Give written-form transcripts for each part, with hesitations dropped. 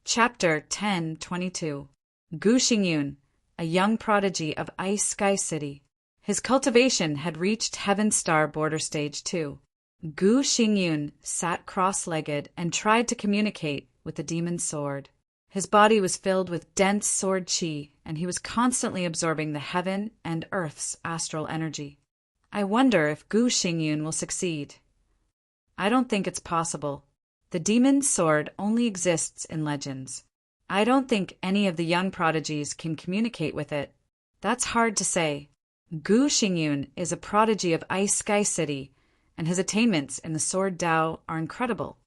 Chapter 10:22. Gu Xingyun, a young prodigy of Ice Sky City. His cultivation had reached Heaven Star Border Stage 2. Gu Xingyun sat cross-legged and tried to communicate with the demon's sword. His body was filled with dense sword qi, and he was constantly absorbing the heaven and earth's astral energy. I wonder if Gu Xingyun will succeed. I don't think it's possible. The demon's sword only exists in legends. I don't think any of the young prodigies can communicate with it. That's hard to say. Gu Xingyun is a prodigy of Ice Sky City, and his attainments in the Sword Dao are incredible.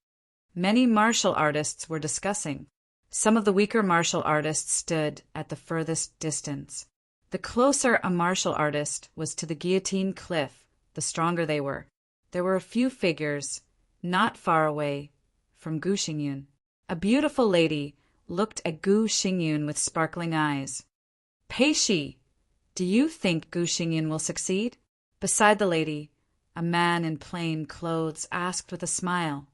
Many martial artists were discussing. Some of the weaker martial artists stood at the furthest distance. The closer a martial artist was to the guillotine cliff, the stronger they were. There were a few figures, not far away, from Gu Xingyun. A beautiful lady looked at Gu Xingyun with sparkling eyes. Pei Shi, do you think Gu Xingyun will succeed? Beside the lady, a man in plain clothes asked with a smile.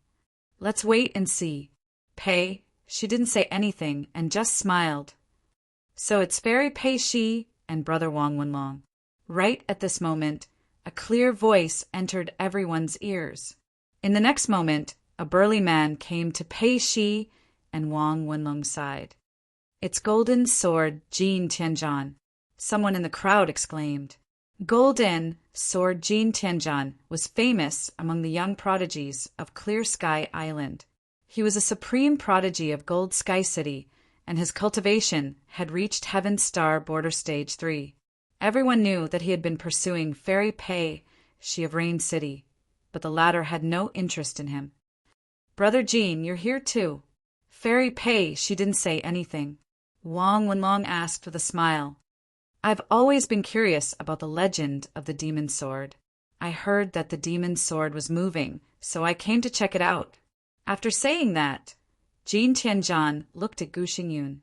Let's wait and see. Pei, she didn't say anything and just smiled. So it's Fairy Pei Shi and Brother Wang Wenlong. Right at this moment, a clear voice entered everyone's ears. In the next moment, a burly man came to Pei Shi and Wang Wenlong's side. It's Golden Sword Jin Tianzhan, someone in the crowd exclaimed. Golden Sword Jin Tianzhan was famous among the young prodigies of Clear Sky Island. He was a supreme prodigy of Gold Sky City, and his cultivation had reached Heaven Star Border Stage 3. Everyone knew that he had been pursuing Fairy Pei Shi of Rain City, but the latter had no interest in him. Brother Jean, you're here too. Fairy Pei, she didn't say anything. Wang Wenlong asked with a smile. I've always been curious about the legend of the demon's sword. I heard that the demon's sword was moving, so I came to check it out. After saying that, Jin Tianzhan looked at Gu Xingyun.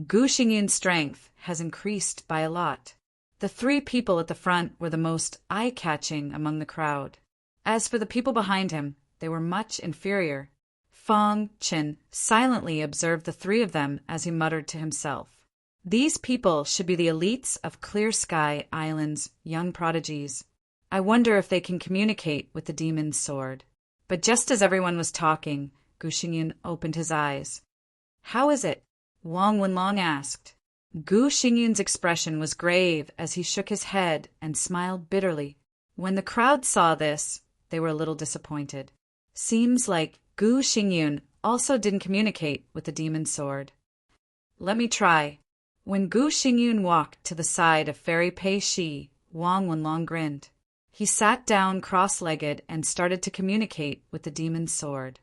Gu Xingyun's strength has increased by a lot. The three people at the front were the most eye-catching among the crowd. As for the people behind him, they were much inferior. Fang Chen silently observed the three of them as he muttered to himself. These people should be the elites of Clear Sky Island's young prodigies. I wonder if they can communicate with the demon's sword. But just as everyone was talking, Gu Xingyun opened his eyes. How is it? Wang Wenlong asked. Gu Xingyun's expression was grave as he shook his head and smiled bitterly. When the crowd saw this, they were a little disappointed. Seems like Gu Xingyun also didn't communicate with the demon's sword. Let me try. When Gu Xingyun walked to the side of Fairy Pei Shi, Wang Wenlong grinned. He sat down cross-legged and started to communicate with the demon's sword.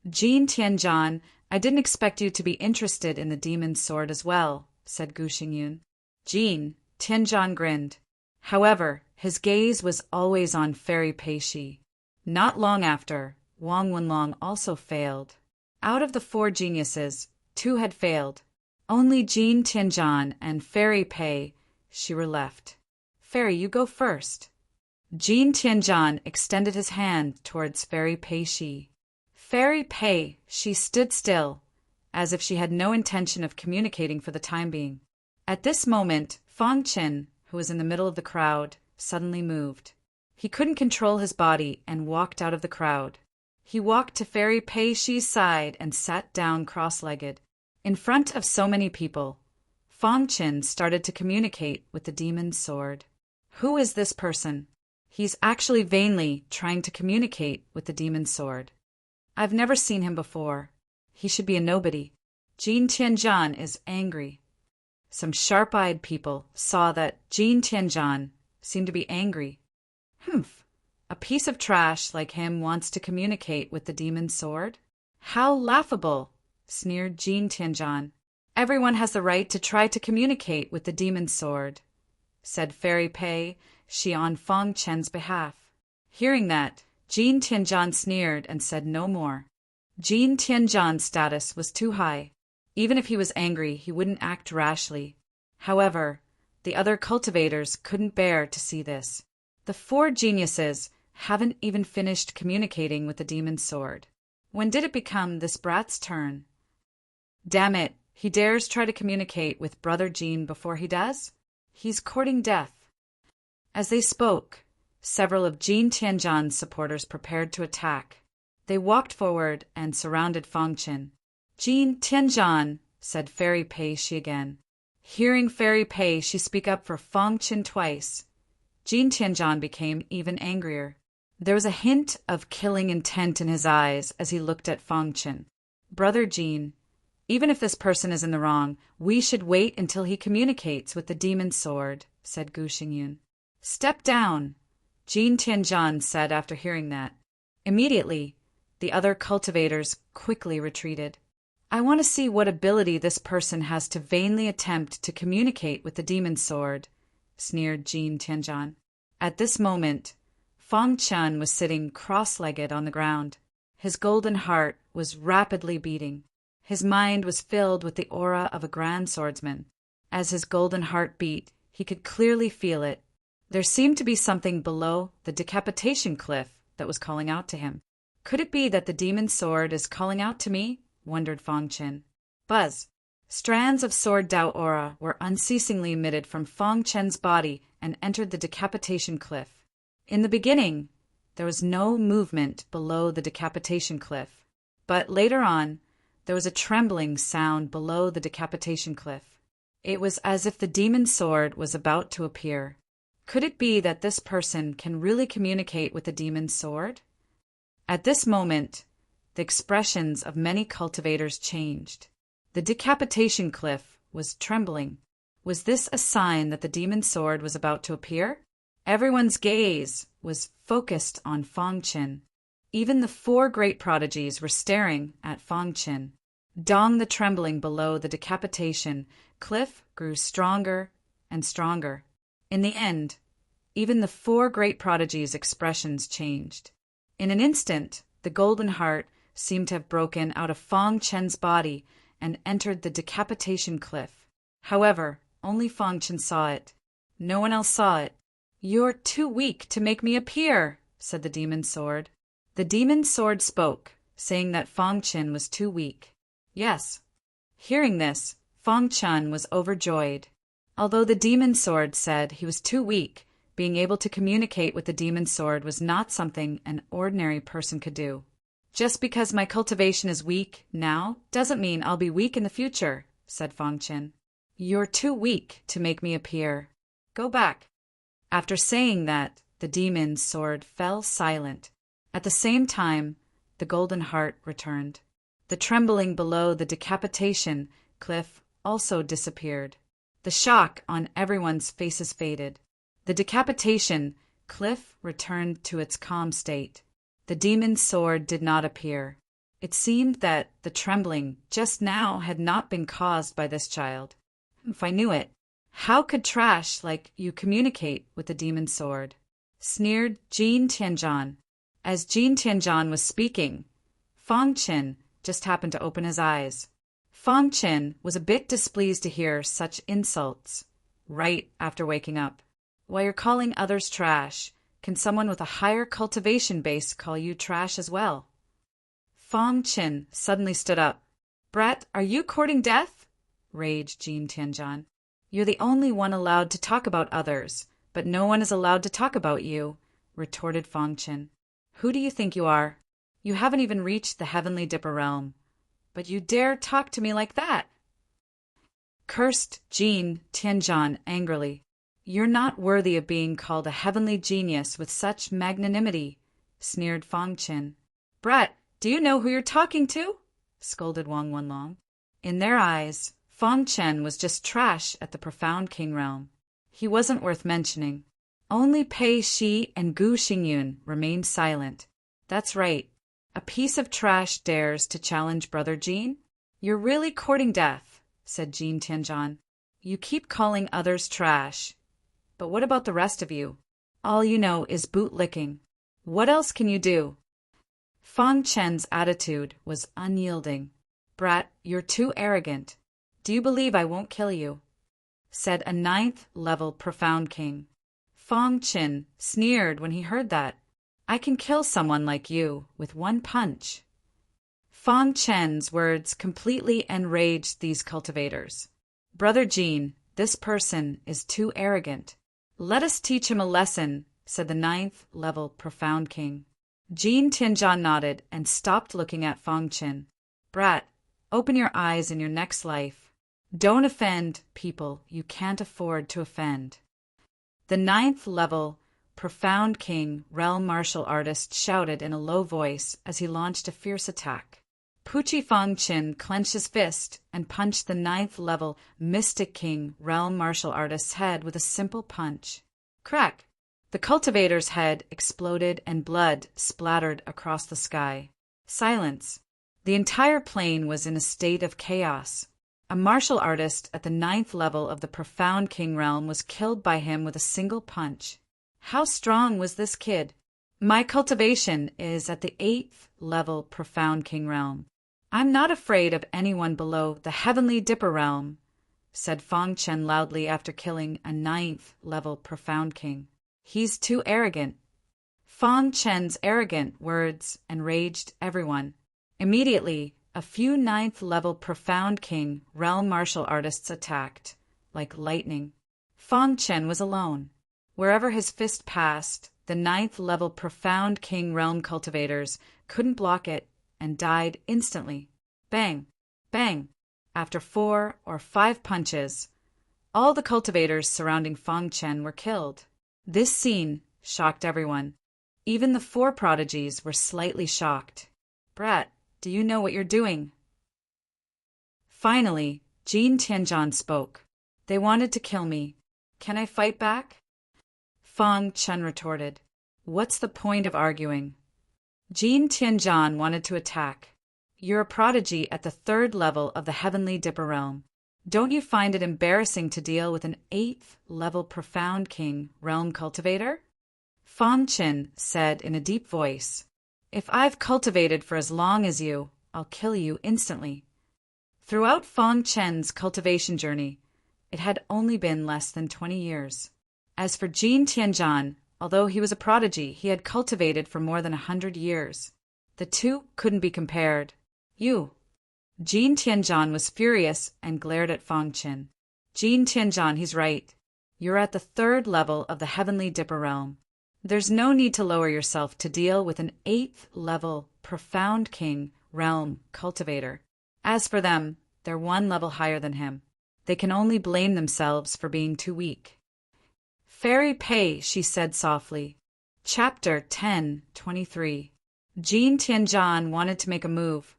Jin Tianzhan, I didn't expect you to be interested in the demon's sword as well, said Gu Xingyun. Jin, Tianzhan grinned. However, his gaze was always on Fairy Pei Shi. Not long after, Wang Wenlong also failed. Out of the four geniuses, two had failed. Only Jin Tianzhan and Fairy Pei Shi were left. Fairy, you go first. Jin Tianzhan extended his hand towards Fairy Pei Shi. Fairy Pei Shi stood still, as if she had no intention of communicating for the time being. At this moment, Fang Chen, who was in the middle of the crowd, suddenly moved. He couldn't control his body and walked out of the crowd. He walked to Fairy Pei Shi's side and sat down cross-legged. In front of so many people, Fang Chen started to communicate with the demon's sword. Who is this person? He's actually vainly trying to communicate with the demon's sword. I've never seen him before. He should be a nobody. Jin Tianzhan is angry. Some sharp-eyed people saw that Jin Tianzhan seemed to be angry. Humph! A piece of trash like him wants to communicate with the demon's sword? How laughable! Sneered Jin Tianzhan. Everyone has the right to try to communicate with the demon's sword, said Fairy Pei Shi on Fang Chen's behalf. Hearing that, Jin Tianzhan sneered and said no more. Jin Tianzhan's status was too high. Even if he was angry, he wouldn't act rashly. However, the other cultivators couldn't bear to see this. The four geniuses haven't even finished communicating with the demon's sword. When did it become this brat's turn? Damn it, he dares try to communicate with Brother Jean before he does? He's courting death. As they spoke, several of Jean Tianjian's supporters prepared to attack. They walked forward and surrounded Fang Chen. Jean Tianjian, said Fairy Pei Shi again. Hearing Fairy Pei Shi speak up for Fang Chen twice, Jean Tianjian became even angrier. There was a hint of killing intent in his eyes as he looked at Fang Chen. Brother Jean, even if this person is in the wrong, we should wait until he communicates with the demon sword, said Gu Xingyun. Step down, Jean Tianjian said after hearing that. Immediately, the other cultivators quickly retreated. I want to see what ability this person has to vainly attempt to communicate with the demon sword, sneered Jean Tianjian. At this moment, Fang Chen was sitting cross-legged on the ground. His golden heart was rapidly beating. His mind was filled with the aura of a grand swordsman. As his golden heart beat, he could clearly feel it. There seemed to be something below the decapitation cliff that was calling out to him. Could it be that the demon sword is calling out to me? Wondered Fang Chen. Buzz! Strands of sword Dao aura were unceasingly emitted from Fang Chen's body and entered the decapitation cliff. In the beginning, there was no movement below the decapitation cliff, but later on, there was a trembling sound below the decapitation cliff. It was as if the demon sword was about to appear. Could it be that this person can really communicate with the demon sword? At this moment, the expressions of many cultivators changed. The decapitation cliff was trembling. Was this a sign that the demon sword was about to appear? Everyone's gaze was focused on Fang Chen. Even the 4 great prodigies were staring at Fang Chen. Dong the trembling below the decapitation cliff grew stronger and stronger. In the end, even the 4 great prodigies' expressions changed. In an instant, the golden heart seemed to have broken out of Fang Chen's body and entered the decapitation cliff. However, only Fang Chen saw it. No one else saw it. You're too weak to make me appear, said the demon sword. The demon sword spoke, saying that Fang Chen was too weak. Yes. Hearing this, Fang Chen was overjoyed. Although the demon sword said he was too weak, being able to communicate with the demon sword was not something an ordinary person could do. Just because my cultivation is weak now doesn't mean I'll be weak in the future, said Fang Chen. You're too weak to make me appear. Go back. After saying that, the demon's sword fell silent. At the same time, the golden heart returned. The trembling below the decapitation cliff also disappeared. The shock on everyone's faces faded. The decapitation cliff returned to its calm state. The demon's sword did not appear. It seemed that the trembling just now had not been caused by this child. If I knew it, how could trash like you communicate with the demon sword? Sneered Jean Tianjian. As Jean Tianjian was speaking, Fang Chen just happened to open his eyes. Fang Chen was a bit displeased to hear such insults right after waking up. While you're calling others trash, can someone with a higher cultivation base call you trash as well? Fang Chen suddenly stood up. Brat, are you courting death? Raged Jean Tianjian. You're the only one allowed to talk about others, but no one is allowed to talk about you, retorted Fang Chen. Who do you think you are? You haven't even reached the heavenly Dipper realm, but you dare talk to me like that? Cursed Jean Tianjian angrily. You're not worthy of being called a heavenly genius with such magnanimity, sneered Fang Chen. Brat, do you know who you're talking to? Scolded Wang Wenlong. In their eyes, Fang Chen was just trash at the profound king realm. He wasn't worth mentioning. Only Pei Shi and Gu Xingyun remained silent. That's right. A piece of trash dares to challenge Brother Jean? You're really courting death, said Jean Tianjian. You keep calling others trash. But what about the rest of you? All you know is bootlicking. What else can you do? Fang Chen's attitude was unyielding. Brat, you're too arrogant. Do you believe I won't kill you? Said a 9th-level profound king. Fang Chen sneered when he heard that. I can kill someone like you with one punch. Fang Chen's words completely enraged these cultivators. Brother Jean, this person is too arrogant. Let us teach him a lesson, said the 9th level Profound King. Jean Tianjian nodded and stopped looking at Fang Chen. Brat, open your eyes in your next life. Don't offend people you can't afford to offend. The 9th level Profound King Realm Martial Artist shouted in a low voice as he launched a fierce attack. Puchi Fang Chen clenched his fist and punched the 9th level Mystic King Realm Martial Artist's head with a simple punch. Crack! The cultivator's head exploded and blood splattered across the sky. Silence. The entire plane was in a state of chaos. A martial artist at the 9th level of the Profound King realm was killed by him with a single punch. How strong was this kid? My cultivation is at the 8th level Profound King realm. I'm not afraid of anyone below the Heavenly Dipper realm, said Fang Chen loudly after killing a 9th level Profound King. He's too arrogant. Fang Chen's arrogant words enraged everyone. Immediately, a few 9th level Profound King Realm Martial Artists attacked, like lightning. Fang Chen was alone. Wherever his fist passed, the 9th level Profound King Realm cultivators couldn't block it and died instantly. Bang! Bang! After 4 or 5 punches, all the cultivators surrounding Fang Chen were killed. This scene shocked everyone. Even the 4 prodigies were slightly shocked. Brat, do you know what you're doing? Finally, Jean Tianjian spoke. They wanted to kill me. Can I fight back? Fang Chen retorted. What's the point of arguing? Jean Tianjian wanted to attack. You're a prodigy at the 3rd level of the Heavenly Dipper realm. Don't you find it embarrassing to deal with an 8th level Profound King Realm cultivator? Fang Chen said in a deep voice, If I've cultivated for as long as you, I'll kill you instantly. Throughout Fang Chen's cultivation journey, it had only been less than 20 years. As for Jean Tianjian, although he was a prodigy, he had cultivated for more than 100 years. The two couldn't be compared. You. Jean Tianjian was furious and glared at Fang Chen. Jean Tianjian, he's right. You're at the 3rd level of the Heavenly Dipper realm. There's no need to lower yourself to deal with an 8th level Profound King Realm cultivator. As for them, they're 1 level higher than him. They can only blame themselves for being too weak. Fairy Pei, she said softly. Chapter 10:23. Jean Tianjian wanted to make a move,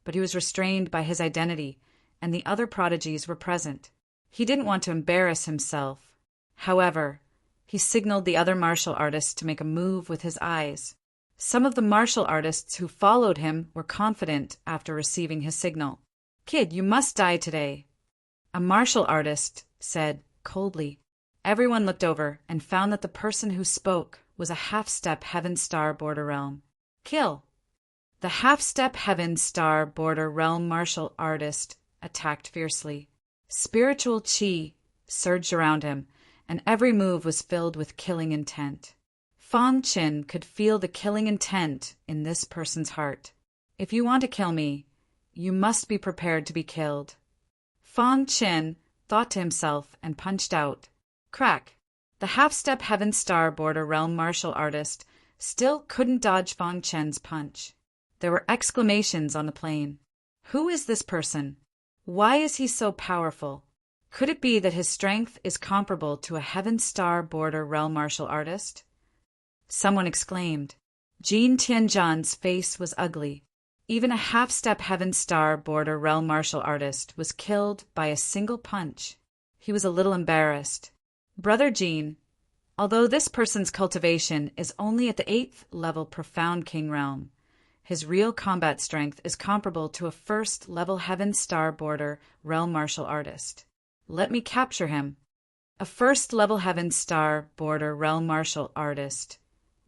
but he was restrained by his identity, and the other prodigies were present. He didn't want to embarrass himself. However, he signaled the other martial artists to make a move with his eyes. Some of the martial artists who followed him were confident after receiving his signal. Kid, you must die today. A martial artist said coldly. Everyone looked over and found that the person who spoke was a half-step Heaven Star Border Realm. Kill! The half-step Heaven Star Border Realm martial artist attacked fiercely. Spiritual chi surged around him, and every move was filled with killing intent. Fang Chen could feel the killing intent in this person's heart. If you want to kill me, you must be prepared to be killed. Fang Chen thought to himself and punched out. Crack! The half-step Heaven Star Border Realm martial artist still couldn't dodge Fang Chen's punch. There were exclamations on the plane. Who is this person? Why is he so powerful? Could it be that his strength is comparable to a Heaven Star Border Realm martial artist? Someone exclaimed. Jean Tianjian's face was ugly. Even a half-step Heaven Star Border Realm martial artist was killed by a single punch. He was a little embarrassed. Brother Jean, although this person's cultivation is only at the 8th level Profound King realm, his real combat strength is comparable to a 1st level Heaven Star Border Realm martial artist. Let me capture him. A 1st level Heaven Star Border Realm martial artist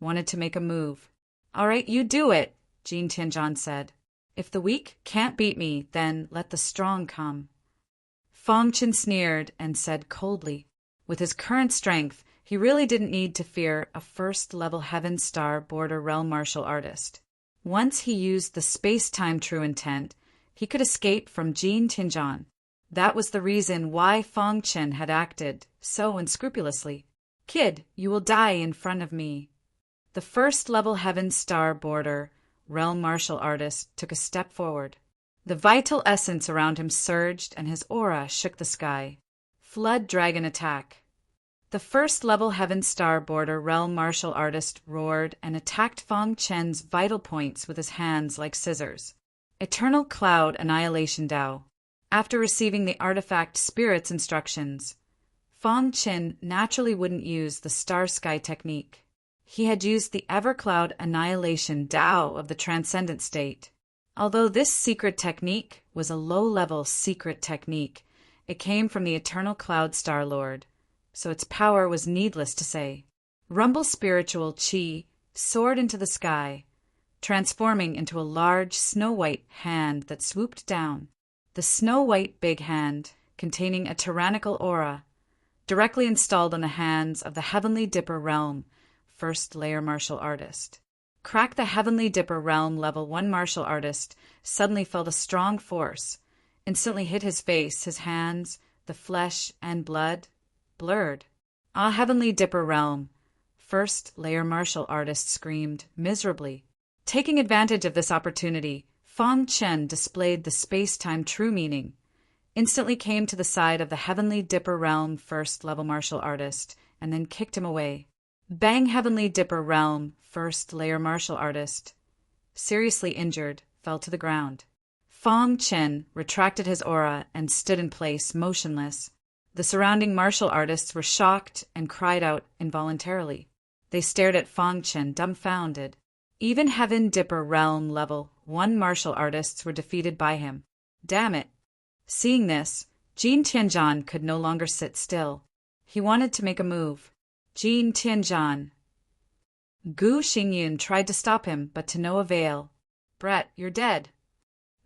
wanted to make a move. All right, you do it, Jean Tianjian said. If the weak can't beat me, then let the strong come. Fang Chen sneered and said coldly, with his current strength, he really didn't need to fear a 1st level Heaven Star Border Realm martial artist. Once he used the space-time true intent, he could escape from Jin Tianzhan. That was the reason why Fang Chen had acted so unscrupulously. "Kid, you will die in front of me." The first-level Heaven Star Border realm martial artist took a step forward. The vital essence around him surged and his aura shook the sky. Flood Dragon Attack. The first-level Heaven Star Border realm martial artist roared and attacked Fang Chen's vital points with his hands like scissors. Eternal Cloud Annihilation Dao. After receiving the artifact Spirit's instructions, Fang Chen naturally wouldn't use the Star Sky technique. He had used the Evercloud Annihilation Dao of the Transcendent State. Although this secret technique was a low-level secret technique, it came from the Eternal Cloud Star Lord, so its power was needless to say. Rumble Spiritual Qi soared into the sky, transforming into a large snow-white hand that swooped down. The snow-white big hand, containing a tyrannical aura, directly installed on the hands of the Heavenly Dipper Realm first-layer martial artist. Crack the Heavenly Dipper Realm Level 1 martial artist suddenly felt a strong force, instantly hit his face, his hands, the flesh and blood, blurred. "Ah, Heavenly Dipper Realm!" First-layer martial artist screamed miserably. Taking advantage of this opportunity, Fang Chen displayed the space-time true meaning, instantly came to the side of the Heavenly Dipper Realm first-level martial artist, and then kicked him away. Bang! Heavenly Dipper Realm first-layer martial artist, seriously injured, fell to the ground. Fang Chen retracted his aura and stood in place, motionless. The surrounding martial artists were shocked and cried out involuntarily. They stared at Fang Chen, dumbfounded. Even Heaven Dipper Realm Level 1 martial artists were defeated by him. Damn it! Seeing this, Jin Tianzhan could no longer sit still. He wanted to make a move. Jin Tianzhan. Gu Xingyun tried to stop him, but to no avail. "Brett, you're dead,"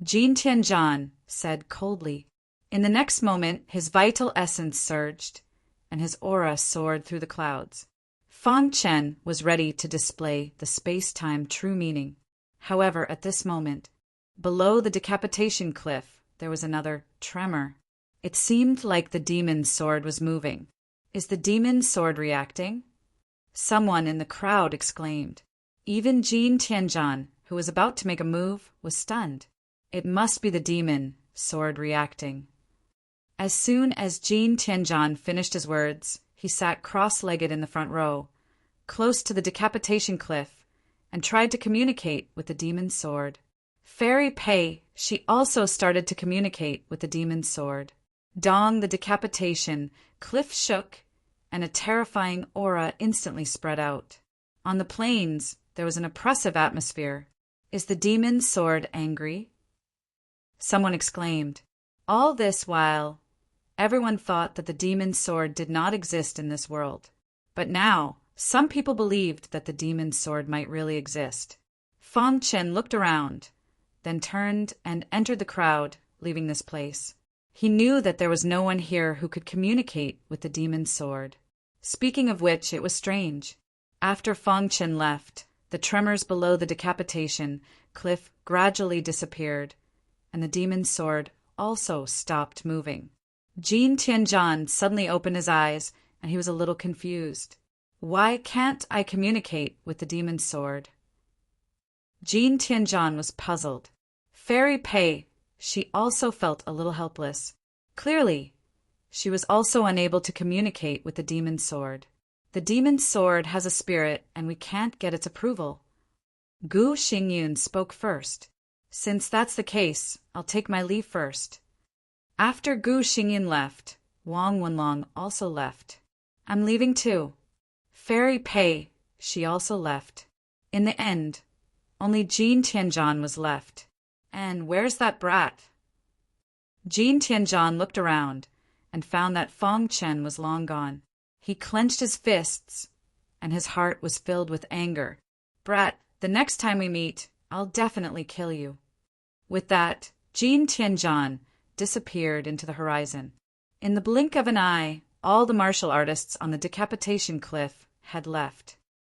Jin Tianzhan said coldly. In the next moment, his vital essence surged, and his aura soared through the clouds. Fang Chen was ready to display the space-time true meaning. However, at this moment, below the decapitation cliff, there was another tremor. It seemed like the demon's sword was moving. "Is the demon's sword reacting?" Someone in the crowd exclaimed. Even Jin Tianzhan, who was about to make a move, was stunned. It must be the demon sword reacting. As soon as Jin Tianzhan finished his words, he sat cross-legged in the front row, close to the decapitation cliff, and tried to communicate with the demon's sword. Fairy Pei, she also started to communicate with the demon's sword. Dong, the decapitation cliff shook, and a terrifying aura instantly spread out. On the plains, there was an oppressive atmosphere. "Is the demon's sword angry?" someone exclaimed. All this while, everyone thought that the demon's sword did not exist in this world. But now, some people believed that the demon's sword might really exist. Fang Chen looked around, then turned and entered the crowd, leaving this place. He knew that there was no one here who could communicate with the demon's sword. Speaking of which, it was strange. After Fang Chen left, the tremors below the decapitation cliff gradually disappeared, and the demon's sword also stopped moving. Jin Tianzhan suddenly opened his eyes, and he was a little confused. "Why can't I communicate with the demon's sword?" Jin Tianzhan was puzzled. Fairy Pei, she also felt a little helpless. Clearly, she was also unable to communicate with the demon's sword. "The demon's sword has a spirit, and we can't get its approval." Gu Xingyun spoke first. "Since that's the case, I'll take my leave first." After Gu Xingyun left, Wang Wenlong also left. "I'm leaving too." Fairy Pei, she also left. In the end, only Jin Tianzhan was left. And where's that brat? Jin Tianzhan looked around and found that Fang Chen was long gone. He clenched his fists, and his heart was filled with anger. "Brat, the next time we meet, I'll definitely kill you." With that, Jin Tianzhan disappeared into the horizon. In the blink of an eye, all the martial artists on the decapitation cliff had left.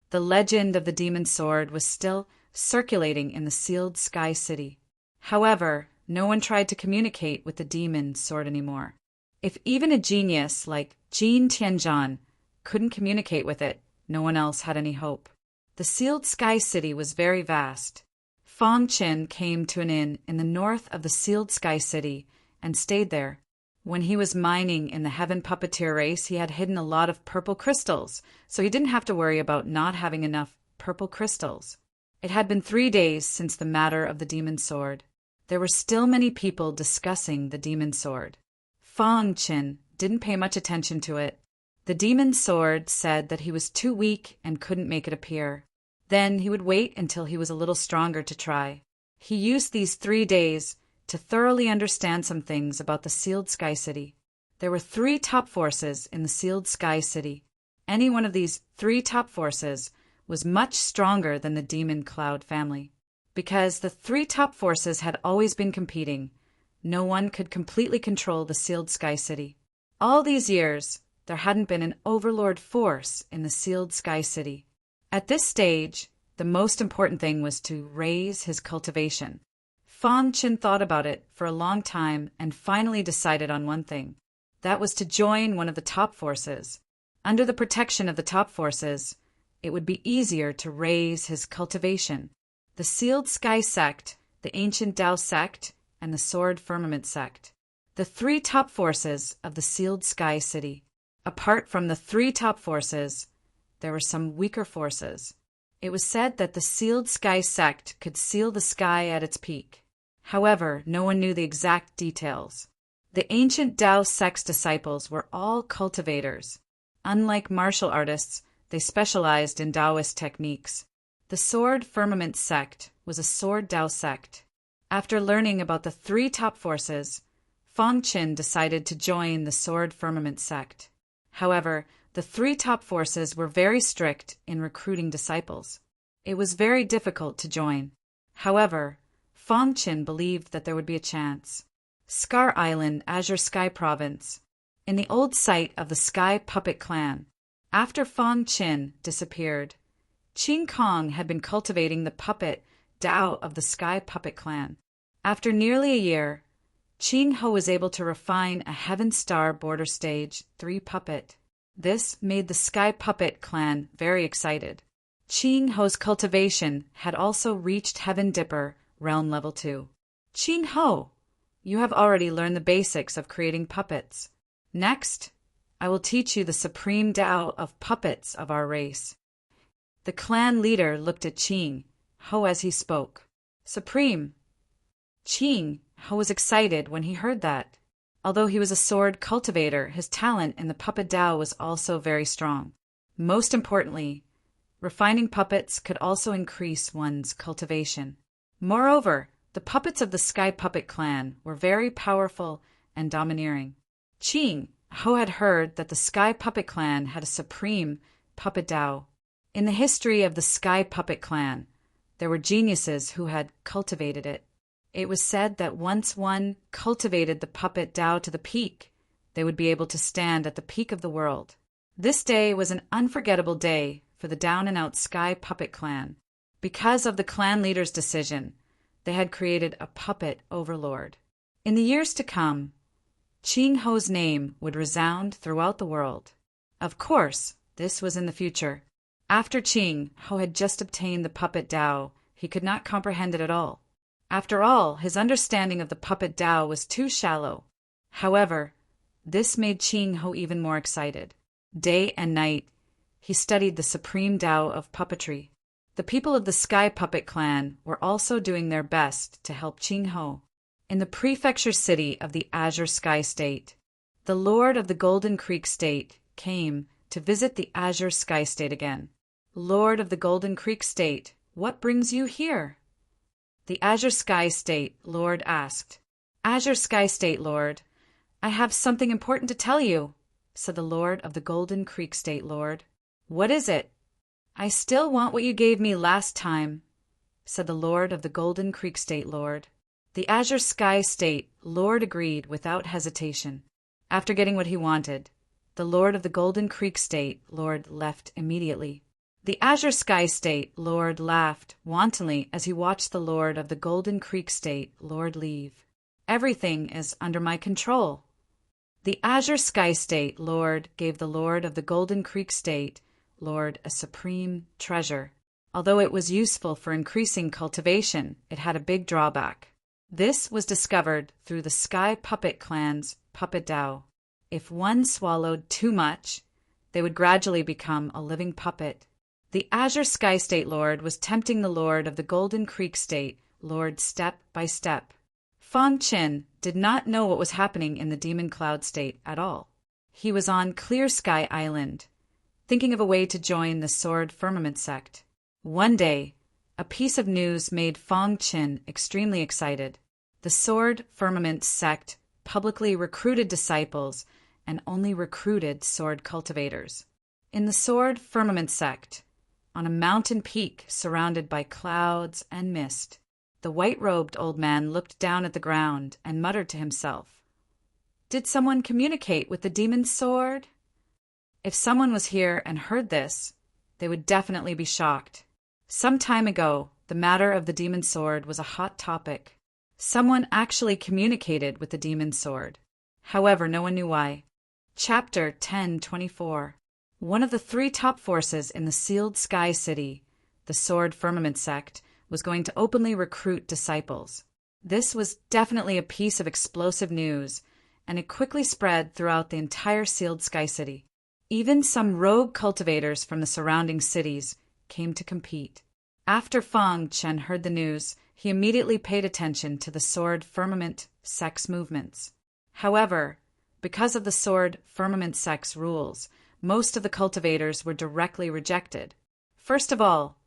The legend of the demon's sword was still circulating in the sealed sky city. However, no one tried to communicate with the demon sword anymore. If even a genius like Jin Tianzhan couldn't communicate with it, no one else had any hope. The sealed sky city was very vast. Fang Qin came to an inn in the north of the sealed sky city and stayed there. When he was mining in the heaven puppeteer race, he had hidden a lot of purple crystals, so he didn't have to worry about not having enough purple crystals. It had been 3 days since the matter of the demon sword. There were still many people discussing the demon sword. Fang Qin didn't pay much attention to it. The demon sword said that he was too weak and couldn't make it appear. Then he would wait until he was a little stronger to try. He used these 3 days to thoroughly understand some things about the sealed sky city. There were 3 top forces in the sealed sky city. Any one of these 3 top forces was much stronger than the demon cloud family. Because the 3 top forces had always been competing, no one could completely control the sealed sky city. All these years, there hadn't been an overlord force in the sealed sky city. At this stage, the most important thing was to raise his cultivation. Fang Qin thought about it for a long time and finally decided on one thing. That was to join one of the top forces. Under the protection of the top forces, it would be easier to raise his cultivation. The sealed sky sect, the ancient Tao sect, and the sword firmament sect. The 3 top forces of the sealed sky city. Apart from the 3 top forces, there were some weaker forces. It was said that the sealed sky sect could seal the sky at its peak. However, no one knew the exact details. The ancient Tao sect's disciples were all cultivators. Unlike martial artists, they specialized in Taoist techniques. The sword firmament sect was a sword Tao sect. After learning about the 3 top forces, Fang Qin decided to join the sword firmament sect. However, the 3 top forces were very strict in recruiting disciples. It was very difficult to join. However, Fang Qin believed that there would be a chance. Scar Island, Azure Sky Province. In the old site of the Sky Puppet Clan. After Fang Qin disappeared, Qing Kong had been cultivating the puppet Tao of the Sky Puppet Clan. After nearly a year, Qing Ho was able to refine a Heaven Star Border Stage 3 puppet. This made the Sky Puppet Clan very excited. Qing Ho's cultivation had also reached Heaven Dipper Realm Level 2. Qing Ho, you have already learned the basics of creating puppets. Next, I will teach you the supreme Tao of puppets of our race. The clan leader looked at Qing Ho as he spoke. Supreme. Qing Ho was excited when he heard that. Although he was a sword cultivator, his talent in the puppet Tao was also very strong. Most importantly, refining puppets could also increase one's cultivation. Moreover, the puppets of the Sky Puppet Clan were very powerful and domineering. Qing Ho had heard that the Sky Puppet Clan had a supreme puppet Tao. In the history of the Sky Puppet Clan, there were geniuses who had cultivated it. It was said that once one cultivated the puppet Tao to the peak, they would be able to stand at the peak of the world. This day was an unforgettable day for the down-and-out Sky Puppet Clan. Because of the clan leader's decision, they had created a puppet overlord. In the years to come, Qing Ho's name would resound throughout the world. Of course, this was in the future. After Qing Ho had just obtained the puppet Tao, he could not comprehend it at all. After all, his understanding of the puppet Tao was too shallow. However, this made Qing Ho even more excited. Day and night, he studied the supreme Tao of puppetry. The people of the Sky Puppet Clan were also doing their best to help Qing Ho. In the prefecture city of the Azure Sky State, the Lord of the Golden Creek State came to visit the Azure Sky State again. Lord of the Golden Creek State, what brings you here? The Azure Sky State Lord asked. Azure Sky State Lord, I have something important to tell you, said the Lord of the Golden Creek State Lord. What is it? I still want what you gave me last time, said the Lord of the Golden Creek State Lord. The Azure Sky State Lord agreed without hesitation. After getting what he wanted, the Lord of the Golden Creek State Lord left immediately. The Azure Sky State Lord laughed wantonly as he watched the Lord of the Golden Creek State Lord leave. Everything is under my control. The Azure Sky State Lord gave the Lord of the Golden Creek State Lord a supreme treasure. Although it was useful for increasing cultivation, it had a big drawback. This was discovered through the Sky Puppet Clan's Puppet Dao. If one swallowed too much, they would gradually become a living puppet. The Azure Sky State Lord was tempting the Lord of the Golden Creek State Lord step by step. Fong Qin did not know what was happening in the Demon Cloud State at all. He was on Clear Sky Island, thinking of a way to join the Sword Firmament sect. One day, a piece of news made Fong Qin extremely excited. The Sword Firmament sect publicly recruited disciples and only recruited sword cultivators. In the Sword Firmament sect, on a mountain peak surrounded by clouds and mist, the white-robed old man looked down at the ground and muttered to himself, "Did someone communicate with the demon's sword?" If someone was here and heard this, they would definitely be shocked. Some time ago, the matter of the demon's sword was a hot topic. Someone actually communicated with the demon's sword. However, no one knew why. Chapter 1024. One of the 3 top forces in the Sealed Sky City, the Sword Firmament sect, was going to openly recruit disciples. This was definitely a piece of explosive news, and it quickly spread throughout the entire Sealed Sky City. Even some rogue cultivators from the surrounding cities came to compete. After Fong Chen heard the news, he immediately paid attention to the Sword Firmament sect's movements. However, because of the Sword Firmament sect's rules, most of the cultivators were directly rejected. First of all,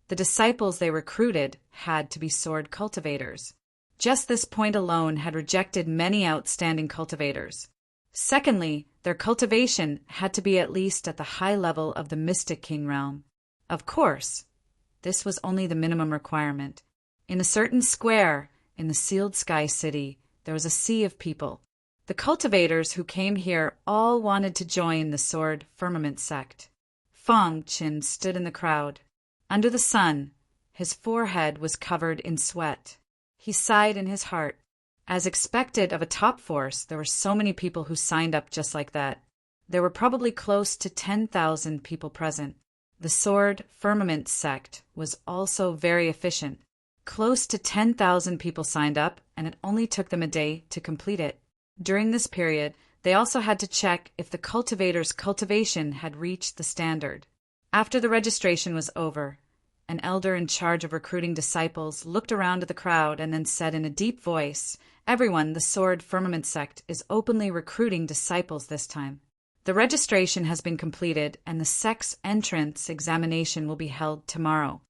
the disciples they recruited had to be sword cultivators. Just this point alone had rejected many outstanding cultivators. Secondly, their cultivation had to be at least at the high level of the Mystic King realm. Of course, this was only the minimum requirement. In a certain square in the Sealed Sky City, there was a sea of people. The cultivators who came here all wanted to join the Sword Firmament sect. Fong Qin stood in the crowd. Under the sun, his forehead was covered in sweat. He sighed in his heart. As expected of a top force, there were so many people who signed up just like that. There were probably close to 10,000 people present. The Sword Firmament sect was also very efficient. Close to 10,000 people signed up, and it only took them a day to complete it. During this period, they also had to check if the cultivator's cultivation had reached the standard. After the registration was over, an elder in charge of recruiting disciples looked around at the crowd and then said in a deep voice, "Everyone, the Sword Firmament sect is openly recruiting disciples this time. The registration has been completed and the sect's entrance examination will be held tomorrow."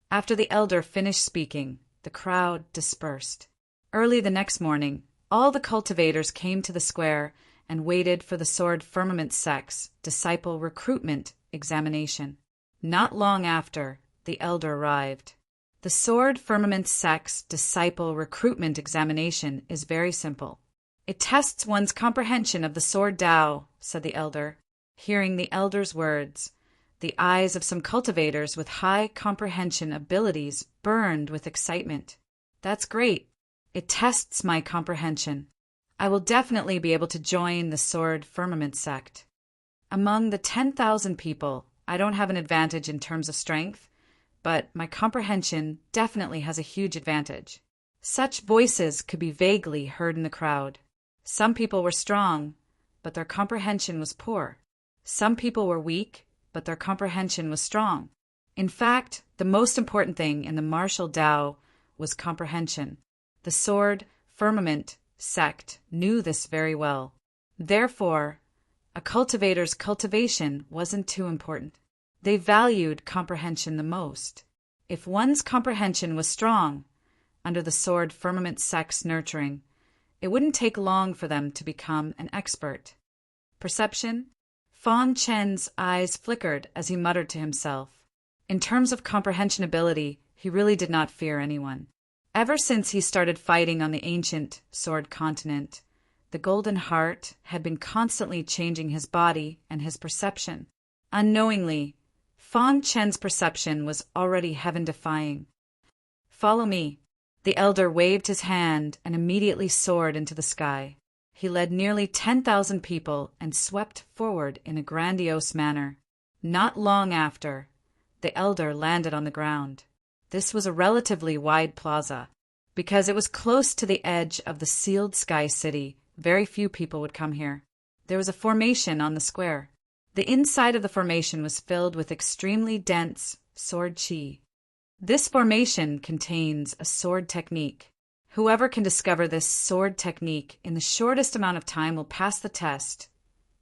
After the elder finished speaking, the crowd dispersed. Early the next morning, all the cultivators came to the square and waited for the Sword Firmament sect's disciple recruitment examination. Not long after, the elder arrived. The Sword Firmament sect's disciple recruitment examination is very simple. "It tests one's comprehension of the Sword Dao," said the elder. Hearing the elder's words, the eyes of some cultivators with high comprehension abilities burned with excitement. "That's great. It tests my comprehension. I will definitely be able to join the Sword Firmament sect. Among the 10,000 people, I don't have an advantage in terms of strength, but my comprehension definitely has a huge advantage." Such voices could be vaguely heard in the crowd. Some people were strong, but their comprehension was poor. Some people were weak, but their comprehension was strong. In fact, the most important thing in the martial Tao was comprehension. The Sword Firmament sect knew this very well. Therefore, a cultivator's cultivation wasn't too important. They valued comprehension the most. If one's comprehension was strong, under the Sword Firmament sect's nurturing, it wouldn't take long for them to become an expert. Perception? Fong Chen's eyes flickered as he muttered to himself. In terms of comprehension ability, he really did not fear anyone. Ever since he started fighting on the ancient Sword Continent, the Golden Heart had been constantly changing his body and his perception. Unknowingly, Fang Chen's perception was already heaven-defying. "Follow me." The elder waved his hand and immediately soared into the sky. He led nearly 10,000 people and swept forward in a grandiose manner. Not long after, the elder landed on the ground. This was a relatively wide plaza. Because it was close to the edge of the sealed sky city, very few people would come here. There was a formation on the square. The inside of the formation was filled with extremely dense sword chi. This formation contains a sword technique. Whoever can discover this sword technique in the shortest amount of time will pass the test,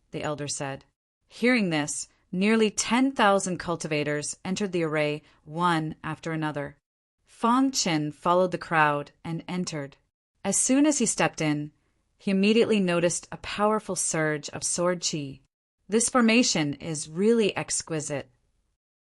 the elder said. Hearing this, nearly 10,000 cultivators entered the array, one after another. Fang Chen followed the crowd and entered. As soon as he stepped in, he immediately noticed a powerful surge of sword chi. This formation is really exquisite,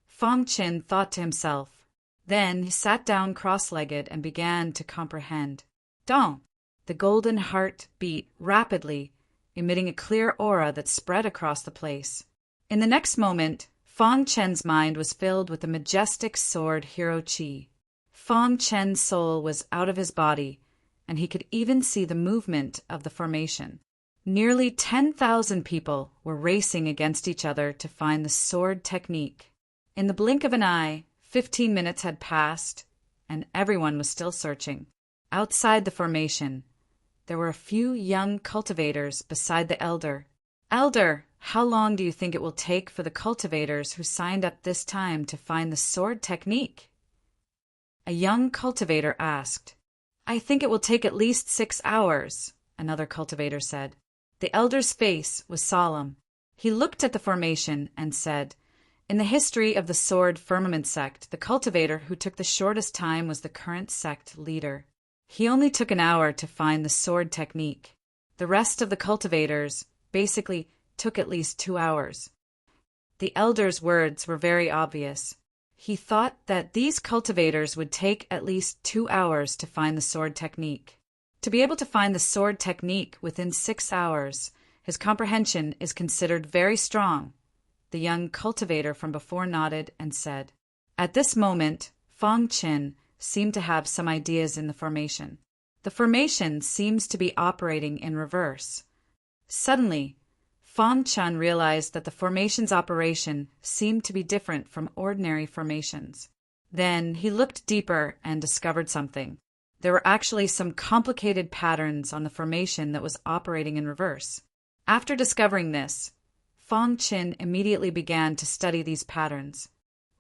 Fang Chen thought to himself. Then he sat down cross-legged and began to comprehend. Dong! The golden heart beat rapidly, emitting a clear aura that spread across the place. In the next moment, Fang Chen's mind was filled with the majestic sword hero chi. Fang Chen's soul was out of his body, and he could even see the movement of the formation. Nearly 10,000 people were racing against each other to find the sword technique. In the blink of an eye, 15 minutes had passed, and everyone was still searching. Outside the formation, there were a few young cultivators beside the elder. Elder, how long do you think it will take for the cultivators who signed up this time to find the sword technique? A young cultivator asked. I think it will take at least 6 hours, another cultivator said. The elder's face was solemn. He looked at the formation and said, in the history of the Sword Firmament sect, the cultivator who took the shortest time was the current sect leader. He only took an hour to find the sword technique. The rest of the cultivators basically took at least 2 hours. The elder's words were very obvious. He thought that these cultivators would take at least 2 hours to find the sword technique. To be able to find the sword technique within 6 hours, his comprehension is considered very strong. The young cultivator from before nodded and said. At this moment, Fang Chen seemed to have some ideas in the formation. The formation seems to be operating in reverse. Suddenly, Fang Chen realized that the formation's operation seemed to be different from ordinary formations. Then he looked deeper and discovered something. There were actually some complicated patterns on the formation that was operating in reverse. After discovering this, Fang Chen immediately began to study these patterns.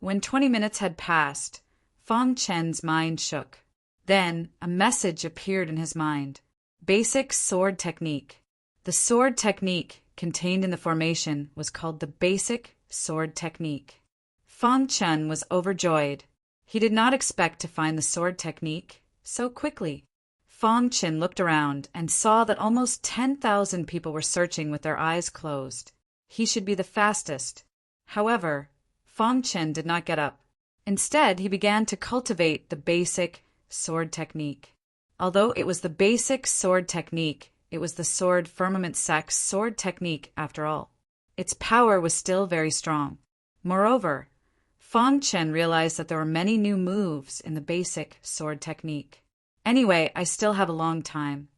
When 20 minutes had passed, Fang Chen's mind shook. Then a message appeared in his mind. Basic sword technique. The sword technique contained in the formation was called the basic sword technique. Fang Chen was overjoyed. He did not expect to find the sword technique so quickly. Fang Chen looked around and saw that almost 10,000 people were searching with their eyes closed. He should be the fastest. However, Fang Chen did not get up. Instead, he began to cultivate the basic sword technique. Although it was the basic sword technique, it was the Sword Firmament sect's sword technique after all. Its power was still very strong. Moreover, Fang Chen realized that there were many new moves in the basic sword technique. Anyway, I still have a long time.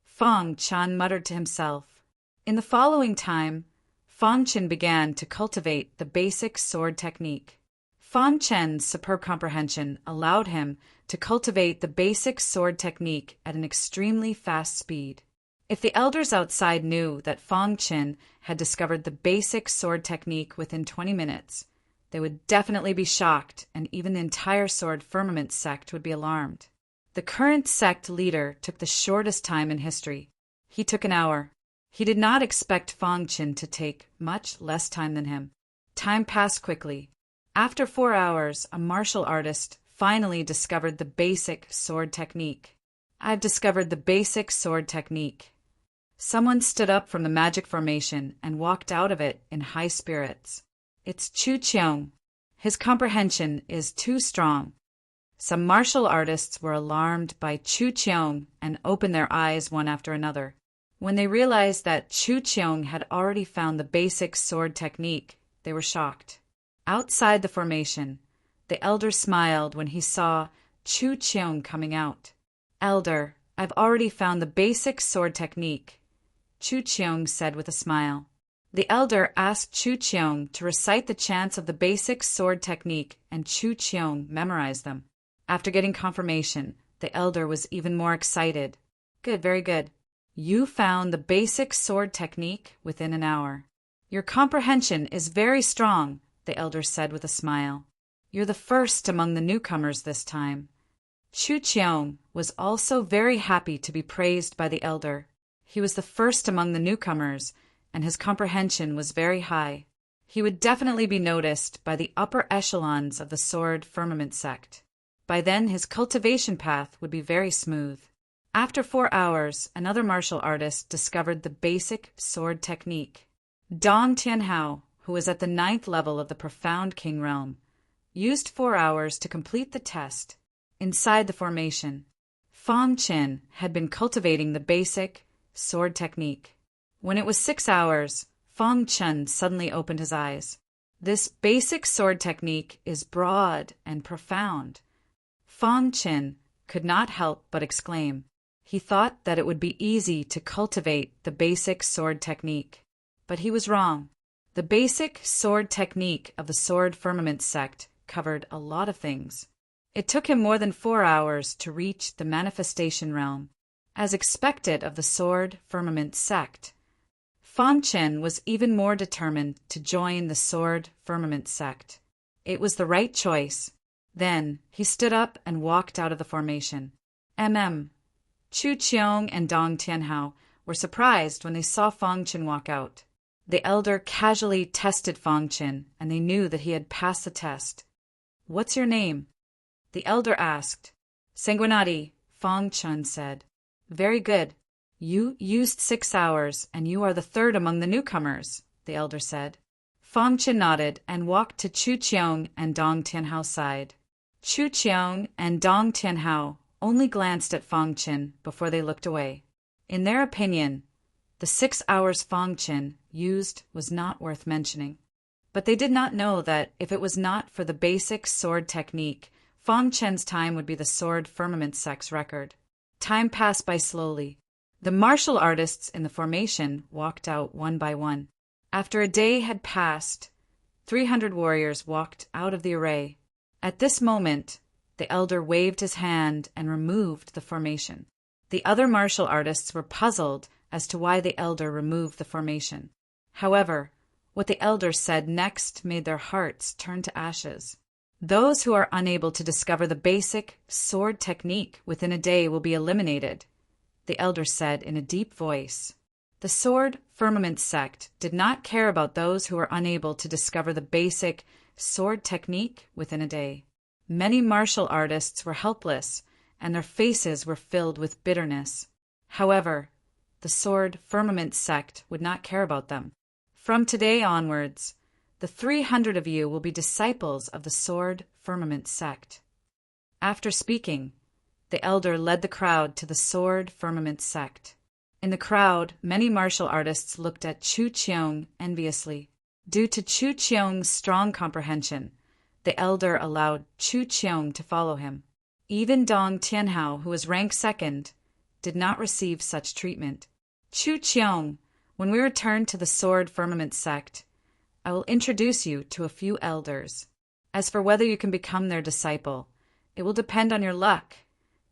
Fang Chen muttered to himself. In the following time, Fang Chen began to cultivate the basic sword technique. Fang Chen's superb comprehension allowed him to cultivate the basic sword technique at an extremely fast speed. If the elders outside knew that Fang Chen had discovered the basic sword technique within 20 minutes, they would definitely be shocked, and even the entire Sword Firmament sect would be alarmed. The current sect leader took the shortest time in history. He took an hour. He did not expect Fang Chen to take much less time than him. Time passed quickly. After 4 hours, a martial artist finally discovered the basic sword technique. I've discovered the basic sword technique. Someone stood up from the magic formation and walked out of it in high spirits. It's Chu Qiong. His comprehension is too strong. Some martial artists were alarmed by Chu Qiong and opened their eyes one after another. When they realized that Chu Qiong had already found the basic sword technique, they were shocked. Outside the formation, the elder smiled when he saw Chu Cheong coming out. "Elder, I've already found the basic sword technique," Chu Cheong said with a smile. The elder asked Chu Cheong to recite the chants of the basic sword technique, and Chu Cheong memorized them. After getting confirmation, the elder was even more excited. "Good, very good. You found the basic sword technique within an hour. Your comprehension is very strong," the elder said with a smile. "You're the first among the newcomers this time." Chu Cheong was also very happy to be praised by the elder. He was the first among the newcomers, and his comprehension was very high. He would definitely be noticed by the upper echelons of the Sword Firmament sect. By then his cultivation path would be very smooth. After 4 hours, another martial artist discovered the basic sword technique. Dong Tianhao, who was at the 9th level of the Profound King realm, used 4 hours to complete the test. Inside the formation, Fang Qin had been cultivating the basic sword technique. When it was 6 hours, Fang Qin suddenly opened his eyes. "This basic sword technique is broad and profound." Fang Qin could not help but exclaim. He thought that it would be easy to cultivate the basic sword technique. But he was wrong. The basic sword technique of the Sword Firmament sect covered a lot of things. It took him more than 4 hours to reach the manifestation realm. As expected of the Sword Firmament sect, Fang Qin was even more determined to join the Sword Firmament sect. It was the right choice. Then he stood up and walked out of the formation. Chu Cheong and Dong Tianhao were surprised when they saw Fang Qin walk out. The elder casually tested Fang Qin, and they knew that he had passed the test. "What's your name?" the elder asked. "Sanguinati," Fang Qin said. "Very good. You used 6 hours, and you are the third among the newcomers," the elder said. Fang Qin nodded and walked to Chu Cheong and Dong Tianhao's side. Chu Cheong and Dong Tianhao only glanced at Fang Qin before they looked away. In their opinion, the 6 hours Fang Qin used was not worth mentioning. But they did not know that if it was not for the basic sword technique, Fang Qin's time would be the Sword Firmament sect's record. Time passed by slowly. The martial artists in the formation walked out one by one. After a day had passed, 300 warriors walked out of the array. At this moment, the elder waved his hand and removed the formation. The other martial artists were puzzled as to why the elder removed the formation. However, what the elder said next made their hearts turn to ashes. "Those who are unable to discover the basic sword technique within a day will be eliminated," the elder said in a deep voice. The Sword Firmament sect did not care about those who were unable to discover the basic sword technique within a day. Many martial artists were helpless, and their faces were filled with bitterness. However, the Sword Firmament sect would not care about them. "From today onwards, the 300 of you will be disciples of the Sword Firmament sect." After speaking, the elder led the crowd to the Sword Firmament sect. In the crowd, many martial artists looked at Chu Cheong enviously. Due to Chu Cheong's strong comprehension, the elder allowed Chu Cheong to follow him. Even Dong Tianhao, who was ranked 2nd, did not receive such treatment. "Chu Cheong, when we return to the Sword Firmament sect, I will introduce you to a few elders. As for whether you can become their disciple, it will depend on your luck,"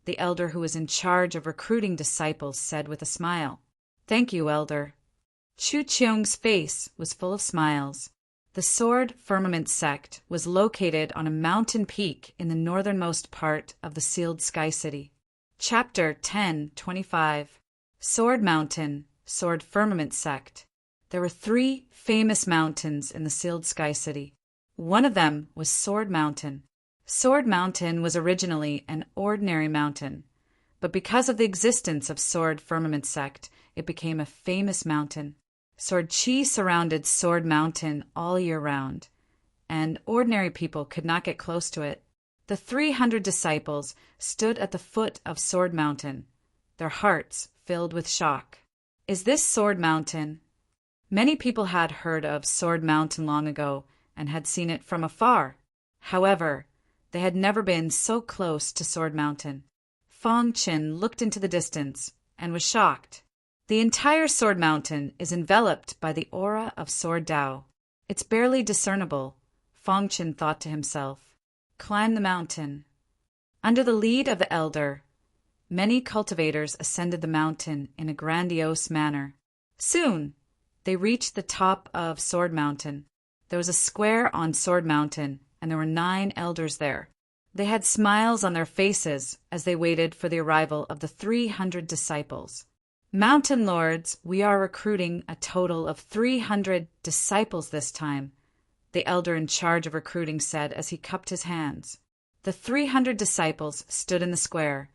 the elder who was in charge of recruiting disciples said with a smile. "Thank you, elder." Chu Cheong's face was full of smiles. The Sword Firmament sect was located on a mountain peak in the northernmost part of the Sealed Sky City. Chapter 10:25 Sword Mountain, Sword Firmament sect. There were 3 famous mountains in the Sealed Sky City. One of them was Sword Mountain. Sword Mountain was originally an ordinary mountain, but because of the existence of Sword Firmament sect, it became a famous mountain. Sword Chi surrounded Sword Mountain all year round, and ordinary people could not get close to it. The 300 disciples stood at the foot of Sword Mountain, their hearts filled with shock. "Is this Sword Mountain?" Many people had heard of Sword Mountain long ago, and had seen it from afar. However, they had never been so close to Sword Mountain. Fong Qin looked into the distance and was shocked. The entire Sword Mountain is enveloped by the aura of Sword Tao. It's barely discernible, Fong Qin thought to himself. Climb the mountain. Under the lead of the elder, many cultivators ascended the mountain in a grandiose manner. Soon, they reached the top of Sword Mountain. There was a square on Sword Mountain, and there were 9 elders there. They had smiles on their faces as they waited for the arrival of the 300 disciples. Mountain Lords, we are recruiting a total of 300 disciples this time, the elder in charge of recruiting said as he cupped his hands. The 300 disciples stood in the square,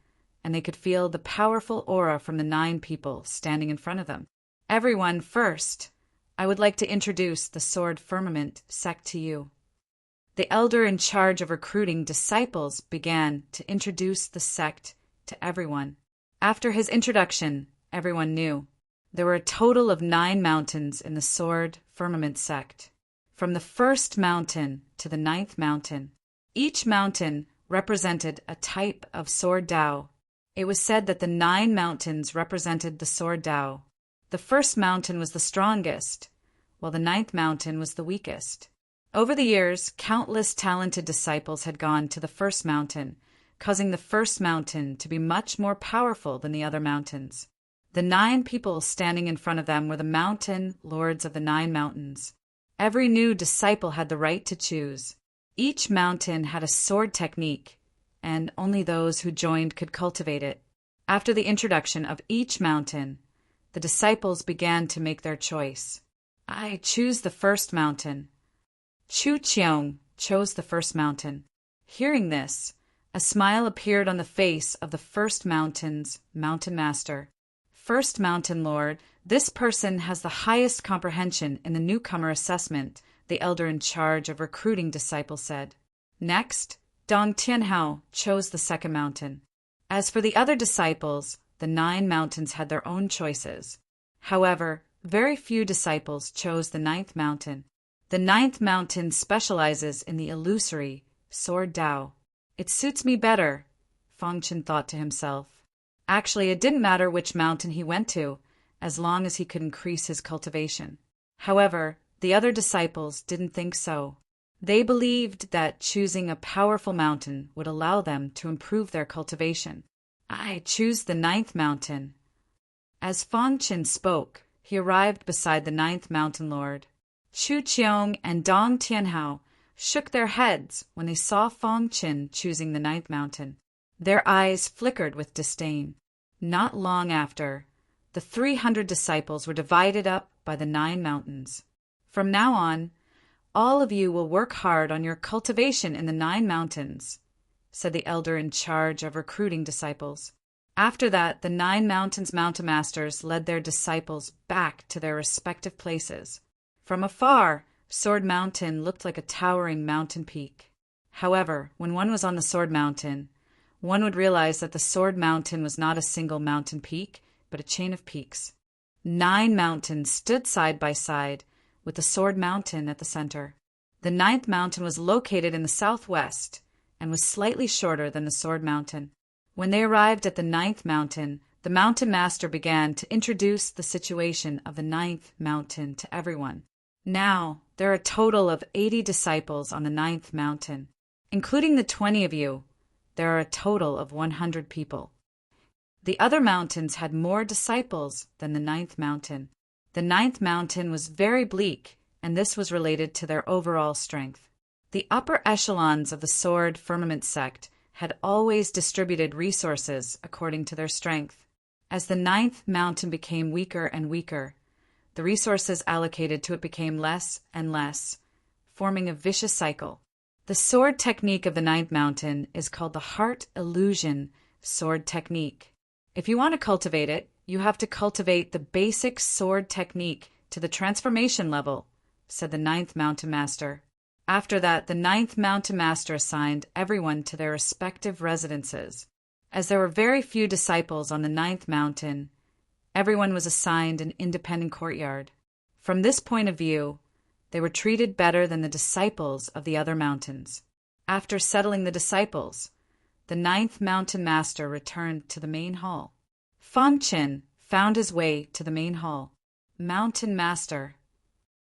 and they could feel the powerful aura from the 9 people standing in front of them. Everyone, first, I would like to introduce the Sword Firmament sect to you. The elder in charge of recruiting disciples began to introduce the sect to everyone. After his introduction, everyone knew. There were a total of 9 mountains in the Sword Firmament sect. From the 1st mountain to the 9th mountain, each mountain represented a type of Sword Tao. It was said that the 9 mountains represented the Sword Tao. The 1st mountain was the strongest, while the 9th mountain was the weakest. Over the years, countless talented disciples had gone to the 1st mountain, causing the 1st mountain to be much more powerful than the other mountains. The 9 people standing in front of them were the mountain lords of the 9 mountains. Every new disciple had the right to choose. Each mountain had a sword technique, and only those who joined could cultivate it. After the introduction of each mountain, the disciples began to make their choice. I choose the 1st mountain. Chu Qiong chose the 1st mountain. Hearing this, a smile appeared on the face of the 1st mountain's mountain master. 1st Mountain Lord, this person has the highest comprehension in the newcomer assessment, the elder in charge of recruiting disciples said. Next, Dong Tianhao chose the 2nd mountain. As for the other disciples, the 9 mountains had their own choices. However, very few disciples chose the 9th mountain. The 9th mountain specializes in the illusory Sword Tao. It suits me better, Fong Qin thought to himself. Actually, it didn't matter which mountain he went to, as long as he could increase his cultivation. However, the other disciples didn't think so. They believed that choosing a powerful mountain would allow them to improve their cultivation. I choose the 9th mountain. As Fong Qin spoke, he arrived beside the 9th mountain lord. Chu Qiong and Dong Tianhao shook their heads when they saw Fong Qin choosing the 9th mountain. Their eyes flickered with disdain. Not long after, the 300 disciples were divided up by the 9 mountains. From now on, all of you will work hard on your cultivation in the 9 mountains, said the elder in charge of recruiting disciples. After that, the 9 mountains' mountain masters led their disciples back to their respective places. From afar, Sword Mountain looked like a towering mountain peak. However, when one was on the Sword Mountain, one would realize that the Sword Mountain was not a single mountain peak, but a chain of peaks. 9 mountains stood side by side, with the Sword Mountain at the center. The 9th mountain was located in the southwest and was slightly shorter than the Sword Mountain. When they arrived at the 9th mountain, the mountain master began to introduce the situation of the 9th mountain to everyone. Now, there are a total of 80 disciples on the 9th mountain. Including the 20 of you, there are a total of 100 people. The other mountains had more disciples than the 9th mountain. The 9th mountain was very bleak, and this was related to their overall strength. The upper echelons of the Sword Firmament sect had always distributed resources according to their strength. As the 9th mountain became weaker and weaker, the resources allocated to it became less and less, forming a vicious cycle. The sword technique of the 9th mountain is called the Heart Illusion Sword Technique. If you want to cultivate it, you have to cultivate the basic sword technique to the transformation level, said the 9th mountain master. After that, the 9th mountain master assigned everyone to their respective residences. As there were very few disciples on the 9th mountain, everyone was assigned an independent courtyard. From this point of view, They were treated better than the disciples of the other mountains. After settling the disciples, the ninth mountain master returned to the main hall. Feng Qin found his way to the main hall. Mountain Master.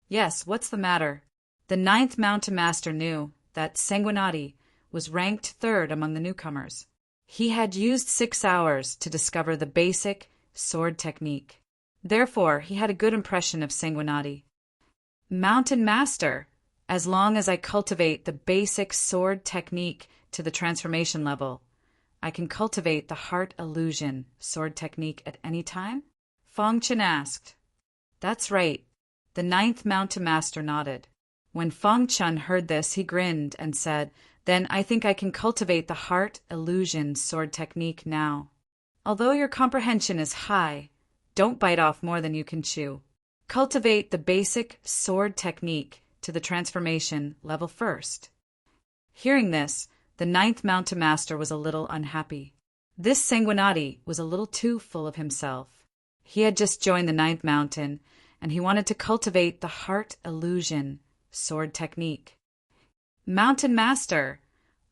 Yes, what's the matter? The ninth mountain master knew that Sanguinati was ranked third among the newcomers. He had used 6 hours to discover the basic sword technique. Therefore, he had a good impression of Sanguinati. Mountain Master, as long as I cultivate the basic sword technique to the transformation level, I can cultivate the heart illusion sword technique at any time? Feng Qin asked. That's right. The ninth mountain master nodded. When Feng Qin heard this, he grinned and said, Then I think I can cultivate the heart illusion sword technique now. Although your comprehension is high, don't bite off more than you can chew. Cultivate the basic sword technique to the transformation level first. Hearing this, the ninth mountain master was a little unhappy. This Sanguinati was a little too full of himself. He had just joined the ninth mountain, and he wanted to cultivate the heart illusion sword technique. Mountain Master,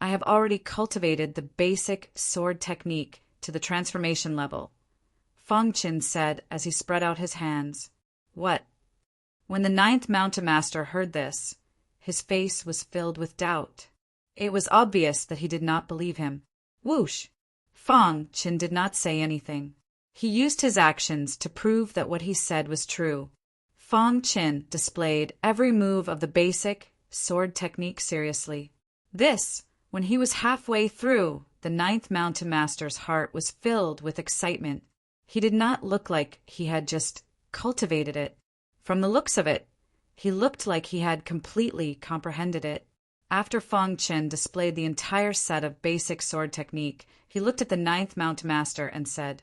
I have already cultivated the basic sword technique to the transformation level, Feng Qin said as he spread out his hands. What? When the ninth mountain master heard this, his face was filled with doubt. It was obvious that he did not believe him. Whoosh! Feng Qin did not say anything. He used his actions to prove that what he said was true. Feng Qin displayed every move of the basic sword technique seriously. This, when he was halfway through, the ninth mountain master's heart was filled with excitement. He did not look like he had just cultivated it. From the looks of it, he looked like he had completely comprehended it. After Feng Qin displayed the entire set of basic sword technique, he looked at the ninth mountain master and said,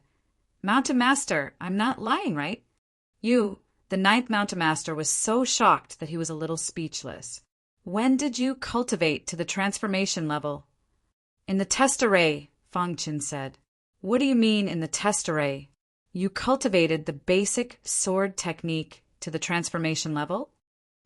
Mountain Master, I'm not lying, right? The ninth mountain master was so shocked that he was a little speechless. When did you cultivate to the transformation level? In the test array, Feng Qin said. What do you mean in the test array? You cultivated the basic sword technique to the transformation level?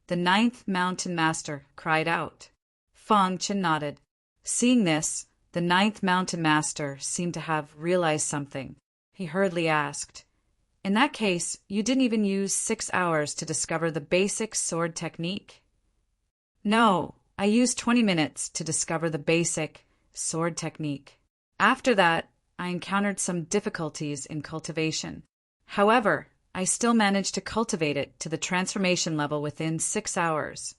The ninth mountain master cried out. Feng Qin nodded. Seeing this, the ninth mountain master seemed to have realized something. He hurriedly asked, In that case, you didn't even use 6 hours to discover the basic sword technique? No, I used 20 minutes to discover the basic sword technique. After that, I encountered some difficulties in cultivation. However, I still managed to cultivate it to the transformation level within 6 hours.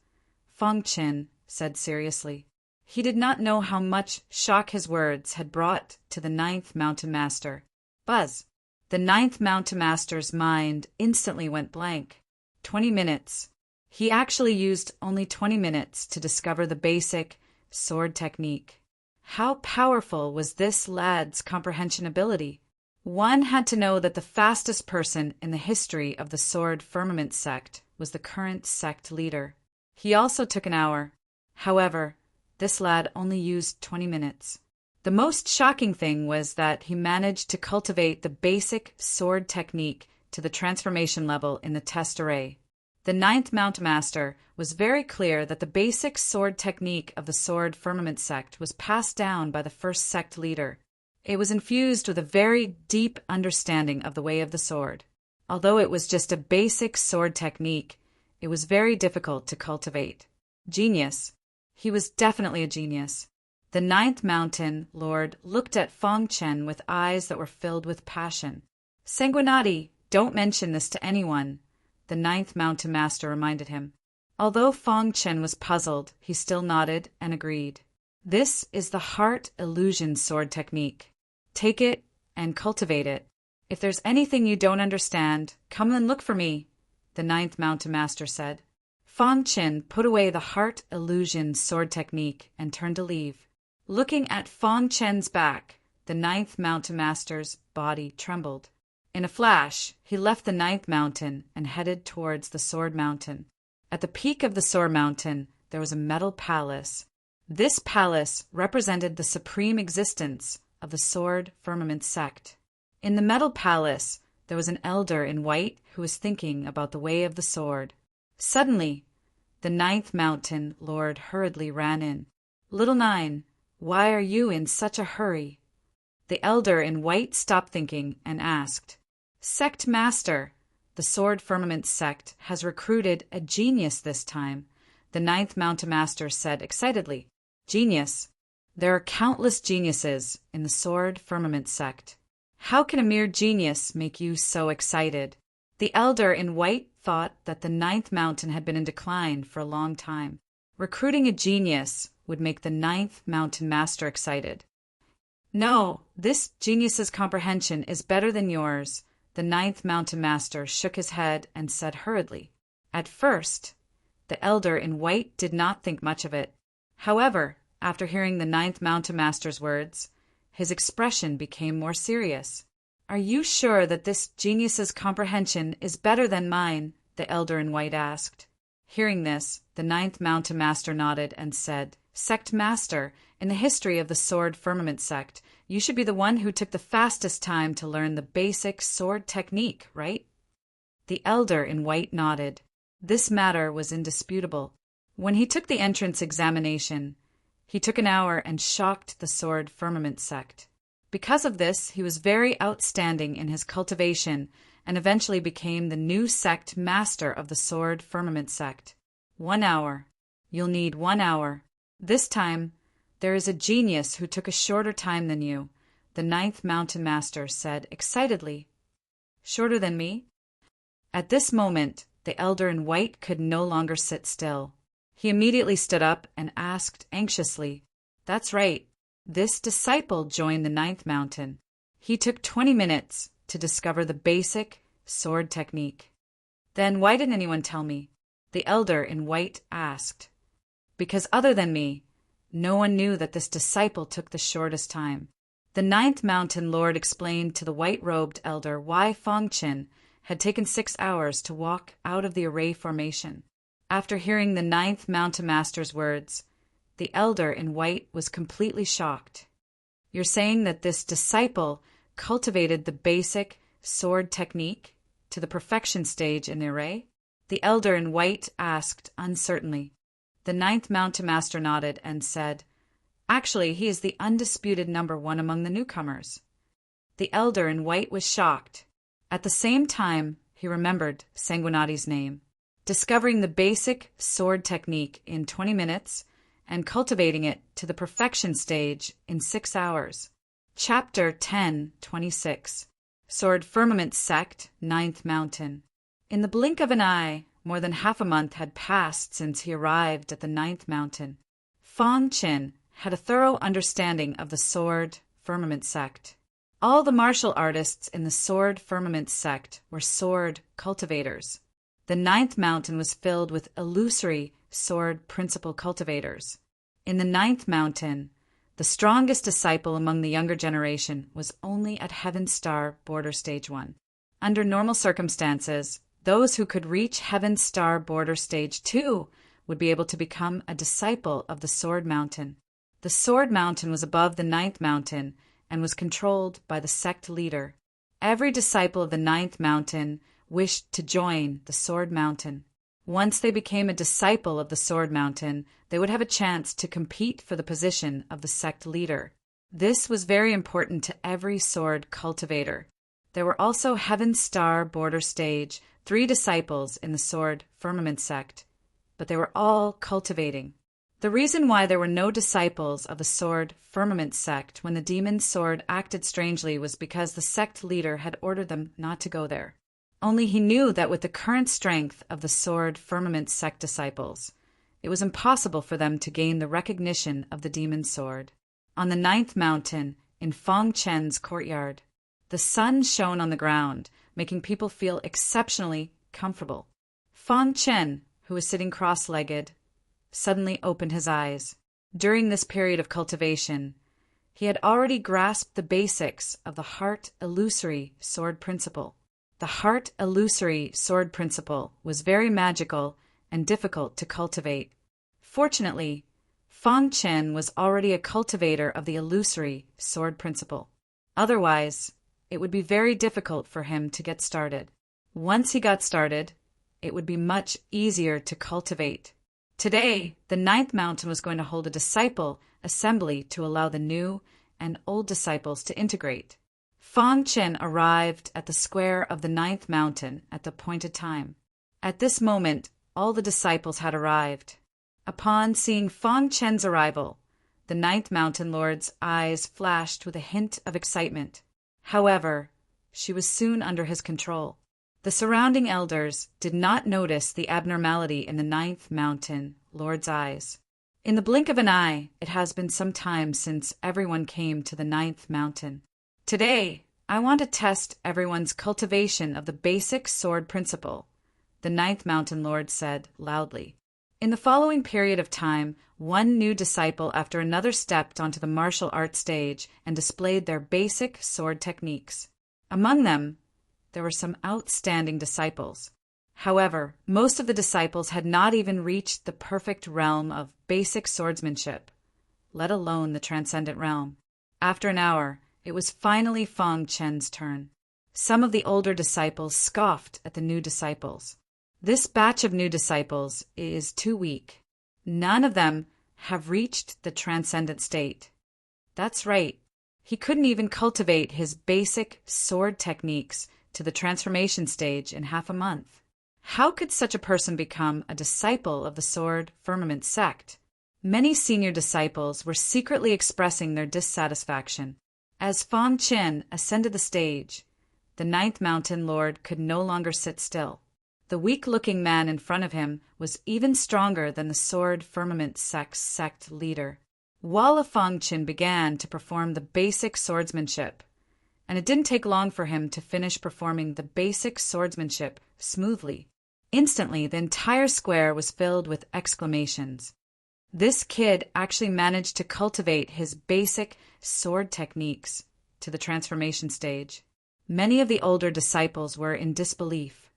Feng Qin said seriously. He did not know how much shock his words had brought to the ninth mountain master. Buzz! The ninth mountain master's mind instantly went blank. 20 minutes. He actually used only 20 minutes to discover the basic sword technique. How powerful was this lad's comprehension ability? One had to know that the fastest person in the history of the Sword Firmament sect was the current sect leader. He also took an hour. However, this lad only used 20 minutes. The most shocking thing was that he managed to cultivate the basic sword technique to the transformation level in the test array. The ninth Mount Master was very clear that the basic sword technique of the Sword Firmament sect was passed down by the first sect leader. It was infused with a very deep understanding of the way of the sword. Although it was just a basic sword technique, it was very difficult to cultivate. Genius. He was definitely a genius. The ninth mountain lord looked at Feng Qin with eyes that were filled with passion. Sanguinati, don't mention this to anyone, the ninth mountain master reminded him. Although Feng Qin was puzzled, he still nodded and agreed. This is the heart illusion sword technique. Take it and cultivate it. If there's anything you don't understand, come and look for me, the ninth mountain master said. Feng Qin put away the heart illusion sword technique and turned to leave. Looking at Feng Qin's back, the ninth mountain master's body trembled. In a flash, he left the ninth mountain and headed towards the Sword Mountain. At the peak of the Sword Mountain, there was a metal palace. This palace represented the supreme existence of the Sword Firmament sect. In the metal palace, there was an elder in white who was thinking about the way of the sword. Suddenly, The ninth mountain lord hurriedly ran in. "Little Nine, why are you in such a hurry?" The elder in white stopped thinking and asked, "Sect Master, the Sword Firmament sect has recruited a genius this time," the ninth mountain master said excitedly. "Genius? There are countless geniuses in the Sword Firmament sect. How can a mere genius make you so excited?" The elder in white thought that the ninth mountain had been in decline for a long time. Recruiting a genius would make the ninth mountain master excited. "No, this genius's comprehension is better than yours," the ninth mountain master shook his head and said hurriedly. At first, the elder in white did not think much of it. However, after hearing the ninth mountain master's words, his expression became more serious. "Are you sure that this genius's comprehension is better than mine?" the elder in white asked. Hearing this, the ninth mountain master nodded and said, "Sect Master, in the history of the Sword Firmament sect, you should be the one who took the fastest time to learn the basic sword technique, right?" The elder in white nodded. This matter was indisputable. When he took the entrance examination, he took an hour and shocked the Sword Firmament sect. Because of this, he was very outstanding in his cultivation and eventually became the new sect master of the Sword Firmament sect. 1 hour. You'll need 1 hour. This time, there is a genius who took a shorter time than you, the ninth mountain master said excitedly. "Shorter than me?" At this moment, the elder in white could no longer sit still. He immediately stood up and asked anxiously, "That's right. This disciple joined the ninth mountain. He took 20 minutes to discover the basic sword technique." "Then why didn't anyone tell me?" the elder in white asked. "Because other than me, no one knew that this disciple took the shortest time." The ninth mountain lord explained to the white-robed elder why Fong Qin had taken 6 hours to walk out of the array formation. After hearing the ninth mountain master's words, the elder in white was completely shocked. "You're saying that this disciple cultivated the basic sword technique to the perfection stage in the array?" the elder in white asked uncertainly. The ninth mountain master nodded and said, "Actually, he is the undisputed #1 among the newcomers." The elder in white was shocked. At the same time, he remembered Sanguinati's name. Discovering the basic sword technique in 20 minutes and cultivating it to the perfection stage in 6 hours. Chapter 10:26 Sword Firmament Sect, Ninth Mountain. In the blink of an eye, more than half a month had passed since he arrived at the ninth mountain. Fong Qin had a thorough understanding of the Sword Firmament Sect. All the martial artists in the Sword Firmament Sect were sword cultivators. The ninth mountain was filled with illusory sword principle cultivators. In the ninth mountain, the strongest disciple among the younger generation was only at Heaven Star Border Stage 1. Under normal circumstances, those who could reach Heaven Star Border Stage 2 would be able to become a disciple of the Sword Mountain. The Sword Mountain was above the ninth mountain and was controlled by the sect leader. Every disciple of the ninth mountain wished to join the Sword Mountain. Once they became a disciple of the Sword Mountain, they would have a chance to compete for the position of the sect leader. This was very important to every sword cultivator. There were also Heaven Star Border Stage 3 disciples in the Sword Firmament Sect, but they were all cultivating. The reason why there were no disciples of the Sword Firmament Sect when the demon sword acted strangely was because the sect leader had ordered them not to go there. Only he knew that with the current strength of the Sword Firmament Sect disciples, it was impossible for them to gain the recognition of the demon sword. On the ninth mountain, in Fong Chen's courtyard, the sun shone on the ground, making people feel exceptionally comfortable. Fong Chen, who was sitting cross-legged, suddenly opened his eyes. During this period of cultivation, he had already grasped the basics of the heart illusory sword principle. The heart illusory sword principle was very magical and difficult to cultivate. Fortunately, Fong Chen was already a cultivator of the illusory sword principle. Otherwise, it would be very difficult for him to get started. Once he got started, it would be much easier to cultivate. Today, the ninth mountain was going to hold a disciple assembly to allow the new and old disciples to integrate. Fang Chen arrived at the square of the ninth mountain at the appointed time. At this moment, all the disciples had arrived. Upon seeing Fang Chen's arrival, the ninth mountain lord's eyes flashed with a hint of excitement. However, she was soon under his control. The surrounding elders did not notice the abnormality in the ninth mountain lord's eyes. In the blink of an eye, it has been some time since everyone came to the ninth mountain. Today, I want to test everyone's cultivation of the basic sword principle, the ninth mountain lord said loudly. In the following period of time, one new disciple after another stepped onto the martial arts stage and displayed their basic sword techniques. Among them, there were some outstanding disciples. However, most of the disciples had not even reached the perfect realm of basic swordsmanship, let alone the transcendent realm. After an hour, it was finally Fang Chen's turn. Some of the older disciples scoffed at the new disciples. This batch of new disciples is too weak. None of them have reached the transcendent state. That's right. He couldn't even cultivate his basic sword techniques to the transformation stage in half a month. How could such a person become a disciple of the Sword Firmament sect? Many senior disciples were secretly expressing their dissatisfaction. As Fang Chen ascended the stage, the ninth mountain lord could no longer sit still. The weak-looking man in front of him was even stronger than the Sword Firmament sect leader. While Fang Chen began to perform the basic swordsmanship, and it didn't take long for him to finish performing the basic swordsmanship smoothly. Instantly, the entire square was filled with exclamations. This kid actually managed to cultivate his basic sword techniques to the transformation stage. Many of the older disciples were in disbelief.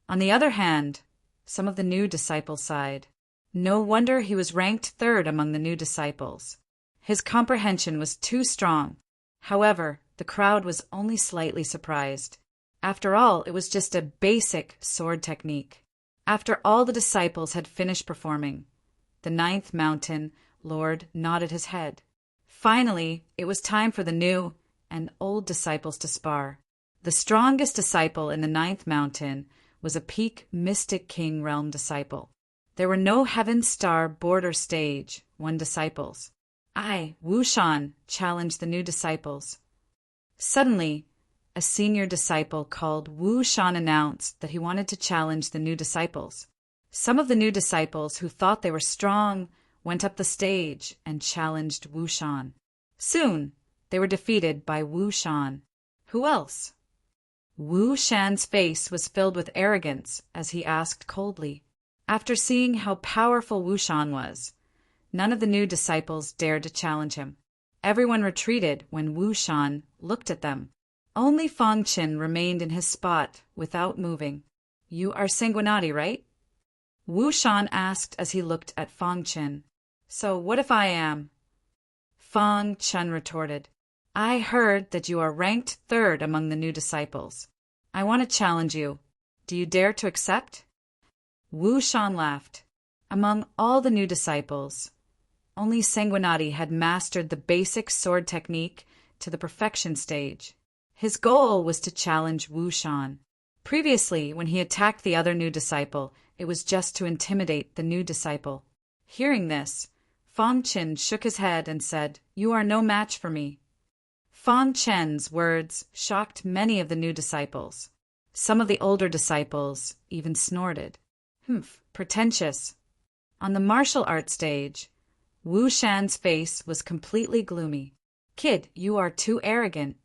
On the other hand, some of the new disciples sighed. No wonder he was ranked third among the new disciples. His comprehension was too strong. However, the crowd was only slightly surprised. After all, it was just a basic sword technique. After all the disciples had finished performing, the ninth mountain lord nodded his head. Finally, it was time for the new and old disciples to spar. The strongest disciple in the ninth mountain was a peak mystic king realm disciple. There were no heaven star border stage one disciples. Wu Shan challenged the new disciples. Suddenly, a senior disciple called Wu Shan announced that he wanted to challenge the new disciples. Some of the new disciples who thought they were strong went up the stage and challenged Wu Shan. Soon, they were defeated by Wu Shan. Who else? Wu Shan's face was filled with arrogance as he asked coldly. After seeing how powerful Wu Shan was, none of the new disciples dared to challenge him. Everyone retreated when Wu Shan looked at them. Only Fang Chen remained in his spot without moving. You are Sanguinati, right? Wu Shan asked as he looked at Fang Chen. So what if I am? Fang Chen retorted. I heard that you are ranked third among the new disciples. I want to challenge you. Do you dare to accept? Wu Shan laughed. Among all the new disciples, only Sanguinati had mastered the basic sword technique to the perfection stage. His goal was to challenge Wu Shan. Previously, when he attacked the other new disciple, it was just to intimidate the new disciple. Hearing this, Fang Chen shook his head and said, You are no match for me. Fang Chen's words shocked many of the new disciples. Some of the older disciples even snorted. Pretentious. On the martial arts stage, Wu Shan's face was completely gloomy. Kid, you are too arrogant.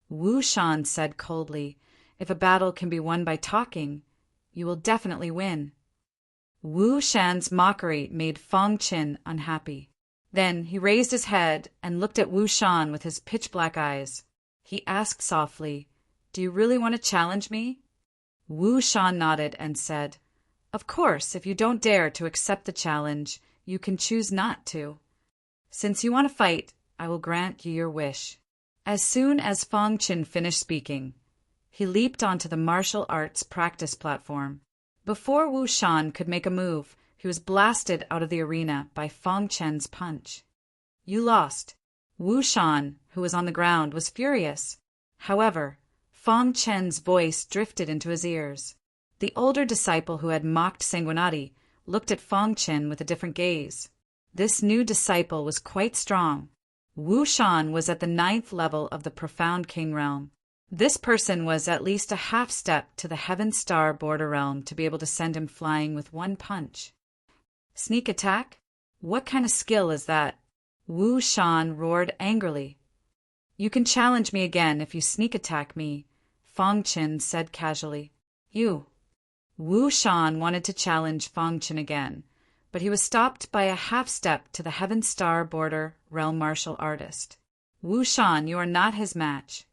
Wu Shan said coldly, If a battle can be won by talking, you will definitely win. Wu Shan's mockery made Fang Chen unhappy. Then he raised his head and looked at Wu Shan with his pitch-black eyes. He asked softly, Do you really want to challenge me? Wu Shan nodded and said, Of course, if you don't dare to accept the challenge, you can choose not to. Since you want to fight, I will grant you your wish. As soon as Fang Chen finished speaking, he leaped onto the martial arts practice platform. Before Wu Shan could make a move, he was blasted out of the arena by Fong Chen's punch. You lost. Wu Shan, who was on the ground, was furious. However, Fong Chen's voice drifted into his ears. The older disciple who had mocked Sanguinati looked at Fong Chen with a different gaze. This new disciple was quite strong. Wu Shan was at the 9th level of the Profound King realm. This person was at least a half step to the Heaven Star border realm to be able to send him flying with one punch. Sneak attack? What kind of skill is that? Wu Shan roared angrily. You can challenge me again if you sneak attack me, Fong Chen said casually. You. Wu Shan wanted to challenge Fong Chen again, but he was stopped by a half step to the Heaven Star border realm martial artist. Wu Shan, you are not his match.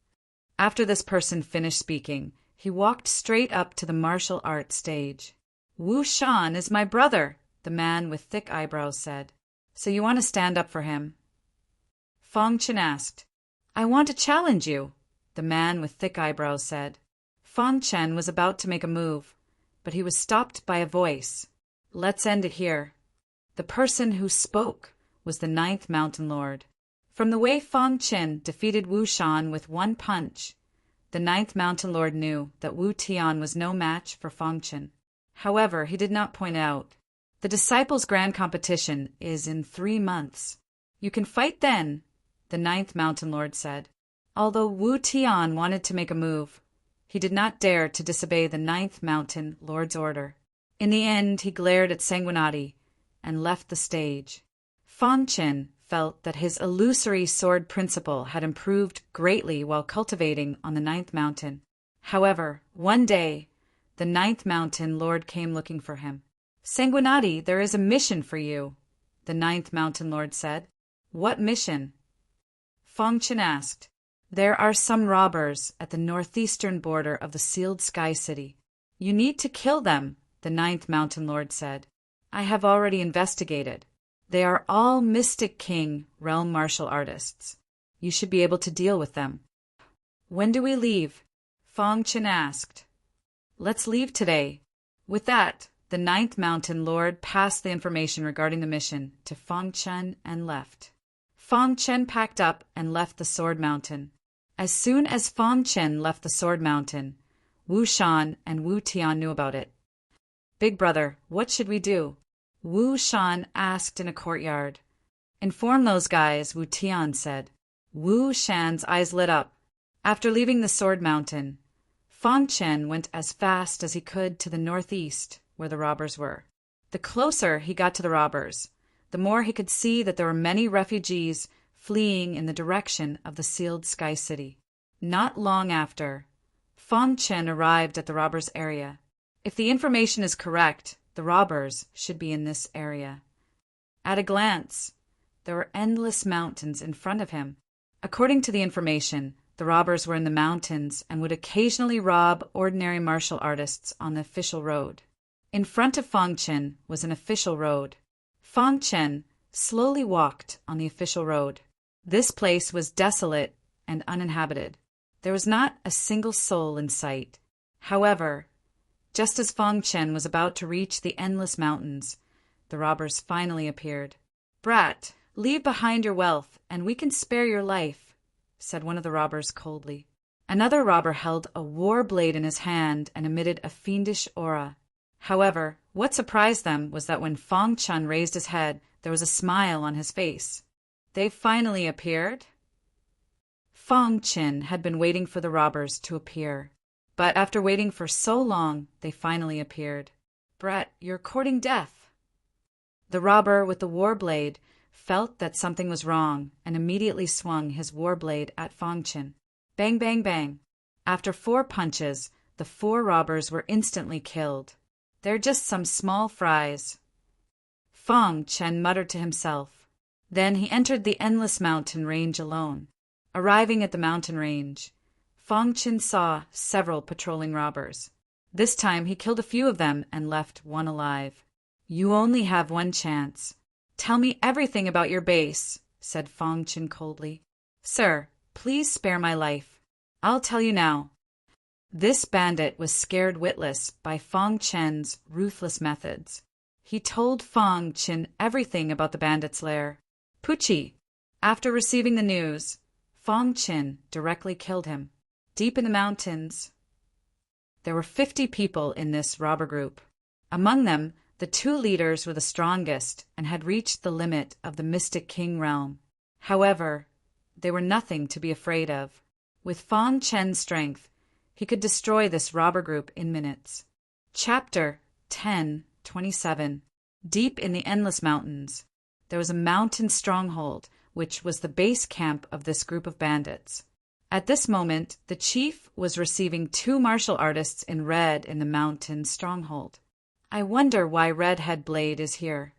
After this person finished speaking, he walked straight up to the martial arts stage. Wu Shan is my brother, the man with thick eyebrows said. So you want to stand up for him? Fong Chen asked. I want to challenge you, the man with thick eyebrows said. Fong Chen was about to make a move, but he was stopped by a voice. Let's end it here. The person who spoke was the 9th Mountain Lord. From the way Fong Chen defeated Wu Shan with one punch, the 9th Mountain Lord knew that Wu Tian was no match for Fong Chen. However, he did not point out. The disciples' grand competition is in 3 months. You can fight then, the 9th Mountain Lord said. Although Wu Tian wanted to make a move, he did not dare to disobey the 9th Mountain Lord's order. In the end, he glared at Sanguinati and left the stage. Fong Chen felt that his illusory sword principle had improved greatly while cultivating on the 9th mountain. However, one day, the 9th Mountain Lord came looking for him. Sanguinati, there is a mission for you, the 9th Mountain Lord said. What mission? Fong Chen asked. There are some robbers at the northeastern border of the Sealed Sky City. You need to kill them, the 9th Mountain Lord said. I have already investigated. They are all Mystic King realm martial artists. You should be able to deal with them. When do we leave? Fong Chen asked. Let's leave today. With that, the 9th Mountain Lord passed the information regarding the mission to Fong Chen and left. Fong Chen packed up and left the Sword Mountain. As soon as Fong Chen left the Sword Mountain, Wu Shan and Wu Tian knew about it. Big brother, what should we do? Wu Shan asked in a courtyard. Inform those guys, Wu Tian said. Wu Shan's eyes lit up. After leaving the Sword Mountain, Fong Chen went as fast as he could to the northeast, where the robbers were. The closer he got to the robbers, the more he could see that there were many refugees fleeing in the direction of the Sealed Sky City. Not long after, Fong Chen arrived at the robbers' area. If the information is correct, the robbers should be in this area. At a glance, there were endless mountains in front of him. According to the information, the robbers were in the mountains and would occasionally rob ordinary martial artists on the official road. In front of Fong Chen was an official road. Fong Chen slowly walked on the official road. This place was desolate and uninhabited. There was not a single soul in sight. However, just as Fong Chen was about to reach the endless mountains, the robbers finally appeared. Brat, leave behind your wealth, and we can spare your life, said one of the robbers coldly. Another robber held a war blade in his hand and emitted a fiendish aura. However, what surprised them was that when Fong Chen raised his head, there was a smile on his face. They finally appeared? Fong Chen had been waiting for the robbers to appear. But after waiting for so long, they finally appeared. Brett, you're courting death. The robber with the war blade felt that something was wrong and immediately swung his war blade at Fong Chen. Bang, bang, bang. After 4 punches, the 4 robbers were instantly killed. They're just some small fries. Fong Chen muttered to himself. Then he entered the endless mountain range alone. Arriving at the mountain range, Fong Chen saw several patrolling robbers. This time he killed a few of them and left one alive. You only have one chance. Tell me everything about your base, said Fong Chen coldly. Sir, please spare my life. I'll tell you now. This bandit was scared witless by Fong Chen's ruthless methods. He told Fong Qin everything about the bandits' lair. Pucci. After receiving the news, Fong Qin directly killed him. Deep in the mountains, there were 50 people in this robber group. Among them, the 2 leaders were the strongest and had reached the limit of the Mystic King realm. However, they were nothing to be afraid of. With Fong Chen's strength, he could destroy this robber group in minutes. Chapter 10:27. Deep in the endless mountains, there was a mountain stronghold, which was the base camp of this group of bandits. At this moment, the chief was receiving 2 martial artists in red in the mountain stronghold. I wonder why Redhead Blade is here.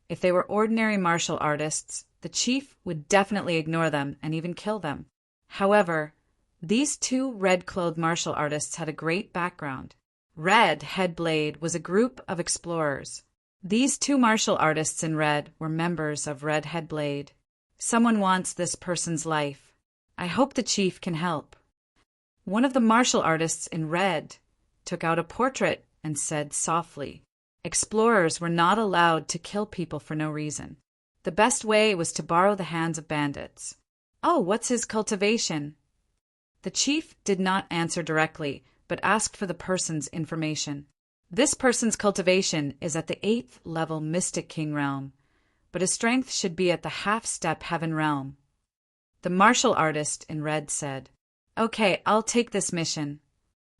If they were ordinary martial artists, the chief would definitely ignore them and even kill them. However, these 2 red-clothed martial artists had a great background. Redhead Blade was a group of explorers. These 2 martial artists in red were members of Redhead Blade. Someone wants this person's life. I hope the chief can help. One of the martial artists in red took out a portrait and said softly, "Explorers were not allowed to kill people for no reason. The best way was to borrow the hands of bandits." "Oh, what's his cultivation?" The chief did not answer directly, but asked for the person's information. This person's cultivation is at the 8th level Mystic King realm, but his strength should be at the half-step Heaven realm. The martial artist in red said, "Okay, I'll take this mission."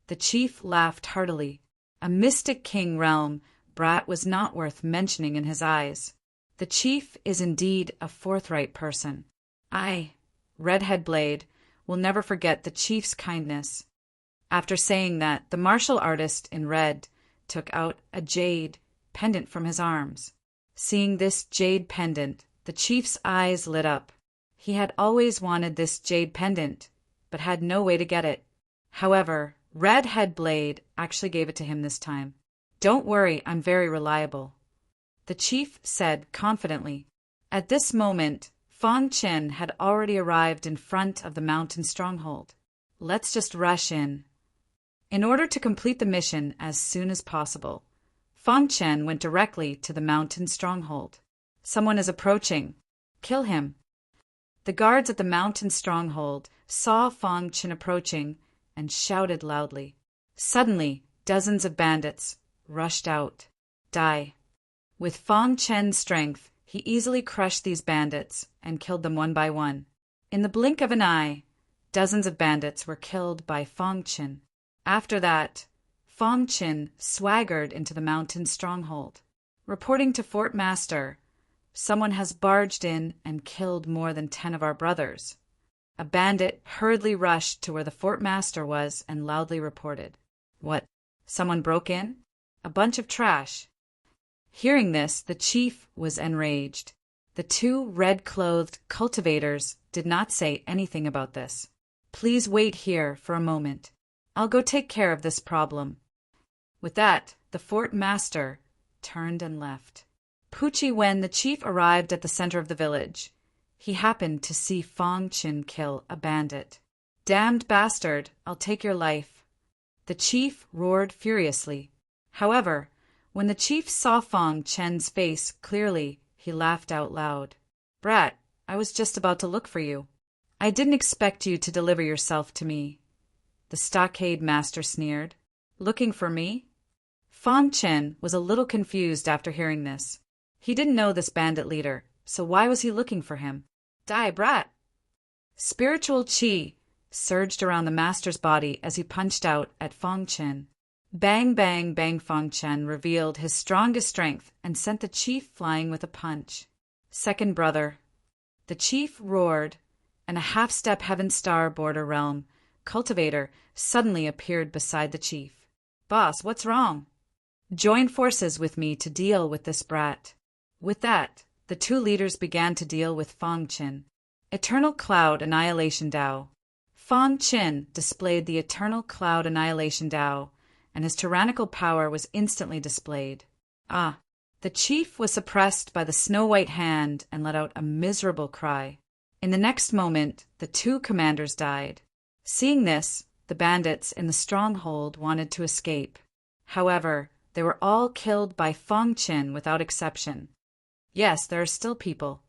The chief laughed heartily. A Mystic King realm brat was not worth mentioning in his eyes. The chief is indeed a forthright person. I, Redhead Blade, will never forget the chief's kindness. After saying that, the martial artist in red took out a jade pendant from his arms. Seeing this jade pendant, the chief's eyes lit up. He had always wanted this jade pendant, but had no way to get it. However, Redhead Blade actually gave it to him this time. "Don't worry, I'm very reliable," the chief said confidently. At this moment, Fong Qin had already arrived in front of the mountain stronghold. Let's just rush in. In order to complete the mission as soon as possible, Fong Qin went directly to the mountain stronghold. "Someone is approaching. Kill him." The guards at the mountain stronghold saw Fong Qin approaching and shouted loudly. Suddenly, dozens of bandits rushed out. Die. With Fong Qin's strength, he easily crushed these bandits and killed them one by one. In the blink of an eye, dozens of bandits were killed by Fong Qin. After that, Fong Qin swaggered into the mountain stronghold. Reporting to Fort Master, "Someone has barged in and killed more than 10 of our brothers." A bandit hurriedly rushed to where the Fort Master was and loudly reported, "What? Someone broke in? A bunch of trash." Hearing this, the chief was enraged. The 2 red-clothed cultivators did not say anything about this. "Please wait here for a moment. I'll go take care of this problem." With that, the Fort Master turned and left. Pucci, when the chief arrived at the center of the village, he happened to see Fong Qin kill a bandit. "Damned bastard, I'll take your life." The chief roared furiously. However, when the chief saw Fong Qin's face clearly, he laughed out loud. "Brat, I was just about to look for you. I didn't expect you to deliver yourself to me." The stockade master sneered. "Looking for me?" Fong Qin was a little confused after hearing this. He didn't know this bandit leader, so why was he looking for him? "Die, brat!" Spiritual chi surged around the master's body as he punched out at Fong Qin. Bang, bang, bang. Fong Qin revealed his strongest strength and sent the chief flying with a punch. "Second brother." The chief roared, and a half-step Heaven Star border realm cultivator suddenly appeared beside the chief. "Boss, what's wrong?" "Join forces with me to deal with this brat." With that, the 2 leaders began to deal with Fong Qin. Eternal Cloud Annihilation Dao. Fong Qin displayed the Eternal Cloud Annihilation Dao, and his tyrannical power was instantly displayed. The chief was suppressed by the snow-white hand and let out a miserable cry. In the next moment, the 2 commanders died. Seeing this, the bandits in the stronghold wanted to escape. However, They were all killed by Feng Chen without exception. Yes, there are still people.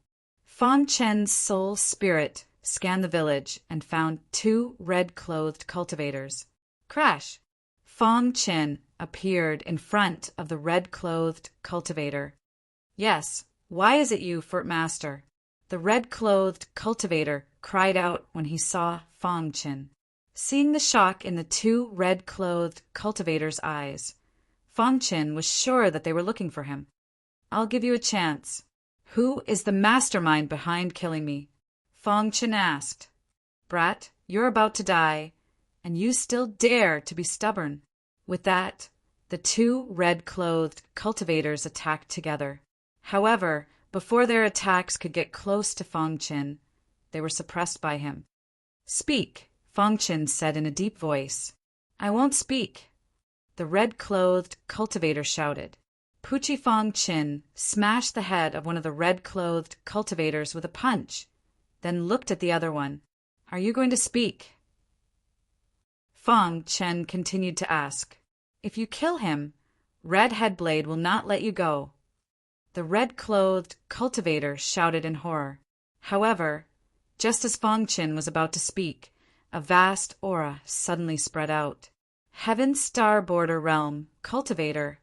Feng Chen's soul spirit scanned the village and found 2 red-clothed cultivators. Crash! Feng Chen appeared in front of the red-clothed cultivator. Yes, why is it you, Fort Master? The red-clothed cultivator cried out when he saw Feng Chen. Seeing the shock in the 2 red-clothed cultivators' eyes, Feng Chen was sure that they were looking for him. I'll give you a chance. Who is the mastermind behind killing me? Feng Chen asked. Brat, you're about to die, and you still dare to be stubborn. With that, the 2 red-clothed cultivators attacked together. However, before their attacks could get close to Feng Chen, they were suppressed by him. Speak, Feng Chen said in a deep voice. I won't speak. The red-clothed cultivator shouted. Puchi Feng Chen smashed the head of one of the red-clothed cultivators with a punch, then looked at the other one. Are you going to speak? Feng Chen continued to ask. If you kill him, Red Headblade will not let you go. The red-clothed cultivator shouted in horror. However, just as Feng Chen was about to speak, a vast aura suddenly spread out. Heaven Star Border Realm Cultivator.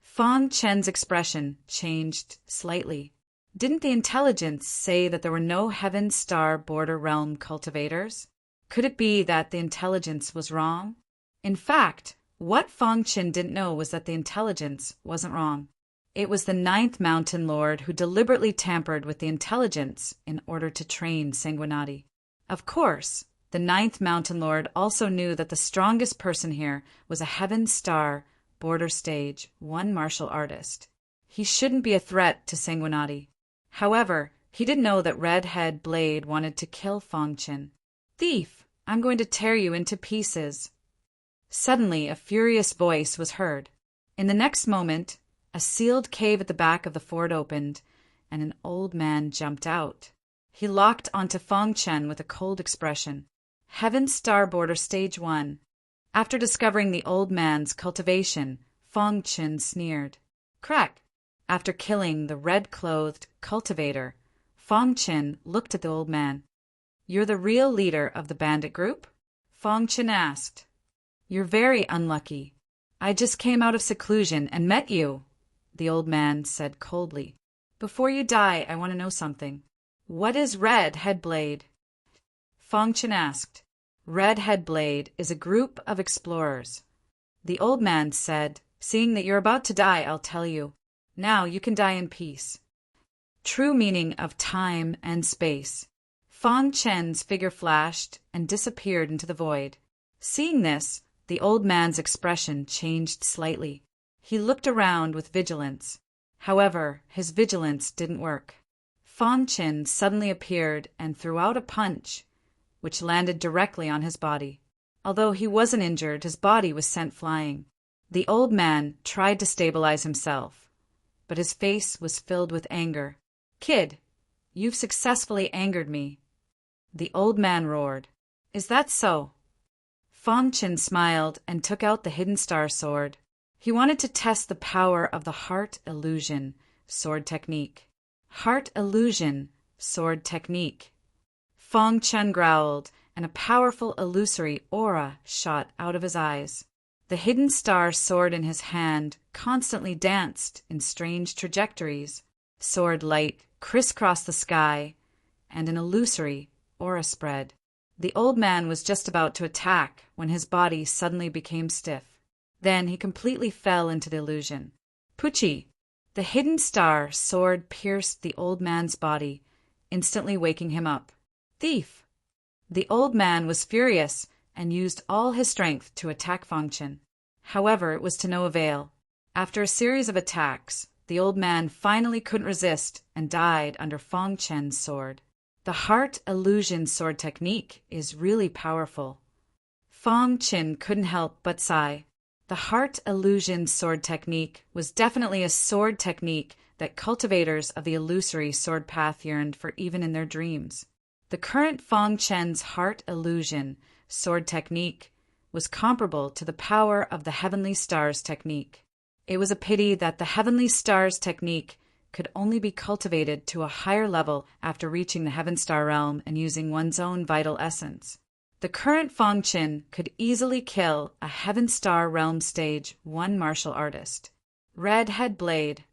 Feng Chen's expression changed slightly. Didn't the intelligence say that there were no Heaven Star Border Realm cultivators? Could it be that the intelligence was wrong? In fact, what Feng Chen didn't know was that the intelligence wasn't wrong. It was the 9th Mountain Lord who deliberately tampered with the intelligence in order to train Sanguinati. Of course, the 9th Mountain Lord also knew that the strongest person here was a Heaven Star Border Stage 1 martial artist. He shouldn't be a threat to Sanguinati. However, he didn't know that Red Head Blade wanted to kill Feng Chen. Thief! I'm going to tear you into pieces. Suddenly, a furious voice was heard. In the next moment, a sealed cave at the back of the fort opened, and an old man jumped out. He locked onto Feng Chen with a cold expression. Heaven Star Border Stage 1. After discovering the old man's cultivation, Feng Chen sneered. Crack! After killing the red-clothed cultivator, Feng Chen looked at the old man. You're the real leader of the bandit group? Feng Chen asked. You're very unlucky. I just came out of seclusion and met you, the old man said coldly. Before you die, I want to know something. What is Red Headblade? Feng Chen asked. Red Headblade is a group of explorers. The old man said, seeing that you're about to die, I'll tell you. Now you can die in peace. True meaning of time and space. Feng Chen's figure flashed and disappeared into the void. Seeing this, the old man's expression changed slightly. He looked around with vigilance. However, his vigilance didn't work. Feng Chen suddenly appeared and threw out a punch, which landed directly on his body. Although he wasn't injured, his body was sent flying. The old man tried to stabilize himself, but his face was filled with anger. Kid, you've successfully angered me. The old man roared. Is that so? Feng Chen smiled and took out the hidden star sword. He wanted to test the power of the heart illusion sword technique. Heart illusion sword technique. Feng Chen growled, and a powerful illusory aura shot out of his eyes. The hidden star sword in his hand constantly danced in strange trajectories. Sword light crisscrossed the sky, and an illusory aura spread. The old man was just about to attack when his body suddenly became stiff. Then he completely fell into the illusion. Puchi! The hidden star sword pierced the old man's body, instantly waking him up. Thief! The old man was furious and used all his strength to attack Feng Chen. However, it was to no avail. After a series of attacks, the old man finally couldn't resist and died under Feng Chen's sword. The heart illusion sword technique is really powerful. Feng Chen couldn't help but sigh. The heart illusion sword technique was definitely a sword technique that cultivators of the illusory sword path yearned for even in their dreams. The current Feng Chen's heart illusion sword technique was comparable to the power of the heavenly stars technique. It was a pity that the Heavenly Stars technique could only be cultivated to a higher level after reaching the Heaven Star realm and using one's own vital essence. The current Feng Qin could easily kill a Heaven Star realm stage 1 martial artist. Red Head Blade.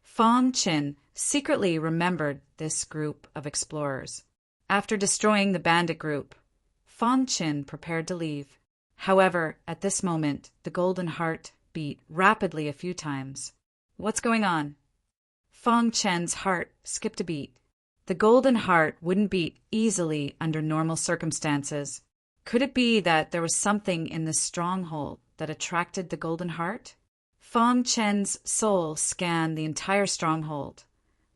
Feng Qin secretly remembered this group of explorers. After destroying the bandit group, Feng Qin prepared to leave. However, at this moment, the golden heart beat rapidly a few times. What's going on? Feng Qin's heart skipped a beat. The golden heart wouldn't beat easily under normal circumstances. Could it be that there was something in this stronghold that attracted the golden heart? Feng Qin's soul scanned the entire stronghold,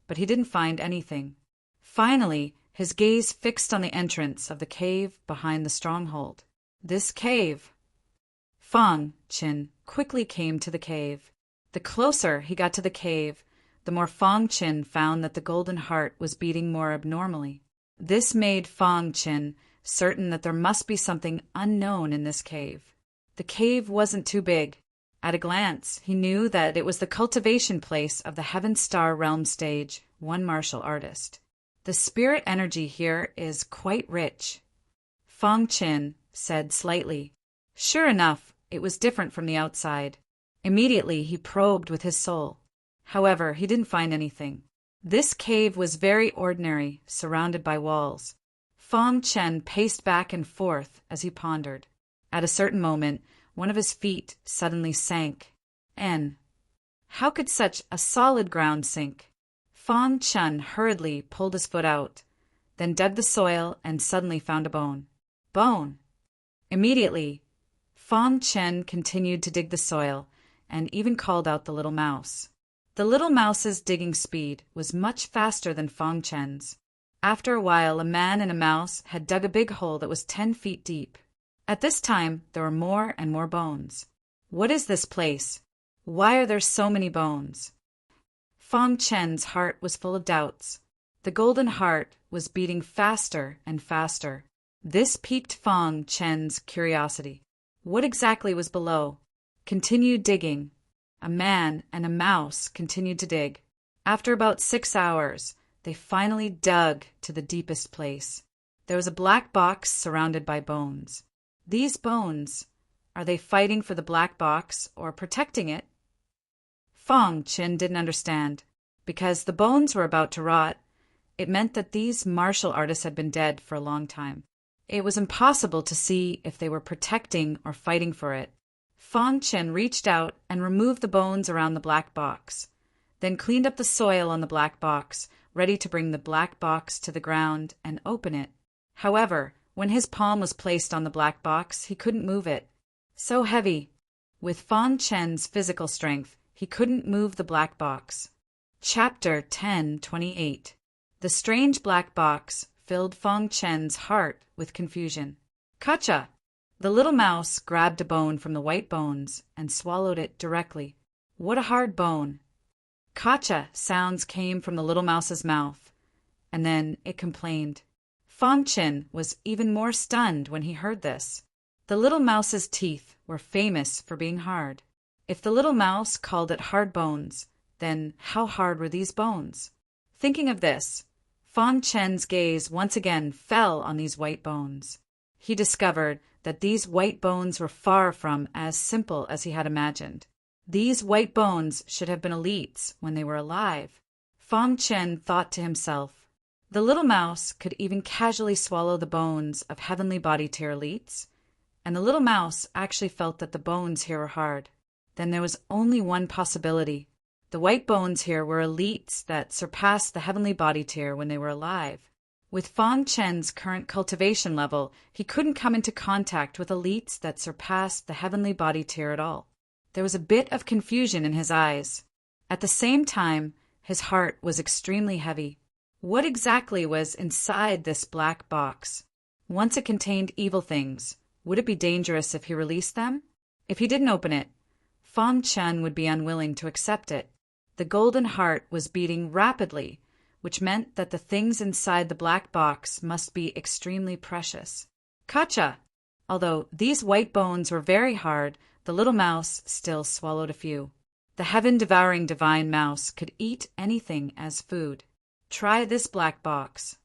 but he didn't find anything. Finally, his gaze fixed on the entrance of the cave behind the stronghold. This cave. Feng Qin quickly came to the cave. The closer he got to the cave, the more Feng Qin found that the golden heart was beating more abnormally. This made Feng Qin certain that there must be something unknown in this cave. The cave wasn't too big. At a glance, he knew that it was the cultivation place of the Heaven Star realm stage 1 martial artist. The spirit energy here is quite rich, Feng Qin said slightly. Sure enough, it was different from the outside. Immediately he probed with his soul. However, he didn't find anything. This cave was very ordinary, surrounded by walls. Feng Qin paced back and forth as he pondered. At a certain moment, one of his feet suddenly sank. How could such a solid ground sink? Feng Qin hurriedly pulled his foot out, then dug the soil and suddenly found a bone. Bone! Immediately, Feng Qin continued to dig the soil and even called out the little mouse. The little mouse's digging speed was much faster than Feng Qin's. After a while, a man and a mouse had dug a big hole that was 10 feet deep. At this time, there were more and more bones. What is this place? Why are there so many bones? Feng Qin's heart was full of doubts. The golden heart was beating faster and faster. This piqued Feng Qin's curiosity. What exactly was below? Continued digging. A man and a mouse continued to dig. After about 6 hours, they finally dug to the deepest place. There was a black box surrounded by bones. These bones, are they fighting for the black box or protecting it? Feng Qin didn't understand. Because the bones were about to rot, it meant that these martial artists had been dead for a long time. It was impossible to see if they were protecting or fighting for it. Feng Qin reached out and removed the bones around the black box, then cleaned up the soil on the black box, ready to bring the black box to the ground and open it. However, when his palm was placed on the black box, he couldn't move it. So heavy. With Feng Qin's physical strength, he couldn't move the black box. Chapter 10:28. The strange black box filled Feng Qin's heart with confusion. Kacha! The little mouse grabbed a bone from the white bones and swallowed it directly. What a hard bone! Kacha sounds came from the little mouse's mouth, and then it complained. Feng Qin was even more stunned when he heard this. The little mouse's teeth were famous for being hard. If the little mouse called it hard bones, then how hard were these bones? Thinking of this, Feng Qin's gaze once again fell on these white bones. He discovered that these white bones were far from as simple as he had imagined. These white bones should have been elites when they were alive. Feng Qin thought to himself, the little mouse could even casually swallow the bones of heavenly body tier elites, and the little mouse actually felt that the bones here were hard. Then there was only one possibility. The white bones here were elites that surpassed the heavenly body tier when they were alive. With Feng Qin's current cultivation level, he couldn't come into contact with elites that surpassed the heavenly body tier at all. There was a bit of confusion in his eyes. At the same time, his heart was extremely heavy. What exactly was inside this black box? Once it contained evil things, would it be dangerous if he released them? If he didn't open it, Feng Qin would be unwilling to accept it. The golden heart was beating rapidly, which meant that the things inside the black box must be extremely precious. Kacha! Although these white bones were very hard, The little mouse still swallowed a few. The heaven-devouring divine mouse could eat anything as food. Try this black box.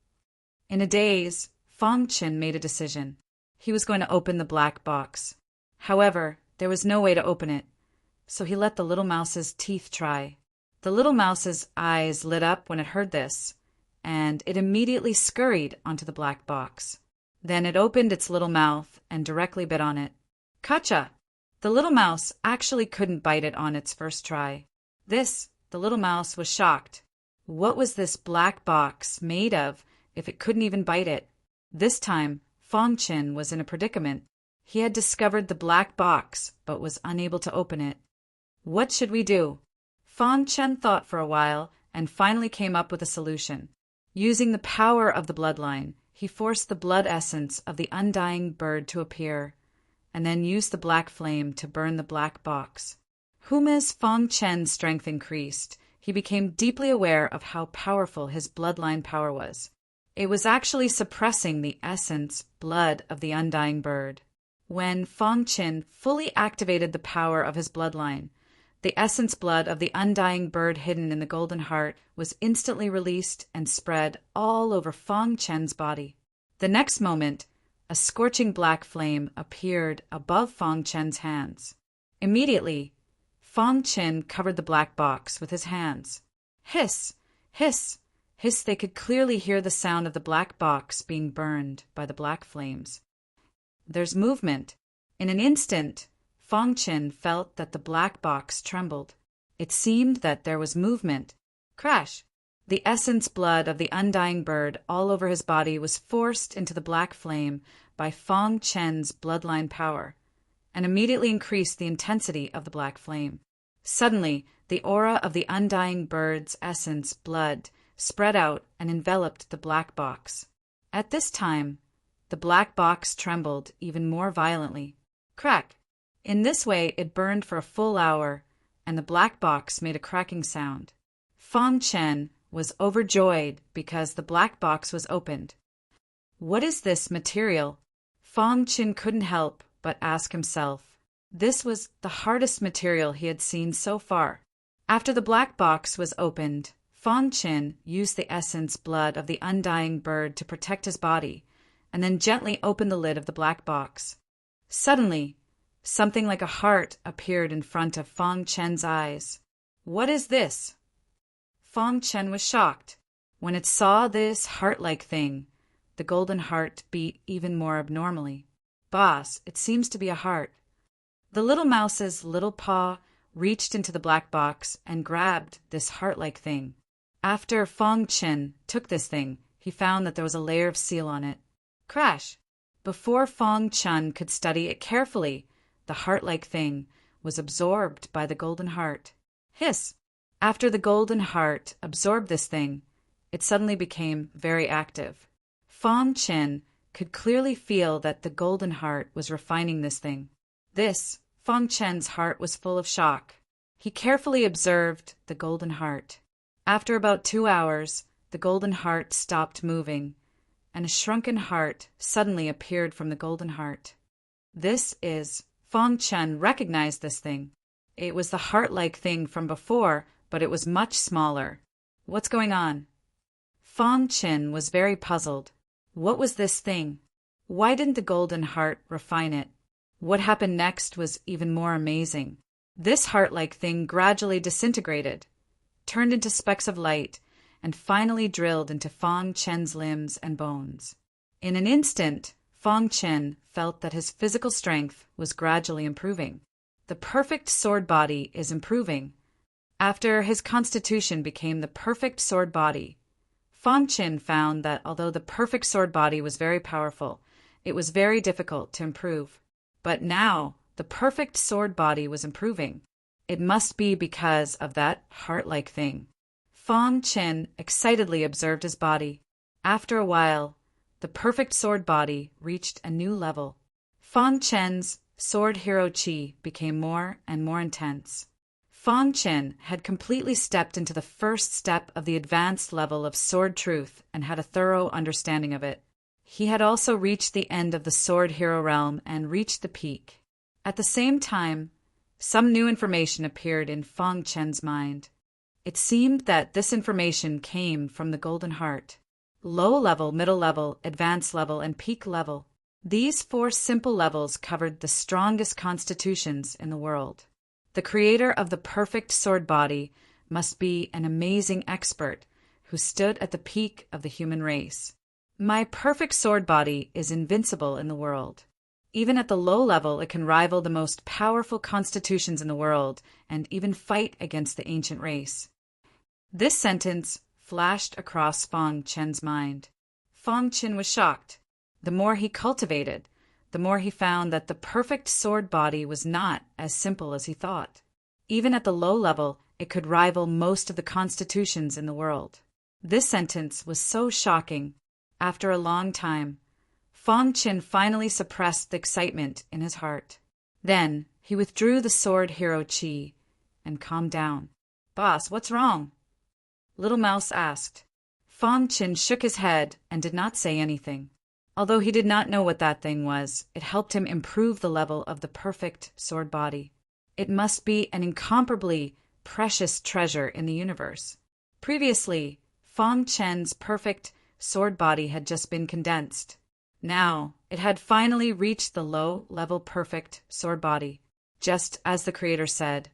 In a daze, Fong Qin made a decision. He was going to open the black box. However, there was no way to open it, so he let the little mouse's teeth try. The little mouse's eyes lit up when it heard this, and it immediately scurried onto the black box. Then it opened its little mouth and directly bit on it. Gotcha! The little mouse actually couldn't bite it on its first try. The little mouse was shocked. What was this black box made of if it couldn't even bite it? This time, Fong Qin was in a predicament. He had discovered the black box, but was unable to open it. What should we do? Fong Qin thought for a while and finally came up with a solution. Using the power of the bloodline, he forced the blood essence of the undying bird to appear, and then used the black flame to burn the black box. As Fong Qin's strength increased, he became deeply aware of how powerful his bloodline power was. It was actually suppressing the essence blood of the undying bird. When Fong Qin fully activated the power of his bloodline, the essence blood of the undying bird hidden in the golden heart was instantly released and spread all over Fong Qin's body. The next moment, a scorching black flame appeared above Fong Qin's hands. Immediately, Fong Qin covered the black box with his hands. Hiss! Hiss! Hiss! They could clearly hear the sound of the black box being burned by the black flames. There's movement. In an instant, Fong Qin felt that the black box trembled. It seemed that there was movement. Crash! The essence blood of the undying bird all over his body was forced into the black flame by Fong Qin's bloodline power, and immediately increased the intensity of the black flame. Suddenly, the aura of the undying bird's essence blood spread out and enveloped the black box. At this time, the black box trembled even more violently. Crack! In this way, it burned for a full hour, and the black box made a cracking sound. Fong Qin was overjoyed because the black box was opened. What is this material? Fong Qin couldn't help but ask himself. This was the hardest material he had seen so far. After the black box was opened, Fong Qin used the essence blood of the undying bird to protect his body, and then gently opened the lid of the black box. Suddenly, something like a heart appeared in front of Fong Qin's eyes. What is this? Fong Qin was shocked. When it saw this heart-like thing, the golden heart beat even more abnormally. Boss, it seems to be a heart. The little mouse's little paw reached into the black box and grabbed this heart-like thing. After Fong Qin took this thing, he found that there was a layer of seal on it. Crash! Before Fong Qin could study it carefully, the heart-like thing was absorbed by the golden heart. Hiss! After the golden heart absorbed this thing, it suddenly became very active. Fong Qin could clearly feel that the golden heart was refining this thing. Fong Qin's heart was full of shock. He carefully observed the golden heart. After about 2 hours, the golden heart stopped moving, and a shrunken heart suddenly appeared from the golden heart. Fong Qin recognized this thing. It was the heart-like thing from before, but it was much smaller. What's going on? Fong Qin was very puzzled. What was this thing? Why didn't the golden heart refine it? What happened next was even more amazing. This heart-like thing gradually disintegrated, turned into specks of light, and finally drilled into Fong Qin's limbs and bones. In an instant, Fong Qin felt that his physical strength was gradually improving. The perfect sword body is improving. After his constitution became the perfect sword body, Fong Qin found that although the perfect sword body was very powerful, it was very difficult to improve. But now, the perfect sword body was improving. It must be because of that heart-like thing. Fong Qin excitedly observed his body. After a while, the perfect sword body reached a new level. Fong Qin's sword hero chi became more and more intense. Fong Qin had completely stepped into the first step of the advanced level of sword truth and had a thorough understanding of it. He had also reached the end of the sword hero realm and reached the peak. At the same time, some new information appeared in Fang Chen's mind. It seemed that this information came from the Golden Heart. Low level, middle level, advanced level, and peak level. These 4 simple levels covered the strongest constitutions in the world. The creator of the perfect sword body must be an amazing expert who stood at the peak of the human race. My perfect sword body is invincible in the world. Even at the low level, it can rival the most powerful constitutions in the world and even fight against the ancient race. This sentence flashed across Fang Chen's mind. Fang Chen was shocked. The more he cultivated, the more he found that the perfect sword body was not as simple as he thought. Even at the low level, it could rival most of the constitutions in the world. This sentence was so shocking. After a long time, Fang Chen finally suppressed the excitement in his heart. Then he withdrew the sword hero chi and calmed down. "Boss, what's wrong?" Little Mouse asked. Fang Chen shook his head and did not say anything. Although he did not know what that thing was, it helped him improve the level of the perfect sword body. It must be an incomparably precious treasure in the universe. Previously, Fang Chen's perfect sword body had just been condensed. Now, it had finally reached the low-level perfect sword body, just as the creator said.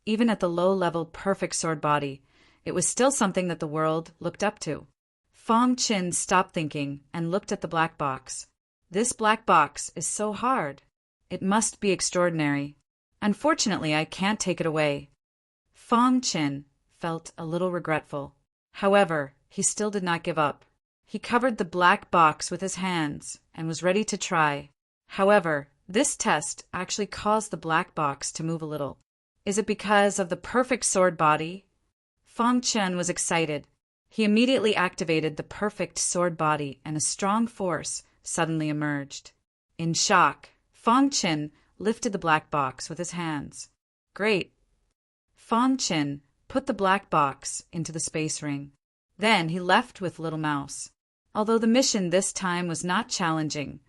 Even at the low-level perfect sword body, it was still something that the world looked up to. Fang Chen stopped thinking and looked at the black box. This black box is so hard. It must be extraordinary. Unfortunately, I can't take it away. Fang Chen felt a little regretful. However, he still did not give up. He covered the black box with his hands and was ready to try. However, this test actually caused the black box to move a little. Is it because of the perfect sword body? Fang Chen was excited. He immediately activated the perfect sword body and a strong force suddenly emerged. In shock, Fang Chen lifted the black box with his hands. Great! Fang Chen put the black box into the space ring. Then he left with Little Mouse. Although the mission this time was not challenging,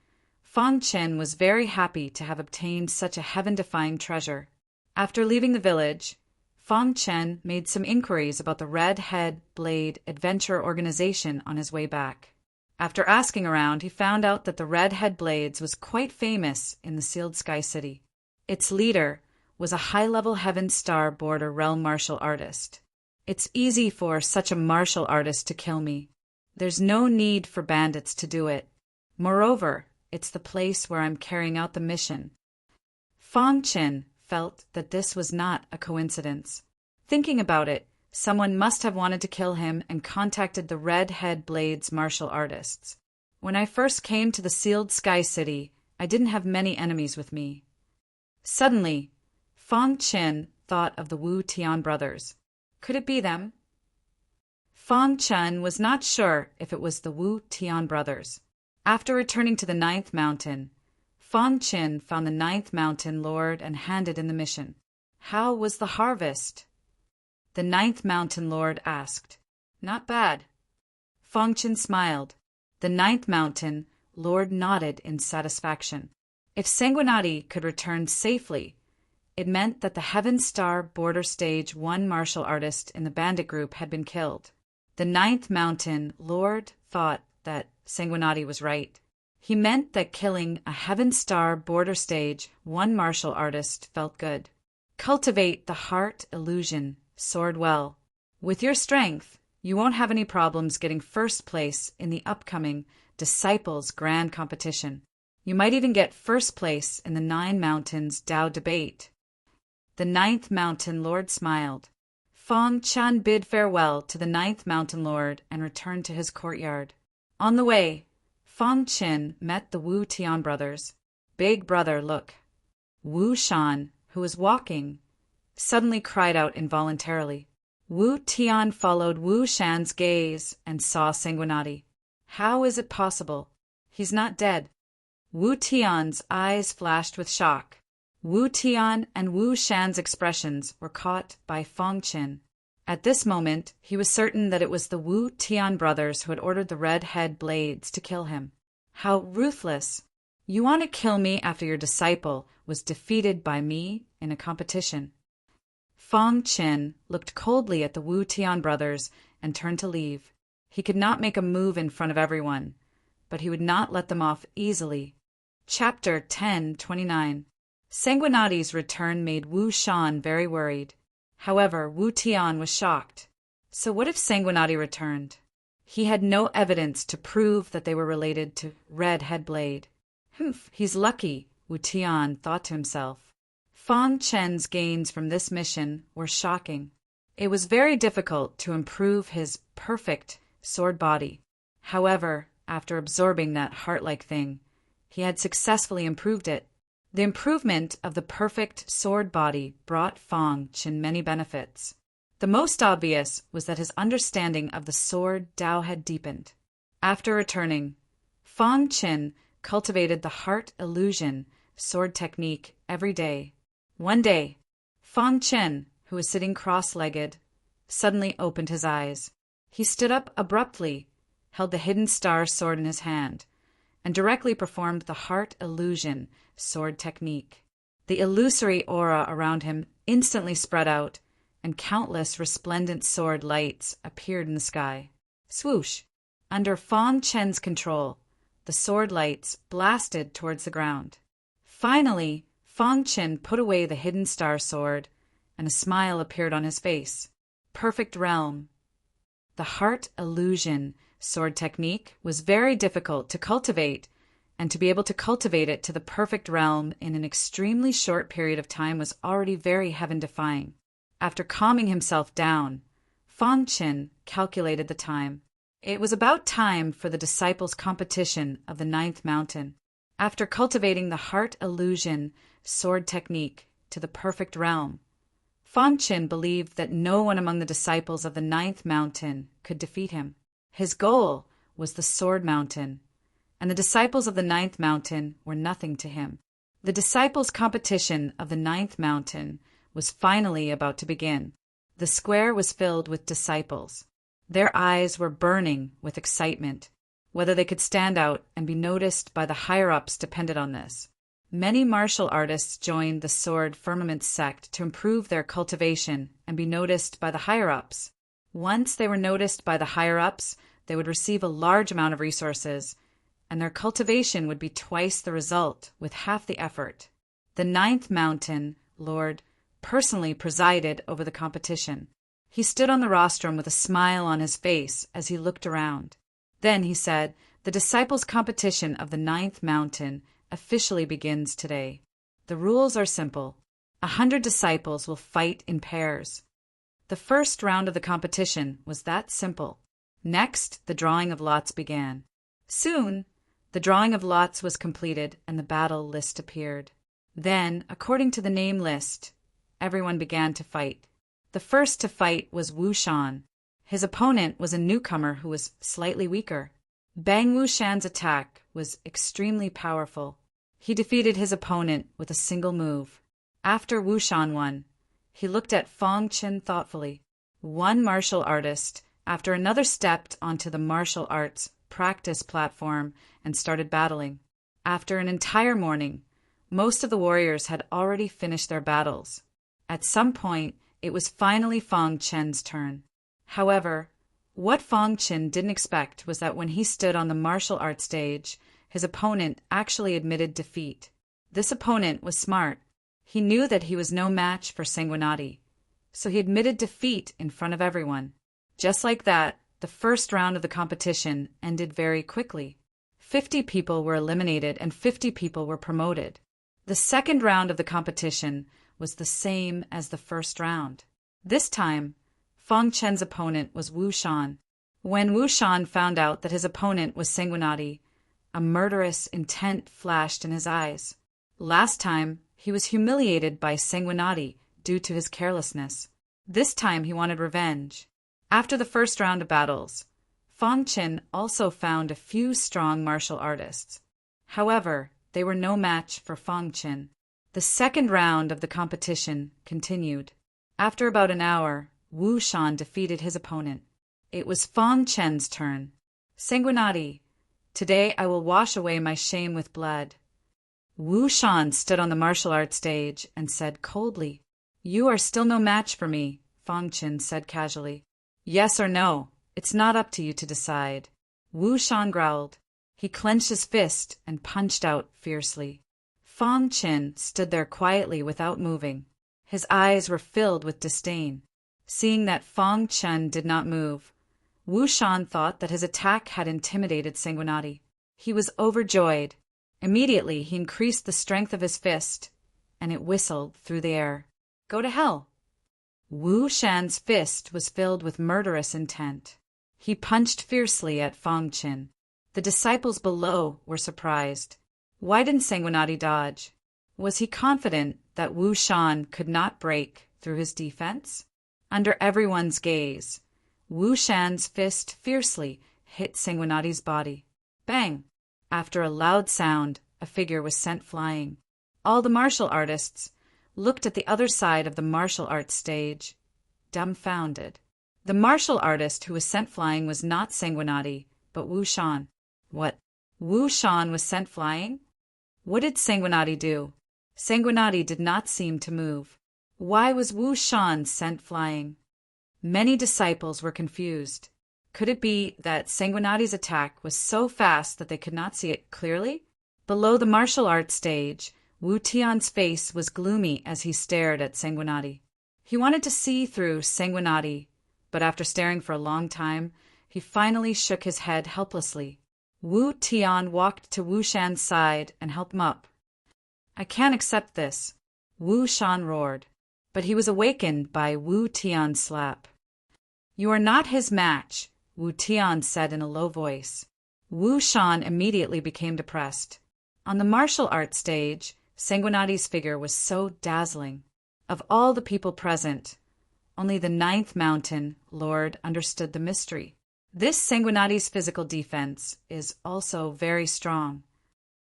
Fang Chen was very happy to have obtained such a heaven-defying treasure. After leaving the village, Fang Chen made some inquiries about the Red Head Blade Adventure Organization on his way back. After asking around, he found out that the Red Head Blades was quite famous in the Sealed Sky City. Its leader was a high-level Heaven Star Border realm martial artist. It's easy for such a martial artist to kill me. There's no need for bandits to do it. Moreover, it's the place where I'm carrying out the mission. Fang Chen felt that this was not a coincidence. Thinking about it, someone must have wanted to kill him and contacted the Red Head Blades martial artists. When I first came to the Sealed Sky City, I didn't have many enemies with me. Suddenly, Fang Chen thought of the Wu Tian brothers. Could it be them? Fang Chen was not sure if it was the Wu Tian brothers. After returning to the 9th mountain, Fang Chen found the 9th mountain lord and handed in the mission. How was the harvest? The 9th mountain lord asked. Not bad. Fang Chen smiled. The 9th mountain lord nodded in satisfaction. If Sanguinati could return safely, it meant that the Heaven Star Border Stage 1 martial artist in the bandit group had been killed. The 9th mountain lord thought that Sanguinati was right. He meant that killing a Heaven Star Border Stage 1 martial artist felt good. Cultivate the heart illusion, sword well. With your strength, you won't have any problems getting first place in the upcoming Disciples Grand Competition. You might even get first place in the 9 Mountains Tao Debate. The 9th Mountain Lord smiled. Fang Chen bid farewell to the 9th Mountain Lord and returned to his courtyard. On the way, Fang Chen met the Wu Tian brothers. Big brother, look. Wu Shan, who was walking, suddenly cried out involuntarily. Wu Tian followed Wu Shan's gaze and saw Sanguinati. How is it possible? He's not dead. Wu Tian's eyes flashed with shock. Wu Tian and Wu Shan's expressions were caught by Fang Chen. At this moment, he was certain that it was the Wu Tian brothers who had ordered the Red Head Blades to kill him. How ruthless! You want to kill me after your disciple was defeated by me in a competition. Fang Chen looked coldly at the Wu Tian brothers and turned to leave. He could not make a move in front of everyone, but he would not let them off easily. Chapter 10:29. Sanguinati's return made Wu Shan very worried. However, Wu Tian was shocked. So what if Sanguinati returned? He had no evidence to prove that they were related to Red Headblade. Humph, he's lucky, Wu Tian thought to himself. Fang Chen's gains from this mission were shocking. It was very difficult to improve his perfect sword body. However, after absorbing that heart-like thing, he had successfully improved it. The improvement of the perfect sword body brought Fang Chen many benefits. The most obvious was that his understanding of the sword Dao had deepened. After returning, Fang Chen cultivated the heart illusion sword technique every day. One day, Fang Chen, who was sitting cross-legged, suddenly opened his eyes. He stood up abruptly, held the hidden star sword in his hand, and directly performed the heart illusion sword technique. The illusory aura around him instantly spread out, and countless resplendent sword lights appeared in the sky. Swoosh! Under Fang Chen's control, the sword lights blasted towards the ground. Finally, Fang Chen put away the hidden star sword, and a smile appeared on his face. Perfect realm. The heart illusion sword technique was very difficult to cultivate, and to be able to cultivate it to the perfect realm in an extremely short period of time was already very heaven-defying. After calming himself down, Fang Chen calculated the time. It was about time for the disciples' competition of the 9th mountain. After cultivating the heart illusion sword technique to the perfect realm, Fang Chen believed that no one among the disciples of the 9th mountain could defeat him. His goal was the sword mountain, and the disciples of the 9th mountain were nothing to him. The disciples' competition of the 9th mountain was finally about to begin. The square was filled with disciples. Their eyes were burning with excitement. Whether they could stand out and be noticed by the higher-ups depended on this. Many martial artists joined the Sword Firmament sect to improve their cultivation and be noticed by the higher-ups. Once they were noticed by the higher-ups, they would receive a large amount of resources, and their cultivation would be twice the result with half the effort. The 9th mountain lord personally presided over the competition. He stood on the rostrum with a smile on his face as he looked around. Then he said, "The disciples' competition of the 9th mountain officially begins today. The rules are simple. 100 disciples will fight in pairs." The first round of the competition was that simple. Next, the drawing of lots began. Soon, the drawing of lots was completed and the battle list appeared. Then, according to the name list, everyone began to fight. The first to fight was Wu Shan. His opponent was a newcomer who was slightly weaker. Bang Wu Shan's attack was extremely powerful. He defeated his opponent with a single move. After Wu Shan won, he looked at Fang Chen thoughtfully. One martial artist after another stepped onto the martial arts practice platform and started battling. After an entire morning, most of the warriors had already finished their battles. At some point, it was finally Fang Chen's turn. However, what Fang Chen didn't expect was that when he stood on the martial arts stage, his opponent actually admitted defeat. This opponent was smart. He knew that he was no match for Sanguinati, so he admitted defeat in front of everyone. Just like that, the first round of the competition ended very quickly. 50 people were eliminated and 50 people were promoted. The second round of the competition was the same as the first round. This time, Fang Chen's opponent was Wu Shan. When Wu Shan found out that his opponent was Sanguinati, a murderous intent flashed in his eyes. Last time, he was humiliated by Sanguinati due to his carelessness. This time he wanted revenge. After the first round of battles, Fang Chen also found a few strong martial artists. However, they were no match for Fang Chen. The second round of the competition continued. After about an hour, Wu Shan defeated his opponent. It was Fang Chen's turn. "Sanguinati, today I will wash away my shame with blood. Wu Shan stood on the martial arts stage and said coldly, "You are still no match for me," Fang Qin said casually. "Yes or no, it's not up to you to decide." Wu Shan growled. He clenched his fist and punched out fiercely. Fang Qin stood there quietly without moving. His eyes were filled with disdain. Seeing that Fang Qin did not move, Wu Shan thought that his attack had intimidated Sanguinati. He was overjoyed. Immediately he increased the strength of his fist, and it whistled through the air. "Go to hell!" Wu Shan's fist was filled with murderous intent. He punched fiercely at Fang Qin. The disciples below were surprised. Why didn't Sanguinati dodge? Was he confident that Wu Shan could not break through his defense? Under everyone's gaze, Wu Shan's fist fiercely hit Sanguinati's body. Bang! After a loud sound, a figure was sent flying. All the martial artists looked at the other side of the martial arts stage, dumbfounded. The martial artist who was sent flying was not Sanguinati, but Wu Shan. What? Wu Shan was sent flying? What did Sanguinati do? Sanguinati did not seem to move. Why was Wu Shan sent flying? Many disciples were confused. Could it be that Sanguinati's attack was so fast that they could not see it clearly? Below the martial arts stage, Wu Tian's face was gloomy as he stared at Sanguinati. He wanted to see through Sanguinati, but after staring for a long time, he finally shook his head helplessly. Wu Tian walked to Wu Shan's side and helped him up. "I can't accept this," Wu Shan roared, but he was awakened by Wu Tian's slap. "You are not his match," Wu Tian said in a low voice. Wu Shan immediately became depressed. On the martial arts stage, Sanguinati's figure was so dazzling. Of all the people present, only the 9th Mountain Lord understood the mystery. This Sanguinati's physical defense is also very strong.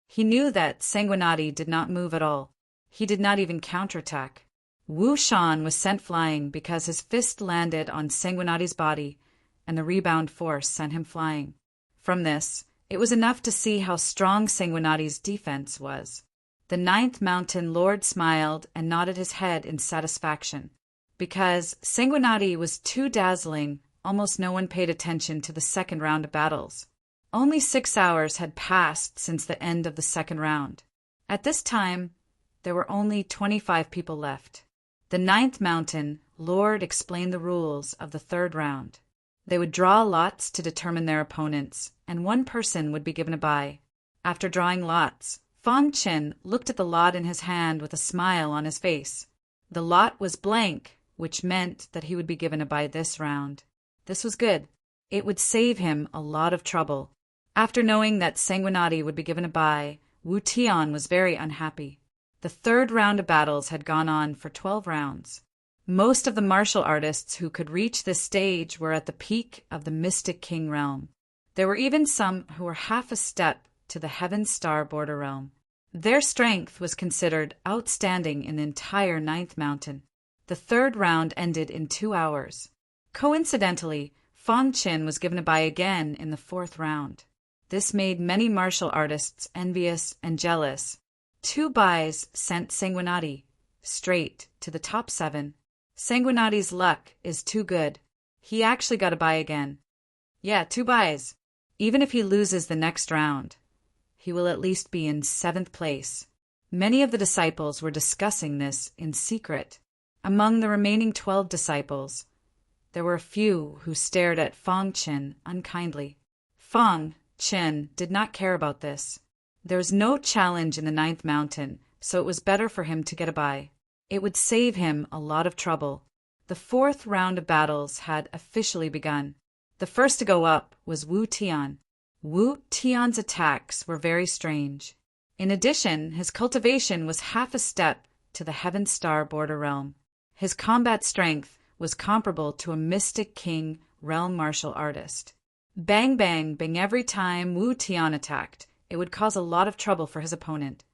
He knew that Sanguinati did not move at all. He did not even counterattack. Wu Shan was sent flying because his fist landed on Sanguinati's body, and the rebound force sent him flying. From this, it was enough to see how strong Sanguinati's defense was. The 9th Mountain Lord smiled and nodded his head in satisfaction. Because Sanguinati was too dazzling, almost no one paid attention to the second round of battles. Only 6 hours had passed since the end of the second round. At this time, there were only 25 people left. The 9th Mountain Lord explained the rules of the third round. They would draw lots to determine their opponents, and one person would be given a bye. After drawing lots, Fang Qin looked at the lot in his hand with a smile on his face. The lot was blank, which meant that he would be given a bye this round. This was good. It would save him a lot of trouble. After knowing that Sanguinati would be given a bye, Wu Tian was very unhappy. The third round of battles had gone on for 12 rounds. Most of the martial artists who could reach this stage were at the peak of the Mystic King realm. There were even some who were half a step to the Heaven Star border realm. Their strength was considered outstanding in the entire 9th Mountain. The third round ended in 2 hours. Coincidentally, Fang Qin was given a bye again in the 4th round. This made many martial artists envious and jealous. 2 byes sent Sanguinati straight to the top 7. Sanguinati's luck is too good. He actually got a bye again. Yeah, 2 byes. Even if he loses the next round, he will at least be in 7th place. Many of the disciples were discussing this in secret. Among the remaining 12 disciples, there were a few who stared at Fang Qin unkindly. Fang Qin did not care about this. There was no challenge in the 9th Mountain, so it was better for him to get a bye. It would save him a lot of trouble. The 4th round of battles had officially begun. The first to go up was Wu Tian. Wu Tian's attacks were very strange. In addition, his cultivation was half a step to the Heaven Star border realm. His combat strength was comparable to a Mystic King realm martial artist. Bang bang bang every time Wu Tian attacked. It would cause a lot of trouble for his opponent.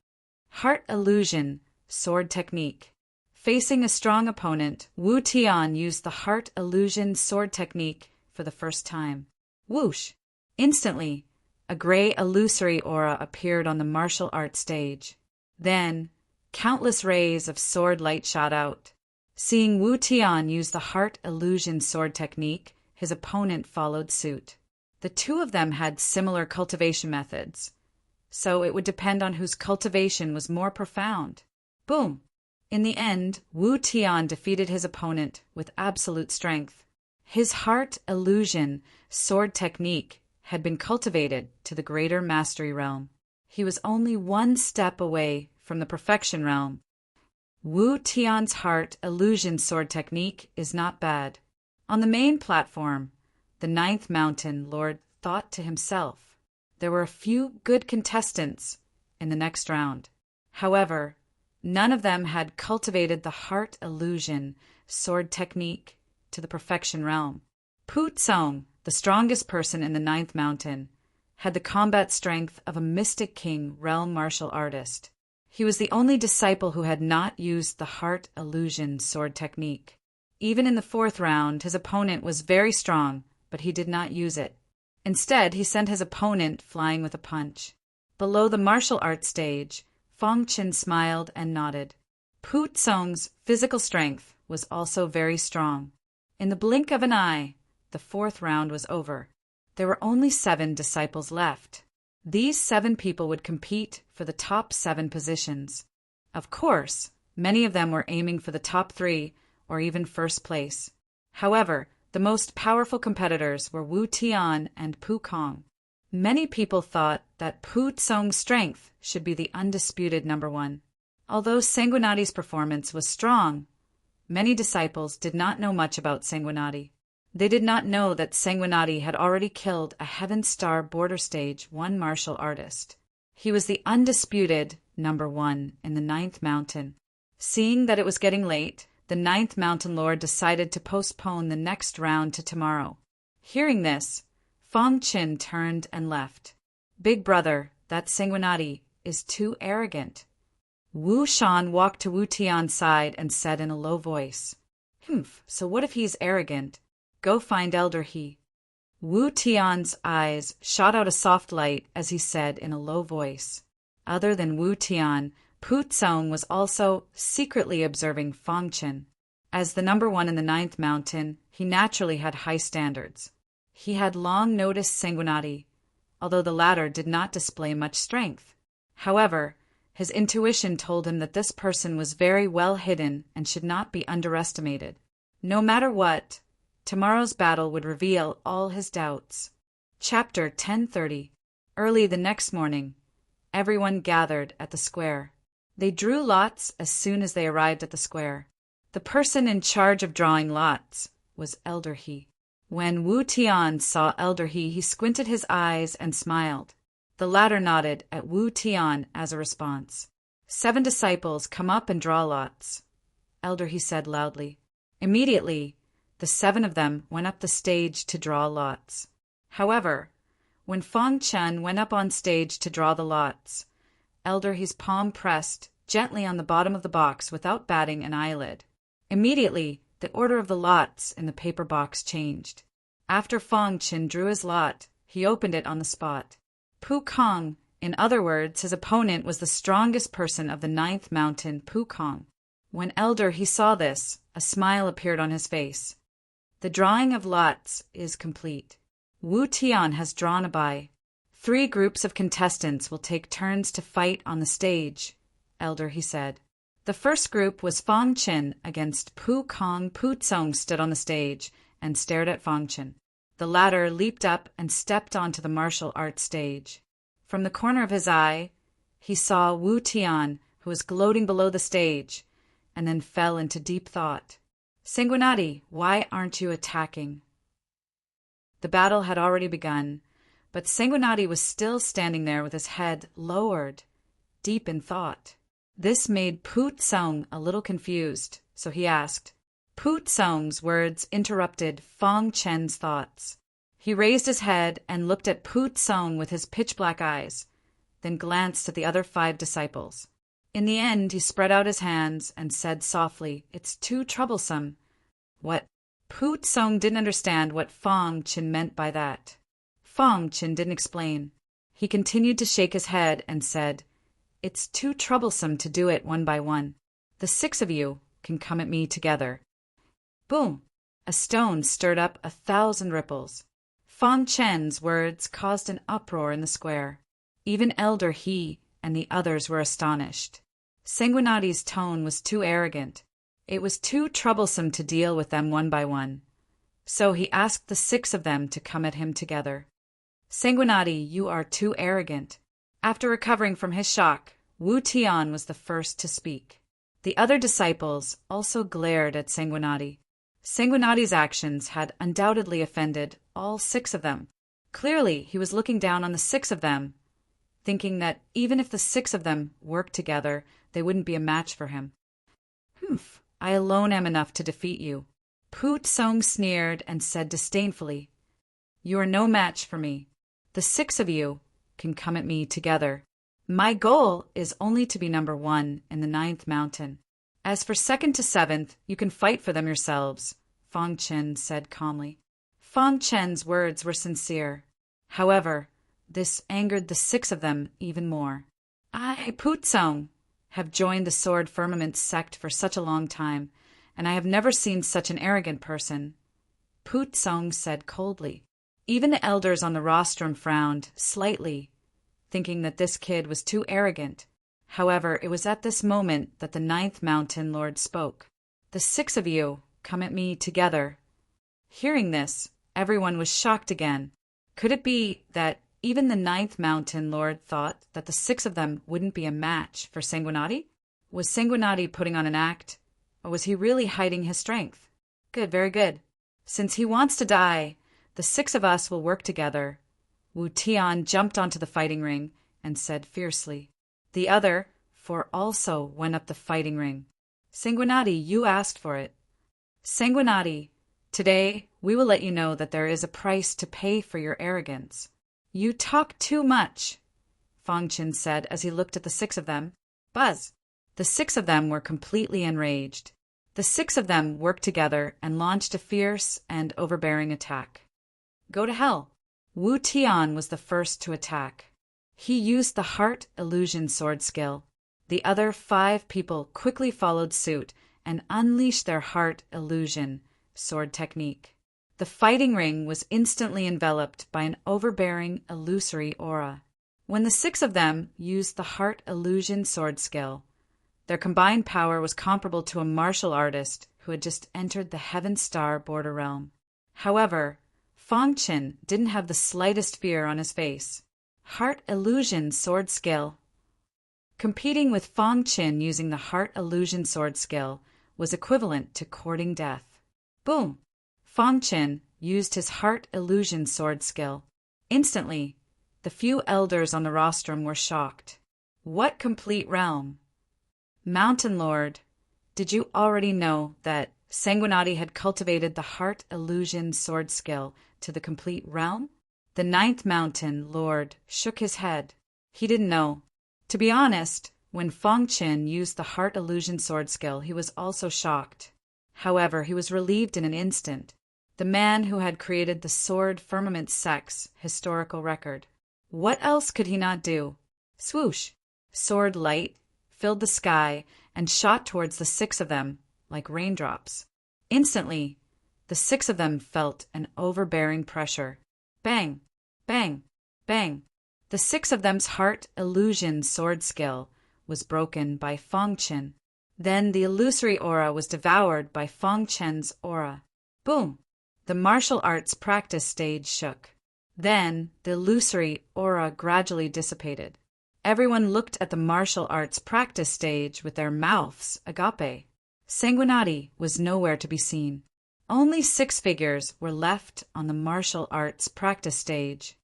Heart illusion, sword technique. Facing a strong opponent, Wu Tian used the heart illusion sword technique for the first time. Whoosh! Instantly, a gray illusory aura appeared on the martial arts stage. Then, countless rays of sword light shot out. Seeing Wu Tian use the heart illusion sword technique, his opponent followed suit. The two of them had similar cultivation methods, so it would depend on whose cultivation was more profound. Boom! In the end, Wu Tian defeated his opponent with absolute strength. His heart illusion sword technique had been cultivated to the greater mastery realm. He was only one step away from the perfection realm. Wu Tian's heart illusion sword technique is not bad. On the main platform, the 9th Mountain Lord thought to himself. There were a few good contestants in the next round. However, none of them had cultivated the heart illusion sword technique to the perfection realm. Pu Tsong, the strongest person in the 9th Mountain, had the combat strength of a Mystic King realm martial artist. He was the only disciple who had not used the heart illusion sword technique. Even in the 4th round, his opponent was very strong, but he did not use it. Instead, he sent his opponent flying with a punch. Below the martial arts stage, Fong Qin smiled and nodded. Pu Tsong's physical strength was also very strong. In the blink of an eye, the 4th round was over. There were only 7 disciples left. These 7 people would compete for the top 7 positions. Of course, many of them were aiming for the top 3 or even first place. However, the most powerful competitors were Wu Tian and Pu Kong. Many people thought that Pu Tsong's strength should be the undisputed number 1. Although Sanguinati's performance was strong, many disciples did not know much about Sanguinati. They did not know that Sanguinati had already killed a Heaven Star Border Stage 1 martial artist. He was the undisputed number 1 in the 9th Mountain. Seeing that it was getting late, the 9th Mountain Lord decided to postpone the next round to tomorrow. Hearing this, Fong Qin turned and left. Big brother, that Sanguinati is too arrogant. Wu Shan walked to Wu Tian's side and said in a low voice, so what if he's arrogant? Go find Elder He. Wu Tian's eyes shot out a soft light as he said in a low voice. Other than Wu Tian, Pu Tsong was also secretly observing Fong Qin. As the number 1 in the 9th Mountain, he naturally had high standards. He had long noticed Sanguinati, although the latter did not display much strength. However, his intuition told him that this person was very well hidden and should not be underestimated. No matter what, tomorrow's battle would reveal all his doubts. Chapter 1030. Early the next morning, everyone gathered at the square. They drew lots as soon as they arrived at the square. The person in charge of drawing lots was Elder He. When Wu Tian saw Elder He squinted his eyes and smiled. The latter nodded at Wu Tian as a response. 7 disciples, come up and draw lots, Elder He said loudly. Immediately, the 7 of them went up the stage to draw lots. However, when Fong Qin went up on stage to draw the lots, Elder He's palm pressed gently on the bottom of the box without batting an eyelid. Immediately, the order of the lots in the paper box changed. After Fong Qin drew his lot, he opened it on the spot. Pu Kong, in other words, his opponent was the strongest person of the 9th Mountain, Pu Kong. When Elder He saw this, a smile appeared on his face. The drawing of lots is complete. Wu Tian has drawn a die. 3 groups of contestants will take turns to fight on the stage, Elder He said. The first group was Fong Qin against Pu Kong. Pu Tsong stood on the stage and stared at Fong Qin. The latter leaped up and stepped onto the martial arts stage. From the corner of his eye, he saw Wu Tian, who was gloating below the stage, and then fell into deep thought. Sanguinati, why aren't you attacking? The battle had already begun, but Sanguinati was still standing there with his head lowered, deep in thought. This made Pu Tsong a little confused, so he asked. Pu Tsong's words interrupted Fong Qin's thoughts. He raised his head and looked at Pu Tsong with his pitch-black eyes, then glanced at the other 5 disciples. In the end, he spread out his hands and said softly, "It's too troublesome." What? Pu Tsong didn't understand what Fong Qin meant by that. Fong Qin didn't explain. He continued to shake his head and said, It's too troublesome to do it one by one. The 6 of you can come at me together. Boom! A stone stirred up 1,000 ripples. Fang Chen's words caused an uproar in the square. Even Elder He and the others were astonished. Sanguinati's tone was too arrogant. It was too troublesome to deal with them one by one. So he asked the 6 of them to come at him together. Sanguinati, you are too arrogant. After recovering from his shock, Wu Tian was the first to speak. The other disciples also glared at Sanguinati. Sanguinati's actions had undoubtedly offended all 6 of them. Clearly, he was looking down on the 6 of them, thinking that even if the 6 of them worked together, they wouldn't be a match for him. Humph, I alone am enough to defeat you. Pu Tsong sneered and said disdainfully, You are no match for me. The 6 of you can come at me together. My goal is only to be number 1 in the 9th mountain. As for 2nd to 7th, you can fight for them yourselves, Fang Chen said calmly. Fang Chen's words were sincere. However, this angered the 6 of them even more. I, Pu Tsong, have joined the Sword Firmament sect for such a long time, and I have never seen such an arrogant person, Pu Tsong said coldly. Even the elders on the rostrum frowned slightly, thinking that this kid was too arrogant. However, it was at this moment that the 9th mountain lord spoke. The 6 of you come at me together. Hearing this, everyone was shocked again. Could it be that even the 9th mountain lord thought that the 6 of them wouldn't be a match for Sanguinati? Was Sanguinati putting on an act, or was he really hiding his strength? Good, very good. Since he wants to die, the 6 of us will work together. Wu Tian jumped onto the fighting ring and said fiercely. The other 4 also went up the fighting ring. Sanguinati, you asked for it. Sanguinati, today we will let you know that there is a price to pay for your arrogance. You talk too much, Fang Chen said as he looked at the 6 of them. Buzz! The 6 of them were completely enraged. The 6 of them worked together and launched a fierce and overbearing attack. Go to hell! Wu Tian was the first to attack. He used the Heart Illusion sword skill. The other 5 people quickly followed suit and unleashed their Heart Illusion sword technique. The fighting ring was instantly enveloped by an overbearing illusory aura. When the 6 of them used the Heart Illusion sword skill, their combined power was comparable to a martial artist who had just entered the Heaven Star border realm. However, Fang Chen didn't have the slightest fear on his face. Heart Illusion sword skill. Competing with Fang Chen using the Heart Illusion sword skill was equivalent to courting death. Boom! Fang Chen used his Heart Illusion sword skill. Instantly, the few elders on the rostrum were shocked. What complete realm? Mountain Lord, did you already know that Sanguinati had cultivated the Heart Illusion sword skill to the complete realm? The 9th mountain lord shook his head. He didn't know. To be honest, when Fang Chen used the Heart Illusion sword skill, he was also shocked. However, he was relieved in an instant. The man who had created the Sword Firmament sect's historical record. What else could he not do? Swoosh! Sword light filled the sky and shot towards the 6 of them like raindrops. Instantly, the 6 of them felt an overbearing pressure. Bang! Bang! Bang! The 6 of them's Heart Illusion sword skill was broken by Fang Chen. Then the illusory aura was devoured by Fang Chen's aura. Boom! The martial arts practice stage shook. Then the illusory aura gradually dissipated. Everyone looked at the martial arts practice stage with their mouths agape. Sanguinati was nowhere to be seen. Only 6 figures were left on the martial arts practice stage.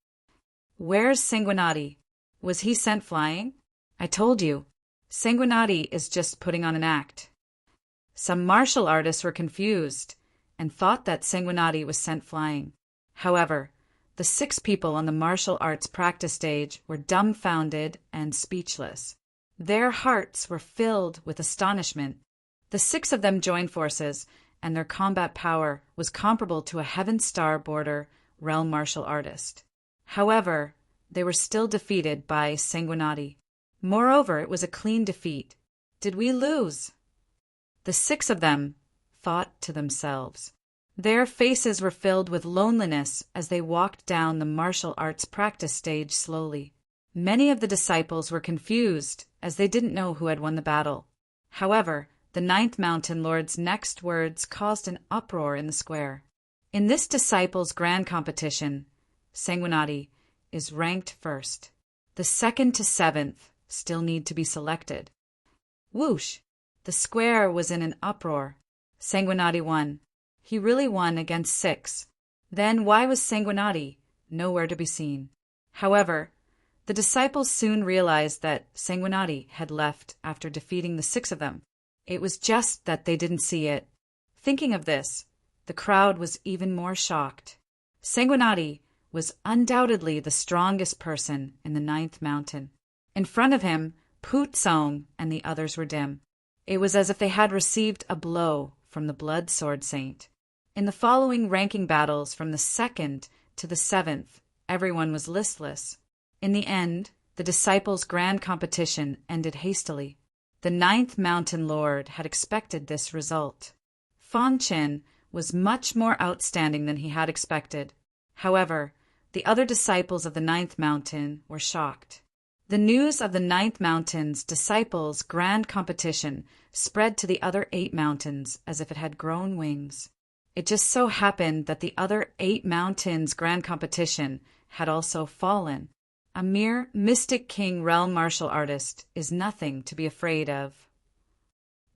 Where's Sanguinati? Was he sent flying? I told you, Sanguinati is just putting on an act. Some martial artists were confused and thought that Sanguinati was sent flying. However, the 6 people on the martial arts practice stage were dumbfounded and speechless. Their hearts were filled with astonishment. The 6 of them joined forces, and their combat power was comparable to a Heaven Star border realm martial artist. However, they were still defeated by Sanguinati. Moreover, it was a clean defeat. Did we lose? The 6 of them thought to themselves. Their faces were filled with loneliness as they walked down the martial arts practice stage slowly. Many of the disciples were confused as they didn't know who had won the battle. However, the 9th Mountain Lord's next words caused an uproar in the square. In this disciples' grand competition, Sanguinati is ranked first. The 2nd to 7th still need to be selected. Whoosh! The square was in an uproar. Sanguinati won. He really won against 6. Then why was Sanguinati nowhere to be seen? However, the disciples soon realized that Sanguinati had left after defeating the 6 of them. It was just that they didn't see it. Thinking of this, the crowd was even more shocked. Sanguinati was undoubtedly the strongest person in the 9th Mountain. In front of him, Pu Tsong and the others were dim. It was as if they had received a blow from the Blood Sword Saint. In the following ranking battles from the 2nd to the 7th, everyone was listless. In the end, the disciples' grand competition ended hastily. The 9th Mountain Lord had expected this result. Fang Chen was much more outstanding than he had expected. However, the other disciples of the 9th Mountain were shocked. The news of the 9th Mountain's disciples' grand competition spread to the other 8 mountains as if it had grown wings. It just so happened that the other 8 mountains' grand competition had also fallen. A mere Mystic King realm martial artist is nothing to be afraid of.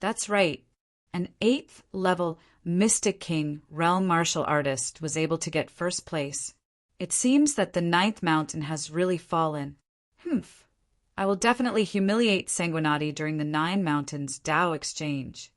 That's right. An 8th level Mystic King realm martial artist was able to get first place. It seems that the 9th Mountain has really fallen. I will definitely humiliate Sanguinati during the 9 Mountains Tao exchange.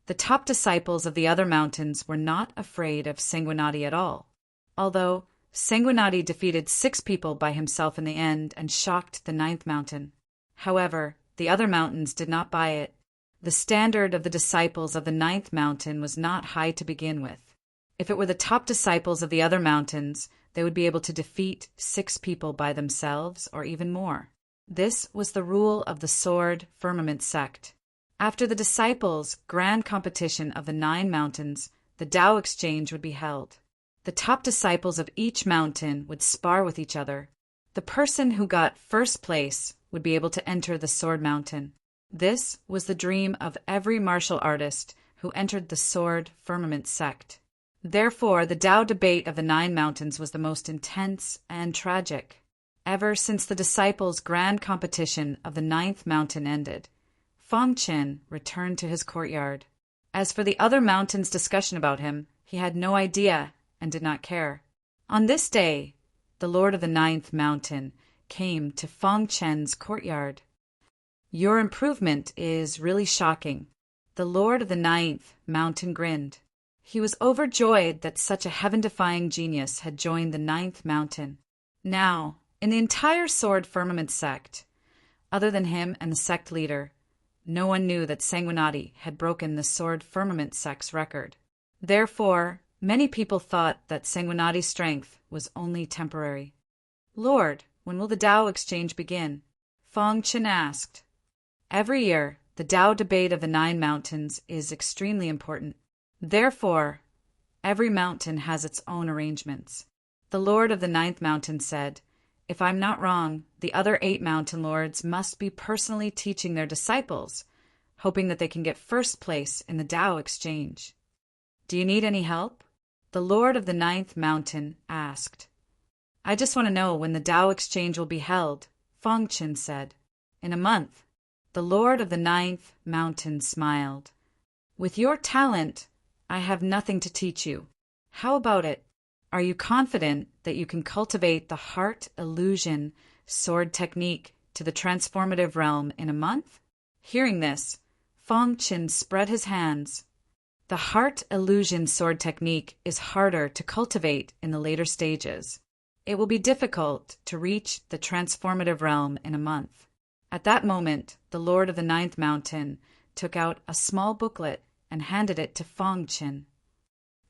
The top disciples of the other mountains were not afraid of Sanguinati at all, although Sanguinati defeated 6 people by himself in the end and shocked the 9th Mountain. However, the other mountains did not buy it. The standard of the disciples of the 9th Mountain was not high to begin with. If it were the top disciples of the other mountains, they would be able to defeat 6 people by themselves or even more. This was the rule of the Sword Firmament sect. After the disciples' grand competition of the 9 mountains, the Tao exchange would be held. The top disciples of each mountain would spar with each other. The person who got first place would be able to enter the Sword Mountain. This was the dream of every martial artist who entered the Sword Firmament sect. Therefore, the Tao debate of the 9 mountains was the most intense and tragic. Ever since the disciples' grand competition of the 9th Mountain ended, Fang Chen returned to his courtyard. As for the other mountains' discussion about him, he had no idea and did not care. On this day, the Lord of the 9th Mountain came to Fang Chen's courtyard. Your improvement is really shocking. The Lord of the 9th Mountain grinned. He was overjoyed that such a heaven-defying genius had joined the 9th Mountain. Now, in the entire Sword Firmament sect, other than him and the sect leader, no one knew that Sanguinati had broken the Sword Firmament sect's record. Therefore, many people thought that Sanguinati's strength was only temporary. Lord, when will the Tao exchange begin? Fang Chen asked. Every year, the Tao debate of the 9 mountains is extremely important. Therefore, every mountain has its own arrangements. The Lord of the 9th Mountain said, if I'm not wrong, the other 8 mountain lords must be personally teaching their disciples, hoping that they can get first place in the Tao exchange. Do you need any help? The Lord of the 9th Mountain asked. I just want to know when the Tao exchange will be held, Fang Chen said. In a month. The Lord of the 9th Mountain smiled. With your talent, I have nothing to teach you. How about it? Are you confident that you can cultivate the heart illusion sword technique to the transformative realm in a month? Hearing this, Fang Chen spread his hands. The heart illusion sword technique is harder to cultivate in the later stages. It will be difficult to reach the transformative realm in a month. At that moment, the Lord of the 9th Mountain took out a small booklet and handed it to Fang Chen.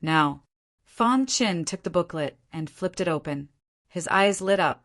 Now, Fang Chen took the booklet and flipped it open. His eyes lit up.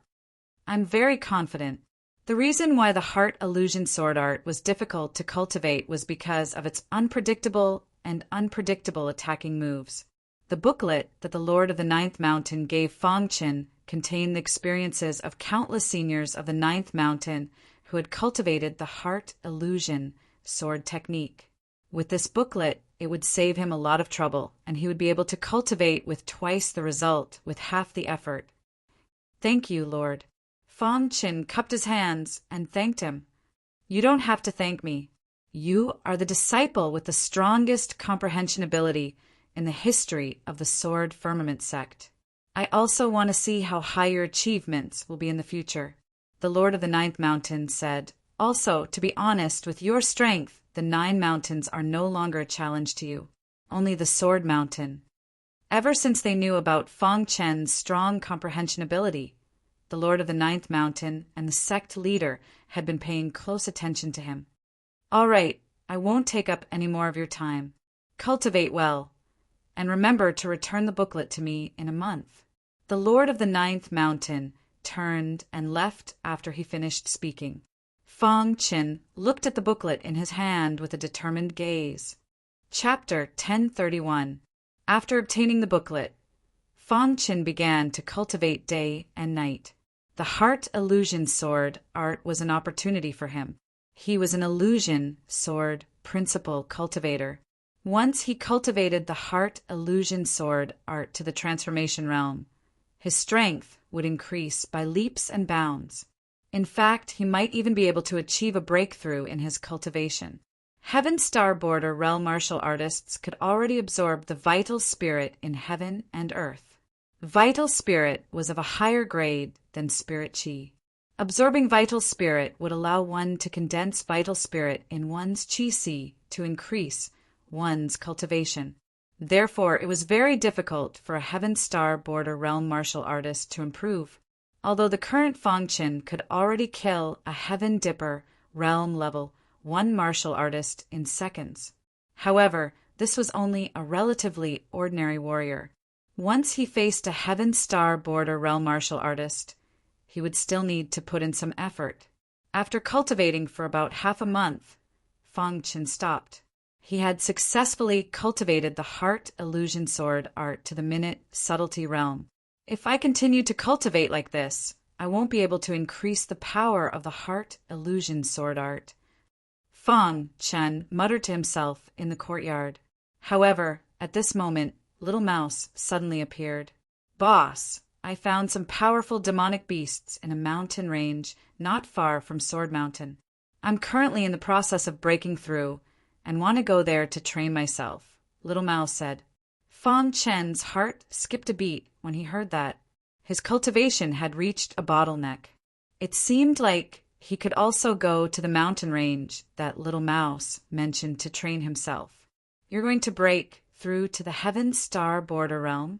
I'm very confident. The reason why the heart illusion sword art was difficult to cultivate was because of its unpredictable attacking moves. The booklet that the Lord of the Ninth Mountain gave Fang Qin contained the experiences of countless seniors of the Ninth Mountain who had cultivated the heart illusion sword technique. With this booklet, it would save him a lot of trouble, and he would be able to cultivate with twice the result with half the effort. Thank you, Lord. Fang Qin cupped his hands and thanked him. You don't have to thank me. You are the disciple with the strongest comprehension ability in the history of the Sword Firmament sect. I also want to see how high your achievements will be in the future. The Lord of the Ninth Mountain said, also, to be honest, with your strength, the 9 mountains are no longer a challenge to you. Only the Sword Mountain. Ever since they knew about Fang Qin's strong comprehension ability, the Lord of the Ninth Mountain and the sect leader had been paying close attention to him. All right, I won't take up any more of your time. Cultivate well, and remember to return the booklet to me in a month. The Lord of the Ninth Mountain turned and left after he finished speaking. Fang Qin looked at the booklet in his hand with a determined gaze. Chapter 1031. After obtaining the booklet, Fang Qin began to cultivate day and night. The heart illusion sword art was an opportunity for him. He was an illusion sword principle cultivator. Once he cultivated the heart illusion sword art to the transformation realm, his strength would increase by leaps and bounds. In fact, he might even be able to achieve a breakthrough in his cultivation. Heaven Star Border realm martial artists could already absorb the vital spirit in heaven and earth. Vital spirit was of a higher grade than spirit chi. Absorbing vital spirit would allow one to condense vital spirit in one's chi to increase one's cultivation. Therefore, it was very difficult for a Heaven Star Border realm martial artist to improve. Although the current Fang Qin could already kill a Heaven Dipper realm level 1 martial artist in seconds. However, this was only a relatively ordinary warrior. Once he faced a Heaven Star Border realm martial artist, he would still need to put in some effort. After cultivating for about half a month, Fang Qin stopped. He had successfully cultivated the heart illusion sword art to the minute subtlety realm. If I continue to cultivate like this, I won't be able to increase the power of the heart illusion sword art. Fang Qin muttered to himself in the courtyard. However, at this moment, Little Mouse suddenly appeared. Boss, I found some powerful demonic beasts in a mountain range not far from Sword Mountain. I'm currently in the process of breaking through and want to go there to train myself, Little Mouse said. Fang Qin's heart skipped a beat when he heard that. His cultivation had reached a bottleneck. It seemed like he could also go to the mountain range that Little Mouse mentioned to train himself. You're going to break through to the Heaven Star Border realm?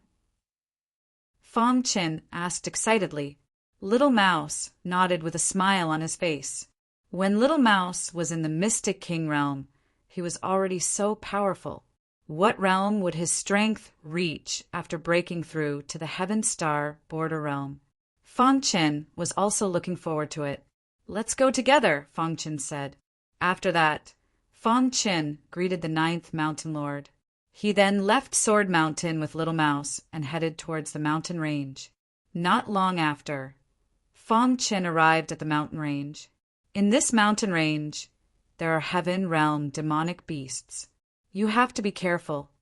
Fang Qin asked excitedly. Little Mouse nodded with a smile on his face. When Little Mouse was in the Mystic King realm, he was already so powerful. What realm would his strength reach after breaking through to the Heaven Star Border realm? Fang Qin was also looking forward to it. Let's go together, Fang Qin said. After that, Fang Qin greeted the 9th Mountain Lord. He then left Sword Mountain with Little Mouse and headed towards the mountain range. Not long after, Fang Qin arrived at the mountain range. In this mountain range, there are Heaven Realm demonic beasts. You have to be careful,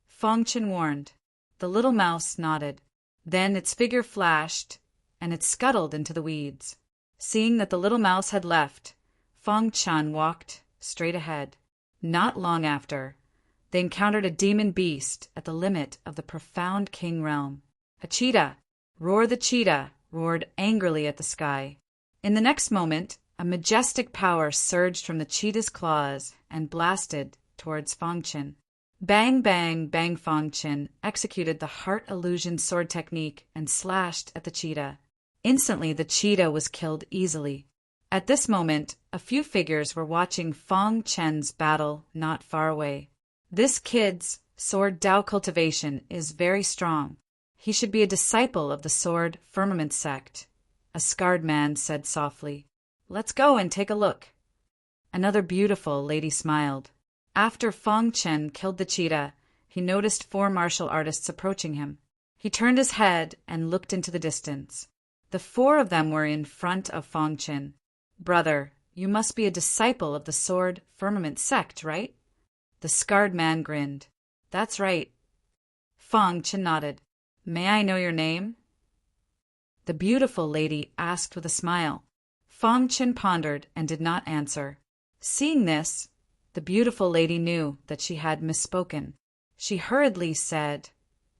Fang Qin warned. The Little Mouse nodded. Then its figure flashed, and it scuttled into the weeds. Seeing that the Little Mouse had left, Fang Qin walked straight ahead. Not long after, they encountered a demon beast at the limit of the profound king realm. A cheetah, Roar the cheetah, roared angrily at the sky. In the next moment, a majestic power surged from the cheetah's claws and blasted towards Fang Qin. Bang, bang, bang. Fang Qin executed the heart illusion sword technique and slashed at the cheetah. Instantly, the cheetah was killed easily. At this moment, a few figures were watching Fang Qin's battle not far away. This kid's sword Dao cultivation is very strong. He should be a disciple of the Sword Firmament sect, a scarred man said softly. Let's go and take a look. Another beautiful lady smiled. After Fong Chen killed the cheetah, he noticed 4 martial artists approaching him. He turned his head and looked into the distance. The 4 of them were in front of Fong Chen. Brother, you must be a disciple of the Sword Firmament sect, right? The scarred man grinned. That's right. Fong Chen nodded. May I know your name? The beautiful lady asked with a smile. Fong Chen pondered and did not answer. Seeing this, the beautiful lady knew that she had misspoken. She hurriedly said,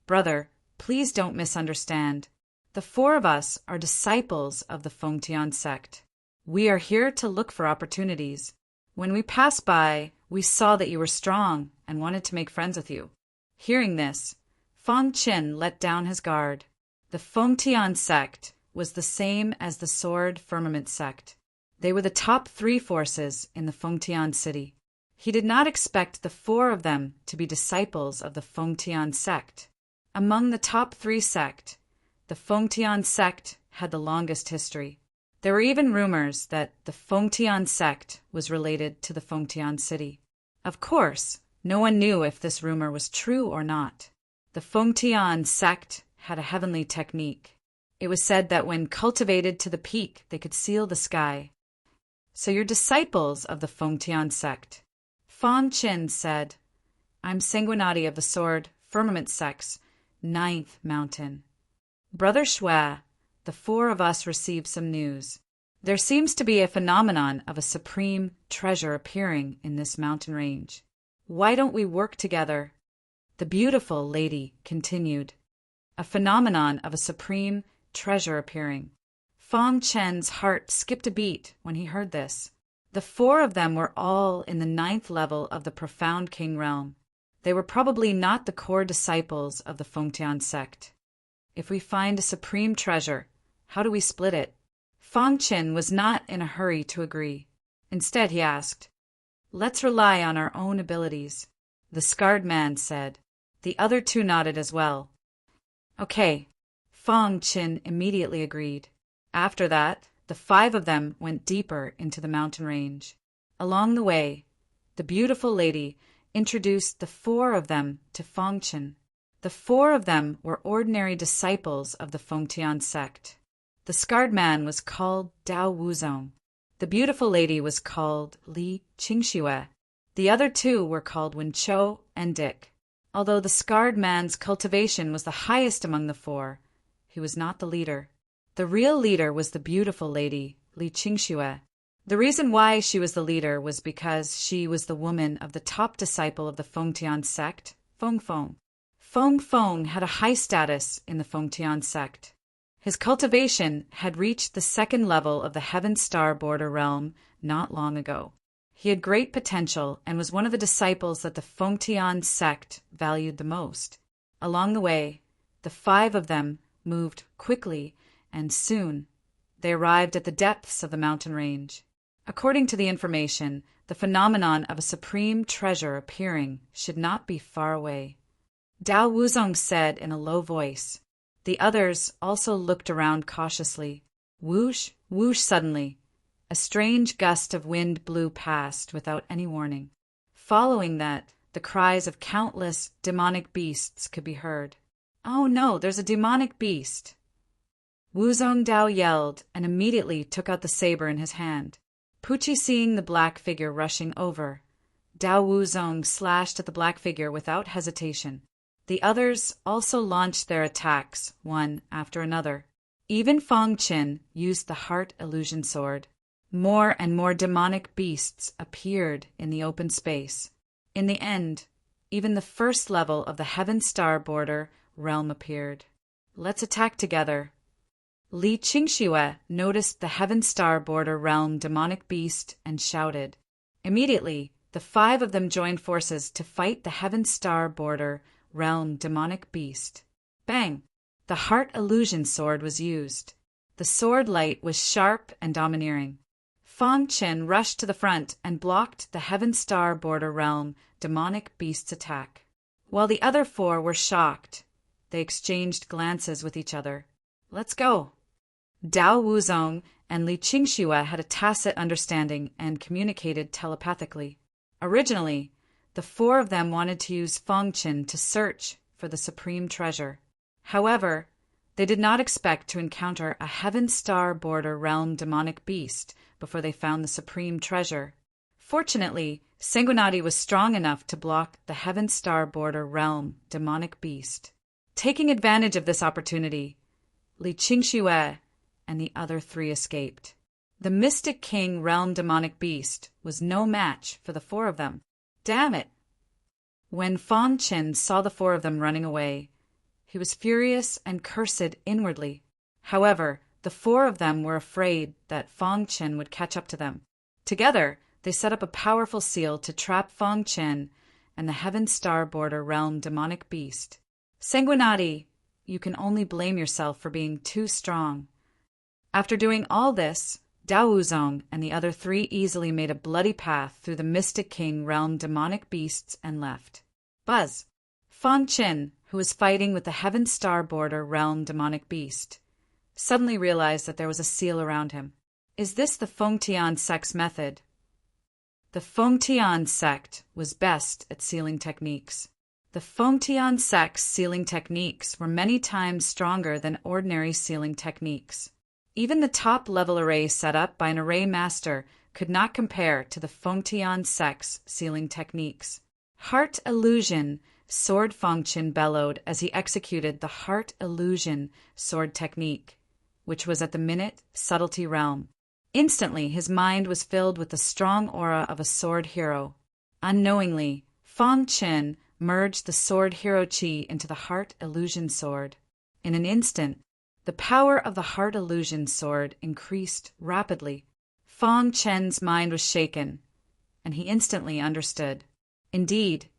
Brother, please don't misunderstand. The 4 of us are disciples of the Fengtian sect. We are here to look for opportunities. When we passed by, we saw that you were strong and wanted to make friends with you. Hearing this, Fong Chen let down his guard. The Fengtian sect was the same as the Sword Firmament sect. They were the top 3 forces in the Fengtian city. He did not expect the 4 of them to be disciples of the Fengtian sect. Among the top 3 sect, the Fengtian sect had the longest history. There were even rumors that the Fengtian sect was related to the Fengtian city. Of course, no one knew if this rumor was true or not. The Fengtian sect had a heavenly technique. It was said that when cultivated to the peak, they could seal the sky. So you're disciples of the Fengtian sect. Fong Chen said, I'm Sanguinati of the Sword Firmament sect's 9th mountain. Brother Shui, the 4 of us received some news. There seems to be a phenomenon of a supreme treasure appearing in this mountain range. Why don't we work together? The beautiful lady continued. A phenomenon of a supreme treasure appearing. Fong Chen's heart skipped a beat when he heard this. The 4 of them were all in the 9th level of the Profound King realm. They were probably not the core disciples of the Fengtian sect. If we find a supreme treasure, how do we split it? Fong Chen was not in a hurry to agree. Instead, he asked, Let's rely on our own abilities. The scarred man said. The other 2 nodded as well. Okay. Fong Chen immediately agreed. After that, the 5 of them went deeper into the mountain range. Along the way, the beautiful lady introduced the 4 of them to Fong Chen. The 4 of them were ordinary disciples of the Fengtian sect. The scarred man was called Dao Wuzong. The beautiful lady was called Li Qingxue. The other 2 were called Wen Chou and Dick. Although the scarred man's cultivation was the highest among the 4, he was not the leader. The real leader was the beautiful lady, Li Qingxue. The reason why she was the leader was because she was the woman of the top disciple of the Fengtian sect, Feng Feng. Feng Feng had a high status in the Fengtian sect. His cultivation had reached the 2nd level of the Heaven Star Border realm not long ago. He had great potential and was one of the disciples that the Fengtian sect valued the most. Along the way, the 5 of them moved quickly, and soon they arrived at the depths of the mountain range. According to the information, the phenomenon of a supreme treasure appearing should not be far away. Dao Wuzong said in a low voice. The others also looked around cautiously. Whoosh, whoosh suddenly. A strange gust of wind blew past without any warning. Following that, the cries of countless demonic beasts could be heard. Oh no, there's a demonic beast! Wuzong Dao yelled and immediately took out the saber in his hand. Pucci seeing the black figure rushing over, Dao Wuzong slashed at the black figure without hesitation. The others also launched their attacks, one after another. Even Fong Chen used the Heart Illusion Sword. More and more demonic beasts appeared in the open space. In the end, even the 1st level of the Heaven Star Border realm appeared. Let's attack together. Li Qingxue noticed the Heaven Star Border realm demonic beast and shouted. Immediately, the 5 of them joined forces to fight the Heaven Star Border realm demonic beast. Bang! The Heart Illusion Sword was used. The sword light was sharp and domineering. Fong Chen rushed to the front and blocked the Heaven Star Border realm demonic beast's attack. While the other 4 were shocked, they exchanged glances with each other. Let's go! Dao Wuzong and Li Qingxue had a tacit understanding and communicated telepathically. Originally, the four of them wanted to use Fengqin to search for the supreme treasure. However, they did not expect to encounter a Heaven Star border realm demonic beast before they found the supreme treasure. Fortunately, Sanguinati was strong enough to block the Heaven Star border realm demonic beast. Taking advantage of this opportunity, Li Qingxue and the other three escaped. The Mystic King realm demonic beast was no match for the four of them. Damn it! When Fengqin saw the four of them running away, he was furious and cursed inwardly. However, the four of them were afraid that Fengqin would catch up to them. Together, they set up a powerful seal to trap Fengqin and the Heaven Star border realm demonic beast. Sanguinati, you can only blame yourself for being too strong. After doing all this, Dao Wuzong and the other three easily made a bloody path through the Mystic King realm demonic beasts and left. Buzz. Fengqin, who was fighting with the Heaven Star border realm demonic beast, suddenly realized that there was a seal around him. Is this the Fengtian sect's method? The Fengtian sect was best at sealing techniques. The Fengtian sect's sealing techniques were many times stronger than ordinary sealing techniques. Even the top-level array set up by an array master could not compare to the Fengtian sect's sealing techniques. Heart Illusion, Sword Fengqin bellowed as he executed the Heart Illusion sword technique, which was at the minute subtlety realm. Instantly, his mind was filled with the strong aura of a sword hero. Unknowingly, Fengqin merged the sword hero chi into the Heart Illusion sword. In an instant, the power of the Heart Illusion sword increased rapidly. Fengqin's mind was shaken, and he instantly understood. Indeed,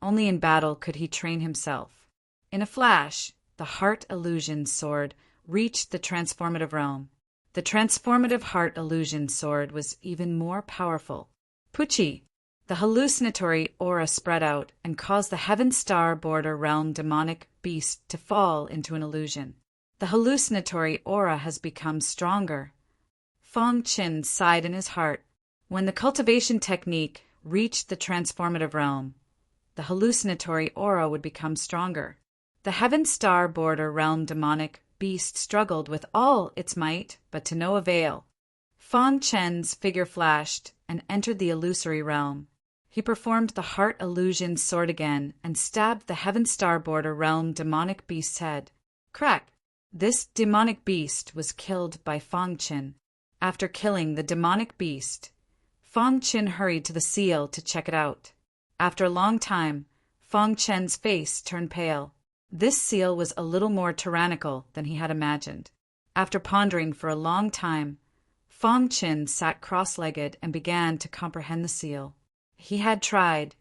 only in battle could he train himself. In a flash, the Heart Illusion sword reached the transformative realm. The transformative Heart Illusion sword was even more powerful. Pucci, the hallucinatory aura spread out and caused the Heaven Star border realm demonic beast to fall into an illusion. The hallucinatory aura has become stronger. Fengqin sighed in his heart. When the cultivation technique reached the transformative realm, the hallucinatory aura would become stronger. The Heaven Star border realm demonic beast struggled with all its might, but to no avail. Fengqin's figure flashed and entered the illusory realm. He performed the Heart Illusion sword again and stabbed the Heaven Star border realm demonic beast's head. Crack! This demonic beast was killed by Fengqin. After killing the demonic beast, Fengqin hurried to the seal to check it out. After a long time, Fengqin's face turned pale. This seal was a little more tyrannical than he had imagined. After pondering for a long time, Fengqin sat cross-legged and began to comprehend the seal. He had tried,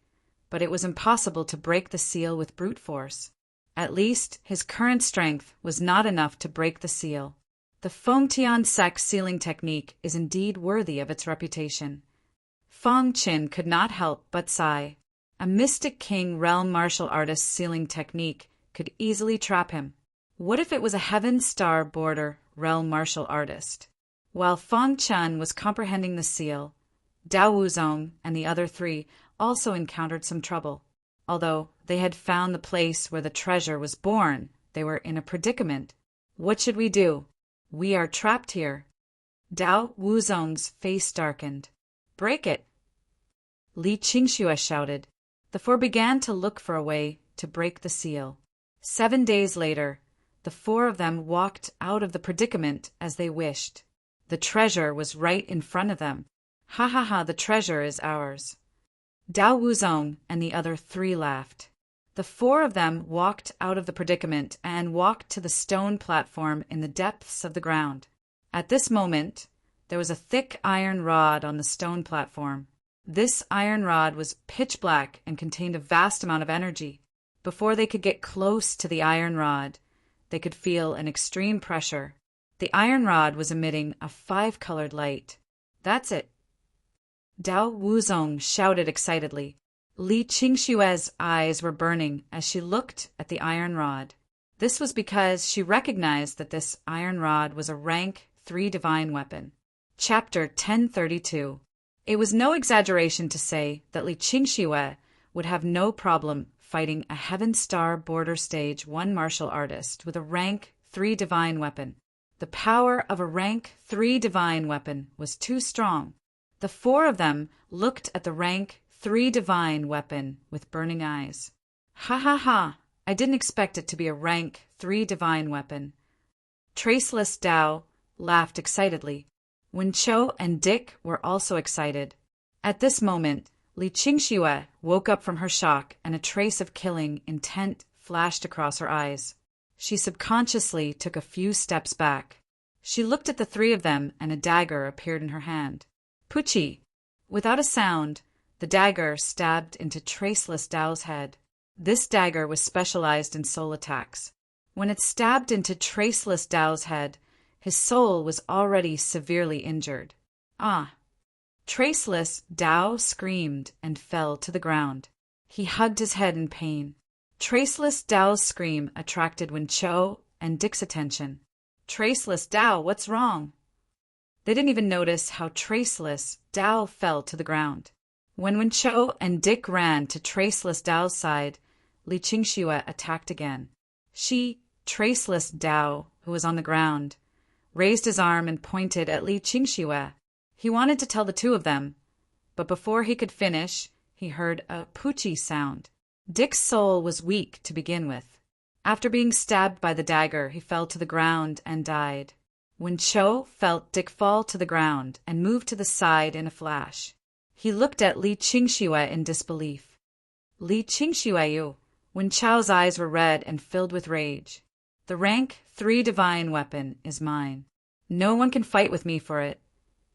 but it was impossible to break the seal with brute force. At least, his current strength was not enough to break the seal. The Fengtian sect's sealing technique is indeed worthy of its reputation. Fengqin could not help but sigh. A Mystic King realm martial artist's sealing technique could easily trap him. What if it was a Heaven Star border realm martial artist? While Fengqin was comprehending the seal, Dao Wuzong and the other three also encountered some trouble. Although they had found the place where the treasure was born, they were in a predicament. What should we do? We are trapped here. Dao Wuzong's face darkened. Break it! Li Qingxue shouted. The four began to look for a way to break the seal. 7 days later, the four of them walked out of the predicament as they wished. The treasure was right in front of them. Ha ha ha, the treasure is ours. Dao Wuzong and the other three laughed. The four of them walked out of the predicament and walked to the stone platform in the depths of the ground. At this moment, there was a thick iron rod on the stone platform. This iron rod was pitch black and contained a vast amount of energy. Before they could get close to the iron rod, they could feel an extreme pressure. The iron rod was emitting a 5-colored light. That's it. Dao Wuzong shouted excitedly. Li Qingxue's eyes were burning as she looked at the iron rod. This was because she recognized that this iron rod was a rank Three Divine Weapon. Chapter 1032. It was no exaggeration to say that Li Qingxue would have no problem fighting a Heaven Star Border Stage 1 martial artist with a rank 3 divine weapon. The power of a rank 3 divine weapon was too strong. The four of them looked at the rank 3 divine weapon with burning eyes. Ha ha ha! I didn't expect it to be a rank 3 divine weapon. Traceless Dao laughed excitedly. Wen Chou and Dick were also excited. At this moment, Li Qingxue woke up from her shock and a trace of killing intent flashed across her eyes. She subconsciously took a few steps back. She looked at the three of them and a dagger appeared in her hand. Puchi! Without a sound, the dagger stabbed into Traceless Dao's head. This dagger was specialized in soul attacks. When it stabbed into Traceless Dao's head, his soul was already severely injured. Ah! Traceless Dao screamed and fell to the ground. He hugged his head in pain. Traceless Dao's scream attracted Wen Chou and Dick's attention. Traceless Dao, what's wrong? They didn't even notice how Traceless Dao fell to the ground. When Wen Chou and Dick ran to Traceless Dao's side, Li Qingxue attacked again. Traceless Dao, who was on the ground, raised his arm and pointed at Li Qingxue. He wanted to tell the two of them, but before he could finish, he heard a Puchi sound. Dick's soul was weak to begin with. After being stabbed by the dagger, he fell to the ground and died. Wen Chou felt Dick fall to the ground and moved to the side in a flash. He looked at Li Qingxue in disbelief. Li Qingxue, Wen Chou's eyes were red and filled with rage. The rank 3 divine weapon is mine. No one can fight with me for it,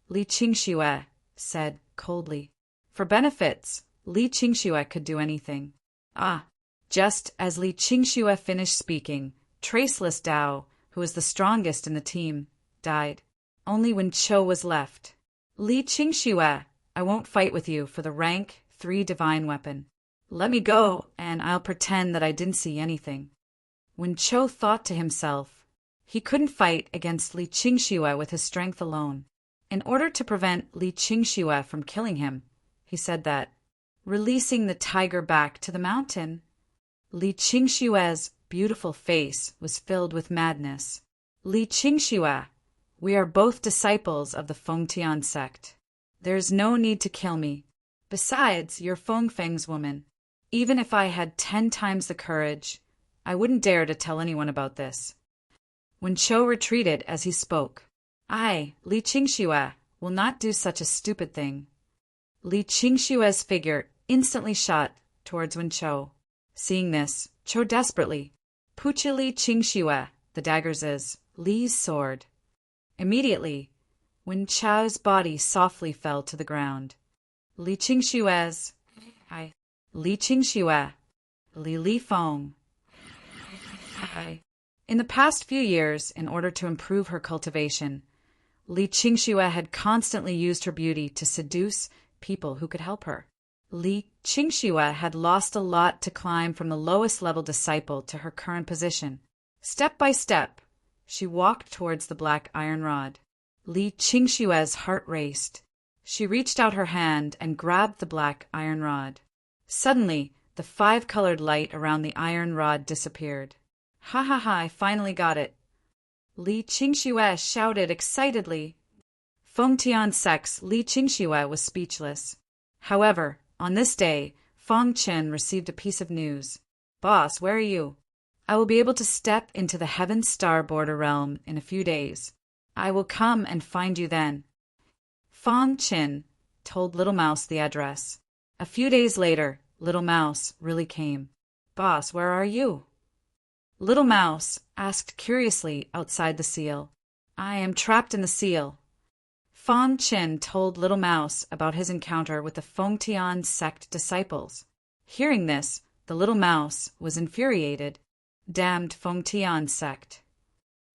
Li Qingxue said coldly. For benefits, Li Qingxue could do anything. Ah! Just as Li Qingxue finished speaking, Traceless Dao, who was the strongest in the team, died. Only Wen Chou was left. Li Qingxue, I won't fight with you for the rank 3 divine weapon. Let me go, and I'll pretend that I didn't see anything. Wen Chou thought to himself, he couldn't fight against Li Qingxue with his strength alone. In order to prevent Li Qingxue from killing him, he said that, releasing the tiger back to the mountain. Li Qingxue's beautiful face was filled with madness. Li Qingxue, we are both disciples of the Fengtian sect. There is no need to kill me. Besides, you're Fengfeng's woman. Even if I had 10 times the courage, I wouldn't dare to tell anyone about this. Wen Chou retreated as he spoke. I, Li Qingxue, will not do such a stupid thing. Li Qingxue's figure instantly shot towards Wen Chou. Seeing this, Chou desperately, Puchi Li Qingxue, the dagger's is Li's sword. Immediately, Wen Chou's body softly fell to the ground. Li Qingxue's, Li Qingxue, Li Feng. In the past few years, in order to improve her cultivation, Li Qingxue had constantly used her beauty to seduce people who could help her. Li Qingxue had lost a lot to climb from the lowest level disciple to her current position. Step by step, she walked towards the black iron rod. Li Qingxue's heart raced. She reached out her hand and grabbed the black iron rod. Suddenly, the 5-colored light around the iron rod disappeared. Ha ha ha, I finally got it. Li Qingxue shouted excitedly. Fengtian sect's Li Qingxue was speechless. However, on this day, Feng Qin received a piece of news. Boss, where are you? I will be able to step into the Heaven Star Border realm in a few days. I will come and find you then. Feng Qin told Little Mouse the address. A few days later, Little Mouse really came. Boss, where are you? Little Mouse asked curiously outside the seal. I am trapped in the seal. Feng Qin told Little Mouse about his encounter with the Fengtian sect disciples. Hearing this, the Little Mouse was infuriated. Damned Fengtian sect.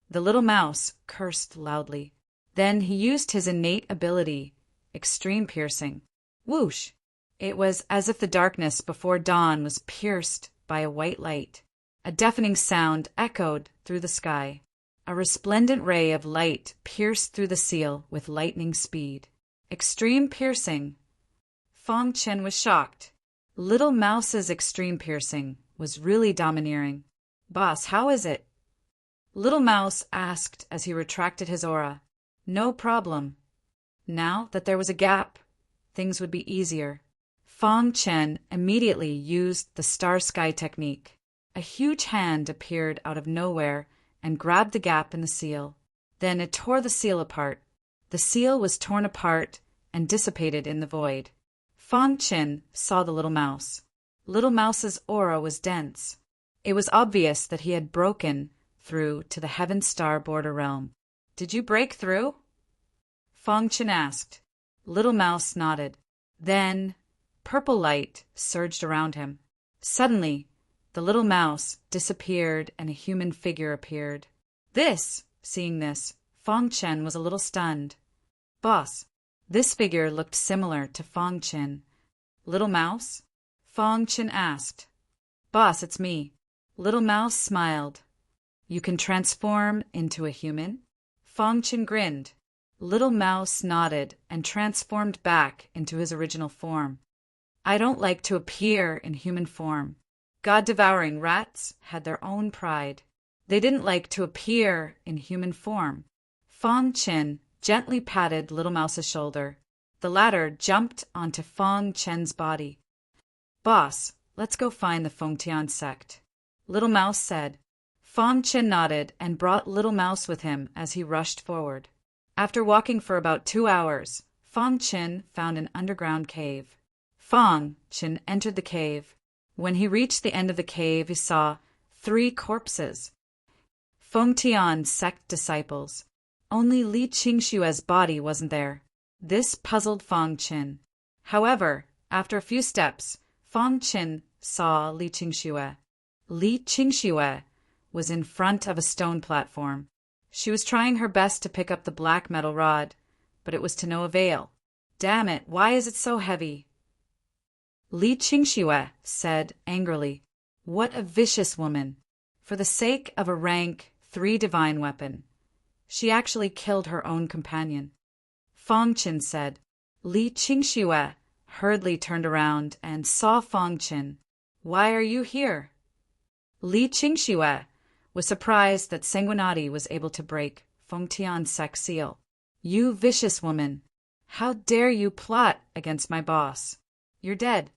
The Little Mouse cursed loudly. Then he used his innate ability, Extreme Piercing. Whoosh! It was as if the darkness before dawn was pierced by a white light. A deafening sound echoed through the sky. A resplendent ray of light pierced through the seal with lightning speed. Extreme piercing. Fong Chen was shocked. Little Mouse's extreme piercing was really domineering. Boss, how is it? Little Mouse asked as he retracted his aura. No problem. Now that there was a gap, things would be easier. Fong Chen immediately used the star sky technique. A huge hand appeared out of nowhere and grabbed the gap in the seal. Then it tore the seal apart. The seal was torn apart and dissipated in the void. Fong Chen saw the little mouse. Little Mouse's aura was dense. It was obvious that he had broken through to the Heaven Star border realm. Did you break through? Fong Chen asked. Little Mouse nodded. Then, purple light surged around him. Suddenly, the little mouse disappeared and a human figure appeared. Seeing this, Fong Chen was a little stunned. Boss, this figure looked similar to Fong Chen. Little Mouse? Fong Chen asked. Boss, it's me. Little Mouse smiled. You can transform into a human? Fong Chen grinned. Little Mouse nodded and transformed back into his original form. I don't like to appear in human form. God-devouring rats had their own pride. They didn't like to appear in human form. Fong Chen gently patted Little Mouse's shoulder. The latter jumped onto Fong Chen's body. Boss, let's go find the Fengtian sect. Little Mouse said. Fong Chen nodded and brought Little Mouse with him as he rushed forward. After walking for about 2 hours, Fong Chen found an underground cave. Fong Chen entered the cave. When he reached the end of the cave, he saw 3 corpses. Fengtian sect disciples. Only Li Qingshue's body wasn't there. This puzzled Fong Chen. However, after a few steps, Fong Chen saw Li Qingxue. Li Qingxue was in front of a stone platform. She was trying her best to pick up the black metal rod, but it was to no avail. Damn it, why is it so heavy? Li Qingxue said angrily, What a vicious woman. For the sake of a rank 3 divine weapon, she actually killed her own companion. Fong Chen said. Li Qingxue hurriedly turned around and saw Fong Chen. Why are you here? Li Qingxue was surprised that Sanguinati was able to break Fengtian's sect seal. You vicious woman! How dare you plot against my boss? You're dead.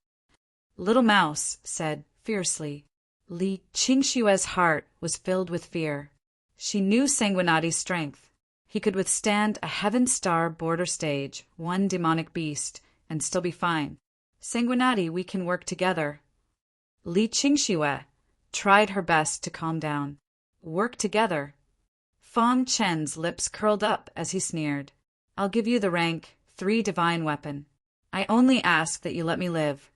Little Mouse said fiercely. Li Qingxue's heart was filled with fear. She knew Sanguinati's strength. He could withstand a Heaven Star border stage, 1 demonic beast, and still be fine. Sanguinati, we can work together. Li Qingxue tried her best to calm down. Work together? Fong Chen's lips curled up as he sneered. I'll give you the rank 3 divine weapon. I only ask that you let me live.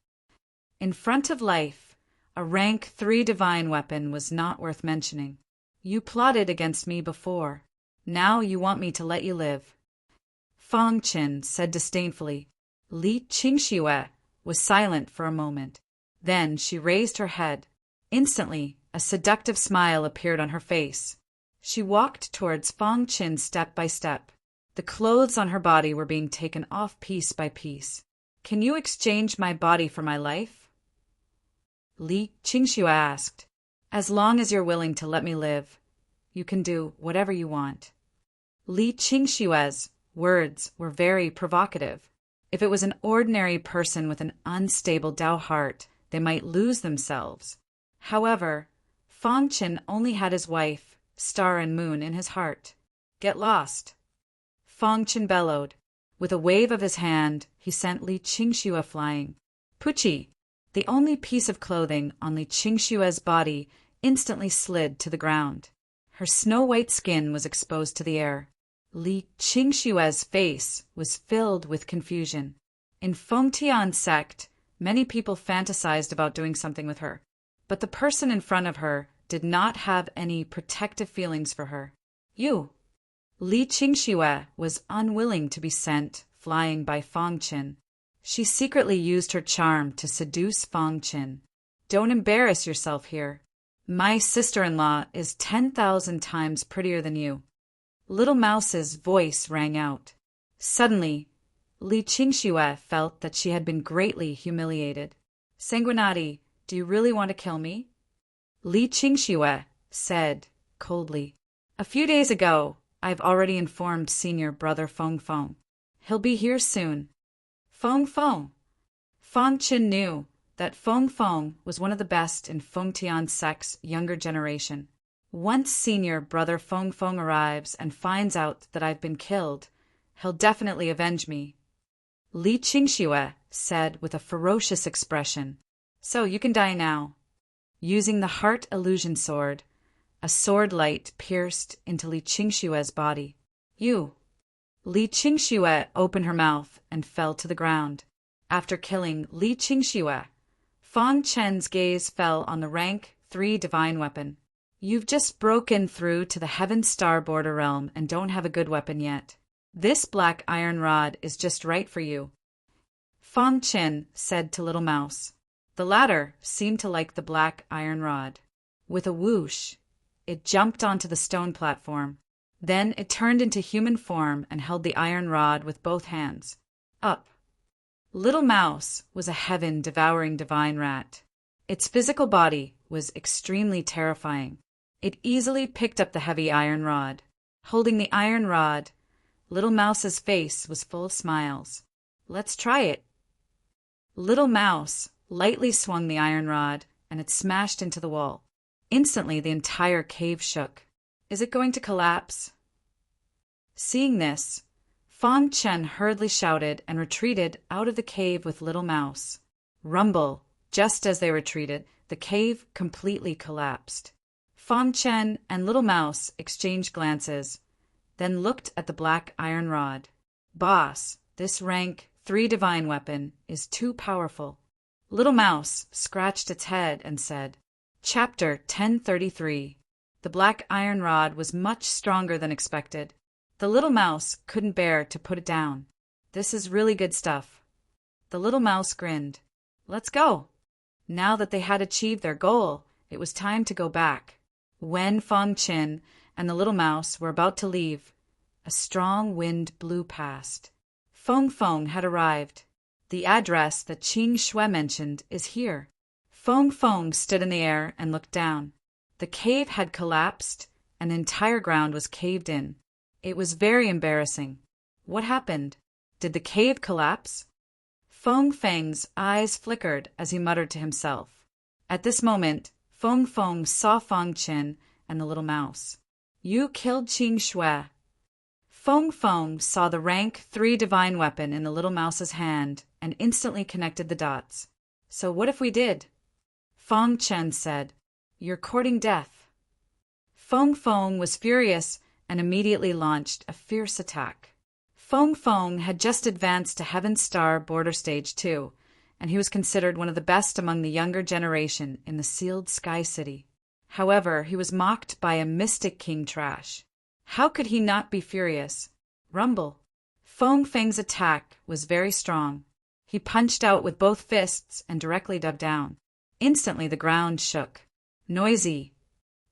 In front of life, a rank 3 divine weapon was not worth mentioning. You plotted against me before. Now you want me to let you live. Fong Chen said disdainfully. Li Qingxue was silent for a moment. Then she raised her head. Instantly, a seductive smile appeared on her face. She walked towards Fong Chen step by step. The clothes on her body were being taken off piece by piece. Can you exchange my body for my life? Li Qingxue asked. As long as you're willing to let me live, you can do whatever you want. Li Qingxue's words were very provocative. If it was an ordinary person with an unstable Dao heart, they might lose themselves. However, Fong Chen only had his wife, Star and Moon, in his heart. Get lost. Fong Chen bellowed. With a wave of his hand, he sent Li Qingxue flying. Pucci, the only piece of clothing on Li Qingxue's body, instantly slid to the ground. Her snow-white skin was exposed to the air. Li Qingxue's face was filled with confusion. In Fengtian sect, many people fantasized about doing something with her, but the person in front of her did not have any protective feelings for her. You! Li Qingxue was unwilling to be sent flying by Fong Chen. She secretly used her charm to seduce Fong Chen. Don't embarrass yourself here. My sister-in-law is 10,000 times prettier than you. Little Mouse's voice rang out. Suddenly, Li Qingxue felt that she had been greatly humiliated. Sanguinati, do you really want to kill me? Li Qingxue said coldly. A few days ago, I've already informed Senior Brother Feng Feng. He'll be here soon. Feng Feng. Feng Qin knew that Feng Feng was one of the best in Feng Tian's sect's younger generation. Once Senior Brother Feng Feng arrives and finds out that I've been killed, he'll definitely avenge me. Li Qingxue said with a ferocious expression. So you can die now. Using the heart illusion sword, a sword light pierced into Li Qingxue's body. You. Li Qingxue opened her mouth and fell to the ground. After killing Li Qingxue, Feng Chen's gaze fell on the rank 3 divine weapon. You've just broken through to the Heaven Star border realm and don't have a good weapon yet. This black iron rod is just right for you. Feng Chen said to Little Mouse. The latter seemed to like the black iron rod. With a whoosh, it jumped onto the stone platform. Then it turned into human form and held the iron rod with both hands. Up. Little Mouse was a heaven-devouring divine rat. Its physical body was extremely terrifying. It easily picked up the heavy iron rod. Holding the iron rod, Little Mouse's face was full of smiles. Let's try it. Little Mouse lightly swung the iron rod, and it smashed into the wall. Instantly, the entire cave shook. Is it going to collapse? Seeing this, Feng Chen hurriedly shouted and retreated out of the cave with Little Mouse. Rumble! Just as they retreated, the cave completely collapsed. Feng Chen and Little Mouse exchanged glances, then looked at the black iron rod. Boss, this rank 3 divine weapon is too powerful. Little Mouse scratched its head and said, Chapter 1033. The black iron rod was much stronger than expected. The Little Mouse couldn't bear to put it down. This is really good stuff. The Little Mouse grinned. Let's go. Now that they had achieved their goal, it was time to go back. When Feng Qin and the Little Mouse were about to leave, a strong wind blew past. Feng Feng had arrived. The address that Qing Shui mentioned is here. Feng Feng stood in the air and looked down. The cave had collapsed, and the entire ground was caved in. It was very embarrassing. What happened? Did the cave collapse? Feng Feng's eyes flickered as he muttered to himself. At this moment, Feng Feng saw Feng Qin and the Little Mouse. You killed Qing Shui. Feng Feng saw the rank 3 divine weapon in the Little Mouse's hand and instantly connected the dots. So what if we did? Feng Chen said, You're courting death. Feng Feng was furious and immediately launched a fierce attack. Feng Feng had just advanced to Heaven Star Border Stage 2, and he was considered one of the best among the younger generation in the Sealed Sky City. However, he was mocked by a Mystic King Trash. How could he not be furious? Rumble. Feng Feng's attack was very strong. He punched out with both fists and directly dug down. Instantly the ground shook. Noisy.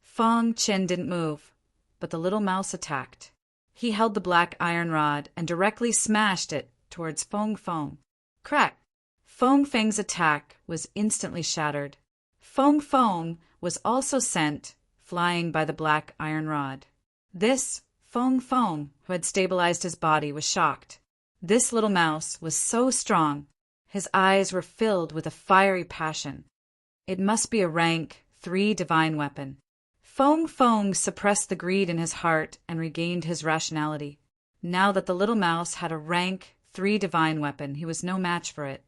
Feng Qin didn't move, but the Little Mouse attacked. He held the black iron rod and directly smashed it towards Feng Feng. Crack! Feng Feng's attack was instantly shattered. Feng Feng was also sent flying by the black iron rod. This Feng Feng, who had stabilized his body, was shocked. This Little Mouse was so strong. His eyes were filled with a fiery passion. It must be a rank 3 divine weapon. Feng Feng suppressed the greed in his heart and regained his rationality. Now that the Little Mouse had a rank 3 divine weapon, he was no match for it.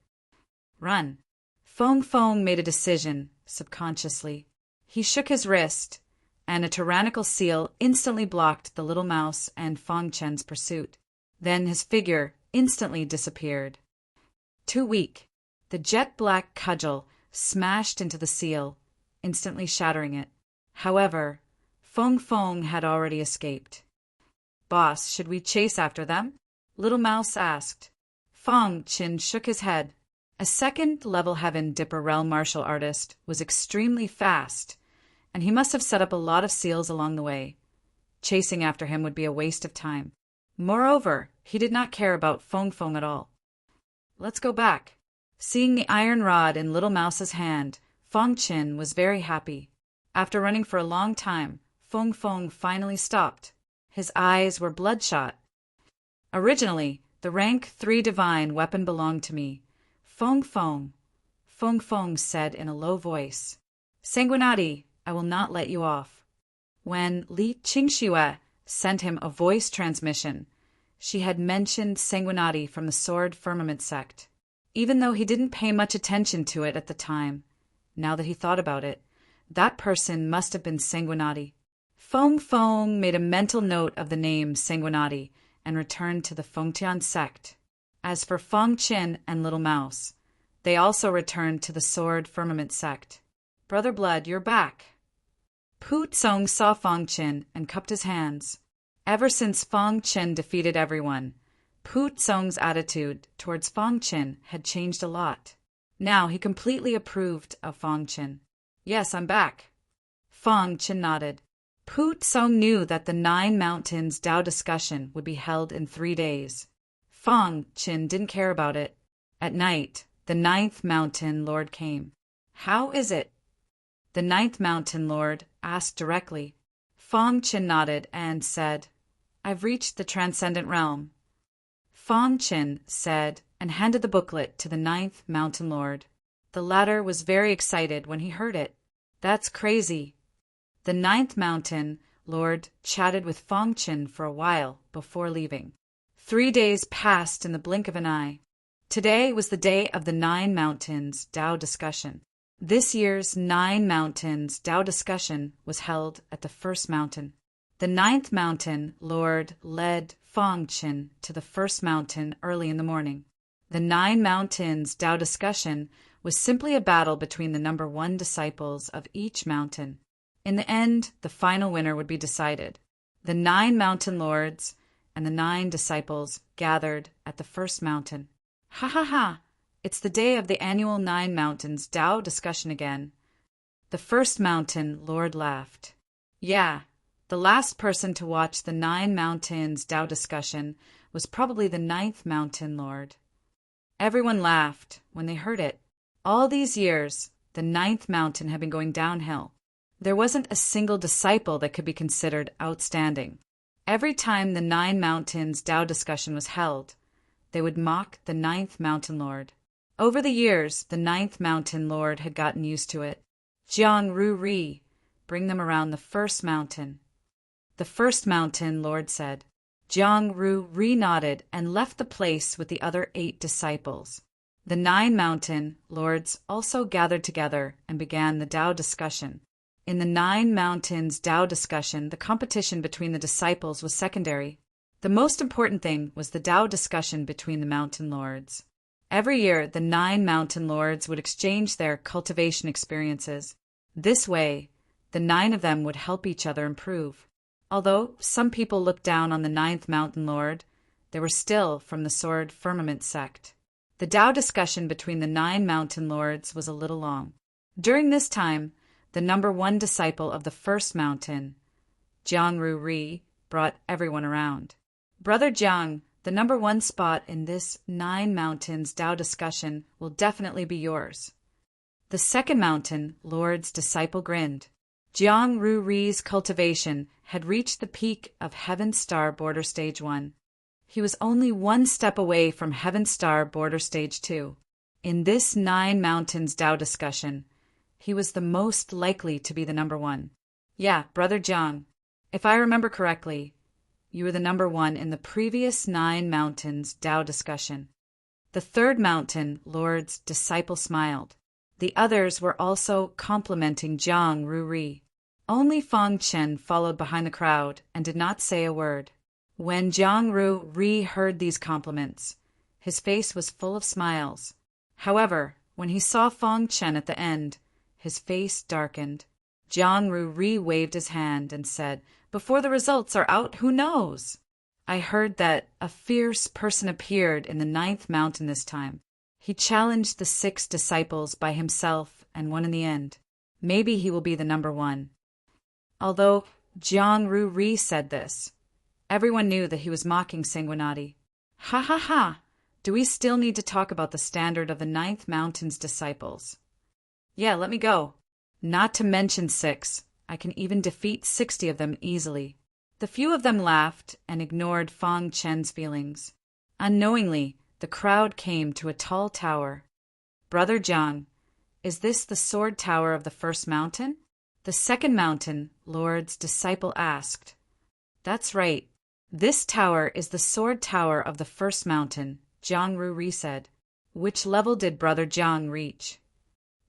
Run. Feng Feng made a decision, subconsciously. He shook his wrist, and a tyrannical seal instantly blocked the Little Mouse and Feng Chen's pursuit. Then his figure instantly disappeared. Too weak, the jet-black cudgel smashed into the seal, instantly shattering it. However, Feng Feng had already escaped. Boss, should we chase after them? Little Mouse asked. Feng Qin shook his head. A second-level Heaven Dipper Realm martial artist was extremely fast, and he must have set up a lot of seals along the way. Chasing after him would be a waste of time. Moreover, he did not care about Fong Fong at all. Let's go back. Seeing the iron rod in Little Mouse's hand, Fong Chin was very happy. After running for a long time, Fong Fong finally stopped. His eyes were bloodshot. Originally, the rank 3 divine weapon belonged to me. Fong Fong, Fong Fong said in a low voice. Sanguinati, I will not let you off. When Li Qingxue sent him a voice transmission, she had mentioned Sanguinati from the Sword Firmament sect. Even though he didn't pay much attention to it at the time, now that he thought about it, that person must have been Sanguinati. Fong Fong made a mental note of the name Sanguinati and returned to the Fengtian sect. As for Fong Chin and Little Mouse, they also returned to the Sword Firmament sect. Brother Blood, you're back. Pu Tsong saw Fong Chin and cupped his hands. Ever since Fong Chin defeated everyone, Pu Tsong's attitude towards Fong Chin had changed a lot. Now he completely approved of Fong Chin. Yes, I'm back. Fong Chin nodded. Pu Tsong knew that the 9 Mountains Tao discussion would be held in 3 days. Fong Chin didn't care about it. At night, the 9th Mountain Lord came. How is it? The 9th Mountain Lord asked directly. Fong Chin nodded and said, I've reached the Transcendent Realm. Fong Chin said and handed the booklet to the 9th Mountain Lord. The latter was very excited when he heard it. That's crazy. The 9th Mountain Lord chatted with Fong Chin for a while before leaving. 3 days passed in the blink of an eye. Today was the day of the 9 Mountains Tao discussion. This year's 9 Mountains Tao discussion was held at the first mountain. The 9th Mountain Lord led Fong Chin to the first mountain early in the morning. The 9 Mountains Tao discussion was simply a battle between the number 1 disciples of each mountain. In the end, the final winner would be decided. The 9 Mountain Lords and the 9 disciples gathered at the first mountain. Ha ha ha! It's the day of the annual 9 Mountains Tao discussion again. The first mountain Lord laughed. Yeah, the last person to watch the 9 Mountains Tao discussion was probably the 9th Mountain Lord. Everyone laughed when they heard it. All these years, the 9th mountain had been going downhill. There wasn't a single disciple that could be considered outstanding. Every time the 9 Mountains Tao discussion was held, they would mock the 9th Mountain Lord. Over the years, the 9th Mountain Lord had gotten used to it. Jiang Ru Ri, bring them around the first mountain. The first mountain Lord said. Jiang Ru Ri nodded and left the place with the other 8 disciples. The 9 Mountain Lords also gathered together and began the Tao discussion. In the 9 Mountains Tao discussion, the competition between the disciples was secondary. The most important thing was the Tao discussion between the Mountain Lords. Every year, the 9 Mountain Lords would exchange their cultivation experiences. This way, the 9 of them would help each other improve. Although some people looked down on the 9th Mountain Lord, they were still from the Sword Firmament sect. The Tao discussion between the 9 Mountain Lords was a little long. During this time, the number 1 disciple of the first mountain, Jiang Ru Ri, brought everyone around. Brother Jiang, the number 1 spot in this 9 Mountains Tao discussion will definitely be yours. The second mountain Lord's disciple grinned. Jiang Ru Ri's cultivation had reached the peak of Heaven Star Border Stage 1. He was only 1 step away from Heaven Star Border Stage 2. In this 9 Mountains Tao discussion, he was the most likely to be the number 1. Yeah, Brother Jiang, if I remember correctly, you were the number 1 in the previous 9 Mountains Tao discussion. The third mountain Lord's disciple smiled. The others were also complimenting Jiang Ru Ri. Only Fong Chin followed behind the crowd and did not say a word. When Jiang Ru Ri heard these compliments, his face was full of smiles. However, when he saw Fong Chin at the end, his face darkened. Jiang Ru Ri waved his hand and said, Before the results are out, who knows? I heard that a fierce person appeared in the 9th mountain this time. He challenged the 6 disciples by himself and won in the end. Maybe he will be the number 1. Although Jiang Ru said this, everyone knew that he was mocking Sanguinati. Ha ha ha! Do we still need to talk about the standard of the Ninth Mountain's disciples? Yeah, let me go. Not to mention 6. I can even defeat 60 of them easily. The few of them laughed and ignored Fang Chen's feelings. Unknowingly, the crowd came to a tall tower. Brother Jiang, is this the sword tower of the first mountain? The second mountain, Lord's disciple asked. That's right. This tower is the sword tower of the first mountain, Jiang Ru said. Which level did Brother Jiang reach?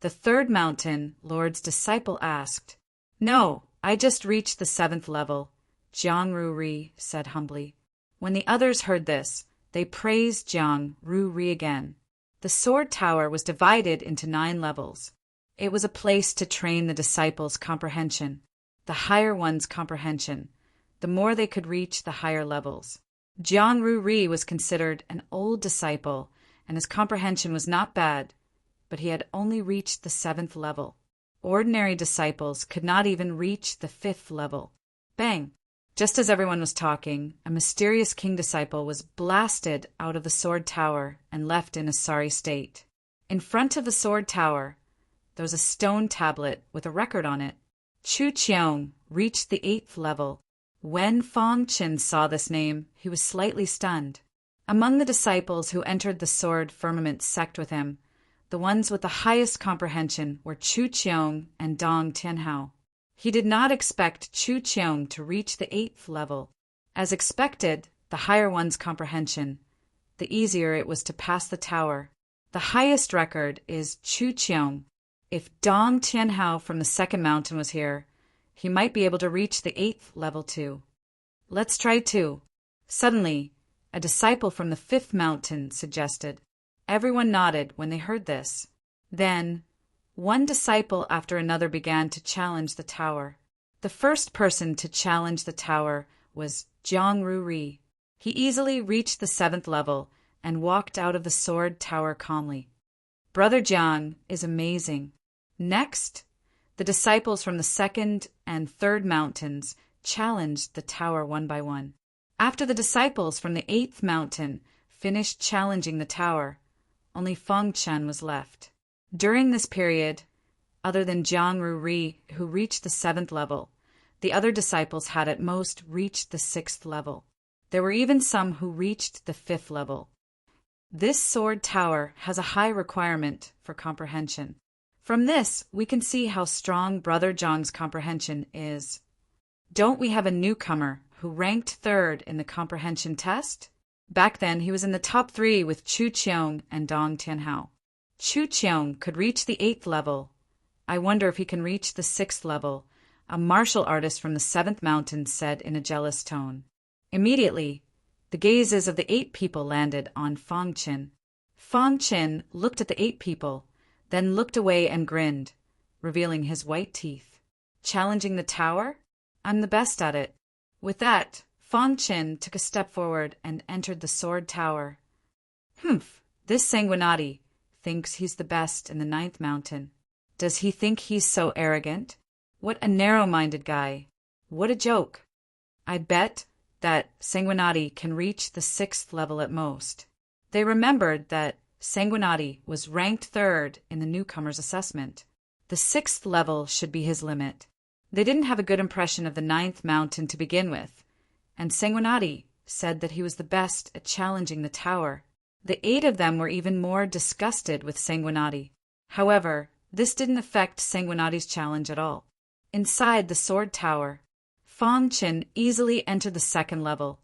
The third mountain, Lord's disciple asked. No, I just reached the 7th level, Jiang Ru said humbly. When the others heard this, they praised Jiang Ru again. The sword tower was divided into 9 levels. It was a place to train the disciples' comprehension, the higher ones' comprehension. The more they could reach the higher levels. Jiang Ru was considered an old disciple, and his comprehension was not bad, but he had only reached the 7th level. Ordinary disciples could not even reach the 5th level. Bang! Just as everyone was talking, a mysterious king disciple was blasted out of the sword tower and left in a sorry state. In front of the sword tower, there was a stone tablet with a record on it. Chu Qiong reached the 8th level. When Fang Chen saw this name, he was slightly stunned. Among the disciples who entered the sword firmament sect with him, the ones with the highest comprehension were Chu Qiong and Dong Tianhao. He did not expect Chu Qiong to reach the 8th level. As expected, the higher one's comprehension, the easier it was to pass the tower. The highest record is Chu Qiong. If Dong Tianhao from the second mountain was here, he might be able to reach the 8th level too. Let's try too. Suddenly, a disciple from the 5th mountain suggested. Everyone nodded when they heard this. Then, one disciple after another began to challenge the tower. The first person to challenge the tower was Jiang Ru. He easily reached the 7th level and walked out of the sword tower calmly. Brother Jiang is amazing. Next, the disciples from the 2nd and 3rd mountains challenged the tower one by one. After the disciples from the 8th mountain finished challenging the tower, only Fang Chen was left. During this period, other than Jiang Ru, who reached the 7th level, the other disciples had at most reached the 6th level. There were even some who reached the 5th level. This sword tower has a high requirement for comprehension. From this, we can see how strong Brother Jiang's comprehension is. Don't we have a newcomer who ranked 3rd in the comprehension test? Back then, he was in the top 3 with Chu Qiong and Dong Tianhao. Chu Qiong could reach the 8th level. I wonder if he can reach the 6th level, a martial artist from the 7th mountain said in a jealous tone. Immediately, the gazes of the 8 people landed on Fang Chen. Fang Chen looked at the 8 people, then looked away and grinned, revealing his white teeth. Challenging the tower? I'm the best at it. With that, Fang Chen took a step forward and entered the sword tower. Humph, this Sanguinati thinks he's the best in the 9th mountain. Does he think he's so arrogant? What a narrow-minded guy. What a joke. I bet that Sanguinati can reach the 6th level at most. They remembered that Sanguinati was ranked 3rd in the newcomer's assessment. The 6th level should be his limit. They didn't have a good impression of the 9th mountain to begin with, and Sanguinati said that he was the best at challenging the tower. The 8 of them were even more disgusted with Sanguinati. However, this didn't affect Sanguinati's challenge at all. Inside the sword tower, Fang Chen easily entered the 2nd level.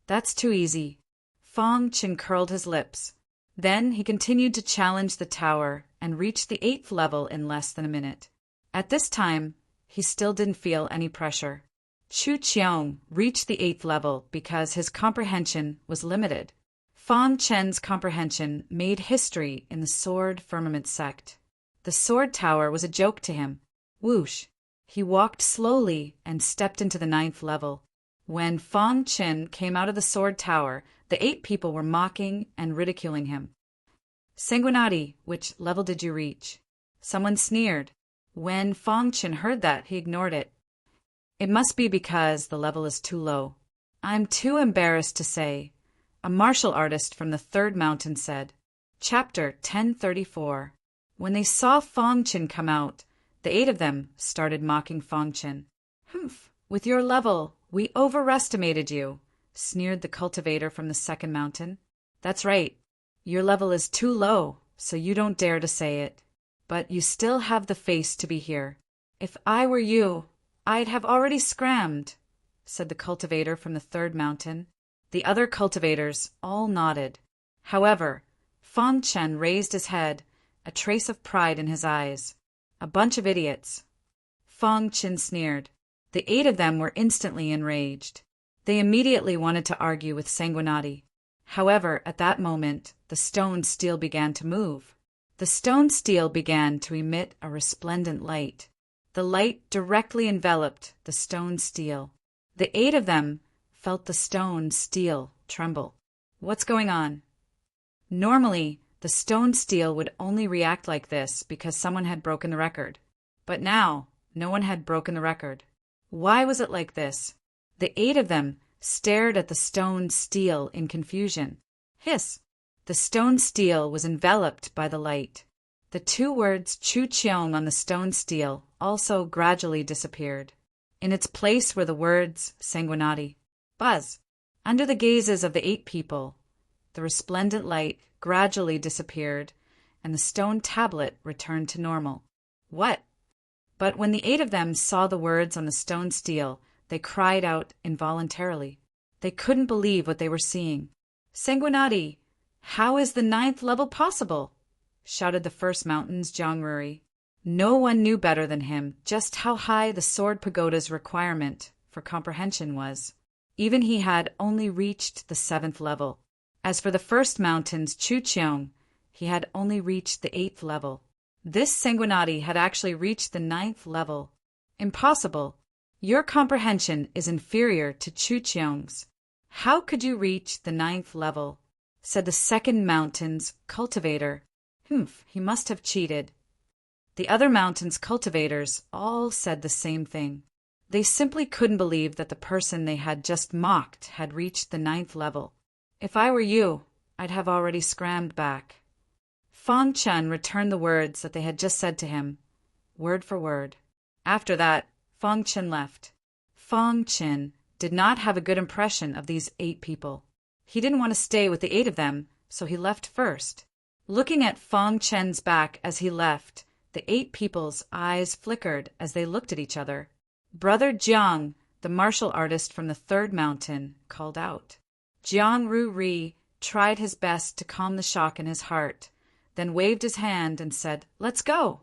That's too easy. Fang Chen curled his lips. Then he continued to challenge the tower and reached the 8th level in less than a minute. At this time, he still didn't feel any pressure. Chu Qiong reached the 8th level because his comprehension was limited. Fang Chen's comprehension made history in the sword firmament sect. The sword tower was a joke to him. Whoosh! He walked slowly and stepped into the 9th level. When Fang Chen came out of the sword tower, the 8 people were mocking and ridiculing him. Sanguinati, which level did you reach? Someone sneered. When Fang Chen heard that, he ignored it. It must be because the level is too low. I'm too embarrassed to say, a martial artist from the third mountain said. Chapter 1034. When they saw Fong Chen come out, the 8 of them started mocking Fong Chen. Humph, with your level, we overestimated you, sneered the cultivator from the second mountain. That's right. Your level is too low, so you don't dare to say it. But you still have the face to be here. If I were you, I'd have already scrammed, said the cultivator from the third mountain. The other cultivators all nodded. However, Fong Chen raised his head, a trace of pride in his eyes. A bunch of idiots. Fong Chen sneered. The 8 of them were instantly enraged. They immediately wanted to argue with Sanguinati. However, at that moment, the stone steel began to move. The stone steel began to emit a resplendent light. The light directly enveloped the stone steel. The 8 of them felt the stone steel tremble. What's going on? Normally, the stone steel would only react like this because someone had broken the record. But now, no one had broken the record. Why was it like this? The 8 of them stared at the stone steel in confusion. Hiss! The stone steel was enveloped by the light. The 2 words Chu Cheong on the stone steel also gradually disappeared. In its place were the words Sanguinati. Buzz! Under the gazes of the 8 people, the resplendent light gradually disappeared, and the stone tablet returned to normal. What? But when the 8 of them saw the words on the stone steel, they cried out involuntarily. They couldn't believe what they were seeing. Sanguinati, how is the 9th level possible? Shouted the first mountain's Zhongruri. No one knew better than him just how high the sword pagoda's requirement for comprehension was. Even he had only reached the 7th level. As for the first mountain's Chu Cheong, he had only reached the 8th level. This Sanguinati had actually reached the 9th level. Impossible. Your comprehension is inferior to Chu Cheong's. How could you reach the 9th level? Said the second mountain's cultivator. Humph, he must have cheated. The other mountain's cultivators all said the same thing. They simply couldn't believe that the person they had just mocked had reached the 9th level. If I were you, I'd have already scrammed back. Fong Chen returned the words that they had just said to him, word for word. After that, Fong Chen left. Fong Chen did not have a good impression of these 8 people. He didn't want to stay with the 8 of them, so he left first. Looking at Fong Chen's back as he left, the 8 people's eyes flickered as they looked at each other. Brother Jiang, the martial artist from the third mountain, called out. Jiang Ru-ri tried his best to calm the shock in his heart, then waved his hand and said, "Let's go."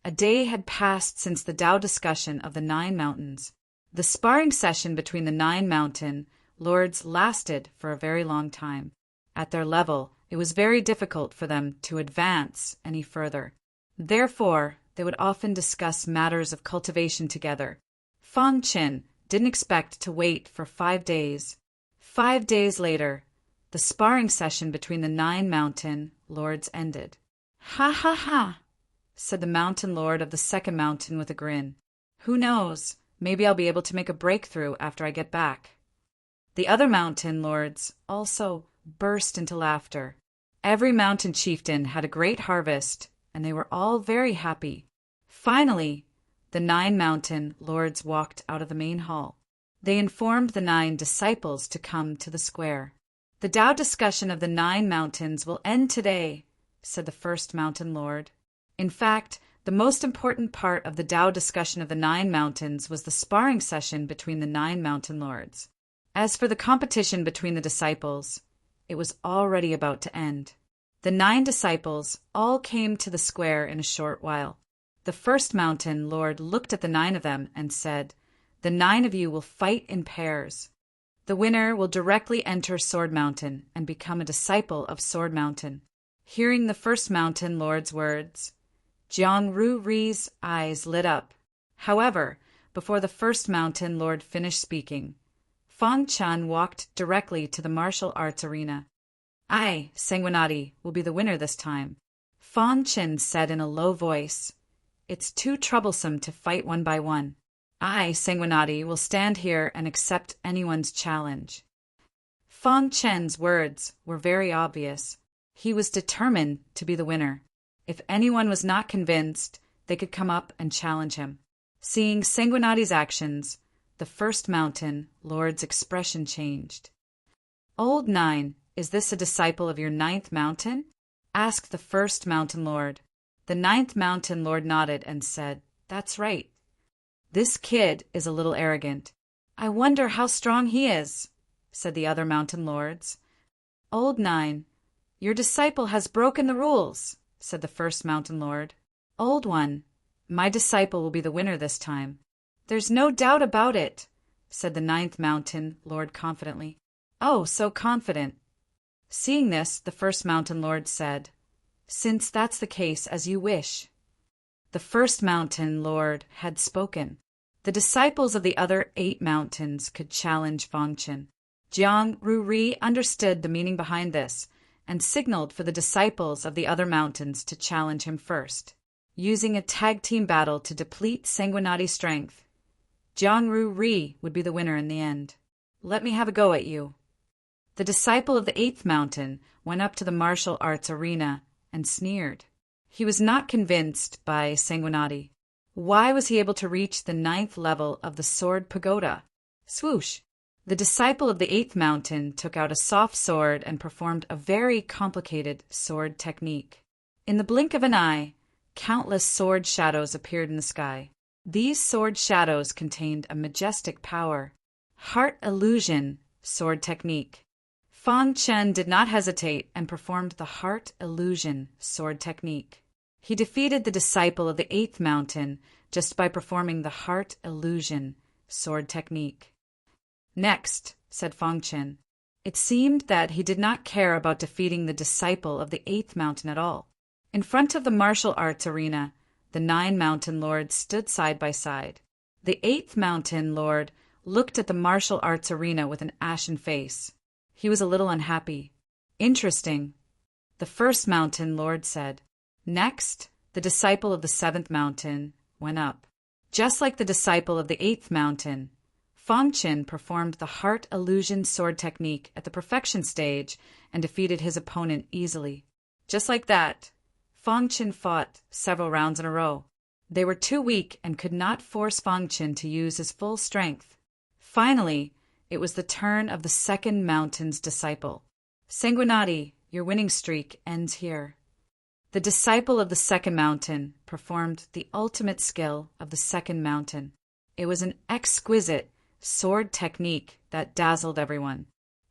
A day had passed since the Tao discussion of the 9 mountains. The sparring session between the 9 mountain lords lasted for a very long time. At their level, it was very difficult for them to advance any further. Therefore, they would often discuss matters of cultivation together. Fong Chen didn't expect to wait for 5 days. 5 days later, the sparring session between the 9 mountain lords ended. "Ha ha ha," said the mountain lord of the second mountain with a grin. "Who knows, maybe I'll be able to make a breakthrough after I get back." The other mountain lords also burst into laughter. Every mountain chieftain had a great harvest, and they were all very happy. Finally, the 9 mountain lords walked out of the main hall. They informed the 9 disciples to come to the square. "The Tao discussion of the 9 mountains will end today," said the first mountain lord. In fact, the most important part of the Tao discussion of the 9 mountains was the sparring session between the 9 mountain lords. As for the competition between the disciples, it was already about to end. The 9 disciples all came to the square in a short while. The first mountain lord looked at the 9 of them and said, "The 9 of you will fight in pairs. The winner will directly enter Sword Mountain and become a disciple of Sword Mountain." Hearing the first mountain lord's words, Jiang Ru-ri's eyes lit up. However, before the first mountain lord finished speaking, Fong Chen walked directly to the martial arts arena. "I, Sanguinati, will be the winner this time," Fong Chen said in a low voice. "It's too troublesome to fight one by one. I, Sanguinati, will stand here and accept anyone's challenge. Fang Chen's words were very obvious. He was determined to be the winner. If anyone was not convinced, they could come up and challenge him. Seeing Sanguinati's actions, the first mountain lord's expression changed. Old Nine, is this a disciple of your ninth mountain? Asked the first mountain lord. The ninth mountain lord nodded and said, That's right. This kid is a little arrogant. I wonder how strong he is, said the other mountain lords. Old Nine, your disciple has broken the rules, said the first mountain lord. Old One, my disciple will be the winner this time. There's no doubt about it, said the ninth mountain lord confidently. Oh, so confident. Seeing this, the first mountain lord said, Since that's the case, as you wish. The first mountain lord had spoken. The disciples of the other 8 mountains could challenge Fangchen. Jiang Ruri understood the meaning behind this and signaled for the disciples of the other mountains to challenge him first, using a tag team battle to deplete Sanguinati's strength. Jiang Ruri would be the winner in the end. Let me have a go at you. The disciple of the 8th mountain went up to the martial arts arena and sneered. He was not convinced by Sanguinati. Why was he able to reach the 9th level of the sword pagoda? Swoosh! The disciple of the 8th mountain took out a soft sword and performed a very complicated sword technique. In the blink of an eye, countless sword shadows appeared in the sky. These sword shadows contained a majestic power. Heart illusion sword technique. Fang Chen did not hesitate and performed the heart illusion sword technique. He defeated the disciple of the 8th mountain just by performing the heart illusion sword technique. Next, said Fang Chen. It seemed that he did not care about defeating the disciple of the 8th mountain at all. In front of the martial arts arena, the 9 mountain lords stood side by side. The 8th mountain lord looked at the martial arts arena with an ashen face. He was a little unhappy. Interesting, the first mountain lord said. Next, the disciple of the 7th mountain went up. Just like the disciple of the 8th mountain, Fang Chen performed the heart illusion sword technique at the perfection stage and defeated his opponent easily. Just like that, Fang Chen fought several rounds in a row. They were too weak and could not force Fang Chen to use his full strength. Finally, it was the turn of the 2nd mountain's disciple. Sanguinati, your winning streak ends here. The disciple of the 2nd mountain performed the ultimate skill of the 2nd mountain. It was an exquisite sword technique that dazzled everyone.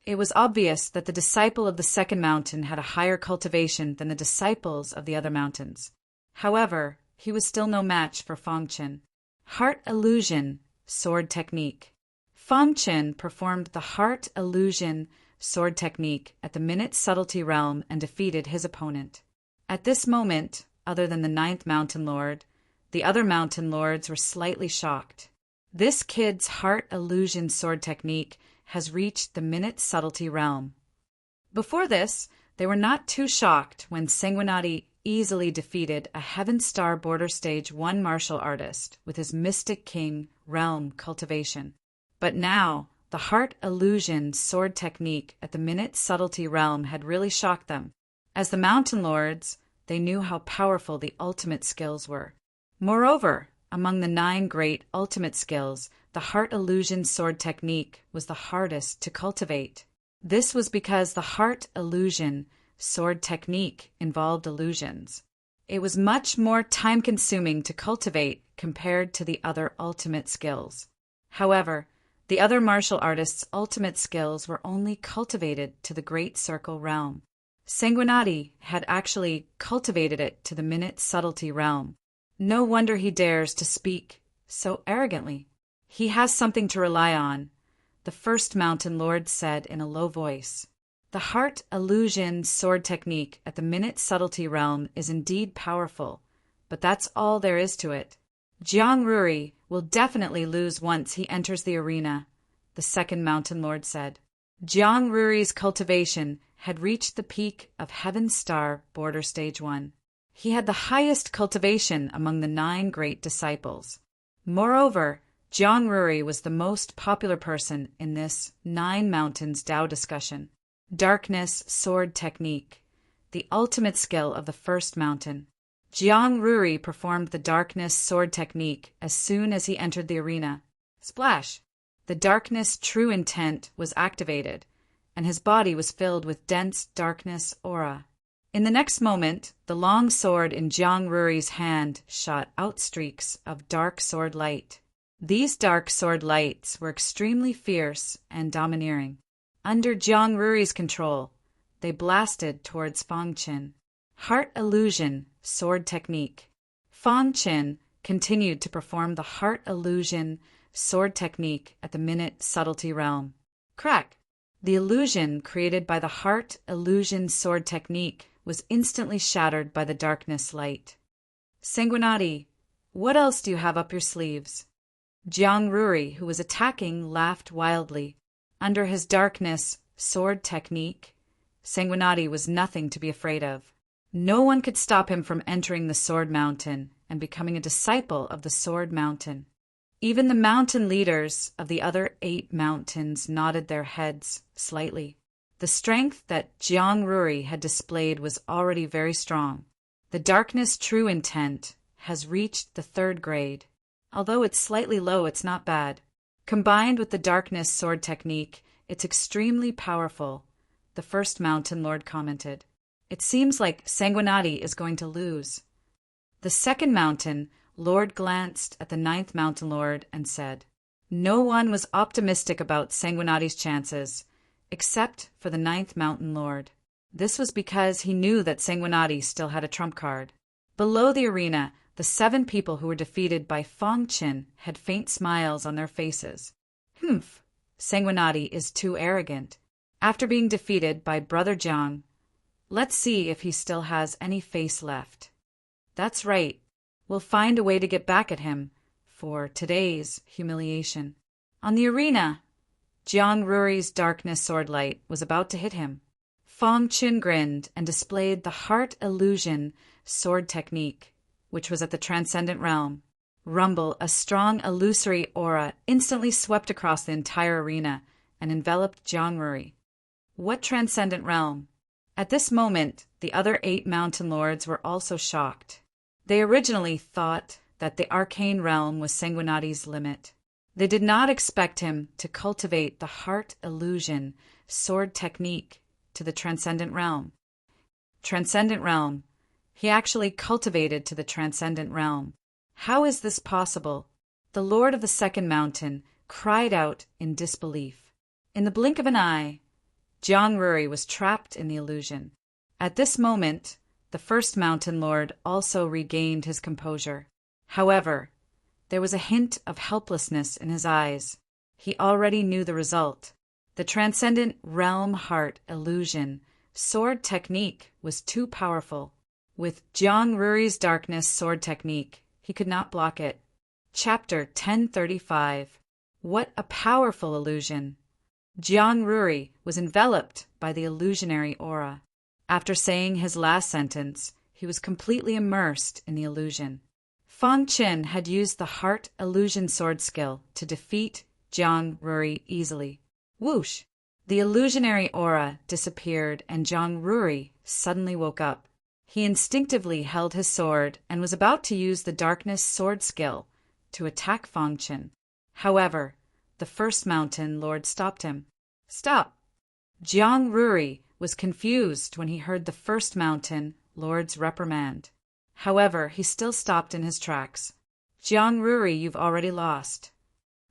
It was obvious that the disciple of the 2nd mountain had a higher cultivation than the disciples of the other mountains. However, he was still no match for Fang Chen. Heart illusion sword technique. Fang Chen performed the heart illusion sword technique at the minute subtlety realm and defeated his opponent. At this moment, other than the 9th mountain lord, the other mountain lords were slightly shocked. This kid's heart illusion sword technique has reached the minute subtlety realm. Before this, they were not too shocked when Sanguinati easily defeated a Heaven Star Border Stage 1 martial artist with his Mystic King realm cultivation. But now, the heart illusion sword technique at the minute subtlety realm had really shocked them. As the mountain lords, they knew how powerful the ultimate skills were. Moreover, among the 9 great ultimate skills, the heart illusion sword technique was the hardest to cultivate. This was because the heart illusion sword technique involved illusions. It was much more time-consuming to cultivate compared to the other ultimate skills. However, the other martial artists' ultimate skills were only cultivated to the Great Circle realm. Sanguinati had actually cultivated it to the minute subtlety realm. No wonder he dares to speak so arrogantly. He has something to rely on, the first mountain lord said in a low voice. The heart illusion sword technique at the minute subtlety realm is indeed powerful, but that's all there is to it. Jiang Ruri will definitely lose once he enters the arena, the 2nd mountain lord said. Jiang Ruri's cultivation had reached the peak of Heaven Star Border Stage 1. He had the highest cultivation among the 9 great disciples. Moreover, Jiang Ruri was the most popular person in this Nine Mountains Tao discussion. Darkness Sword Technique, the ultimate skill of the first mountain. Jiang Ruri performed the Darkness Sword Technique as soon as he entered the arena. Splash! The Darkness True Intent was activated, and his body was filled with dense darkness aura. In the next moment, the long sword in Jiang Ruri's hand shot out streaks of dark sword light. These dark sword lights were extremely fierce and domineering. Under Jiang Ruri's control, they blasted towards Fang Qin. Heart Illusion Sword Technique. Fang Qin continued to perform the Heart Illusion Sword Technique at the Minute Subtlety Realm. Crack! The illusion created by the Heart Illusion Sword Technique was instantly shattered by the darkness light. Sanguinati, what else do you have up your sleeves? Jiang Ruri, who was attacking, laughed wildly. Under his darkness sword technique, Sanguinati was nothing to be afraid of. No one could stop him from entering the Sword Mountain and becoming a disciple of the Sword Mountain. Even the mountain leaders of the other 8 mountains nodded their heads slightly. The strength that Jiang Ruri had displayed was already very strong. The Darkness True Intent has reached the 3rd grade. Although it's slightly low, it's not bad. Combined with the Darkness Sword Technique, it's extremely powerful, the first Mountain Lord commented. It seems like Sanguinati is going to lose. The 2nd Mountain Lord glanced at the 9th Mountain Lord and said, no one was optimistic about Sanguinati's chances, except for the 9th Mountain Lord. This was because he knew that Sanguinati still had a trump card. Below the arena, the 7 people who were defeated by Fang Qin had faint smiles on their faces. Humph, Sanguinati is too arrogant. After being defeated by Brother Jiang, let's see if he still has any face left. That's right, we'll find a way to get back at him for today's humiliation. On the arena, Jiang Ruri's darkness sword light was about to hit him. Fang Qin grinned and displayed the Heart Illusion Sword Technique, which was at the Transcendent Realm. Rumble, a strong illusory aura, instantly swept across the entire arena and enveloped Jiang Ruri. What Transcendent Realm? At this moment, the other 8 Mountain Lords were also shocked. They originally thought that the Arcane Realm was Sanguinati's limit. They did not expect him to cultivate the Heart Illusion Sword Technique to the Transcendent Realm. Transcendent Realm. He actually cultivated to the Transcendent Realm. How is this possible? The Lord of the 2nd Mountain cried out in disbelief. In the blink of an eye, Jiang Ruri was trapped in the illusion. At this moment, the 1st Mountain Lord also regained his composure. However, there was a hint of helplessness in his eyes. He already knew the result. The Transcendent Realm Heart Illusion Sword Technique was too powerful. With Jiang Ruri's Darkness Sword Technique, he could not block it. Chapter 1035. What a powerful illusion! Jiang Ruri was enveloped by the illusionary aura. After saying his last sentence, he was completely immersed in the illusion. Fang Qin had used the Heart Illusion Sword skill to defeat Jiang Ruri easily. Whoosh! The illusionary aura disappeared and Jiang Ruri suddenly woke up. He instinctively held his sword and was about to use the Darkness Sword skill to attack Fang Qin. However, the 1st Mountain Lord stopped him. Stop! Jiang Ruri was confused when he heard the 1st Mountain Lord's reprimand. However, he still stopped in his tracks. Jiang Ruri, you've already lost.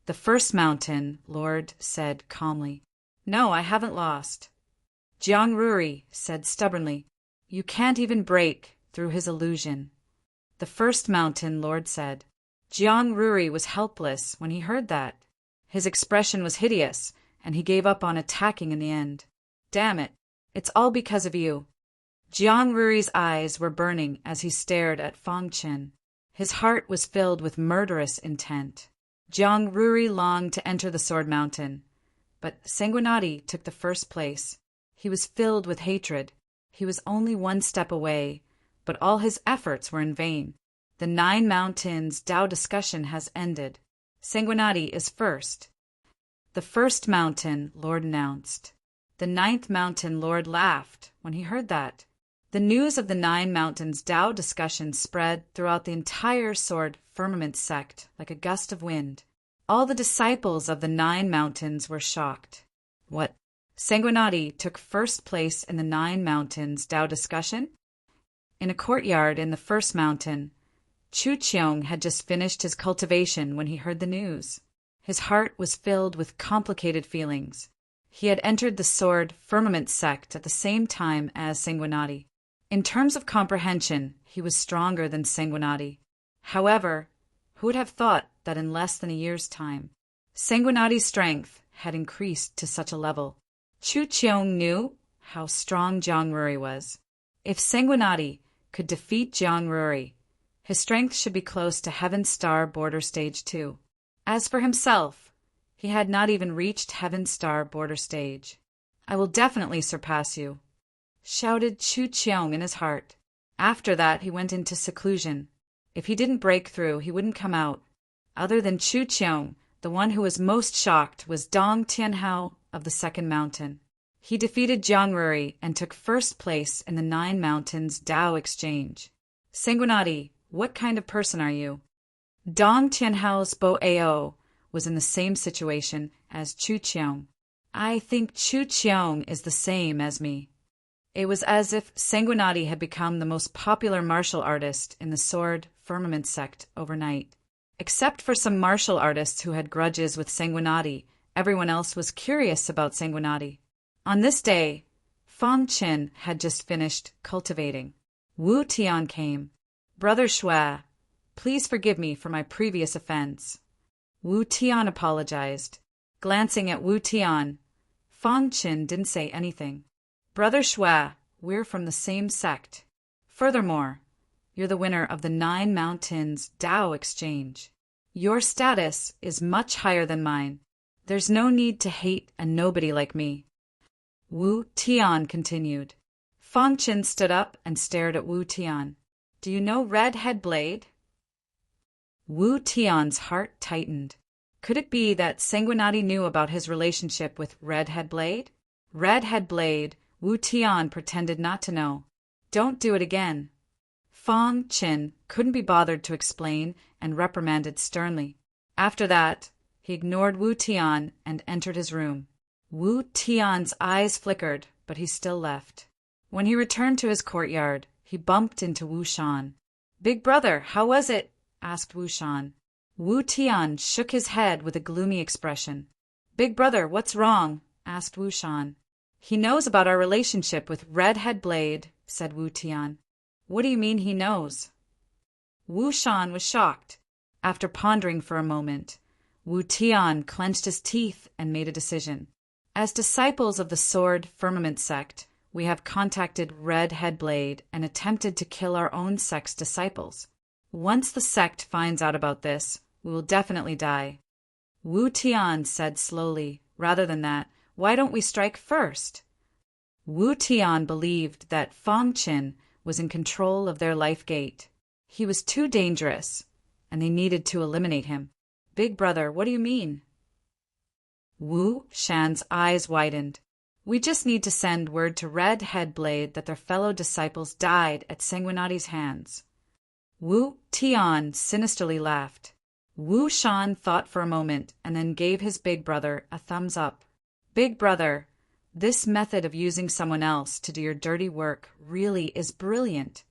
The 1st Mountain Lord said calmly. No, I haven't lost. Jiang Ruri said stubbornly. You can't even break through his illusion. The 1st Mountain Lord said. Jiang Ruri was helpless when he heard that. His expression was hideous, and he gave up on attacking in the end. Damn it, it's all because of you. Jiang Ruri's eyes were burning as he stared at Fang Qin. His heart was filled with murderous intent. Jiang Ruri longed to enter the Sword Mountain, but Sanguinati took the 1st place. He was filled with hatred. He was only 1 step away, but all his efforts were in vain. The 9 Mountains Tao discussion has ended. Sanguinati is first. The first mountain, Lord announced. The 9th mountain Lord laughed when he heard that. The news of the 9 mountains Tao discussion spread throughout the entire Sword Firmament sect like a gust of wind. All the disciples of the 9 mountains were shocked. What? Sanguinati took first place in the 9 mountains Tao discussion? In a courtyard in the first mountain, Chu Qiong had just finished his cultivation when he heard the news. His heart was filled with complicated feelings. He had entered the Sword Firmament sect at the same time as Sanguinati. In terms of comprehension, he was stronger than Sanguinati. However, who would have thought that in less than a year's time, Sanguinati's strength had increased to such a level? Chu Qiong knew how strong Jiang Ruri was. If Sanguinati could defeat Jiang Ruri, his strength should be close to Heaven Star Border Stage 2. As for himself, he had not even reached Heaven Star Border Stage. I will definitely surpass you, shouted Chu Qiong in his heart. After that, he went into seclusion. If he didn't break through, he wouldn't come out. Other than Chu Qiong, the one who was most shocked was Dong Tianhao of the 2nd mountain. He defeated Jiang Ruri and took first place in the 9 mountains Tao exchange. Sanguinati, what kind of person are you? Dong Tianhao's Bo Ao was in the same situation as Chu Qiong. I think Chu Qiong is the same as me. It was as if Sanguinati had become the most popular martial artist in the Sword Firmament sect overnight. Except for some martial artists who had grudges with Sanguinati, everyone else was curious about Sanguinati. On this day, Fang Qin had just finished cultivating. Wu Tian came. Brother Shui, please forgive me for my previous offense. Wu Tian apologized. Glancing at Wu Tian, Fang Qin didn't say anything. Brother Shui, we're from the same sect. Furthermore, you're the winner of the 9 mountains Tao exchange. Your status is much higher than mine. There's no need to hate a nobody like me. Wu Tian continued. Fang Qin stood up and stared at Wu Tian. Do you know Red Head Blade? Wu Tian's heart tightened. Could it be that Sanguinati knew about his relationship with Red Head Blade? Red Head Blade, Wu Tian pretended not to know. Don't do it again. Fang Qin couldn't be bothered to explain and reprimanded sternly. After that, he ignored Wu Tian and entered his room. Wu Tian's eyes flickered, but he still left. When he returned to his courtyard, he bumped into Wu Shan. Big brother, how was it? Asked Wu Shan. Wu Tian shook his head with a gloomy expression. Big brother, what's wrong? Asked Wu Shan. He knows about our relationship with Red Head Blade, said Wu Tian. What do you mean he knows? Wu Shan was shocked. After pondering for a moment, Wu Tian clenched his teeth and made a decision. As disciples of the Sword Firmament sect, we have contacted Red Head Blade and attempted to kill our own sect's disciples. Once the sect finds out about this, we will definitely die. Wu Tian said slowly, rather than that, why don't we strike first? Wu Tian believed that Fang Qin was in control of their life gate. He was too dangerous, and they needed to eliminate him. Big brother, what do you mean? Wu Shan's eyes widened. We just need to send word to Red Head Blade that their fellow disciples died at Sanguinati's hands. Wu Tian sinisterly laughed. Wu Shan thought for a moment and then gave his big brother a thumbs up. Big brother, this method of using someone else to do your dirty work really is brilliant.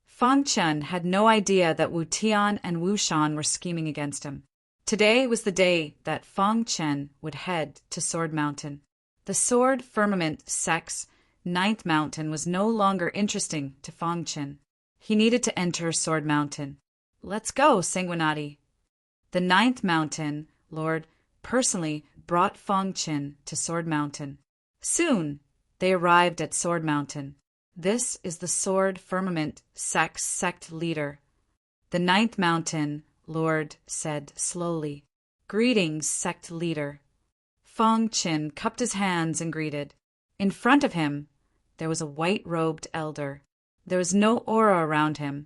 Fang Qin had no idea that Wu Tian and Wu Shan were scheming against him. Today was the day that Fang Qin would head to Sword Mountain. The Sword Firmament sect's 9th mountain was no longer interesting to Fang Qin. He needed to enter Sword Mountain. Let's go, Sanguinati. The 9th mountain lord personally brought Fang Qin to Sword Mountain. Soon, they arrived at Sword Mountain. This is the Sword Firmament sect's sect leader. The 9th mountain lord said slowly, Greetings, sect leader. Fang Qin cupped his hands and greeted. In front of him, there was a white-robed elder. There was no aura around him,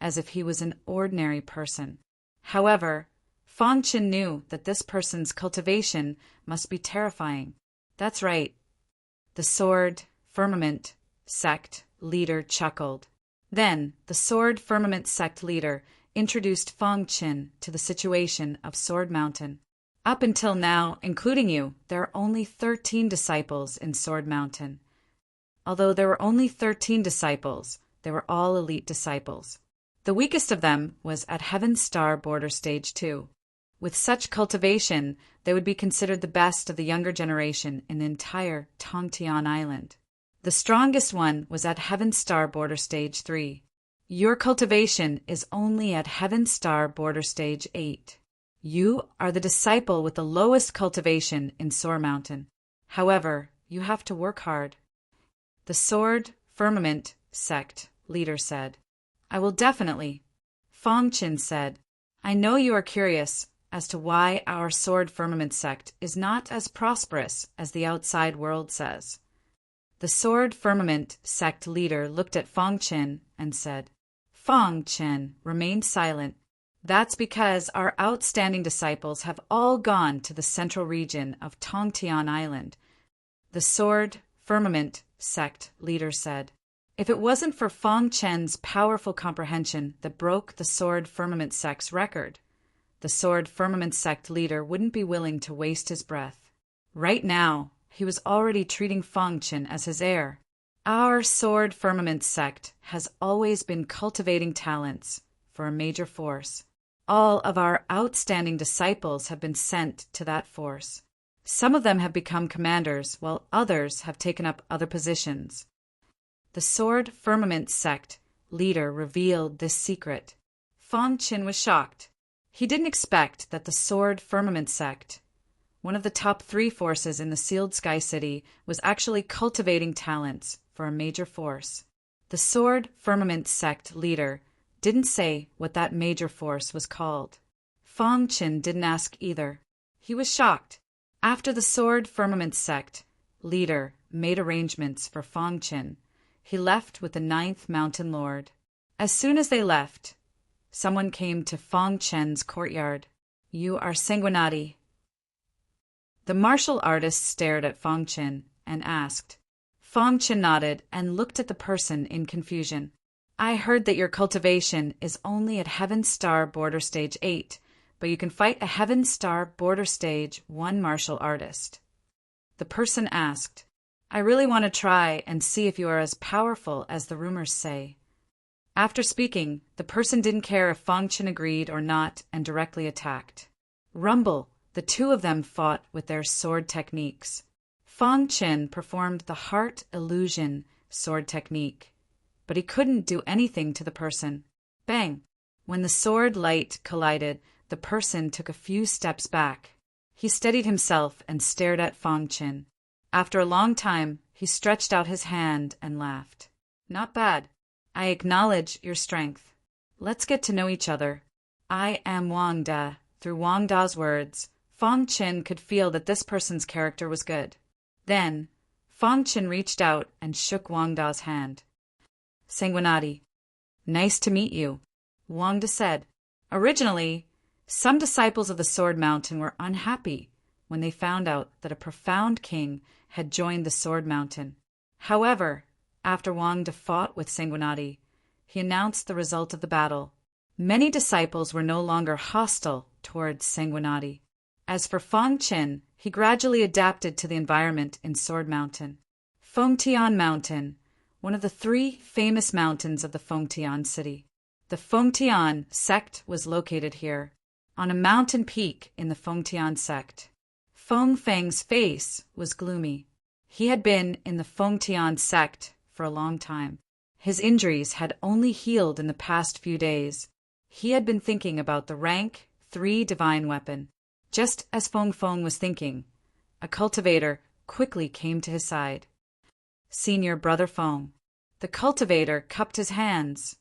as if he was an ordinary person. However, Fang Qin knew that this person's cultivation must be terrifying. That's right. The Sword Firmament sect leader chuckled. Then the Sword Firmament sect leader introduced Fang Qin to the situation of Sword Mountain. Up until now, including you, there are only 13 disciples in Sword Mountain. Although there were only 13 disciples, they were all elite disciples. The weakest of them was at Heaven Star Border Stage 2. With such cultivation, they would be considered the best of the younger generation in the entire Tongtian Island. The strongest one was at Heaven Star Border Stage 3. Your cultivation is only at Heaven Star Border Stage 8. You are the disciple with the lowest cultivation in Sword Mountain. However, you have to work hard. The Sword Firmament sect leader said. I will definitely. Fang Qin said. I know you are curious as to why our Sword Firmament sect is not as prosperous as the outside world says. The Sword Firmament sect leader looked at Fang Qin and said, Fang Qin remained silent. That's because our outstanding disciples have all gone to the central region of Tongtian Island. The Sword Firmament sect leader said. If it wasn't for Fang Qin's powerful comprehension that broke the Sword Firmament sect's record, the Sword Firmament sect leader wouldn't be willing to waste his breath. Right now, he was already treating Fang Qin as his heir. Our Sword Firmament sect has always been cultivating talents for a major force. All of our outstanding disciples have been sent to that force. Some of them have become commanders, while others have taken up other positions. The Sword Firmament sect leader revealed this secret. Fang Qin was shocked. He didn't expect that the Sword Firmament sect, one of the top 3 forces in the Sealed Sky City, was actually cultivating talents for a major force. The Sword Firmament sect leader didn't say what that major force was called. Fang Qin didn't ask either. He was shocked. After the Sword Firmament sect leader made arrangements for Fang Qin, he left with the 9th Mountain Lord. As soon as they left, someone came to Fang Qin's courtyard. You are Sanguinati. The martial artist stared at Fang Qin and asked. Fang Qin nodded and looked at the person in confusion. I heard that your cultivation is only at Heaven Star Border Stage 8, but you can fight a Heaven Star Border Stage 1 martial artist. The person asked, I really want to try and see if you are as powerful as the rumors say. After speaking, the person didn't care if Fang Qin agreed or not and directly attacked. Rumble, the two of them fought with their sword techniques. Fang Qin performed the Heart Illusion sword technique, but he couldn't do anything to the person. Bang! When the sword light collided, the person took a few steps back. He steadied himself and stared at Fang Qin. After a long time, he stretched out his hand and laughed. Not bad. I acknowledge your strength. Let's get to know each other. I am Wang Da. Through Wang Da's words, Fang Qin could feel that this person's character was good. Then, Fang Qin reached out and shook Wang Da's hand. Sanguinati. Nice to meet you, Wang Da said. Originally, some disciples of the Sword Mountain were unhappy when they found out that a profound king had joined the Sword Mountain. However, after Wang Da fought with Sanguinati, he announced the result of the battle. Many disciples were no longer hostile towards Sanguinati. As for Fang Qin, he gradually adapted to the environment in Sword Mountain. Fengtian Mountain, one of the 3 famous mountains of the Fengtian city. The Fengtian sect was located here, on a mountain peak in the Fengtian sect. Feng Feng's face was gloomy. He had been in the Fengtian sect for a long time. His injuries had only healed in the past few days. He had been thinking about the rank 3 divine weapon. Just as Feng Feng was thinking, a cultivator quickly came to his side. Senior Brother Feng. The cultivator cupped his hands.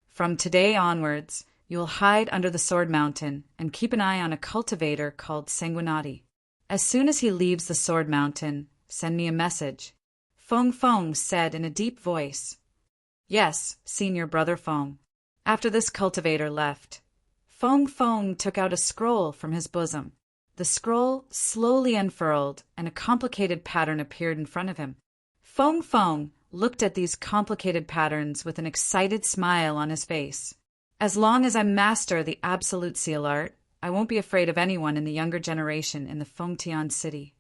From today onwards, you will hide under the Sword Mountain and keep an eye on a cultivator called Sanguinati. As soon as he leaves the Sword Mountain, send me a message. Feng Feng said in a deep voice. Yes, Senior Brother Feng. After this cultivator left, Fong Fong took out a scroll from his bosom. The scroll slowly unfurled, and a complicated pattern appeared in front of him. Fong Fong looked at these complicated patterns with an excited smile on his face. As long as I master the absolute seal art, I won't be afraid of anyone in the younger generation in the Fengtian city.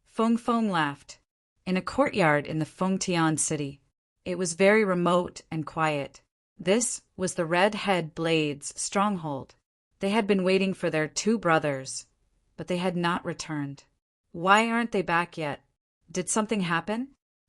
Fong Fong laughed. In a courtyard in the Fengtian city. It was very remote and quiet. This was the Red-Head Blades' stronghold. They had been waiting for their 2 brothers, but they had not returned. Why aren't they back yet? Did something happen?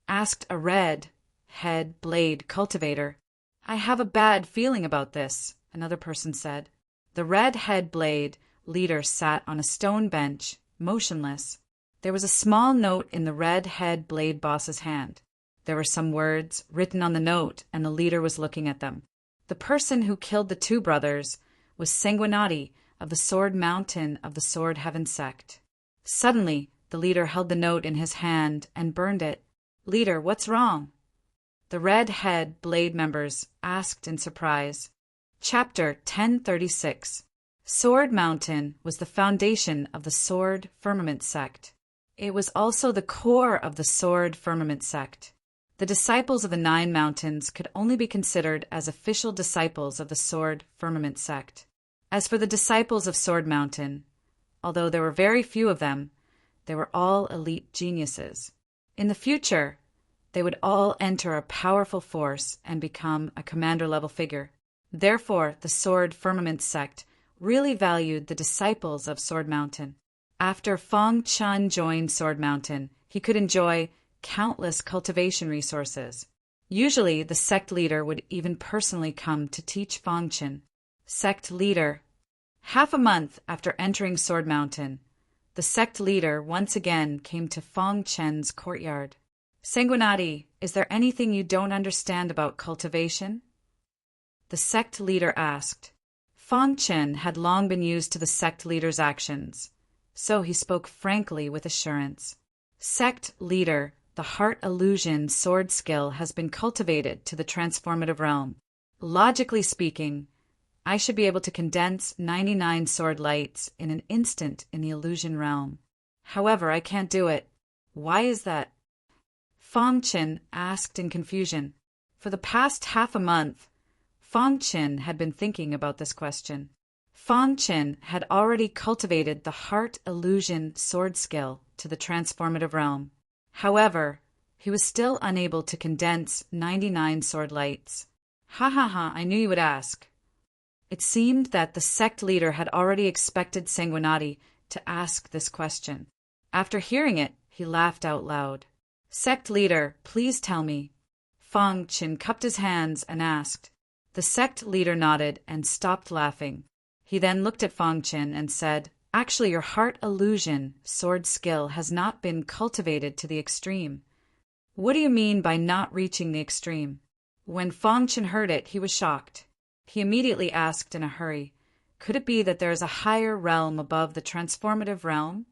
Asked a Red-Head Blade cultivator. I have a bad feeling about this, another person said. The Red-Head Blade leader sat on a stone bench, motionless. There was a small note in the Red-Head Blade boss's hand. There were some words written on the note, and the leader was looking at them. The person who killed the 2 brothers was Sanguinati of the Sword Mountain of the Sword Heaven sect. Suddenly, the leader held the note in his hand and burned it. Leader, what's wrong? The Red-Head Blade members asked in surprise. Chapter 1036. Sword Mountain was the foundation of the Sword Firmament sect. It was also the core of the Sword Firmament sect. The disciples of the 9 mountains could only be considered as official disciples of the Sword Firmament sect. As for the disciples of Sword Mountain, although there were very few of them, they were all elite geniuses. In the future, they would all enter a powerful force and become a commander-level figure. Therefore, the Sword Firmament sect really valued the disciples of Sword Mountain. After Fong Chun joined Sword Mountain, he could enjoy countless cultivation resources. Usually, the sect leader would even personally come to teach Fong Chun. Sect leader. Half a month after entering Sword Mountain, the sect leader once again came to Fong Chen's courtyard. Sanguinati, is there anything you don't understand about cultivation? The sect leader asked. Fong Chen had long been used to the sect leader's actions, so he spoke frankly with assurance. Sect leader, the heart illusion sword skill has been cultivated to the transformative realm. Logically speaking, I should be able to condense 99 sword lights in an instant in the illusion realm. However, I can't do it. Why is that? Fong Chen asked in confusion. For the past half a month, Fong Chen had been thinking about this question. Fong Chen had already cultivated the heart illusion sword skill to the transformative realm. However, he was still unable to condense 99 sword lights. Ha ha ha, I knew you would ask. It seemed that the sect leader had already expected Sanguinati to ask this question. After hearing it, he laughed out loud. Sect leader, please tell me. Fong Chen cupped his hands and asked. The sect leader nodded and stopped laughing. He then looked at Fong Chen and said, Actually, your heart illusion sword skill has not been cultivated to the extreme. What do you mean by not reaching the extreme? When Fong Chen heard it, he was shocked. He immediately asked in a hurry, Could it be that there is a higher realm above the transformative realm?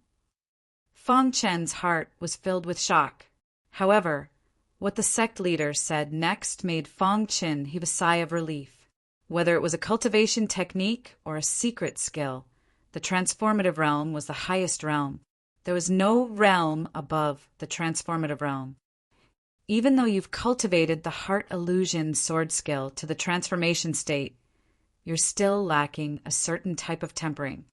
Fong Chen's heart was filled with shock. However, what the sect leader said next made Fong Chen heave a sigh of relief. Whether it was a cultivation technique or a secret skill, the transformative realm was the highest realm. There was no realm above the transformative realm. Even though you've cultivated the heart illusion sword skill to the transformation state, you're still lacking a certain type of tempering.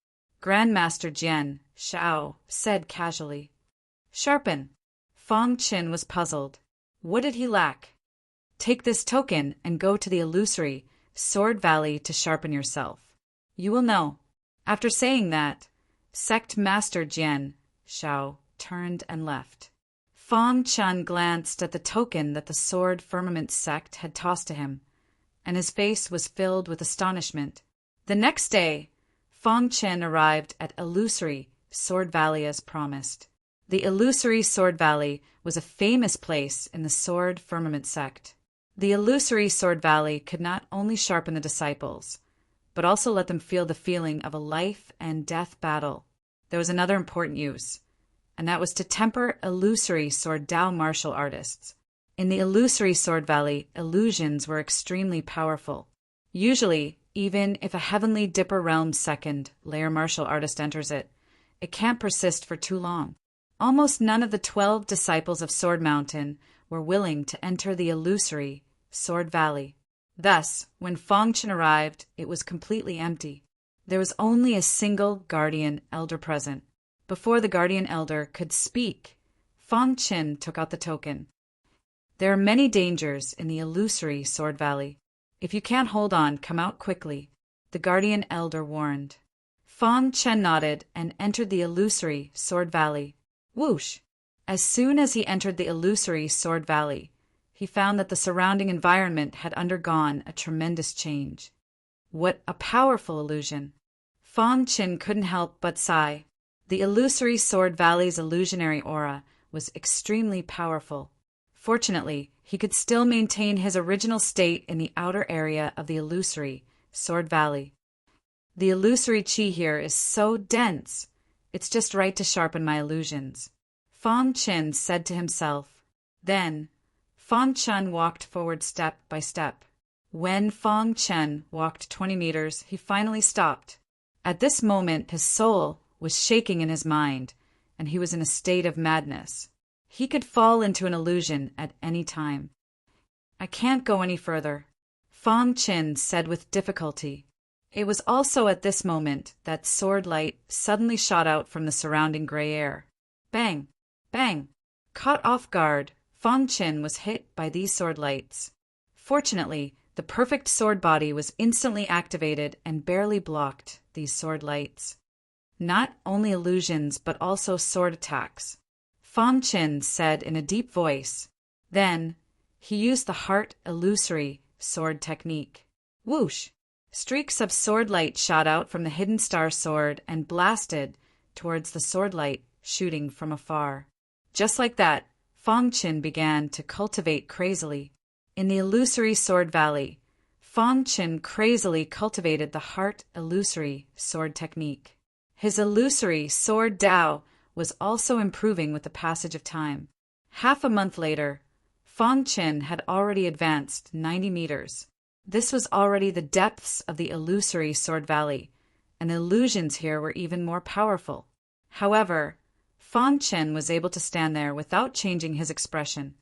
Grandmaster Jian Shao said casually. Sharpen. Fong Chen was puzzled. What did he lack? Take this token and go to the illusory Sword Valley to sharpen yourself. You will know. After saying that, Sect Master Jian Shao turned and left. Fong Chen glanced at the token that the Sword Firmament sect had tossed to him, and his face was filled with astonishment. The next day, Fong Chen arrived at Illusory Sword Valley as promised. The Illusory Sword Valley was a famous place in the Sword Firmament sect. The Illusory Sword Valley could not only sharpen the disciples, but also let them feel the feeling of a life and death battle. There was another important use, and that was to temper illusory sword Dao martial artists. In the Illusory Sword Valley, illusions were extremely powerful. Usually, Even if a heavenly dipper realm second layer martial artist enters it, it can't persist for too long. Almost none of the 12 disciples of Sword Mountain were willing to enter the illusory Sword Valley. Thus, when Fang Chen arrived, it was completely empty. There was only a single guardian elder present. Before the guardian elder could speak, Fang Chen took out the token. There are many dangers in the illusory Sword Valley. If you can't hold on, come out quickly, the guardian elder warned. Fang Chen nodded and entered the illusory Sword Valley. Whoosh! As soon as he entered the illusory Sword Valley, he found that the surrounding environment had undergone a tremendous change. What a powerful illusion! Fang Chen couldn't help but sigh. The illusory Sword Valley's illusionary aura was extremely powerful. Fortunately, he could still maintain his original state in the outer area of the illusory Sword Valley. The illusory chi here is so dense, it's just right to sharpen my illusions, Fang Chen said to himself. Then, Fang Chen walked forward step by step. When Fang Chen walked 20 meters, he finally stopped. At this moment, his soul was shaking in his mind, and he was in a state of madness. He could fall into an illusion at any time. I can't go any further, Fang Chen said with difficulty. It was also at this moment that sword light suddenly shot out from the surrounding gray air. Bang! Bang! Caught off guard, Fang Chen was hit by these sword lights. Fortunately, the perfect sword body was instantly activated and barely blocked these sword lights. Not only illusions but also sword attacks, Fang Chen said in a deep voice. Then, he used the heart illusory sword technique. Whoosh! Streaks of sword light shot out from the hidden star sword and blasted towards the sword light shooting from afar. Just like that, Fang Chen began to cultivate crazily. In the illusory Sword Valley, Fang Chen crazily cultivated the heart illusory sword technique. His illusory sword Dao was also improving with the passage of time. Half a month later, Fang Chen had already advanced 90 meters. This was already the depths of the illusory Sword Valley, and the illusions here were even more powerful. However, Fang Chen was able to stand there without changing his expression.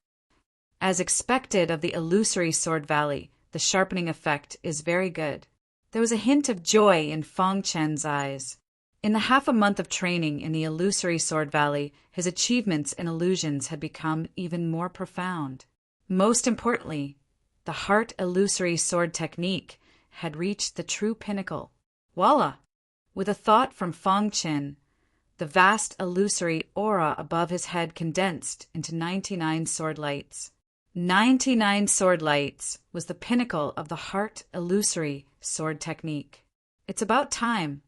As expected of the illusory Sword Valley, the sharpening effect is very good. There was a hint of joy in Fang Chen's eyes. In the half a month of training in the illusory Sword Valley, his achievements in illusions had become even more profound. Most importantly, the heart illusory sword technique had reached the true pinnacle. Voila! With a thought from Fang Chen, the vast illusory aura above his head condensed into 99 sword lights. 99 sword lights was the pinnacle of the heart illusory sword technique. It's about time.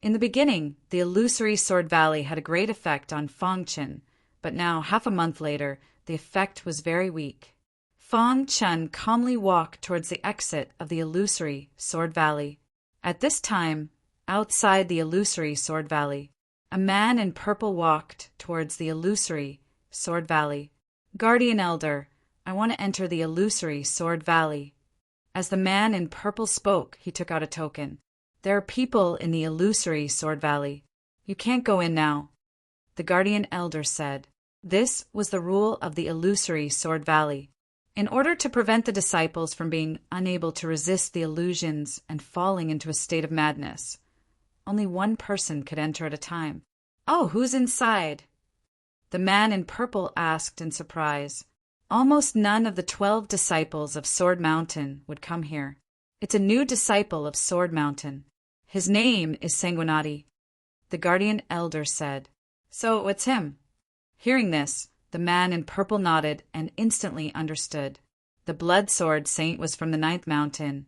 In the beginning, the illusory Sword Valley had a great effect on Fang Chen, but now, half a month later, the effect was very weak. Fang Chen calmly walked towards the exit of the illusory Sword Valley. At this time, outside the illusory Sword Valley, a man in purple walked towards the illusory Sword Valley. Guardian Elder, I want to enter the illusory Sword Valley. As the man in purple spoke, he took out a token. There are people in the illusory Sword Valley. You can't go in now, the Guardian Elder said. This was the rule of the illusory Sword Valley. In order to prevent the disciples from being unable to resist the illusions and falling into a state of madness, only one person could enter at a time. Oh, who's inside? The man in purple asked in surprise. Almost none of the 12 disciples of Sword Mountain would come here. It's a new disciple of Sword Mountain. His name is Sanguinati, the Guardian Elder said. So it's him. Hearing this, the man in purple nodded and instantly understood. The Blood Sword Saint was from the 9th Mountain,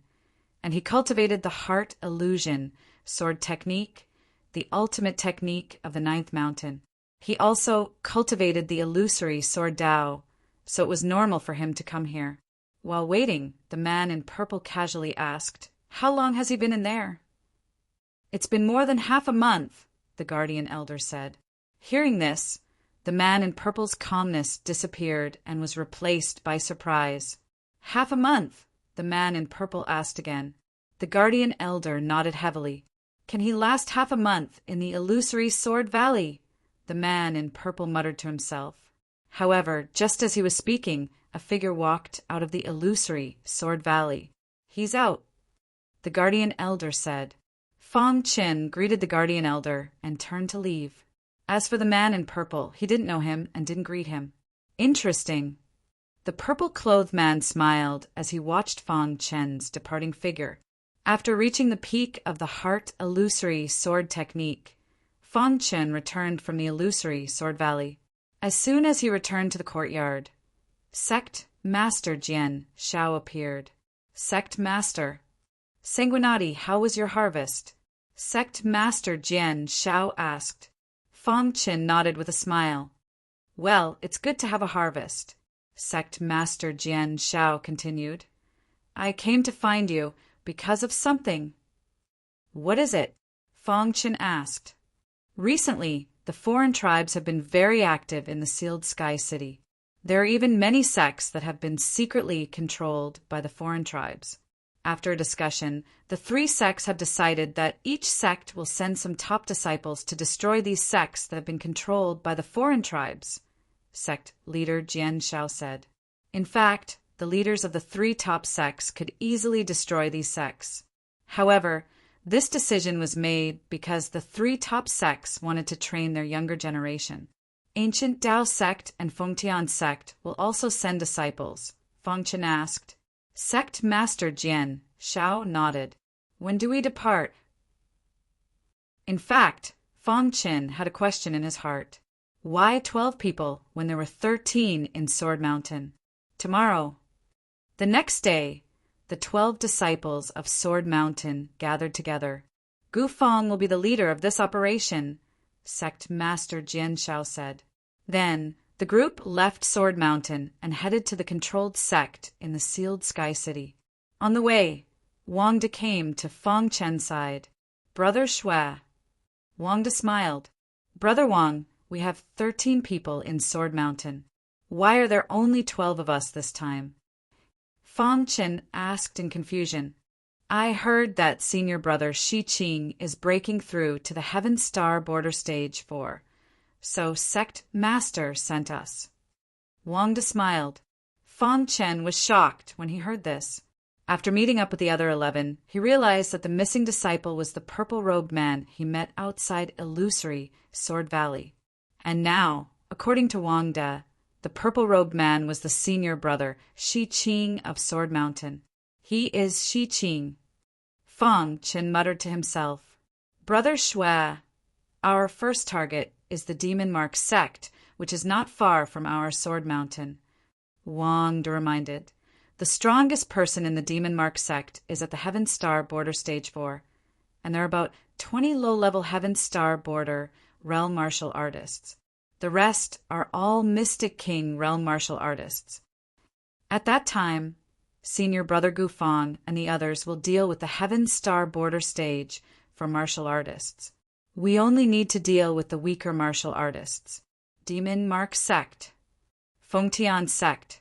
and he cultivated the heart illusion sword technique, the ultimate technique of the 9th Mountain. He also cultivated the illusory sword Dao, so it was normal for him to come here. While waiting, the man in purple casually asked, "How long has he been in there?" "It's been more than half a month," the Guardian Elder said. Hearing this, the man in purple's calmness disappeared and was replaced by surprise. "Half a month?" the man in purple asked again. The guardian elder nodded heavily. Can he last half a month in the illusory Sword Valley? The man in purple muttered to himself. However, just as he was speaking, a figure walked out of the illusory Sword Valley. He's out, the guardian elder said. Fong Qin greeted the guardian elder and turned to leave. As for the man in purple, he didn't know him and didn't greet him. Interesting. The purple-clothed man smiled as he watched Fong Qin's departing figure. After reaching the peak of the Heart Illusory Sword Technique, Fong Qin returned from the illusory Sword Valley. As soon as he returned to the courtyard, Sect Master Jian Shao appeared. Sect Master. Sanguinati, how was your harvest? Sect Master Jian Shao asked. Fong Qin nodded with a smile. Well, it's good to have a harvest. Sect Master Jian Shao continued. I came to find you because of something. What is it? Fong Qin asked. Recently, the foreign tribes have been very active in the Sealed Sky City. There are even many sects that have been secretly controlled by the foreign tribes. After a discussion, the 3 sects have decided that each sect will send some top disciples to destroy these sects that have been controlled by the foreign tribes, sect leader Jian Shao said. In fact, the leaders of the 3 top sects could easily destroy these sects. However, this decision was made because the 3 top sects wanted to train their younger generation. Ancient Dao sect and Fengtian sect will also send disciples, Fong Qin asked. Sect Master Jian Shao nodded. When do we depart? In fact, Fong Qin had a question in his heart. Why 12 people when there were 13 in Sword Mountain? Tomorrow. The next day, the 12 disciples of Sword Mountain gathered together. Gu Feng will be the leader of this operation, Sect Master Jian Shao said. Then, the group left Sword Mountain and headed to the controlled sect in the Sealed Sky City. On the way, Wang De came to Fong Qin's side. Brother Shui. Wang De smiled. Brother Wang, we have 13 people in Sword Mountain. Why are there only 12 of us this time? Fong Qin asked in confusion. I heard that senior brother Shi Qing is breaking through to the Heaven Star Border Stage 4. So Sect Master sent us. Wang De smiled. Fong Qin was shocked when he heard this. After meeting up with the other 11, he realized that the missing disciple was the purple-robed man he met outside illusory Sword Valley. And now, according to Wang De, the purple-robed man was the senior brother, Shi Qing of Sword Mountain. He is Shi Qing. Fong Qin muttered to himself. Brother Shui, our first target is the Demon Mark sect, which is not far from our Sword Mountain. Wang De reminded. The strongest person in the Demon Mark sect is at the Heaven Star Border Stage 4, and there are about 20 low-level Heaven Star Border Realm Martial Artists. The rest are all Mystic King Realm Martial Artists. At that time, Senior Brother Gu Feng and the others will deal with the Heaven Star Border Stage for martial artists. We only need to deal with the weaker martial artists. Demon Mark Sect. Fengtian Sect.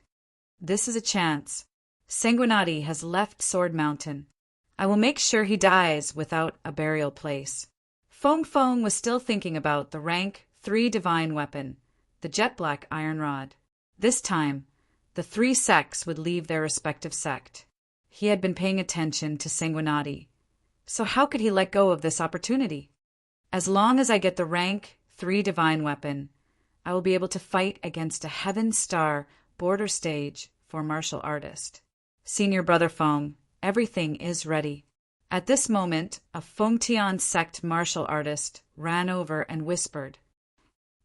This is a chance. Sanguinati has left Sword Mountain. I will make sure he dies without a burial place. Feng Feng was still thinking about the rank 3 divine weapon, the jet black iron rod. This time, the 3 sects would leave their respective sect. He had been paying attention to Sanguinati, so how could he let go of this opportunity? As long as I get the rank 3 divine weapon, I will be able to fight against a Heaven Star Border Stage for martial artist. Senior Brother Feng, everything is ready. At this moment, a Fengtian sect martial artist ran over and whispered,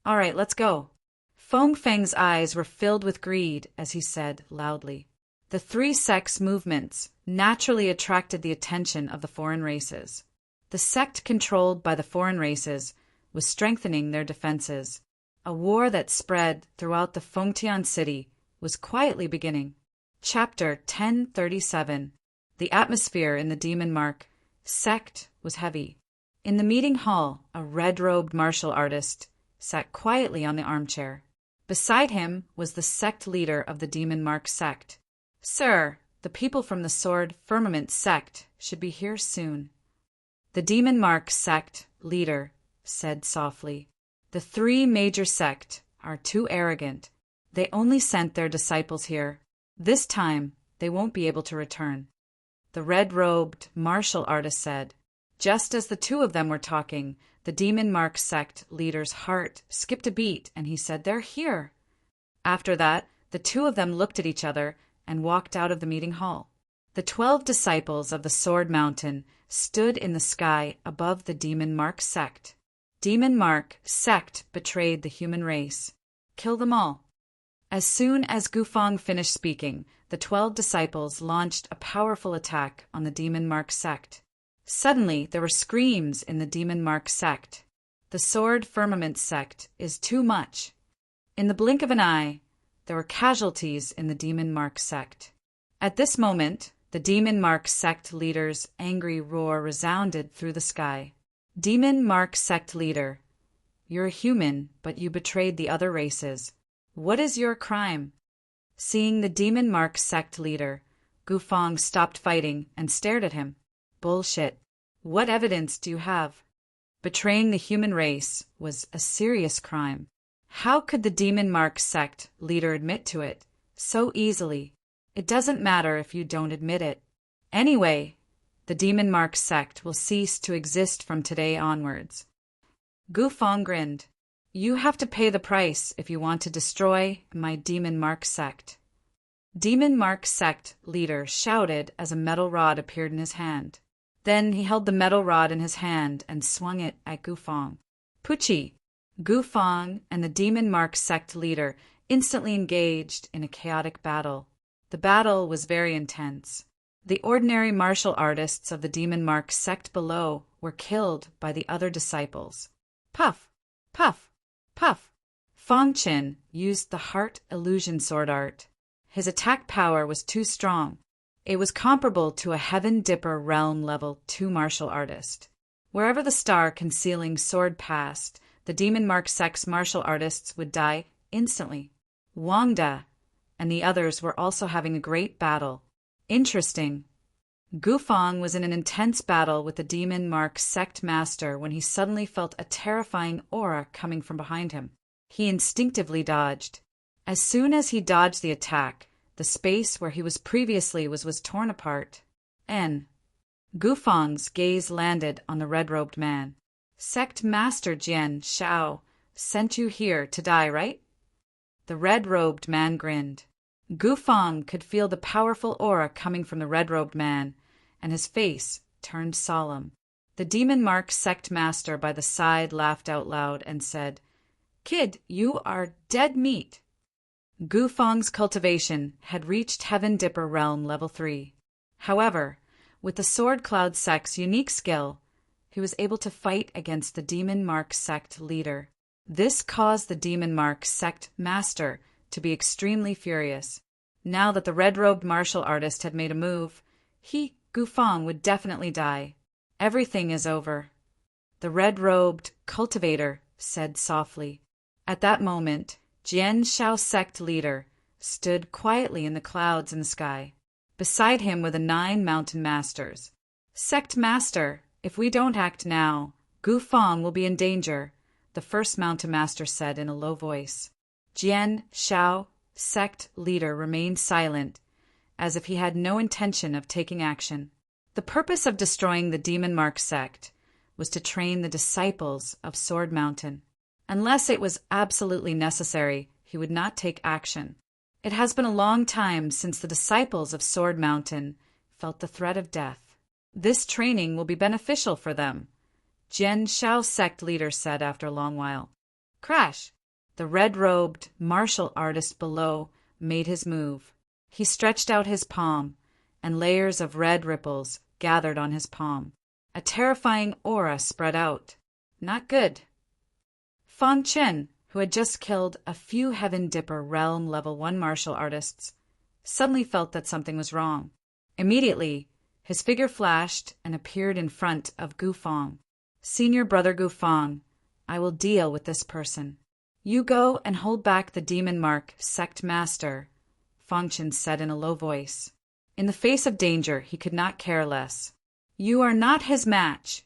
All right, let's go. Feng Feng's eyes were filled with greed as he said loudly. The 3 sects' movements naturally attracted the attention of the foreign races. The sect controlled by the foreign races was strengthening their defenses. A war that spread throughout the Fengtian city was quietly beginning. Chapter 1037. The atmosphere in the Demon Mark sect was heavy. In the meeting hall, a red-robed martial artist sat quietly on the armchair. Beside him was the sect leader of the Demon Mark sect. Sir, The people from the Sword Firmament sect should be here soon. The Demon Mark sect leader said softly, "The three major sect are too arrogant. They only sent their disciples here. This time, they won't be able to return." The red-robed martial artist said. Just as the two of them were talking, the Demon Mark sect leader's heart skipped a beat and he said, "They're here." After that, the two of them looked at each other and walked out of the meeting hall. The 12 disciples of the Sword Mountain stood in the sky above the Demon Mark sect. Demon Mark sect betrayed the human race. Kill them all. As soon as Gufang finished speaking, the 12 disciples launched a powerful attack on the Demon Mark sect. Suddenly, there were screams in the Demon Mark sect. The Sword Firmament sect is too much. In the blink of an eye, there were casualties in the Demon Mark sect. At this moment, the Demon Mark sect leader's angry roar resounded through the sky. Demon Mark sect leader, you're a human, but you betrayed the other races. What is your crime? Seeing the Demon Mark sect leader, Gufang stopped fighting and stared at him. Bullshit. What evidence do you have? Betraying the human race was a serious crime. How could the Demon Mark sect leader admit to it so easily? It doesn't matter if you don't admit it. Anyway, the Demon Mark sect will cease to exist from today onwards. Gufang grinned. You have to pay the price if you want to destroy my Demon Mark sect. Demon Mark sect leader shouted as a metal rod appeared in his hand. Then he held the metal rod in his hand and swung it at Gufang. Pucci! Gufang and the Demon Mark sect leader instantly engaged in a chaotic battle. The battle was very intense. The ordinary martial artists of the Demon Mark sect below were killed by the other disciples. Puff! Puff! Puff! Fang Qin used the heart illusion sword art. His attack power was too strong. It was comparable to a Heaven Dipper Realm Level 2 martial artist. Wherever the star concealing sword passed, the Demon Mark sect's martial artists would die instantly. Wangda and the others were also having a great battle. Interesting. Gufang was in an intense battle with the Demon Mark sect master when he suddenly felt a terrifying aura coming from behind him. He instinctively dodged. As soon as he dodged the attack, the space where he was previously was torn apart. Gufang's gaze landed on the red-robed man. Sect Master Jian Shao sent you here to die, right? The red-robed man grinned. Gufang could feel the powerful aura coming from the red-robed man, and his face turned solemn. The Demon Mark sect master by the side laughed out loud and said, "Kid, you are dead meat." Gufang's cultivation had reached Heaven Dipper Realm Level 3. However, with the Sword Cloud sect's unique skill, he was able to fight against the Demon Mark sect leader. This caused the Demon Mark sect master to be extremely furious. Now that the red-robed martial artist had made a move, Gufang, would definitely die. Everything is over. The red-robed cultivator said softly. At that moment, Jian Shao sect leader stood quietly in the clouds in the sky. Beside him were the 9 mountain masters. Sect master, if we don't act now, Gufang will be in danger, the first mountain master said in a low voice. Jian Shao sect leader remained silent, as if he had no intention of taking action. The purpose of destroying the Demon Mark sect was to train the disciples of Sword Mountain. Unless it was absolutely necessary, he would not take action. It has been a long time since the disciples of Sword Mountain felt the threat of death. This training will be beneficial for them, Jian Shao sect leader said after a long while. Crash! The red-robed martial artist below made his move. He stretched out his palm, and layers of red ripples gathered on his palm. A terrifying aura spread out. Not good. Fang Qin, who had just killed a few Heaven Dipper Realm Level 1 martial artists, suddenly felt that something was wrong. Immediately, his figure flashed and appeared in front of Gufang. Senior brother Gufang, I will deal with this person. You go and hold back the Demon Mark sect master, Fang Qin said in a low voice. In the face of danger, he could not care less. "You are not his match,"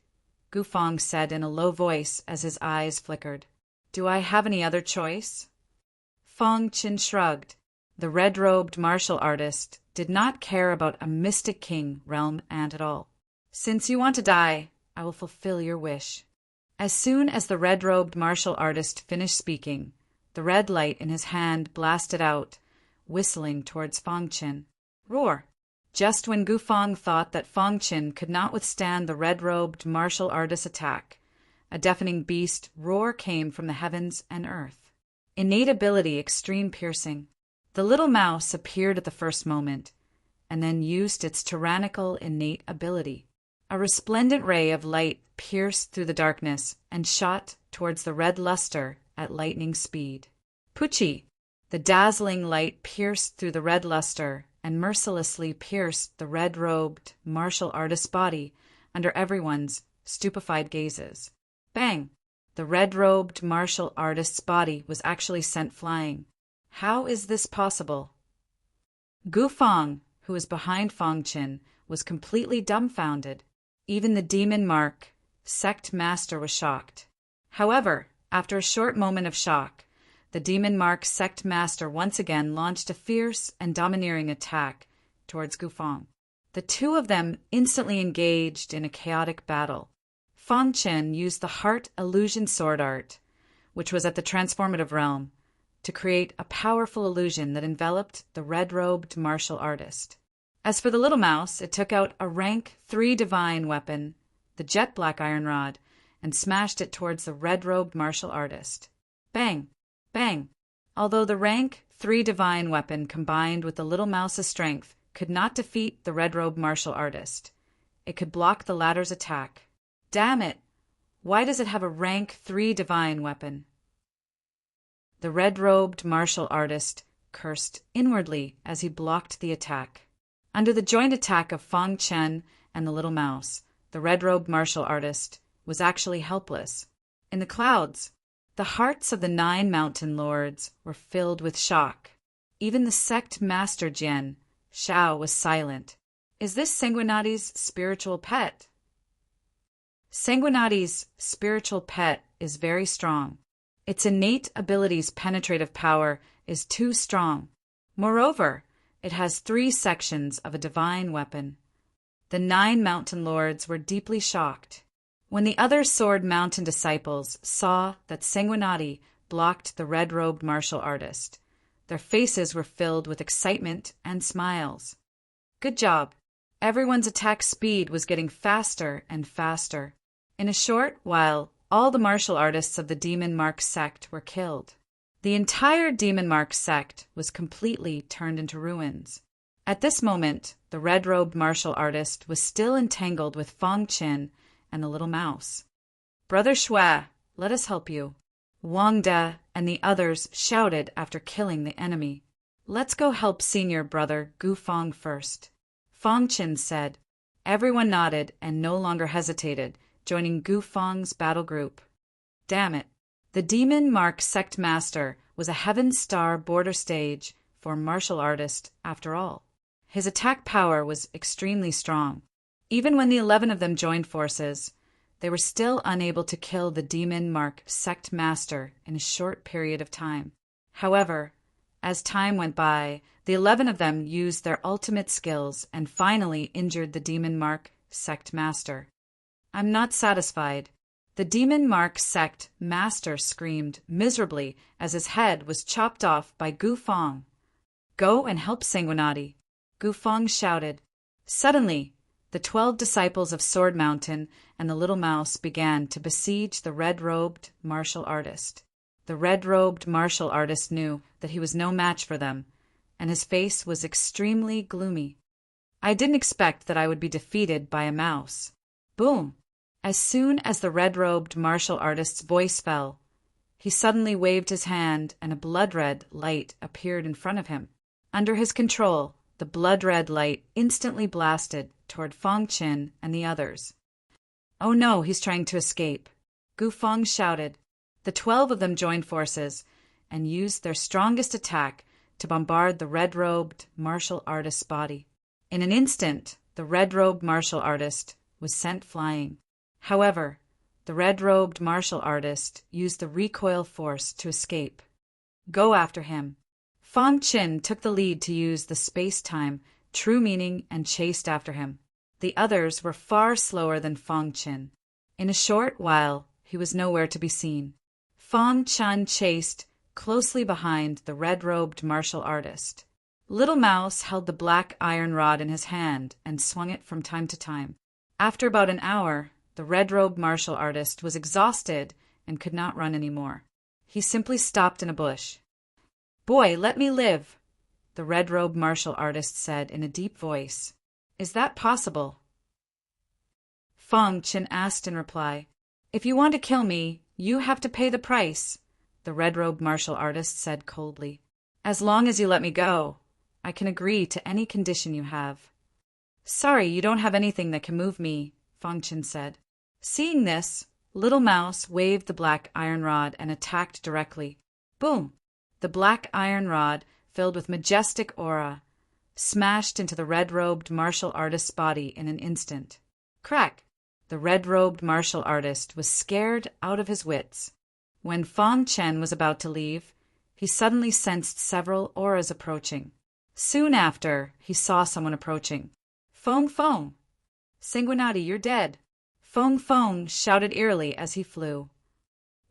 Gufang said in a low voice as his eyes flickered. "Do I have any other choice?" Fang Qin shrugged. The red-robed martial artist did not care about a mystic king, realm, and at all. "Since you want to die, I will fulfill your wish." As soon as the red-robed martial artist finished speaking, the red light in his hand blasted out, whistling towards Fang Qin. Roar! Just when Gufang thought that Fang Qin could not withstand the red-robed martial artist's attack, a deafening beast roar came from the heavens and earth. Innate ability, extreme piercing. The little mouse appeared at the first moment, and then used its tyrannical innate ability. A resplendent ray of light pierced through the darkness and shot towards the red luster at lightning speed. Pucci! The dazzling light pierced through the red luster and mercilessly pierced the red-robed martial artist's body under everyone's stupefied gazes. Bang! The red-robed martial artist's body was actually sent flying. How is this possible? Gufang, who was behind Fang Qin, was completely dumbfounded. Even the demon mark sect master was shocked. However, after a short moment of shock, the demon mark sect master once again launched a fierce and domineering attack towards Gufang. The two of them instantly engaged in a chaotic battle. Fang Qin used the heart illusion sword art, which was at the transformative realm, to create a powerful illusion that enveloped the red-robed martial artist. As for the little mouse, it took out a rank 3 divine weapon, the jet black iron rod, and smashed it towards the red-robed martial artist. Bang! Bang! Although the rank 3 divine weapon combined with the little mouse's strength could not defeat the red-robed martial artist, it could block the latter's attack. Damn it! Why does it have a rank 3 divine weapon? The red-robed martial artist cursed inwardly as he blocked the attack. Under the joint attack of Fang Qin and the little mouse, the red-robed martial artist was actually helpless. In the clouds, the hearts of the 9 mountain lords were filled with shock. Even the sect master Jian, Shao, was silent. Is this Sanguinati's spiritual pet? Sanguinati's spiritual pet is very strong. Its innate ability's penetrative power is too strong. Moreover, it has 3 sections of a divine weapon. The 9 mountain lords were deeply shocked. When the other Sword Mountain disciples saw that Sanguinati blocked the red-robed martial artist, their faces were filled with excitement and smiles. Good job. Everyone's attack speed was getting faster and faster. In a short while, all the martial artists of the Demon Mark sect were killed. The entire Demon Mark sect was completely turned into ruins. At this moment, the red-robed martial artist was still entangled with Fang Qin and the little mouse. "Brother Shui, let us help you," Wang De and the others shouted after killing the enemy. "Let's go help senior brother Gufang first," Fang Qin said. Everyone nodded and no longer hesitated, joining Gufang's battle group. Damn it. The Demon Mark sect master was a Heaven Star border stage for martial artist after all. His attack power was extremely strong. Even when the 11 of them joined forces, they were still unable to kill the Demon Mark sect master in a short period of time. However, as time went by, the 11 of them used their ultimate skills and finally injured the Demon Mark sect master. I'm not satisfied. The Demon Mark sect master screamed miserably as his head was chopped off by Gufang. "Go and help Sanguinati," Gufang shouted. Suddenly, the 12 disciples of Sword Mountain and the little mouse began to besiege the red-robed martial artist. The red-robed martial artist knew that he was no match for them, and his face was extremely gloomy. I didn't expect that I would be defeated by a mouse. Boom! As soon as the red-robed martial artist's voice fell, he suddenly waved his hand and a blood-red light appeared in front of him. Under his control, the blood-red light instantly blasted toward Fang Qin and the others. "Oh no, he's trying to escape," Gufang shouted. The 12 of them joined forces and used their strongest attack to bombard the red-robed martial artist's body. In an instant, the red-robed martial artist was sent flying. However, the red-robed martial artist used the recoil force to escape. Go after him. Feng Qin took the lead to use the space-time true meaning and chased after him. The others were far slower than Feng Qin. In a short while, he was nowhere to be seen. Feng Qin chased closely behind the red-robed martial artist. Little Mouse held the black iron rod in his hand and swung it from time to time. After about an hour, the red-robed martial artist was exhausted and could not run any more. He simply stopped in a bush. "Boy, let me live," the red-robed martial artist said in a deep voice. "Is that possible?" Feng Qin asked in reply. "If you want to kill me, you have to pay the price," the red-robed martial artist said coldly. "As long as you let me go, I can agree to any condition you have." "Sorry, you don't have anything that can move me," Feng Qin said. Seeing this, Little Mouse waved the black iron rod and attacked directly. Boom! The black iron rod, filled with majestic aura, smashed into the red-robed martial artist's body in an instant. Crack! The red-robed martial artist was scared out of his wits. When Feng Qin was about to leave, he suddenly sensed several auras approaching. Soon after, he saw someone approaching. "Feng Feng! Sanguinati, you're dead!" Feng Feng shouted eerily as he flew.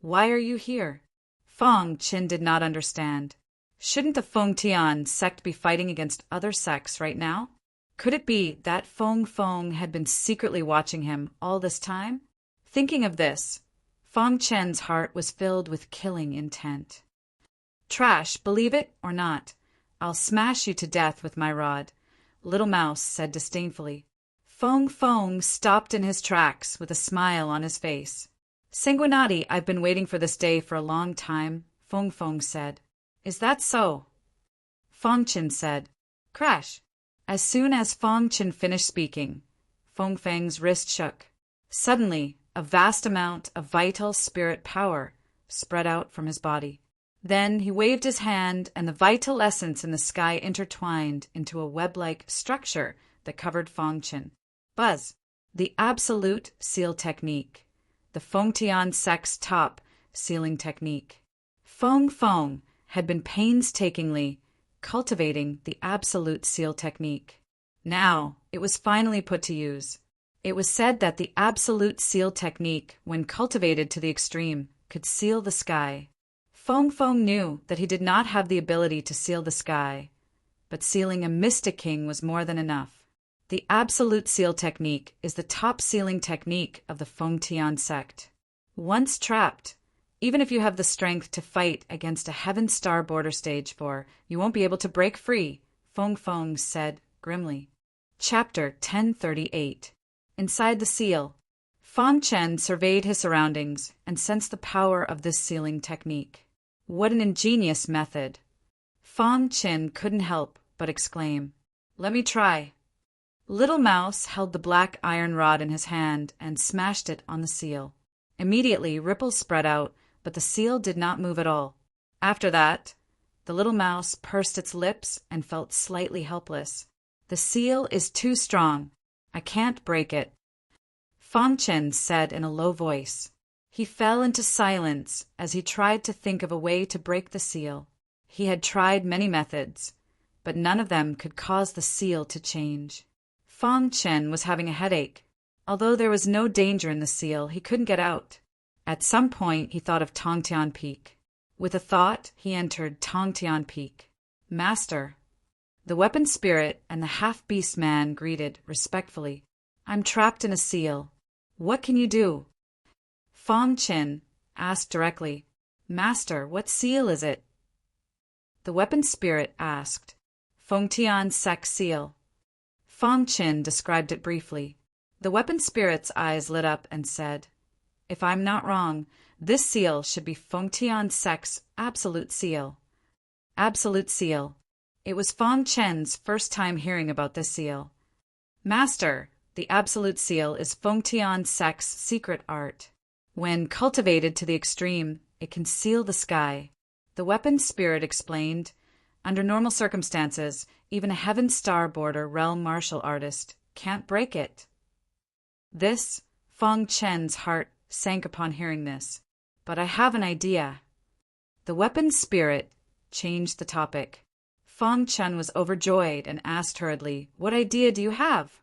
"Why are you here?" Feng Qin did not understand. Shouldn't the Feng Tian sect be fighting against other sects right now? Could it be that Feng Feng had been secretly watching him all this time? Thinking of this, Feng Qin's heart was filled with killing intent. "Trash, believe it or not, I'll smash you to death with my rod," Little Mouse said disdainfully. Feng Feng stopped in his tracks with a smile on his face. "Sanguinati, I've been waiting for this day for a long time," Feng Feng said. "Is that so?" Feng Qin said. Crash! As soon as Feng Qin finished speaking, Feng Feng's wrist shook. Suddenly, a vast amount of vital spirit power spread out from his body. Then he waved his hand, and the vital essence in the sky intertwined into a web-like structure that covered Feng Qin. Buzz! The absolute seal technique. The Feng Tian sect's top sealing technique. Feng Feng had been painstakingly cultivating the absolute seal technique. Now it was finally put to use. It was said that the absolute seal technique, when cultivated to the extreme, could seal the sky. Feng Feng knew that he did not have the ability to seal the sky, but sealing a Mystic King was more than enough. The absolute seal technique is the top sealing technique of the Feng Tian sect. Once trapped, even if you have the strength to fight against a Heaven Star border stage 4, you won't be able to break free, Feng Feng said grimly. Chapter 1038. Inside the seal. Feng Qin surveyed his surroundings and sensed the power of this sealing technique. What an ingenious method! Feng Qin couldn't help but exclaim, "Let me try." Little Mouse held the black iron rod in his hand and smashed it on the seal. Immediately, ripples spread out, but the seal did not move at all. After that, the little mouse pursed its lips and felt slightly helpless. "The seal is too strong. I can't break it," Feng Qin said in a low voice. He fell into silence as he tried to think of a way to break the seal. He had tried many methods, but none of them could cause the seal to change. Feng Qin was having a headache. Although there was no danger in the seal, he couldn't get out. At some point, he thought of Tongtian Peak. With a thought, he entered Tongtian Peak. "Master." The weapon spirit and the half-beast man greeted respectfully. "I'm trapped in a seal. What can you do?" Feng Qin asked directly. "Master, what seal is it?" The weapon spirit asked. "Feng Tian Sect seal." Feng Qin described it briefly. The weapon spirit's eyes lit up and said, "If I'm not wrong, this seal should be Feng Tian Sect's absolute seal." Absolute seal. It was Feng Qin's first time hearing about this seal. "Master, the absolute seal is Feng Tian Sect's secret art. When cultivated to the extreme, it can seal the sky." The weapon spirit explained Under normal circumstances, even a Heaven Star border realm martial artist can't break it. Feng Chen's heart sank upon hearing this. But I have an idea. The weapon's spirit changed the topic. Feng Chen was overjoyed and asked hurriedly, "What idea do you have?"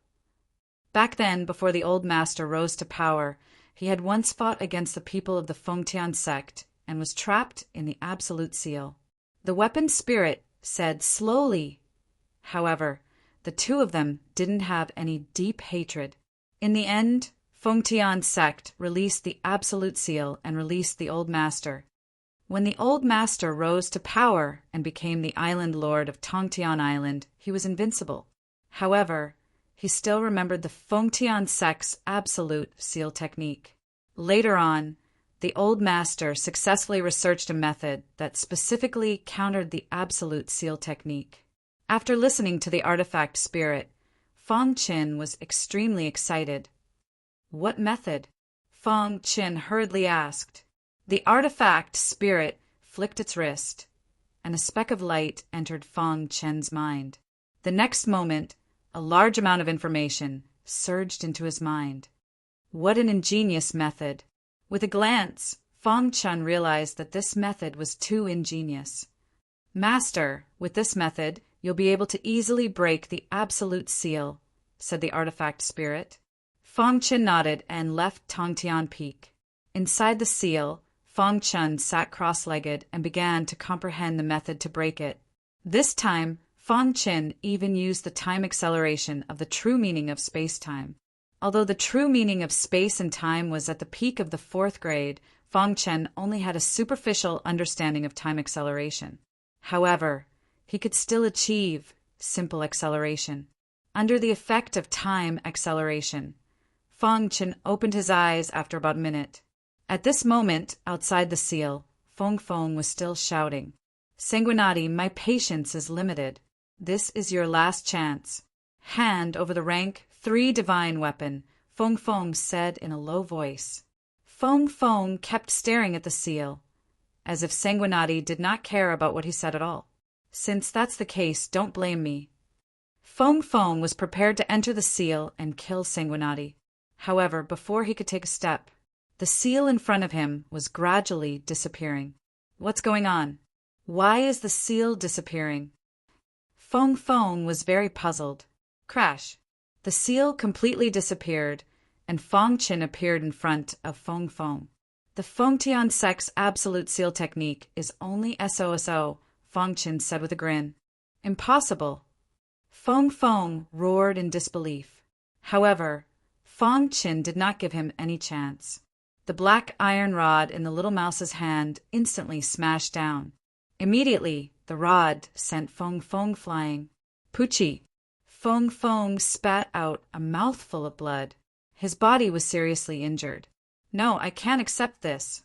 Back then, before the old master rose to power, he had once fought against the people of the Fengtian sect and was trapped in the Absolute Seal. The weapon's spirit said slowly. However, the two of them didn't have any deep hatred. In the end, Fengtian sect released the Absolute Seal and released the old master. When the old master rose to power and became the island lord of Tongtian Island, he was invincible. However, he still remembered the Fengtian sect's Absolute Seal technique. Later on, the old master successfully researched a method that specifically countered the Absolute Seal technique. After listening to the artifact spirit, Feng Qin was extremely excited. "What method?" Feng Qin hurriedly asked. The artifact spirit flicked its wrist, and a speck of light entered Feng Chen's mind. The next moment, a large amount of information surged into his mind. What an ingenious method! With a glance, Feng Chen realized that this method was too ingenious. "Master, with this method, you'll be able to easily break the Absolute Seal," said the artifact spirit. Feng Chen nodded and left Tongtian Peak. Inside the seal, Feng Chen sat cross-legged and began to comprehend the method to break it. This time, Feng Chen even used the time acceleration of the true meaning of space-time. Although the true meaning of space and time was at the peak of the 4th grade, Feng Chen only had a superficial understanding of time acceleration. However, he could still achieve simple acceleration. Under the effect of time acceleration, Feng Chen opened his eyes after about a minute. At this moment, outside the seal, Feng Feng was still shouting, "Sanguinati, my patience is limited. This is your last chance. Hand over the rank 3 divine weapon," Feng Feng said in a low voice. Feng Feng kept staring at the seal, as if Sanguinati did not care about what he said at all. "Since that's the case, don't blame me." Feng Feng was prepared to enter the seal and kill Sanguinati. However, before he could take a step, the seal in front of him was gradually disappearing. What's going on? Why is the seal disappearing? Feng Feng was very puzzled. Crash! The seal completely disappeared, and Feng Qin appeared in front of Feng Feng. "The Fengtian sect's Absolute Seal technique is only SOSO, Feng Qin said with a grin. "Impossible!" Feng Feng roared in disbelief. However, Feng Qin did not give him any chance. The black iron rod in the little mouse's hand instantly smashed down. Immediately, the rod sent Feng Feng flying. "Poochie!" Feng Feng spat out a mouthful of blood. His body was seriously injured. "No, I can't accept this."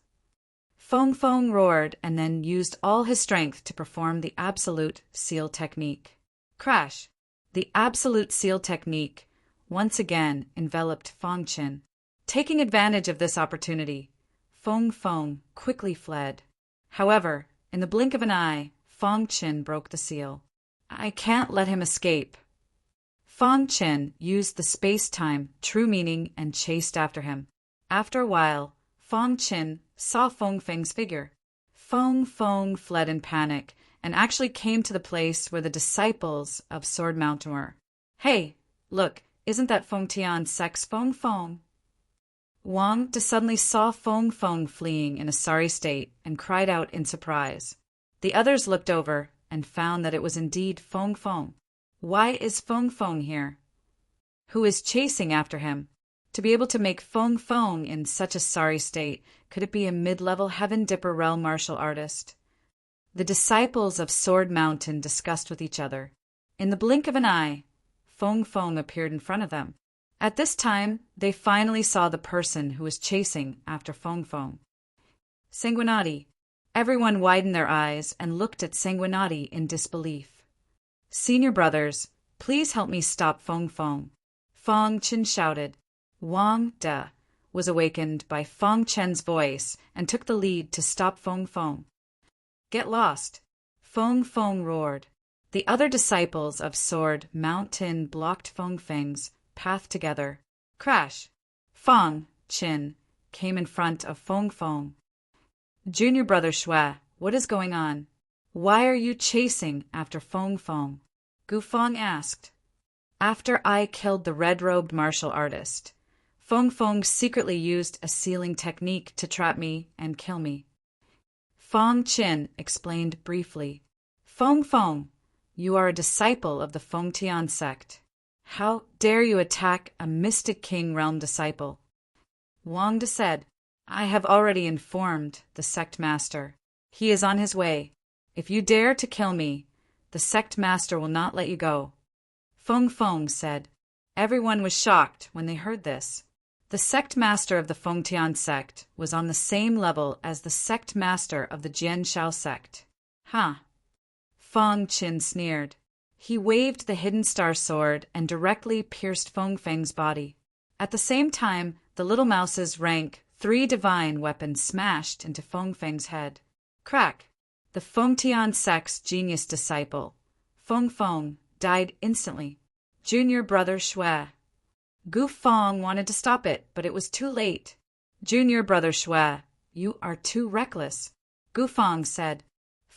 Feng Feng roared and then used all his strength to perform the Absolute Seal technique. Crash! The Absolute Seal technique once again enveloped Feng Qin. Taking advantage of this opportunity, Feng Feng quickly fled. However, in the blink of an eye, Feng Qin broke the seal. "I can't let him escape." Feng Qin used the space-time true meaning and chased after him. After a while, Feng Qin saw Feng Feng's figure. Feng Feng fled in panic and actually came to the place where the disciples of Sword Mountain were. "Hey, look, isn't that Fengtian sect's Feng Feng?" Wang De suddenly saw Feng Feng fleeing in a sorry state and cried out in surprise. The others looked over and found that it was indeed Feng Feng. Why is Feng Feng here? Who is chasing after him? To be able to make Feng Feng in such a sorry state, could it be a mid-level Heaven Dipper realm martial artist? The disciples of Sword Mountain discussed with each other. In the blink of an eye, Feng Feng appeared in front of them. At this time, they finally saw the person who was chasing after Feng Feng. Sanguinati. Everyone widened their eyes and looked at Sanguinati in disbelief. "Senior brothers, please help me stop Feng Feng," Feng Qin shouted. Wang De was awakened by Feng Chen's voice and took the lead to stop Feng Feng. "Get lost." Feng Feng roared. The other disciples of Sword Mountain blocked Feng Feng's path together. Crash! Feng Qin came in front of Feng Feng. Junior brother Shui, what is going on? Why are you chasing after Feng Feng? Gu Feng asked. After I killed the red-robed martial artist, Feng Feng secretly used a sealing technique to trap me and kill me. Feng Qin explained briefly. Feng Feng, you are a disciple of the Fengtian sect. How dare you attack a Mystic King Realm disciple? Wang De said, I have already informed the sect master. He is on his way. If you dare to kill me, the sect master will not let you go. Feng Feng said. Everyone was shocked when they heard this. The sect master of the Fengtian sect was on the same level as the sect master of the Jianshao sect. Huh? Feng Qin sneered. He waved the hidden star sword and directly pierced Feng Feng's body. At the same time, the little mouse's rank 3 divine weapon smashed into Feng Feng's head. Crack! The Fengtian sect's genius disciple, Feng Feng, died instantly. Junior brother Shui. Gu Feng wanted to stop it, but it was too late. Junior brother Shui, you are too reckless. Gu Feng said.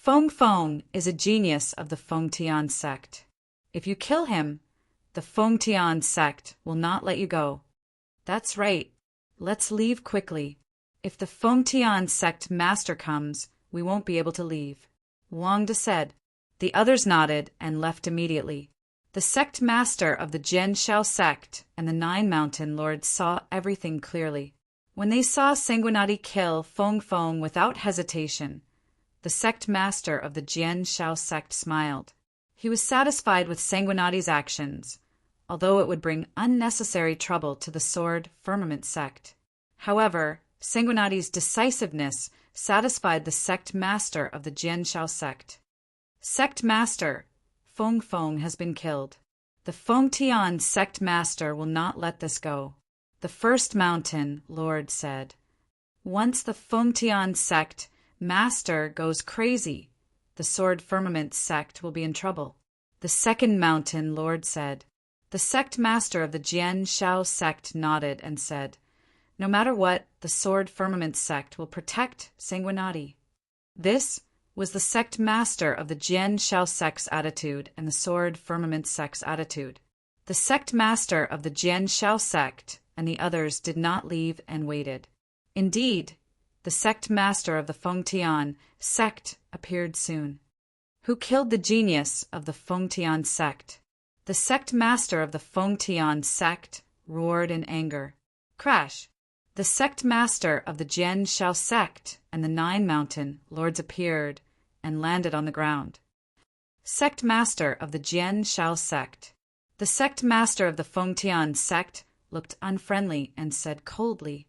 Feng Feng is a genius of the Fengtian sect. If you kill him, the Fengtian sect will not let you go. That's right. Let's leave quickly. If the Fengtian sect master comes, we won't be able to leave. Wang De said. The others nodded and left immediately. The sect master of the Jianshao sect and the 9 mountain lords saw everything clearly. When they saw Sanguinati kill Feng Feng without hesitation, the sect master of the Jianshao sect smiled. He was satisfied with Sanguinati's actions, although it would bring unnecessary trouble to the Sword Firmament sect. However, Sanguinati's decisiveness satisfied the sect master of the Jianshao sect. Sect master, Feng Feng has been killed. The Fengtian sect master will not let this go. The first mountain lord said. Once the Fengtian sect master goes crazy, the Sword Firmament sect will be in trouble. The second mountain lord said. The sect master of the Jianshao sect nodded and said, no matter what, the Sword Firmament sect will protect Sanguinati. This was the sect master of the Jianshao sect's attitude and the Sword Firmament sect's attitude. The sect master of the Jianshao sect and the others did not leave and waited. Indeed, the sect master of the Fengtian sect appeared soon. Who killed the genius of the Fengtian sect? The sect master of the Fengtian sect roared in anger. Crash! The sect master of the Jianshao sect and the 9 mountain lords appeared and landed on the ground. Sect master of the Jianshao sect. The sect master of the Fengtian sect looked unfriendly and said coldly,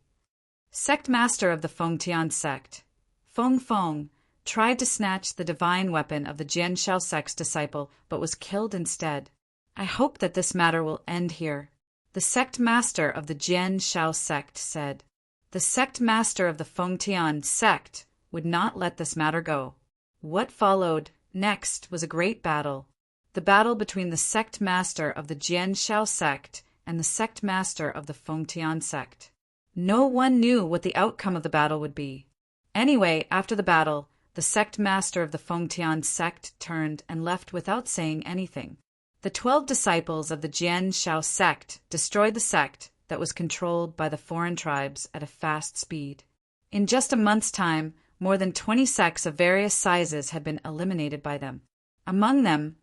Sect master of the Fengtian sect, Feng Feng, tried to snatch the divine weapon of the Jianshao sect's disciple, but was killed instead. I hope that this matter will end here. The sect master of the Jianshao sect said. The sect master of the Fengtian sect would not let this matter go. What followed next was a great battle. The battle between the sect master of the Jianshao sect and the sect master of the Fengtian sect. No one knew what the outcome of the battle would be. Anyway, after the battle, the sect master of the Fengtian sect turned and left without saying anything. The 12 disciples of the Jianshao sect destroyed the sect that was controlled by the foreign tribes at a fast speed. In just a month's time, more than 20 sects of various sizes had been eliminated by them. Among them,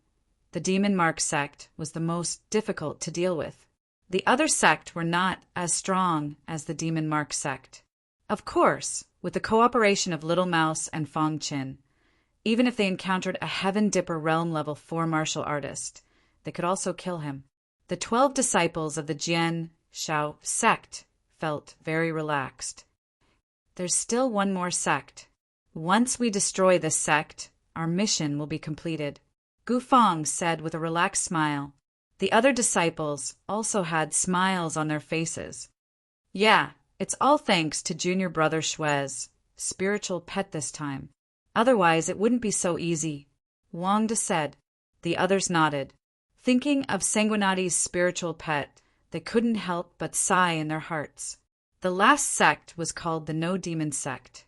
the Demon Mark sect was the most difficult to deal with. The other sect were not as strong as the Demon Mark sect. Of course, with the cooperation of Little Mouse and Feng Qin, even if they encountered a Heaven Dipper Realm Level 4 martial artist, they could also kill him. The 12 disciples of the Jianshao sect felt very relaxed. There's still one more sect. Once we destroy this sect, our mission will be completed, Gu Feng said with a relaxed smile. The other disciples also had smiles on their faces. Yeah, it's all thanks to junior brother Shui's spiritual pet this time. Otherwise, it wouldn't be so easy. Wang De said. The others nodded. Thinking of Sanguinati's spiritual pet, they couldn't help but sigh in their hearts. The last sect was called the No-Demon Sect.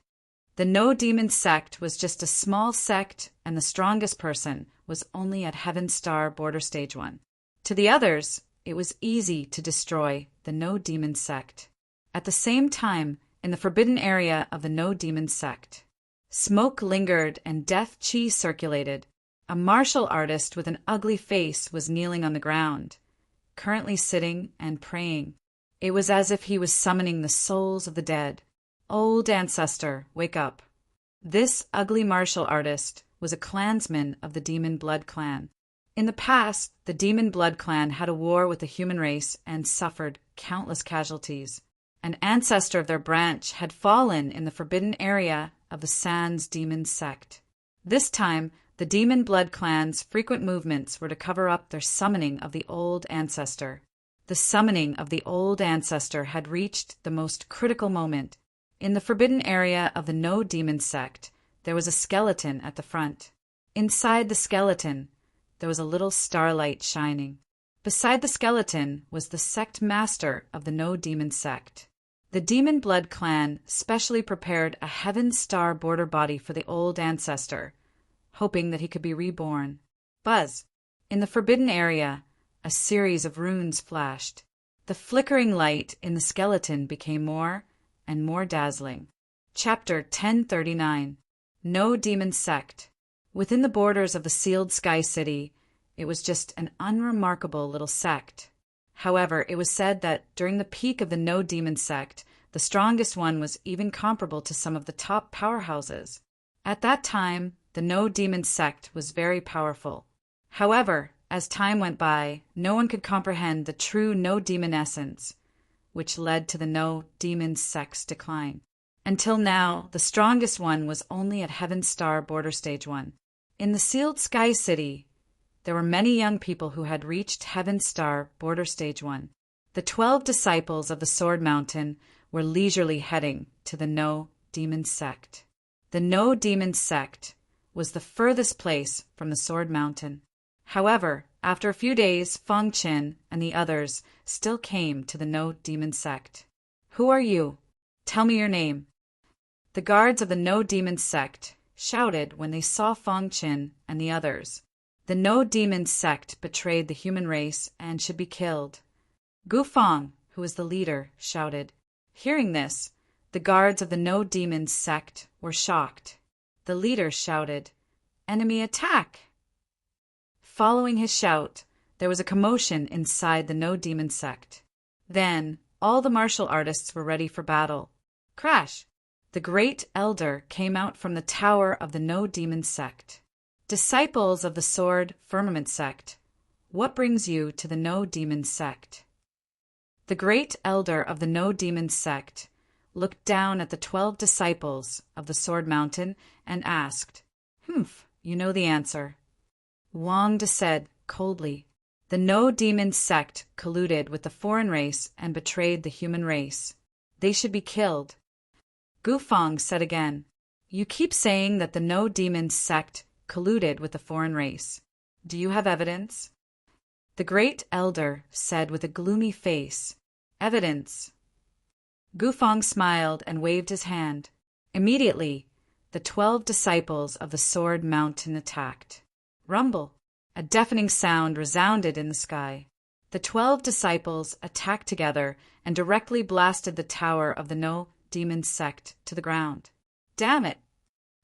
The No-Demon Sect was just a small sect, and the strongest person was only at Heaven Star Border Stage 1. To the others, it was easy to destroy the No-Demon Sect. At the same time, in the forbidden area of the No-Demon Sect, smoke lingered and death chi circulated. A martial artist with an ugly face was kneeling on the ground, currently sitting and praying. It was as if he was summoning the souls of the dead. Old ancestor, wake up. This ugly martial artist was a clansman of the Demon Blood Clan. In the past, the Demon Blood Clan had a war with the human race and suffered countless casualties. An ancestor of their branch had fallen in the forbidden area of the Sans Demon Sect. This time, the Demon Blood Clan's frequent movements were to cover up their summoning of the old ancestor. The summoning of the old ancestor had reached the most critical moment. In the forbidden area of the No-Demon Sect, there was a skeleton at the front. Inside the skeleton, there was a little starlight shining. Beside the skeleton was the sect master of the No-Demon Sect. The Demon Blood Clan specially prepared a Heaven Star border body for the old ancestor, hoping that he could be reborn. Buzz! In the forbidden area, a series of runes flashed. The flickering light in the skeleton became more and more dazzling. Chapter 1039. No-Demon Sect. Within the borders of the sealed Sky City, it was just an unremarkable little sect. However, it was said that during the peak of the No-Demon Sect, the strongest one was even comparable to some of the top powerhouses. At that time, the No-Demon Sect was very powerful. However, as time went by, no one could comprehend the true no-demon essence, which led to the No-Demon Sect's decline. Until now, the strongest one was only at Heaven Star Border Stage 1. In the sealed Sky City, there were many young people who had reached Heaven Star Border Stage 1. The 12 disciples of the Sword Mountain were leisurely heading to the No-Demon Sect. The No-Demon Sect was the furthest place from the Sword Mountain. However, after a few days, Feng Qin and the others still came to the No-Demon Sect. Who are you? Tell me your name. The guards of the No-Demon Sect shouted when they saw Feng Qin and the others. The No-Demon Sect betrayed the human race and should be killed. Gu Feng, who was the leader, shouted. Hearing this, the guards of the No-Demon Sect were shocked. The leader shouted, "Enemy attack!" Following his shout, there was a commotion inside the No-Demon Sect. Then, all the martial artists were ready for battle. Crash! The Great Elder came out from the tower of the No-Demon Sect. Disciples of the Sword Firmament Sect, what brings you to the No-Demon Sect? The Great Elder of the No-Demon Sect looked down at the 12 disciples of the Sword Mountain and asked, you know the answer. Wang De said coldly, the No-Demon Sect colluded with the foreign race and betrayed the human race. They should be killed. Gu Feng said again, you keep saying that the No-Demon Sect colluded with the foreign race. Do you have evidence? The Great Elder said with a gloomy face, evidence. Gu Feng smiled and waved his hand. Immediately, the 12 disciples of the Sword Mountain attacked. Rumble! A deafening sound resounded in the sky. The 12 disciples attacked together and directly blasted the tower of the No-Demon Sect to the ground. Damn it!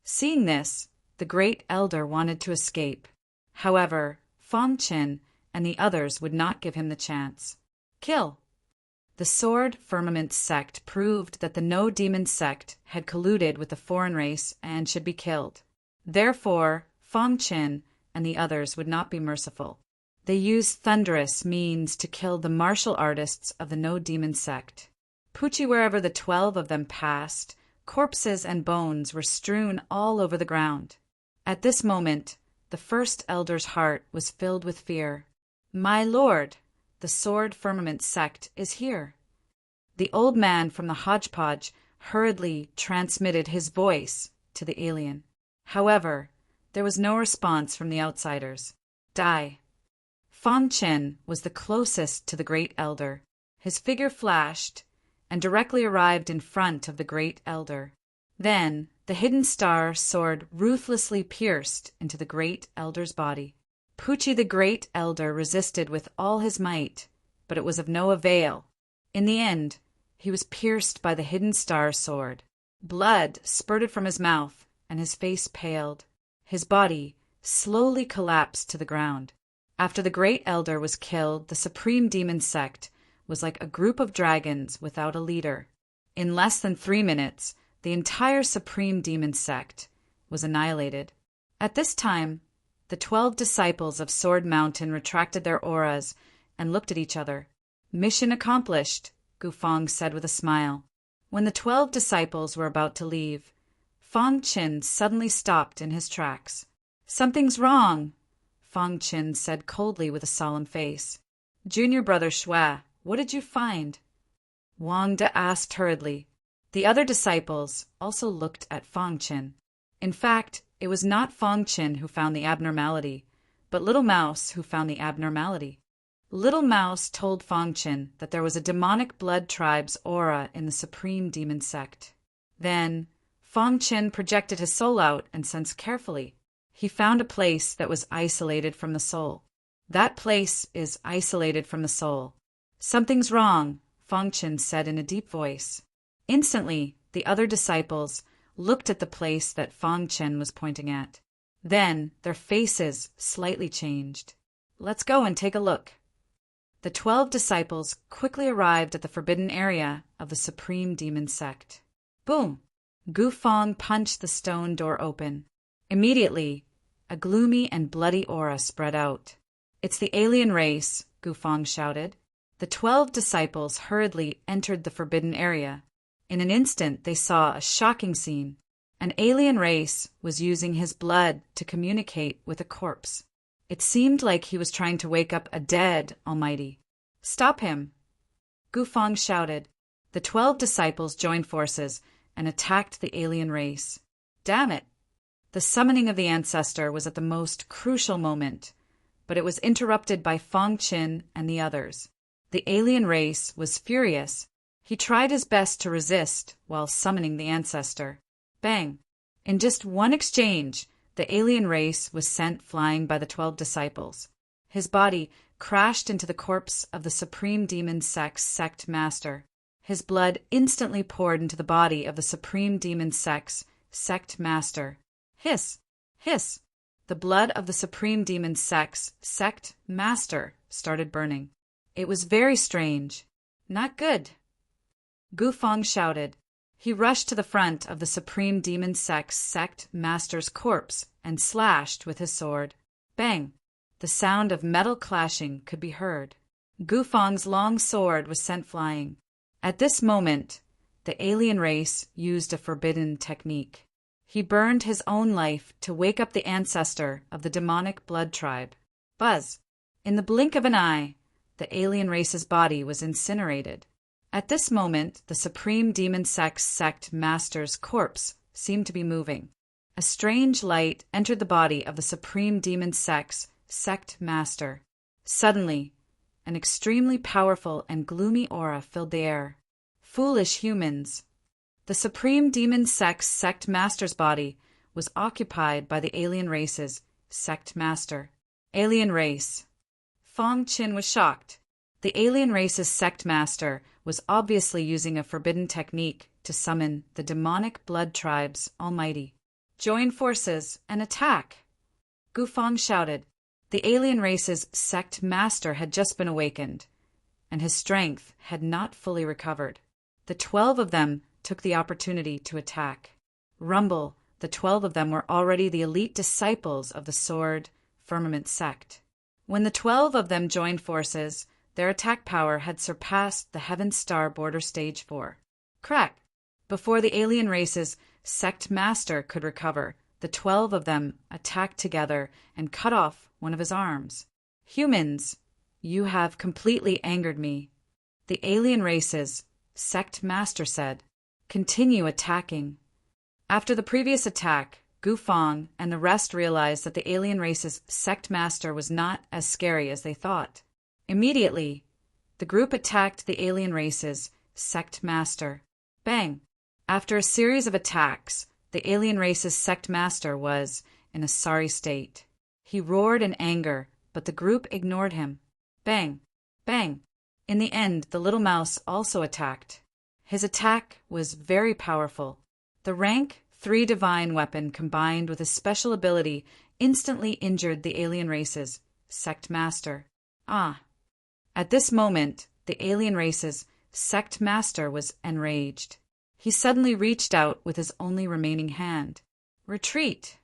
Seeing this, the Great Elder wanted to escape. However, Feng Qin and the others would not give him the chance. Kill! The Sword Firmament Sect proved that the No-Demon Sect had colluded with the foreign race and should be killed. Therefore, Feng Qin and the others would not be merciful. They used thunderous means to kill the martial artists of the No-Demon Sect. Poochie, wherever the 12 of them passed, corpses and bones were strewn all over the ground. At this moment, the first elder's heart was filled with fear. My lord, the Sword Firmament Sect is here. The old man from the hodgepodge hurriedly transmitted his voice to the alien. However, There was no response from the outsiders. Die. Fang Chen was the closest to the Great Elder. His figure flashed and directly arrived in front of the Great Elder. Then the hidden star sword ruthlessly pierced into the Great Elder's body. Pucci the Great Elder resisted with all his might, but it was of no avail. In the end, he was pierced by the hidden star sword. Blood spurted from his mouth, and his face paled. His body slowly collapsed to the ground. After the Great Elder was killed, the Supreme Demon Sect was like a group of dragons without a leader. In less than 3 minutes, the entire Supreme Demon Sect was annihilated. At this time, the 12 disciples of Sword Mountain retracted their auras and looked at each other. Mission accomplished, Gufang said with a smile. When the 12 disciples were about to leave, Fang Qin suddenly stopped in his tracks. Something's wrong, Fang Qin said coldly with a solemn face. Junior brother Shui, what did you find? Wang De asked hurriedly. The other disciples also looked at Fang Qin. In fact, it was not Fang Qin who found the abnormality, but Little Mouse who found the abnormality. Little Mouse told Fang Qin that there was a demonic blood tribe's aura in the Supreme Demon Sect. Then, Fang Qin projected his soul out and sensed carefully. He found a place that was isolated from the soul. That place is isolated from the soul. Something's wrong, Fang Qin said in a deep voice. Instantly, the other disciples looked at the place that Fang Qin was pointing at. Then, their faces slightly changed. Let's go and take a look. The 12 disciples quickly arrived at the forbidden area of the Supreme Demon Sect. Boom! Gufang punched the stone door open. Immediately, a gloomy and bloody aura spread out. It's the alien race, Gufang shouted. The 12 disciples hurriedly entered the forbidden area. In an instant, they saw a shocking scene. An alien race was using his blood to communicate with a corpse. It seemed like he was trying to wake up a dead Almighty. Stop him! Gufang shouted. The 12 disciples joined forces and attacked the alien race. Damn it! The summoning of the ancestor was at the most crucial moment, but it was interrupted by Fang Qin and the others. The alien race was furious. He tried his best to resist while summoning the ancestor. Bang! In just one exchange, the alien race was sent flying by the 12 disciples. His body crashed into the corpse of the Supreme Demon Sect's sect master. His blood instantly poured into the body of the Supreme Demon Sect's sect master. Hiss! Hiss! The blood of the Supreme Demon Sect's sect master started burning. It was very strange. Not good. Gufang shouted. He rushed to the front of the Supreme Demon Sect's sect master's corpse and slashed with his sword. Bang! The sound of metal clashing could be heard. Gufang's long sword was sent flying. At this moment, the alien race used a forbidden technique. He burned his own life to wake up the ancestor of the demonic blood tribe. Buzz! In the blink of an eye, the alien race's body was incinerated. At this moment, the Supreme Demon Sect's sect master's corpse seemed to be moving. A strange light entered the body of the Supreme Demon Sect's sect master. Suddenly, an extremely powerful and gloomy aura filled the air. Foolish humans! The Supreme Demon Sect's sect master's body was occupied by the alien race's sect master. Alien race. Fang Qin was shocked. The alien race's sect master was obviously using a forbidden technique to summon the demonic blood tribe's almighty. Join forces and attack! Gufang shouted. The alien race's sect master had just been awakened, and his strength had not fully recovered. The 12 of them took the opportunity to attack. Rumble, the 12 of them were already the elite disciples of the Sword Firmament sect. When the 12 of them joined forces, their attack power had surpassed the Heaven Star Border Stage 4. Crack! Before the alien race's sect master could recover, the 12 of them attacked together and cut off one of his arms. Humans, you have completely angered me. The alien race's sect master said. Continue attacking. After the previous attack, Gufang and the rest realized that the alien race's sect master was not as scary as they thought. Immediately, the group attacked the alien race's sect master. Bang! After a series of attacks, the alien race's sect master was in a sorry state. He roared in anger, but the group ignored him. Bang! Bang! In the end, the little mouse also attacked. His attack was very powerful. The rank 3 divine weapon combined with his special ability instantly injured the alien race's sect master. At this moment, the alien race's sect master was enraged. He suddenly reached out with his only remaining hand. Retreat!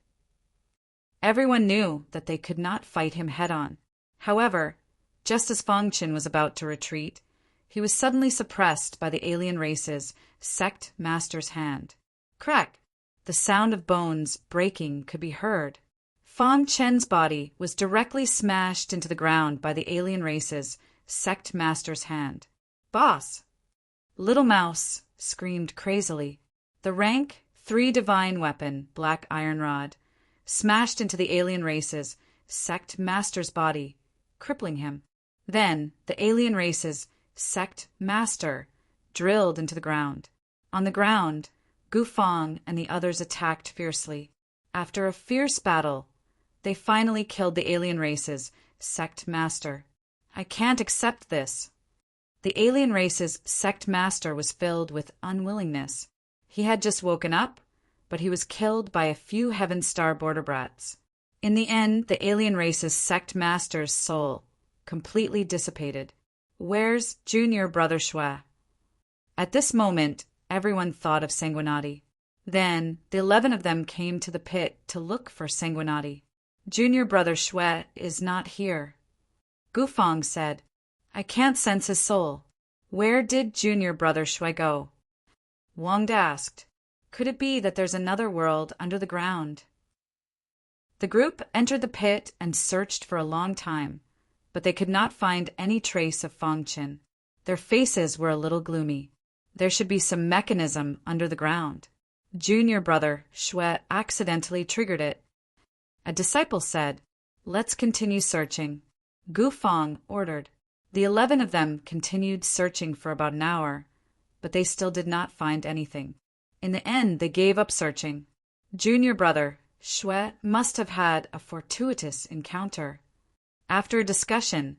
Everyone knew that they could not fight him head-on. However, just as Fang Qin was about to retreat, he was suddenly suppressed by the alien race's sect master's hand. Crack! The sound of bones breaking could be heard. Fang Chen's body was directly smashed into the ground by the alien race's sect master's hand. Boss! Little Mouse screamed crazily. The rank 3 divine weapon, Black Iron Rod, smashed into the alien race's sect master's body, crippling him. Then the alien race's sect master drilled into the ground. On the ground, Gufang and the others attacked fiercely. After a fierce battle, they finally killed the alien race's sect master. I can't accept this. The alien race's sect master was filled with unwillingness. He had just woken up, but he was killed by a few Heaven Star border brats. In the end, the alien race's sect master's soul completely dissipated. Where's Junior Brother Shui? At this moment, everyone thought of Sanguinati. Then, the 11 of them came to the pit to look for Sanguinati. Junior Brother Shui is not here. Gufang said, I can't sense his soul. Where did Junior Brother Shui go? Wang asked, could it be that there's another world under the ground? The group entered the pit and searched for a long time, but they could not find any trace of Fang Qin. Their faces were a little gloomy. There should be some mechanism under the ground. Junior Brother Shui accidentally triggered it. A disciple said, let's continue searching. Gufang ordered. The 11 of them continued searching for about an hour, but they still did not find anything. In the end, they gave up searching. Junior Brother Shui must have had a fortuitous encounter. After a discussion,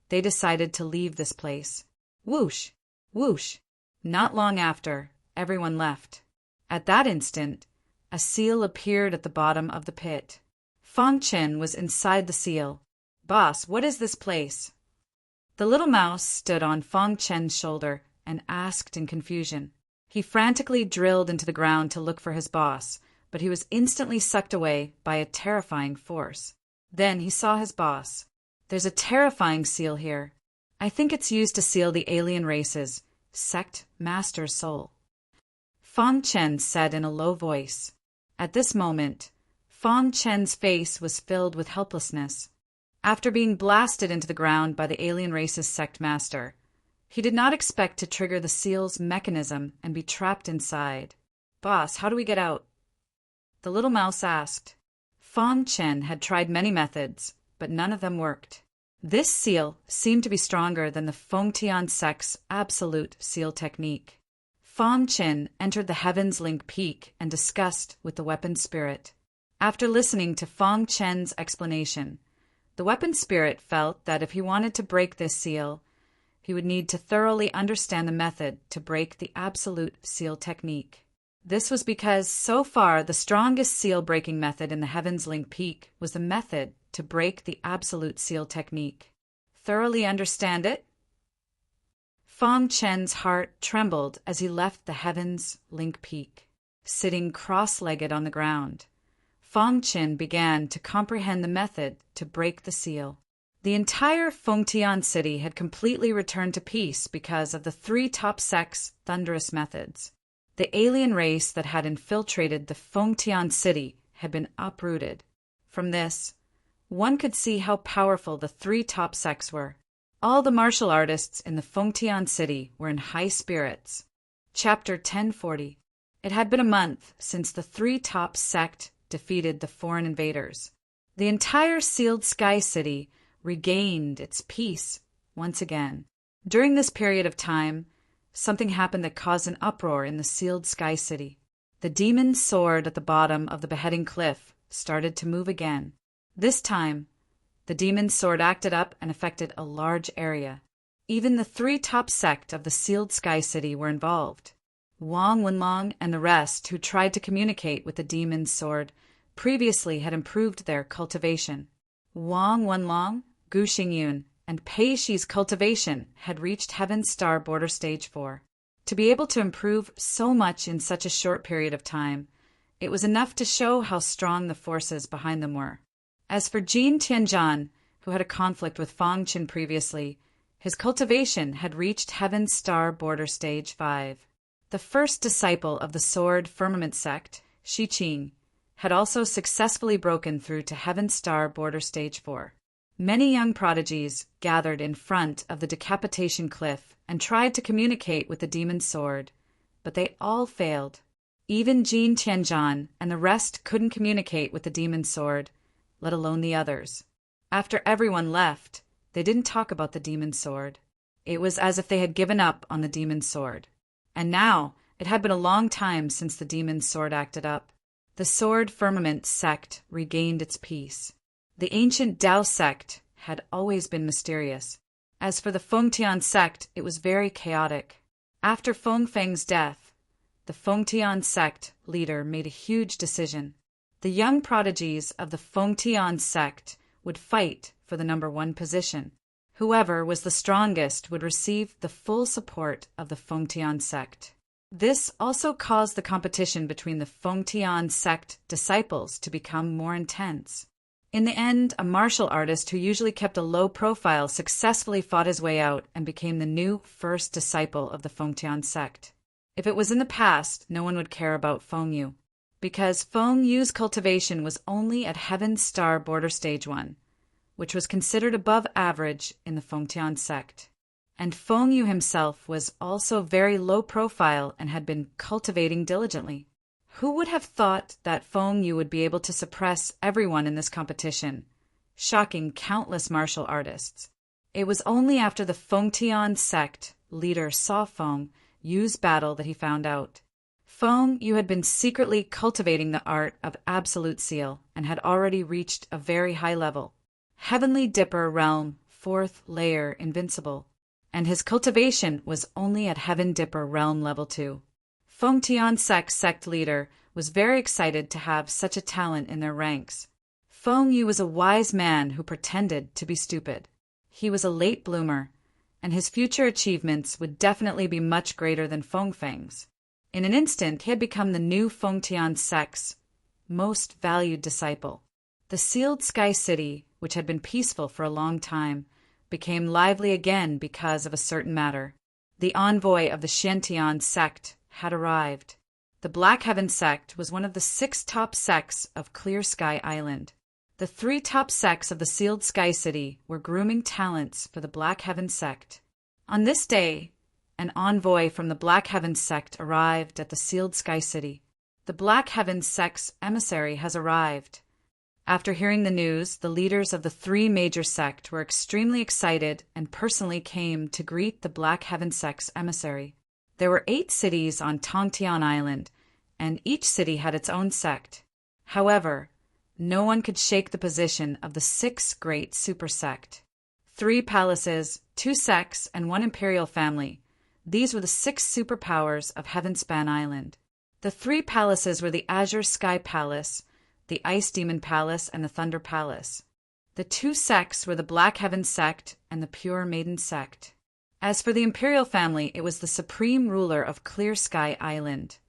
they decided to leave this place. Whoosh! Whoosh! Not long after, everyone left. At that instant, a seal appeared at the bottom of the pit. Fang Qin was inside the seal. Boss, what is this place? The little mouse stood on Fang Chen's shoulder and asked in confusion. He frantically drilled into the ground to look for his boss, but he was instantly sucked away by a terrifying force. Then he saw his boss. There's a terrifying seal here. I think it's used to seal the alien race's sect master's soul. Fang Chen said in a low voice. At this moment, Fang Chen's face was filled with helplessness. After being blasted into the ground by the alien race's sect master, he did not expect to trigger the seal's mechanism and be trapped inside. Boss, how do we get out? The little mouse asked. Fang Chen had tried many methods, but none of them worked. This seal seemed to be stronger than the Fengtian sect's absolute seal technique. Fang Chen entered the Heaven's Link Peak and discussed with the weapon spirit. After listening to Fang Chen's explanation, the weapon spirit felt that if he wanted to break this seal, he would need to thoroughly understand the method to break the absolute seal technique. This was because, so far, the strongest seal-breaking method in the Heaven's Link Peak was the method to break the absolute seal technique. Thoroughly understand it? Fang Chen's heart trembled as he left the Heaven's Link Peak. Sitting cross-legged on the ground, Fang Chen began to comprehend the method to break the seal. The entire Fengtian city had completely returned to peace because of the 3 top sects' thunderous methods. The alien race that had infiltrated the Fengtian city had been uprooted. From this, one could see how powerful the 3 top sects were. All the martial artists in the Fengtian city were in high spirits. Chapter 1040. It had been a month since the 3 top sect defeated the foreign invaders. The entire sealed sky city regained its peace once again. During this period of time, something happened that caused an uproar in the sealed sky city. The demon sword at the bottom of the beheading cliff started to move again. This time, the demon sword acted up and affected a large area. Even the three top sect of the sealed sky city were involved. Wang Wenlong and the rest who tried to communicate with the demon's sword previously had improved their cultivation. Wang Wenlong, Gu Xingyun, and Pei Shi's cultivation had reached Heaven's Star Border Stage 4. To be able to improve so much in such a short period of time, it was enough to show how strong the forces behind them were. As for Jin Tianzhan, who had a conflict with Fang Qin previously, his cultivation had reached Heaven's Star Border Stage 5. The first disciple of the Sword Firmament sect, Shi Qing, had also successfully broken through to Heaven's Star Border Stage 4. Many young prodigies gathered in front of the decapitation cliff and tried to communicate with the demon's sword, but they all failed. Even Jin Tianzhan and the rest couldn't communicate with the demon's sword, let alone the others. After everyone left, they didn't talk about the demon's sword. It was as if they had given up on the demon's sword. And now, it had been a long time since the demon's sword acted up. The Sword Firmament sect regained its peace. The ancient Dao sect had always been mysterious. As for the Fengtian sect, it was very chaotic. After Feng Feng's death, the Fengtian sect leader made a huge decision. The young prodigies of the Fengtian sect would fight for the number 1 position. Whoever was the strongest would receive the full support of the Fengtian sect. This also caused the competition between the Fengtian sect disciples to become more intense. In the end, a martial artist who usually kept a low profile successfully fought his way out and became the new first disciple of the Fengtian sect. If it was in the past, no one would care about Feng Yu, because Feng Yu's cultivation was only at Heaven's Star Border Stage 1, which was considered above average in the Fengtian sect. And Feng Yu himself was also very low profile and had been cultivating diligently. Who would have thought that Feng Yu would be able to suppress everyone in this competition, shocking countless martial artists? It was only after the Fengtian sect leader saw Feng Yu's battle that he found out. Feng Yu had been secretly cultivating the art of Absolute Seal and had already reached a very high level, Heavenly Dipper Realm 4th layer invincible, and his cultivation was only at Heaven Dipper Realm level 2. Fengtian sect leader was very excited to have such a talent in their ranks. Feng Yu was a wise man who pretended to be stupid. He was a late bloomer, and his future achievements would definitely be much greater than Feng Feng's. In an instant, he had become the new Fengtian sect's most valued disciple. The sealed sky city, which had been peaceful for a long time, became lively again because of a certain matter. The envoy of the Xiantian sect had arrived. The Black Heaven sect was one of the 6 top sects of Clear Sky Island. The 3 top sects of the sealed sky city were grooming talents for the Black Heaven sect. On this day, an envoy from the Black Heaven sect arrived at the sealed sky city. The Black Heaven sect's emissary has arrived. After hearing the news, the leaders of the 3 major sects were extremely excited and personally came to greet the Black Heaven sect's emissary. There were 8 cities on Tongtian Island, and each city had its own sect. However, no one could shake the position of the 6 great super sect. 3 palaces, 2 sects, and 1 imperial family. These were the 6 superpowers of Heavenspan Island. The 3 palaces were the Azure Sky Palace, the Ice Demon Palace, and the Thunder Palace. The 2 sects were the Black Heaven sect and the Pure Maiden sect. As for the imperial family, it was the supreme ruler of Clear Sky Island,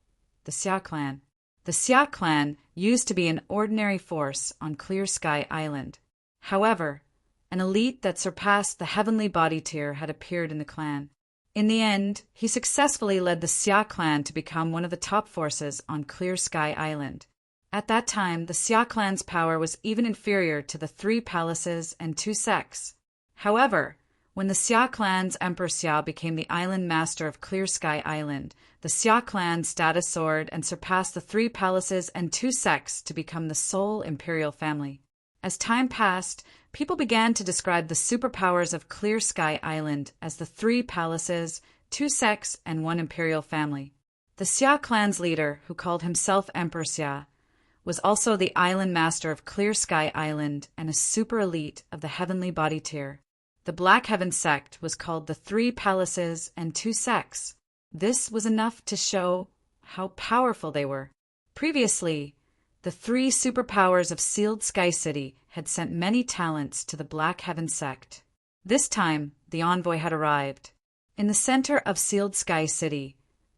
the Xia clan. The Xia clan used to be an ordinary force on Clear Sky Island. However, an elite that surpassed the heavenly body tier had appeared in the clan. In the end, he successfully led the Xia clan to become one of the top forces on Clear Sky Island. At that time, the Xia clan's power was even inferior to the 3 palaces and 2 sects. However, When the Xia clan's Emperor Xia became the island master of Clear Sky Island, the Xia clan status soared and surpassed the 3 palaces and 2 sects to become the sole imperial family. As time passed, people began to describe the superpowers of Clear Sky Island as the 3 palaces, 2 sects, and 1 imperial family. The Xia clan's leader, who called himself Emperor Xia, was also the island master of Clear Sky Island and a super elite of the heavenly body tier. The Black Heaven sect was called the 3 palaces and 2 sects. This was enough to show how powerful they were. Previously, the 3 superpowers of Sealed Sky City had sent many talents to the Black Heaven sect. This time, the envoy had arrived. In the center of Sealed Sky City,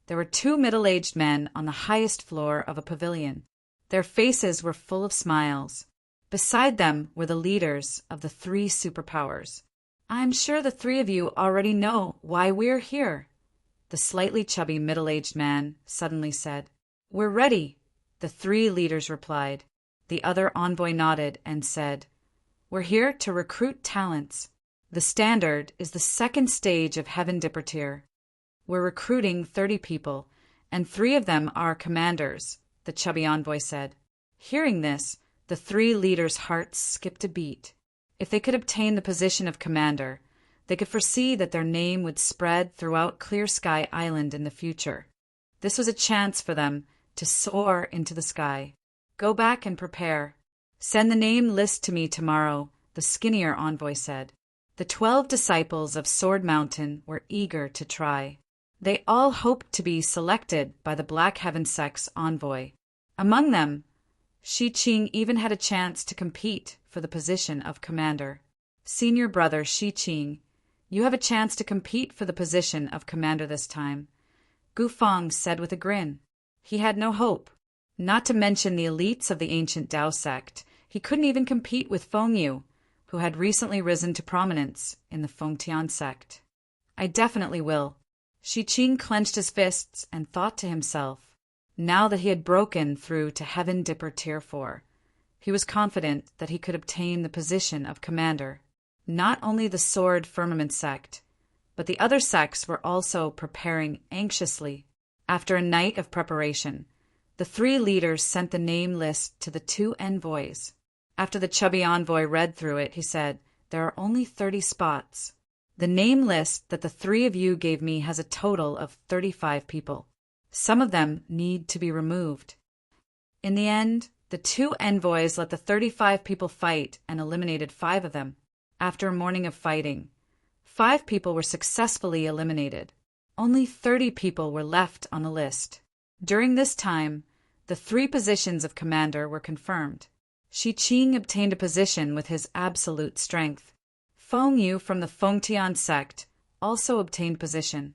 there were 2 middle-aged men on the highest floor of a pavilion. Their faces were full of smiles. Beside them were the leaders of the 3 superpowers. "I'm sure the 3 of you already know why we're here," the slightly chubby middle-aged man suddenly said. "We're ready," the 3 leaders replied. The other envoy nodded and said, "We're here to recruit talents. The standard is the 2nd stage of Heaven Dipper tier. We're recruiting 30 people, and 3 of them are commanders," the chubby envoy said. Hearing this, the 3 leaders' hearts skipped a beat. If they could obtain the position of commander, they could foresee that their name would spread throughout Clear Sky Island in the future. This was a chance for them to soar into the sky. "Go back and prepare. Send the name list to me tomorrow," the skinnier envoy said. The 12 disciples of Sword Mountain were eager to try. They all hoped to be selected by the Black Heaven sect's envoy. Among them, Shi Qing even had a chance to compete for the position of commander. "Senior brother Shi Qing, you have a chance to compete for the position of commander this time," Gu Feng said with a grin. He had no hope. Not to mention the elites of the ancient Tao sect, he couldn't even compete with Feng Yu, who had recently risen to prominence in the Fengtian sect. "I definitely will." Shi Qing clenched his fists and thought to himself. Now that he had broken through to Heaven Dipper Tier 4, he was confident that he could obtain the position of commander. Not only the Sword Firmament sect, but the other sects were also preparing anxiously. After a night of preparation, the 3 leaders sent the name list to the 2 envoys. After the chubby envoy read through it, he said, "There are only 30 spots. The name list that the 3 of you gave me has a total of 35 people. Some of them need to be removed." In the end, the 2 envoys let the 35 people fight and eliminated 5 of them. After a morning of fighting, 5 people were successfully eliminated. Only 30 people were left on the list. During this time, the 3 positions of commander were confirmed. Shi Qing obtained a position with his absolute strength. Feng Yu from the Fengtian sect also obtained position.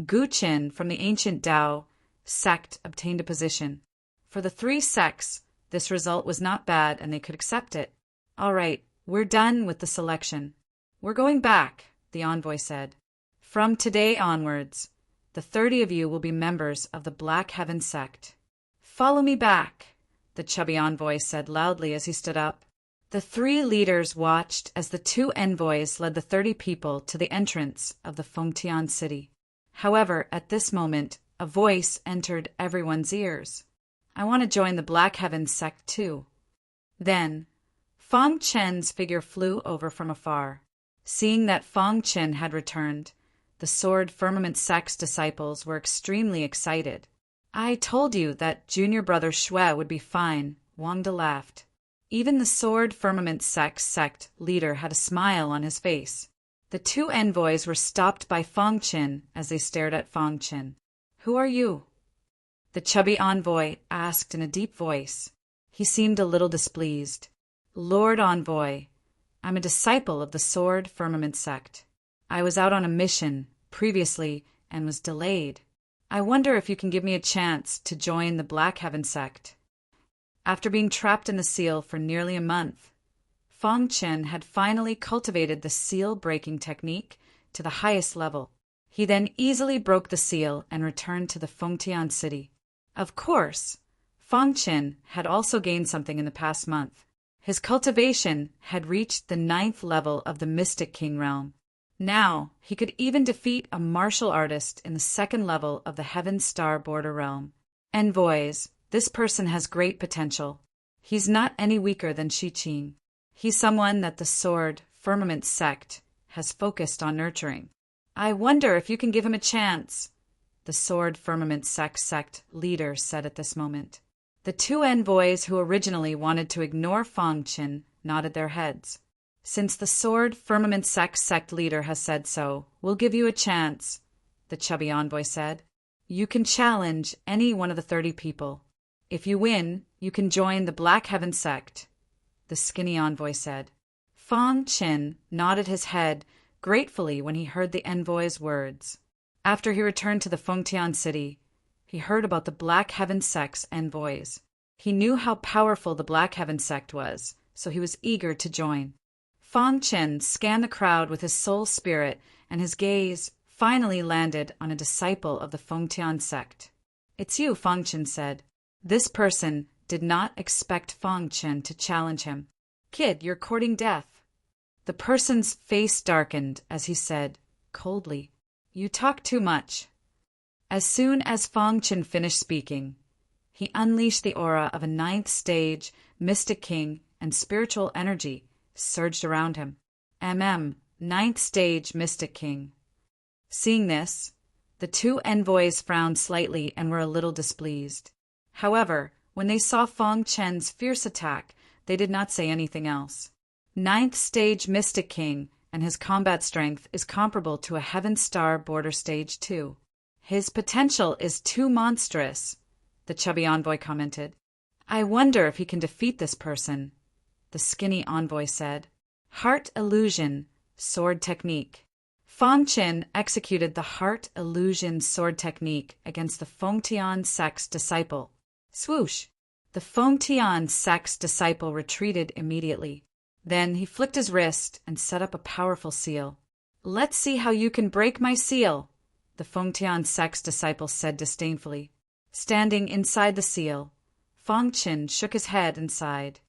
Gu Qin from the ancient Tao sect obtained a position. For the 3 sects, this result was not bad and they could accept it. "All right, we're done with the selection. We're going back," the envoy said. "From today onwards, the 30 of you will be members of the Black Heaven sect." "Follow me back," the chubby envoy said loudly as he stood up. The 3 leaders watched as the 2 envoys led the 30 people to the entrance of the Fengtian city. However, at this moment, a voice entered everyone's ears. "I want to join the Black Heaven sect too." Then, Fang Chen's figure flew over from afar. Seeing that Fang Chen had returned, the Sword Firmament sect's disciples were extremely excited. "I told you that junior brother Xue would be fine," Wang De laughed. Even the Sword Firmament sect leader had a smile on his face. The 2 envoys were stopped by Fang Chen as they stared at Fang Chen. "Who are you?" the chubby envoy asked in a deep voice. He seemed a little displeased. "Lord Envoy, I'm a disciple of the Sword Firmament sect. I was out on a mission previously and was delayed. I wonder if you can give me a chance to join the Black Heaven sect." After being trapped in the seal for nearly a month, Fang Chen had finally cultivated the seal-breaking technique to the highest level. He then easily broke the seal and returned to the Fengtian city. Of course, Fang Chen had also gained something in the past month. His cultivation had reached the 9th level of the Mystic King realm. Now, he could even defeat a martial artist in the second level of the Heaven Star border realm. Envoys, this person has great potential. He's not any weaker than Shiqing. He's someone that the Sword Firmament sect has focused on nurturing. I wonder if you can give him a chance, the Sword Firmament sect leader said at this moment. The two envoys who originally wanted to ignore Fang Qin nodded their heads. Since the Sword Firmament sect leader has said so, we'll give you a chance, the chubby envoy said. You can challenge any one of the 30 people. If you win, you can join the Black Heaven sect, the skinny envoy said. Fang Qin nodded his head gratefully when he heard the envoy's words. After he returned to the Fengtian city, he heard about the Black Heaven sect's envoys. He knew how powerful the Black Heaven sect was, so he was eager to join. Fang Qin scanned the crowd with his soul spirit, and his gaze finally landed on a disciple of the Fengtian sect. It's you, Fang Qin said. This person did not expect Fang Qin to challenge him. Kid, you're courting death. The person's face darkened as he said, coldly, You talk too much. As soon as Fang Qin finished speaking, he unleashed the aura of a 9th stage mystic king, and spiritual energy surged around him. 9th stage mystic king. Seeing this, the two envoys frowned slightly and were a little displeased. However, when they saw Fang Qin's fierce attack, they did not say anything else. 9th stage mystic king, and his combat strength is comparable to a Heaven Star border stage 2. His potential is too monstrous, the chubby envoy commented. I wonder if he can defeat this person, the skinny envoy said. Heart illusion, sword technique. Fang Qin executed the heart illusion sword technique against the Fengtian sect's disciple. Swoosh! The Fengtian sect's disciple retreated immediately. Then he flicked his wrist and set up a powerful seal. Let's see how you can break my seal, the Fengtian sect's disciple said disdainfully. Standing inside the seal, Fang Qin shook his head and sighed.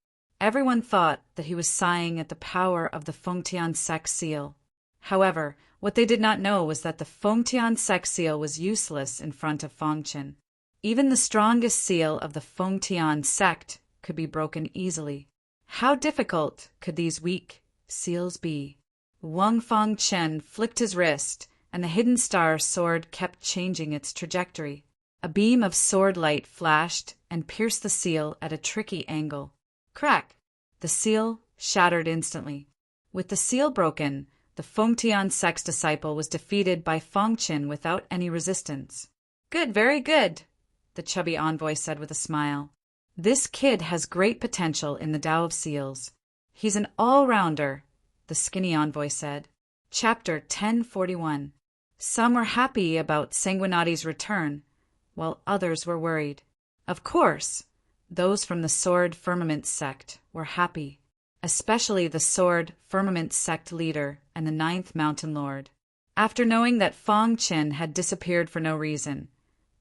Everyone thought that he was sighing at the power of the Fengtian sect seal. However, what they did not know was that the Fengtian sect seal was useless in front of Fang Qin. Even the strongest seal of the Fengtian sect could be broken easily. How difficult could these weak seals be? Fang Qin flicked his wrist, and the hidden star sword kept changing its trajectory. A beam of sword light flashed and pierced the seal at a tricky angle. Crack! The seal shattered instantly. With the seal broken, the Fengtian sect's disciple was defeated by Fang Qin without any resistance. Good, very good, the chubby envoy said with a smile. This kid has great potential in the Tao of Seals. He's an all-rounder, the skinny envoy said. Chapter 1041. Some were happy about Sanguinati's return, while others were worried. Of course, those from the Sword Firmament sect were happy, especially the Sword Firmament sect leader and the 9th Mountain Lord. After knowing that Fang Qin had disappeared for no reason,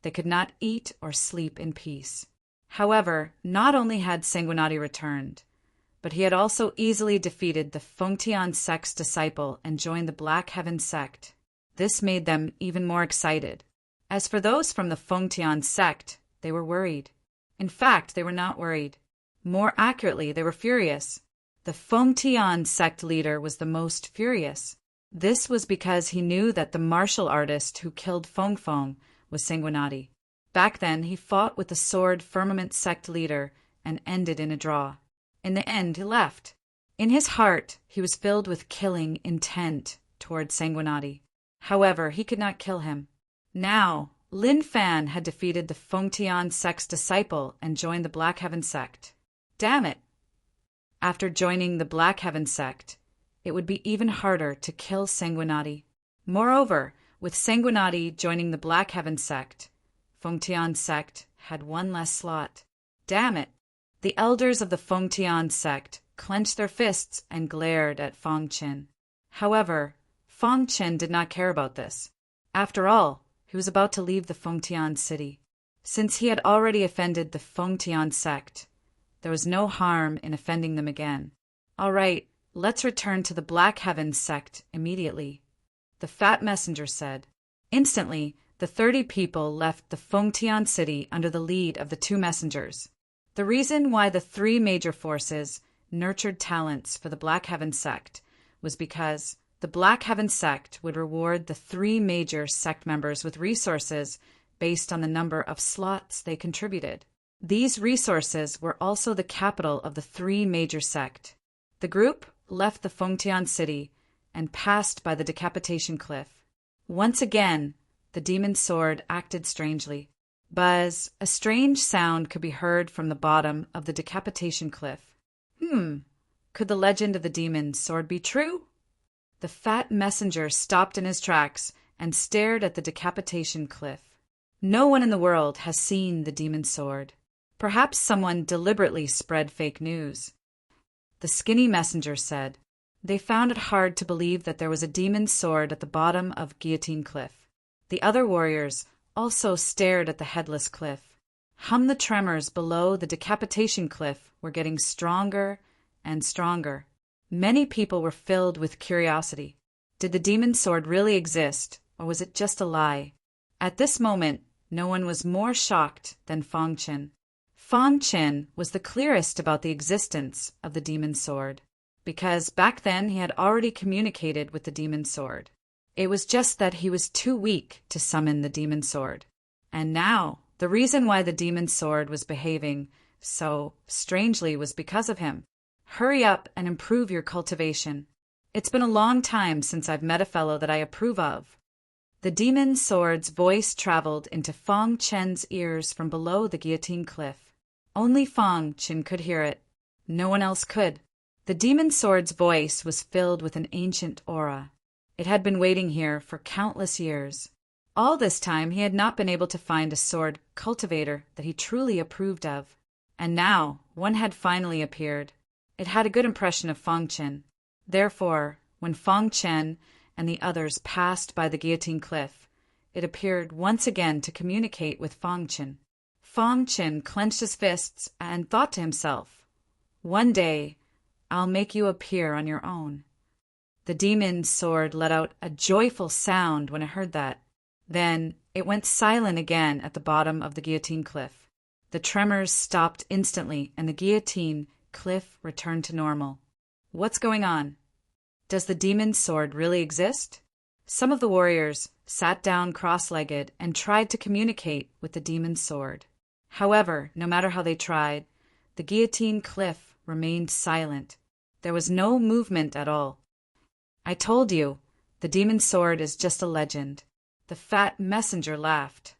they could not eat or sleep in peace. However, not only had Sanguinati returned, but he had also easily defeated the Fengtian sect's disciple and joined the Black Heaven sect. This made them even more excited. As for those from the Fengtian sect, they were worried. In fact, they were not worried. More accurately, they were furious. The Fengtian sect leader was the most furious. This was because he knew that the martial artist who killed Feng Feng was Sanguinati. Back then, he fought with the Sword Firmament sect leader and ended in a draw. In the end, he left. In his heart, he was filled with killing intent toward Sanguinati. However, he could not kill him. Now, Lin Fan had defeated the Fengtian sect's disciple and joined the Black Heaven sect. Damn it! After joining the Black Heaven sect, it would be even harder to kill Sanguinati. Moreover, with Sanguinati joining the Black Heaven sect, Fengtian sect had one less slot. Damn it! The elders of the Fengtian sect clenched their fists and glared at Fang Qin. However, Fang Qin did not care about this. After all, he was about to leave the Fengtian city. Since he had already offended the Fengtian sect, there was no harm in offending them again. All right, let's return to the Black Heaven sect immediately, the fat messenger said. Instantly, the 30 people left the Fengtian city under the lead of the two messengers. The reason why the three major forces nurtured talents for the Black Heaven sect was because the Black Heaven sect would reward the three major sect members with resources based on the number of slots they contributed. These resources were also the capital of the three major sect. The group left the Fengtian city and passed by the decapitation cliff. Once again, the demon's sword acted strangely. Buzz, a strange sound could be heard from the bottom of the decapitation cliff. Could the legend of the demon's sword be true? The fat messenger stopped in his tracks and stared at the decapitation cliff. No one in the world has seen the demon's sword. Perhaps someone deliberately spread fake news. The skinny messenger said. They found it hard to believe that there was a demon's sword at the bottom of Guillotine Cliff. The other warriors also stared at the headless cliff. The tremors below the decapitation cliff were getting stronger and stronger. Many people were filled with curiosity. Did the demon's sword really exist, or was it just a lie? At this moment, no one was more shocked than Fang Chen. Fang Chen was the clearest about the existence of the demon's sword, because back then he had already communicated with the demon's sword. It was just that he was too weak to summon the demon's sword. And now, the reason why the demon's sword was behaving so strangely was because of him. Hurry up and improve your cultivation. It's been a long time since I've met a fellow that I approve of. The demon's sword's voice traveled into Fang Chen's ears from below the guillotine cliff. Only Fang Chen could hear it. No one else could. The demon's sword's voice was filled with an ancient aura. It had been waiting here for countless years. All this time he had not been able to find a sword cultivator that he truly approved of. And now one had finally appeared. It had a good impression of Fang Chen. Therefore, when Fang Chen and the others passed by the guillotine cliff, it appeared once again to communicate with Fang Chen. Fang Chen clenched his fists and thought to himself, "One day, I'll make you appear on your own." The demon's sword let out a joyful sound when it heard that. Then it went silent again at the bottom of the guillotine cliff. The tremors stopped instantly, and the guillotine cliff returned to normal. What's going on? Does the demon's sword really exist? Some of the warriors sat down cross-legged and tried to communicate with the demon's sword. However, no matter how they tried, the guillotine cliff remained silent. There was no movement at all. I told you, the demon's sword is just a legend. The fat messenger laughed.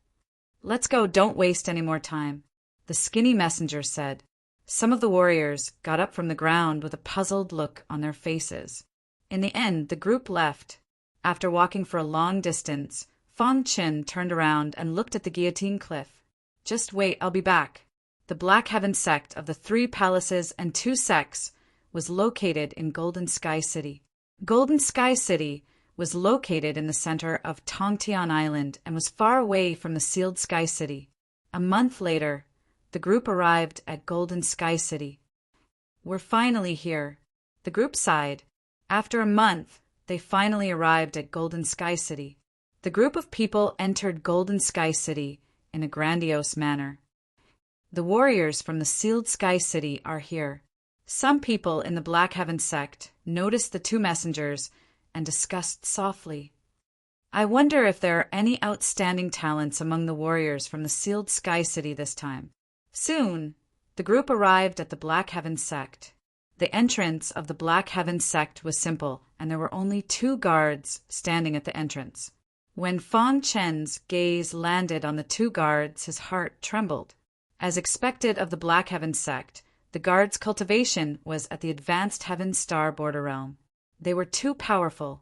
Let's go, don't waste any more time, the skinny messenger said. Some of the warriors got up from the ground with a puzzled look on their faces. In the end, the group left. After walking for a long distance, Fang Chen turned around and looked at the guillotine cliff. Just wait, I'll be back. The Black Heaven sect of the 3 palaces and 2 sects was located in Golden Sky City. Golden Sky City was located in the center of Tongtian Island and was far away from the Sealed Sky City. A month later, the group arrived at Golden Sky City. We're finally here. The group sighed. After a month, they finally arrived at Golden Sky City. The group of people entered Golden Sky City in a grandiose manner. The warriors from the Sealed Sky City are here. Some people in the Black Heaven sect noticed the 2 messengers and discussed softly. I wonder if there are any outstanding talents among the warriors from the Sealed Sky City this time. Soon, the group arrived at the Black Heaven sect. The entrance of the Black Heaven sect was simple, and there were only 2 guards standing at the entrance. When Fang Chen's gaze landed on the 2 guards, his heart trembled. As expected of the Black Heaven sect, the guards' cultivation was at the Advanced Heaven Star border realm. They were too powerful.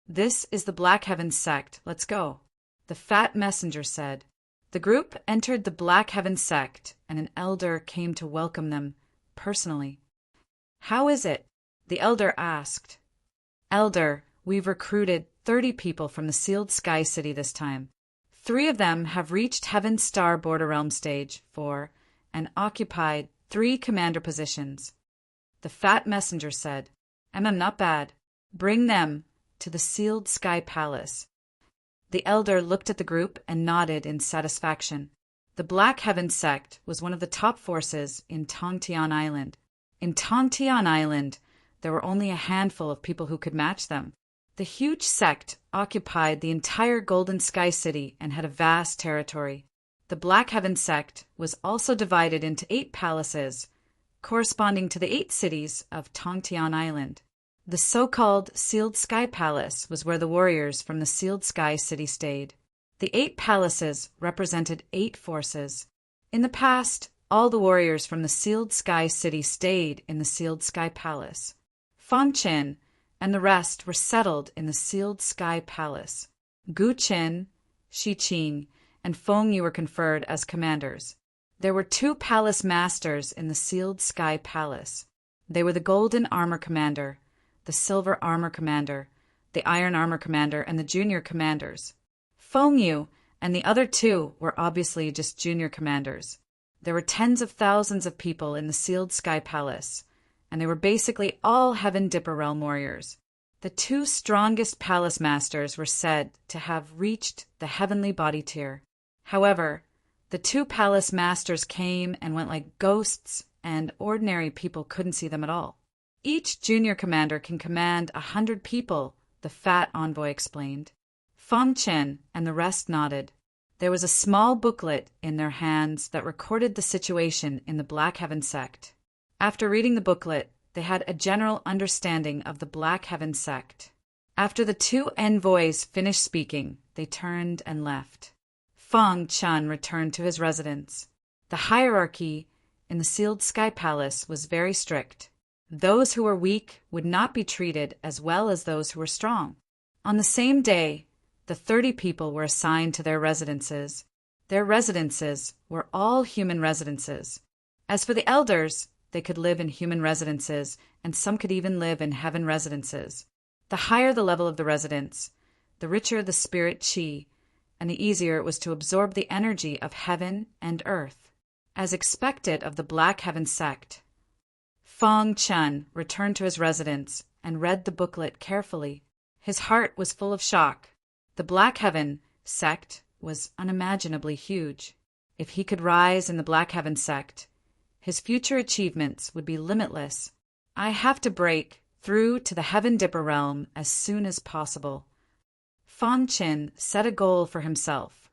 This is the Black Heaven sect, let's go, the fat messenger said. The group entered the Black Heaven sect, and an elder came to welcome them personally. How is it? The elder asked. Elder, we've recruited 30 people from the Sealed Sky City this time. 3 of them have reached Heaven Star border realm stage 4 and occupied 3 commander positions. The fat messenger said, not bad. Bring them to the sealed sky palace. The elder looked at the group and nodded in satisfaction. The Black Heaven sect was one of the top forces in Tongtian Island. In Tongtian Island, there were only a handful of people who could match them. The huge sect occupied the entire Golden Sky City and had a vast territory. The Black Heaven sect was also divided into 8 palaces, corresponding to the 8 cities of Tongtian Island. The so-called Sealed Sky Palace was where the warriors from the Sealed Sky City stayed. The 8 palaces represented 8 forces. In the past, all the warriors from the Sealed Sky City stayed in the Sealed Sky Palace. Fang Qin and the rest were settled in the Sealed Sky Palace. Gu Qin, Shi Qing, and Feng Yu were conferred as commanders. There were 2 palace masters in the Sealed Sky Palace. They were the Golden Armor Commander, the Silver Armor Commander, the Iron Armor Commander, and the Junior Commanders. Feng Yu and the other 2 were obviously just junior commanders. There were tens of thousands of people in the Sealed Sky Palace, and they were basically all Heaven Dipper Realm warriors. The 2 strongest palace masters were said to have reached the heavenly body tier. However, the 2 palace masters came and went like ghosts, and ordinary people couldn't see them at all. Each junior commander can command 100 people, the fat envoy explained. Fang Chen and the rest nodded. There was a small booklet in their hands that recorded the situation in the Black Heaven sect. After reading the booklet, they had a general understanding of the Black Heaven sect. After the 2 envoys finished speaking, they turned and left. Fang Chen returned to his residence. The hierarchy in the Sealed Sky Palace was very strict. Those who were weak would not be treated as well as those who were strong. On the same day, the 30 people were assigned to their residences. Their residences were all human residences. As for the elders, they could live in human residences, and some could even live in heaven residences. The higher the level of the residence, the richer the spirit chi, and the easier it was to absorb the energy of heaven and earth. As expected of the Black Heaven sect, Fang Chen returned to his residence and read the booklet carefully. His heart was full of shock. The Black Heaven sect was unimaginably huge. If he could rise in the Black Heaven sect, his future achievements would be limitless. I have to break through to the Heaven Dipper realm as soon as possible. Fang Chen set a goal for himself,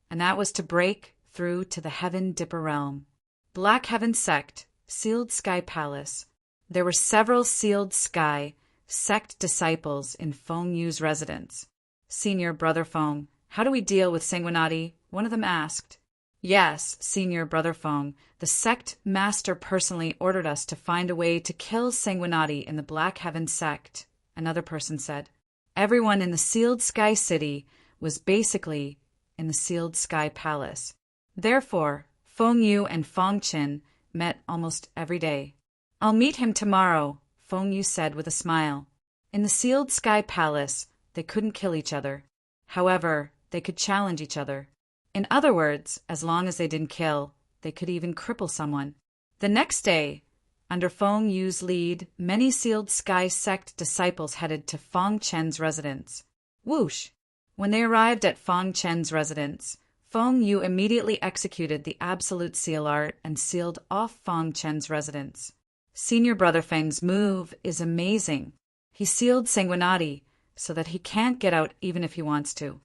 and that was to break through to the Heaven Dipper realm. Black Heaven sect, Sealed Sky Palace. There were several Sealed Sky sect disciples in Feng Yu's residence. Senior Brother Feng, how do we deal with Sanguinati? One of them asked. Yes, Senior Brother Feng, the sect master personally ordered us to find a way to kill Sanguinati in the Black Heaven sect, another person said. Everyone in the Sealed Sky City was basically in the Sealed Sky Palace. Therefore, Feng Yu and Fang Chen met almost every day. I'll meet him tomorrow, Feng Yu said with a smile. In the Sealed Sky Palace, they couldn't kill each other. However, they could challenge each other. In other words, as long as they didn't kill, they could even cripple someone. The next day, under Feng Yu's lead, many Sealed Sky sect disciples headed to Fang Chen's residence. Whoosh! When they arrived at Fang Chen's residence, Feng Yu immediately executed the Absolute Seal Art and sealed off Fang Chen's residence. Senior Brother Feng's move is amazing. He sealed Sanguinati so that he can't get out even if he wants to.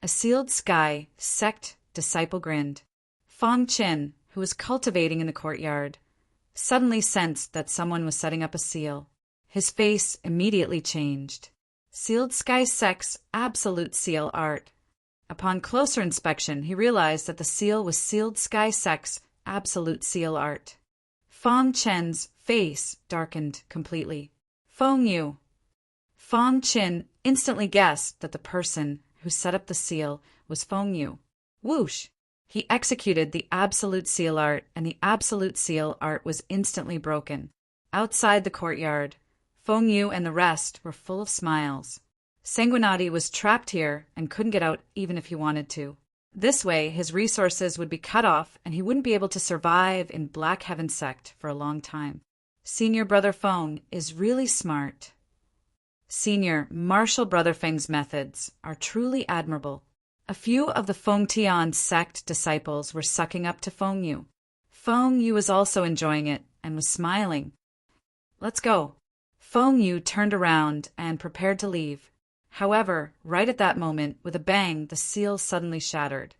A Sealed Sky sect disciple grinned. Fang Chen, who was cultivating in the courtyard, suddenly sensed that someone was setting up a seal. His face immediately changed. Sealed Sky sect's Absolute Seal Art. Upon closer inspection, he realized that the seal was Sealed Sky sect's Absolute Seal Art. Fang Chen's face darkened completely. Feng Yu. Fang Chen instantly guessed that the person who set up the seal was Feng Yu. Whoosh! He executed the Absolute Seal Art, and the Absolute Seal Art was instantly broken. Outside the courtyard, Feng Yu and the rest were full of smiles. Sanguinati was trapped here and couldn't get out even if he wanted to. This way, his resources would be cut off and he wouldn't be able to survive in Black Heaven sect for a long time. Senior Brother Feng is really smart. Senior, Marshal Brotherfang's methods are truly admirable. A few of the Fengtian sect disciples were sucking up to Feng Yu. Feng Yu was also enjoying it and was smiling. Let's go. Feng Yu turned around and prepared to leave. However, right at that moment, with a bang, the seal suddenly shattered.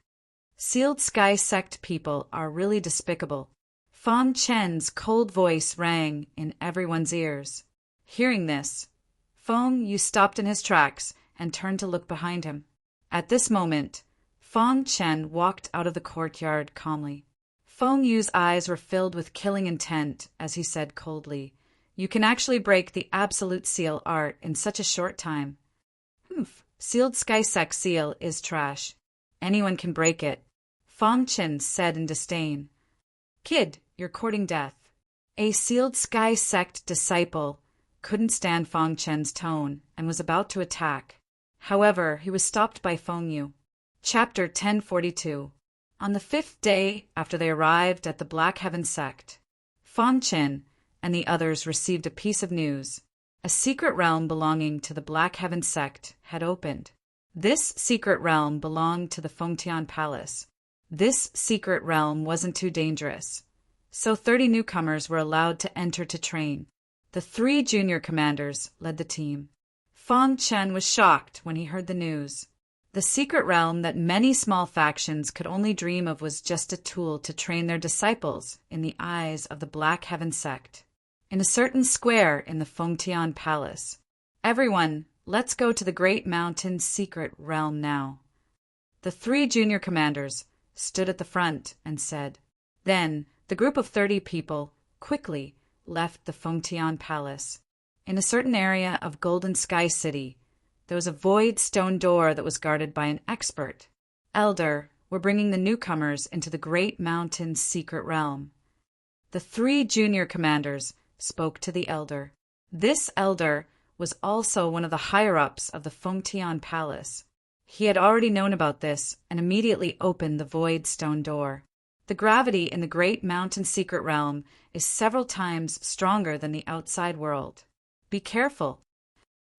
Sealed Sky Sect people are really despicable. Fang Chen's cold voice rang in everyone's ears. Hearing this, Feng Yu stopped in his tracks and turned to look behind him. At this moment, Fang Chen walked out of the courtyard calmly. Feng Yu's eyes were filled with killing intent as he said coldly, "You can actually break the absolute seal art in such a short time." Sealed Sky Sect seal is trash. Anyone can break it. Fang Chen said in disdain. Kid, you're courting death. A Sealed Sky Sect disciple couldn't stand Fang Chen's tone and was about to attack. However, he was stopped by Feng Yu. Chapter 1042. On the 5th day after they arrived at the Black Heaven sect, Fang Chen and the others received a piece of news. A secret realm belonging to the Black Heaven sect had opened. This secret realm belonged to the Fengtian Palace. This secret realm wasn't too dangerous, so 30 newcomers were allowed to enter to train. The 3 junior commanders led the team. Fang Chen was shocked when he heard the news. The secret realm that many small factions could only dream of was just a tool to train their disciples in the eyes of the Black Heaven sect. In a certain square in the Fengtian Palace, everyone, let's go to the Great Mountain secret realm now. The 3 junior commanders stood at the front and said. Then the group of 30 people quickly left the Fengtian Palace. In a certain area of Golden Sky City, there was a void stone door that was guarded by an expert. Elder were bringing the newcomers into the Great Mountain secret realm. The 3 junior commanders spoke to the elder. This elder was also one of the higher-ups of the Fengtian Palace. He had already known about this and immediately opened the void stone door. The gravity in the Great Mountain secret realm is several times stronger than the outside world. Be careful,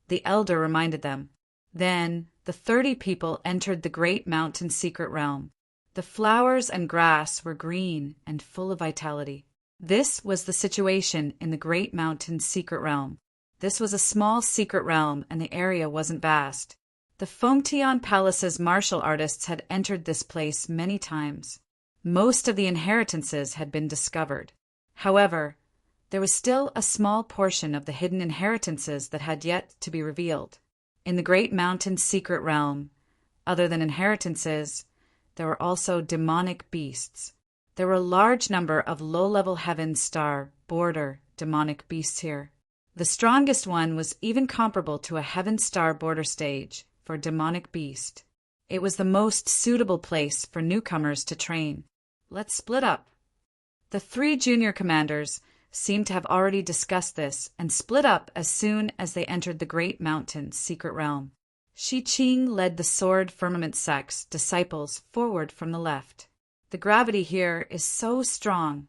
the elder reminded them. Then the 30 people entered the Great Mountain secret realm. The flowers and grass were green and full of vitality. This was the situation in the Great Mountain secret realm. This was a small secret realm and the area wasn't vast. The Fengtian Palace's martial artists had entered this place many times. Most of the inheritances had been discovered. However, there was still a small portion of the hidden inheritances that had yet to be revealed. In the Great Mountain secret realm, other than inheritances, there were also demonic beasts. There were a large number of low-level heaven star border demonic beasts here. The strongest one was even comparable to a heaven star border stage for a demonic beast. It was the most suitable place for newcomers to train. Let's split up. The 3 junior commanders seemed to have already discussed this and split up as soon as they entered the Great Mountain secret realm. Shi Qing led the Sword Firmament sect's disciples forward from the left. The gravity here is so strong.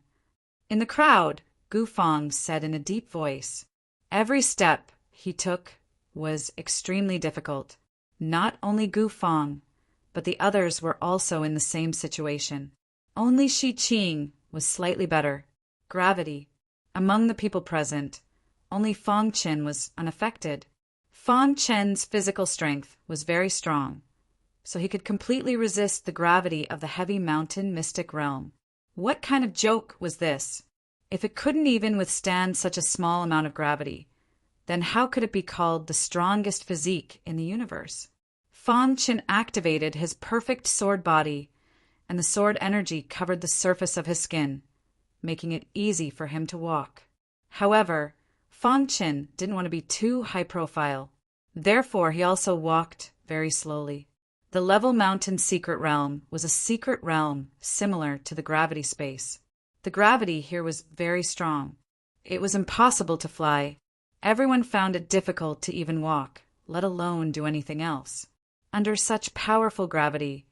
In the crowd, Gu Feng said in a deep voice. Every step he took was extremely difficult. Not only Gu Feng, but the others were also in the same situation. Only Shi Qing was slightly better. Gravity. Among the people present, only Fang Chen was unaffected. Fang Chen's physical strength was very strong, so he could completely resist the gravity of the heavy mountain mystic realm. What kind of joke was this? If it couldn't even withstand such a small amount of gravity, then how could it be called the strongest physique in the universe? Fang Chen activated his perfect sword body, and the sword energy covered the surface of his skin, making it easy for him to walk. However, Fang Chen didn't want to be too high profile. Therefore, he also walked very slowly. The Level Mountain secret realm was a secret realm similar to the gravity space. The gravity here was very strong. It was impossible to fly. Everyone found it difficult to even walk, let alone do anything else. Under such powerful gravity,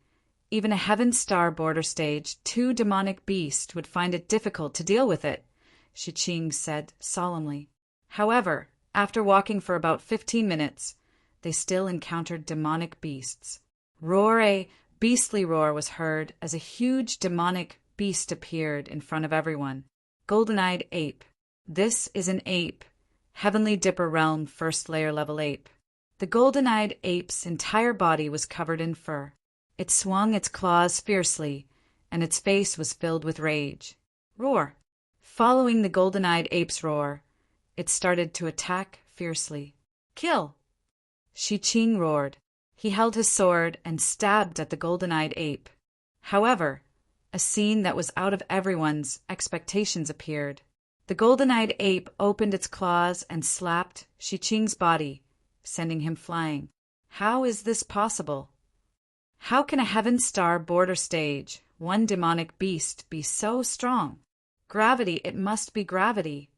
even a Heaven Star border stage 2 demonic beast would find it difficult to deal with it, Shi Qing said solemnly. However, After walking for about 15 minutes, they still encountered demonic beasts. A beastly roar was heard as a huge demonic beast appeared in front of everyone. Golden-eyed ape. This is an ape. Heavenly Dipper Realm first layer level ape. The golden-eyed ape's entire body was covered in fur. It swung its claws fiercely, and its face was filled with rage. Roar. Following the golden-eyed ape's roar, it started to attack fiercely. Kill! Shi Qing roared. He held his sword and stabbed at the golden-eyed ape. However, a scene that was out of everyone's expectations appeared. The golden-eyed ape opened its claws and slapped Shi Qing's body, sending him flying. How is this possible? How can a Heaven Star border stage, one demonic beast, be so strong? Gravity, it must be gravity.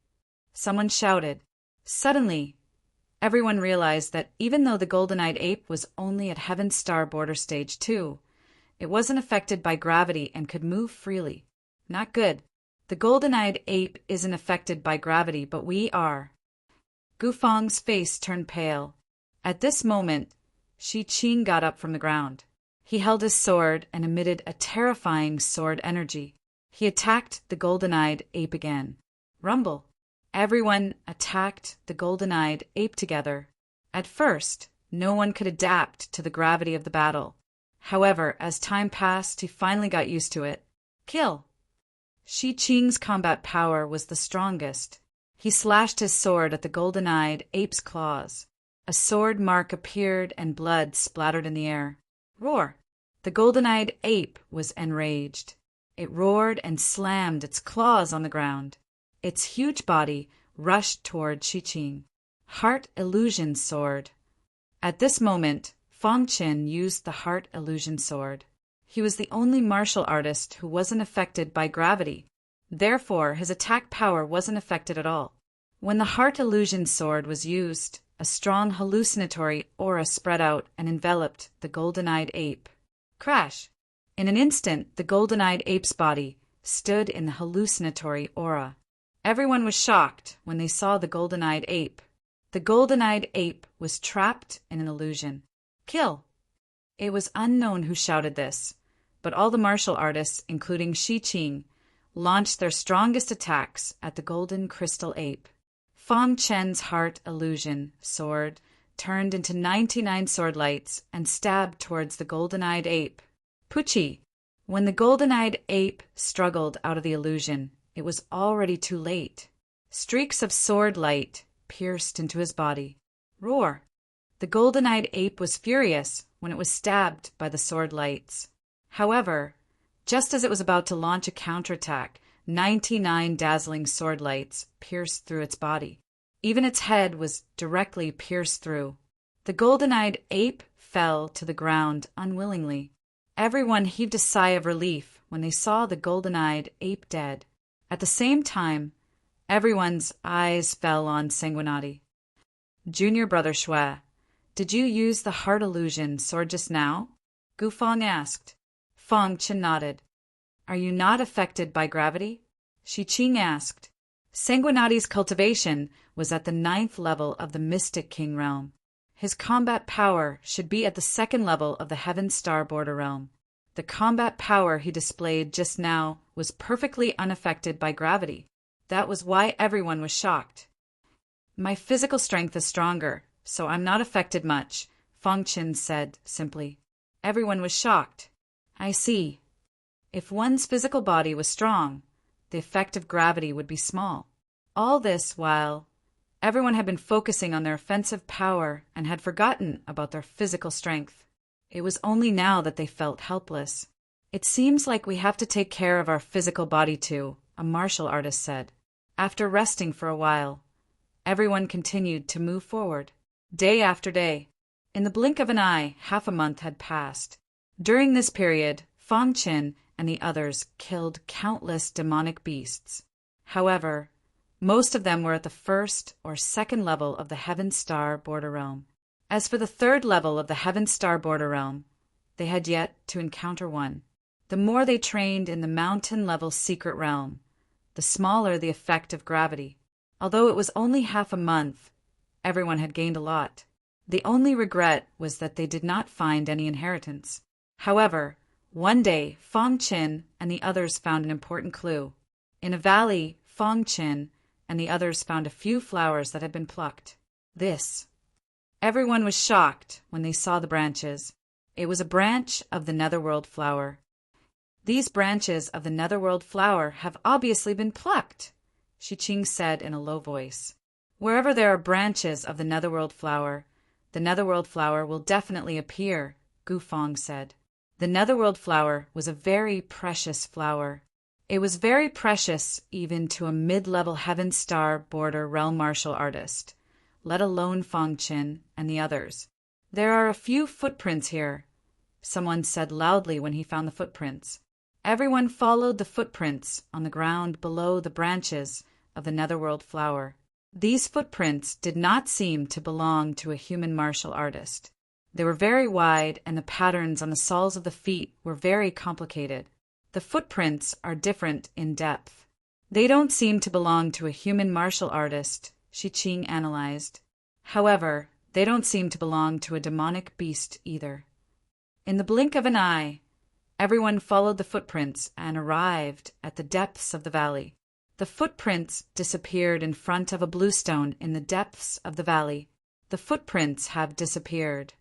Someone shouted. Suddenly, everyone realized that even though the golden-eyed ape was only at Heaven Star border stage 2, it wasn't affected by gravity and could move freely. Not good. The golden-eyed ape isn't affected by gravity, but we are. Gufang's face turned pale. At this moment, Shi Qing got up from the ground. He held his sword and emitted a terrifying sword energy. He attacked the golden-eyed ape again. Rumble. Everyone attacked the golden-eyed ape together. At first, no one could adapt to the gravity of the battle. However, as time passed, he finally got used to it. Kill. Shi Qing's combat power was the strongest. He slashed his sword at the golden-eyed ape's claws. A sword mark appeared and blood splattered in the air. Roar. The golden-eyed ape was enraged. It roared and slammed its claws on the ground. Its huge body rushed toward Shi Qing. Heart Illusion Sword. At this moment, Fang Qin used the Heart Illusion Sword. He was the only martial artist who wasn't affected by gravity. Therefore, his attack power wasn't affected at all. When the Heart Illusion Sword was used, a strong hallucinatory aura spread out and enveloped the golden-eyed ape. Crash! In an instant, the golden-eyed ape's body stood in the hallucinatory aura. Everyone was shocked when they saw the golden-eyed ape. The golden-eyed ape was trapped in an illusion. Kill! It was unknown who shouted this, but all the martial artists, including Shi Qing, launched their strongest attacks at the golden crystal ape. Fang Chen's Heart Illusion Sword turned into 99 sword lights and stabbed towards the golden-eyed ape. Pucci! When the golden-eyed ape struggled out of the illusion, it was already too late. Streaks of sword light pierced into his body. Roar! The golden-eyed ape was furious when it was stabbed by the sword lights. However, just as it was about to launch a counterattack, 99 dazzling sword lights pierced through its body. Even its head was directly pierced through. The golden-eyed ape fell to the ground unwillingly. Everyone heaved a sigh of relief when they saw the golden-eyed ape dead. At the same time, everyone's eyes fell on Sanguinati. Junior Brother Shui, did you use the Heart Illusion Sword just now? Gufang asked. Fang Qin nodded. Are you not affected by gravity? Shi Qing asked. Sanguinati's cultivation was at the 9th level of the Mystic King realm. His combat power should be at the 2nd level of the Heaven Star border realm. The combat power he displayed just now was perfectly unaffected by gravity. That was why everyone was shocked. My physical strength is stronger, so I'm not affected much, Fang Qin said simply. Everyone was shocked. I see. If one's physical body was strong, the effect of gravity would be small. All this while everyone had been focusing on their offensive power and had forgotten about their physical strength. It was only now that they felt helpless. It seems like we have to take care of our physical body too, a martial artist said. After resting for a while, everyone continued to move forward. Day after day. In the blink of an eye, half a month had passed. During this period, Fang Qin and the others killed countless demonic beasts. However, most of them were at the 1st or 2nd level of the Heaven Star border realm. As for the 3rd level of the Heaven Star border realm, they had yet to encounter one. The more they trained in the mountain-level secret realm, the smaller the effect of gravity. Although it was only half a month, Everyone had gained a lot. The only regret was that they did not find any inheritance. However, one day Fong Qin and the others found an important clue. In a valley, Fong Qin and the others found a few flowers that had been plucked. Everyone was shocked when they saw the branches. It was a branch of the netherworld flower. These branches of the netherworld flower have obviously been plucked, Shi Qing said in a low voice. Wherever there are branches of the netherworld flower will definitely appear, Gu Fong said. The netherworld flower was a very precious flower. It was very precious even to a mid-level Heaven Star border realm martial artist, let alone Fong Qin and the others. There are a few footprints here, someone said loudly when he found the footprints. Everyone followed the footprints on the ground below the branches of the netherworld flower. These footprints did not seem to belong to a human martial artist. They were very wide, and the patterns on the soles of the feet were very complicated. The footprints are different in depth. They don't seem to belong to a human martial artist, Shi Qing analyzed. However, they don't seem to belong to a demonic beast either. In the blink of an eye, everyone followed the footprints and arrived at the depths of the valley. The footprints disappeared in front of a bluestone in the depths of the valley. The footprints have disappeared.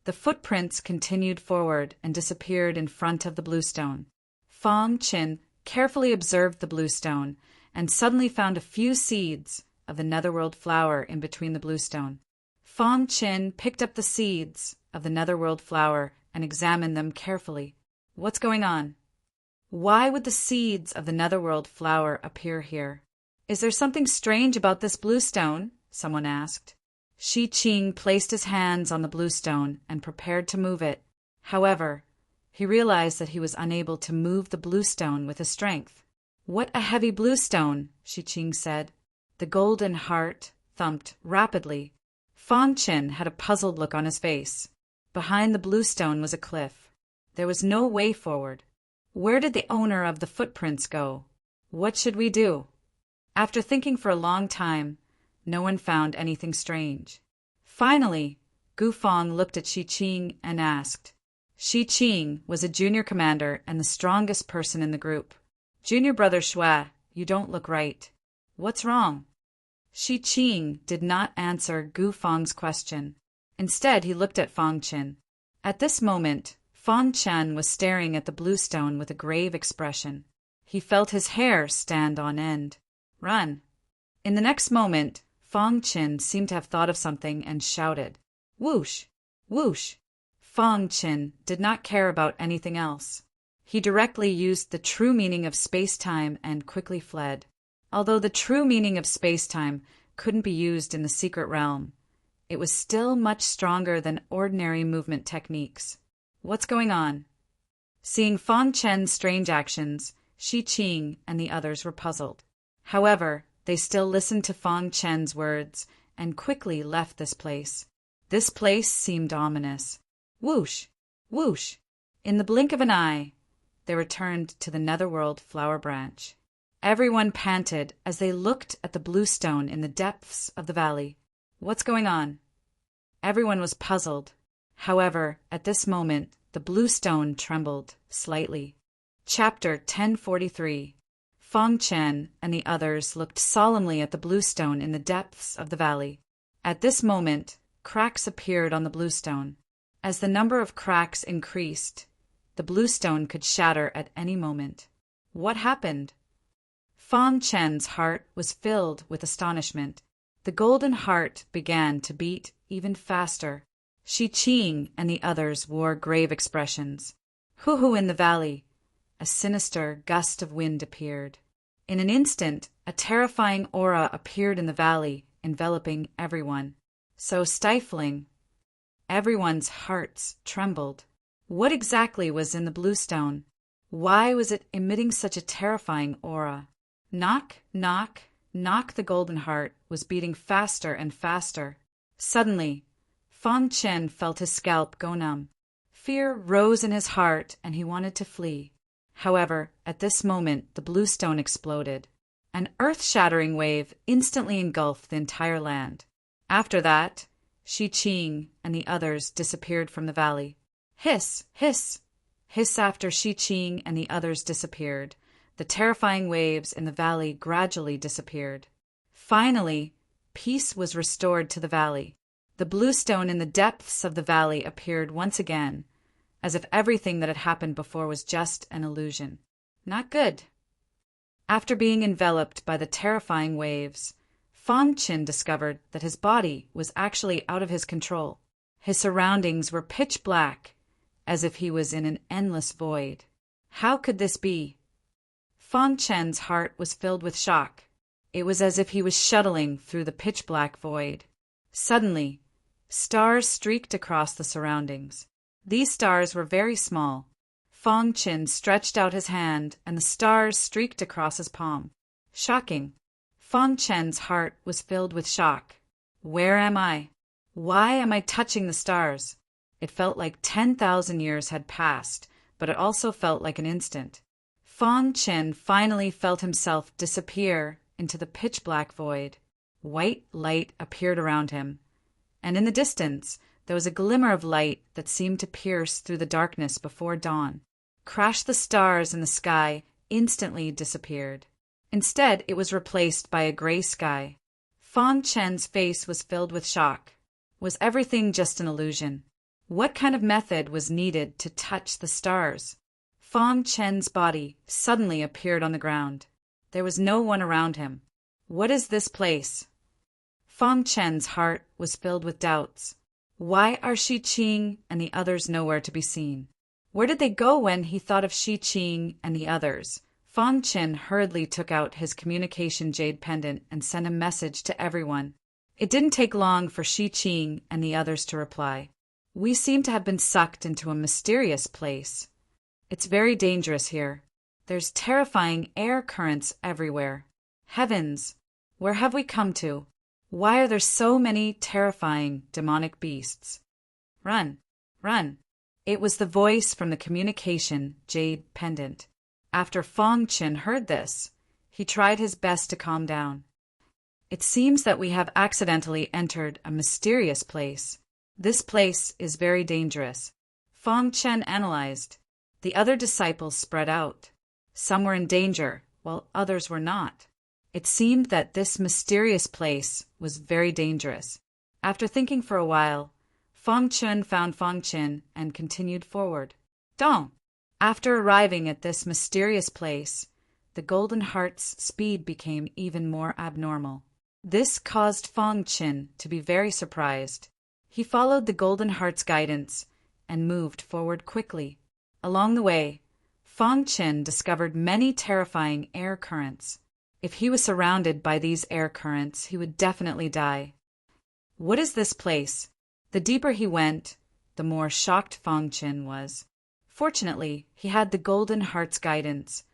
The footprints continued forward and disappeared in front of the bluestone. Fong Qin carefully observed the bluestone and suddenly found a few seeds of the netherworld flower in between the bluestone. Fong Qin picked up the seeds of the netherworld flower and examined them carefully. What's going on? Why would the seeds of the netherworld flower appear here? Is there something strange about this bluestone? Someone asked. Shi Qing placed his hands on the bluestone and prepared to move it. However, he realized that he was unable to move the bluestone with his strength. What a heavy bluestone, Shi Qing said. The golden heart thumped rapidly. Fong Qin had a puzzled look on his face. Behind the bluestone was a cliff. There was no way forward. Where did the owner of the footprints go? What should we do? After thinking for a long time, no one found anything strange. Finally, Gu Fong looked at Shi Qing and asked. Shi Qing was a junior commander and the strongest person in the group. Junior brother Shui, you don't look right. What's wrong? Shi Qing did not answer Gu Fong's question. Instead, he looked at Fong Qin. At this moment, Fong Qin was staring at the bluestone with a grave expression. He felt his hair stand on end. Run! In the next moment, Fong Qin seemed to have thought of something and shouted, Whoosh! Whoosh! Fong Qin did not care about anything else. He directly used the true meaning of space-time and quickly fled. Although the true meaning of space-time couldn't be used in the secret realm, it was still much stronger than ordinary movement techniques. What's going on? Seeing Fong Qin's strange actions, Shi Qing and the others were puzzled. However, they still listened to Fong Qin's words and quickly left this place. This place seemed ominous. Whoosh! Whoosh! In the blink of an eye, they returned to the netherworld flower branch. Everyone panted as they looked at the bluestone in the depths of the valley. What's going on? Everyone was puzzled. However, at this moment, the bluestone trembled slightly. Chapter 1043. Fong Qin and the others looked solemnly at the bluestone in the depths of the valley. At this moment, cracks appeared on the bluestone. As the number of cracks increased, the bluestone could shatter at any moment. What happened? Fong Qin's heart was filled with astonishment. The golden heart began to beat even faster. Shi Qing and the others wore grave expressions. Hoo-hoo in the valley. A sinister gust of wind appeared. In an instant, a terrifying aura appeared in the valley, enveloping everyone. So stifling. Everyone's hearts trembled. What exactly was in the bluestone? Why was it emitting such a terrifying aura? Knock, knock, knock. The golden heart was beating faster and faster. Suddenly, Fong Qin felt his scalp go numb. Fear rose in his heart and he wanted to flee. However, at this moment, the bluestone exploded. An earth-shattering wave instantly engulfed the entire land. After that, Shi Qing and the others disappeared from the valley. Hiss, hiss, hiss after Shi Qing and the others disappeared. The terrifying waves in the valley gradually disappeared. Finally, peace was restored to the valley. The blue stone in the depths of the valley appeared once again, as if everything that had happened before was just an illusion. Not good. After being enveloped by the terrifying waves, Fang Qin discovered that his body was actually out of his control. His surroundings were pitch black, as if he was in an endless void. How could this be? Fang Chen's heart was filled with shock. It was as if he was shuttling through the pitch-black void. Suddenly, stars streaked across the surroundings. These stars were very small. Fang Qin stretched out his hand, and the stars streaked across his palm. Shocking. Fang Chen's heart was filled with shock. Where am I? Why am I touching the stars? It felt like 10,000 years had passed, but it also felt like an instant. Fang Qin finally felt himself disappear into the pitch-black void. White light appeared around him, and in the distance there was a glimmer of light that seemed to pierce through the darkness before dawn. Crash the stars in the sky instantly disappeared. Instead, it was replaced by a gray sky. Fang Chen's face was filled with shock. Was everything just an illusion? What kind of method was needed to touch the stars? Fang Chen's body suddenly appeared on the ground. There was no one around him. What is this place? Fang Chen's heart was filled with doubts. Why are Shi Qing and the others nowhere to be seen? Where did they go when he thought of Shi Qing and the others? Fang Qin hurriedly took out his communication jade pendant and sent a message to everyone. It didn't take long for Shi Qing and the others to reply. We seem to have been sucked into a mysterious place. It's very dangerous here. There's terrifying air currents everywhere. Heavens, where have we come to? Why are there so many terrifying demonic beasts? Run, run. It was the voice from the communication jade pendant. After Fang Qin heard this, he tried his best to calm down. It seems that we have accidentally entered a mysterious place. This place is very dangerous. Fang Qin analyzed. The other disciples spread out. Some were in danger, while others were not. It seemed that this mysterious place was very dangerous. After thinking for a while, Fang Qin found Fang Qin and continued forward. Dong! After arriving at this mysterious place, the Golden Heart's speed became even more abnormal. This caused Fang Qin to be very surprised. He followed the Golden Heart's guidance and moved forward quickly. Along the way, Fang Qin discovered many terrifying air currents. If he was surrounded by these air currents, he would definitely die. What is this place? The deeper he went, the more shocked Fang Qin was. Fortunately, he had the Golden Heart's guidance,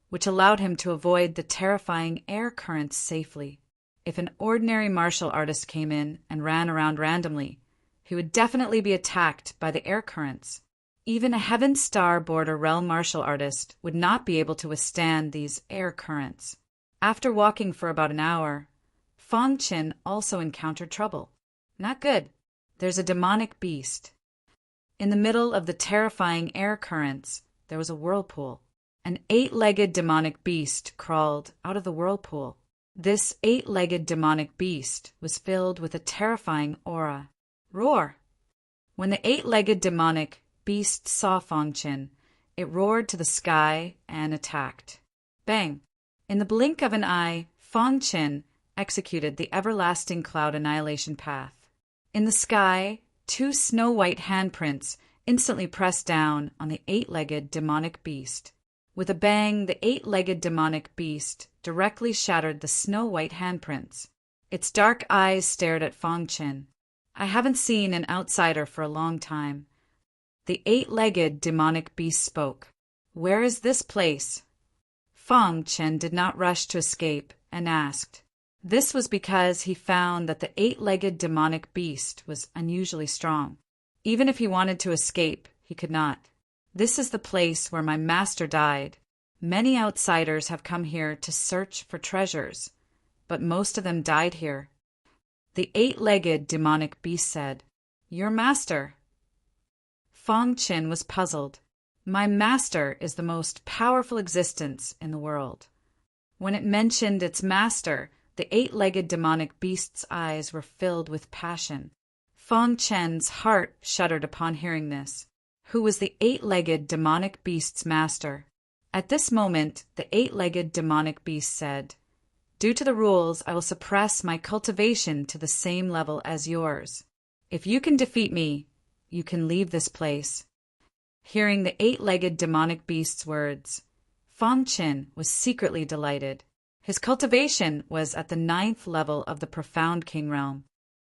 which allowed him to avoid the terrifying air currents safely. If an ordinary martial artist came in and ran around randomly, he would definitely be attacked by the air currents. Even a Heaven Star Border Realm martial artist would not be able to withstand these air currents. After walking for about an hour, Fang Qin also encountered trouble. Not good. There's a demonic beast. In the middle of the terrifying air currents, there was a whirlpool. An 8-legged demonic beast crawled out of the whirlpool. This 8-legged demonic beast was filled with a terrifying aura. Roar! When the 8-legged demonic beast saw Fang Qin, it roared to the sky and attacked. Bang! In the blink of an eye, Fang Qin executed the everlasting cloud annihilation path. In the sky, 2 snow-white handprints instantly pressed down on the 8-legged demonic beast. With a bang, the 8-legged demonic beast directly shattered the snow-white handprints. Its dark eyes stared at Fang Qin. I haven't seen an outsider for a long time. The 8-legged demonic beast spoke. Where is this place? Fang Qin did not rush to escape and asked. This was because he found that the 8-legged demonic beast was unusually strong. Even if he wanted to escape, he could not. This is the place where my master died. Many outsiders have come here to search for treasures, but most of them died here. The eight-legged demonic beast said, "Your master." Fong Qin was puzzled. "My master is the most powerful existence in the world." When it mentioned its master, the eight-legged demonic beast's eyes were filled with passion. Fong Chen's heart shuddered upon hearing this. Who was the eight-legged demonic beast's master? At this moment, the eight-legged demonic beast said, "Due to the rules, I will suppress my cultivation to the same level as yours. If you can defeat me, you can leave this place." Hearing the eight-legged demonic beast's words, Fong Qin was secretly delighted. His cultivation was at the 9th level of the profound king realm.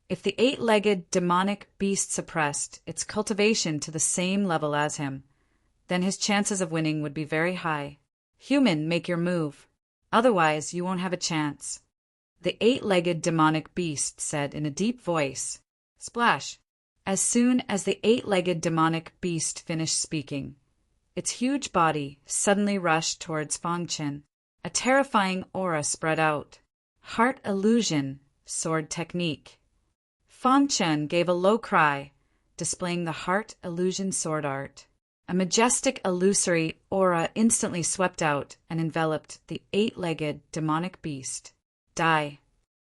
If the eight-legged demonic beast suppressed its cultivation to the same level as him, then his chances of winning would be very high. "Human, make your move. Otherwise, you won't have a chance," the eight-legged demonic beast said in a deep voice. Splash! As soon as the eight-legged demonic beast finished speaking, its huge body suddenly rushed towards Fong Qin. A terrifying aura spread out. Heart illusion, sword technique. Fong Qin gave a low cry, displaying the heart illusion sword art. A majestic illusory aura instantly swept out and enveloped the eight-legged demonic beast. Die!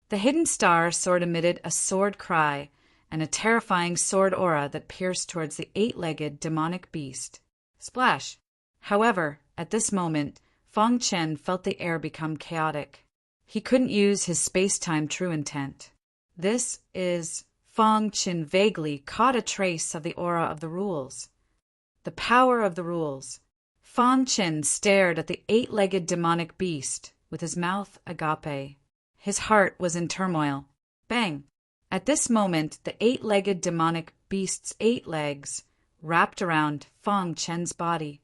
The hidden star sword emitted a sword cry and a terrifying sword aura that pierced towards the eight-legged demonic beast. Splash! However, at this moment, Fong Qin felt the air become chaotic. He couldn't use his space-time true intent. Fong Qin vaguely caught a trace of the aura of the rules. The power of the rules. Fong Qin stared at the eight-legged demonic beast with his mouth agape. His heart was in turmoil. Bang! At this moment, the eight-legged demonic beast's 8 legs wrapped around Fong Qin's body.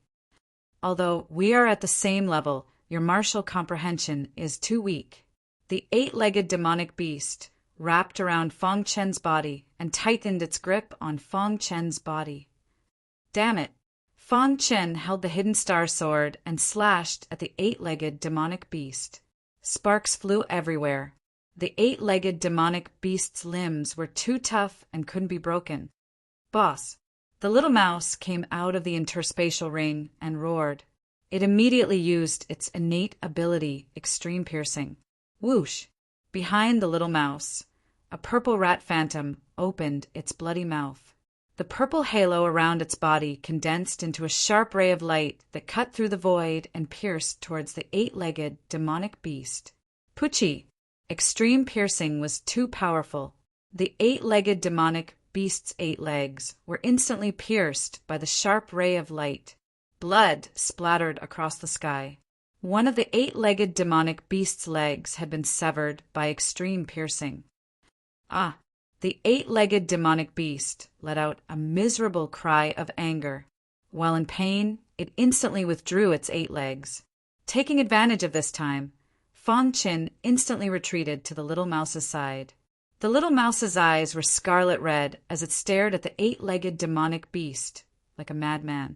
"Although we are at the same level, your martial comprehension is too weak." The eight-legged demonic beast wrapped around Fong Qin's body and tightened its grip on Fong Qin's body. Damn it! Fong Qin held the hidden star sword and slashed at the eight-legged demonic beast. Sparks flew everywhere. The eight-legged demonic beast's limbs were too tough and couldn't be broken. "Boss!" The little mouse came out of the interspatial ring and roared. It immediately used its innate ability, extreme piercing. Whoosh! Behind the little mouse, a purple rat phantom opened its bloody mouth. The purple halo around its body condensed into a sharp ray of light that cut through the void and pierced towards the eight-legged demonic beast. Poochie! Extreme piercing was too powerful. The eight-legged demonic beast's 8 legs were instantly pierced by the sharp ray of light. Blood splattered across the sky. One of the eight-legged demonic beast's legs had been severed by extreme piercing. Ah! The eight-legged demonic beast let out a miserable cry of anger. While in pain, it instantly withdrew its 8 legs. Taking advantage of this time, Fong Qin instantly retreated to the little mouse's side. The little mouse's eyes were scarlet red as it stared at the eight-legged demonic beast like a madman.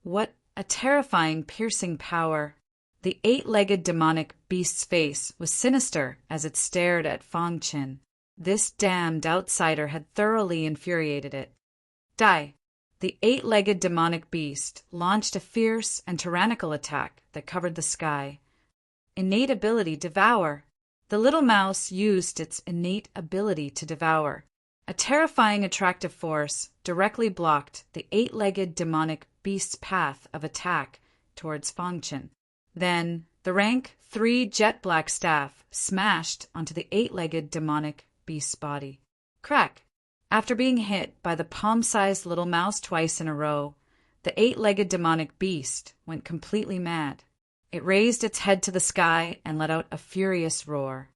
What a terrifying, piercing power! The eight-legged demonic beast's face was sinister as it stared at Fong Qin. This damned outsider had thoroughly infuriated it. Die! The eight-legged demonic beast launched a fierce and tyrannical attack that covered the sky. Innate ability devour. The little mouse used its innate ability to devour. A terrifying attractive force directly blocked the eight-legged demonic beast's path of attack towards Fong Qin. Then, the rank 3 jet black staff smashed onto the eight-legged demonic beast's body. Crack! After being hit by the palm-sized little mouse twice in a row, the eight-legged demonic beast went completely mad. It raised its head to the sky and let out a furious roar.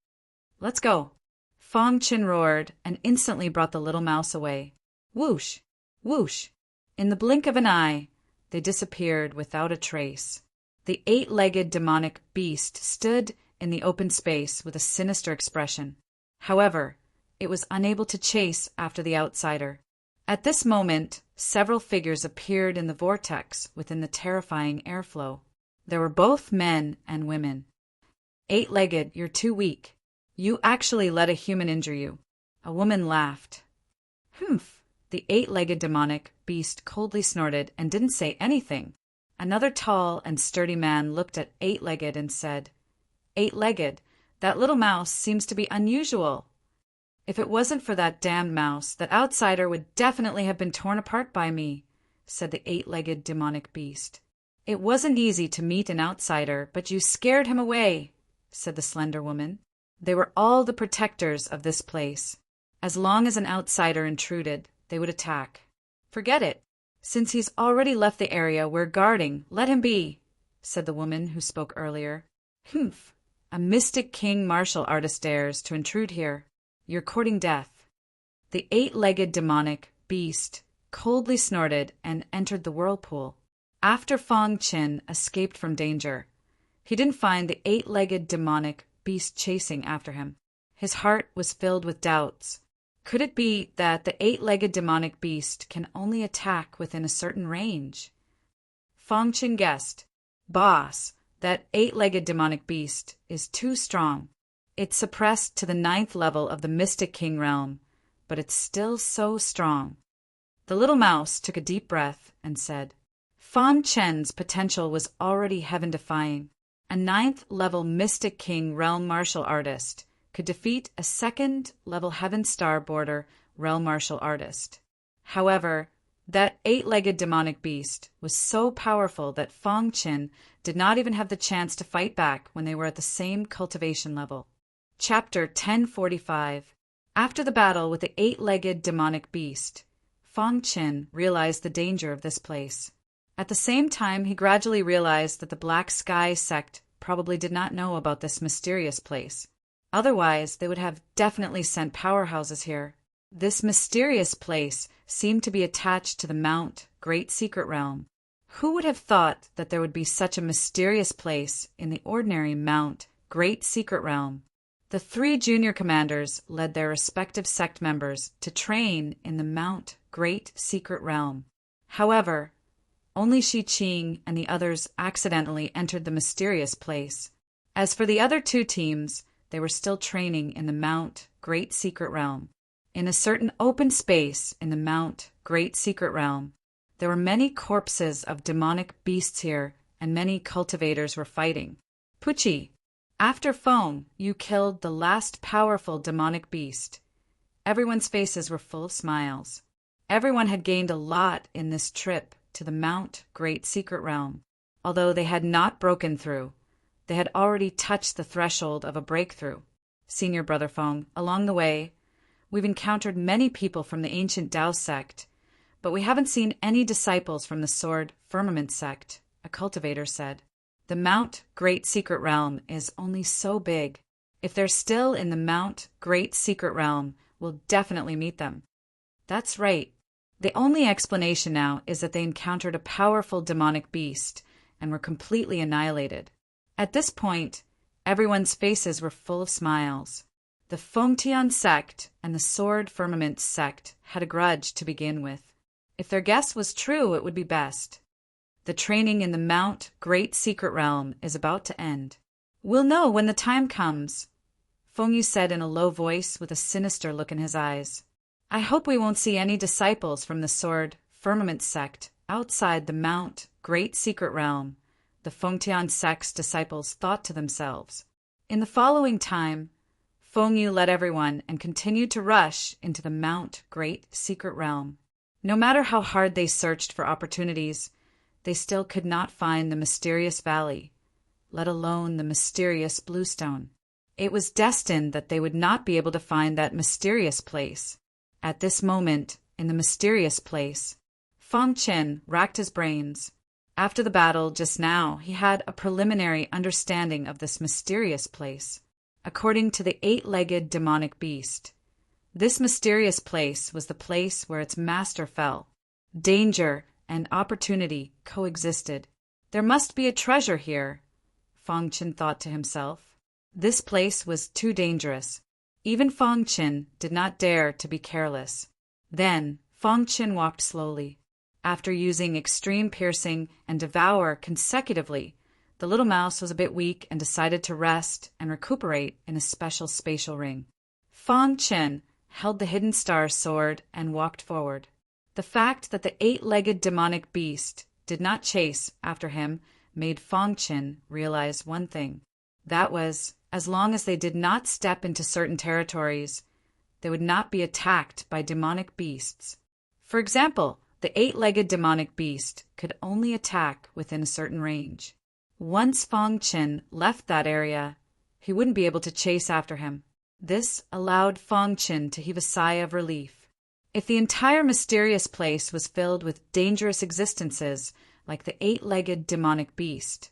"Let's go!" Fong Qin roared and instantly brought the little mouse away. Whoosh! Whoosh! In the blink of an eye, they disappeared without a trace. The eight-legged demonic beast stood in the open space with a sinister expression. However, it was unable to chase after the outsider. At this moment, several figures appeared in the vortex within the terrifying airflow. There were both men and women. "Eight-legged, you're too weak. You actually let a human injure you. A woman laughed. Humph! The eight-legged demonic beast coldly snorted and didn't say anything. Another tall and sturdy man looked at Eight-legged and said, Eight-legged, that little mouse seems to be unusual. If it wasn't for that damned mouse, that outsider would definitely have been torn apart by me, said the eight-legged demonic beast. It wasn't easy to meet an outsider, but you scared him away, said the slender woman. They were all the protectors of this place. As long as an outsider intruded, they would attack. Forget it. Since he's already left the area we're guarding, let him be, said the woman who spoke earlier. Humph! A mystic king martial artist dares to intrude here. You're courting death. The eight-legged demonic beast coldly snorted and entered the whirlpool. After Fong Qin escaped from danger, he didn't find the eight-legged demonic beast chasing after him. His heart was filled with doubts. Could it be that the eight-legged demonic beast can only attack within a certain range? Fong Qin guessed. Boss, that eight-legged demonic beast is too strong. It's suppressed to the 9th level of the Mystic King realm, but it's still so strong. The little mouse took a deep breath and said, Fong Chen's potential was already heaven-defying. A 9th level Mystic King realm martial artist could defeat a 2nd level Heaven Star border realm martial artist. However, that eight-legged demonic beast was so powerful that Fong Qin did not even have the chance to fight back when they were at the same cultivation level. Chapter 1045. After the battle with the eight-legged demonic beast, Fong Qin realized the danger of this place. At the same time, he gradually realized that the Black Sky sect probably did not know about this mysterious place. Otherwise, they would have definitely sent powerhouses here. This mysterious place seemed to be attached to the Mount Great Secret Realm. Who would have thought that there would be such a mysterious place in the ordinary Mount Great Secret Realm? The 3 junior commanders led their respective sect members to train in the Mount Great Secret Realm. However, only Shi Qing and the others accidentally entered the mysterious place. As for the other 2 teams, they were still training in the Mount Great Secret Realm. In a certain open space in the Mount Great Secret Realm, there were many corpses of demonic beasts here, and many cultivators were fighting. Pucci, after Fong, you killed the last powerful demonic beast. Everyone's faces were full of smiles. Everyone had gained a lot in this trip to the Mount Great Secret Realm. Although they had not broken through, they had already touched the threshold of a breakthrough. Senior Brother Fong, along the way, we've encountered many people from the ancient Tao sect, but we haven't seen any disciples from the Sword Firmament sect, a cultivator said. The Mount Great Secret Realm is only so big. If they're still in the Mount Great Secret Realm, we'll definitely meet them. That's right. The only explanation now is that they encountered a powerful demonic beast and were completely annihilated. At this point, everyone's faces were full of smiles. The Fengtian sect and the Sword Firmament sect had a grudge to begin with. If their guess was true, it would be best. The training in the Mount Great Secret Realm is about to end. We'll know when the time comes, Fengyu said in a low voice with a sinister look in his eyes. I hope we won't see any disciples from the Sword Firmament sect outside the Mount Great Secret Realm, the Fengtian sect's disciples thought to themselves. In the following time, Fengyu led everyone and continued to rush into the Mount Great Secret Realm. No matter how hard they searched for opportunities, they still could not find the mysterious valley, let alone the mysterious bluestone. It was destined that they would not be able to find that mysterious place. At this moment, in the mysterious place, Fong Qin racked his brains. After the battle just now, he had a preliminary understanding of this mysterious place. According to the eight-legged demonic beast, this mysterious place was the place where its master fell. Danger and opportunity coexisted. There must be a treasure here, Fong Qin thought to himself. This place was too dangerous. Even Fong Qin did not dare to be careless. Then Fong Qin walked slowly. After using extreme piercing and devour consecutively, the little mouse was a bit weak and decided to rest and recuperate in a special spatial ring. Fong Qin held the hidden star sword, and walked forward. The fact that the 8-legged demonic beast did not chase after him made Fong Qin realize one thing. That was, as long as they did not step into certain territories, they would not be attacked by demonic beasts. For example, the 8-legged demonic beast could only attack within a certain range. Once Fong Qin left that area, he wouldn't be able to chase after him. This allowed Fong Qin to heave a sigh of relief. If the entire mysterious place was filled with dangerous existences like the 8-legged demonic beast,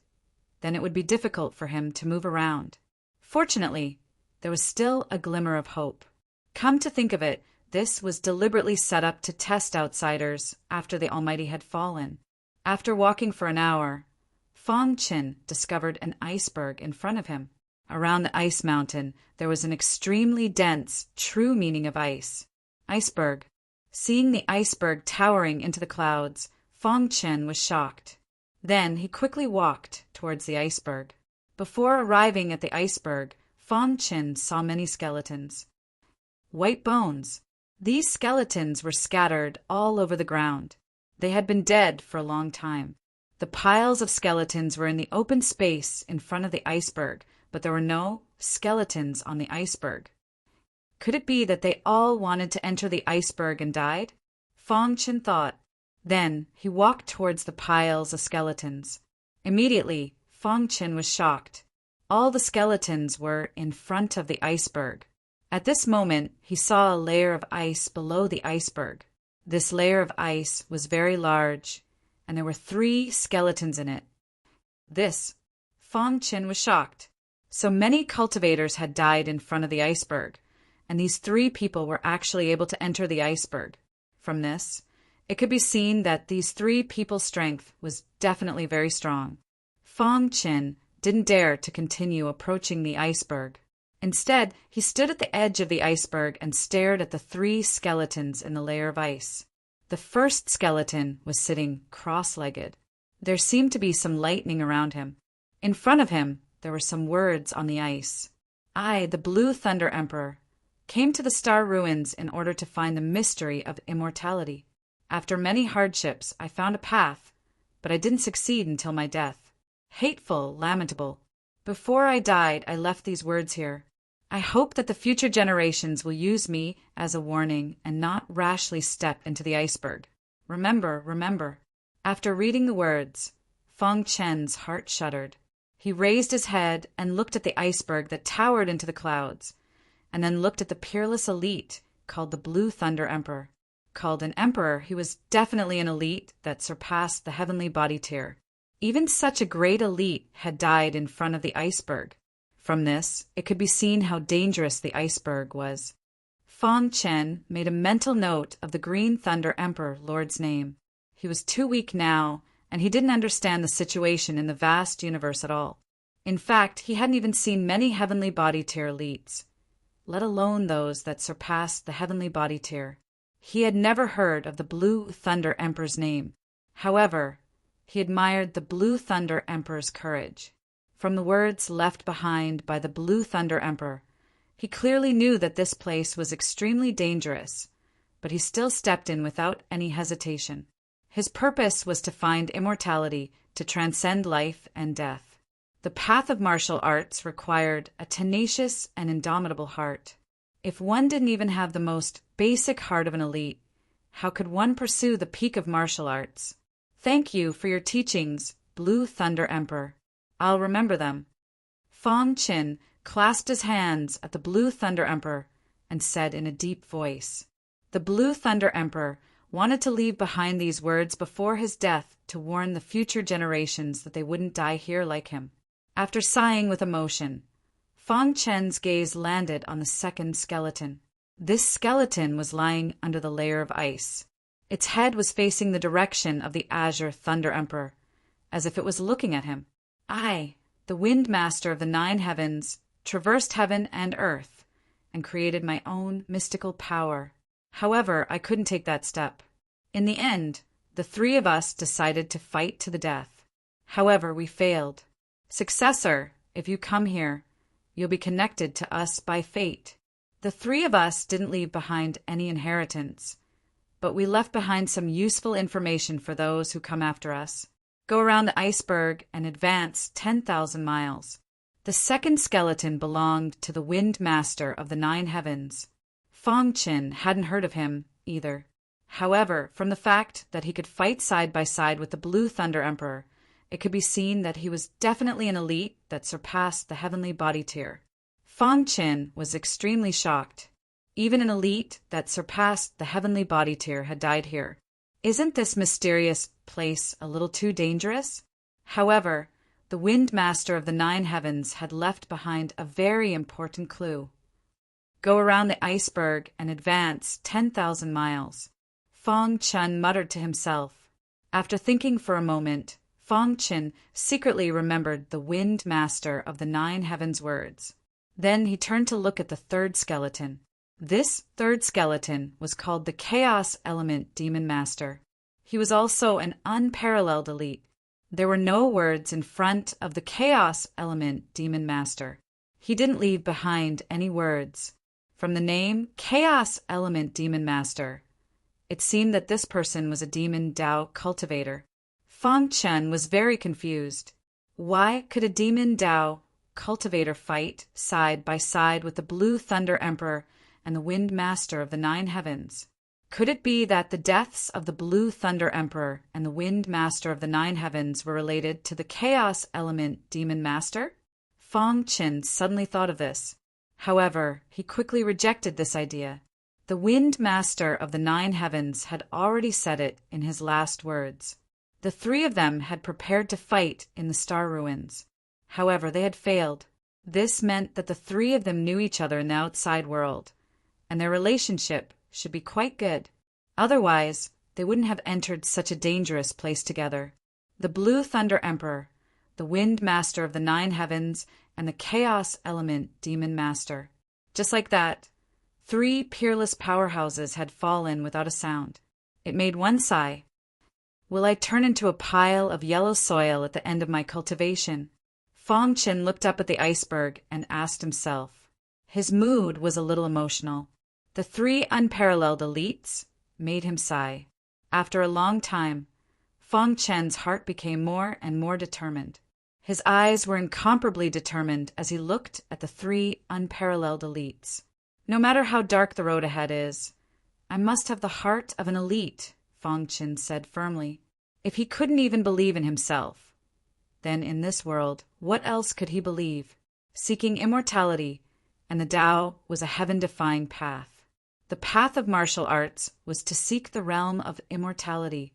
then it would be difficult for him to move around. Fortunately, there was still a glimmer of hope. Come to think of it, this was deliberately set up to test outsiders after the Almighty had fallen. After walking for an hour, Fong Qin discovered an iceberg in front of him. Around the ice mountain, there was an extremely dense, true meaning of ice. Iceberg. Seeing the iceberg towering into the clouds, Fong Qin was shocked. Then he quickly walked towards the iceberg. Before arriving at the iceberg, Fong Qin saw many skeletons. White bones. These skeletons were scattered all over the ground. They had been dead for a long time. The piles of skeletons were in the open space in front of the iceberg, but there were no skeletons on the iceberg. Could it be that they all wanted to enter the iceberg and died? Fong Qin thought. Then he walked towards the piles of skeletons. Immediately, Fong Qin was shocked. All the skeletons were in front of the iceberg. At this moment, he saw a layer of ice below the iceberg. This layer of ice was very large, and there were 3 skeletons in it. Fong Qin was shocked. So many cultivators had died in front of the iceberg, and these 3 people were actually able to enter the iceberg. From this, it could be seen that these 3 people's strength was definitely very strong. Fong Qin didn't dare to continue approaching the iceberg. Instead, he stood at the edge of the iceberg and stared at the 3 skeletons in the layer of ice. The first skeleton was sitting cross-legged. There seemed to be some lightning around him. In front of him, there were some words on the ice. I, the Blue Thunder Emperor, came to the star ruins in order to find the mystery of immortality. After many hardships, I found a path, but I didn't succeed until my death. Hateful, lamentable. Before I died, I left these words here. I hope that the future generations will use me as a warning and not rashly step into the iceberg. Remember, remember. After reading the words, Fong Qin's heart shuddered. He raised his head and looked at the iceberg that towered into the clouds, and then looked at the peerless elite called the Blue Thunder Emperor. Called an emperor, he was definitely an elite that surpassed the heavenly body tier. Even such a great elite had died in front of the iceberg. From this, it could be seen how dangerous the iceberg was. Fong Qin made a mental note of the Green Thunder Emperor Lord's name. He was too weak now, and he didn't understand the situation in the vast universe at all. In fact, he hadn't even seen many heavenly body tier elites, let alone those that surpassed the heavenly body tier. He had never heard of the Blue Thunder Emperor's name. However, he admired the Blue Thunder Emperor's courage. From the words left behind by the Blue Thunder Emperor, he clearly knew that this place was extremely dangerous, but he still stepped in without any hesitation. His purpose was to find immortality, to transcend life and death. The path of martial arts required a tenacious and indomitable heart. If one didn't even have the most basic heart of an elite, how could one pursue the peak of martial arts? Thank you for your teachings, Blue Thunder Emperor. I'll remember them. Fong Qin clasped his hands at the Blue Thunder Emperor and said in a deep voice. The Blue Thunder Emperor wanted to leave behind these words before his death to warn the future generations that they wouldn't die here like him. After sighing with emotion, Fong Qin's gaze landed on the second skeleton. This skeleton was lying under the layer of ice. Its head was facing the direction of the Azure Thunder Emperor, as if it was looking at him. I, the Wind Master of the 9 heavens, traversed heaven and earth, and created my own mystical power. However, I couldn't take that step. In the end, the 3 of us decided to fight to the death. However, we failed. Successor, if you come here, you'll be connected to us by fate. The three of us didn't leave behind any inheritance, but we left behind some useful information for those who come after us. Go around the iceberg and advance 10,000 miles. The second skeleton belonged to the Wind Master of the Nine Heavens. Fong Qin hadn't heard of him, either. However, from the fact that he could fight side by side with the Blue Thunder Emperor, it could be seen that he was definitely an elite that surpassed the heavenly body tier. Fong Qin was extremely shocked. Even an elite that surpassed the heavenly body tier had died here. Isn't this mysterious place a little too dangerous? However, the Wind Master of the Nine Heavens had left behind a very important clue. Go around the iceberg and advance 10,000 miles. Fong Qin muttered to himself. After thinking for a moment, Fong Qin secretly remembered the Wind Master of the Nine Heavens' words. Then he turned to look at the third skeleton. This third skeleton was called the Chaos Element Demon Master. He was also an unparalleled elite. There were no words in front of the Chaos Element Demon Master. He didn't leave behind any words. From the name Chaos Element Demon Master, it seemed that this person was a demon Dao cultivator. Fong Qin was very confused. Why could a demon Dao cultivator fight side by side with the Blue Thunder Emperor and the Wind Master of the Nine Heavens? Could it be that the deaths of the Blue Thunder Emperor and the Wind Master of the Nine Heavens were related to the Chaos Element Demon Master? Fong Qin suddenly thought of this. However, he quickly rejected this idea. The Wind Master of the Nine Heavens had already said it in his last words. The three of them had prepared to fight in the Star Ruins. However, they had failed. This meant that the three of them knew each other in the outside world, and their relationship should be quite good. Otherwise, they wouldn't have entered such a dangerous place together. The Blue Thunder Emperor, the Wind Master of the Nine Heavens, and the Chaos Element Demon Master. Just like that, three peerless powerhouses had fallen without a sound. It made one sigh. Will I turn into a pile of yellow soil at the end of my cultivation? Fong Qin looked up at the iceberg and asked himself. His mood was a little emotional. The three unparalleled elites made him sigh. After a long time, Fong Qin's heart became more and more determined. His eyes were incomparably determined as he looked at the three unparalleled elites. No matter how dark the road ahead is, I must have the heart of an elite, Fong Qin said firmly. If he couldn't even believe in himself, then in this world, what else could he believe? Seeking immortality, and the Tao was a heaven-defying path. The path of martial arts was to seek the realm of immortality,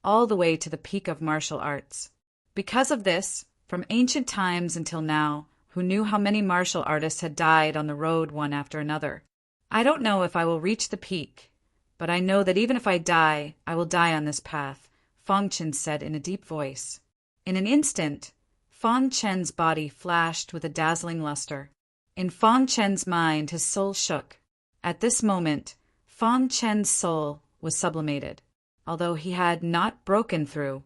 all the way to the peak of martial arts. Because of this, from ancient times until now, who knew how many martial artists had died on the road one after another. I don't know if I will reach the peak, but I know that even if I die, I will die on this path, Fong Qin said in a deep voice. In an instant, Fong Qin's body flashed with a dazzling luster. In Fong Qin's mind, his soul shook. At this moment, Fong Qin's soul was sublimated. Although he had not broken through,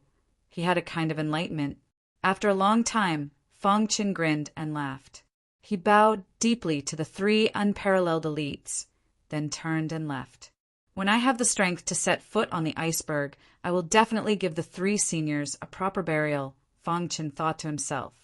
he had a kind of enlightenment. After a long time, Fong Qin grinned and laughed. He bowed deeply to the three unparalleled elites, then turned and left. When I have the strength to set foot on the iceberg, I will definitely give the three seniors a proper burial, Fong Qin thought to himself.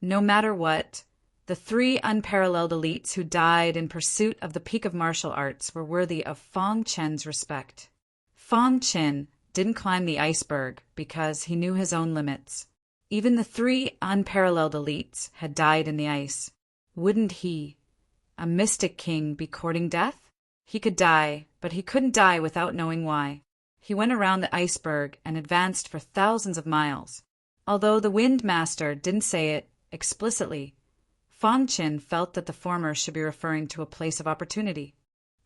No matter what, the three unparalleled elites who died in pursuit of the peak of martial arts were worthy of Fong Qin's respect. Fong Qin didn't climb the iceberg because he knew his own limits. Even the three unparalleled elites had died in the ice. Wouldn't he, a mystic king, be courting death? He could die, but he couldn't die without knowing why. He went around the iceberg and advanced for thousands of miles. Although the Wind Master didn't say it explicitly, Fong Qin felt that the former should be referring to a place of opportunity.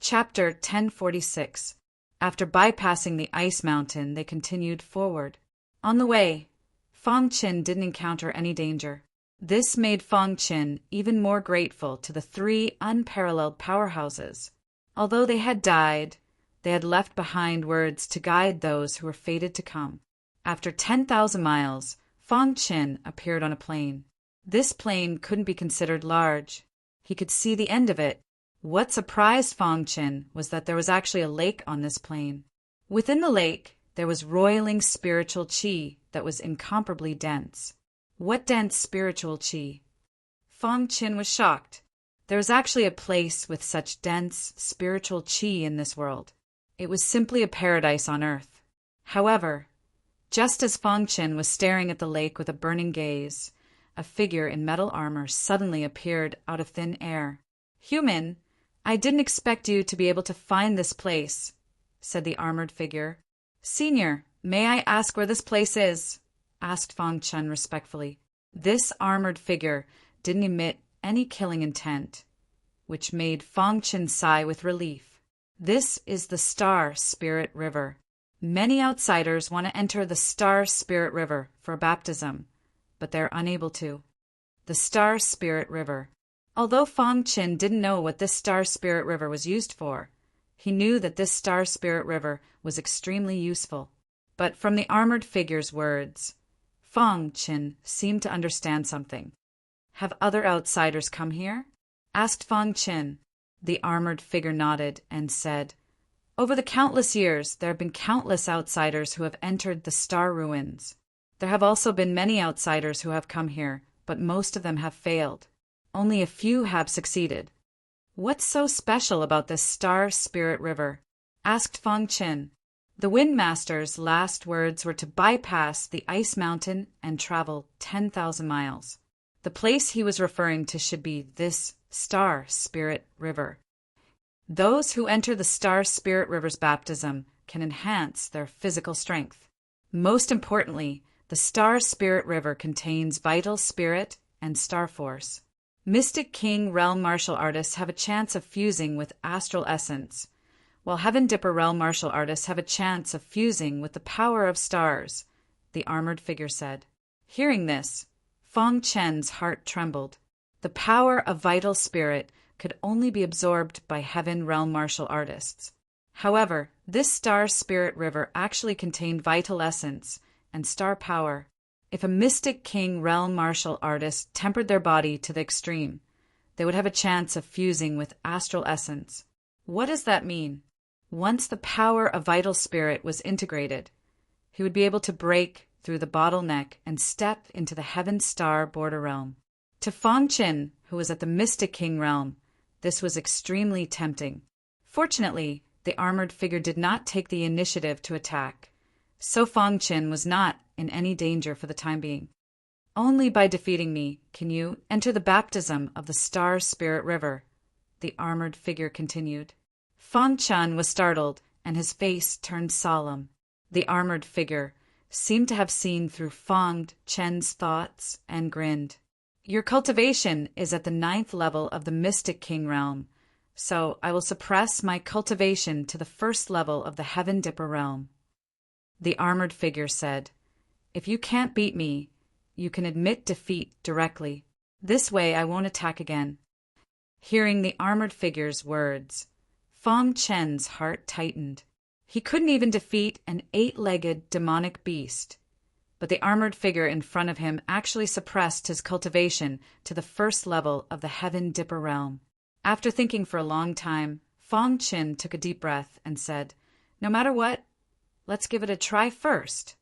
Chapter 1046. After bypassing the ice mountain, they continued forward. On the way, Fong Qin didn't encounter any danger. This made Fong Qin even more grateful to the three unparalleled powerhouses. Although they had died, they had left behind words to guide those who were fated to come. After 10,000 miles, Fong Qin appeared on a plain. This plain couldn't be considered large. He could see the end of it, What surprised Fong Qin was that there was actually a lake on this plain. Within the lake, there was roiling spiritual qi that was incomparably dense. What dense spiritual qi? Fong Qin was shocked. There was actually a place with such dense spiritual qi in this world. It was simply a paradise on earth. However, just as Fong Qin was staring at the lake with a burning gaze, a figure in metal armor suddenly appeared out of thin air. "Human, I didn't expect you to be able to find this place," said the armored figure. "Senior, may I ask where this place is?" asked Fong Qin respectfully. This armored figure didn't emit any killing intent, which made Fong Qin sigh with relief. This is the Star Spirit River. Many outsiders want to enter the Star Spirit River for baptism, but they're unable to. The Star Spirit River. Although Fong Qin didn't know what this Star Spirit River was used for, he knew that this Star Spirit River was extremely useful. But from the armored figure's words, Fong Qin seemed to understand something. "Have other outsiders come here?" asked Fong Qin. The armored figure nodded and said, "Over the countless years, there have been countless outsiders who have entered the Star Ruins. There have also been many outsiders who have come here, but most of them have failed. Only a few have succeeded." "What's so special about this Star Spirit River?" asked Fong Qin. The Wind Master's last words were to bypass the ice mountain and travel 10,000 miles. The place he was referring to should be this Star Spirit River. Those who enter the Star Spirit River's baptism can enhance their physical strength. Most importantly, the Star Spirit River contains vital spirit and star force. Mystic King Realm martial artists have a chance of fusing with astral essence, while Heaven Dipper Realm martial artists have a chance of fusing with the power of stars, the armored figure said. Hearing this, Fong Qin's heart trembled. The power of vital spirit could only be absorbed by Heaven Realm martial artists. However, this Star Spirit River actually contained vital essence and star power. If a Mystic King Realm martial artist tempered their body to the extreme, they would have a chance of fusing with astral essence. What does that mean? Once the power of vital spirit was integrated, he would be able to break through the bottleneck and step into the Heaven Star Border Realm. To Fong Qin, who was at the Mystic King Realm, this was extremely tempting. Fortunately, the armored figure did not take the initiative to attack, so Fong Qin was not in any danger for the time being. "Only by defeating me can you enter the baptism of the Star Spirit River," the armored figure continued. Fong Qin was startled, and his face turned solemn. The armored figure seemed to have seen through Fong Qin's thoughts and grinned. "Your cultivation is at the 9th level of the Mystic King Realm, so I will suppress my cultivation to the 1st level of the Heaven Dipper Realm." The armored figure said, "If you can't beat me, you can admit defeat directly. This way I won't attack again." Hearing the armored figure's words, Fong Qin's heart tightened. He couldn't even defeat an 8-legged demonic beast, but the armored figure in front of him actually suppressed his cultivation to the 1st level of the Heaven Dipper Realm. After thinking for a long time, Fong Qin took a deep breath and said, "No matter what, let's give it a try first."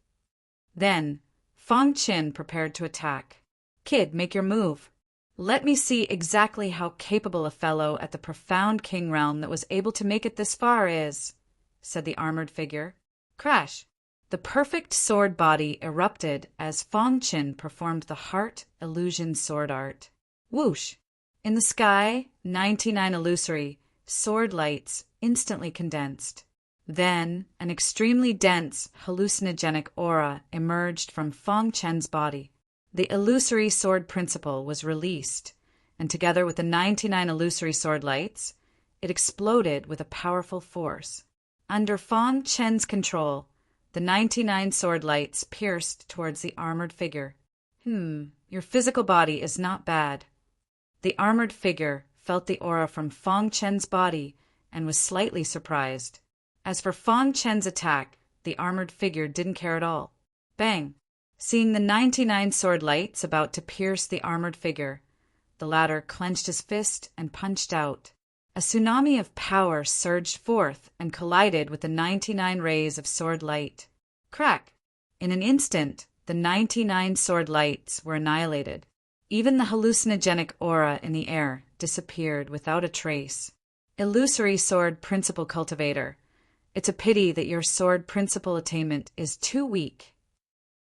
Then, Fong Qin prepared to attack. "Kid, make your move. Let me see exactly how capable a fellow at the profound King Realm that was able to make it this far is," said the armored figure. Crash! The perfect sword body erupted as Fong Qin performed the heart illusion sword art. Whoosh! In the sky, 99 illusory sword lights instantly condensed. Then, an extremely dense, hallucinogenic aura emerged from Fong Qin's body. The illusory sword principle was released, and together with the 99 illusory sword lights, it exploded with a powerful force. Under Fong Qin's control, the 99 sword lights pierced towards the armored figure. Your physical body is not bad." The armored figure felt the aura from Fong Qin's body and was slightly surprised. As for Fong Qin's attack, the armored figure didn't care at all. Bang! Seeing the 99 sword lights about to pierce the armored figure, the latter clenched his fist and punched out. A tsunami of power surged forth and collided with the 99 rays of sword light. Crack! In an instant, the 99 sword lights were annihilated. Even the hallucinogenic aura in the air disappeared without a trace. Illusory sword principle cultivator. It's a pity that your sword principle attainment is too weak.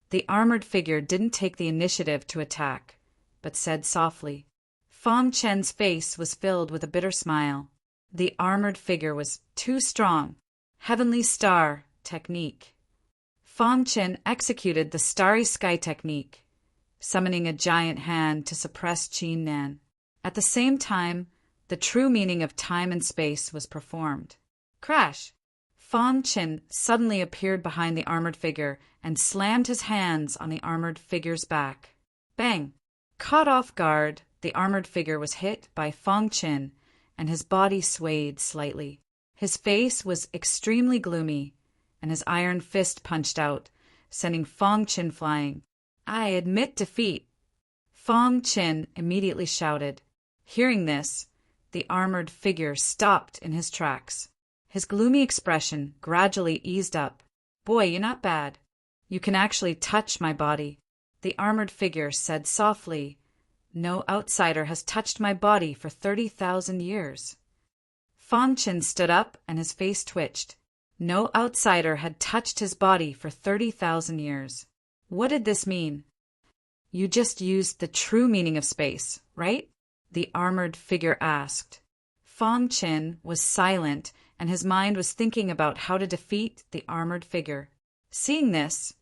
The armored figure didn't take the initiative to attack, but said softly. Fang Chen's face was filled with a bitter smile. The armored figure was too strong. Heavenly Star technique. Fang Chen executed the Starry Sky technique, summoning a giant hand to suppress Qin Nan. At the same time, the true meaning of time and space was performed. Crash! Fang Chen suddenly appeared behind the armored figure and slammed his hands on the armored figure's back. Bang! Caught off guard, the armored figure was hit by Fang Chen, and his body swayed slightly. His face was extremely gloomy, and his iron fist punched out, sending Fang Chen flying. I admit defeat. Fang Chen immediately shouted. Hearing this, the armored figure stopped in his tracks. His gloomy expression gradually eased up. Boy, you're not bad. You can actually touch my body. The armored figure said softly, No outsider has touched my body for 30,000 years. Fang Chen stood up and his face twitched. No outsider had touched his body for 30,000 years. What did this mean? You just used the true meaning of space, right? The armored figure asked. Fang Chen was silent, and his mind was thinking about how to defeat the armored figure. Seeing this,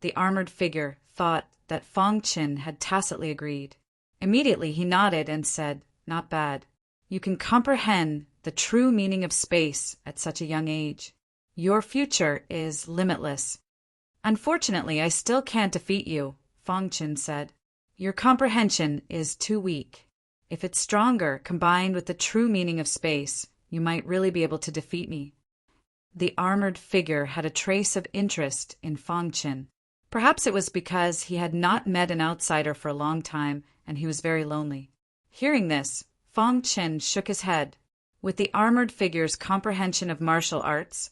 the armored figure thought that Fang Chen had tacitly agreed. Immediately he nodded and said, Not bad. You can comprehend the true meaning of space at such a young age. Your future is limitless. Unfortunately, I still can't defeat you, Fang Chen said. Your comprehension is too weak. If it's stronger, combined with the true meaning of space, you might really be able to defeat me. The armored figure had a trace of interest in Fang Chen. Perhaps it was because he had not met an outsider for a long time and he was very lonely. Hearing this, Fang Chen shook his head. With the armored figure's comprehension of martial arts,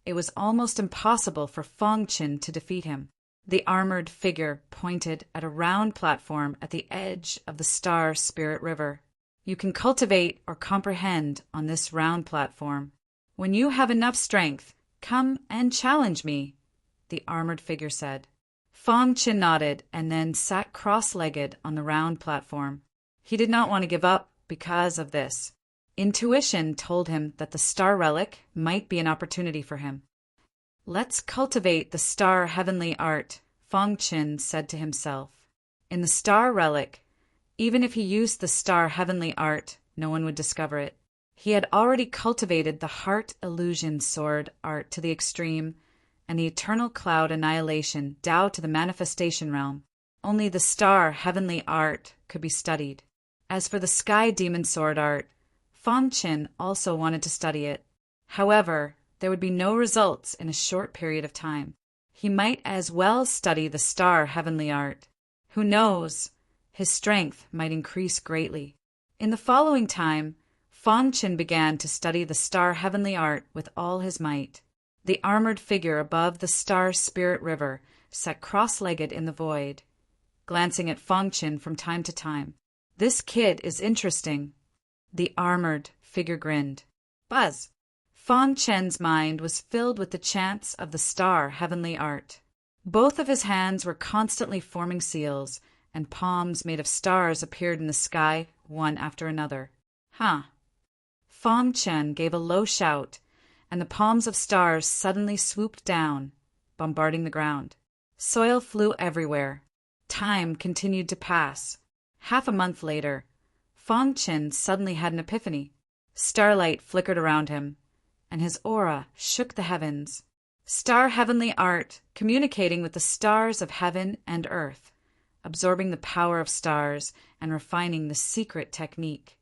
it was almost impossible for Fang Chen to defeat him. The armored figure pointed at a round platform at the edge of the Star Spirit River. You can cultivate or comprehend on this round platform. When you have enough strength, come and challenge me, the armored figure said. Fang Chen nodded and then sat cross-legged on the round platform. He did not want to give up because of this. Intuition told him that the star relic might be an opportunity for him. Let's cultivate the star heavenly art, Fang Chen said to himself. In the star relic, even if he used the star heavenly art, no one would discover it. He had already cultivated the heart illusion sword art to the extreme, and the eternal cloud annihilation Tao to the manifestation realm. Only the star heavenly art could be studied. As for the sky demon sword art, Fang Chen also wanted to study it. However, there would be no results in a short period of time. He might as well study the star heavenly art. Who knows? His strength might increase greatly. In the following time, Fang Chen began to study the star heavenly art with all his might. The armored figure above the Star Spirit River sat cross-legged in the void, glancing at Fang Chen from time to time. This kid is interesting. The armored figure grinned. Buzz! Fang Chen's mind was filled with the chants of the star heavenly art. Both of his hands were constantly forming seals, and palms made of stars appeared in the sky, one after another. Huh. Fang Chen gave a low shout, and the palms of stars suddenly swooped down, bombarding the ground. Soil flew everywhere. Time continued to pass. Half a month later, Fang Chen suddenly had an epiphany. Starlight flickered around him, and his aura shook the heavens. Star heavenly art, communicating with the stars of heaven and earth, absorbing the power of stars and refining the secret technique.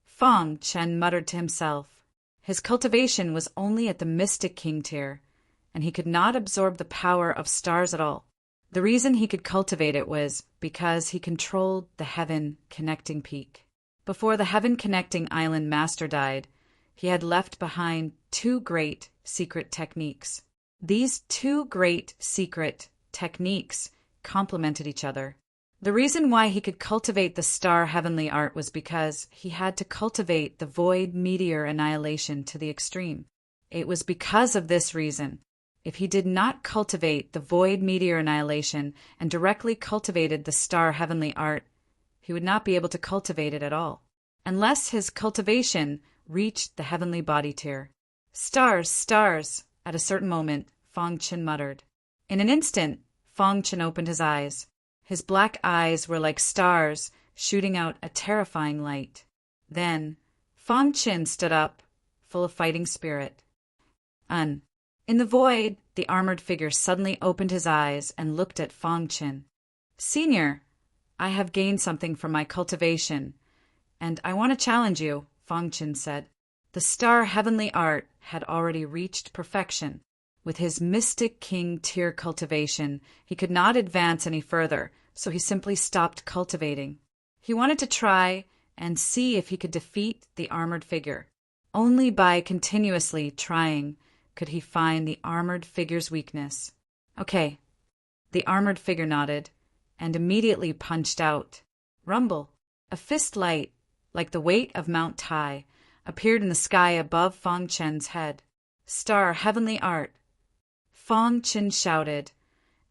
Fang Chen muttered to himself. His cultivation was only at the Mystic King tier, and he could not absorb the power of stars at all. The reason he could cultivate it was because he controlled the heaven connecting peak. Before the heaven-connecting island master died, he had left behind two great secret techniques. These two great secret techniques complemented each other. The reason why he could cultivate the star heavenly art was because he had to cultivate the void meteor annihilation to the extreme. It was because of this reason. If he did not cultivate the void meteor annihilation and directly cultivated the star heavenly art, he would not be able to cultivate it at all, unless his cultivation reached the heavenly body tier. Stars, stars, at a certain moment, Fong Chen muttered. In an instant, Fong Chen opened his eyes. His black eyes were like stars, shooting out a terrifying light. Then, Fong Chen stood up, full of fighting spirit. In the void, the armored figure suddenly opened his eyes and looked at Fong Chen. "Senior, I have gained something from my cultivation, and I want to challenge you," Fong Chen said. The star heavenly art had already reached perfection. With his mystic king tier cultivation, he could not advance any further, so he simply stopped cultivating. He wanted to try and see if he could defeat the armored figure. Only by continuously trying could he find the armored figure's weakness. "Okay." The armored figure nodded and immediately punched out. Rumble. A fist light, like the weight of Mount Tai, appeared in the sky above Fong Chen's head. "Star heavenly art." Fong Chen shouted,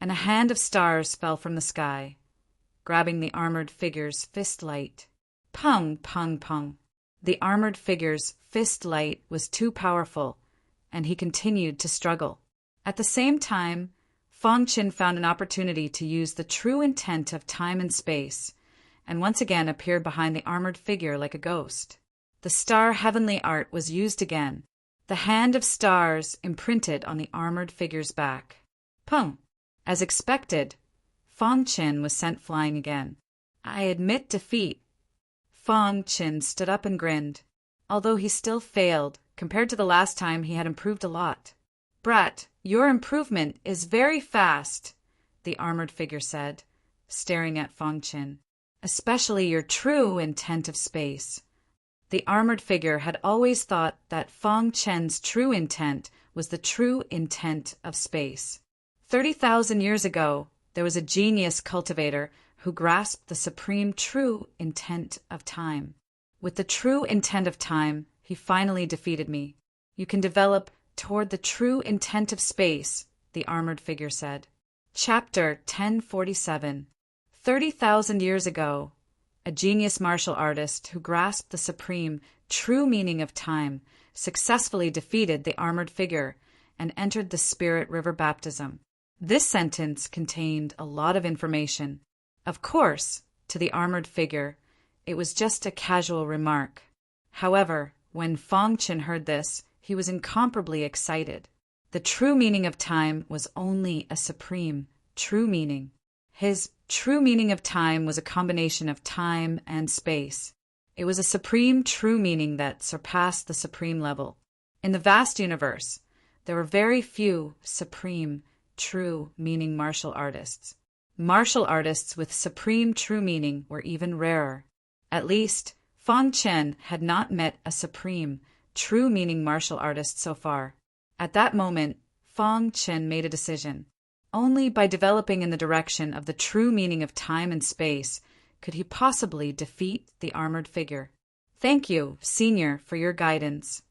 and a hand of stars fell from the sky, grabbing the armored figure's fist light. Pung, pung, pung. The armored figure's fist light was too powerful, and he continued to struggle. At the same time, Fong Chen found an opportunity to use the true intent of time and space, and once again appeared behind the armored figure like a ghost. The star heavenly art was used again. The hand of stars imprinted on the armored figure's back. Pung! As expected, Fong Chen was sent flying again. "I admit defeat." Fong Chen stood up and grinned. Although he still failed, compared to the last time he had improved a lot. "Brat, your improvement is very fast," the armored figure said, staring at Fong Chen. "Especially your true intent of space." The armored figure had always thought that Fong Chen's true intent was the true intent of space. 30,000 years ago, there was a genius cultivator who grasped the supreme true intent of time. With the true intent of time, he finally defeated me. "You can develop toward the true intent of space," the armored figure said. Chapter 1047. 30,000 years ago, a genius martial artist who grasped the supreme, true meaning of time successfully defeated the armored figure and entered the Spirit River baptism. This sentence contained a lot of information. Of course, to the armored figure, it was just a casual remark. However, when Fong Chen heard this, he was incomparably excited. The true meaning of time was only a supreme, true meaning. His true meaning of time was a combination of time and space. It was a supreme true meaning that surpassed the supreme level. In the vast universe, there were very few supreme, true meaning martial artists. Martial artists with supreme true meaning were even rarer. At least, Fong Chen had not met a supreme, true meaning martial artist so far. At that moment, Fong Chen made a decision. Only by developing in the direction of the true meaning of time and space could he possibly defeat the armored figure. "Thank you, Senior, for your guidance."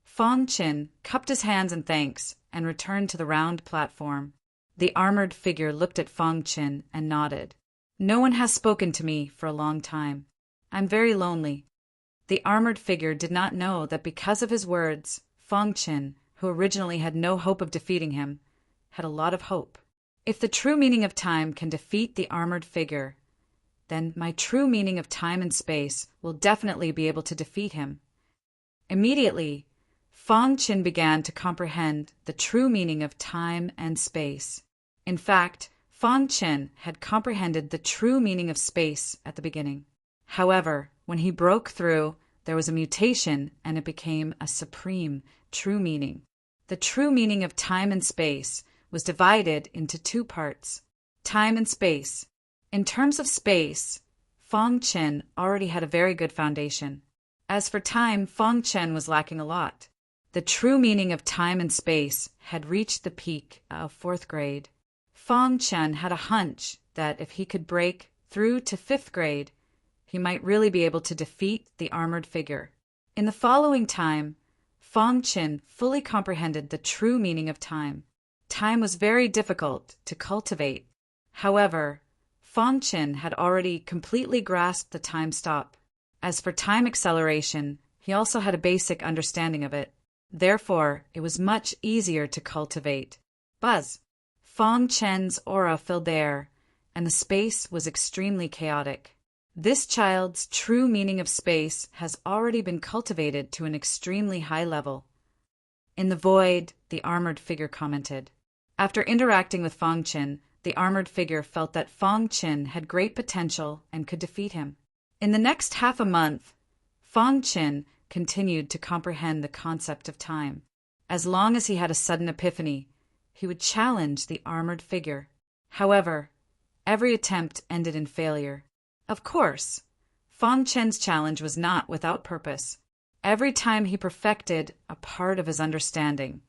Fong Chen cupped his hands in thanks and returned to the round platform. The armored figure looked at Fong Chen and nodded. "No one has spoken to me for a long time. I'm very lonely." The armored figure did not know that because of his words, Fong Chen, who originally had no hope of defeating him, had a lot of hope. If the true meaning of time can defeat the armored figure, then my true meaning of time and space will definitely be able to defeat him. Immediately, Fong Chen began to comprehend the true meaning of time and space. In fact, Fong Chen had comprehended the true meaning of space at the beginning. However, when he broke through, there was a mutation and it became a supreme, true meaning. The true meaning of time and space was divided into two parts. Time and space. In terms of space, Fong Chen already had a very good foundation. As for time, Fong Chen was lacking a lot. The true meaning of time and space had reached the peak of 4th grade. Fong Chen had a hunch that if he could break through to 5th grade, he might really be able to defeat the armored figure. In the following time, Fong Chen fully comprehended the true meaning of time. Time was very difficult to cultivate. However, Fong Chen had already completely grasped the time stop. As for time acceleration, he also had a basic understanding of it. Therefore, it was much easier to cultivate. Buzz! Fong Chen's aura filled the air, and the space was extremely chaotic. This child's true meaning of space has already been cultivated to an extremely high level. In the void, the armored figure commented. After interacting with Fong Chen, the armored figure felt that Fong Chen had great potential and could defeat him. In the next half a month, Fong Chen continued to comprehend the concept of time. As long as he had a sudden epiphany, he would challenge the armored figure. However, every attempt ended in failure. Of course, Fong Chen's challenge was not without purpose. Every time he perfected a part of his understanding,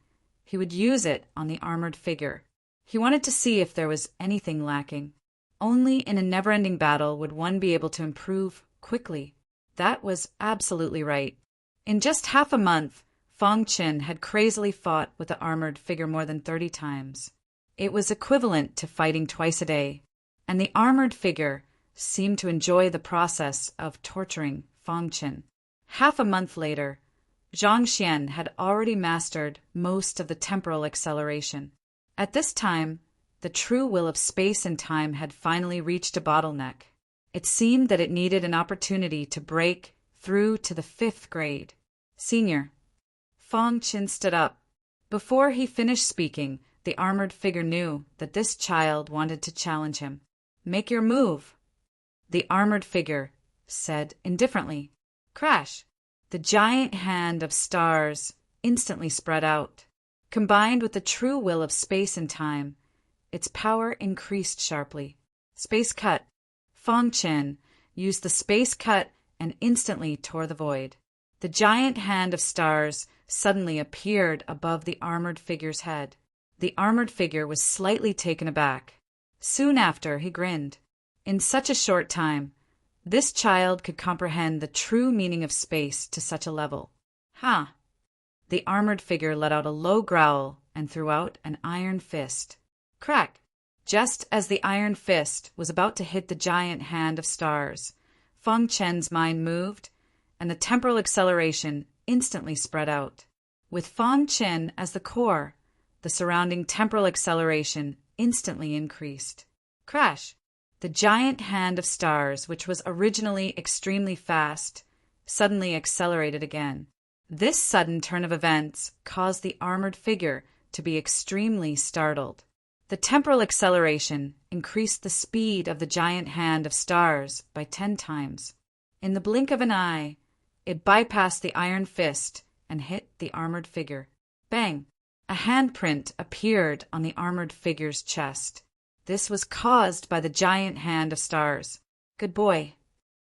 he would use it on the armored figure. He wanted to see if there was anything lacking. Only in a never-ending battle would one be able to improve quickly. That was absolutely right. In just half a month, Fong Chen had crazily fought with the armored figure more than 30 times. It was equivalent to fighting twice a day, and the armored figure seemed to enjoy the process of torturing Fong Chen. Half a month later, Zhang Xian had already mastered most of the temporal acceleration. At this time, the true will of space and time had finally reached a bottleneck. It seemed that it needed an opportunity to break through to the 5th grade. Senior. Fong Chen stood up. Before he finished speaking, the armored figure knew that this child wanted to challenge him. Make your move, the armored figure said indifferently. Crash! The giant hand of stars instantly spread out. Combined with the true will of space and time, its power increased sharply. Space cut. Fong Chen used the space cut and instantly tore the void. The giant hand of stars suddenly appeared above the armored figure's head. The armored figure was slightly taken aback. Soon after, he grinned. In such a short time, this child could comprehend the true meaning of space to such a level. Ha! The armored figure let out a low growl and threw out an iron fist. Crack! Just as the iron fist was about to hit the giant hand of stars, Fong Chen's mind moved, and the temporal acceleration instantly spread out. With Fong Chen as the core, the surrounding temporal acceleration instantly increased. Crash! The giant hand of stars, which was originally extremely fast, suddenly accelerated again. This sudden turn of events caused the armored figure to be extremely startled. The temporal acceleration increased the speed of the giant hand of stars by 10 times. In the blink of an eye, it bypassed the iron fist and hit the armored figure. Bang! A handprint appeared on the armored figure's chest. This was caused by the giant hand of stars. Good boy.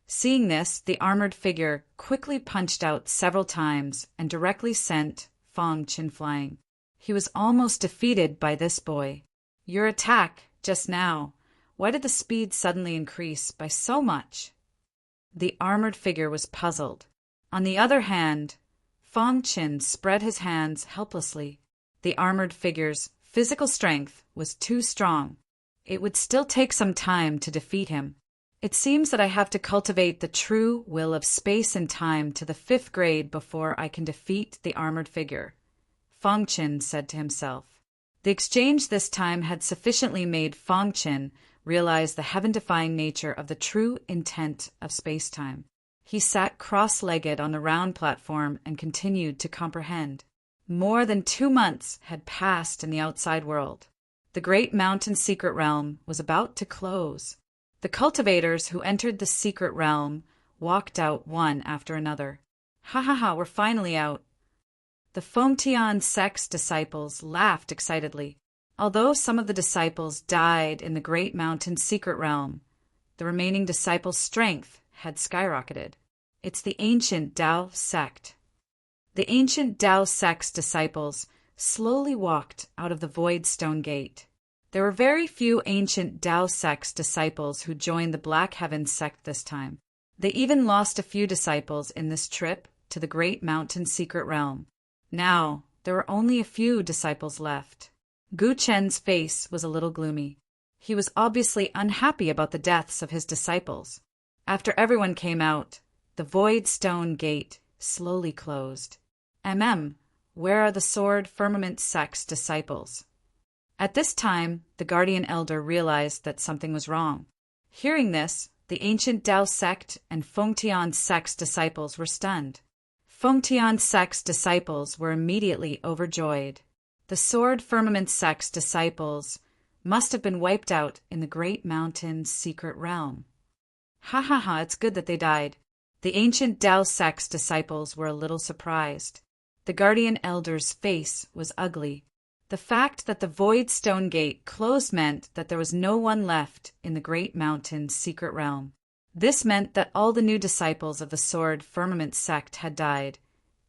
Seeing this, the armored figure quickly punched out several times and directly sent Fong Chen flying. He was almost defeated by this boy. Your attack, just now, why did the speed suddenly increase by so much? The armored figure was puzzled. On the other hand, Fong Chen spread his hands helplessly. The armored figure's physical strength was too strong. It would still take some time to defeat him. It seems that I have to cultivate the true will of space and time to the 5th grade before I can defeat the armored figure, Fong Chen said to himself. The exchange this time had sufficiently made Fong Chen realize the heaven-defying nature of the true intent of space-time. He sat cross-legged on the round platform and continued to comprehend. More than 2 months had passed in the outside world. The great mountain secret realm was about to close. The cultivators who entered the secret realm walked out one after another. Ha ha ha, we're finally out. The Fengtian sect's disciples laughed excitedly. Although some of the disciples died in the great mountain secret realm, the remaining disciples' strength had skyrocketed. It's the ancient Tao sect. The ancient Tao sect's disciples slowly walked out of the void stone gate. There were very few ancient Tao sect's disciples who joined the Black Heaven sect this time. They even lost a few disciples in this trip to the Great Mountain Secret Realm. Now, there were only a few disciples left. Gu Chen's face was a little gloomy. He was obviously unhappy about the deaths of his disciples. After everyone came out, the void stone gate slowly closed. Where are the Sword Firmament sect's disciples? At this time, the Guardian Elder realized that something was wrong. Hearing this, the ancient Tao sect and Fengtian sect's disciples were stunned. Fengtian sect's disciples were immediately overjoyed. The Sword Firmament sect's disciples must have been wiped out in the Great Mountain's secret realm. Ha ha ha, it's good that they died. The ancient Tao sect's disciples were a little surprised. The Guardian Elder's face was ugly. The fact that the Void Stone Gate closed meant that there was no one left in the Great Mountain's secret realm. This meant that all the new disciples of the Sword Firmament sect had died,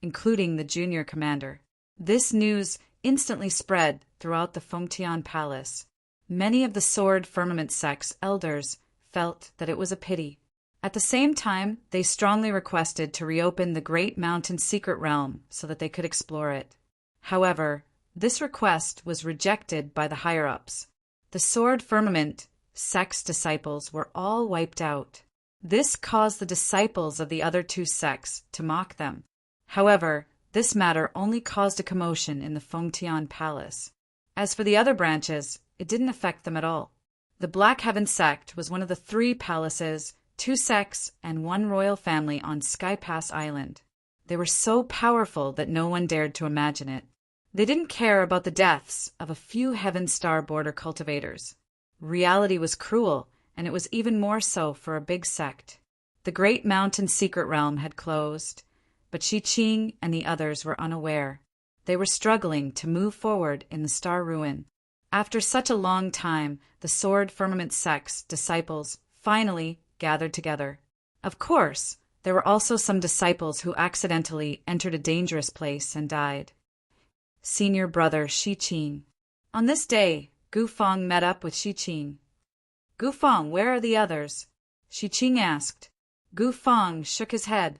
including the junior commander. This news instantly spread throughout the Fengtian Palace. Many of the Sword Firmament sect's elders felt that it was a pity. At the same time, they strongly requested to reopen the Great Mountain Secret Realm so that they could explore it. However, this request was rejected by the higher-ups. The Sword Firmament sect's disciples were all wiped out. This caused the disciples of the other two sects to mock them. However, this matter only caused a commotion in the Fengtian Palace. As for the other branches, it didn't affect them at all. The Black Heaven sect was one of the 3 palaces, 2 sects, and 1 royal family on Sky Pass Island. They were so powerful that no one dared to imagine it. They didn't care about the deaths of a few Heaven Star border cultivators. Reality was cruel, and it was even more so for a big sect. The Great Mountain Secret Realm had closed, but Shi Qing and the others were unaware. They were struggling to move forward in the Star Ruin. After such a long time, the Sword Firmament sect's disciples finally gathered together. Of course, there were also some disciples who accidentally entered a dangerous place and died. Senior brother Shi Qing. On this day, Gu Feng met up with Shi Qing. Gu Feng, where are the others? Shi Qing asked. Gu Feng shook his head.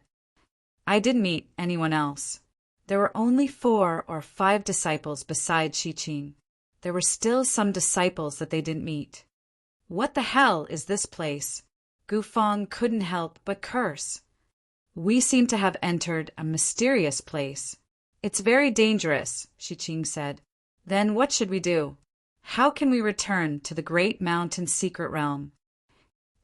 I didn't meet anyone else. There were only 4 or 5 disciples besides Shi Qing. There were still some disciples that they didn't meet. What the hell is this place? Gu Feng couldn't help but curse. We seem to have entered a mysterious place. It's very dangerous, Shi Qing said. Then what should we do? How can we return to the Great Mountain Secret Realm?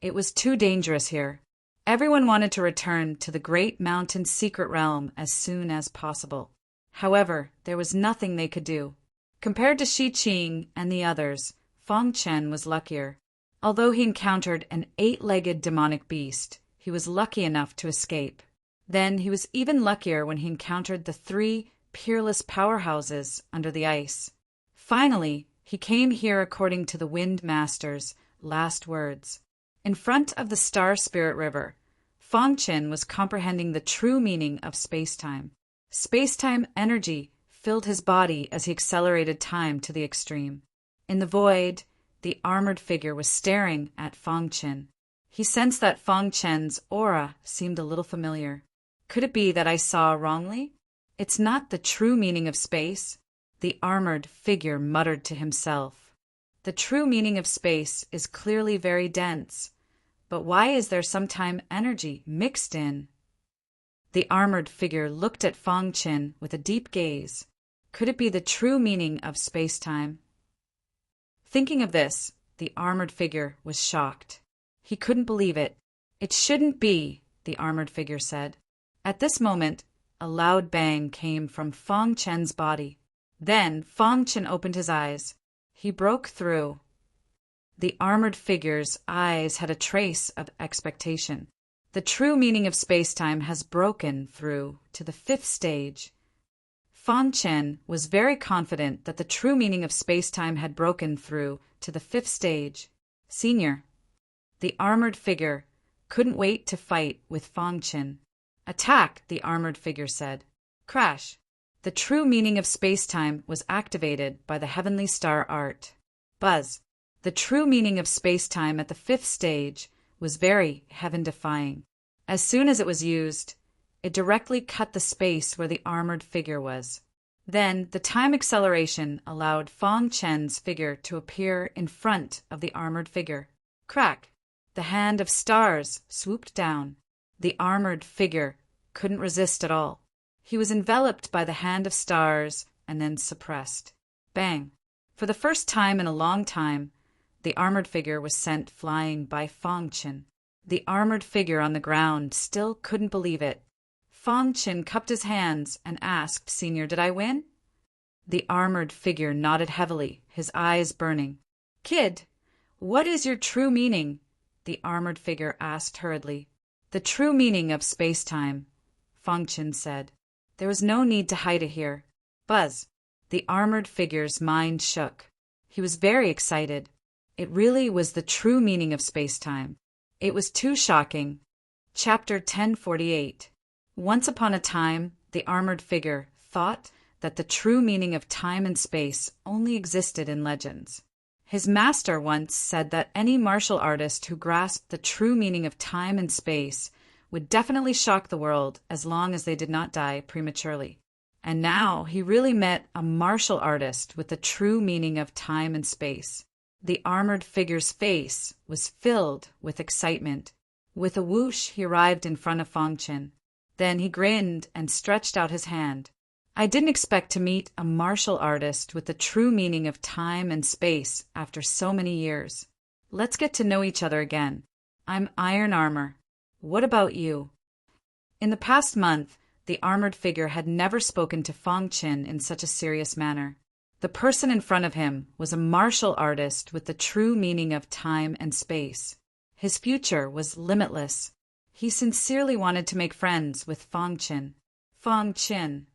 It was too dangerous here. Everyone wanted to return to the Great Mountain Secret Realm as soon as possible. However, there was nothing they could do. Compared to Shi Qing and the others, Feng Chen was luckier. Although he encountered an 8-legged demonic beast, he was lucky enough to escape. Then he was even luckier when he encountered the 3 peerless powerhouses under the ice. Finally, he came here according to the Wind Master's last words. In front of the Star Spirit River, Feng Chen was comprehending the true meaning of space-time. Space-time energy filled his body as he accelerated time to the extreme. In the void, the armored figure was staring at Feng Chen. He sensed that Feng Chen's aura seemed a little familiar. Could it be that I saw wrongly? It's not the true meaning of space, the armored figure muttered to himself. The true meaning of space is clearly very dense, but why is there sometime energy mixed in? The armored figure looked at Feng Chen with a deep gaze. Could it be the true meaning of space-time? Thinking of this, the armored figure was shocked. He couldn't believe it. It shouldn't be, the armored figure said. At this moment, a loud bang came from Feng Chen's body. Then Feng Chen opened his eyes. He broke through. The armored figure's eyes had a trace of expectation. The true meaning of space-time has broken through to the 5th stage. Feng Chen was very confident that the true meaning of space-time had broken through to the 5th stage. Senior. The armored figure couldn't wait to fight with Fong Qin. Attack, the armored figure said. Crash. The true meaning of space-time was activated by the heavenly star art. Buzz. The true meaning of space-time at the fifth stage was very heaven-defying. As soon as it was used, it directly cut the space where the armored figure was. Then, the time acceleration allowed Fong Chen's figure to appear in front of the armored figure. Crack! The hand of stars swooped down. The armored figure couldn't resist at all. He was enveloped by the hand of stars and then suppressed. Bang! For the first time in a long time, the armored figure was sent flying by Fong Qin. The armored figure on the ground still couldn't believe it. Fong Qin cupped his hands and asked, "Senior, did I win?" The armored figure nodded heavily, his eyes burning. "Kid, what is your true meaning?" the armored figure asked hurriedly. "The true meaning of space-time," Fong Qin said. "There was no need to hide it here." Buzz. The armored figure's mind shook. He was very excited. It really was the true meaning of space-time. It was too shocking. Chapter 1048. Once upon a time, the armored figure thought that the true meaning of time and space only existed in legends. His master once said that any martial artist who grasped the true meaning of time and space would definitely shock the world as long as they did not die prematurely. And now he really met a martial artist with the true meaning of time and space. The armored figure's face was filled with excitement. With a whoosh, he arrived in front of Fong Qin. Then he grinned and stretched out his hand. "I didn't expect to meet a martial artist with the true meaning of time and space after so many years. Let's get to know each other again. I'm Iron Armor. What about you?" In the past month, the armored figure had never spoken to Fong Qin in such a serious manner. The person in front of him was a martial artist with the true meaning of time and space. His future was limitless. He sincerely wanted to make friends with Fong Qin. Fong Qin.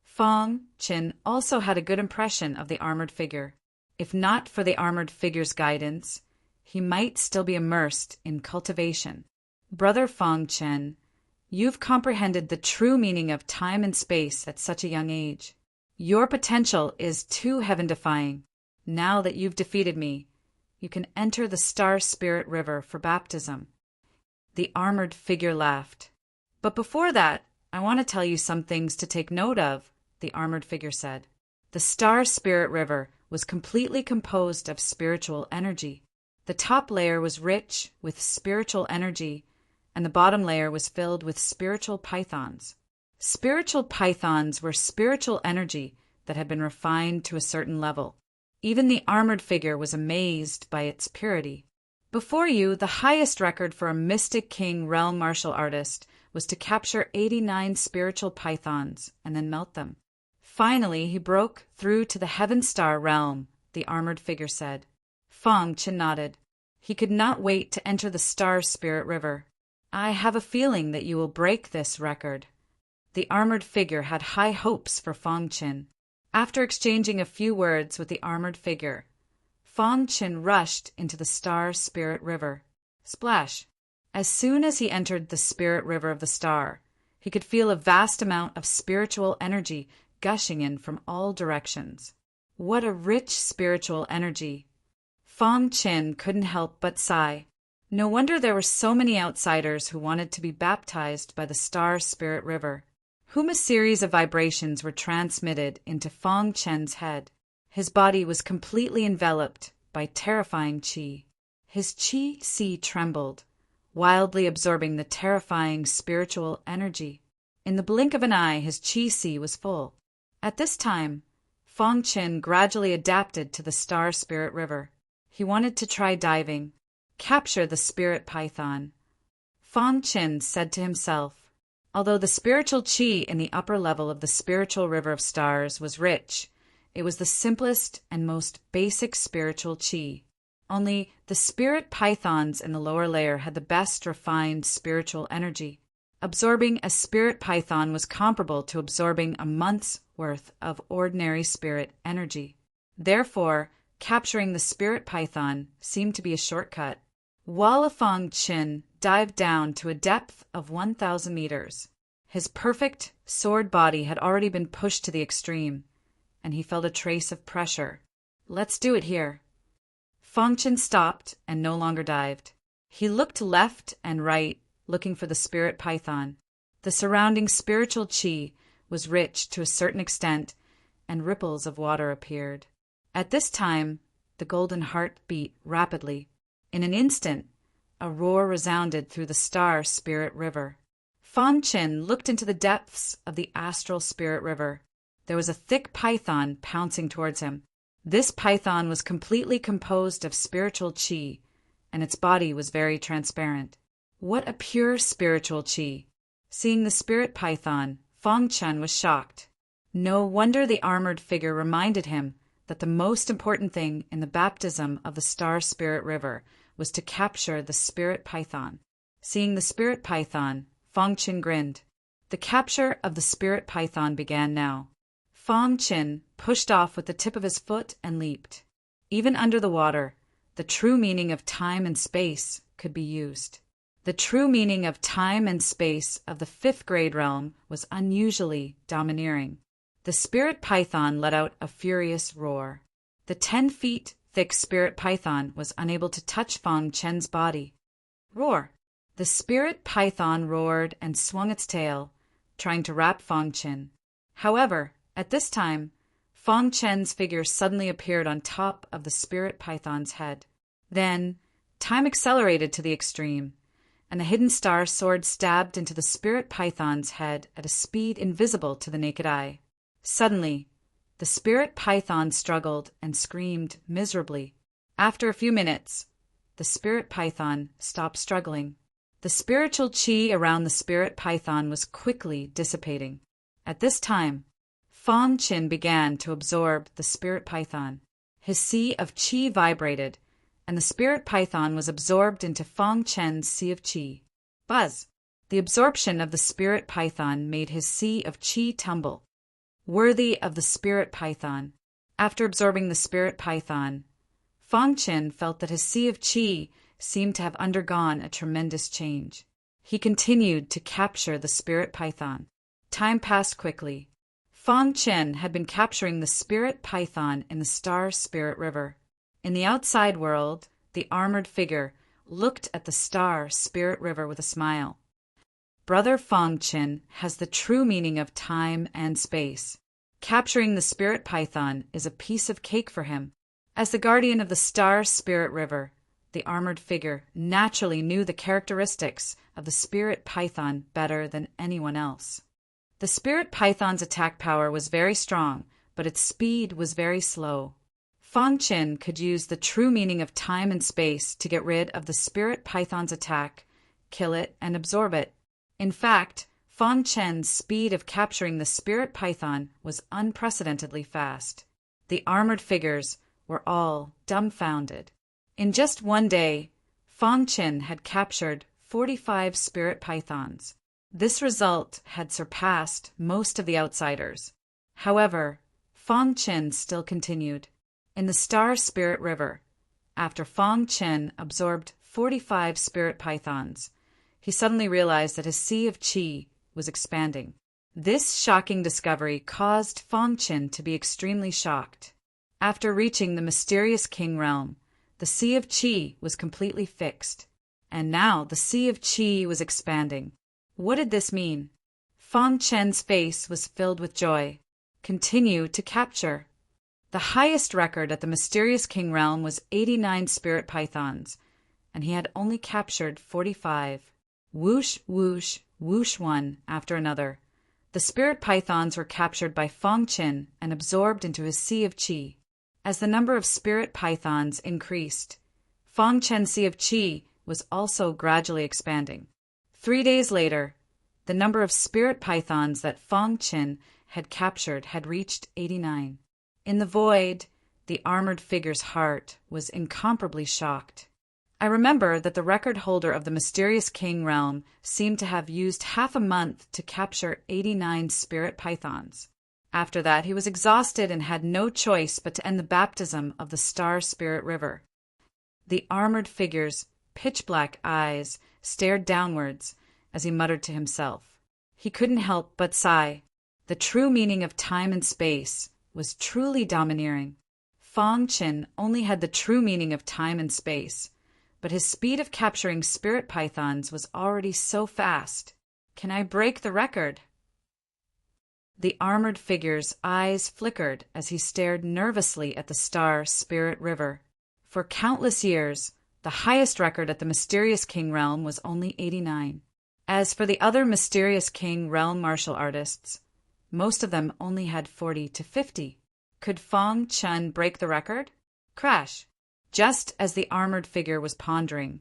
Fong Qin also had a good impression of the armored figure. If not for the armored figure's guidance, he might still be immersed in cultivation. "Brother Fong Qin, you've comprehended the true meaning of time and space at such a young age. Your potential is too heaven-defying. Now that you've defeated me, you can enter the Star Spirit River for baptism." The armored figure laughed. "But before that, I want to tell you some things to take note of," the armored figure said. The Star Spirit River was completely composed of spiritual energy. The top layer was rich with spiritual energy, and the bottom layer was filled with spiritual pythons. Spiritual pythons were spiritual energy that had been refined to a certain level. Even the armored figure was amazed by its purity. Before you, the highest record for a Mystic King realm martial artist was to capture 89 spiritual pythons and then melt them. Finally, he broke through to the Heaven Star realm, the armored figure said. Fong Qin nodded. He could not wait to enter the Star Spirit River. "I have a feeling that you will break this record." The armored figure had high hopes for Fong Qin. After exchanging a few words with the armored figure, Fong Qin rushed into the Star Spirit River. Splash! As soon as he entered the Spirit River of the Star, he could feel a vast amount of spiritual energy gushing in from all directions. What a rich spiritual energy! Fong Qin couldn't help but sigh. No wonder there were so many outsiders who wanted to be baptized by the Star Spirit River. A series of vibrations were transmitted into Fong Qin's head. His body was completely enveloped by terrifying qi. His qi sea trembled, wildly absorbing the terrifying spiritual energy. In the blink of an eye, his qi sea was full. At this time, Fong Qin gradually adapted to the Star Spirit River. He wanted to try diving, capture the spirit python. Fong Qin said to himself, although the spiritual qi in the upper level of the spiritual river of stars was rich, it was the simplest and most basic spiritual qi. Only the spirit pythons in the lower layer had the best refined spiritual energy. Absorbing a spirit python was comparable to absorbing a month's worth of ordinary spirit energy. Therefore, capturing the spirit python seemed to be a shortcut. While Fang Qin dived down to a depth of 1,000 meters. His perfect sword body had already been pushed to the extreme, and he felt a trace of pressure. Let's do it here. Fang Qin stopped and no longer dived. He looked left and right, looking for the spirit python. The surrounding spiritual qi was rich to a certain extent, and ripples of water appeared. At this time, the golden heart beat rapidly. In an instant, a roar resounded through the star spirit river. Fang Qin looked into the depths of the astral spirit river. There was a thick python pouncing towards him. This python was completely composed of spiritual qi, and its body was very transparent. What a pure spiritual qi! Seeing the spirit python, Fang Qin was shocked. No wonder the armored figure reminded him that the most important thing in the baptism of the star spirit river was to capture the spirit python. Seeing the spirit python, Fang Qin grinned. The capture of the spirit python began now. Fang Qin pushed off with the tip of his foot and leaped. Even under the water, the true meaning of time and space could be used. The true meaning of time and space of the 5th grade realm was unusually domineering. The spirit python let out a furious roar. The 10 feet thick spirit python was unable to touch Fang Qin's body. Roar! The spirit python roared and swung its tail, trying to wrap Fang Qin. However, at this time, Fang Qin's figure suddenly appeared on top of the spirit python's head. Then, time accelerated to the extreme, and the hidden star sword stabbed into the spirit python's head at a speed invisible to the naked eye. Suddenly, the spirit python struggled and screamed miserably. After a few minutes, the spirit python stopped struggling. The spiritual qi around the spirit python was quickly dissipating. At this time, Fang Qin began to absorb the spirit python. His sea of qi vibrated, and the spirit python was absorbed into Fang Qin's sea of qi. Buzz! The absorption of the spirit python made his sea of qi tumble. Worthy of the spirit python. After absorbing the spirit python, Fang Qin felt that his sea of qi seemed to have undergone a tremendous change. He continued to capture the spirit python. Time passed quickly. Fang Qin had been capturing the spirit python in the star spirit river. In the outside world, the armored figure looked at the star spirit river with a smile. Brother Fang Qin has the true meaning of time and space. Capturing the spirit python is a piece of cake for him. As the guardian of the star spirit river, the armored figure naturally knew the characteristics of the spirit python better than anyone else. The spirit python's attack power was very strong, but its speed was very slow. Fang Qin could use the true meaning of time and space to get rid of the spirit python's attack, kill it, and absorb it. In fact, Fang Qin's speed of capturing the spirit python was unprecedentedly fast. The armored figures were all dumbfounded. In just one day, Fang Qin had captured 45 spirit pythons. This result had surpassed most of the outsiders. However, Fang Qin still continued. In the Star Spirit River, after Fang Qin absorbed 45 spirit pythons, he suddenly realized that his sea of qi was expanding. This shocking discovery caused Fang Qin to be extremely shocked. After reaching the mysterious king realm, the sea of qi was completely fixed, and now the sea of qi was expanding. What did this mean? Fang Qin's face was filled with joy. Continue to capture. The highest record at the mysterious king realm was 89 spirit pythons, and he had only captured 45. Whoosh, whoosh, whoosh, one after another. The spirit pythons were captured by Fang Qin and absorbed into his sea of qi. As the number of spirit pythons increased, Fang Qin's sea of qi was also gradually expanding. 3 days later, the number of spirit pythons that Fang Qin had captured had reached 89. In the void, the armored figure's heart was incomparably shocked. I remember that the record holder of the mysterious king realm seemed to have used half a month to capture 89 spirit pythons. After that, he was exhausted and had no choice but to end the baptism of the Star Spirit River. The armored figure's pitch-black eyes stared downwards as he muttered to himself. He couldn't help but sigh. The true meaning of time and space was truly domineering. Fang Qin only had the true meaning of time and space, but his speed of capturing spirit pythons was already so fast. Can I break the record? The armored figure's eyes flickered as he stared nervously at the star Spirit River. For countless years, the highest record at the Mysterious King realm was only 89. As for the other Mysterious King realm martial artists, most of them only had 40 to 50. Could Fang Qin break the record? Crash! Just as the armored figure was pondering,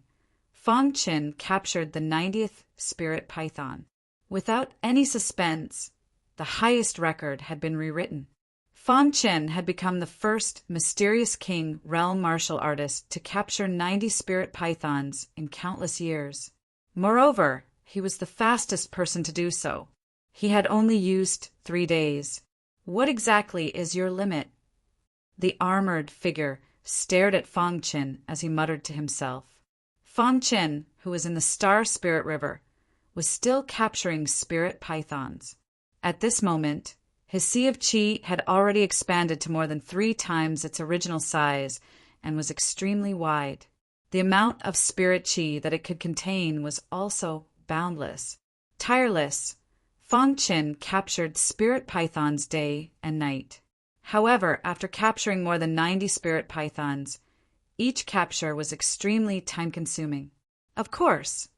Fang Qin captured the 90th spirit python. Without any suspense, the highest record had been rewritten. Fang Qin had become the first Mysterious King realm martial artist to capture 90 spirit pythons in countless years. Moreover, he was the fastest person to do so. He had only used 3 days. What exactly is your limit? The armored figure stared at Fang Qin as he muttered to himself. Fang Qin, who was in the Star Spirit River, was still capturing spirit pythons. At this moment, his sea of qi had already expanded to more than 3 times its original size and was extremely wide. The amount of spirit qi that it could contain was also boundless. Tireless, Fang Qin captured spirit pythons day and night. However, after capturing more than 90 spirit pythons, each capture was extremely time-consuming. Of course,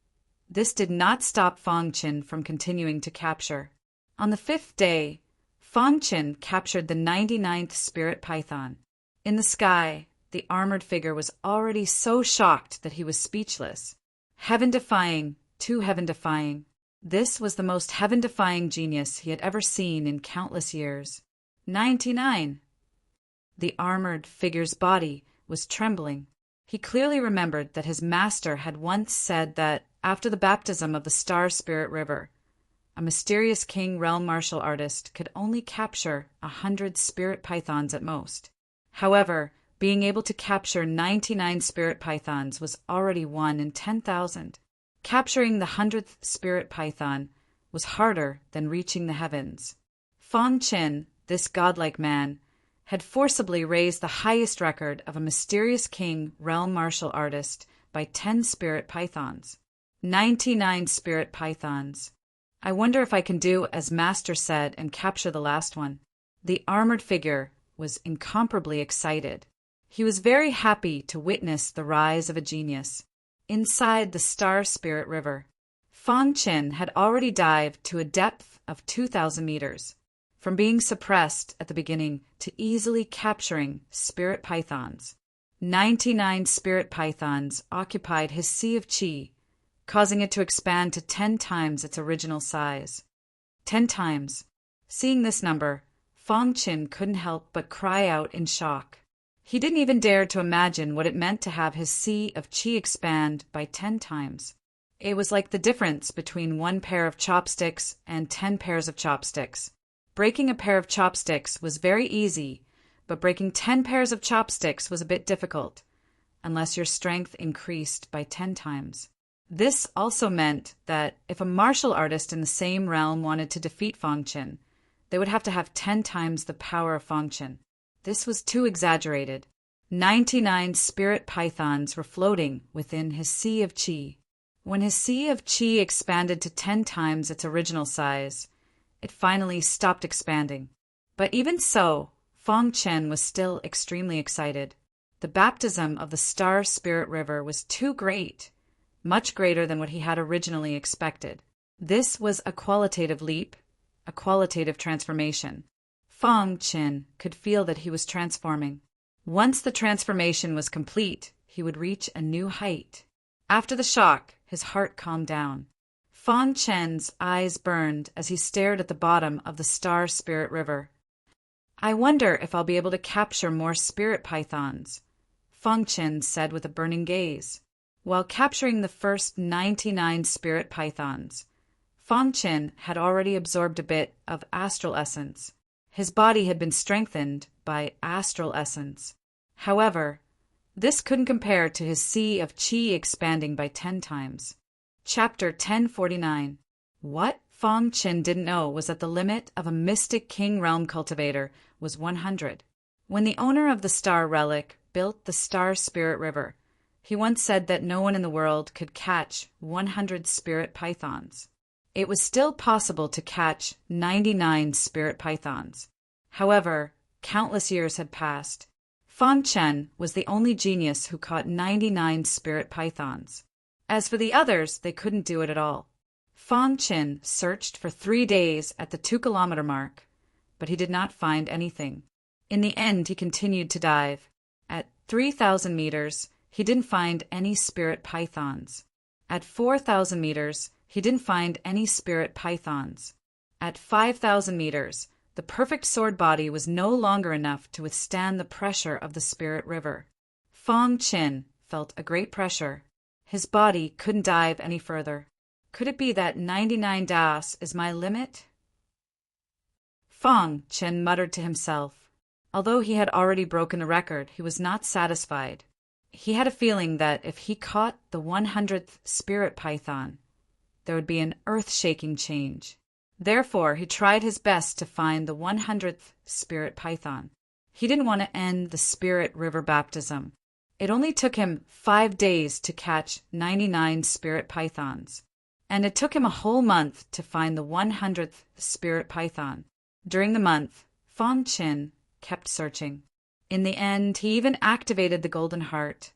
this did not stop Fang Qin from continuing to capture. On the 5th day, Fang Qin captured the 99th spirit python. In the sky, the armored figure was already so shocked that he was speechless. Heaven-defying, too heaven-defying. This was the most heaven-defying genius he had ever seen in countless years. 99. The armored figure's body was trembling. He clearly remembered that his master had once said that, after the baptism of the Star Spirit River, a Mysterious King realm martial artist could only capture 100 spirit pythons at most. However, being able to capture 99 spirit pythons was already 1 in 10,000. Capturing the 100th spirit python was harder than reaching the heavens. Fang Qin, this godlike man, had forcibly raised the highest record of a Mysterious King realm martial artist by 10 spirit pythons. 99 spirit pythons. I wonder if I can do as Master said and capture the last one. The armored figure was incomparably excited. He was very happy to witness the rise of a genius. Inside the Star Spirit River, Fang Qin had already dived to a depth of 2,000 meters. From being suppressed at the beginning to easily capturing spirit pythons. 99 spirit pythons occupied his sea of qi, causing it to expand to 10 times its original size. 10 times. Seeing this number, Fang Qin couldn't help but cry out in shock. He didn't even dare to imagine what it meant to have his sea of qi expand by 10 times. It was like the difference between 1 pair of chopsticks and 10 pairs of chopsticks. Breaking a pair of chopsticks was very easy, but breaking 10 pairs of chopsticks was a bit difficult, unless your strength increased by 10 times. This also meant that if a martial artist in the same realm wanted to defeat Fang Qin, they would have to have 10 times the power of Fang Qin. This was too exaggerated. 99 spirit pythons were floating within his sea of qi. When his sea of qi expanded to 10 times its original size, it finally stopped expanding. But even so, Fang Qin was still extremely excited. The baptism of the Star Spirit River was too great, much greater than what he had originally expected. This was a qualitative leap, a qualitative transformation. Fang Qin could feel that he was transforming. Once the transformation was complete, he would reach a new height. After the shock, his heart calmed down. Fang Qin's eyes burned as he stared at the bottom of the Star Spirit River. I wonder if I'll be able to capture more spirit pythons, Fang Qin said with a burning gaze. While capturing the first 99 spirit pythons, Fang Qin had already absorbed a bit of astral essence. His body had been strengthened by astral essence. However, This couldn't compare to his sea of qi expanding by 10 times. Chapter 1049. What Fong Qin didn't know was that the limit of a mystic king realm cultivator was 100. When the owner of the star relic built the Star Spirit River, he once said that no one in the world could catch 100 spirit pythons. It was still possible to catch 99 spirit pythons. However, countless years had passed. Fong Chen was the only genius who caught 99 spirit pythons. As for the others, they couldn't do it at all. Fong Chen searched for 3 days at the 2-kilometer mark, but he did not find anything. In the end, he continued to dive. At 3,000 meters, he didn't find any spirit pythons. At 4,000 meters, he didn't find any spirit pythons. At 5,000 meters, the perfect sword body was no longer enough to withstand the pressure of the spirit river. Fong Qin felt a great pressure. His body couldn't dive any further. Could it be that 99 das is my limit? Fong Qin muttered to himself. Although he had already broken the record, he was not satisfied. He had a feeling that if he caught the 100th spirit python, there would be an earth-shaking change. Therefore, he tried his best to find the 100th spirit python. He didn't want to end the spirit river baptism. It only took him 5 days to catch 99 spirit pythons, and it took him a whole month to find the 100th spirit python. During the month, Fong Qin kept searching. In the end, he even activated the golden heart,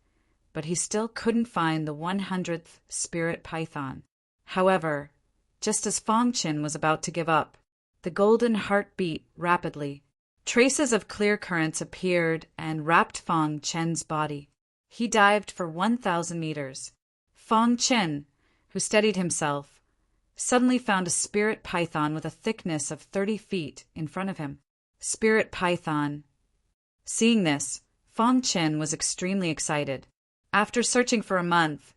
but he still couldn't find the 100th spirit python. However, just as Fong Qin was about to give up, the golden heart beat rapidly. Traces of clear currents appeared and wrapped Fong Qin's body. He dived for 1,000 meters. Fong Qin, who steadied himself, suddenly found a spirit python with a thickness of 30 feet in front of him. Spirit python. Seeing this, Fong Qin was extremely excited. After searching for a month,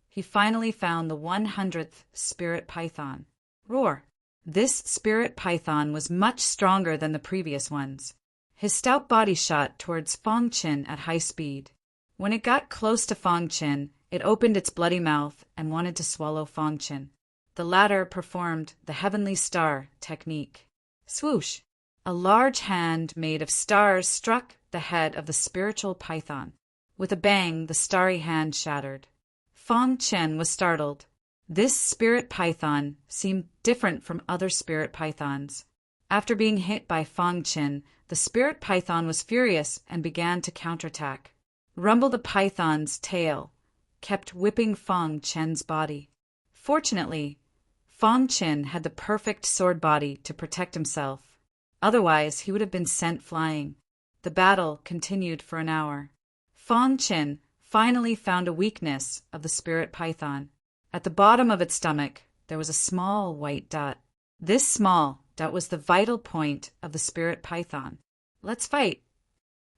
he finally found the 100th spirit python. Roar! This spirit python was much stronger than the previous ones. His stout body shot towards Fong Qin at high speed. When it got close to Fong Qin, it opened its bloody mouth and wanted to swallow Fong Qin. The latter performed the heavenly star technique. Swoosh! A large hand made of stars struck the head of the spiritual python. With a bang, the starry hand shattered. Fong Qin was startled. This spirit python seemed different from other spirit pythons. After being hit by Fong Qin, the spirit python was furious and began to counterattack. Rumble the python's tail kept whipping Fong Qin's body. Fortunately, Fong Qin had the perfect sword body to protect himself. Otherwise, he would have been sent flying. The battle continued for an hour. Fong Qin finally found a weakness of the spirit python. At the bottom of its stomach, there was a small white dot. This small dot was the vital point of the spirit python. Let's fight!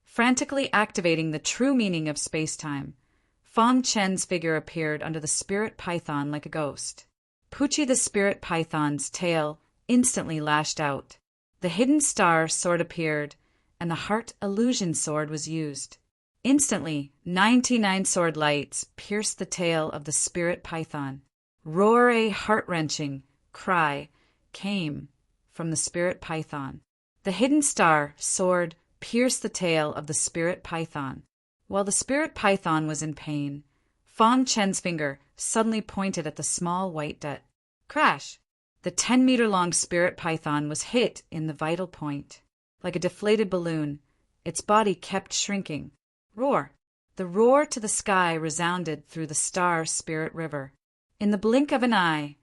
Frantically activating the true meaning of space-time, Fong Qin's figure appeared under the spirit python like a ghost. Poochie the spirit python's tail instantly lashed out. The hidden star sword appeared, and the heart illusion sword was used. Instantly, 99 sword lights pierced the tail of the spirit python. Roar! A heart-wrenching cry came from the spirit python. The hidden star sword pierced the tail of the spirit python. While the spirit python was in pain, Fong Qin's finger suddenly pointed at the small white dot. Crash! The 10-meter-long spirit python was hit in the vital point. Like a deflated balloon, its body kept shrinking. Roar! The roar to the sky resounded through the star spirit river. In the blink of an eye,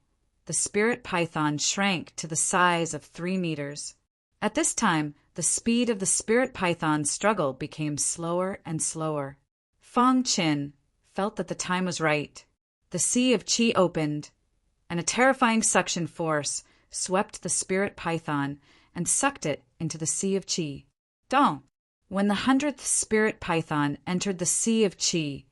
the spirit python shrank to the size of 3 meters. At this time, the speed of the spirit python's struggle became slower and slower. Fong Qin felt that the time was right. The sea of qi opened, and a terrifying suction force swept the spirit python and sucked it into the sea of qi. Dong! When the 100th spirit python entered the sea of qi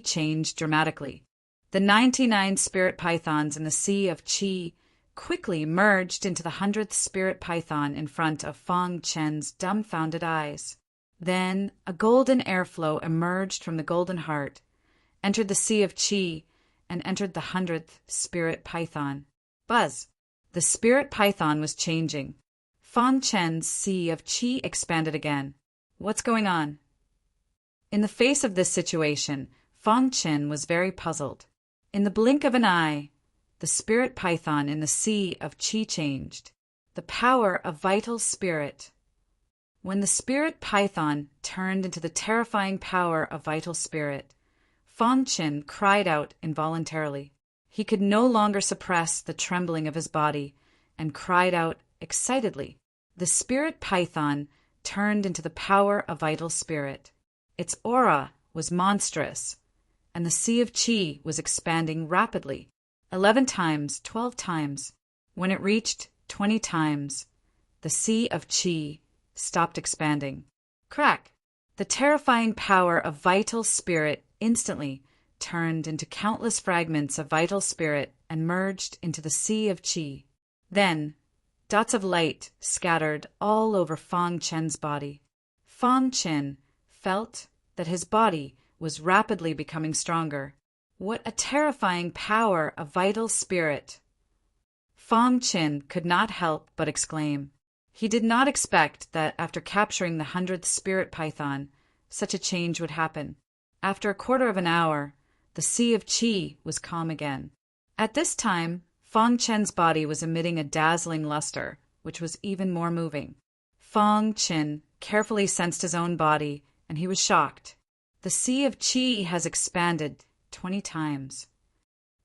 changed dramatically. The 99 spirit pythons in the sea of qi quickly merged into the 100th spirit python in front of Fong Qin's dumbfounded eyes. Then a golden airflow emerged from the golden heart, entered the sea of Qi, and entered the 100th spirit python. Buzz! The spirit python was changing. Fang Chen's sea of Qi expanded again. What's going on? In the face of this situation, Fang Chen was very puzzled. In the blink of an eye, the spirit python in the sea of Qi changed. The power of vital spirit. When the spirit python turned into the terrifying power of vital spirit, Fang Chen cried out involuntarily. He could no longer suppress the trembling of his body and cried out excitedly. The spirit python turned into the power of vital spirit. Its aura was monstrous, and the sea of Qi was expanding rapidly, 11 times, 12 times. When it reached 20 times, the sea of Qi stopped expanding. Crack! The terrifying power of vital spirit instantly turned into countless fragments of vital spirit and merged into the sea of Qi. Then, dots of light scattered all over Fang Chen's body. Fang Chen felt that his body was rapidly becoming stronger. What a terrifying power of vital spirit! Fang Chen could not help but exclaim. He did not expect that after capturing the 100th spirit python, such a change would happen. After a quarter of an hour, the sea of Qi was calm again. At this time, Fang Chen's body was emitting a dazzling luster, which was even more moving. Fang Chen carefully sensed his own body, and he was shocked. The sea of Qi has expanded 20 times.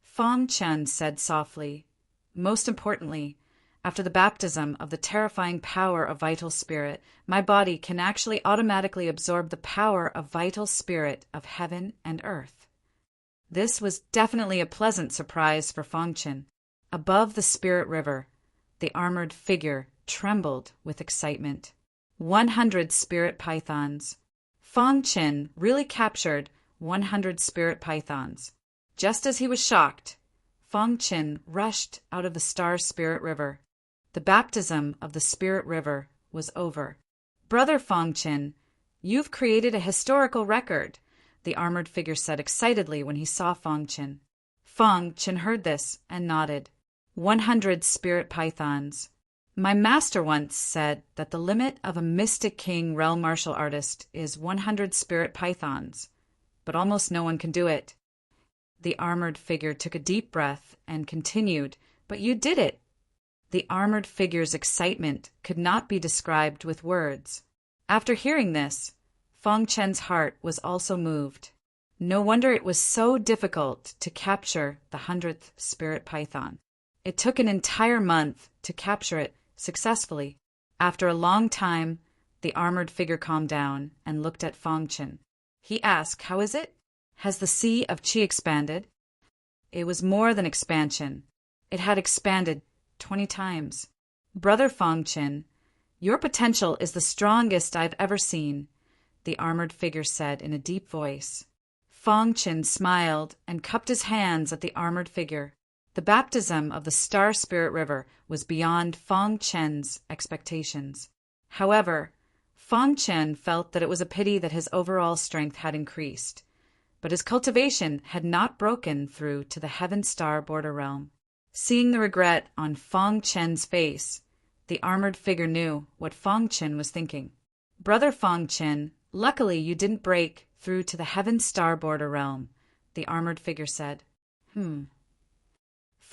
Fang Chen said softly, most importantly, after the baptism of the terrifying power of vital spirit, my body can actually automatically absorb the power of vital spirit of heaven and earth. This was definitely a pleasant surprise for Fang Chen. Above the spirit river, the armored figure trembled with excitement. 100 spirit pythons. Fang Chen really captured 100 spirit pythons. Just as he was shocked, Fang Chen rushed out of the star spirit river. The baptism of the spirit river was over. Brother Fang Chen, you've created a historical record, the armored figure said excitedly when he saw Fang Chen. Fang Chen heard this and nodded. 100 spirit pythons. My master once said that the limit of a mystic king realm martial artist is 100 spirit pythons, but almost no one can do it. The armored figure took a deep breath and continued, but you did it. The armored figure's excitement could not be described with words. After hearing this, Fang Chen's heart was also moved. No wonder it was so difficult to capture the 100th spirit python. It took an entire month to capture it successfully. After a long time, the armored figure calmed down and looked at Fang Chen. He asked, how is it? Has the sea of Qi expanded? It was more than expansion. It had expanded 20 times. Brother Fang Chen, your potential is the strongest I've ever seen, the armored figure said in a deep voice. Fang Chen smiled and cupped his hands at the armored figure. The baptism of the Star Spirit River was beyond Fang Chen's expectations. However, Fang Chen felt that it was a pity that his overall strength had increased, but his cultivation had not broken through to the Heaven Star border realm. Seeing the regret on Fang Chen's face, the armored figure knew what Fang Chen was thinking. Brother Fang Chen, luckily you didn't break through to the Heaven Star border realm, the armored figure said.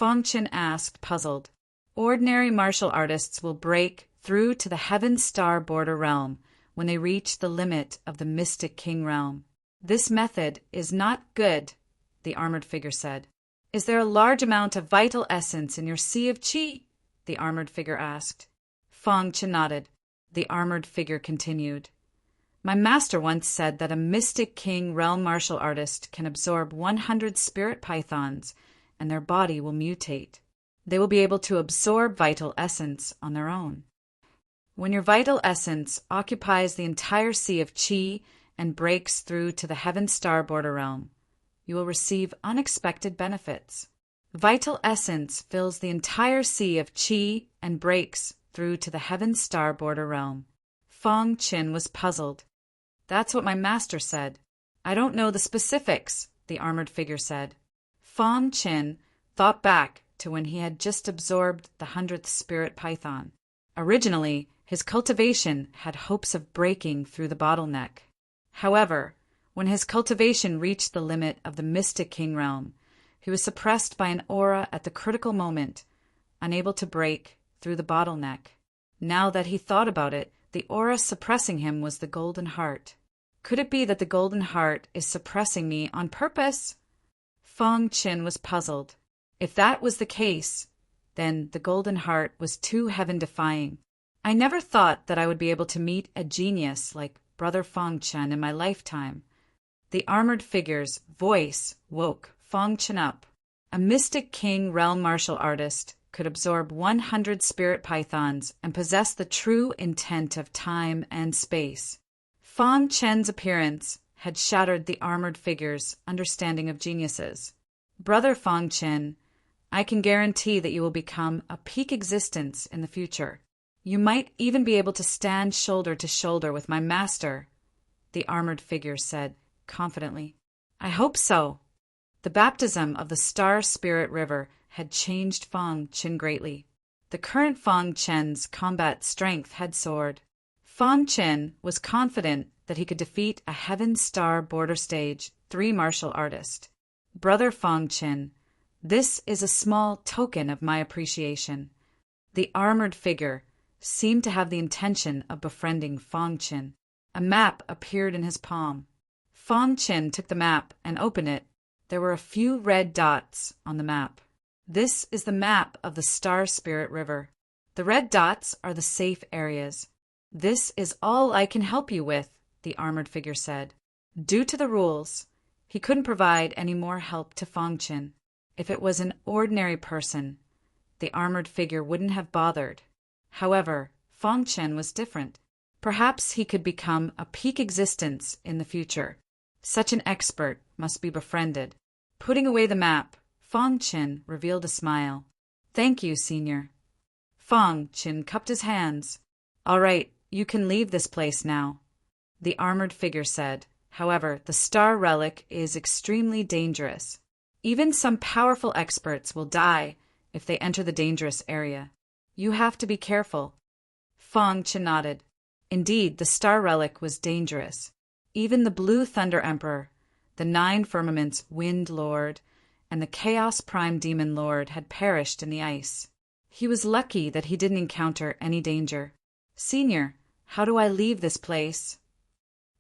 Fang Chen asked, puzzled. Ordinary martial artists will break through to the Heaven Star border realm when they reach the limit of the Mystic King realm. This method is not good, the armored figure said. Is there a large amount of vital essence in your sea of Qi? The armored figure asked. Fang Chen nodded. The armored figure continued. My master once said that a Mystic King realm martial artist can absorb 100 spirit pythons and their body will mutate. They will be able to absorb vital essence on their own. When your vital essence occupies the entire sea of Qi and breaks through to the Heaven Star border realm, you will receive unexpected benefits. Vital essence fills the entire sea of Qi and breaks through to the Heaven Star border realm. Fang Chen was puzzled. That's what my master said. I don't know the specifics, the armored figure said. Fong Qin thought back to when he had just absorbed the 100th spirit python. Originally, his cultivation had hopes of breaking through the bottleneck. However, when his cultivation reached the limit of the Mystic King realm, he was suppressed by an aura at the critical moment, unable to break through the bottleneck. Now that he thought about it, the aura suppressing him was the Golden Heart. Could it be that the Golden Heart is suppressing me on purpose? Fong Qin was puzzled. If that was the case, then the Golden Heart was too heaven-defying. I never thought that I would be able to meet a genius like Brother Fong Chen in my lifetime. The armored figure's voice woke Fong Chen up. A Mystic King realm martial artist could absorb 100 spirit pythons and possess the true intent of time and space. Fong Chen's appearance had shattered the armored figure's understanding of geniuses. Brother Fong Chen, I can guarantee that you will become a peak existence in the future. You might even be able to stand shoulder to shoulder with my master, the armored figure said confidently. I hope so. The baptism of the Star Spirit River had changed Fong Chen greatly. The current Fong Chen's combat strength had soared. Fong Chen was confident that he could defeat a Heaven Star Border Stage 3 martial artist. Brother Fong Chen, this is a small token of my appreciation. The armored figure seemed to have the intention of befriending Fong Chen. A map appeared in his palm. Fong Chen took the map and opened it. There were a few red dots on the map. This is the map of the Star Spirit River. The red dots are the safe areas. This is all I can help you with, the armored figure said. Due to the rules, he couldn't provide any more help to Fong Chen. If it was an ordinary person, the armored figure wouldn't have bothered. However, Fong Chen was different. Perhaps he could become a peak existence in the future. Such an expert must be befriended. Putting away the map, Fong Chen revealed a smile. Thank you, Senior. Fong Chen cupped his hands. All right, you can leave this place now, the armored figure said. However, the star relic is extremely dangerous. Even some powerful experts will die if they enter the dangerous area. You have to be careful. Fong Chen nodded. Indeed, the star relic was dangerous. Even the Blue Thunder Emperor, the 9 Firmaments Wind Lord, and the Chaos Prime Demon Lord had perished in the ice. He was lucky that he didn't encounter any danger. Senior, how do I leave this place?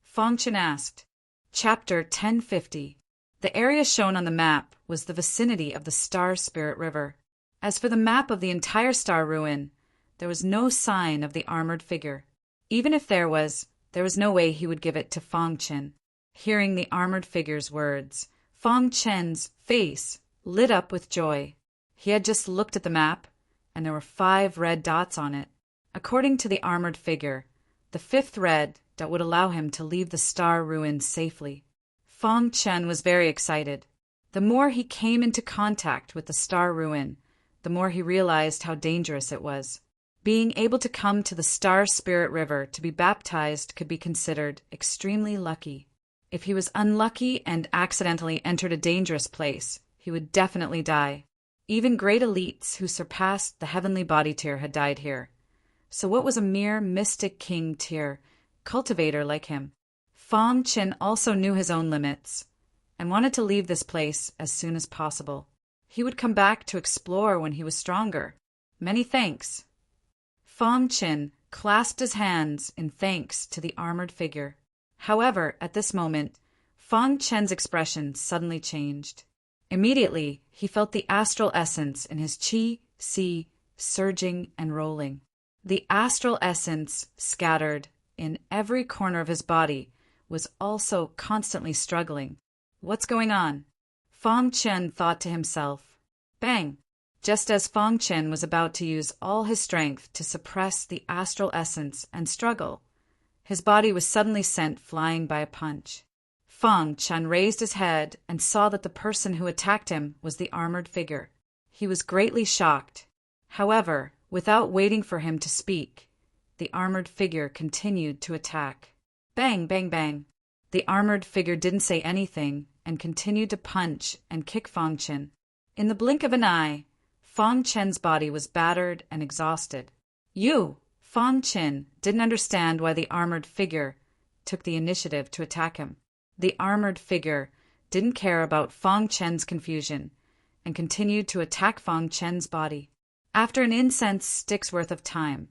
Fong Chen asked. Chapter 1050. The area shown on the map was the vicinity of the Star Spirit River. As for the map of the entire star ruin, there was no sign of the armored figure. Even if there was no way he would give it to Fong Chen. Hearing the armored figure's words, Fong Chen's face lit up with joy. He had just looked at the map, and there were 5 red dots on it. According to the armored figure, the 5th red dot would allow him to leave the star ruin safely. Fong Chen was very excited. The more he came into contact with the star ruin, the more he realized how dangerous it was. Being able to come to the Star Spirit River to be baptized could be considered extremely lucky. If he was unlucky and accidentally entered a dangerous place, he would definitely die. Even great elites who surpassed the heavenly body tier had died here. So what was a mere Mystic King tier cultivator like him? Fong Chen also knew his own limits and wanted to leave this place as soon as possible. He would come back to explore when he was stronger. Many thanks. Fong Chen clasped his hands in thanks to the armored figure. However, at this moment, Fong Chen's expression suddenly changed. Immediately, he felt the astral essence in his chi surging and rolling. The astral essence, scattered in every corner of his body, was also constantly struggling. What's going on? Fong Chen thought to himself. Bang! Just as Fong Chen was about to use all his strength to suppress the astral essence and struggle, his body was suddenly sent flying by a punch. Fong Chen raised his head and saw that the person who attacked him was the armored figure. He was greatly shocked. However, without waiting for him to speak, the armored figure continued to attack. Bang, bang, bang. The armored figure didn't say anything and continued to punch and kick Fang Chen. In the blink of an eye, Fang Chen's body was battered and exhausted. Fang Chen didn't understand why the armored figure took the initiative to attack him. The armored figure didn't care about Fang Chen's confusion and continued to attack Fang Chen's body. After an incense stick's worth of time,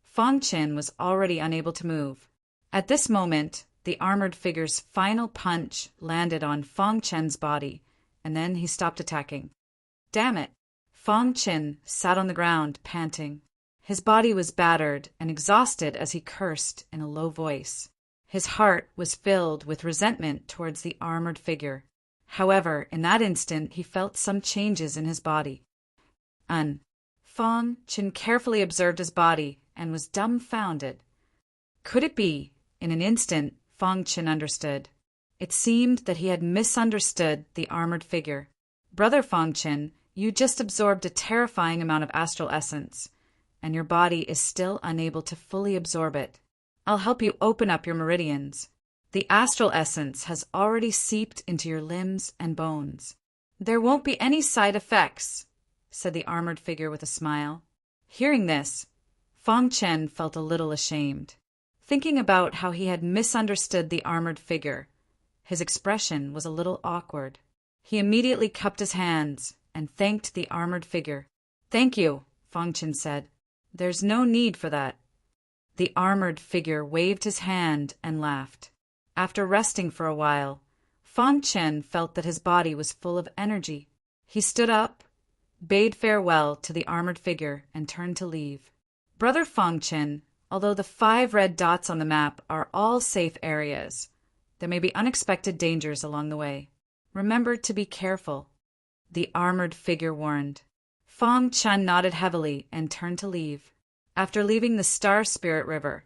Fang Chen was already unable to move. At this moment, the armored figure's final punch landed on Fang Chen's body, and then he stopped attacking. Damn it! Fang Chen sat on the ground, panting. His body was battered and exhausted as he cursed in a low voice. His heart was filled with resentment towards the armored figure. However, in that instant, he felt some changes in his body. Fang Chen carefully observed his body and was dumbfounded. Could it be? In an instant, Fang Chen understood. It seemed that he had misunderstood the armored figure. Brother Fang Chen, you just absorbed a terrifying amount of astral essence, and your body is still unable to fully absorb it. I'll help you open up your meridians. The astral essence has already seeped into your limbs and bones. There won't be any side effects, said the armored figure with a smile. Hearing this, Fang Chen felt a little ashamed. Thinking about how he had misunderstood the armored figure, his expression was a little awkward. He immediately cupped his hands and thanked the armored figure. Thank you, Fang Chen said. There's no need for that. The armored figure waved his hand and laughed. After resting for a while, Fang Chen felt that his body was full of energy. He stood up, bade farewell to the armored figure, and turned to leave. Brother Fang Chen, although the 5 red dots on the map are all safe areas, there may be unexpected dangers along the way. Remember to be careful, the armored figure warned. Fang Chen nodded heavily and turned to leave. After leaving the Star Spirit River,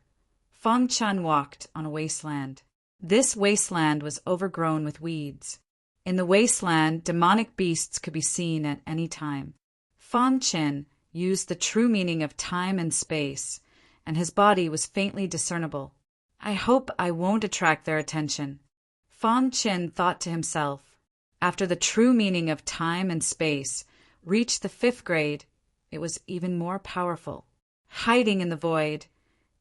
Fang Chen walked on a wasteland. This wasteland was overgrown with weeds. In the wasteland, demonic beasts could be seen at any time. Fang Chen used the true meaning of time and space, and his body was faintly discernible. I hope I won't attract their attention, Fang Chen thought to himself. After the true meaning of time and space reached the 5th grade, it was even more powerful. Hiding in the void,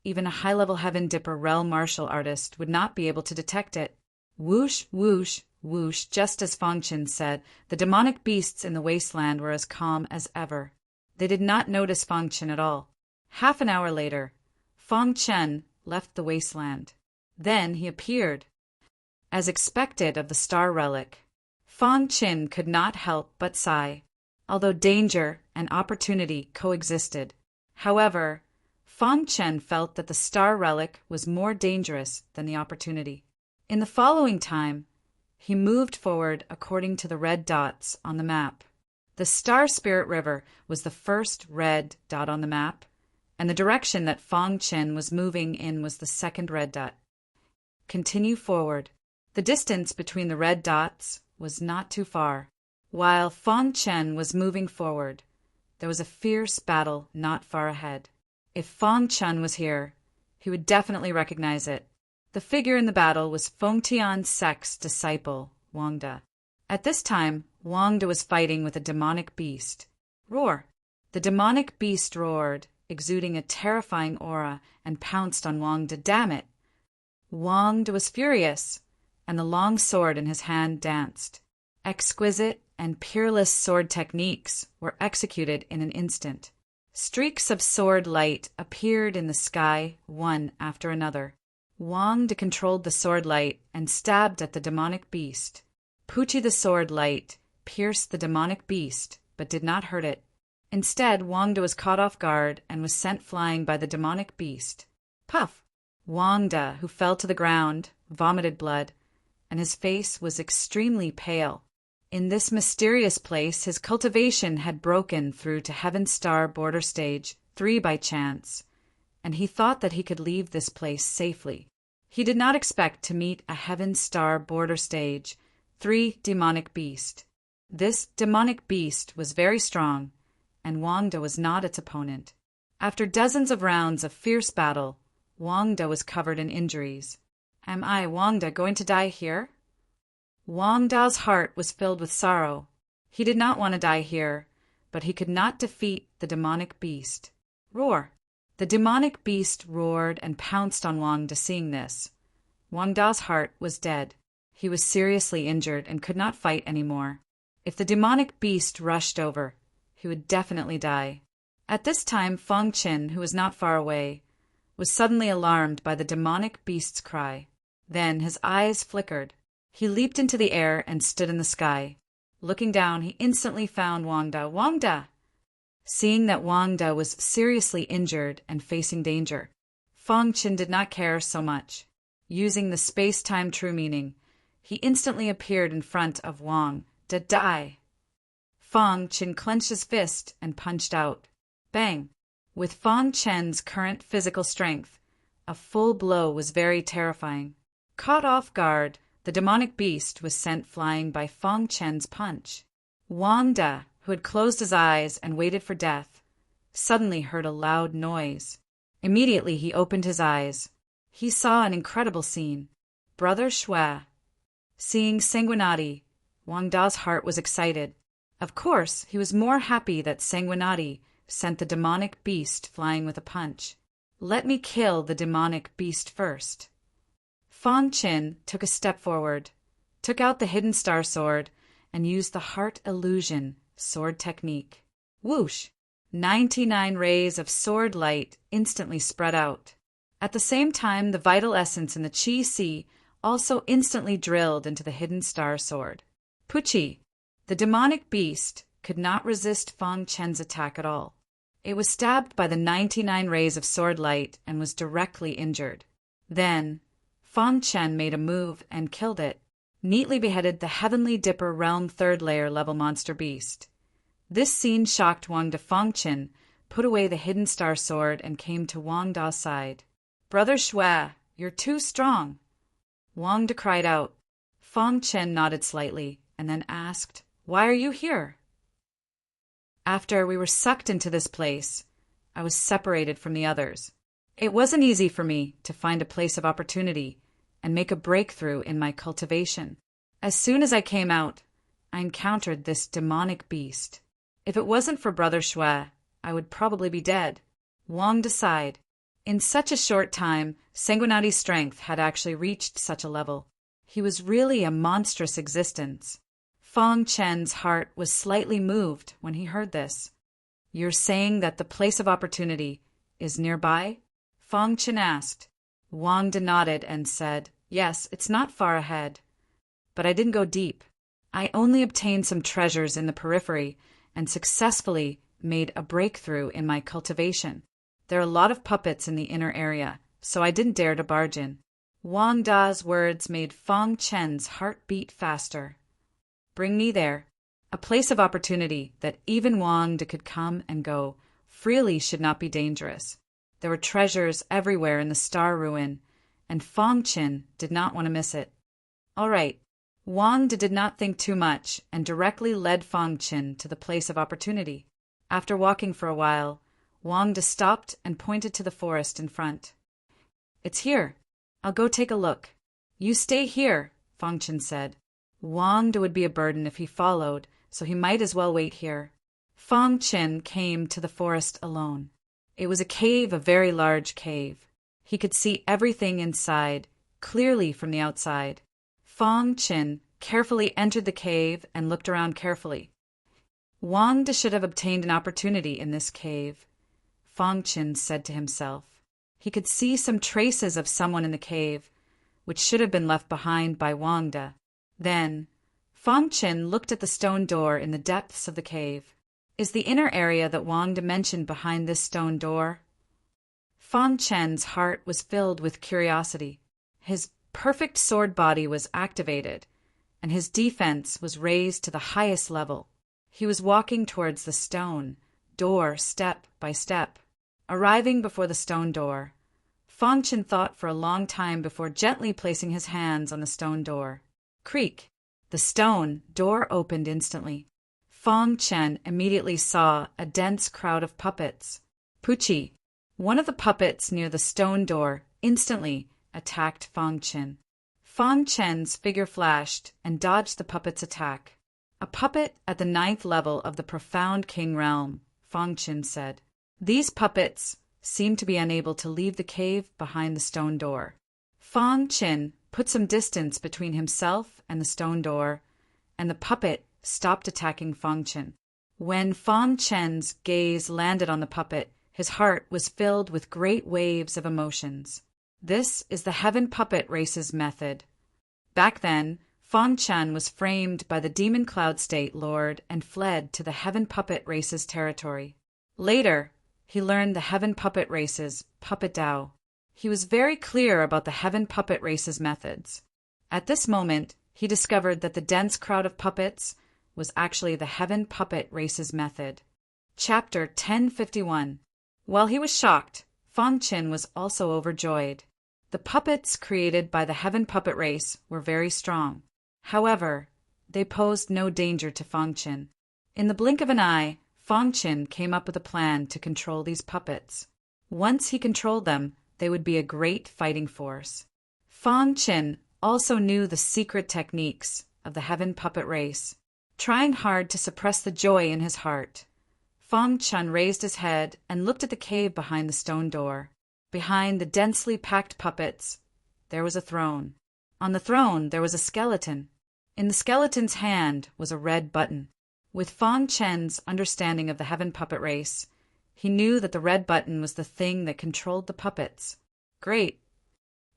even a high-level Heaven Dipper realm martial artist would not be able to detect it. Whoosh, whoosh, whoosh, just as Fang Chen said, the demonic beasts in the wasteland were as calm as ever. They did not notice Fang Chen at all. Half an hour later, Fang Chen left the wasteland. Then he appeared. As expected of the star relic, Fang Chen could not help but sigh, although danger and opportunity coexisted. However, Fang Chen felt that the star relic was more dangerous than the opportunity. In the following time, he moved forward according to the red dots on the map. The Star Spirit River was the first red dot on the map, and the direction that Fang Chen was moving in was the 2nd red dot. Continue forward. The distance between the red dots was not too far. While Fang Chen was moving forward, there was a fierce battle not far ahead. If Fang Chen was here, he would definitely recognize it. The figure in the battle was Fengtian Sek's disciple, Wangda. At this time, Wangda was fighting with a demonic beast. Roar! The demonic beast roared, exuding a terrifying aura, and pounced on Wangda. Damn it! Wangda was furious, and the long sword in his hand danced. Exquisite and peerless sword techniques were executed in an instant. Streaks of sword light appeared in the sky, one after another. Wangda controlled the sword light and stabbed at the demonic beast. Pucci the sword light pierced the demonic beast, but did not hurt it. Instead, Wangda was caught off guard and was sent flying by the demonic beast. Puff! Wangda, who fell to the ground, vomited blood, and his face was extremely pale. In this mysterious place, his cultivation had broken through to Heaven Star Border Stage 3 by chance, and he thought that he could leave this place safely. He did not expect to meet a Heaven Star Border Stage 3 demonic beast. This demonic beast was very strong, and Wangda was not its opponent. After dozens of rounds of fierce battle, Wangda was covered in injuries. Am I, Wang Da, going to die here? Wang Da's heart was filled with sorrow. He did not want to die here, but he could not defeat the demonic beast. Roar! The demonic beast roared and pounced on Wang Da. Seeing this, Wang Da's heart was dead. He was seriously injured and could not fight anymore. If the demonic beast rushed over, he would definitely die. At this time, Feng Qin, who was not far away, was suddenly alarmed by the demonic beast's cry. Then his eyes flickered. He leaped into the air and stood in the sky. Looking down, he instantly found Wang Da. Wang Da! Seeing that Wang Da was seriously injured and facing danger, Feng Qin did not care so much. Using the space-time true meaning, he instantly appeared in front of Wang Da. Die! Feng Qin clenched his fist and punched out. Bang! With Feng Qin's current physical strength, a full blow was very terrifying. Caught off guard, the demonic beast was sent flying by Feng Qin's punch. Wang Da, who had closed his eyes and waited for death, suddenly heard a loud noise. Immediately he opened his eyes. He saw an incredible scene. Brother Shui. Seeing Sanguinati, Wang Da's heart was excited. Of course, he was more happy that Sanguinati sent the demonic beast flying with a punch. Let me kill the demonic beast first. Feng Qin took a step forward, took out the hidden star sword, and used the heart illusion sword technique. Whoosh! 99 rays of sword light instantly spread out. At the same time, the vital essence in the Qi Si also instantly drilled into the hidden star sword. Puchi! The demonic beast could not resist Feng Qin's attack at all. It was stabbed by the 99 rays of sword light and was directly injured. Then, Feng Qin made a move and killed it, neatly beheaded the Heavenly Dipper Realm 3rd layer level monster beast. This scene shocked Wang Da. Feng Qin put away the hidden star sword and came to Wang Da's side. Brother Shui, you're too strong. Wang Da cried out. Feng Qin nodded slightly and then asked, Why are you here? After we were sucked into this place, I was separated from the others. It wasn't easy for me to find a place of opportunity and make a breakthrough in my cultivation. As soon as I came out, I encountered this demonic beast. If it wasn't for Brother Shui, I would probably be dead. Wang Da sighed. In such a short time, Sanguinati's strength had actually reached such a level. He was really a monstrous existence. Feng Qin's heart was slightly moved when he heard this. You're saying that the place of opportunity is nearby? Feng Qin asked. Wang Da nodded and said, Yes, it's not far ahead. But I didn't go deep. I only obtained some treasures in the periphery and successfully made a breakthrough in my cultivation. There are a lot of puppets in the inner area, so I didn't dare to barge in. Wang Da's words made Feng Qin's heart beat faster. Bring me there. A place of opportunity that even Wang Da could come and go freely should not be dangerous. There were treasures everywhere in the star ruin, and Feng Qin did not want to miss it. All right. Wang Da did not think too much and directly led Feng Qin to the place of opportunity. After walking for a while, Wang Da stopped and pointed to the forest in front. It's here. I'll go take a look. You stay here, Feng Qin said. Wang Da would be a burden if he followed, so he might as well wait here. Feng Qin came to the forest alone. It was a cave, a very large cave. He could see everything inside, clearly from the outside. Feng Qin carefully entered the cave and looked around carefully. Wang Da should have obtained an opportunity in this cave, Feng Qin said to himself. He could see some traces of someone in the cave, which should have been left behind by Wang Da. Then, Feng Qin looked at the stone door in the depths of the cave. Is the inner area that Wang Da mentioned behind this stone door? Feng Qin's heart was filled with curiosity. His perfect sword body was activated, and his defense was raised to the highest level. He was walking towards the stone door step by step. Arriving before the stone door, Feng Qin thought for a long time before gently placing his hands on the stone door. Creak! The stone door opened instantly. Feng Qin immediately saw a dense crowd of puppets. Puchi, one of the puppets near the stone door, instantly attacked Fang Chen. Fang Chen's figure flashed and dodged the puppet's attack. A puppet at the 9th level of the profound king realm, Fang Chen said. These puppets seemed to be unable to leave the cave behind the stone door. Fang Chen put some distance between himself and the stone door, and the puppet stopped attacking Fang Chen. When Fang Chen's gaze landed on the puppet, his heart was filled with great waves of emotions. This is the Heaven Puppet Race's method. Back then, Fang Chen was framed by the Demon Cloud State Lord and fled to the Heaven Puppet Race's territory. Later, he learned the Heaven Puppet Race's Puppet Dao. He was very clear about the Heaven Puppet Race's methods. At this moment, he discovered that the dense crowd of puppets was actually the Heaven Puppet Race's method. Chapter 1051. While he was shocked, Fang Chen was also overjoyed. The puppets created by the Heaven Puppet Race were very strong. However, they posed no danger to Fang Chen. In the blink of an eye, Fang Chen came up with a plan to control these puppets. Once he controlled them, they would be a great fighting force. Fang Chen also knew the secret techniques of the Heaven Puppet Race. Trying hard to suppress the joy in his heart, Fang Chen raised his head and looked at the cave behind the stone door. Behind the densely packed puppets, there was a throne. On the throne, there was a skeleton. In the skeleton's hand was a red button. With Fang Chen's understanding of the Heaven Puppet Race, he knew that the red button was the thing that controlled the puppets. Great!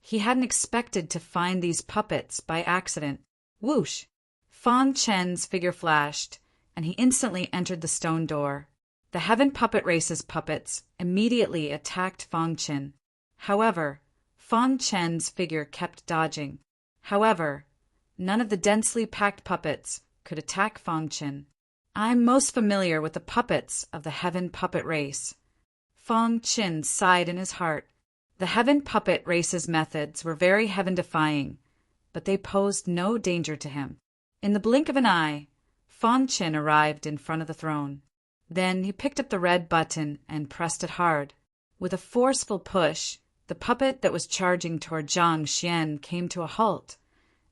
He hadn't expected to find these puppets by accident. Whoosh! Fang Chen's figure flashed, and he instantly entered the stone door. The Heaven Puppet Race's puppets immediately attacked Fang Chen. However, Fang Chen's figure kept dodging. However, none of the densely packed puppets could attack Fang Chen. I'm most familiar with the puppets of the Heaven Puppet Race. Fang Chen sighed in his heart. The Heaven Puppet Race's methods were very heaven-defying, but they posed no danger to him. In the blink of an eye, Fang Chen arrived in front of the throne. Then he picked up the red button and pressed it hard. With a forceful push, the puppet that was charging toward Zhang Xian came to a halt,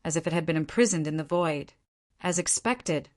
as if it had been imprisoned in the void. As expected,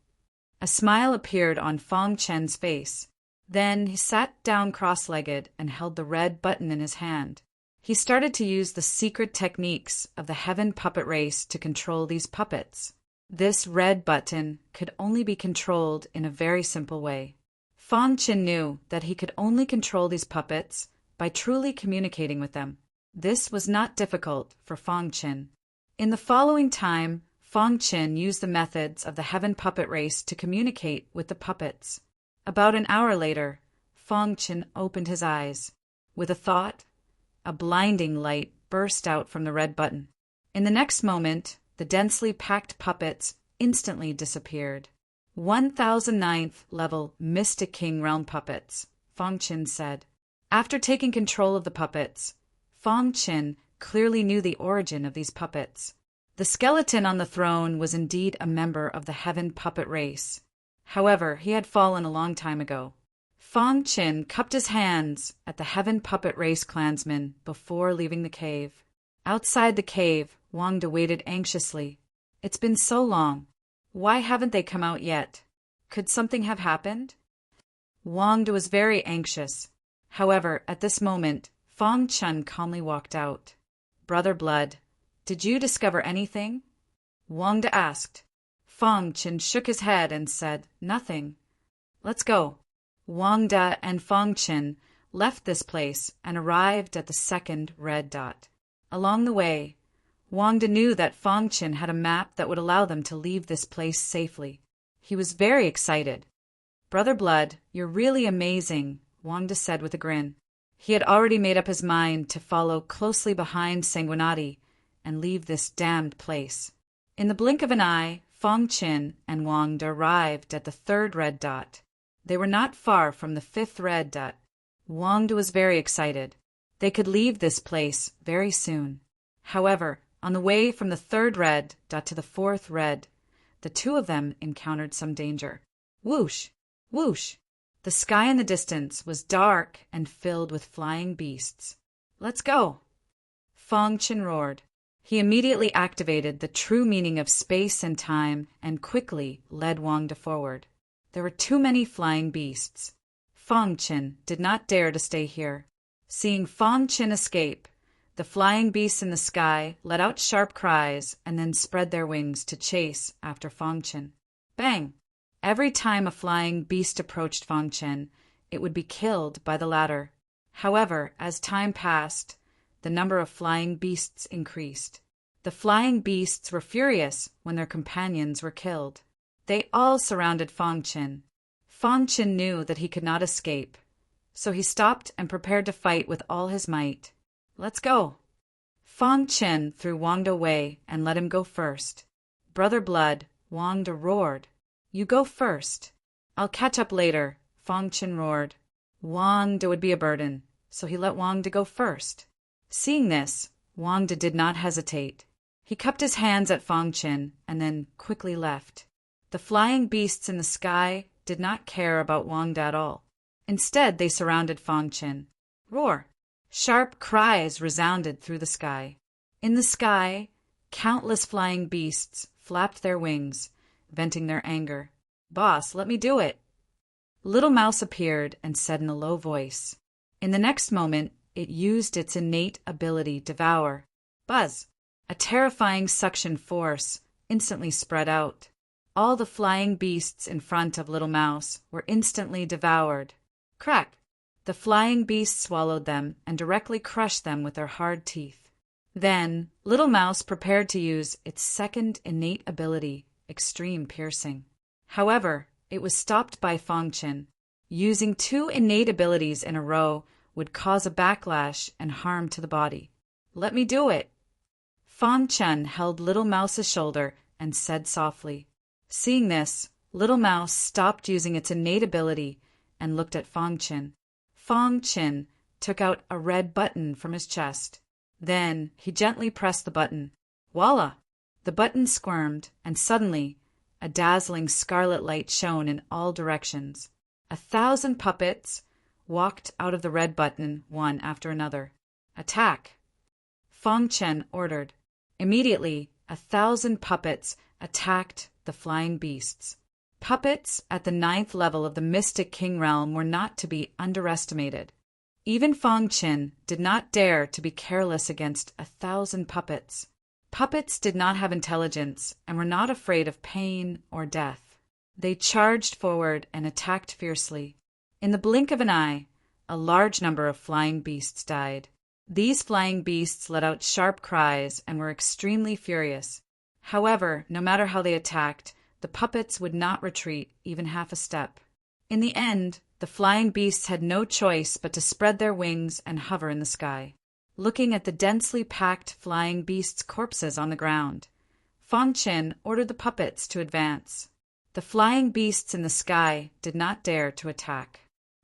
a smile appeared on Fang Chen's face. Then he sat down cross-legged and held the red button in his hand. He started to use the secret techniques of the Heaven Puppet Race to control these puppets. This red button could only be controlled in a very simple way. Fang Chen knew that he could only control these puppets by truly communicating with them. This was not difficult for Fang Chen. In the following time, Fang Chen used the methods of the Heaven Puppet Race to communicate with the puppets. About an hour later, Fang Chen opened his eyes. With a thought, a blinding light burst out from the red button. In the next moment, the densely packed puppets instantly disappeared. 1009th level Mystic King Realm puppets, Fang Chen said. After taking control of the puppets, Fang Chen clearly knew the origin of these puppets. The skeleton on the throne was indeed a member of the Heaven Puppet Race. However, he had fallen a long time ago. Fang Chen cupped his hands at the Heaven Puppet Race clansmen before leaving the cave. Outside the cave, Wang De waited anxiously. It's been so long. Why haven't they come out yet? Could something have happened? Wang De was very anxious. However, at this moment, Fang Chen calmly walked out. Brother Blood, did you discover anything? Wang De asked. Fang Chen shook his head and said, Nothing. Let's go. Wang De and Fang Chen left this place and arrived at the second red dot. Along the way, Wang De knew that Fang Chen had a map that would allow them to leave this place safely. He was very excited. Brother Blood, you're really amazing, Wang De said with a grin. He had already made up his mind to follow closely behind Sanguinati and leave this damned place. In the blink of an eye, Fang Chen and Wang De arrived at the third red dot. They were not far from the fifth red dot. Wang De was very excited. They could leave this place very soon. However, on the way from the third red dot to the fourth red, the two of them encountered some danger. Whoosh! Whoosh! The sky in the distance was dark and filled with flying beasts. Let's go! Fong Chen roared. He immediately activated the true meaning of space and time and quickly led Wang De forward. There were too many flying beasts. Fong Chen did not dare to stay here. Seeing Fong Chen escape, the flying beasts in the sky let out sharp cries and then spread their wings to chase after Fong Chen. Bang! Every time a flying beast approached Fong Chen, it would be killed by the latter. However, as time passed, the number of flying beasts increased. The flying beasts were furious when their companions were killed. They all surrounded Fong Chen. Fong Chen knew that he could not escape, so he stopped and prepared to fight with all his might. Let's go! Fong Chen threw Wang De away and let him go first. Brother Blood, Wang De roared. You go first. I'll catch up later, Fong Chen roared. Wang De would be a burden, so he let Wang De go first. Seeing this, Wang De did not hesitate. He cupped his hands at Fong Chen and then quickly left. The flying beasts in the sky did not care about Wang De at all. Instead, they surrounded Fong Chen. Roar! Sharp cries resounded through the sky. In the sky, countless flying beasts flapped their wings, venting their anger. Boss, let me do it! Little Mouse appeared and said in a low voice. In the next moment, it used its innate ability Devour. Buzz! A terrifying suction force instantly spread out. All the flying beasts in front of Little Mouse were instantly devoured. Crack! The flying beasts swallowed them and directly crushed them with their hard teeth. Then, Little Mouse prepared to use its second innate ability, Extreme Piercing. However, it was stopped by Fong Chen. Using two innate abilities in a row would cause a backlash and harm to the body. Let me do it! Fong Chen held Little Mouse's shoulder and said softly. Seeing this, Little Mouse stopped using its innate ability and looked at Fong Chen. Fong Chen took out a red button from his chest. Then he gently pressed the button. Voila! The button squirmed, and suddenly a dazzling scarlet light shone in all directions. 1,000 puppets walked out of the red button one after another. Attack! Fong Chen ordered. Immediately, 1,000 puppets attacked the flying beasts. Puppets at the 9th level of the Mystic King realm were not to be underestimated. Even Fong Chen did not dare to be careless against 1,000 puppets. Puppets did not have intelligence and were not afraid of pain or death. They charged forward and attacked fiercely. In the blink of an eye, a large number of flying beasts died. These flying beasts let out sharp cries and were extremely furious. However, no matter how they attacked, the puppets would not retreat even half a step. In the end, the flying beasts had no choice but to spread their wings and hover in the sky. Looking at the densely packed flying beasts' corpses on the ground, Fong Chen ordered the puppets to advance. The flying beasts in the sky did not dare to attack.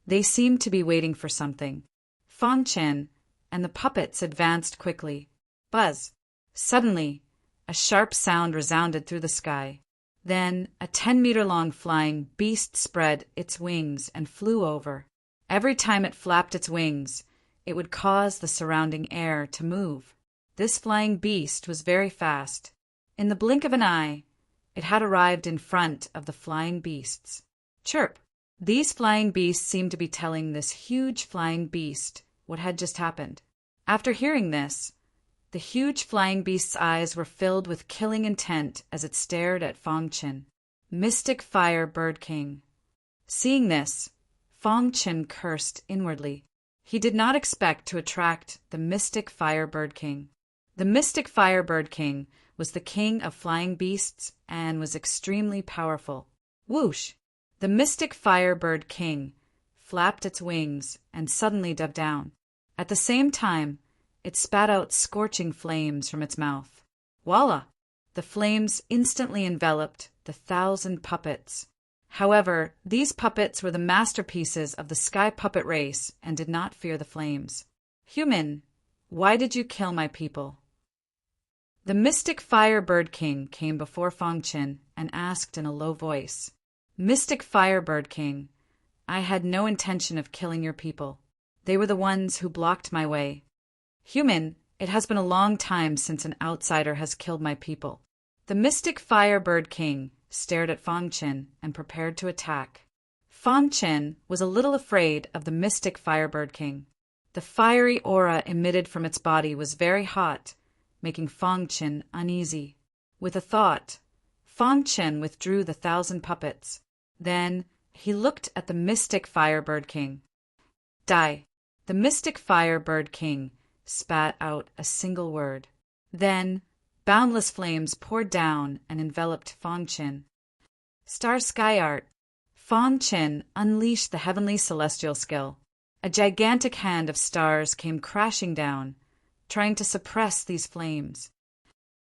They seemed to be waiting for something. Fong Chen and the puppets advanced quickly. Buzz! Suddenly, a sharp sound resounded through the sky. Then a 10-meter-long flying beast spread its wings and flew over. Every time it flapped its wings, it would cause the surrounding air to move. This flying beast was very fast. In the blink of an eye, it had arrived in front of the flying beasts. Chirp! These flying beasts seemed to be telling this huge flying beast what had just happened. After hearing this, the huge flying beast's eyes were filled with killing intent as it stared at Fong Chen. Mystic Fire Bird King. Seeing this, Fong Chen cursed inwardly. He did not expect to attract the Mystic Fire Bird King. The Mystic Fire Bird King was the king of flying beasts and was extremely powerful. Whoosh! The Mystic Fire Bird King flapped its wings and suddenly dove down. At the same time, it spat out scorching flames from its mouth. Voila! The flames instantly enveloped the 1,000 puppets. However, these puppets were the masterpieces of the sky puppet race and did not fear the flames. Human, why did you kill my people? The Mystic Fire Bird King came before Fong Chen and asked in a low voice, Mystic Fire Bird King, I had no intention of killing your people. They were the ones who blocked my way. Human, It has been a long time since an outsider has killed my people." The mystic Firebird King stared at Fang Qin and prepared to attack. Fang Qin was a little afraid of the mystic Firebird King. The fiery aura emitted from its body was very hot, making Fang Qin uneasy. With a thought, Fang Qin withdrew the 1,000 puppets. Then he looked at the mystic Firebird King. "Die." The mystic Firebird King spat out a single word. Then boundless flames poured down and enveloped Fang Qin. Star Sky Art. Fang Qin unleashed the heavenly celestial skill. A gigantic hand of stars came crashing down, trying to suppress these flames.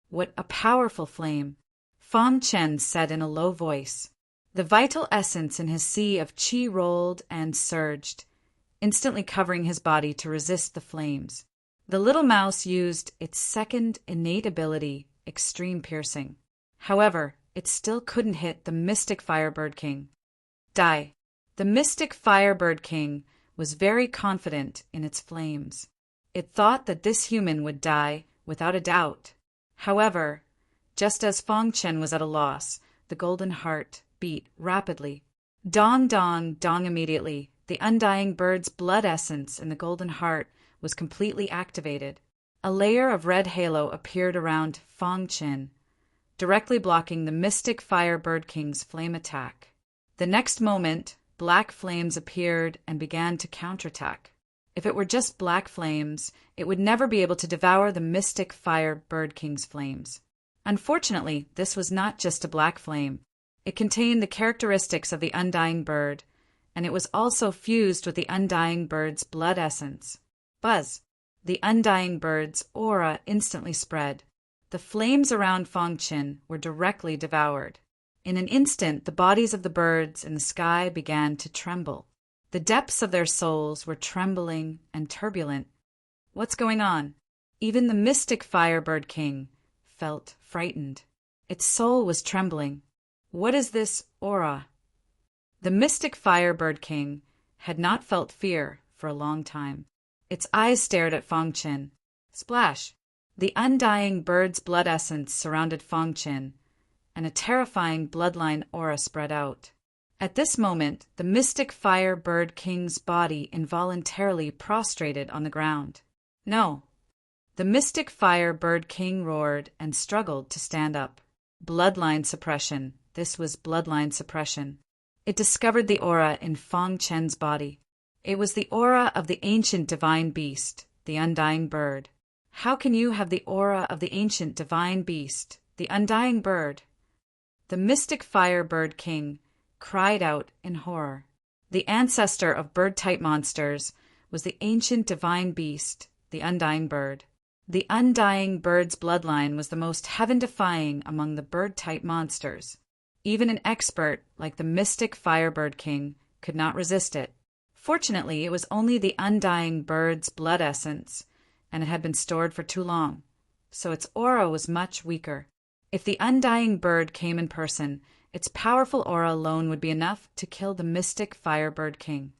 "What a powerful flame," Fang Qin said in a low voice. The vital essence in his sea of qi rolled and surged, instantly covering his body to resist the flames. The little mouse used its second innate ability, extreme piercing. However, it still couldn't hit the mystic Firebird King. "Die." The mystic Firebird King was very confident in its flames. It thought that this human would die without a doubt. However, just as Fang Qin was at a loss, the golden heart beat rapidly. Dong, dong, dong. Immediately, the undying bird's blood essence in the golden heart was completely activated. A layer of red halo appeared around Fang Qin, directly blocking the mystic Firebird King's flame attack. The next moment, black flames appeared and began to counterattack. If it were just black flames, it would never be able to devour the mystic Firebird King's flames. Unfortunately, this was not just a black flame. It contained the characteristics of the undying bird, and it was also fused with the undying bird's blood essence. Buzz! The undying bird's aura instantly spread. The flames around Fang Qin were directly devoured. In an instant, the bodies of the birds in the sky began to tremble. The depths of their souls were trembling and turbulent. What's going on? Even the mystic Firebird King felt frightened. Its soul was trembling. What is this aura? The mystic Firebird King had not felt fear for a long time. Its eyes stared at Fang Qin. Splash! The undying bird's blood essence surrounded Fang Qin, and a terrifying bloodline aura spread out. At this moment, the mystic Firebird King's body involuntarily prostrated on the ground. No! The mystic Firebird King roared and struggled to stand up. Bloodline suppression. This was bloodline suppression. It discovered the aura in Fang Qin's body. It was the aura of the ancient divine beast, the undying bird. How can you have the aura of the ancient divine beast, the undying bird? The mystic Firebird King cried out in horror. The ancestor of bird-type monsters was the ancient divine beast, the undying bird. The undying bird's bloodline was the most heaven-defying among the bird-type monsters. Even an expert like the mystic Firebird King could not resist it. Fortunately, it was only the undying bird's blood essence, and it had been stored for too long, so its aura was much weaker. If the undying bird came in person, its powerful aura alone would be enough to kill the mystic Firebird King.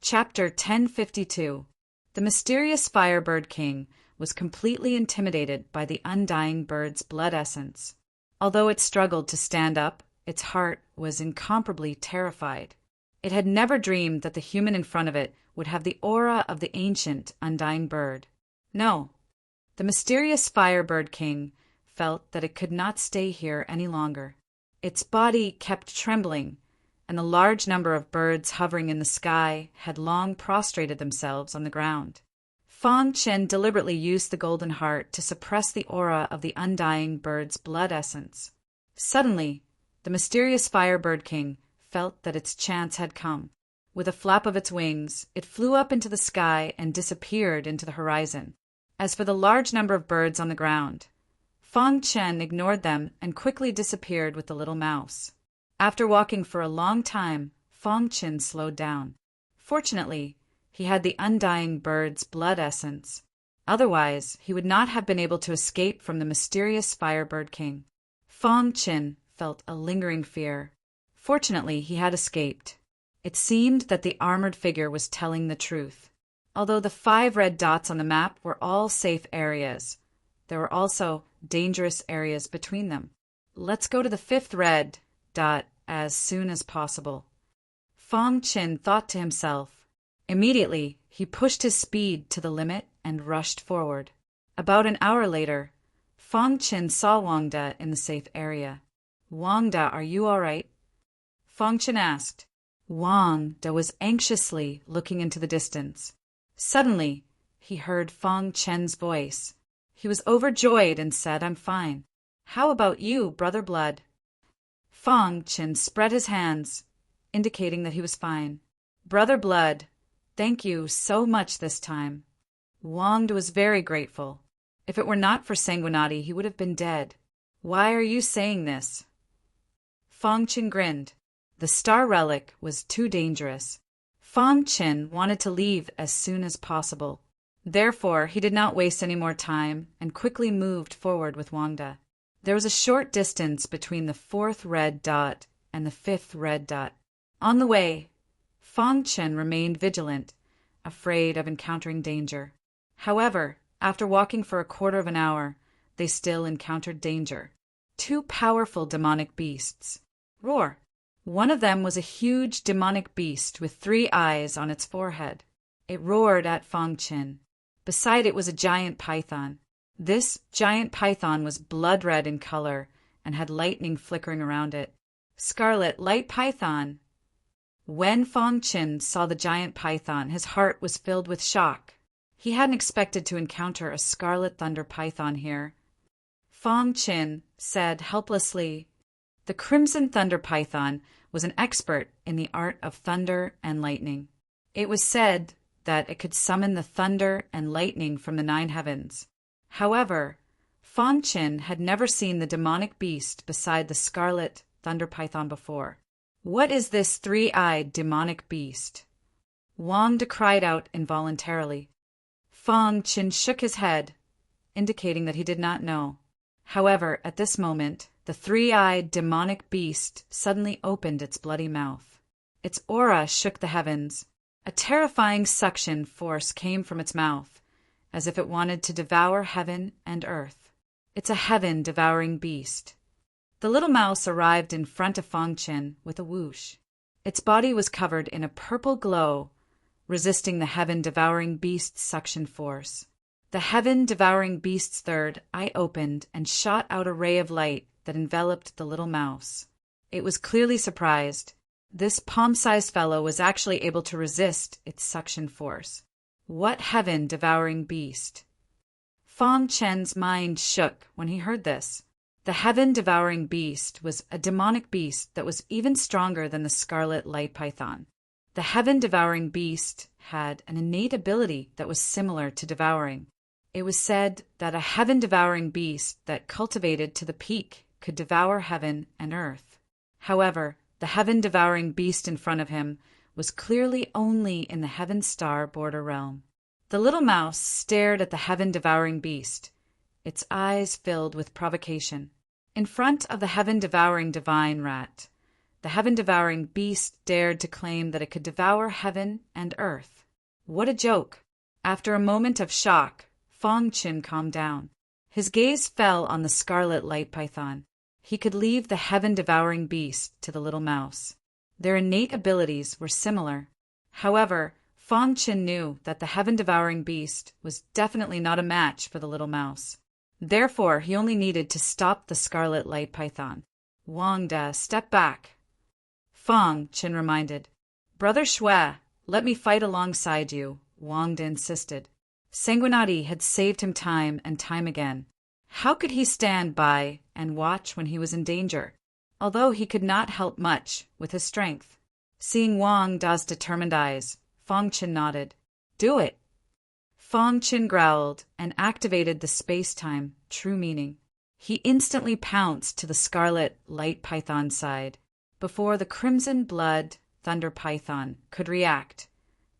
Chapter 1052. The mysterious Firebird King was completely intimidated by the undying bird's blood essence. Although it struggled to stand up, its heart was incomparably terrified. It had never dreamed that the human in front of it would have the aura of the ancient undying bird. No, the mysterious Firebird King felt that it could not stay here any longer. Its body kept trembling, and the large number of birds hovering in the sky had long prostrated themselves on the ground. Fang Qin deliberately used the golden heart to suppress the aura of the undying bird's blood essence. Suddenly, the mysterious Firebird King felt that its chance had come. With a flap of its wings, it flew up into the sky and disappeared into the horizon. As for the large number of birds on the ground, Fang Qin ignored them and quickly disappeared with the little mouse. After walking for a long time, Fang Qin slowed down. Fortunately, he had the undying bird's blood essence. Otherwise, he would not have been able to escape from the mysterious Firebird King. Fang Qin felt a lingering fear. Fortunately, he had escaped. It seemed that the armored figure was telling the truth. Although the 5 red dots on the map were all safe areas, there were also dangerous areas between them. Let's go to the 5th red dot as soon as possible, Fong Qin thought to himself. Immediately, he pushed his speed to the limit and rushed forward. About an hour later, Fong Qin saw Wang De in the safe area. Wang De, are you all right? Fong Qin asked. Wang De was anxiously looking into the distance. Suddenly, he heard Fong Qin's voice. He was overjoyed and said, I'm fine. How about you, Brother Blood? Fong Qin spread his hands, indicating that he was fine. Brother Blood, thank you so much this time. Wang De was very grateful. If it were not for Sanguinati, he would have been dead. Why are you saying this? Fong Qin grinned. The star relic was too dangerous. Fong Qin wanted to leave as soon as possible. Therefore, he did not waste any more time and quickly moved forward with Wang De. There was a short distance between the 4th red dot and the 5th red dot. On the way, Fong Qin remained vigilant, afraid of encountering danger. However, after walking for a quarter of an hour, they still encountered danger. 2 powerful demonic beasts. Roar! One of them was a huge demonic beast with 3 eyes on its forehead. It roared at Fong Qin. Beside it was a giant python. This giant python was blood red in color and had lightning flickering around it. Scarlet light python. When Fong Qin saw the giant python, his heart was filled with shock. He hadn't expected to encounter a scarlet thunder python here. Fong Qin said helplessly, the crimson thunder python was an expert in the art of thunder and lightning. It was said that it could summon the thunder and lightning from the 9 heavens. However, Fong Qin had never seen the demonic beast beside the scarlet thunder python before. What is this 3-eyed demonic beast? Wang De cried out involuntarily. Fong Qin shook his head, indicating that he did not know. However, at this moment, the 3-eyed demonic beast suddenly opened its bloody mouth. Its aura shook the heavens. A terrifying suction force came from its mouth, as if it wanted to devour heaven and earth. It's a heaven-devouring beast. The little mouse arrived in front of Fong Qin with a whoosh. Its body was covered in a purple glow, resisting the heaven-devouring beast's suction force. The heaven-devouring beast's 3rd eye opened and shot out a ray of light that enveloped the little mouse. It was clearly surprised. This palm-sized fellow was actually able to resist its suction force. What heaven-devouring beast? Fong Qin's mind shook when he heard this. The heaven-devouring beast was a demonic beast that was even stronger than the scarlet light python. The heaven-devouring beast had an innate ability that was similar to devouring. It was said that a heaven-devouring beast that cultivated to the peak could devour heaven and earth. However, the heaven-devouring beast in front of him was clearly only in the heaven star border realm. The little mouse stared at the heaven-devouring beast, its eyes filled with provocation. In front of the heaven-devouring divine rat, the heaven-devouring beast dared to claim that it could devour heaven and earth. What a joke! After a moment of shock, Fong Qin calmed down. His gaze fell on the scarlet light python. He could leave the heaven-devouring beast to the little mouse. Their innate abilities were similar. However, Fong Qin knew that the heaven-devouring beast was definitely not a match for the little mouse. Therefore, he only needed to stop the scarlet light python. Wang De, step back. Fong Qin reminded. Brother Shui, let me fight alongside you, Wang De insisted. Sanguinati had saved him time and time again. How could he stand by and watch when he was in danger? Although he could not help much with his strength. Seeing Wang De's determined eyes, Fong Qin nodded. Do it. Fong Qin growled and activated the space-time true meaning. He instantly pounced to the scarlet light python's side. Before the crimson blood thunder python could react,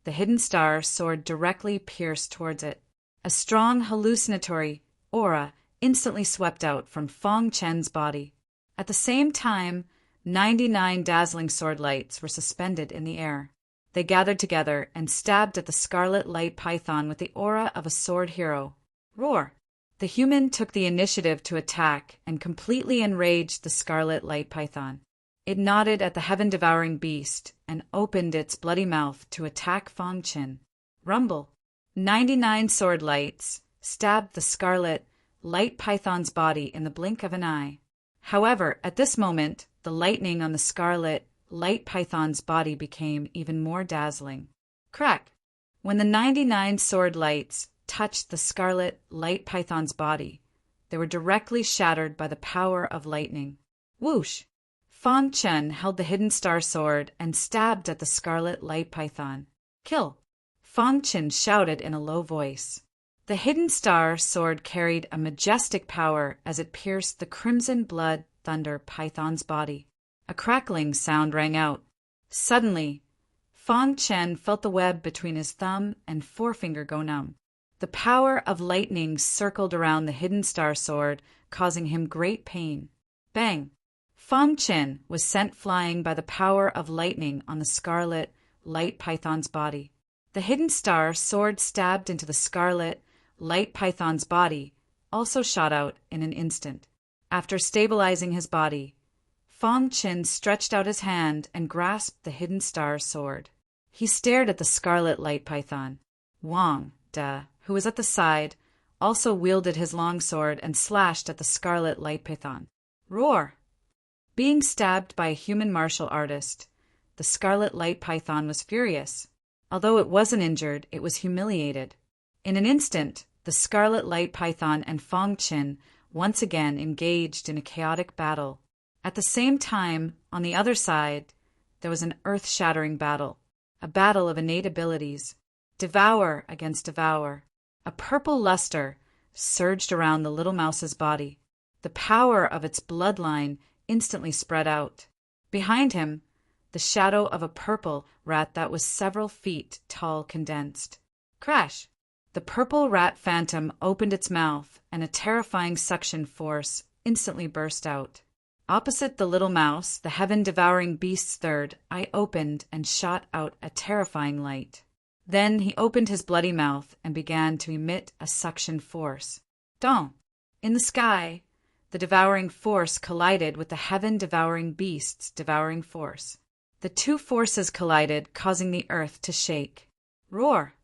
the hidden star soared directly pierced towards it. A strong hallucinatory aura instantly swept out from Fong Qin's body. At the same time, 99 dazzling sword lights were suspended in the air. They gathered together and stabbed at the scarlet light python with the aura of a sword hero. Roar! The human took the initiative to attack and completely enraged the scarlet light python. It nodded at the heaven-devouring beast and opened its bloody mouth to attack Fang Qin. Rumble! 99 sword lights stabbed the scarlet light python's body in the blink of an eye. However, at this moment, the lightning on the scarlet light python's body became even more dazzling. Crack! When the 99 sword lights touched the scarlet light python's body, they were directly shattered by the power of lightning. Whoosh! Fang Chen held the hidden star sword and stabbed at the scarlet light python. Kill! Fang Chen shouted in a low voice. The hidden star sword carried a majestic power as it pierced the crimson blood thunder python's body. A crackling sound rang out. Suddenly, Fang Chen felt the web between his thumb and forefinger go numb. The power of lightning circled around the hidden star sword, causing him great pain. Bang! Fang Chen was sent flying by the power of lightning on the scarlet light python's body. The hidden star sword stabbed into the scarlet light python's body also shot out in an instant. After stabilizing his body, Fang Chen stretched out his hand and grasped the hidden star sword. He stared at the scarlet light python. Wang De, who was at the side, also wielded his long sword and slashed at the scarlet light python. Roar! Being stabbed by a human martial artist, the scarlet light python was furious. Although it wasn't injured, it was humiliated. In an instant, the scarlet light python and Fang Chen once again engaged in a chaotic battle. At the same time, on the other side, there was an earth-shattering battle, a battle of innate abilities. Devour against devour. A purple luster surged around the little mouse's body. The power of its bloodline instantly spread out. Behind him, the shadow of a purple rat that was several feet tall condensed. Crash! The purple rat phantom opened its mouth, and a terrifying suction force instantly burst out. Opposite the little mouse, the heaven-devouring beast's third eye opened and shot out a terrifying light. Then he opened his bloody mouth and began to emit a suction force. Dong! In the sky, the devouring force collided with the heaven-devouring beast's devouring force. The two forces collided, causing the earth to shake. Roar!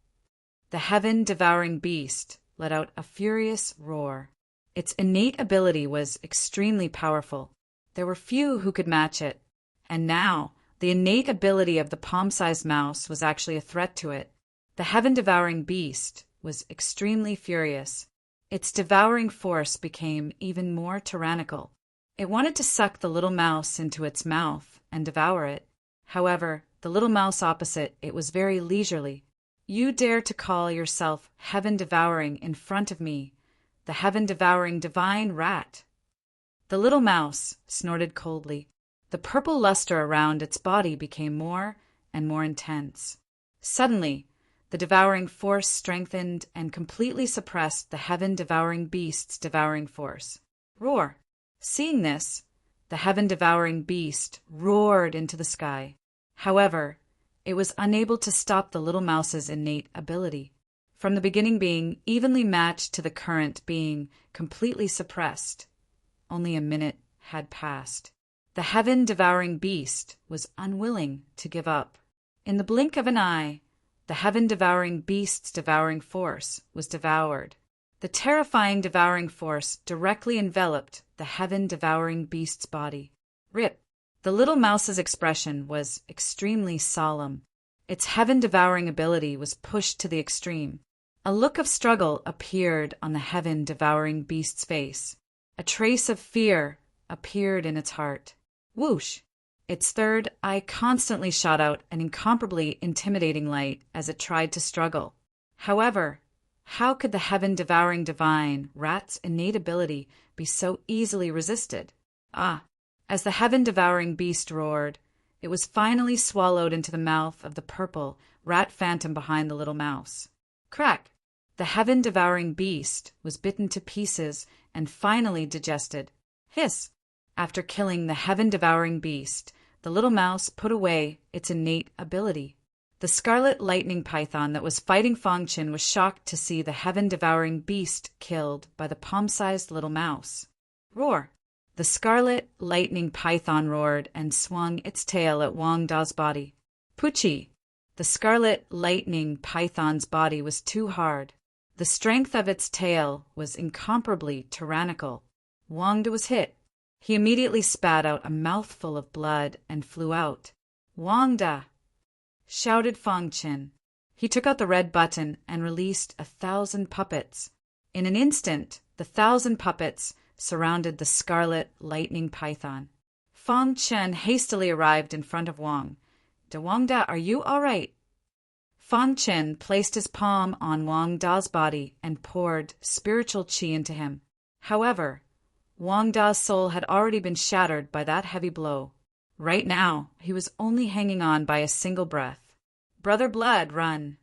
The heaven-devouring beast let out a furious roar. Its innate ability was extremely powerful. There were few who could match it. And now, the innate ability of the palm-sized mouse was actually a threat to it. The heaven-devouring beast was extremely furious. Its devouring force became even more tyrannical. It wanted to suck the little mouse into its mouth and devour it. However, the little mouse opposite it was very leisurely. You dare to call yourself heaven-devouring in front of me, the heaven-devouring divine rat? The little mouse snorted coldly. The purple luster around its body became more and more intense. Suddenly, the devouring force strengthened and completely suppressed the heaven-devouring beast's devouring force. Roar! Seeing this, the heaven-devouring beast roared into the sky. However, it was unable to stop the little mouse's innate ability. From the beginning being evenly matched to the current being completely suppressed. Only a minute had passed. The heaven-devouring beast was unwilling to give up. In the blink of an eye, the heaven-devouring beast's devouring force was devoured. The terrifying devouring force directly enveloped the heaven-devouring beast's body. Rip! The little mouse's expression was extremely solemn. Its heaven-devouring ability was pushed to the extreme. A look of struggle appeared on the heaven-devouring beast's face. A trace of fear appeared in its heart. Whoosh! Its third eye constantly shot out an incomparably intimidating light as it tried to struggle. However, how could the heaven-devouring divine rat's innate ability be so easily resisted? As the heaven-devouring beast roared, it was finally swallowed into the mouth of the purple rat phantom behind the little mouse. Crack! The heaven-devouring beast was bitten to pieces and finally digested. Hiss! After killing the heaven-devouring beast, the little mouse put away its innate ability. The scarlet lightning python that was fighting Fang Chin was shocked to see the heaven-devouring beast killed by the palm-sized little mouse. Roar! The scarlet lightning python roared and swung its tail at Wang Da's body. Puchi! The scarlet lightning python's body was too hard. The strength of its tail was incomparably tyrannical. Wang Da was hit. He immediately spat out a mouthful of blood and flew out. Wang Da! Shouted Fang Chin. He took out the red button and released 1,000 puppets. In an instant, the 1,000 puppets surrounded the scarlet lightning python. Fang Chin hastily arrived in front of Wang. Wang Da, are you all right? Fang Chin placed his palm on Wang Da's body and poured spiritual qi into him. However, Wang Da's soul had already been shattered by that heavy blow. Right now, he was only hanging on by a single breath. Brother Blood, run!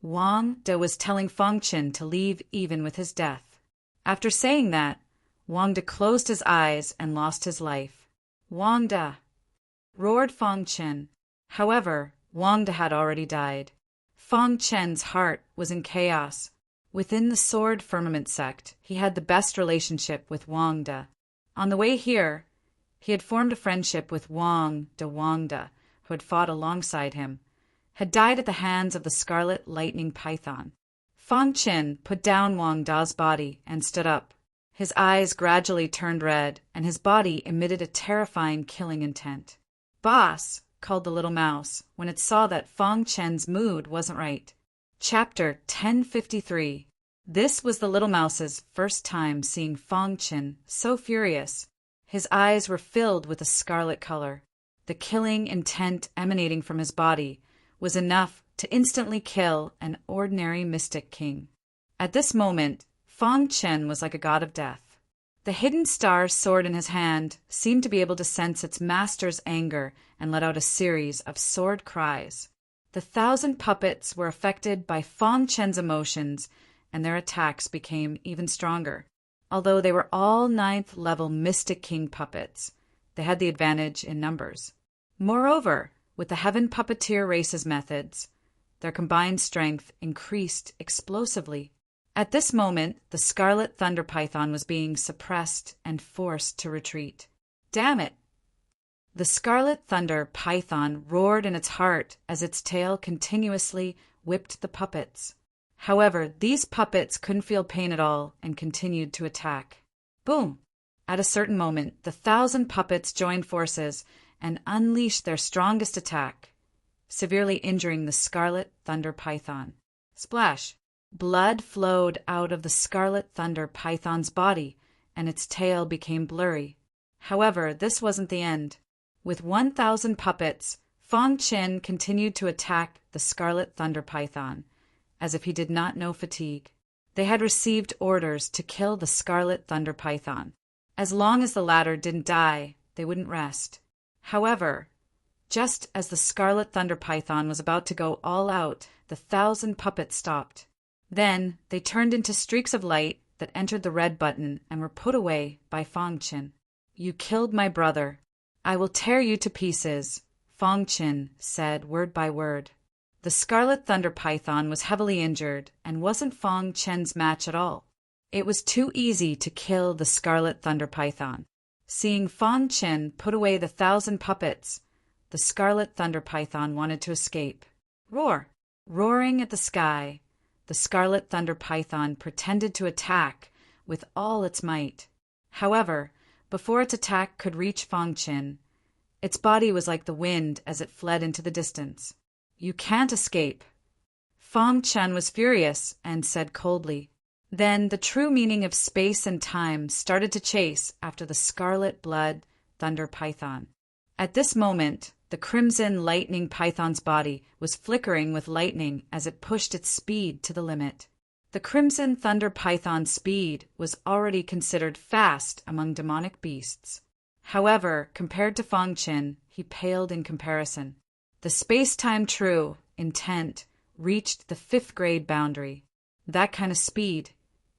Wang Da was telling Fang Chin to leave even with his death. After saying that, Wang Da closed his eyes and lost his life. Wang Da! Roared Fang Chin. However, Wang Da had already died. Fang Chen's heart was in chaos. Within the Sword Firmament sect, he had the best relationship with Wang Da. On the way here, he had formed a friendship with Wang Da, who had fought alongside him, had died at the hands of the scarlet lightning python. Fang Chin put down Wang Da's body and stood up. His eyes gradually turned red, and his body emitted a terrifying killing intent. Boss! Called the little mouse when it saw that Fang Chen's mood wasn't right. Chapter 1053. This was the little mouse's first time seeing Fang Chin so furious. His eyes were filled with a scarlet color. The killing intent emanating from his body was enough to instantly kill an ordinary mystic king. At this moment, Fang Chin was like a god of death. The hidden star sword in his hand seemed to be able to sense its master's anger and let out a series of sword cries. The 1,000 puppets were affected by Fang Chen's emotions, and their attacks became even stronger. Although they were all 9th level Mystic King puppets, they had the advantage in numbers. Moreover, with the Heaven Puppeteer race's methods, their combined strength increased explosively. At this moment, the Scarlet Thunder Python was being suppressed and forced to retreat. Damn it! The Scarlet Thunder Python roared in its heart as its tail continuously whipped the puppets. However, these puppets couldn't feel pain at all and continued to attack. Boom! At a certain moment, the 1,000 puppets joined forces and unleashed their strongest attack, severely injuring the Scarlet Thunder Python. Splash! Blood flowed out of the Scarlet Thunder Python's body, and its tail became blurry. However, this wasn't the end. With 1,000 puppets, Fang Chin continued to attack the Scarlet Thunder Python, as if he did not know fatigue. They had received orders to kill the Scarlet Thunder Python. As long as the latter didn't die, they wouldn't rest. However, just as the Scarlet Thunder Python was about to go all out, the 1,000 puppets stopped. Then they turned into streaks of light that entered the red button and were put away by Fang Chin. You killed my brother. I will tear you to pieces, Fang Chin said word by word. The Scarlet Thunder Python was heavily injured and wasn't Fang Chen's match at all. It was too easy to kill the Scarlet Thunder Python. Seeing Fang Chin put away the 1,000 puppets, the Scarlet Thunder Python wanted to escape. Roar! Roaring at the sky, the Scarlet Thunder Python pretended to attack with all its might. However, before its attack could reach Fang Chin, its body was like the wind as it fled into the distance. You can't escape. Fang Chin was furious and said coldly. Then the true meaning of space and time started to chase after the Scarlet Blood Thunder Python. At this moment, the Crimson Lightning Python's body was flickering with lightning as it pushed its speed to the limit. The Crimson Thunder Python's speed was already considered fast among demonic beasts. However, compared to Fang Chin, he paled in comparison. The space-time true intent reached the 5th grade boundary. That kind of speed,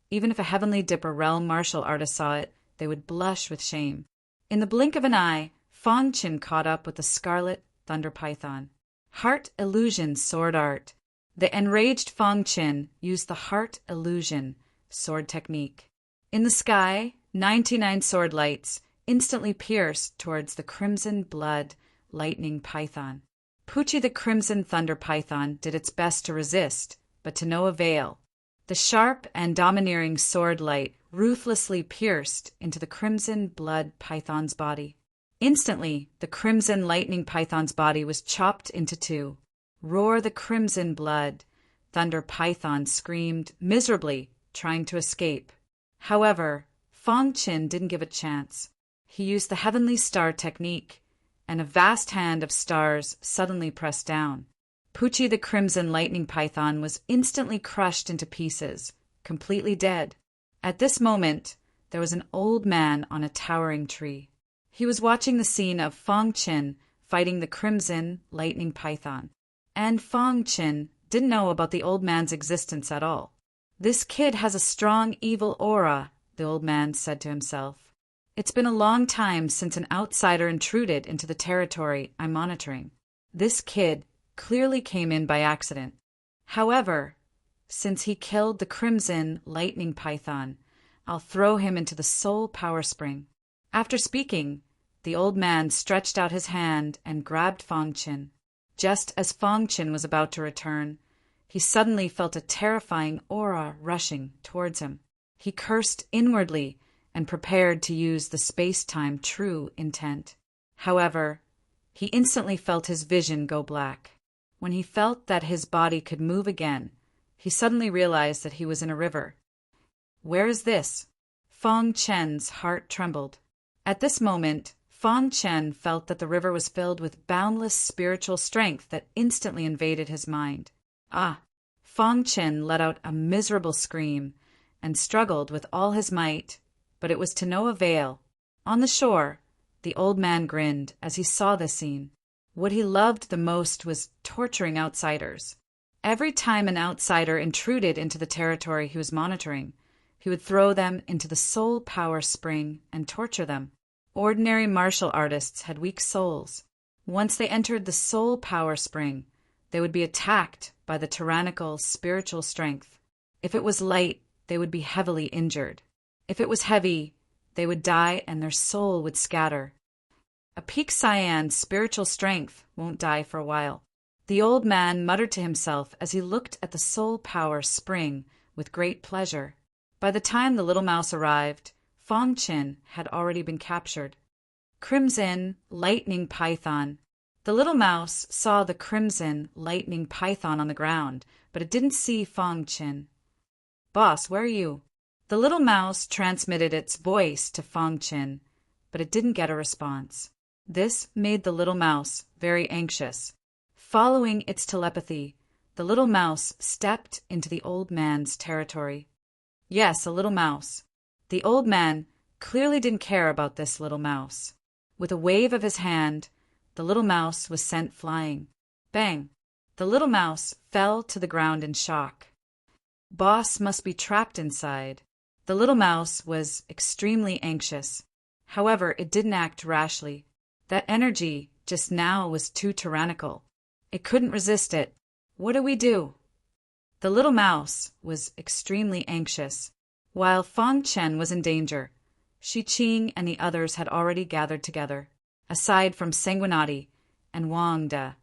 even if a Heavenly Dipper realm martial artist saw it, they would blush with shame. In the blink of an eye, Fang Chin caught up with the Scarlet Thunder Python. Heart illusion sword art. The enraged Fang Qin used the heart illusion sword technique. In the sky, 99 sword lights instantly pierced towards the crimson blood lightning python. Pucci the crimson thunder python did its best to resist, but to no avail. The sharp and domineering sword light ruthlessly pierced into the crimson blood python's body. Instantly, the crimson lightning python's body was chopped into two. Roar the crimson blood. Thunder python screamed miserably, trying to escape. However, Fang Qin didn't give a chance. He used the heavenly star technique, and a vast hand of stars suddenly pressed down. Pucci the crimson lightning python was instantly crushed into pieces, completely dead. At this moment, there was an old man on a towering tree. He was watching the scene of Fang Qin fighting the crimson lightning python. And Fang Qin didn't know about the old man's existence at all. This kid has a strong evil aura, the old man said to himself. It's been a long time since an outsider intruded into the territory I'm monitoring. This kid clearly came in by accident. However, since he killed the crimson lightning python, I'll throw him into the soul power spring. After speaking, the old man stretched out his hand and grabbed Fang Qin. Just as Fang Qin was about to return, he suddenly felt a terrifying aura rushing towards him. He cursed inwardly and prepared to use the space-time true intent. However, he instantly felt his vision go black. When he felt that his body could move again, he suddenly realized that he was in a river. Where is this? Fang Qin's heart trembled. At this moment, Fang Qin felt that the river was filled with boundless spiritual strength that instantly invaded his mind. Fang Qin let out a miserable scream and struggled with all his might, but it was to no avail. On the shore, the old man grinned as he saw this scene. What he loved the most was torturing outsiders. Every time an outsider intruded into the territory he was monitoring, he would throw them into the soul power spring and torture them. Ordinary martial artists had weak souls. Once they entered the soul power spring, they would be attacked by the tyrannical spiritual strength. If it was light, they would be heavily injured. If it was heavy, they would die and their soul would scatter. A peak Cyan's spiritual strength won't die for a while. The old man muttered to himself as he looked at the soul power spring with great pleasure. By the time the little mouse arrived, Fang Qin had already been captured. Crimson lightning python. The little mouse saw the crimson lightning python on the ground, but it didn't see Fang Qin. Boss, where are you? The little mouse transmitted its voice to Fang Qin, but it didn't get a response. This made the little mouse very anxious. Following its telepathy, the little mouse stepped into the old man's territory. Yes, a little mouse. The old man clearly didn't care about this little mouse. With a wave of his hand, the little mouse was sent flying. Bang! The little mouse fell to the ground in shock. Boss must be trapped inside. The little mouse was extremely anxious. However, it didn't act rashly. That energy just now was too tyrannical. It couldn't resist it. What do we do? The little mouse was extremely anxious. While Fang Qin was in danger, Shi Qing and the others had already gathered together. Aside from Sanguinati and Wang De,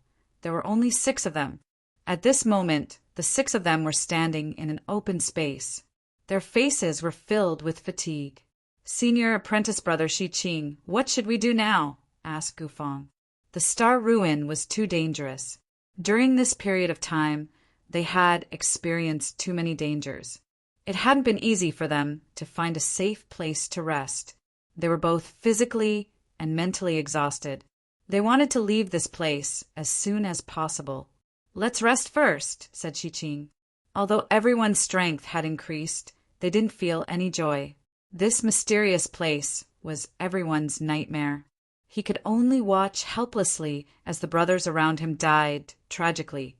there were only 6 of them. At this moment, the 6 of them were standing in an open space. Their faces were filled with fatigue. Senior apprentice brother Shi Qing, what should we do now? Asked Gufang. The star ruin was too dangerous. During this period of time, they had experienced too many dangers. It hadn't been easy for them to find a safe place to rest. They were both physically and mentally exhausted. They wanted to leave this place as soon as possible. Let's rest first, said Shi Qing. Although everyone's strength had increased, they didn't feel any joy. This mysterious place was everyone's nightmare. He could only watch helplessly as the brothers around him died tragically.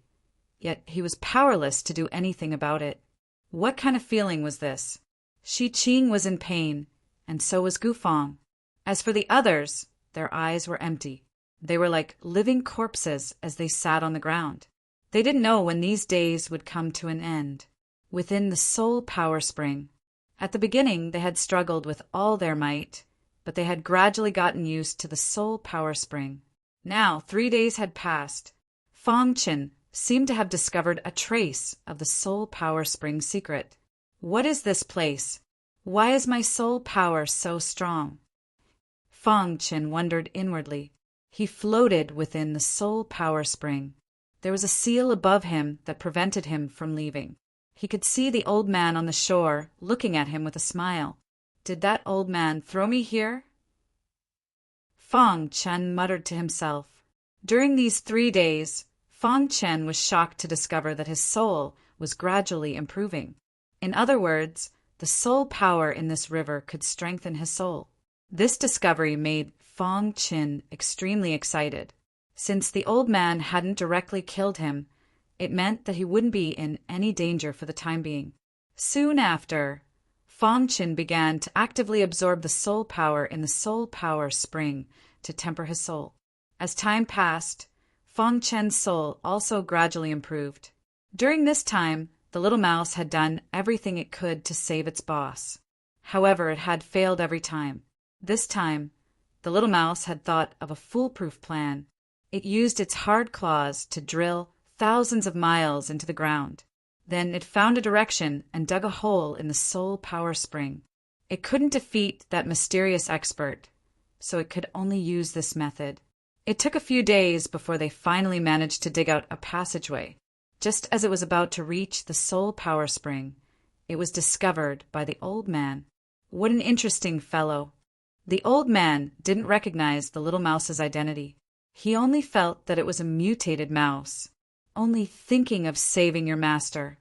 Yet he was powerless to do anything about it. What kind of feeling was this? Shi Qing was in pain, and so was Gufang. As for the others, their eyes were empty. They were like living corpses as they sat on the ground. They didn't know when these days would come to an end. Within the soul power spring. At the beginning, they had struggled with all their might, but they had gradually gotten used to the soul power spring. Now, 3 days had passed. Fong Qin seemed to have discovered a trace of the soul power spring secret. What is this place? Why is my soul power so strong? Fong Qin wondered inwardly. He floated within the soul power spring. There was a seal above him that prevented him from leaving. He could see the old man on the shore looking at him with a smile. Did that old man throw me here? Fong Chen muttered to himself. During these 3 days, Fong Chen was shocked to discover that his soul was gradually improving. In other words, the soul power in this river could strengthen his soul. This discovery made Fong Chen extremely excited. Since the old man hadn't directly killed him, it meant that he wouldn't be in any danger for the time being. Soon after, Fong Chen began to actively absorb the soul power in the soul power spring to temper his soul. As time passed, Fong Chen's soul also gradually improved. During this time, the little mouse had done everything it could to save its boss. However, it had failed every time. This time, the little mouse had thought of a foolproof plan. It used its hard claws to drill thousands of miles into the ground. Then it found a direction and dug a hole in the soul power spring. It couldn't defeat that mysterious expert, so it could only use this method. It took a few days before they finally managed to dig out a passageway. Just as it was about to reach the soul power spring, it was discovered by the old man. What an interesting fellow. The old man didn't recognize the little mouse's identity. He only felt that it was a mutated mouse. Only thinking of saving your master.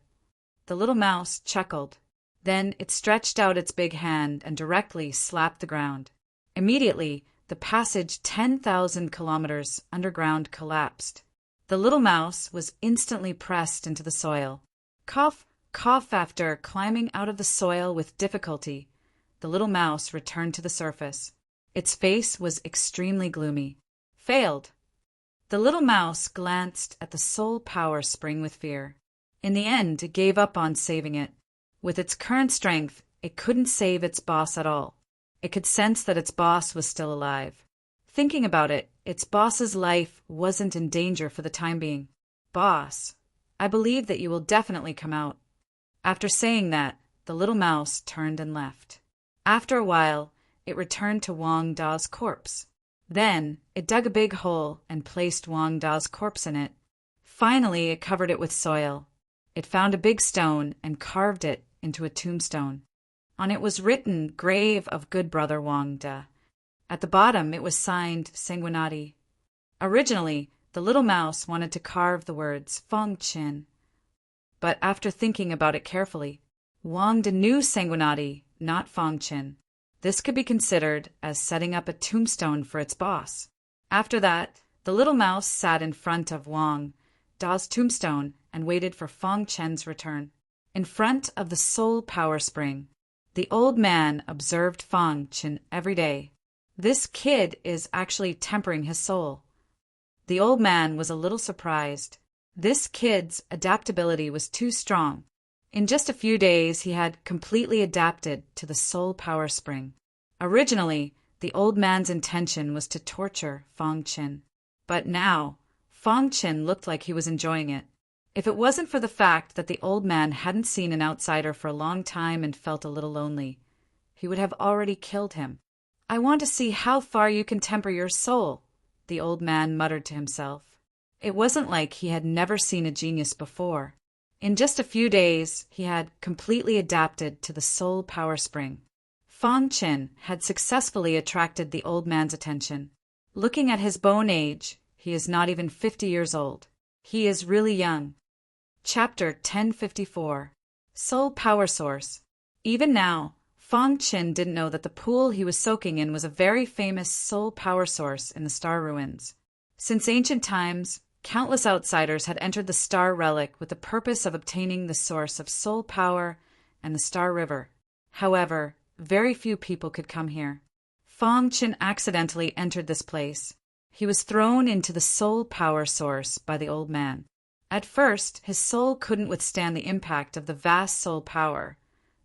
The little mouse chuckled. Then it stretched out its big hand and directly slapped the ground. Immediately, the passage 10,000 kilometers underground collapsed. The little mouse was instantly pressed into the soil. Cough, cough. After climbing out of the soil with difficulty, the little mouse returned to the surface. Its face was extremely gloomy. Failed. The little mouse glanced at the soul power spring with fear. In the end, it gave up on saving it. With its current strength, it couldn't save its boss at all. It could sense that its boss was still alive. Thinking about it, its boss's life wasn't in danger for the time being. Boss, I believe that you will definitely come out. After saying that, the little mouse turned and left. After a while, it returned to Wang Da's corpse. Then, it dug a big hole and placed Wang Da's corpse in it. Finally, it covered it with soil. It found a big stone and carved it into a tombstone. On it was written, "Grave of Good Brother Wang Da." At the bottom, it was signed Sanguinati. Originally, the little mouse wanted to carve the words Fong Qin. But after thinking about it carefully, Wang Da knew Sanguinati, not Fong Qin. This could be considered as setting up a tombstone for its boss. After that, the little mouse sat in front of Wang Da's tombstone and waited for Fong Chen's return. In front of the soul power spring, the old man observed Fong Chen every day. This kid is actually tempering his soul. The old man was a little surprised. This kid's adaptability was too strong. In just a few days, he had completely adapted to the soul power spring. Originally, the old man's intention was to torture Fong Chen. But now, Fong Chen looked like he was enjoying it. If it wasn't for the fact that the old man hadn't seen an outsider for a long time and felt a little lonely, he would have already killed him. "I want to see how far you can temper your soul," the old man muttered to himself. It wasn't like he had never seen a genius before. In just a few days, he had completely adapted to the soul power spring. Fong Chen had successfully attracted the old man's attention. Looking at his bone age, he is not even 50 years old. He is really young. Chapter 1054. Soul Power Source. Even now, Fong Chen didn't know that the pool he was soaking in was a very famous soul power source in the star ruins. Since ancient times, countless outsiders had entered the star relic with the purpose of obtaining the source of soul power and the star river. However, very few people could come here. Fong Chen accidentally entered this place. He was thrown into the soul power source by the old man. At first, his soul couldn't withstand the impact of the vast soul power,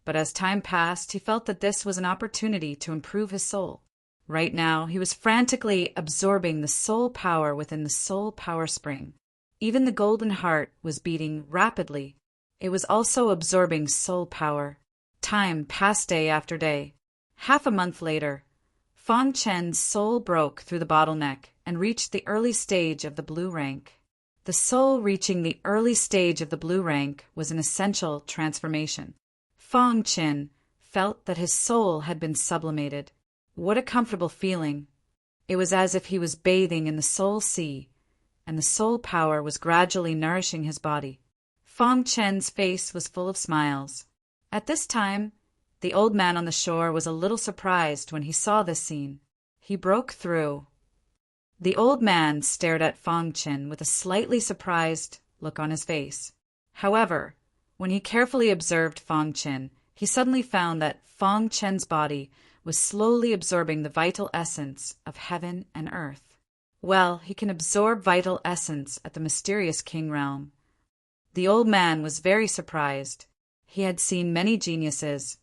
but as time passed, he felt that this was an opportunity to improve his soul. Right now, he was frantically absorbing the soul power within the soul power spring. Even the golden heart was beating rapidly. It was also absorbing soul power. Time passed day after day. Half a month later, Fang Chen's soul broke through the bottleneck and reached the early stage of the blue rank. The soul reaching the early stage of the blue rank was an essential transformation. Fang Chen felt that his soul had been sublimated. What a comfortable feeling. It was as if he was bathing in the soul sea, and the soul power was gradually nourishing his body. Fang Chen's face was full of smiles. At this time, the old man on the shore was a little surprised when he saw this scene. He broke through. The old man stared at Fang Chen with a slightly surprised look on his face. However, when he carefully observed Fang Chen, he suddenly found that Fang Chen's body was slowly absorbing the vital essence of heaven and earth. Well, he can absorb vital essence at the mysterious king realm. The old man was very surprised. He had seen many geniuses,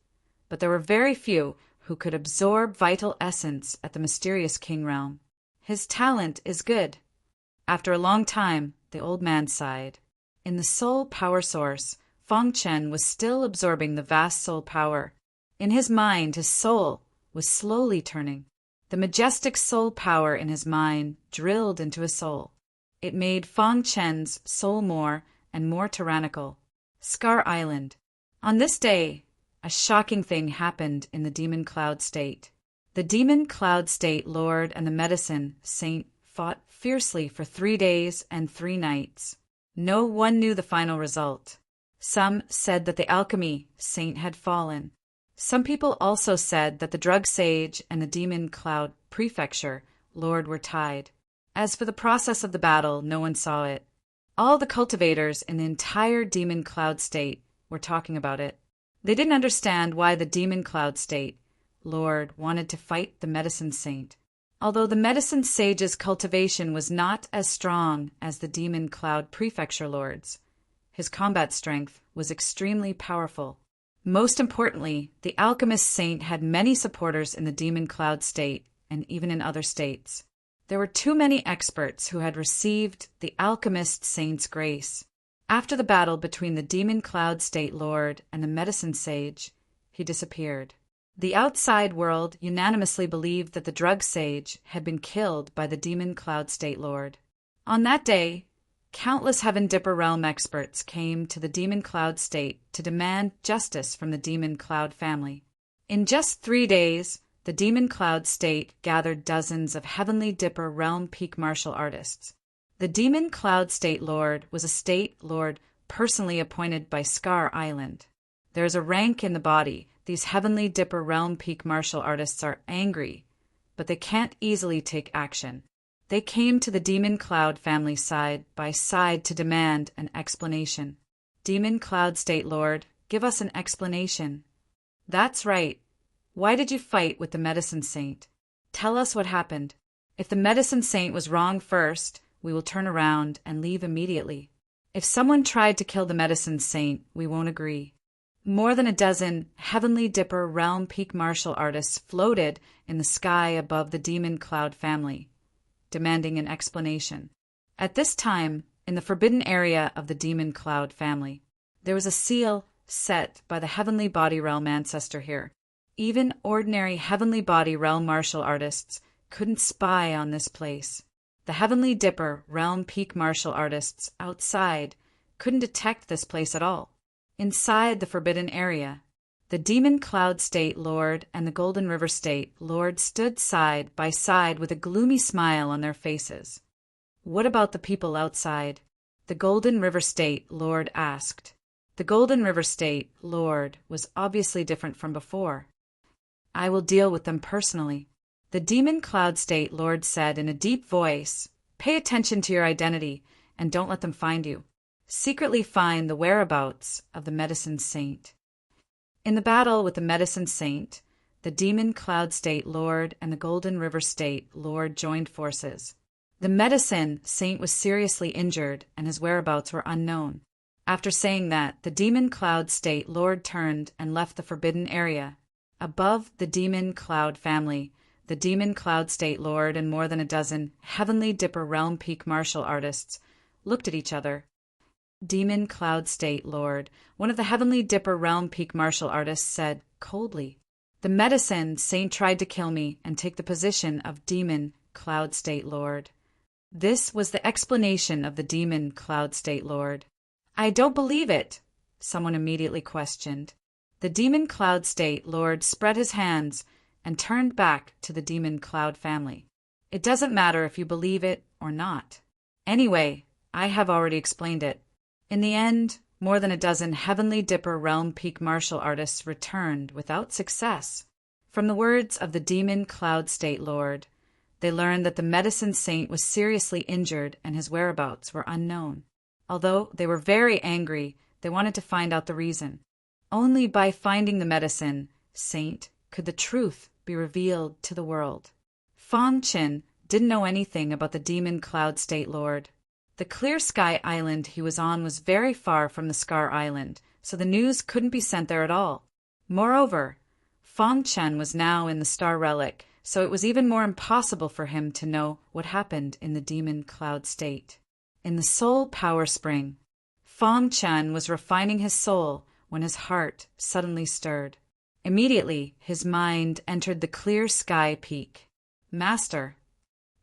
but there were very few who could absorb vital essence at the mysterious king realm. His talent is good. After a long time, the old man sighed. In the soul power source, Fang Chen was still absorbing the vast soul power. In his mind, his soul was slowly turning. The majestic soul power in his mind drilled into his soul. It made Fang Chen's soul more and more tyrannical. Scar Island. On this day, a shocking thing happened in the Demon Cloud State. The Demon Cloud State Lord and the Medicine Saint fought fiercely for 3 days and 3 nights. No one knew the final result. Some said that the Alchemy Saint had fallen. Some people also said that the Drug Sage and the Demon Cloud Prefecture Lord were tied. As for the process of the battle, no one saw it. All the cultivators in the entire Demon Cloud State were talking about it. They didn't understand why the Demon Cloud State Lord wanted to fight the Medicine Saint. Although the Medicine Sage's cultivation was not as strong as the Demon Cloud Prefecture Lord's, his combat strength was extremely powerful. Most importantly, the Alchemist Saint had many supporters in the Demon Cloud State and even in other states. There were too many experts who had received the Alchemist Saint's grace. After the battle between the Demon Cloud State Lord and the Medicine Sage, he disappeared. The outside world unanimously believed that the Drug Sage had been killed by the Demon Cloud State Lord. On that day, countless Heaven Dipper Realm experts came to the Demon Cloud State to demand justice from the Demon Cloud family. In just 3 days, the Demon Cloud State gathered dozens of Heavenly Dipper Realm peak martial artists. The Demon Cloud State Lord was a state lord personally appointed by Scar Island. There is a rank in the body. These Heavenly Dipper Realm peak martial artists are angry, but they can't easily take action. They came to the Demon Cloud family side by side to demand an explanation. Demon Cloud State Lord, give us an explanation. That's right. Why did you fight with the Medicine Saint? Tell us what happened. If the Medicine Saint was wrong first, we will turn around and leave immediately. If someone tried to kill the Medicine Saint, we won't agree. More than a dozen Heavenly Dipper Realm peak martial artists floated in the sky above the Demon Cloud family, demanding an explanation. At this time, in the forbidden area of the Demon Cloud family, there was a seal set by the Heavenly Body Realm ancestor here. Even ordinary Heavenly Body Realm martial artists couldn't spy on this place. The Heavenly Dipper Realm peak martial artists outside couldn't detect this place at all. Inside the forbidden area, the Demon Cloud State Lord and the Golden River State Lord stood side by side with a gloomy smile on their faces. What about the people outside? The Golden River State Lord asked. The Golden River State Lord was obviously different from before. I will deal with them personally. The Demon Cloud State Lord said in a deep voice, pay attention to your identity and don't let them find you. Secretly find the whereabouts of the Medicine Saint. In the battle with the Medicine Saint, the Demon Cloud State Lord and the Golden River State Lord joined forces. The medicine saint was seriously injured and his whereabouts were unknown. After saying that, the demon cloud state lord turned and left the forbidden area. Above the demon cloud family, the demon cloud state lord and more than a dozen heavenly dipper realm peak martial artists looked at each other. Demon cloud state lord, one of the heavenly dipper realm peak martial artists, said coldly, "The medicine saint tried to kill me and take the position of demon cloud state lord." This was the explanation of the demon cloud state lord. "I don't believe it," someone immediately questioned. The demon cloud state lord spread his hands and turned back to the demon cloud family. "It doesn't matter if you believe it or not. Anyway, I have already explained it." In the end, more than a dozen heavenly dipper realm peak martial artists returned without success. From the words of the demon cloud state lord, they learned that the medicine saint was seriously injured and his whereabouts were unknown. Although they were very angry, they wanted to find out the reason. Only by finding the medicine saint could the truth be revealed to the world. Fong Chen didn't know anything about the demon cloud state lord. The Clear Sky Island he was on was very far from the Scar Island, so the news couldn't be sent there at all. Moreover, Fong Chen was now in the Star Relic, so it was even more impossible for him to know what happened in the demon cloud state. In the soul power spring, Fong Chen was refining his soul when his heart suddenly stirred. Immediately, his mind entered the Clear Sky Peak. "Master."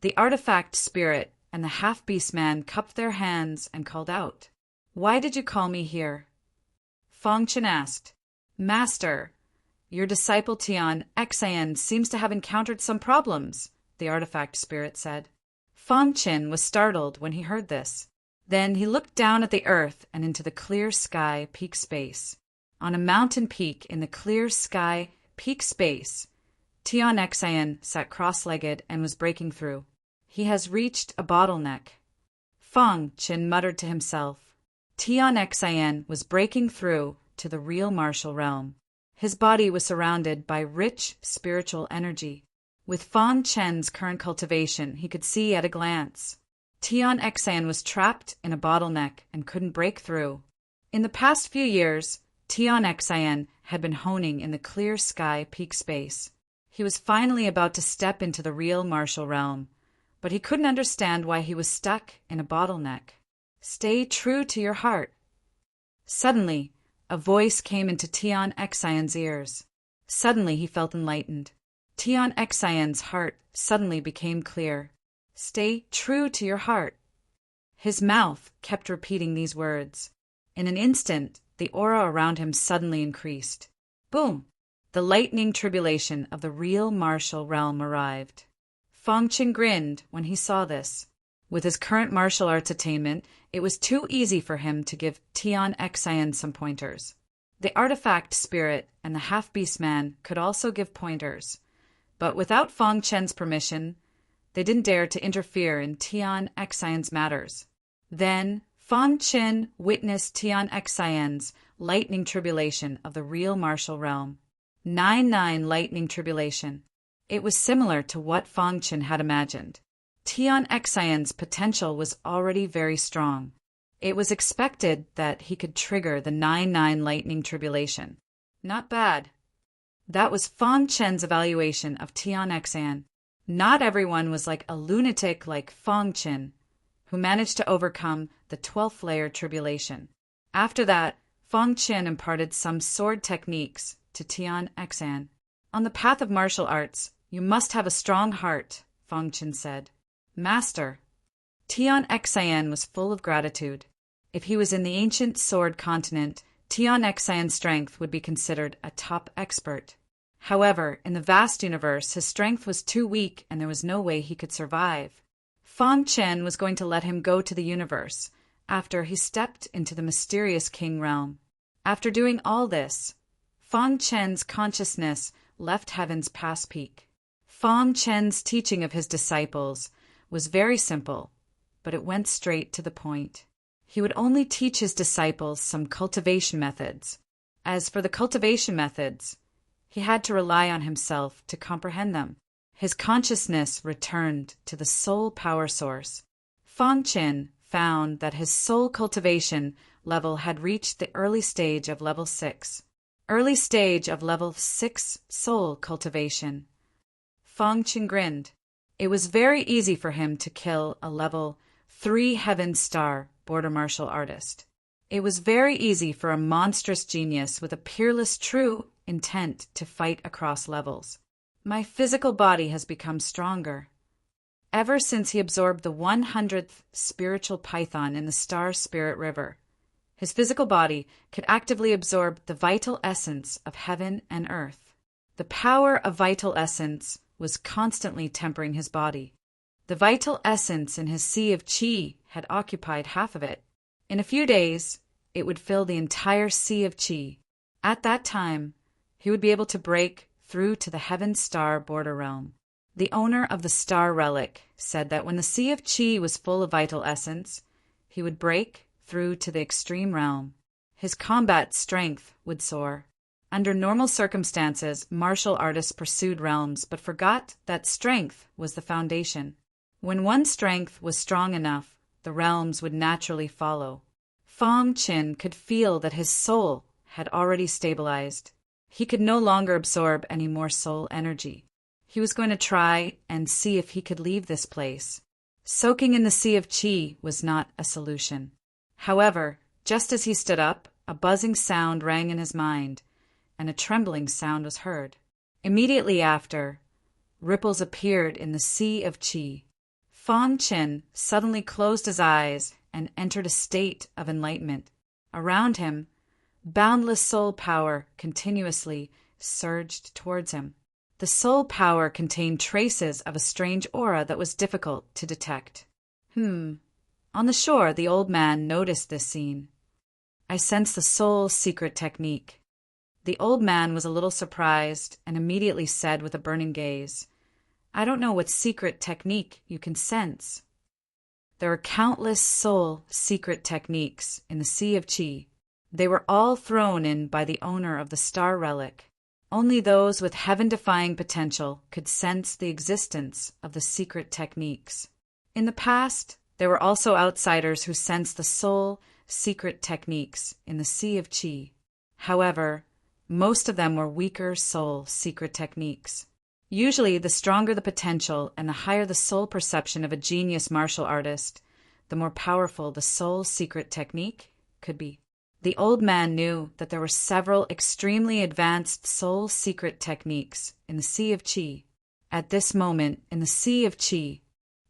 The artifact spirit and the half-beast man cupped their hands and called out. "Why did you call me here?" Fong Chen asked. "Master, your disciple Tian Xian seems to have encountered some problems," the artifact spirit said. Fong Chen was startled when he heard this. Then he looked down at the earth and into the Clear Sky Peak space. On a mountain peak in the Clear Sky Peak space, Tian Xian sat cross-legged and was breaking through. "He has reached a bottleneck," Fong Chen muttered to himself. Tian Xian was breaking through to the real martial realm. His body was surrounded by rich spiritual energy. With Fong Chen's current cultivation, he could see at a glance. Tian Xian was trapped in a bottleneck and couldn't break through. In the past few years, Tian Xian had been honing in the Clear Sky Peak space. He was finally about to step into the real martial realm, but he couldn't understand why he was stuck in a bottleneck. "Stay true to your heart." Suddenly, a voice came into Tian Xian's ears. Suddenly, he felt enlightened. Tian Xian's heart suddenly became clear. "Stay true to your heart." His mouth kept repeating these words. In an instant, the aura around him suddenly increased. Boom! The lightning tribulation of the real martial realm arrived. Fong Chen grinned when he saw this. With his current martial arts attainment, it was too easy for him to give Tian Xian some pointers. The artifact spirit and the half-beast man could also give pointers. But without Fong Chen's permission, they didn't dare to interfere in Tian Xian's matters. Then Fong Chen witnessed Tian Xian's lightning tribulation of the real martial realm. 9-9 lightning tribulation. It was similar to what Fong Chen had imagined. Tian Xian's potential was already very strong. It was expected that he could trigger the 9-9 lightning tribulation. Not bad. That was Fong Chen's evaluation of Tian Xian. Not everyone was like a lunatic like Fong Chen, who managed to overcome the 12th layer tribulation. After that, Fong Chen imparted some sword techniques to Tian Xian. "On the path of martial arts, you must have a strong heart," Fong Chen said. "Master." Tian Xian was full of gratitude. If he was in the ancient sword continent, Tian Xian's strength would be considered a top expert. However, in the vast universe, his strength was too weak and there was no way he could survive. Fong Chen was going to let him go to the universe after he stepped into the mysterious king realm. After doing all this, Fong Chen's consciousness left heaven's past peak. Fong Chen's teaching of his disciples was very simple, but it went straight to the point. He would only teach his disciples some cultivation methods. As for the cultivation methods, he had to rely on himself to comprehend them. His consciousness returned to the soul power source. Fang Qin found that his soul cultivation level had reached the early stage of level 6. Early stage of level 6 soul cultivation. Fang Qin grinned. It was very easy for him to kill a level 3 Heaven Star border martial artist. It was very easy for a monstrous genius with a peerless true intent to fight across levels. My physical body has become stronger. Ever since he absorbed the 100th spiritual python in the Star Spirit River, his physical body could actively absorb the vital essence of heaven and earth. The power of vital essence was constantly tempering his body. The vital essence in his sea of qi had occupied half of it. In a few days, it would fill the entire sea of qi. At that time, he would be able to break through to the Heaven Star border realm. The owner of the Star Relic said that when the sea of qi was full of vital essence, he would break through to the extreme realm. His combat strength would soar. Under normal circumstances, martial artists pursued realms but forgot that strength was the foundation. When one's strength was strong enough, the realms would naturally follow. Fang Qin could feel that his soul had already stabilized. He could no longer absorb any more soul energy. He was going to try and see if he could leave this place. Soaking in the sea of qi was not a solution. However, just as he stood up, a buzzing sound rang in his mind, and a trembling sound was heard. Immediately after, ripples appeared in the sea of qi. Fang Qin suddenly closed his eyes and entered a state of enlightenment. Around him, boundless soul power continuously surged towards him. The soul power contained traces of a strange aura that was difficult to detect. On the shore, the old man noticed this scene. I sense the soul secret technique. The old man was a little surprised and immediately said with a burning gaze, I don't know what secret technique you can sense. There are countless soul secret techniques in the Sea of Qi. They were all thrown in by the owner of the Star Relic. Only those with heaven-defying potential could sense the existence of the secret techniques. In the past, there were also outsiders who sensed the soul secret techniques in the Sea of Qi. However, most of them were weaker soul secret techniques. Usually, the stronger the potential and the higher the soul perception of a genius martial artist, the more powerful the soul secret technique could be. The old man knew that there were several extremely advanced soul secret techniques in the Sea of Qi. At this moment, in the Sea of Qi,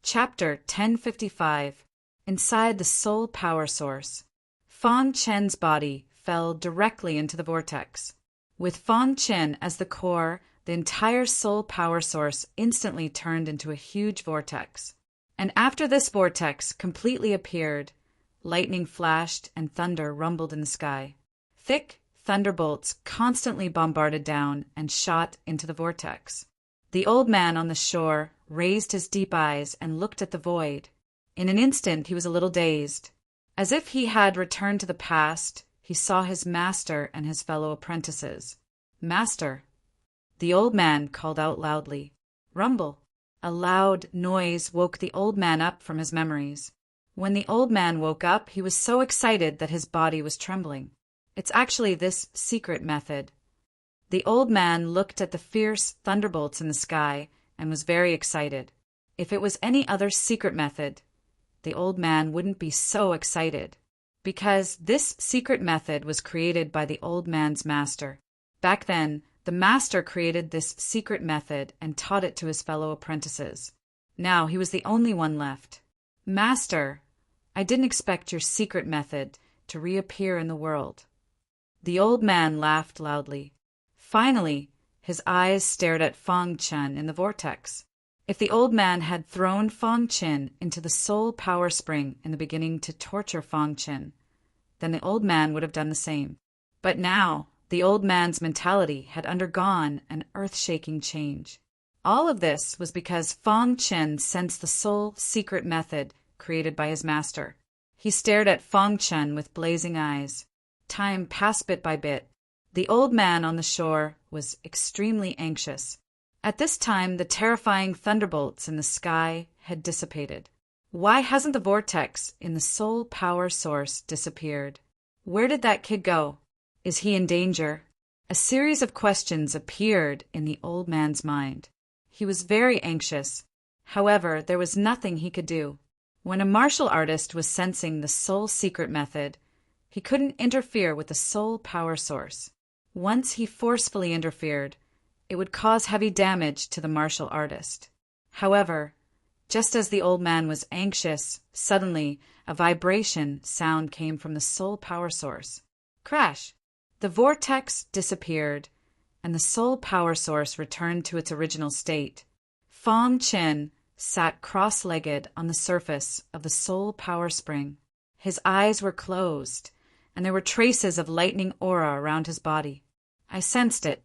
Chapter 1055, inside the soul power source, Fang Qin's body fell directly into the vortex. With Fang Qin as the core, the entire soul power source instantly turned into a huge vortex. And after this vortex completely appeared, lightning flashed and thunder rumbled in the sky. Thick thunderbolts constantly bombarded down and shot into the vortex. The old man on the shore raised his deep eyes and looked at the void. In an instant he was a little dazed. As if he had returned to the past, he saw his master and his fellow apprentices. Master! The old man called out loudly. Rumble! A loud noise woke the old man up from his memories. When the old man woke up, he was so excited that his body was trembling. It's actually this secret method. The old man looked at the fierce thunderbolts in the sky and was very excited. If it was any other secret method, the old man wouldn't be so excited, because this secret method was created by the old man's master. Back then, the master created this secret method and taught it to his fellow apprentices. Now he was the only one left. Master, I didn't expect your secret method to reappear in the world. The old man laughed loudly. Finally, his eyes stared at Fang Qin in the vortex. If the old man had thrown Fang Qin into the soul power spring in the beginning to torture Fang Qin, then the old man would have done the same. But now, the old man's mentality had undergone an earth-shaking change. All of this was because Fang Qin sensed the soul secret method created by his master. He stared at Fang Qin with blazing eyes. Time passed bit by bit. The old man on the shore was extremely anxious. At this time, the terrifying thunderbolts in the sky had dissipated. Why hasn't the vortex in the soul power source disappeared? Where did that kid go? Is he in danger? A series of questions appeared in the old man's mind. He was very anxious. However, there was nothing he could do. When a martial artist was sensing the soul secret method, he couldn't interfere with the soul power source. Once he forcefully interfered, it would cause heavy damage to the martial artist. However, just as the old man was anxious, suddenly a vibration sound came from the soul power source. Crash! The vortex disappeared, and the soul power source returned to its original state. Fong Chen sat cross-legged on the surface of the soul power spring. His eyes were closed, and there were traces of lightning aura around his body. I sensed it.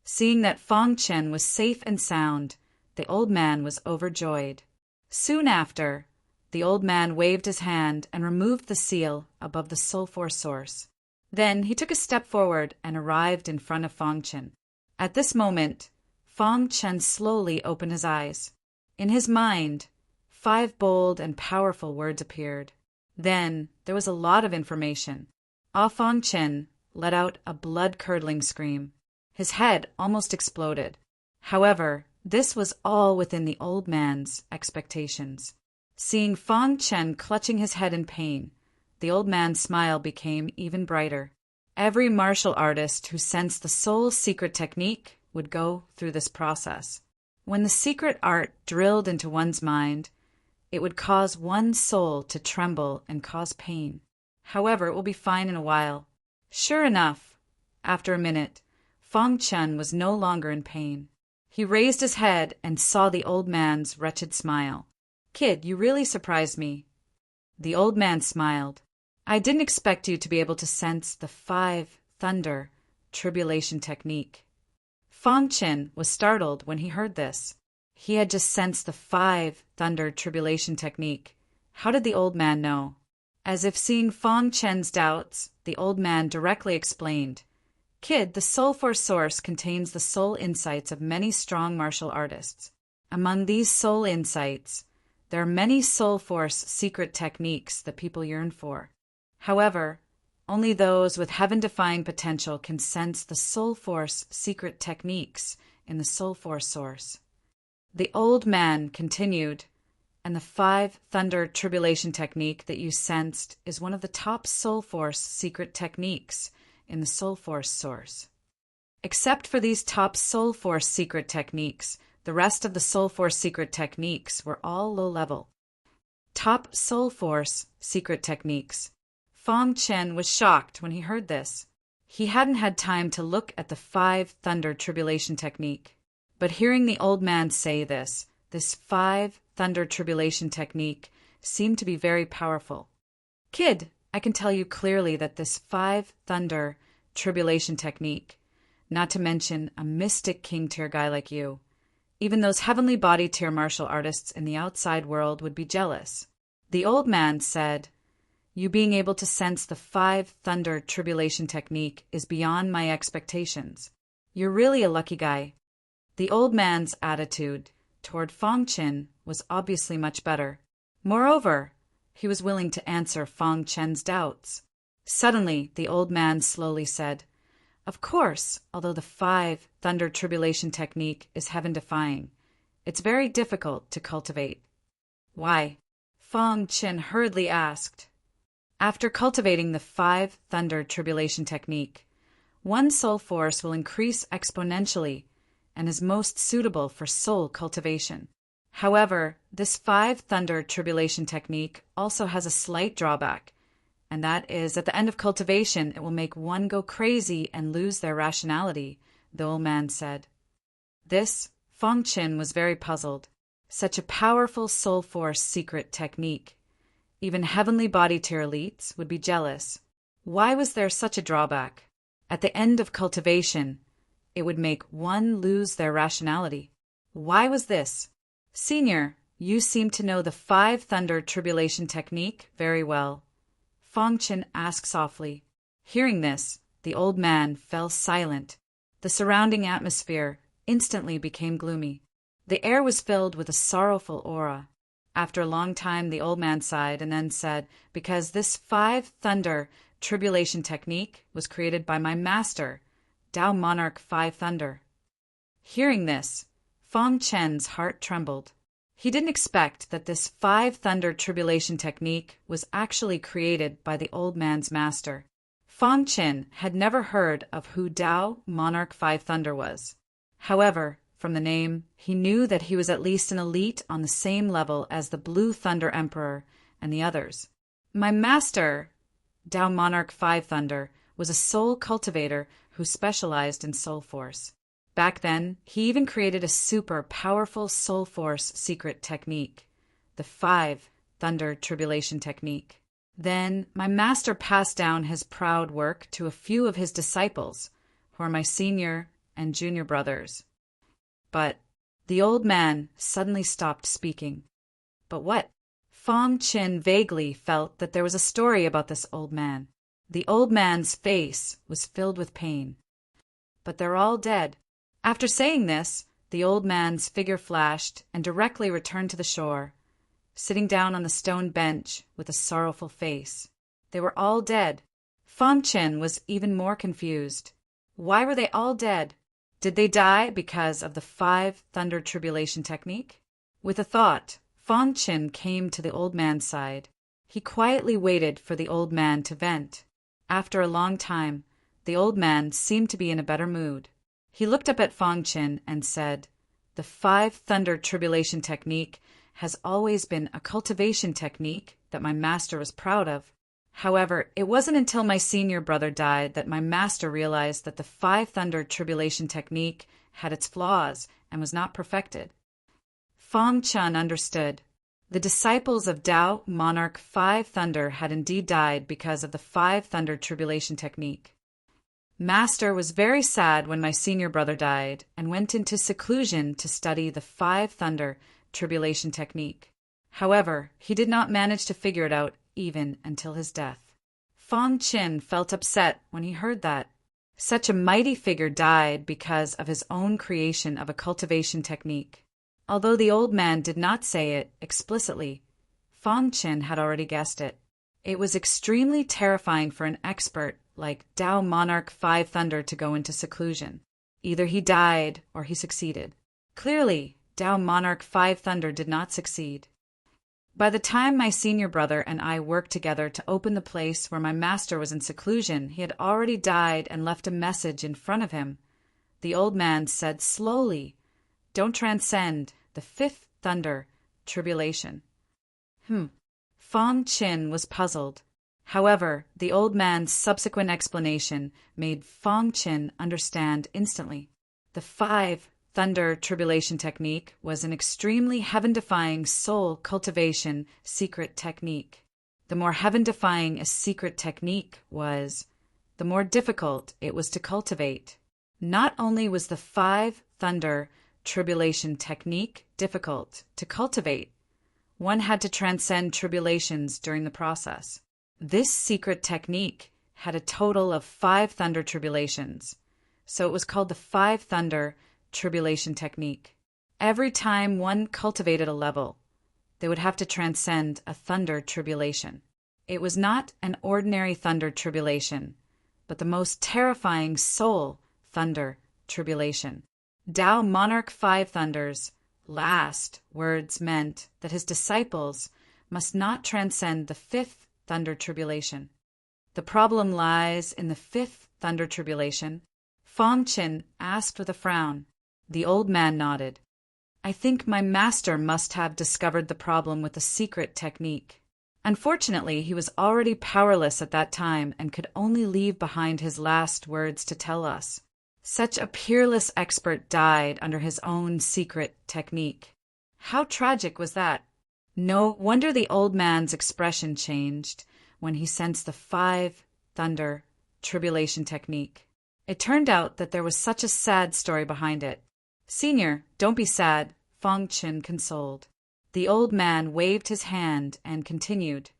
Seeing that Fong Chen was safe and sound, the old man was overjoyed. Soon after, the old man waved his hand and removed the seal above the soul force source. Then he took a step forward and arrived in front of Fong Chen. At this moment, Fong Chen slowly opened his eyes. In his mind, 5 bold and powerful words appeared. Then there was a lot of information. Fong Chen let out a blood-curdling scream. His head almost exploded. However, this was all within the old man's expectations. Seeing Fong Chen clutching his head in pain, the old man's smile became even brighter. Every martial artist who sensed the soul secret technique would go through this process. When the secret art drilled into one's mind, it would cause one's soul to tremble and cause pain. However, it will be fine in a while. Sure enough, after a minute, Fong Chen was no longer in pain. He raised his head and saw the old man's wretched smile. "Kid, you really surprised me." The old man smiled. "I didn't expect you to be able to sense the 5 thunder tribulation technique." Fong Chen was startled when he heard this. He had just sensed the 5 thunder tribulation technique. How did the old man know? As if seeing Fong Chen's doubts, the old man directly explained, "Kid, the soul force source contains the soul insights of many strong martial artists. Among these soul insights, there are many soul force secret techniques that people yearn for. However, only those with heaven-defying potential can sense the soul force secret techniques in the soul force source." The old man continued, "And the 5 thunder tribulation technique that you sensed is one of the top soul force secret techniques in the soul force source. Except for these top soul force secret techniques, the rest of the soul force secret techniques were all low level." Top soul force secret techniques. Fong Chen was shocked when he heard this. He hadn't had time to look at the 5 thunder tribulation technique. But hearing the old man say this 5 thunder tribulation technique seemed to be very powerful. "Kid, I can tell you clearly that this 5 thunder tribulation technique, not to mention a mystic king tier guy like you, even those heavenly body tier martial artists in the outside world would be jealous." The old man said, "You being able to sense the 5 thunder tribulation technique is beyond my expectations. You're really a lucky guy." The old man's attitude toward Fong Chen was obviously much better. Moreover, he was willing to answer Fong Chen's doubts. Suddenly, the old man slowly said, "Of course, although the 5 thunder tribulation technique is heaven-defying, it's very difficult to cultivate." "Why?" Fong Chen hurriedly asked. "After cultivating the 5 thunder tribulation technique, one soul force will increase exponentially and is most suitable for soul cultivation. However, this 5 thunder tribulation technique also has a slight drawback, and that is at the end of cultivation it will make one go crazy and lose their rationality," the old man said. This, Fong Chen was very puzzled. Such a powerful soul force secret technique. Even heavenly body tier elites would be jealous. Why was there such a drawback? At the end of cultivation, it would make one lose their rationality. Why was this? "Senior, you seem to know the 5 thunder tribulation technique very well," Fong Chen asked softly. Hearing this, the old man fell silent. The surrounding atmosphere instantly became gloomy. The air was filled with a sorrowful aura. After a long time, the old man sighed and then said, "Because this five thunder tribulation technique was created by my master, Tao Monarch Five Thunder." Hearing this, Fong Chen's heart trembled. He didn't expect that this five thunder tribulation technique was actually created by the old man's master. Fong Chen had never heard of who Tao Monarch Five Thunder was. However, from the name, he knew that he was at least an elite on the same level as the Blue Thunder Emperor and the others. My master, Tao Monarch Five Thunder, was a soul cultivator who specialized in soul force. Back then, he even created a super powerful soul force secret technique, the Five Thunder Tribulation Technique. Then, my master passed down his proud work to a few of his disciples, who are my senior and junior brothers. But the old man suddenly stopped speaking. But what? Fong Chen vaguely felt that there was a story about this old man. The old man's face was filled with pain. But they're all dead. After saying this, the old man's figure flashed and directly returned to the shore, sitting down on the stone bench with a sorrowful face. They were all dead. Fong Chen was even more confused. Why were they all dead? Did they die because of the Five Thunder Tribulation Technique? With a thought, Fong Chen came to the old man's side. He quietly waited for the old man to vent. After a long time, the old man seemed to be in a better mood. He looked up at Fong Chen and said, "The Five Thunder Tribulation Technique has always been a cultivation technique that my master was proud of. However, it wasn't until my senior brother died that my master realized that the Five Thunder Tribulation Technique had its flaws and was not perfected." Fong Chen understood. The disciples of Tao Monarch Five Thunder had indeed died because of the Five Thunder Tribulation Technique. Master was very sad when my senior brother died and went into seclusion to study the Five Thunder Tribulation Technique. However, he did not manage to figure it out even until his death. Fong Chen felt upset when he heard that. Such a mighty figure died because of his own creation of a cultivation technique. Although the old man did not say it explicitly, Fong Chen had already guessed it. It was extremely terrifying for an expert like Tao Monarch Five Thunder to go into seclusion. Either he died or he succeeded. Clearly, Tao Monarch Five Thunder did not succeed. By the time my senior brother and I worked together to open the place where my master was in seclusion, he had already died and left a message in front of him. The old man said slowly, "Don't transcend the Fifth Thunder Tribulation." Fong Chen was puzzled. However, the old man's subsequent explanation made Fong Chen understand instantly. The Five Thunder Tribulation Technique was an extremely heaven-defying soul cultivation secret technique. The more heaven-defying a secret technique was, the more difficult it was to cultivate. Not only was the Five Thunder Tribulation Technique difficult to cultivate, one had to transcend tribulations during the process. This secret technique had a total of 5 thunder tribulations, so it was called the Five Thunder Tribulation Technique. Every time one cultivated a level, they would have to transcend a thunder tribulation. It was not an ordinary thunder tribulation, but the most terrifying soul thunder tribulation. Tao Monarch Five Thunder's last words meant that his disciples must not transcend the fifth thunder tribulation. The problem lies in the fifth thunder tribulation. Fong Chen asked with a frown. The old man nodded. "I think my master must have discovered the problem with a secret technique. Unfortunately, he was already powerless at that time and could only leave behind his last words to tell us. Such a peerless expert died under his own secret technique. How tragic was that?" No wonder the old man's expression changed when he sensed the Five Thunder Tribulation Technique. It turned out that there was such a sad story behind it. "Senior, don't be sad," Fong Chen consoled. The old man waved his hand and continued.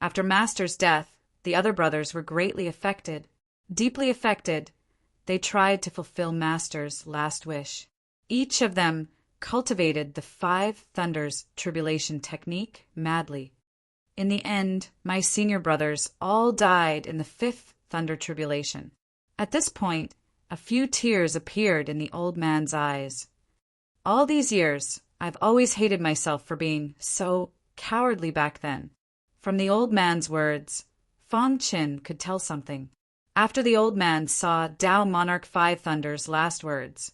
"After Master's death, the other brothers were greatly affected. Deeply affected, they tried to fulfill Master's last wish. Each of them cultivated the 5 thunders tribulation technique madly. In the end, my senior brothers all died in the 5th thunder tribulation. At this point, a few tears appeared in the old man's eyes. All these years, I've always hated myself for being so cowardly back then. From the old man's words, Fong Qin could tell something. After the old man saw Tao Monarch 5 Thunder's last words,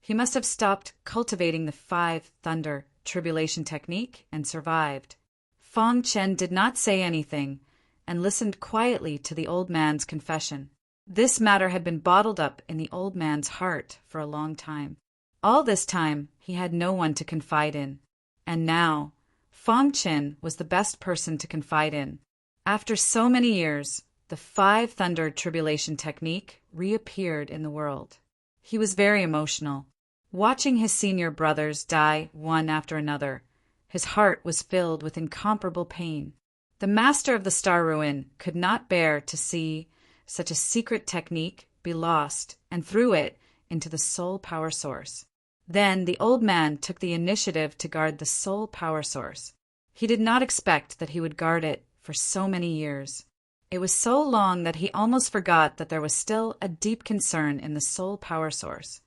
he must have stopped cultivating the 5 thunder tribulation technique and survived. Fong Chen did not say anything and listened quietly to the old man's confession. This matter had been bottled up in the old man's heart for a long time. All this time, he had no one to confide in. And now, Fong Chen was the best person to confide in. After so many years, the 5 thunder tribulation technique reappeared in the world. He was very emotional. Watching his senior brothers die one after another, his heart was filled with incomparable pain. The master of the Star Ruin could not bear to see such a secret technique be lost and threw it into the soul power source. Then the old man took the initiative to guard the soul power source. He did not expect that he would guard it for so many years. It was so long that he almost forgot that there was still a deep concern in the soul power source.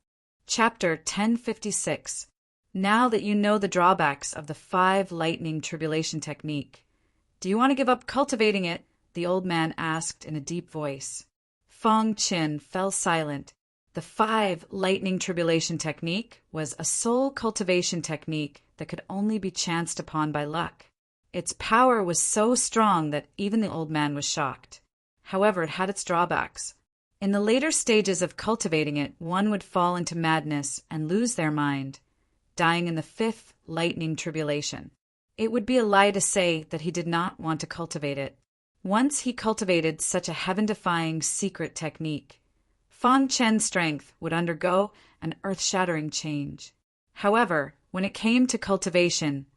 Chapter 1056. Now that you know the drawbacks of the 5 lightning tribulation technique, do you want to give up cultivating it? The old man asked in a deep voice. Fong Qin fell silent. The 5 lightning tribulation technique was a soul cultivation technique that could only be chanced upon by luck. Its power was so strong that even the old man was shocked. However, it had its drawbacks. In the later stages of cultivating it, one would fall into madness and lose their mind, dying in the 5th lightning tribulation. It would be a lie to say that he did not want to cultivate it. Once he cultivated such a heaven-defying secret technique, Fong Chen's strength would undergo an earth-shattering change. However, when it came to cultivation,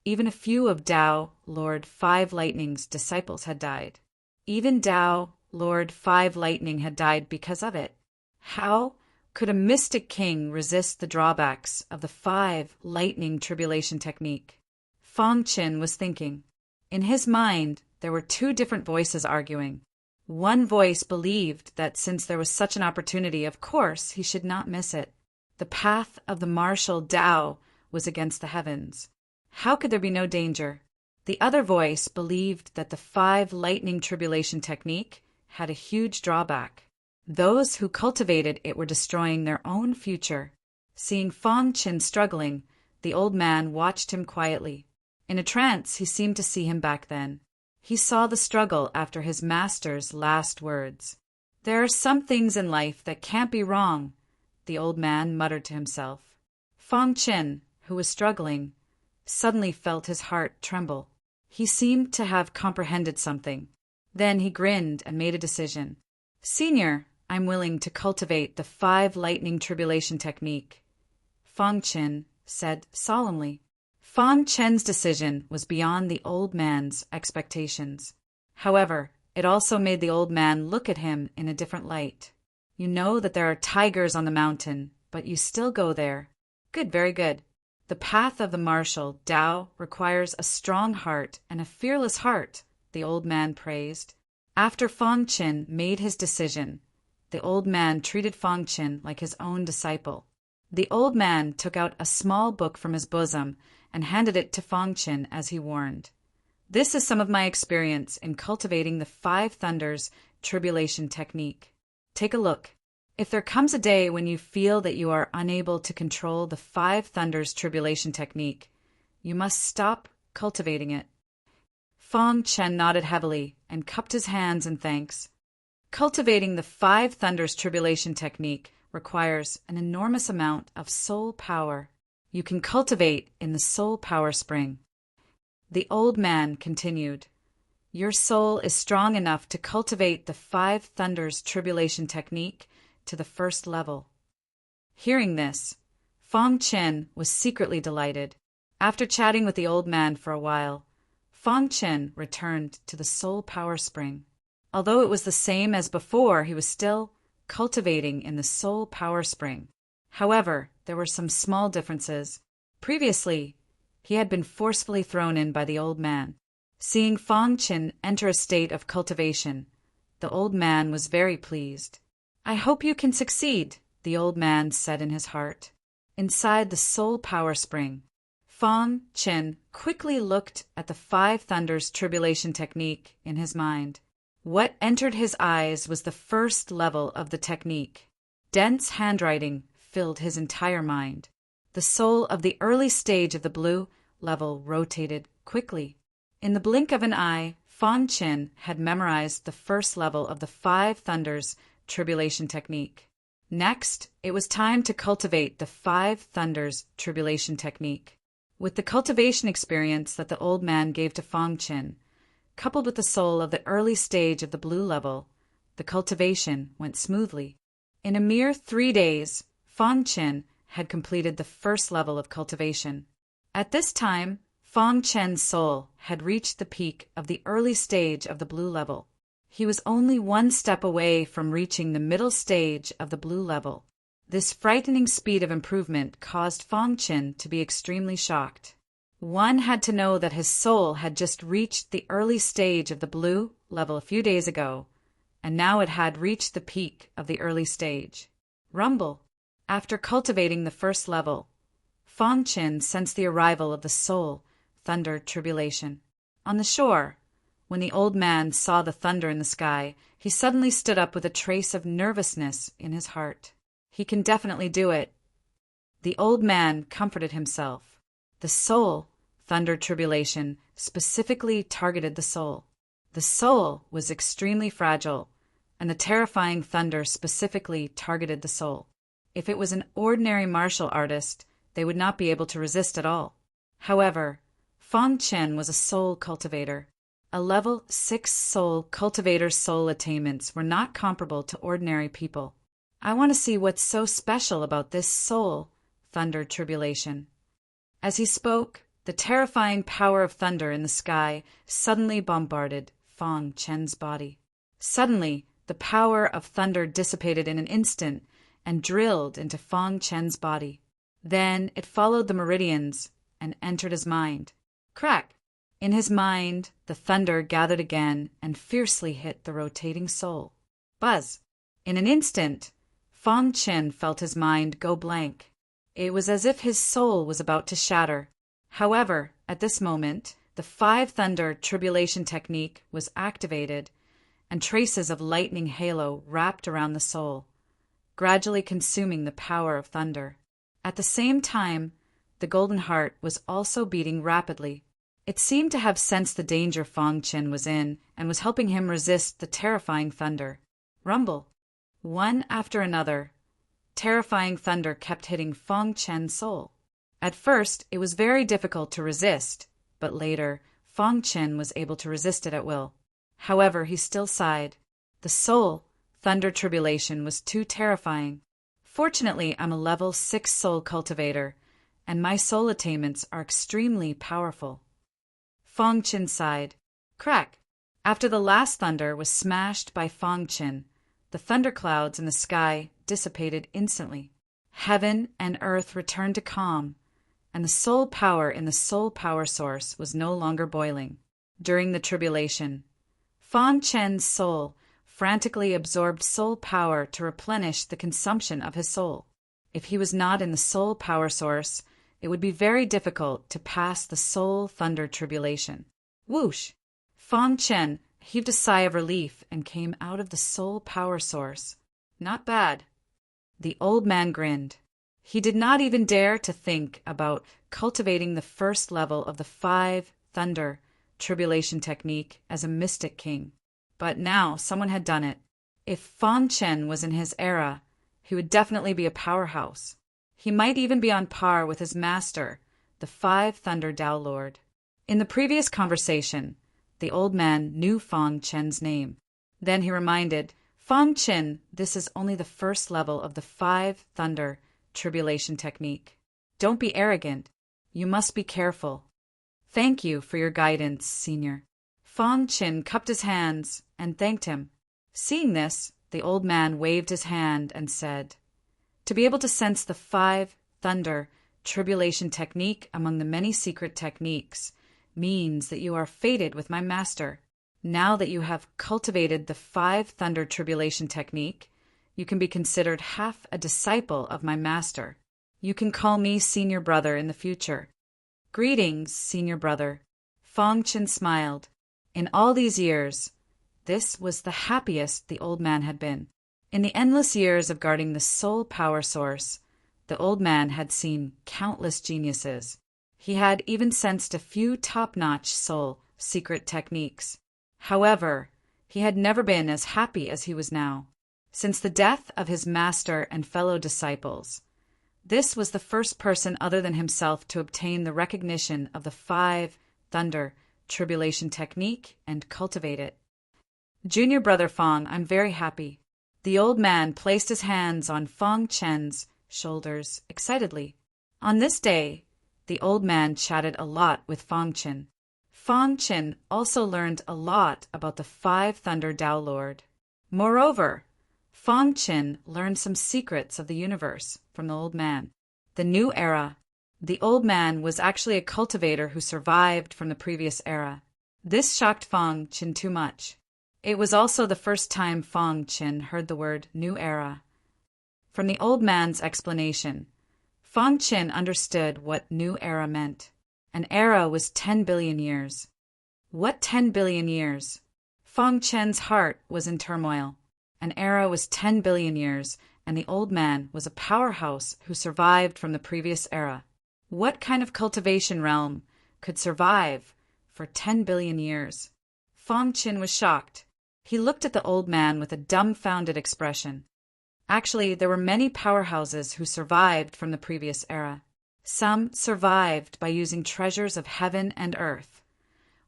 even a few of Tao Lord 5 Lightning's disciples had died. Even Tao Lord 5 Lightning had died because of it. How could a mystic king resist the drawbacks of the 5 lightning tribulation technique? Fong Qin was thinking. In his mind, there were 2 different voices arguing. One voice believed that since there was such an opportunity, of course, he should not miss it. The path of the martial Tao was against the heavens. How could there be no danger? The other voice believed that the 5 lightning tribulation technique had a huge drawback. Those who cultivated it were destroying their own future. Seeing Fong Qin struggling, the old man watched him quietly. In a trance, he seemed to see him back then. He saw the struggle after his master's last words. There are some things in life that can't be wrong, the old man muttered to himself. Fong Qin, who was struggling, suddenly felt his heart tremble. He seemed to have comprehended something. Then he grinned and made a decision. Senior, I'm willing to cultivate the 5 lightning tribulation technique, Fong Qin said solemnly. Fong Chen's decision was beyond the old man's expectations. However, it also made the old man look at him in a different light. You know that there are tigers on the mountain, but you still go there. Good, very good. The path of the martial Tao requires a strong heart and a fearless heart, the old man praised. After Fong Qin made his decision, the old man treated Fong Qin like his own disciple. The old man took out a small book from his bosom and handed it to Fong Qin as he warned. This is some of my experience in cultivating the 5 thunders tribulation technique. Take a look. If there comes a day when you feel that you are unable to control the 5 thunders tribulation technique, you must stop cultivating it. Fong Chen nodded heavily and cupped his hands in thanks. Cultivating the 5 thunders tribulation technique requires an enormous amount of soul power. You can cultivate in the soul power spring. The old man continued. Your soul is strong enough to cultivate the 5 thunders tribulation technique to the 1st level. Hearing this, Fong Chen was secretly delighted. After chatting with the old man for a while, Fong Chen returned to the soul power spring. Although it was the same as before, he was still cultivating in the soul power spring. However, there were some small differences. Previously, he had been forcefully thrown in by the old man. Seeing Fang Qin enter a state of cultivation, the old man was very pleased. "I hope you can succeed," the old man said in his heart. Inside the soul power spring, Fang Qin quickly looked at the Five Thunders Tribulation technique in his mind. What entered his eyes was the first level of the technique. Dense handwriting filled his entire mind. The soul of the early stage of the blue level rotated quickly. In the blink of an eye, Fang Qin had memorized the first level of the Five Thunders Tribulation technique. Next, it was time to cultivate the Five Thunders Tribulation technique. With the cultivation experience that the old man gave to Fang Qin, coupled with the soul of the early stage of the blue level, the cultivation went smoothly. In a mere 3 days, Fang Qin had completed the first level of cultivation. At this time, Fang Qin's soul had reached the peak of the early stage of the blue level. He was only 1 step away from reaching the middle stage of the blue level. This frightening speed of improvement caused Fang Qin to be extremely shocked. One had to know that his soul had just reached the early stage of the blue level a few days ago, and now it had reached the peak of the early stage. Rumble. After cultivating the first level, Fang Qin sensed the arrival of the soul thunder tribulation. On the shore, when the old man saw the thunder in the sky, he suddenly stood up with a trace of nervousness in his heart. "He can definitely do it." The old man comforted himself. The soul thunder tribulation specifically targeted the soul. The soul was extremely fragile, and the terrifying thunder specifically targeted the soul. If it was an ordinary martial artist, they would not be able to resist at all. However, Fang Qin was a soul cultivator. A level 6 soul cultivator's soul attainments were not comparable to ordinary people. "I want to see what's so special about this soul thunder tribulation." As he spoke, the terrifying power of thunder in the sky suddenly bombarded Fang Qin's body. Suddenly, the power of thunder dissipated in an instant and drilled into Fang Qin's body. Then it followed the meridians and entered his mind. Crack! In his mind, the thunder gathered again and fiercely hit the rotating soul. Buzz! In an instant, Fang Qin felt his mind go blank. It was as if his soul was about to shatter. However, at this moment, the Five Thunder Tribulation technique was activated, and traces of lightning halo wrapped around the soul, gradually consuming the power of thunder. At the same time, the golden heart was also beating rapidly. It seemed to have sensed the danger Fang Qin was in and was helping him resist the terrifying thunder. Rumble. One after another, terrifying thunder kept hitting Fang Qin's soul. At first, it was very difficult to resist, but later, Fang Qin was able to resist it at will. However, he still sighed. The soul thunder tribulation was too terrifying. Fortunately, I'm a level 6 soul cultivator, and my soul attainments are extremely powerful. Fang Qin sighed. Crack! After the last thunder was smashed by Fang Qin, the thunderclouds in the sky dissipated instantly. Heaven and earth returned to calm, and the soul power in the soul power source was no longer boiling. During the tribulation, Fang Qin's soul frantically absorbed soul power to replenish the consumption of his soul. If he was not in the soul power source, it would be very difficult to pass the soul thunder tribulation. Whoosh! Fang Qin heaved a sigh of relief and came out of the soul power source. Not bad. The old man grinned. He did not even dare to think about cultivating the first level of the Five Thunder Tribulation technique as a mystic king. But now someone had done it. If Fang Qin was in his era, he would definitely be a powerhouse. He might even be on par with his master, the Five Thunder Tao Lord. In the previous conversation, the old man knew Fang Qin's name. Then he reminded, Fang Qin, this is only the first level of the Five Thunder Tribulation technique. Don't be arrogant. You must be careful. Thank you for your guidance, Senior. Fang Qin cupped his hands and thanked him. Seeing this, the old man waved his hand and said, To be able to sense the 5 thunder tribulation technique among the many secret techniques means that you are fated with my master. Now that you have cultivated the 5 thunder tribulation technique, you can be considered half a disciple of my master. You can call me senior brother in the future. Greetings, senior brother. Fong Chen smiled. In all these years, this was the happiest the old man had been. In the endless years of guarding the soul power source, the old man had seen countless geniuses. He had even sensed a few top-notch soul secret techniques. However, he had never been as happy as he was now. Since the death of his master and fellow disciples, this was the first person other than himself to obtain the recognition of the 5 thunder tribulation technique and cultivate it. Junior brother Fong, I'm very happy. The old man placed his hands on Fong Chen's shoulders excitedly. On this day, the old man chatted a lot with Fong Chen. Fong Chen also learned a lot about the 5 Thunder Tao Lord. Moreover, Fong Chen learned some secrets of the universe from the old man. The new era. The old man was actually a cultivator who survived from the previous era. This shocked Fong Chen too much. It was also the first time Fong Chen heard the word new era. From the old man's explanation, Fong Chen understood what new era meant. An era was 10 billion years. What 10 billion years? Fong Chen's heart was in turmoil. An era was 10 billion years, and the old man was a powerhouse who survived from the previous era. What kind of cultivation realm could survive for 10 billion years? Fong Chen was shocked. He looked at the old man with a dumbfounded expression. Actually, there were many powerhouses who survived from the previous era. Some survived by using treasures of heaven and earth,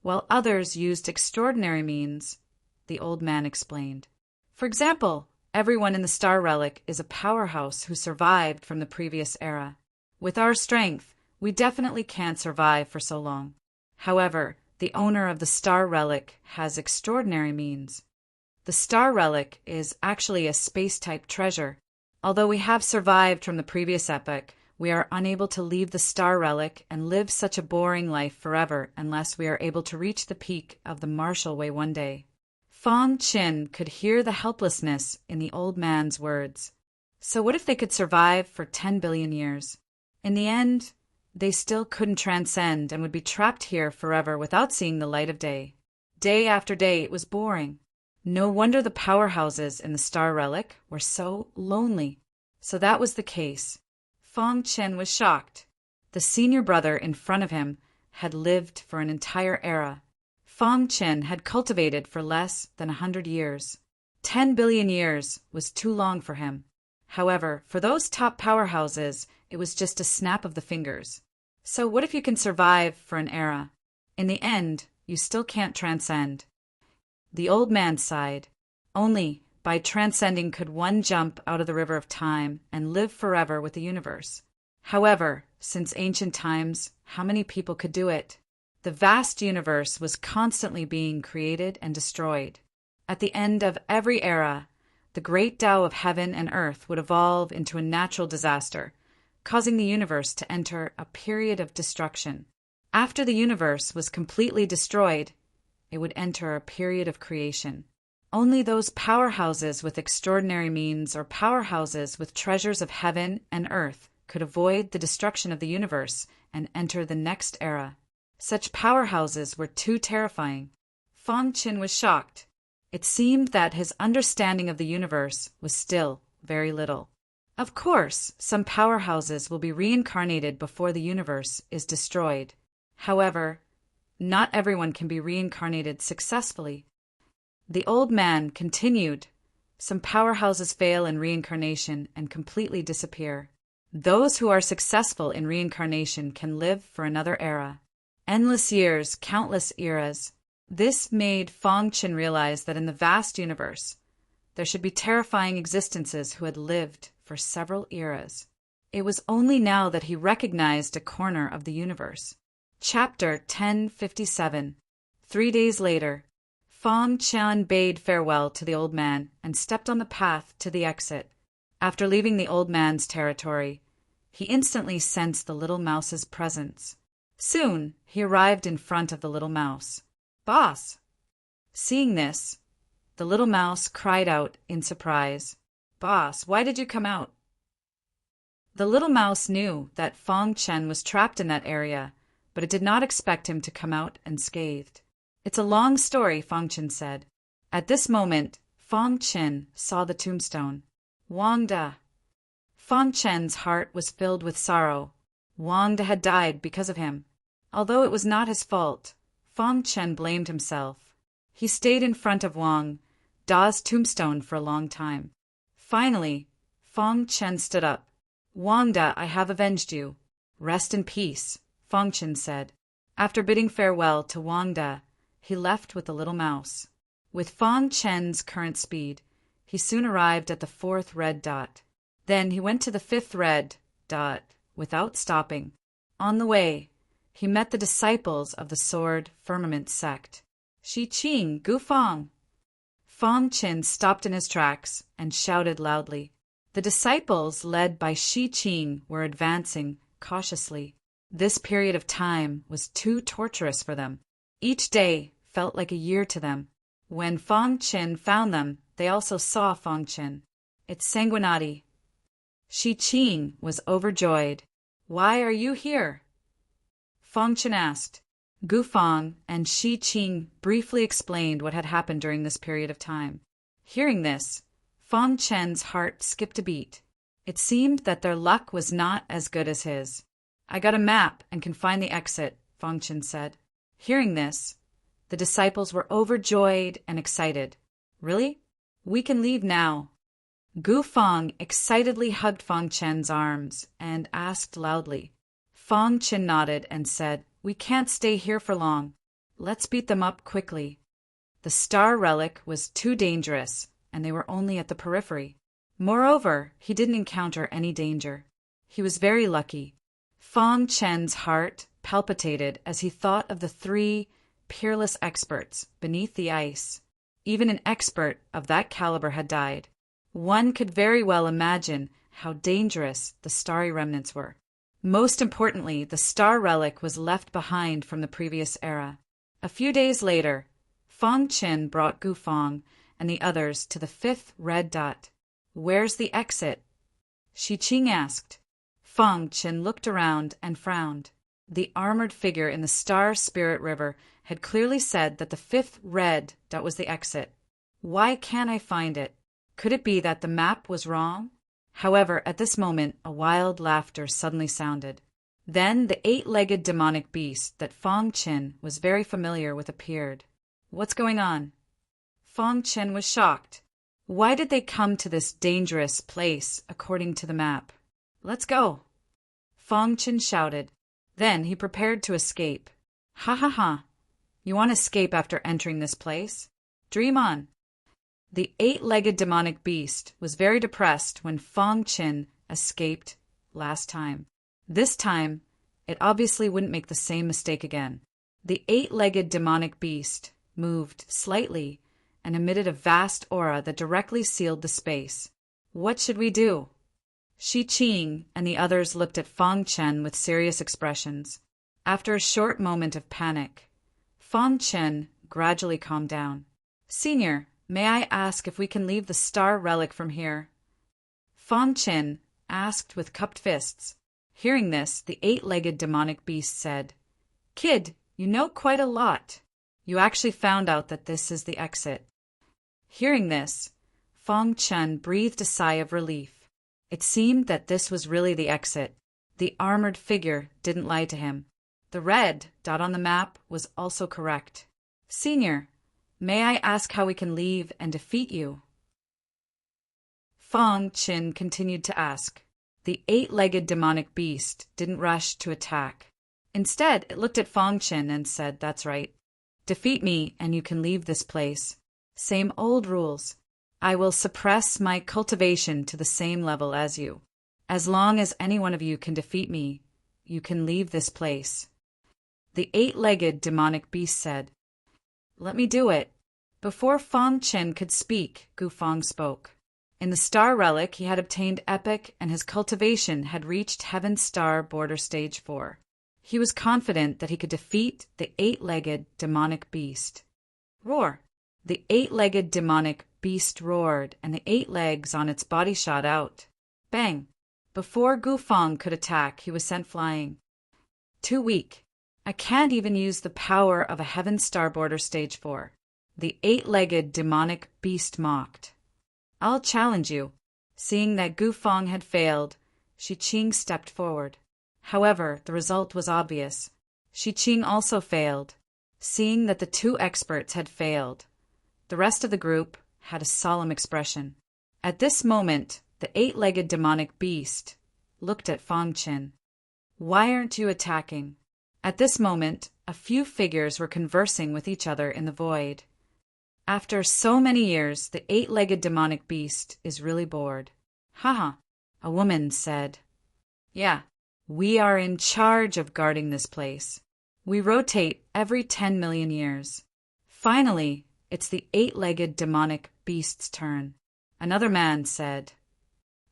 while others used extraordinary means, the old man explained. For example, everyone in the star relic is a powerhouse who survived from the previous era. With our strength, we definitely can't survive for so long. However, the owner of the star relic has extraordinary means. The star relic is actually a space-type treasure. Although we have survived from the previous epoch, we are unable to leave the star relic and live such a boring life forever unless we are able to reach the peak of the Marshall Way one day. Fong Chen could hear the helplessness in the old man's words. So what if they could survive for 10 billion years? In the end, they still couldn't transcend and would be trapped here forever without seeing the light of day. Day after day, it was boring. No wonder the powerhouses in the star relic were so lonely. So that was the case. Fong Chen was shocked. The senior brother in front of him had lived for an entire era. Fong Chen had cultivated for less than 100 years. 10 billion years was too long for him. However, for those top powerhouses, it was just a snap of the fingers. So what if you can survive for an era? In the end, you still can't transcend. The old man sighed. Only by transcending could one jump out of the river of time and live forever with the universe. However, since ancient times, how many people could do it? The vast universe was constantly being created and destroyed. At the end of every era, the great Tao of heaven and earth would evolve into a natural disaster, causing the universe to enter a period of destruction. After the universe was completely destroyed, it would enter a period of creation. Only those powerhouses with extraordinary means or powerhouses with treasures of heaven and earth could avoid the destruction of the universe and enter the next era. Such powerhouses were too terrifying. Fong Chen was shocked. It seemed that his understanding of the universe was still very little. Of course, some powerhouses will be reincarnated before the universe is destroyed. However, not everyone can be reincarnated successfully. The old man continued. Some powerhouses fail in reincarnation and completely disappear. Those who are successful in reincarnation can live for another era. Endless years, countless eras. This made Fong Chen realize that in the vast universe, there should be terrifying existences who had lived for several eras. It was only now that he recognized a corner of the universe. Chapter 1057. 3 days later, Fong Chen bade farewell to the old man and stepped on the path to the exit. After leaving the old man's territory, he instantly sensed the little mouse's presence. Soon, he arrived in front of the little mouse. "Boss!" Seeing this, the little mouse cried out in surprise. "Boss, why did you come out?" The little mouse knew that Fong Chen was trapped in that area, but it did not expect him to come out unscathed. "It's a long story," Fong Chen said. At this moment, Fong Chen saw the tombstone. Wang Da. Fong Chen's heart was filled with sorrow. Wang Da had died because of him. Although it was not his fault, Fong Chen blamed himself. He stayed in front of Wang Da's tombstone for a long time. Finally, Fong Chen stood up. "Wang Da, I have avenged you. Rest in peace," Fong Chen said. After bidding farewell to Wang Da, he left with the little mouse. With Fong Chen's current speed, he soon arrived at the 4th red dot. Then he went to the 5th red dot without stopping. On the way, he met the disciples of the Sword Firmament sect. "Shi Qing, Gu Fong!" Fong Chen stopped in his tracks and shouted loudly. The disciples, led by Shi Qing, were advancing cautiously. This period of time was too torturous for them. Each day felt like a year to them. When Fong Chen found them, they also saw Fong Chen. "It's Sanguinati." Shi Qing was overjoyed. "Why are you here?" Fong Chen asked. Gu Fong and Shi Qing briefly explained what had happened during this period of time. Hearing this, Fong Chen's heart skipped a beat. It seemed that their luck was not as good as his. "I got a map and can find the exit," Fong Chen said. Hearing this, the disciples were overjoyed and excited. "Really? We can leave now." Gu Fong excitedly hugged Fong Chen's arms and asked loudly. Fong Chen nodded and said, "We can't stay here for long. Let's beat them up quickly." The star relic was too dangerous, and they were only at the periphery. Moreover, he didn't encounter any danger. He was very lucky. Fong Chen's heart palpitated as he thought of the 3 peerless experts beneath the ice. Even an expert of that caliber had died. One could very well imagine how dangerous the starry remnants were. Most importantly, the star relic was left behind from the previous era. A few days later, Fong Chen brought Gu Fong and the others to the 5th red dot. "Where's the exit?" Shi Qing asked. Fong Chen looked around and frowned. The armored figure in the Star Spirit River had clearly said that the 5th red dot was the exit. "Why can't I find it? Could it be that the map was wrong?" However, at this moment, a wild laughter suddenly sounded. Then the 8-legged demonic beast that Fong Chen was very familiar with appeared. "What's going on?" Fong Chen was shocked. Why did they come to this dangerous place according to the map? "Let's go!" Fong Chen shouted. Then he prepared to escape. "Ha ha ha! You want to escape after entering this place? Dream on!" The 8-legged demonic beast was very depressed when Fong Chen escaped last time. This time, it obviously wouldn't make the same mistake again. The 8-legged demonic beast moved slightly and emitted a vast aura that directly sealed the space. "What should we do?" Shi Qing and the others looked at Fong Chen with serious expressions. After a short moment of panic, Fong Chen gradually calmed down. "Senior, may I ask if we can leave the star relic from here?" Fong Chen asked with cupped fists. Hearing this, the 8-legged demonic beast said, "Kid, you know quite a lot. You actually found out that this is the exit." Hearing this, Fong Chen breathed a sigh of relief. It seemed that this was really the exit. The armored figure didn't lie to him. The red dot on the map was also correct. "Senior, may I ask how we can leave and defeat you?" Fong Chen continued to ask. The 8-legged demonic beast didn't rush to attack. Instead, it looked at Fong Chen and said, "That's right. Defeat me and you can leave this place. Same old rules. I will suppress my cultivation to the same level as you. As long as any one of you can defeat me, you can leave this place." The 8-legged demonic beast said, "Let me do it." Before Fong Chen could speak, Gu Fong spoke. In the star relic, he had obtained epic, and his cultivation had reached Heaven Star Border Stage 4. He was confident that he could defeat the eight-legged demonic beast. Roar! The eight-legged demonic beast roared, and the 8 legs on its body shot out. Bang! Before Gufang could attack, he was sent flying. Too weak. I can't even use the power of a Heaven Star Border Stage 4. The eight-legged demonic beast mocked. I'll challenge you. Seeing that Gufang had failed, Shi Qing stepped forward. However, the result was obvious. Shi Qing also failed. Seeing that the 2 experts had failed, the rest of the group had a solemn expression. At this moment, the eight-legged demonic beast looked at Fang Qin. Why aren't you attacking? At this moment, a few figures were conversing with each other in the void. After so many years, the eight-legged demonic beast is really bored. Haha, a woman said. Yeah, we are in charge of guarding this place. We rotate every 10 million years. Finally, it's the eight-legged demonic beast's turn. Another man said.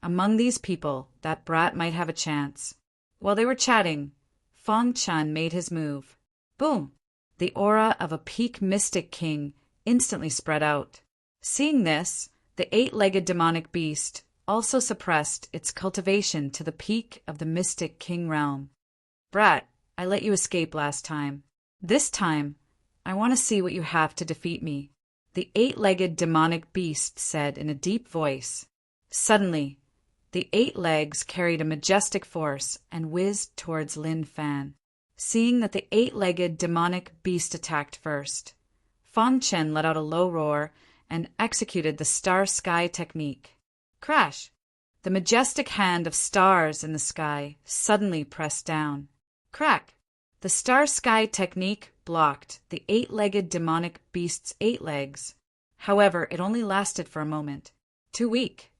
Among these people, that brat might have a chance. While they were chatting, Fang Chun made his move. Boom! The aura of a peak mystic king instantly spread out. Seeing this, the eight-legged demonic beast also suppressed its cultivation to the peak of the mystic king realm. Brat, I let you escape last time. This time, I want to see what you have to defeat me, the eight-legged demonic beast said in a deep voice. Suddenly, the 8 legs carried a majestic force and whizzed towards Lin Fan. Seeing that the eight-legged demonic beast attacked first, Fang Chen let out a low roar and executed the star sky technique. Crash! The majestic hand of stars in the sky suddenly pressed down. Crack! The star sky technique blocked the eight-legged demonic beast's 8 legs. However, it only lasted for a moment. Too weak.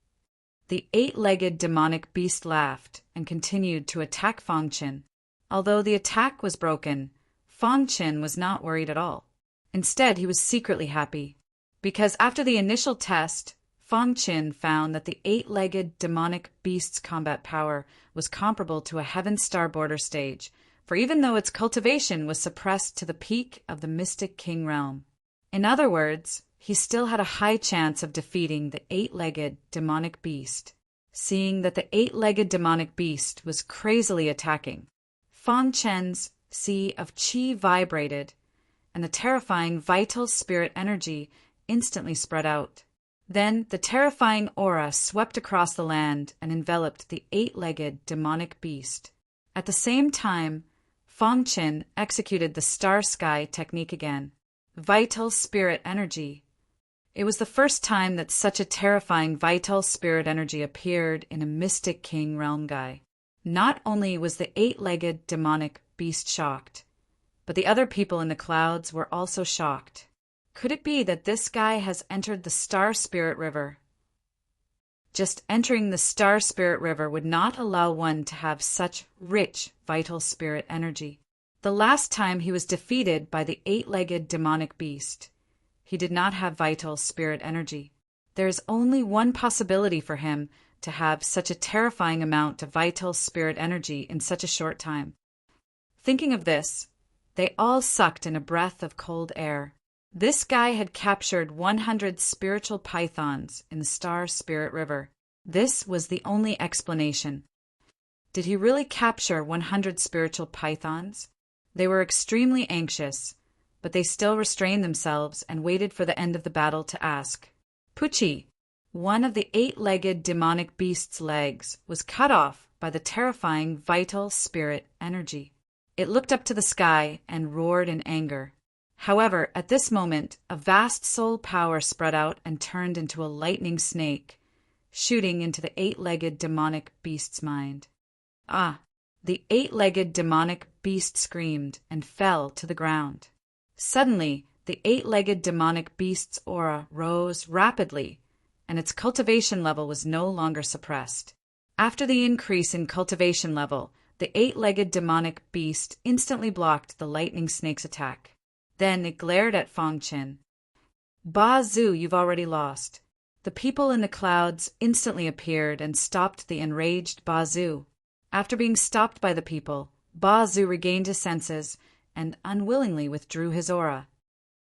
The eight-legged demonic beast laughed and continued to attack Fang Chen. Although the attack was broken, Fang Chen was not worried at all. Instead, he was secretly happy, because after the initial test, Fang Chen found that the eight-legged demonic beast's combat power was comparable to a Heaven Star Border Stage, for even though its cultivation was suppressed to the peak of the Mystic King realm. In other words, he still had a high chance of defeating the eight-legged demonic beast. Seeing that the eight-legged demonic beast was crazily attacking, Fang Chen's sea of qi vibrated, and the terrifying vital spirit energy instantly spread out. Then the terrifying aura swept across the land and enveloped the eight-legged demonic beast. At the same time, Fang Chen executed the star sky technique again. Vital spirit energy. It was the first time that such a terrifying vital spirit energy appeared in a Mystic King realm guy. Not only was the eight-legged demonic beast shocked, but the other people in the clouds were also shocked. Could it be that this guy has entered the Star Spirit River? Just entering the Star Spirit River would not allow one to have such rich vital spirit energy. The last time he was defeated by the eight-legged demonic beast, he did not have vital spirit energy. There is only one possibility for him to have such a terrifying amount of vital spirit energy in such a short time. Thinking of this, they all sucked in a breath of cold air. This guy had captured 100 spiritual pythons in the Star Spirit River. This was the only explanation. Did he really capture 100 spiritual pythons? They were extremely anxious, but they still restrained themselves and waited for the end of the battle to ask. Pucci, one of the eight-legged demonic beast's legs, was cut off by the terrifying vital spirit energy. It looked up to the sky and roared in anger. However, at this moment, a vast soul power spread out and turned into a lightning snake, shooting into the eight-legged demonic beast's mind. Ah! The eight-legged demonic beast screamed and fell to the ground. Suddenly, the eight-legged demonic beast's aura rose rapidly, and its cultivation level was no longer suppressed. After the increase in cultivation level, the eight-legged demonic beast instantly blocked the lightning snake's attack. Then it glared at Fang Chen. Ba Zhu, you've already lost. The people in the clouds instantly appeared and stopped the enraged Ba Zhu. After being stopped by the people, Ba Zhu regained his senses and unwillingly withdrew his aura.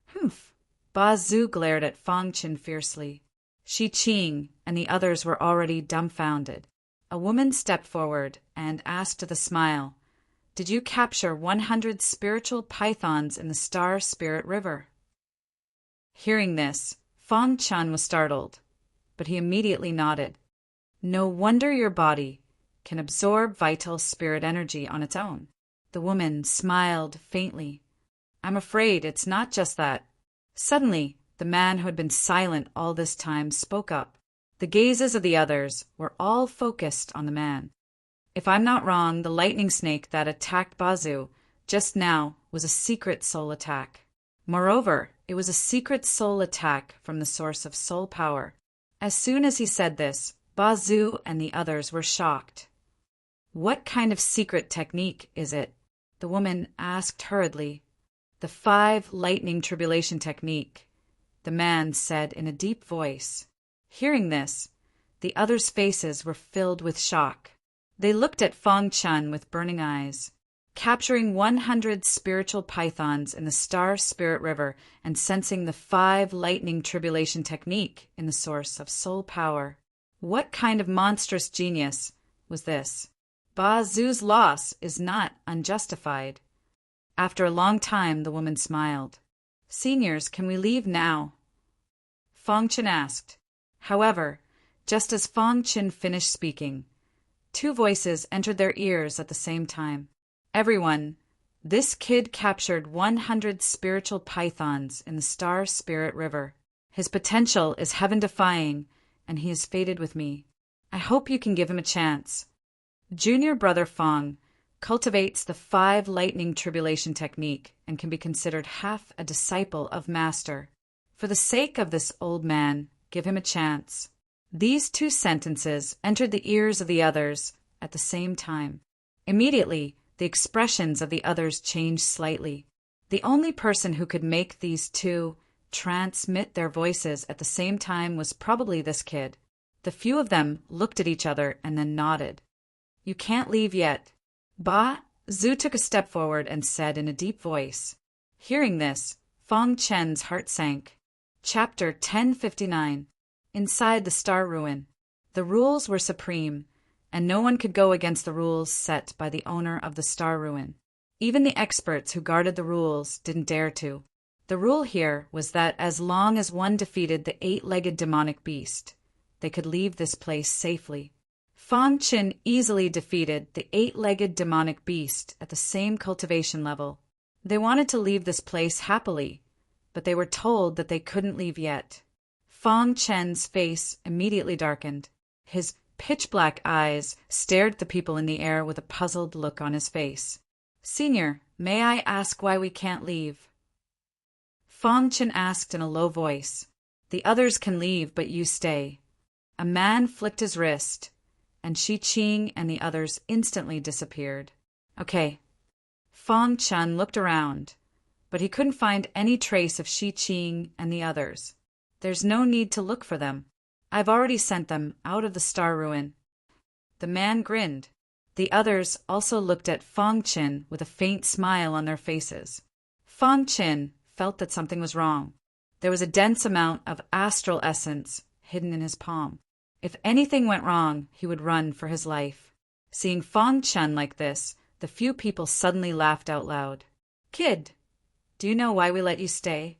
Humph! Ba Zhu glared at Fang Qin fiercely. Shi Qing and the others were already dumbfounded. A woman stepped forward and asked with a smile, "Did you capture 100 spiritual pythons in the Star Spirit River?" Hearing this, Fang Chen was startled, but he immediately nodded. "No wonder your body can absorb vital spirit energy on its own." The woman smiled faintly. "I'm afraid it's not just that." Suddenly, the man who had been silent all this time spoke up. The gazes of the others were all focused on the man. "If I'm not wrong, the lightning snake that attacked Ba Zhu just now was a secret soul attack. Moreover, it was a secret soul attack from the source of soul power." As soon as he said this, Ba Zhu and the others were shocked. "What kind of secret technique is it?" the woman asked hurriedly. "The 5 lightning tribulation technique," the man said in a deep voice. Hearing this, the others' faces were filled with shock. They looked at Fang Chen with burning eyes. Capturing 100 spiritual pythons in the Star Spirit River and sensing the 5 lightning tribulation technique in the source of soul power. What kind of monstrous genius was this? Ba Zhu's loss is not unjustified. After a long time, the woman smiled. "Seniors, can we leave now?" Fang Chen asked. However, just as Fang Chen finished speaking, 2 voices entered their ears at the same time. "Everyone, this kid captured 100 spiritual pythons in the Star Spirit River. His potential is heaven-defying, and he is fated with me. I hope you can give him a chance." Junior brother Fang cultivates the 5 lightning tribulation technique and can be considered half a disciple of Master. For the sake of this old man, give him a chance. These 2 sentences entered the ears of the others at the same time. Immediately, the expressions of the others changed slightly. The only person who could make these 2 transmit their voices at the same time was probably this kid. The few of them looked at each other and then nodded. "You can't leave yet." Ba Zhu took a step forward and said in a deep voice. Hearing this, Fang Chen's heart sank. Chapter 1059. Inside the Star Ruin. The rules were supreme, and no one could go against the rules set by the owner of the Star Ruin. Even the experts who guarded the rules didn't dare to. The rule here was that as long as one defeated the 8-legged demonic beast, they could leave this place safely. Fang Chen easily defeated the 8-legged demonic beast at the same cultivation level. They wanted to leave this place happily, but they were told that they couldn't leave yet. Fang Chen's face immediately darkened. His pitch-black eyes stared at the people in the air with a puzzled look on his face. "Senior, may I ask why we can't leave?" Fang Chen asked in a low voice. "The others can leave, but you stay." A man flicked his wrist, and Shi Qing and the others instantly disappeared. "Okay." Fang Chen looked around, but he couldn't find any trace of Shi Qing and the others. "There's no need to look for them. I've already sent them out of the Star Ruin." The man grinned. The others also looked at Fang Chen with a faint smile on their faces. Fang Chen felt that something was wrong. There was a dense amount of astral essence hidden in his palm. If anything went wrong, he would run for his life. Seeing Fang Chen like this, the few people suddenly laughed out loud. "Kid, do you know why we let you stay?"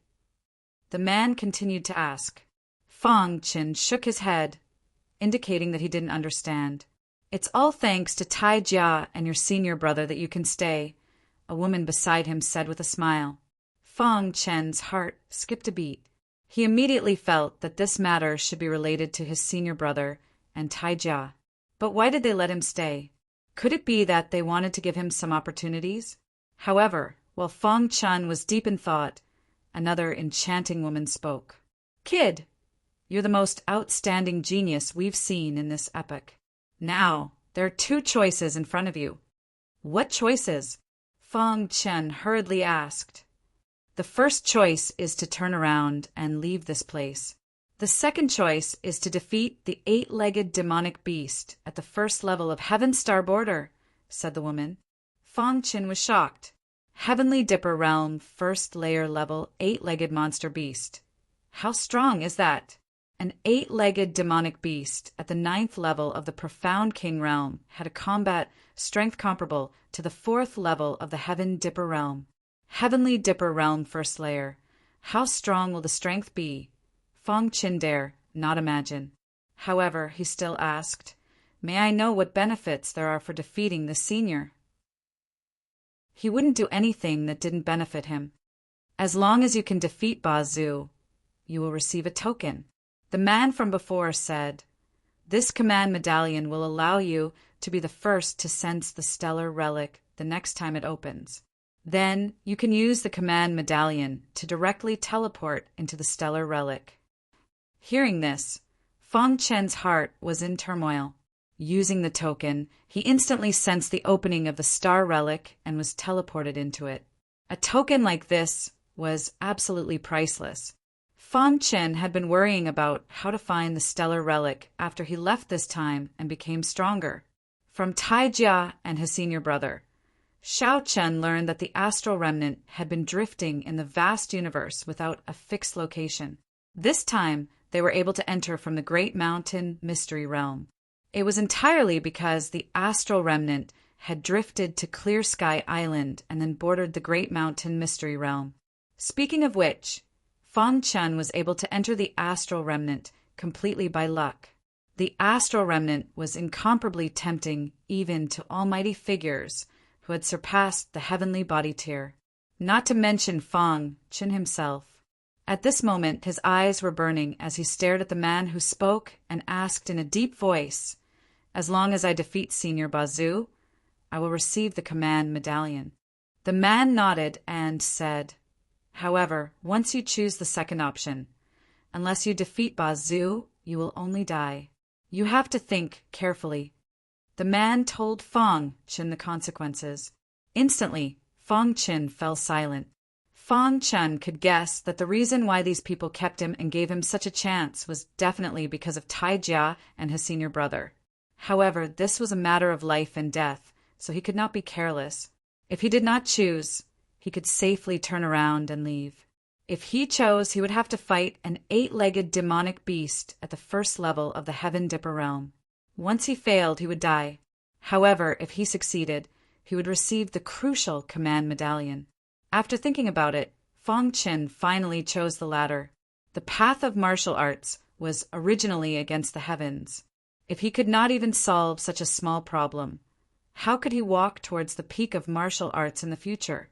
The man continued to ask. Fang Chen shook his head, indicating that he didn't understand. "It's all thanks to Tai Jia and your senior brother that you can stay," a woman beside him said with a smile. Fang Chen's heart skipped a beat. He immediately felt that this matter should be related to his senior brother and Tai Jia. But why did they let him stay? Could it be that they wanted to give him some opportunities? However, while Fang Chen was deep in thought, another enchanting woman spoke. "Kid, you're the most outstanding genius we've seen in this epoch. Now, there are 2 choices in front of you." "What choices?" Fang Chen hurriedly asked. "The first choice is to turn around and leave this place. The second choice is to defeat the 8-legged demonic beast at the first level of Heaven's Star Border, said the woman. Fang Qin was shocked. Heavenly Dipper Realm, first layer level, 8-legged monster beast. How strong is that? An 8-legged demonic beast at the 9th level of the Profound King Realm had a combat strength comparable to the 4th level of the Heaven Dipper Realm. Heavenly Dipper Realm, first layer. How strong will the strength be? Fang Qin dare not imagine. However, he still asked, May I know what benefits there are for defeating the senior? He wouldn't do anything that didn't benefit him. As long as you can defeat Ba Zhu, you will receive a token. The man from before said, This command medallion will allow you to be the first to sense the stellar relic the next time it opens. Then you can use the command medallion to directly teleport into the stellar relic. Hearing this, Fang Chen's heart was in turmoil. Using the token, he instantly sensed the opening of the star relic and was teleported into it. A token like this was absolutely priceless. Fang Chen had been worrying about how to find the stellar relic after he left this time and became stronger. From Tai Jia and his senior brother, Xiao Chen learned that the astral remnant had been drifting in the vast universe without a fixed location. This time, they were able to enter from the Great Mountain Mystery Realm. It was entirely because the astral remnant had drifted to Clear Sky Island and then bordered the Great Mountain Mystery Realm. Speaking of which, Fang Chen was able to enter the astral remnant completely by luck. The astral remnant was incomparably tempting even to almighty figures who had surpassed the heavenly body tier, not to mention Fang Chen himself. At this moment, his eyes were burning as he stared at the man who spoke and asked in a deep voice, As long as I defeat Senior Ba Zhu, I will receive the command medallion. The man nodded and said, However, once you choose the second option, unless you defeat Ba Zhu, you will only die. You have to think carefully. The man told Fang Chen the consequences. Instantly, Fang Chen fell silent. Fang Chen could guess that the reason why these people kept him and gave him such a chance was definitely because of Tai Jia and his senior brother. However, this was a matter of life and death, so he could not be careless. If he did not choose, he could safely turn around and leave. If he chose, he would have to fight an 8-legged demonic beast at the first level of the Heaven Dipper Realm. Once he failed, he would die. However, if he succeeded, he would receive the crucial command medallion. After thinking about it, Fang Chen finally chose the latter. The path of martial arts was originally against the heavens. If he could not even solve such a small problem, how could he walk towards the peak of martial arts in the future?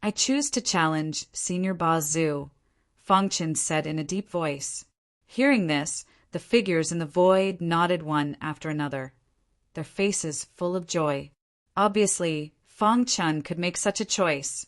I choose to challenge Senior Ba Zhu, Fang Chen said in a deep voice. Hearing this, the figures in the void nodded one after another, their faces full of joy. Obviously, Fang Chen could make such a choice,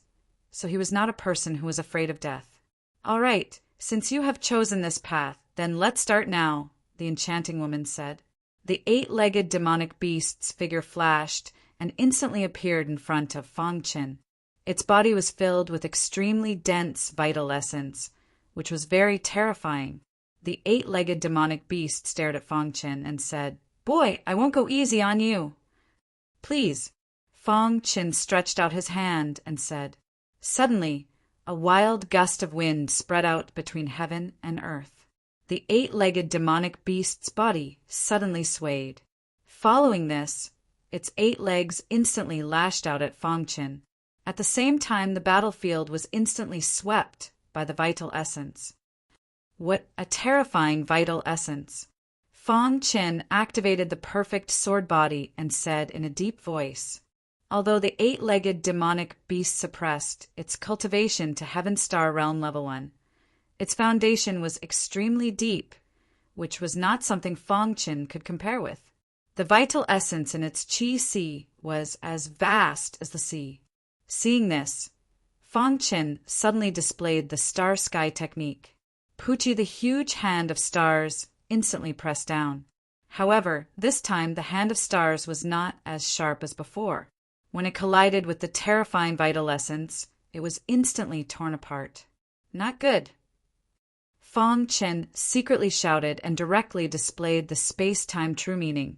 so he was not a person who was afraid of death. All right, since you have chosen this path, then let's start now, the enchanting woman said. The 8-legged demonic beast's figure flashed and instantly appeared in front of Fang Chen. Its body was filled with extremely dense vital essence, which was very terrifying. The 8-legged demonic beast stared at Fang Chen and said, Boy, I won't go easy on you. Please. Fang Chen stretched out his hand and said. Suddenly, a wild gust of wind spread out between heaven and earth. The 8-legged demonic beast's body suddenly swayed. Following this, its 8 legs instantly lashed out at Fang Chen. At the same time, the battlefield was instantly swept by the vital essence. What a terrifying vital essence! Fang Chen activated the perfect sword body and said in a deep voice, Although the 8-legged demonic beast suppressed its cultivation to Heaven Star Realm Level 1, its foundation was extremely deep, which was not something Fang Chen could compare with. The vital essence in its Qi Sea was as vast as the sea. Seeing this, Fang Chen suddenly displayed the star sky technique. Pucci, the huge hand of stars, instantly pressed down. However, this time the hand of stars was not as sharp as before. When it collided with the terrifying vital essence, it was instantly torn apart. Not good. Fong Chen secretly shouted and directly displayed the space-time true meaning.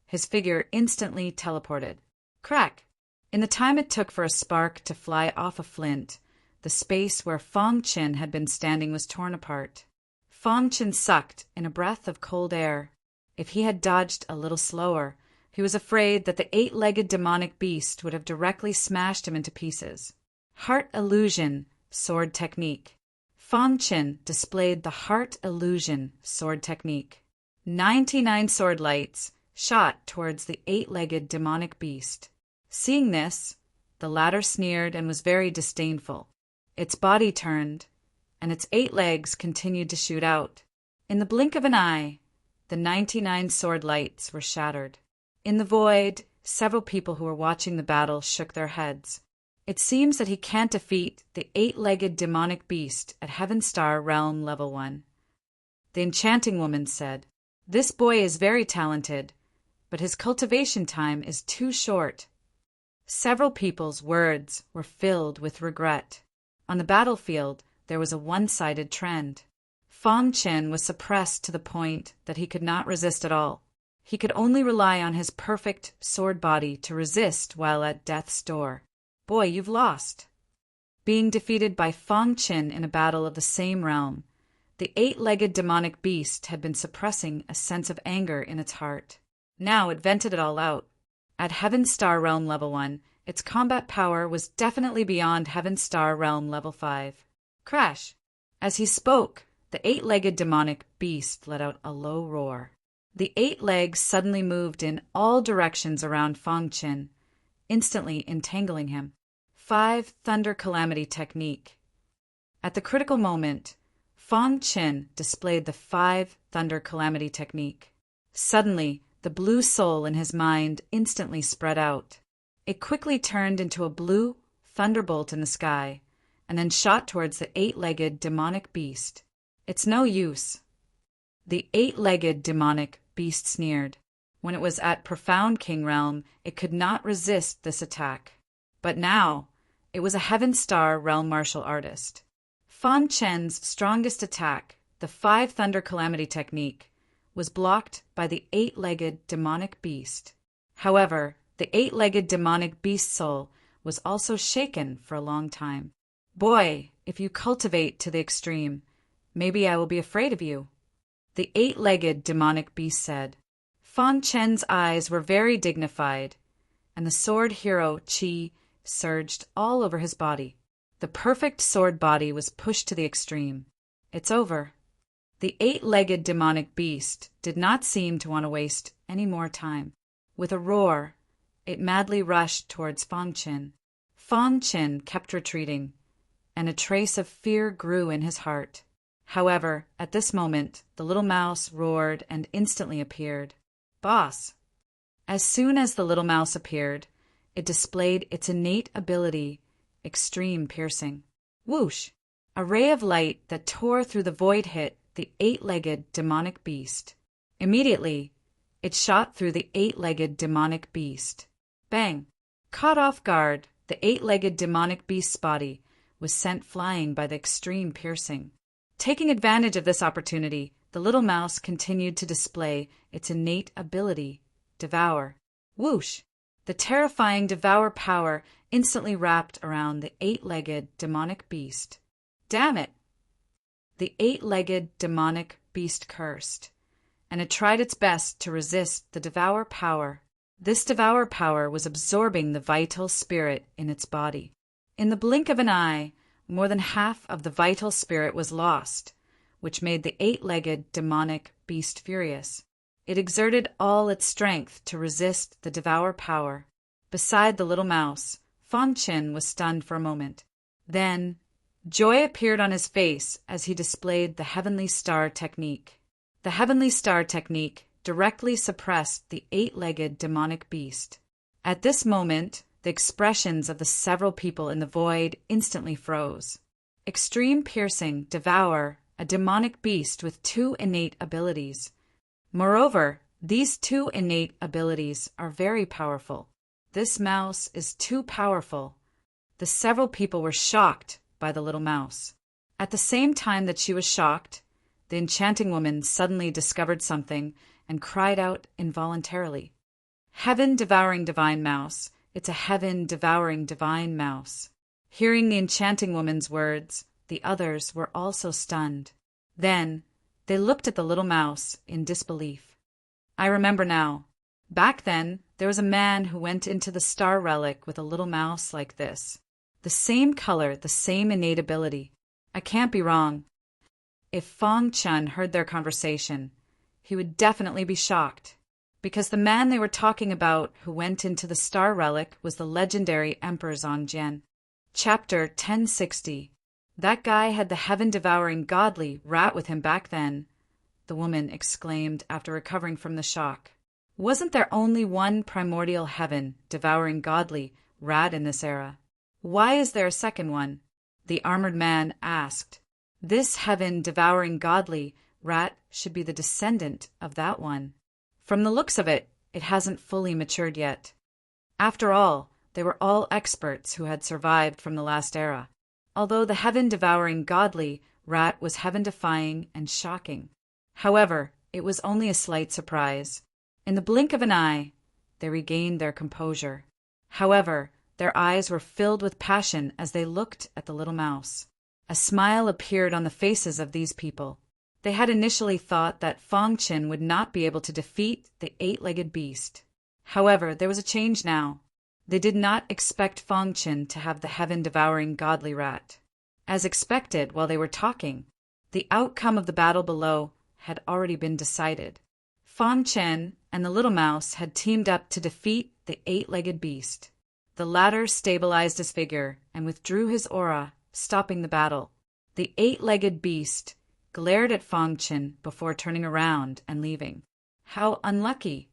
His figure instantly teleported. Crack! In the time it took for a spark to fly off a flint, the space where Fong Chen had been standing was torn apart. Fong Chen sucked in a breath of cold air. If he had dodged a little slower, he was afraid that the eight-legged demonic beast would have directly smashed him into pieces. Heart Illusion Sword Technique. Fong Chen displayed the Heart Illusion Sword Technique. 99 sword lights shot towards the eight-legged demonic beast. Seeing this, the latter sneered and was very disdainful. Its body turned, and its 8 legs continued to shoot out. In the blink of an eye, the 99 sword lights were shattered. In the void, several people who were watching the battle shook their heads. It seems that he can't defeat the 8-legged demonic beast at Heaven Star Realm Level 1. The enchanting woman said, "This boy is very talented, but his cultivation time is too short." Several people's words were filled with regret. On the battlefield, there was a one-sided trend. Fong Chen was suppressed to the point that he could not resist at all. He could only rely on his perfect sword body to resist while at death's door. Boy, you've lost. Being defeated by Fong Chen in a battle of the same realm, the 8-legged demonic beast had been suppressing a sense of anger in its heart. Now it vented it all out. At Heaven Star Realm Level 1, its combat power was definitely beyond Heaven Star Realm Level 5. Crash! As he spoke, the 8-legged demonic beast let out a low roar. The 8 legs suddenly moved in all directions around Fong Chen, instantly entangling him. 5 Thunder Calamity Technique. At the critical moment, Fong Chen displayed the 5 Thunder Calamity Technique. Suddenly, the blue soul in his mind instantly spread out. It quickly turned into a blue thunderbolt in the sky, and then shot towards the 8-legged demonic beast. It's no use. The 8-legged demonic beast sneered. When it was at Profound King Realm, it could not resist this attack. But now, it was a Heaven Star Realm martial artist. Fong Chen's strongest attack, the 5 Thunder Calamity Technique, was blocked by the 8-legged demonic beast. However, the 8-legged demonic beast soul was also shaken for a long time. Boy, if you cultivate to the extreme, maybe I will be afraid of you, the 8-legged demonic beast said. Fong Chen's eyes were very dignified, and the sword hero Qi surged all over his body. The perfect sword body was pushed to the extreme. It's over. The 8-legged demonic beast did not seem to want to waste any more time. With a roar, it madly rushed towards Fong Chen. Fong Chen kept retreating, and a trace of fear grew in his heart. However, at this moment, the little mouse roared and instantly appeared. Boss! As soon as the little mouse appeared, it displayed its innate ability, Extreme Piercing. Whoosh! A ray of light that tore through the void hit the 8-legged demonic beast. Immediately, it shot through the 8-legged demonic beast. Bang! Caught off guard, the 8-legged demonic beast's body was sent flying by the Extreme Piercing. Taking advantage of this opportunity, the little mouse continued to display its innate ability, Devour. Whoosh! The terrifying Devour power instantly wrapped around the 8-legged demonic beast. Damn it! The 8-legged demonic beast cursed, and it tried its best to resist the Devour power. This Devour power was absorbing the vital spirit in its body. In the blink of an eye, more than half of the vital spirit was lost, which made the 8-legged demonic beast furious. It exerted all its strength to resist the Devour power. Beside the little mouse, Fong Chen was stunned for a moment. Then, joy appeared on his face as he displayed the Heavenly Star Technique. The Heavenly Star Technique directly suppressed the 8-legged demonic beast. At this moment, the expressions of the several people in the void instantly froze. Extreme Piercing Devour a demonic beast with 2 innate abilities. Moreover, these 2 innate abilities are very powerful. This mouse is too powerful. The several people were shocked by the little mouse. At the same time that she was shocked, The enchanting woman suddenly discovered something and cried out involuntarily. Heaven-devouring divine mouse. It's a heaven-devouring divine mouse. Hearing the enchanting woman's words, the others were also stunned. Then, they looked at the little mouse in disbelief. I remember now. Back then, there was a man who went into the star relic with a little mouse like this. The same color, the same innate ability. I can't be wrong. If Fong Chun heard their conversation, he would definitely be shocked, because the man they were talking about who went into the star relic was the legendary Emperor Zongjian. Chapter 1060. That guy had the heaven-devouring godly rat with him back then, the woman exclaimed after recovering from the shock. Wasn't there only one primordial heaven-devouring godly rat in this era? Why is there a second one? The armored man asked. This heaven-devouring godly rat should be the descendant of that one. From the looks of it, it hasn't fully matured yet. After all, they were all experts who had survived from the last era, although the heaven-devouring godly rat was heaven-defying and shocking. However, it was only a slight surprise. In the blink of an eye, they regained their composure. However, their eyes were filled with passion as they looked at the little mouse. A smile appeared on the faces of these people. They had initially thought that Fong Qin would not be able to defeat the eight-legged beast. However, there was a change now. They did not expect Fong Qin to have the heaven-devouring godly rat. As expected while they were talking, the outcome of the battle below had already been decided. Fong Qin and the little mouse had teamed up to defeat the eight-legged beast. The latter stabilized his figure and withdrew his aura, stopping the battle. The eight-legged beast glared at Fong Qin before turning around and leaving. How unlucky!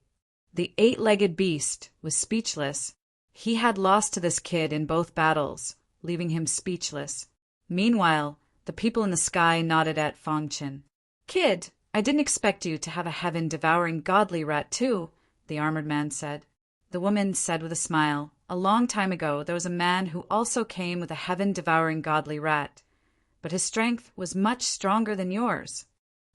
The eight-legged beast was speechless. He had lost to this kid in both battles, leaving him speechless. Meanwhile, the people in the sky nodded at Fong Qin. Kid, I didn't expect you to have a heaven-devouring godly rat too, the armored man said. The woman said with a smile, a long time ago there was a man who also came with a heaven-devouring godly rat, but his strength was much stronger than yours.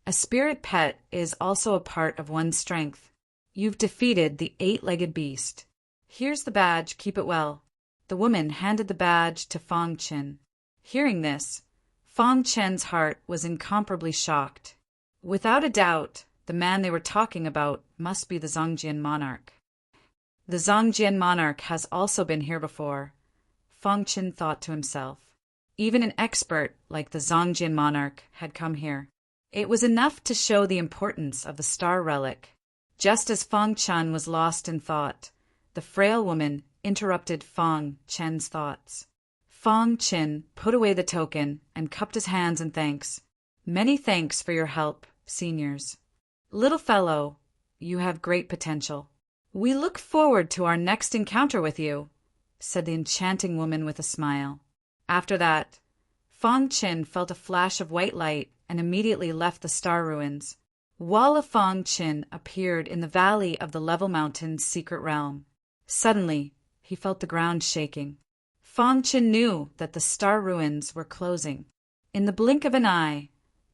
A spirit pet is also a part of one's strength. You've defeated the eight-legged beast. Here's the badge, keep it well. The woman handed the badge to Fong Qin. Hearing this, Fong Qin's heart was incomparably shocked. Without a doubt, the man they were talking about must be the Zongjian monarch. The Zongjian monarch has also been here before, Fong Qin thought to himself. Even an expert like the Zongjian monarch had come here. It was enough to show the importance of the star relic. Just as Fong Qin was lost in thought, the frail woman interrupted Fong Qin's thoughts. Fong Qin put away the token and cupped his hands in thanks. Many thanks for your help, seniors. Little fellow, you have great potential. We look forward to our next encounter with you, said the enchanting woman with a smile. After that, Fong Qin felt a flash of white light and immediately left the star ruins. Wall of Fong Qin appeared in the valley of the Level Mountain's secret realm. Suddenly, he felt the ground shaking. Fong Qin knew that the star ruins were closing. In the blink of an eye,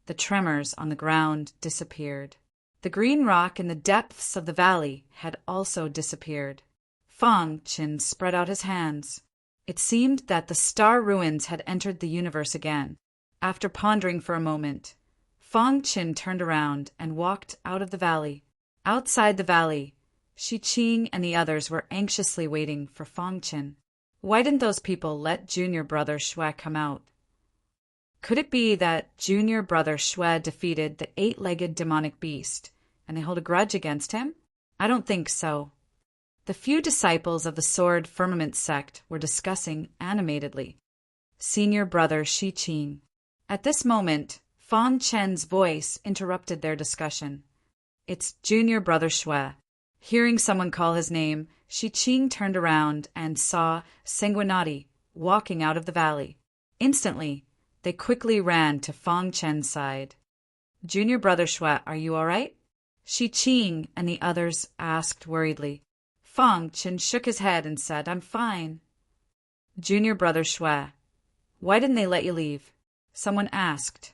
the tremors on the ground disappeared. The green rock in the depths of the valley had also disappeared. Fong Qin spread out his hands. It seemed that the star ruins had entered the universe again. After pondering for a moment, Fong Qin turned around and walked out of the valley. Outside the valley, Shi Qing and the others were anxiously waiting for Fong Qin. Why didn't those people let junior brother Xue come out? Could it be that junior brother Xue defeated the eight-legged demonic beast, and they hold a grudge against him? I don't think so. The few disciples of the Sword Firmament sect were discussing animatedly. Senior brother Shi Qing. At this moment, Fong Qin's voice interrupted their discussion. It's junior brother Xue. Hearing someone call his name, Shi Qing turned around and saw Sanguinati walking out of the valley. Instantly, they quickly ran to Fong Qin's side. Junior brother Xue, are you all right? Shi Qing and the others asked worriedly. Fong Qin shook his head and said, I'm fine. Junior brother Xue, why didn't they let you leave? Someone asked.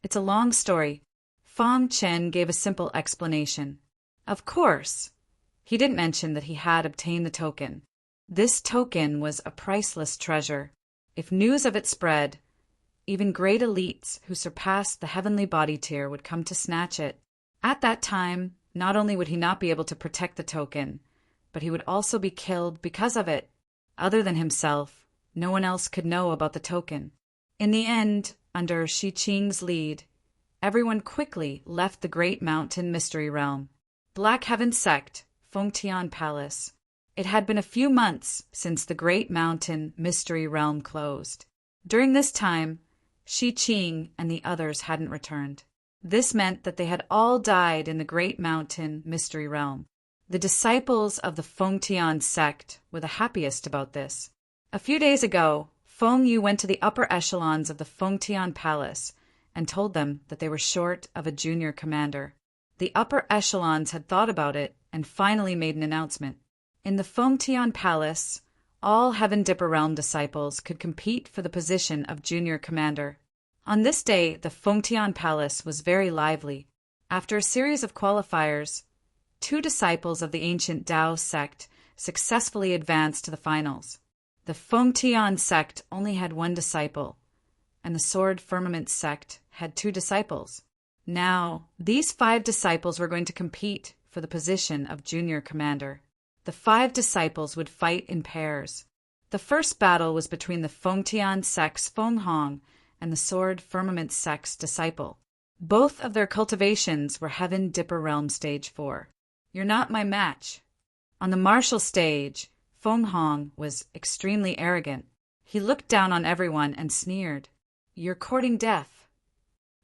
It's a long story. Fong Chen gave a simple explanation. Of course. He didn't mention that he had obtained the token. This token was a priceless treasure. If news of it spread, even great elites who surpassed the heavenly body tier would come to snatch it. At that time, not only would he not be able to protect the token, but he would also be killed because of it. Other than himself, no one else could know about the token. In the end, under Shi Qing's lead, everyone quickly left the Great Mountain Mystery Realm. Black Heaven Sect, Fengtian Palace. It had been a few months since the Great Mountain Mystery Realm closed. During this time, Shi Qing and the others hadn't returned. This meant that they had all died in the Great Mountain Mystery Realm. The disciples of the Fengtian sect were the happiest about this. A few days ago, Feng Yu went to the upper echelons of the Fengtian Palace and told them that they were short of a junior commander. The upper echelons had thought about it and finally made an announcement. In the Fengtian Palace, all Heaven Dipper Realm disciples could compete for the position of junior commander. On this day, the Fengtian Palace was very lively. After a series of qualifiers, 2 disciples of the ancient Dao sect successfully advanced to the finals. The Fengtian sect only had 1 disciple, and the Sword Firmament sect had 2 disciples. Now, these 5 disciples were going to compete for the position of junior commander. The 5 disciples would fight in pairs. The first battle was between the Fengtian sect's Feng Hong and the Sword Firmament sect's disciple. Both of their cultivations were Heaven Dipper Realm Stage 4. You're not my match. On the martial stage, Feng Hong was extremely arrogant. He looked down on everyone and sneered. You're courting death.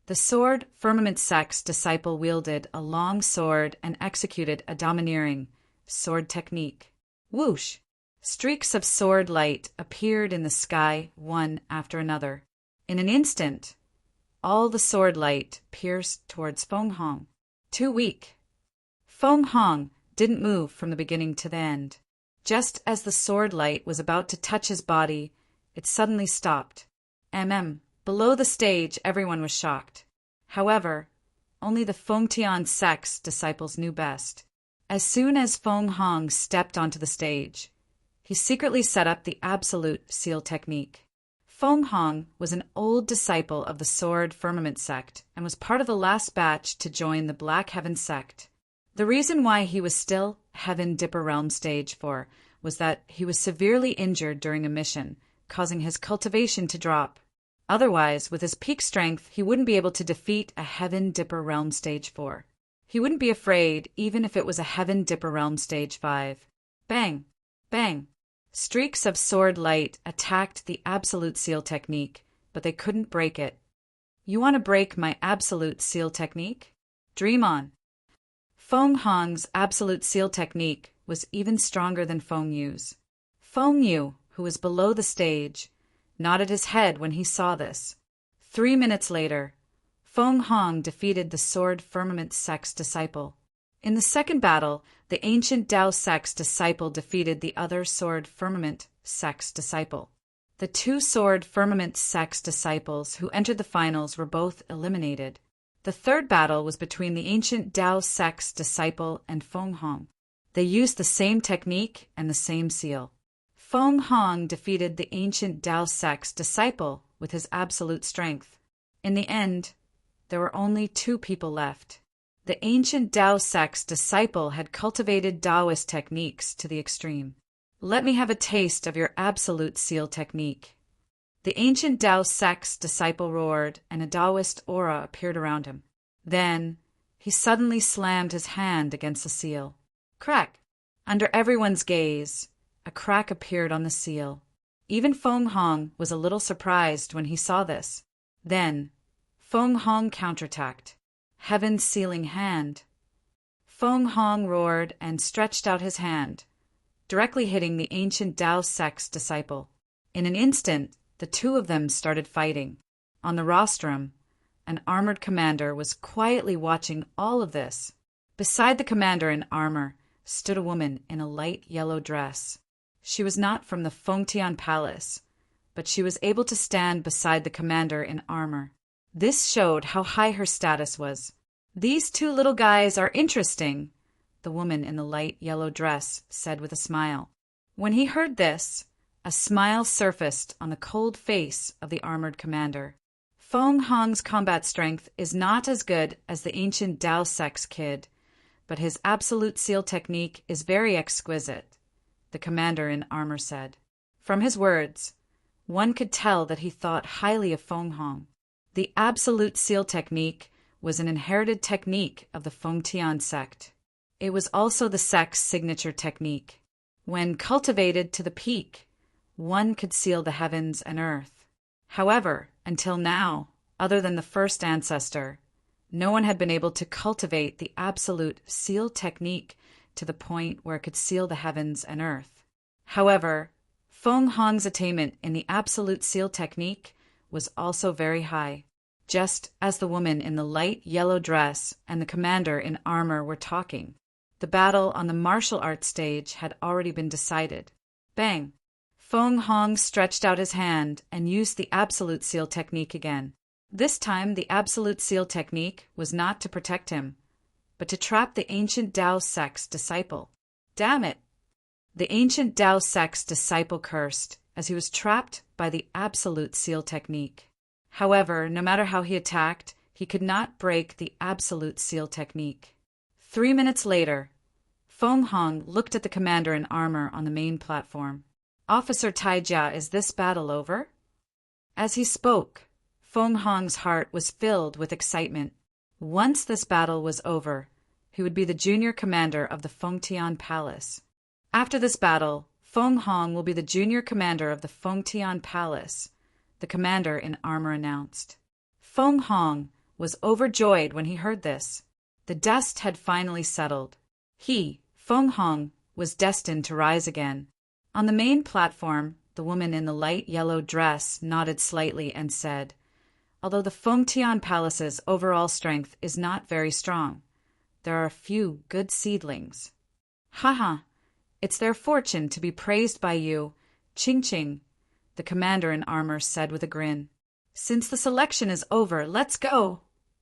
The Sword Firmament sect's disciple wielded a long sword and executed a domineering sword technique. Whoosh! Streaks of sword light appeared in the sky, one after another. In an instant, all the sword light pierced towards Feng Hong. Too weak. Feng Hong didn't move from the beginning to the end. Just as the sword light was about to touch his body, it suddenly stopped. Below the stage, everyone was shocked. However, only the Fengtian sect's disciples knew best. As soon as Feng Hong stepped onto the stage, he secretly set up the Absolute Seal technique. Feng Hong was an old disciple of the Sword Firmament sect and was part of the last batch to join the Black Heaven sect. The reason why he was still Heaven Dipper Realm Stage 4 was that he was severely injured during a mission, causing his cultivation to drop. Otherwise, with his peak strength, he wouldn't be able to defeat a Heaven Dipper Realm Stage 4. He wouldn't be afraid even if it was a Heaven Dipper Realm Stage 5. Bang! Bang! Streaks of sword light attacked the Absolute Seal technique, but they couldn't break it. You want to break my Absolute Seal technique? Dream on. Feng Hong's Absolute Seal technique was even stronger than Feng Yu's. Feng Yu, who was below the stage, nodded his head when he saw this. 3 minutes later, Feng Hong defeated the Sword Firmament sect's disciple. In the second battle, the ancient Dao sect's disciple defeated the other Sword Firmament sect's disciple. The 2 Sword Firmament sect's disciples who entered the finals were both eliminated. The third battle was between the ancient Dao sect's disciple and Feng Hong. They used the same technique and the same seal. Feng Hong defeated the ancient Dao sect's disciple with his absolute strength. In the end, there were only 2 people left. The ancient Dao sect's disciple had cultivated Taoist techniques to the extreme. Let me have a taste of your Absolute Seal technique. The ancient Dao sect's disciple roared, and a Taoist aura appeared around him. Then, he suddenly slammed his hand against the seal. Crack! Under everyone's gaze, a crack appeared on the seal. Even Feng Hong was a little surprised when he saw this. Then, Feng Hong counterattacked. Heaven's sealing hand. Feng Hong roared and stretched out his hand, directly hitting the ancient Dao sect's disciple. In an instant, the 2 of them started fighting. On the rostrum, an armored commander was quietly watching all of this. Beside the commander in armor stood a woman in a light yellow dress. She was not from the Fengtian Palace, but she was able to stand beside the commander in armor. This showed how high her status was. "These two little guys are interesting," the woman in the light yellow dress said with a smile. When he heard this, a smile surfaced on the cold face of the armored commander. "Feng Hong's combat strength is not as good as the ancient Dao Sect's kid, but his absolute seal technique is very exquisite," the commander in armor said. From his words, one could tell that he thought highly of Feng Hong. The absolute seal technique was an inherited technique of the Fengtian sect. It was also the sect's signature technique. When cultivated to the peak, one could seal the heavens and earth. However, until now, other than the first ancestor, no one had been able to cultivate the absolute seal technique to the point where it could seal the heavens and earth. However, Feng Hong's attainment in the absolute seal technique was also very high. Just as the woman in the light yellow dress and the commander in armor were talking, the battle on the martial arts stage had already been decided. Bang! Feng Hong stretched out his hand and used the absolute seal technique again. This time the absolute seal technique was not to protect him, but to trap the ancient Dao sect's disciple. Damn it! The ancient Dao sect's disciple cursed as he was trapped by the absolute seal technique. However, no matter how he attacked, he could not break the absolute seal technique. 3 minutes later, Feng Hong looked at the commander in armor on the main platform. "Officer Taijia, is this battle over?" As he spoke, Feng Hong's heart was filled with excitement. Once this battle was over, he would be the junior commander of the Fengtian Palace. After this battle, Feng Hong will be the junior commander of the Fengtian Palace, the commander in armor announced. Feng Hong was overjoyed when he heard this. The dust had finally settled. He, Feng Hong, was destined to rise again. On the main platform, the woman in the light yellow dress nodded slightly and said, "Although the Fengtian Palace's overall strength is not very strong, there are a few good seedlings." "Haha, it's their fortune to be praised by you, Ching-Ching," the commander in armor said with a grin. "Since the selection is over, let's go,"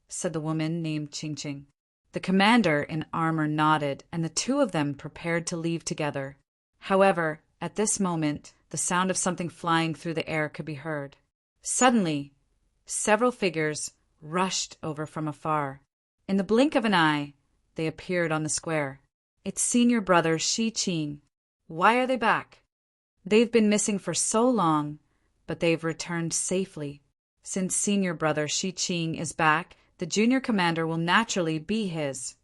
said the woman named Ching-Ching. The commander in armor nodded, and the two of them prepared to leave together. However, at this moment, the sound of something flying through the air could be heard. Suddenly, several figures rushed over from afar. In the blink of an eye, they appeared on the square. "It's senior brother Shi-Ching. Why are they back? They've been missing for so long, but they've returned safely. Since senior brother Shi-Ching is back, the junior commander will naturally be his."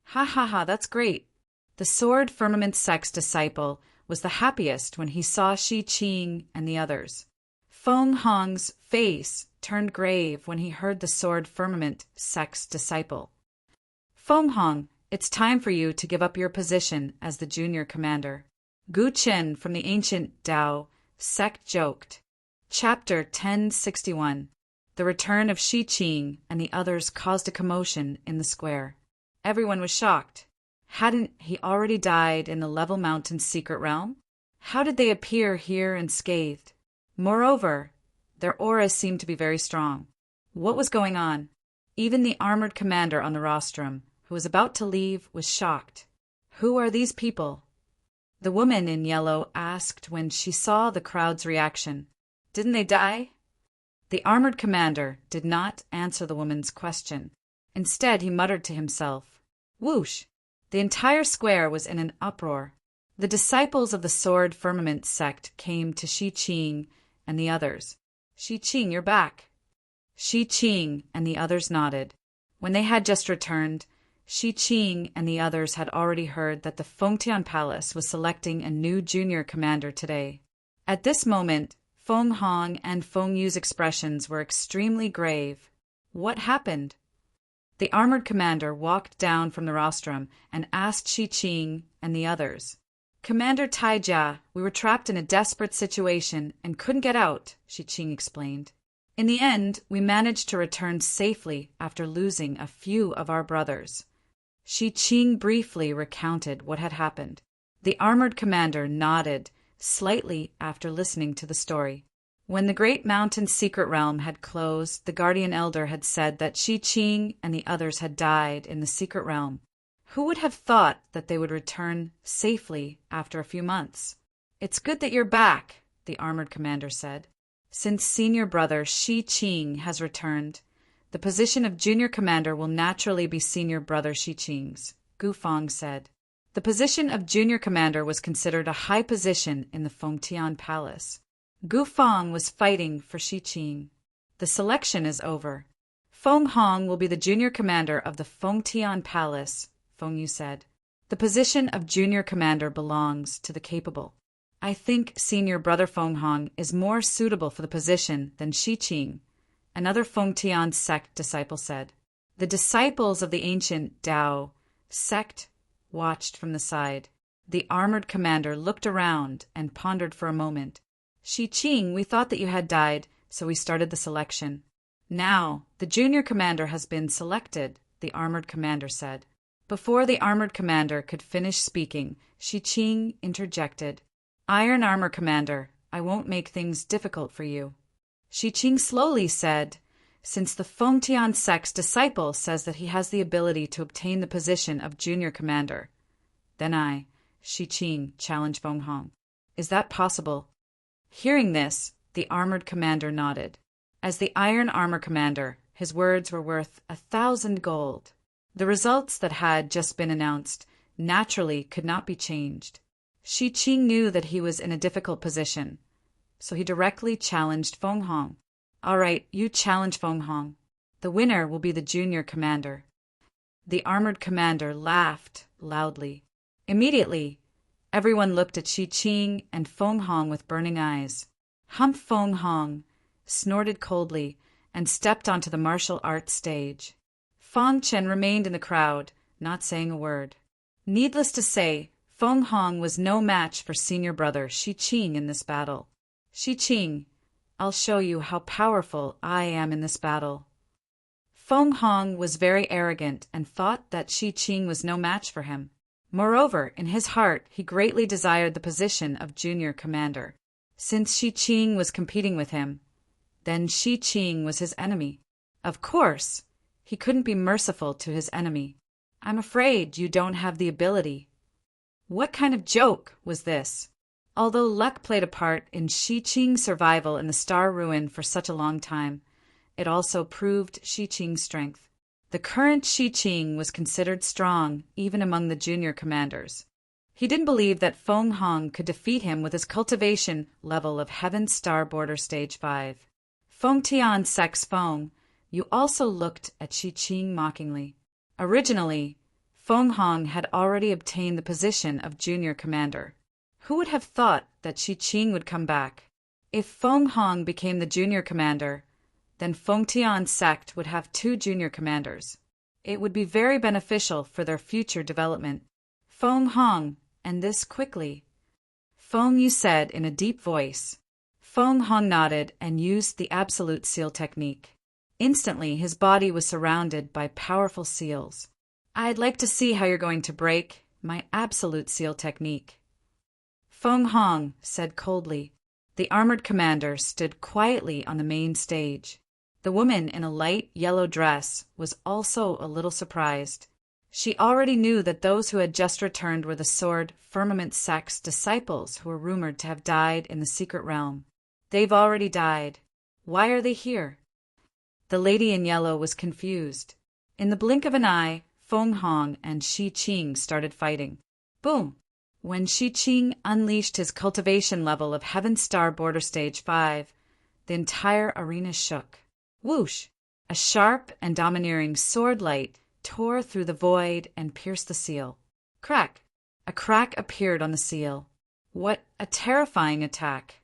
"Ha ha ha, that's great." The Sword Firmament sect's disciple was the happiest when he saw Shi-Ching and the others. Feng Hong's face turned grave when he heard the Sword Firmament sect's disciple. "Feng Hong, it's time for you to give up your position as the junior commander," Gu Chen from the ancient Dao sect joked. Chapter 1061. The return of Shi-Ching and the others caused a commotion in the square. Everyone was shocked. Hadn't he already died in the Level Mountain's secret realm? How did they appear here unscathed? Moreover, their auras seemed to be very strong. What was going on? Even the armored commander on the rostrum, who was about to leave, was shocked. "Who are these people?" the woman in yellow asked when she saw the crowd's reaction. "Didn't they die?" The armored commander did not answer the woman's question. Instead, he muttered to himself. Whoosh! The entire square was in an uproar. The disciples of the Sword Firmament sect came to Shi-Ching and the others. "Shi-Ching, you're back." Shi-Ching and the others nodded. When they had just returned, Shi-Ching and the others had already heard that the Fengtian Palace was selecting a new junior commander today. At this moment, Feng Hong and Feng Yu's expressions were extremely grave. What happened? The armored commander walked down from the rostrum and asked Shi-Ching and the others. "Commander Taijia, we were trapped in a desperate situation and couldn't get out," Shi-Ching explained. "In the end, we managed to return safely after losing a few of our brothers." Shi-Ching briefly recounted what had happened. The armored commander nodded slightly after listening to the story. When the great mountain's secret realm had closed, the guardian elder had said that Shi Qing and the others had died in the secret realm. Who would have thought that they would return safely after a few months? "It's good that you're back," the armored commander said. "Since senior brother Shi Qing has returned, the position of junior commander will naturally be senior brother Shi Qing's," Gu Feng said. The position of junior commander was considered a high position in the Fengtian Palace. Gu Feng was fighting for Shi Qing. "The selection is over. Feng Hong will be the junior commander of the Fengtian Palace," Feng Yu said. "The position of junior commander belongs to the capable. I think senior brother Feng Hong is more suitable for the position than Shi Qing," another Fengtian sect disciple said. The disciples of the ancient Dao sect watched from the side. The armored commander looked around and pondered for a moment. "Shi Qing, we thought that you had died, so we started the selection. Now, the junior commander has been selected," the armored commander said. Before the armored commander could finish speaking, Shi Qing interjected. "Iron armor commander, I won't make things difficult for you." Shi Qing slowly said, "Since the Fengtian sect's disciple says that he has the ability to obtain the position of junior commander, then I, Shi Qing, challenge Feng Hong. Is that possible?" Hearing this, the armored commander nodded. As the iron armor commander, his words were worth 1,000 gold. The results that had just been announced naturally could not be changed. Shi Qing knew that he was in a difficult position, so he directly challenged Feng Hong. "All right, you challenge Feng Hong. The winner will be the junior commander." The armored commander laughed loudly. Immediately, everyone looked at Shi Qing and Feng Hong with burning eyes. Feng Hong snorted coldly and stepped onto the martial arts stage. Feng Chen remained in the crowd, not saying a word. Needless to say, Feng Hong was no match for senior brother Shi Qing in this battle. "Shi Qing, I'll show you how powerful I am in this battle." Feng Hong was very arrogant and thought that Shi Qing was no match for him. Moreover, in his heart, he greatly desired the position of junior commander. Since Shi Qing was competing with him, then Shi Qing was his enemy. Of course, he couldn't be merciful to his enemy. "I'm afraid you don't have the ability." What kind of joke was this? Although luck played a part in Shi Qing's survival in the Star Ruin for such a long time, it also proved Shi Qing's strength. The current Shi Qing was considered strong even among the junior commanders. He didn't believe that Feng Hong could defeat him with his cultivation level of Heaven Star Border Stage 5. Fengtian Sect's Feng, you also looked at Shi Qing mockingly. Originally, Feng Hong had already obtained the position of junior commander. Who would have thought that Shi Qing would come back? If Feng Hong became the junior commander, then Fengtian sect would have 2 junior commanders. It would be very beneficial for their future development. "Feng Hong, and this quickly," Feng Yu said in a deep voice. Feng Hong nodded and used the absolute seal technique. Instantly, his body was surrounded by powerful seals. "I'd like to see how you're going to break my absolute seal technique." Feng Hong said coldly. The armored commander stood quietly on the main stage. The woman in a light yellow dress was also a little surprised. She already knew that those who had just returned were the Sword Firmament Sect's disciples who were rumored to have died in the secret realm. They've already died. Why are they here? The lady in yellow was confused. In the blink of an eye, Feng Hong and Shi Qing started fighting. Boom! When Shi Qing unleashed his cultivation level of Heaven Star Border Stage 5, the entire arena shook. Whoosh! A sharp and domineering sword light tore through the void and pierced the seal. Crack! A crack appeared on the seal. What a terrifying attack!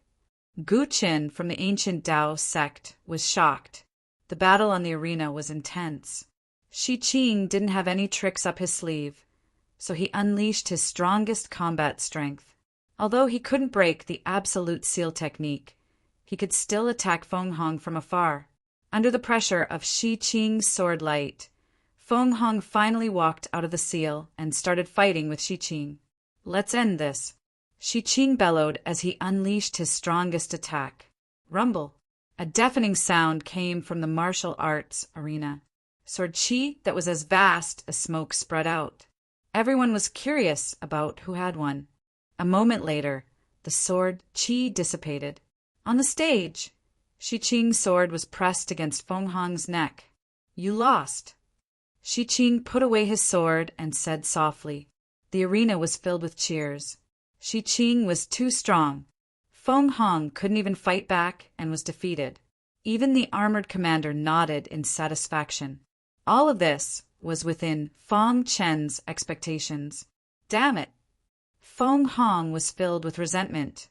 Gu Qin from the ancient Dao sect was shocked. The battle on the arena was intense. Shi Qing didn't have any tricks up his sleeve, so he unleashed his strongest combat strength. Although he couldn't break the absolute seal technique, he could still attack Feng Hong from afar. Under the pressure of Shi Qing's sword light, Feng Hong finally walked out of the seal and started fighting with Shi Qing. "Let's end this," Shi Qing bellowed as he unleashed his strongest attack. rumble. A deafening sound came from the martial arts arena. Sword chi that was as vast as smoke spread out. Everyone was curious about who had one. A moment later, the sword chi dissipated. On the stage, Shi Qing's sword was pressed against Feng Hong's neck. You lost. Shi Qing put away his sword and said softly. The arena was filled with cheers. Shi Qing was too strong. Feng Hong couldn't even fight back and was defeated. Even the armored commander nodded in satisfaction. All of this was within Feng Chen's expectations. Damn it! Feng Hong was filled with resentment,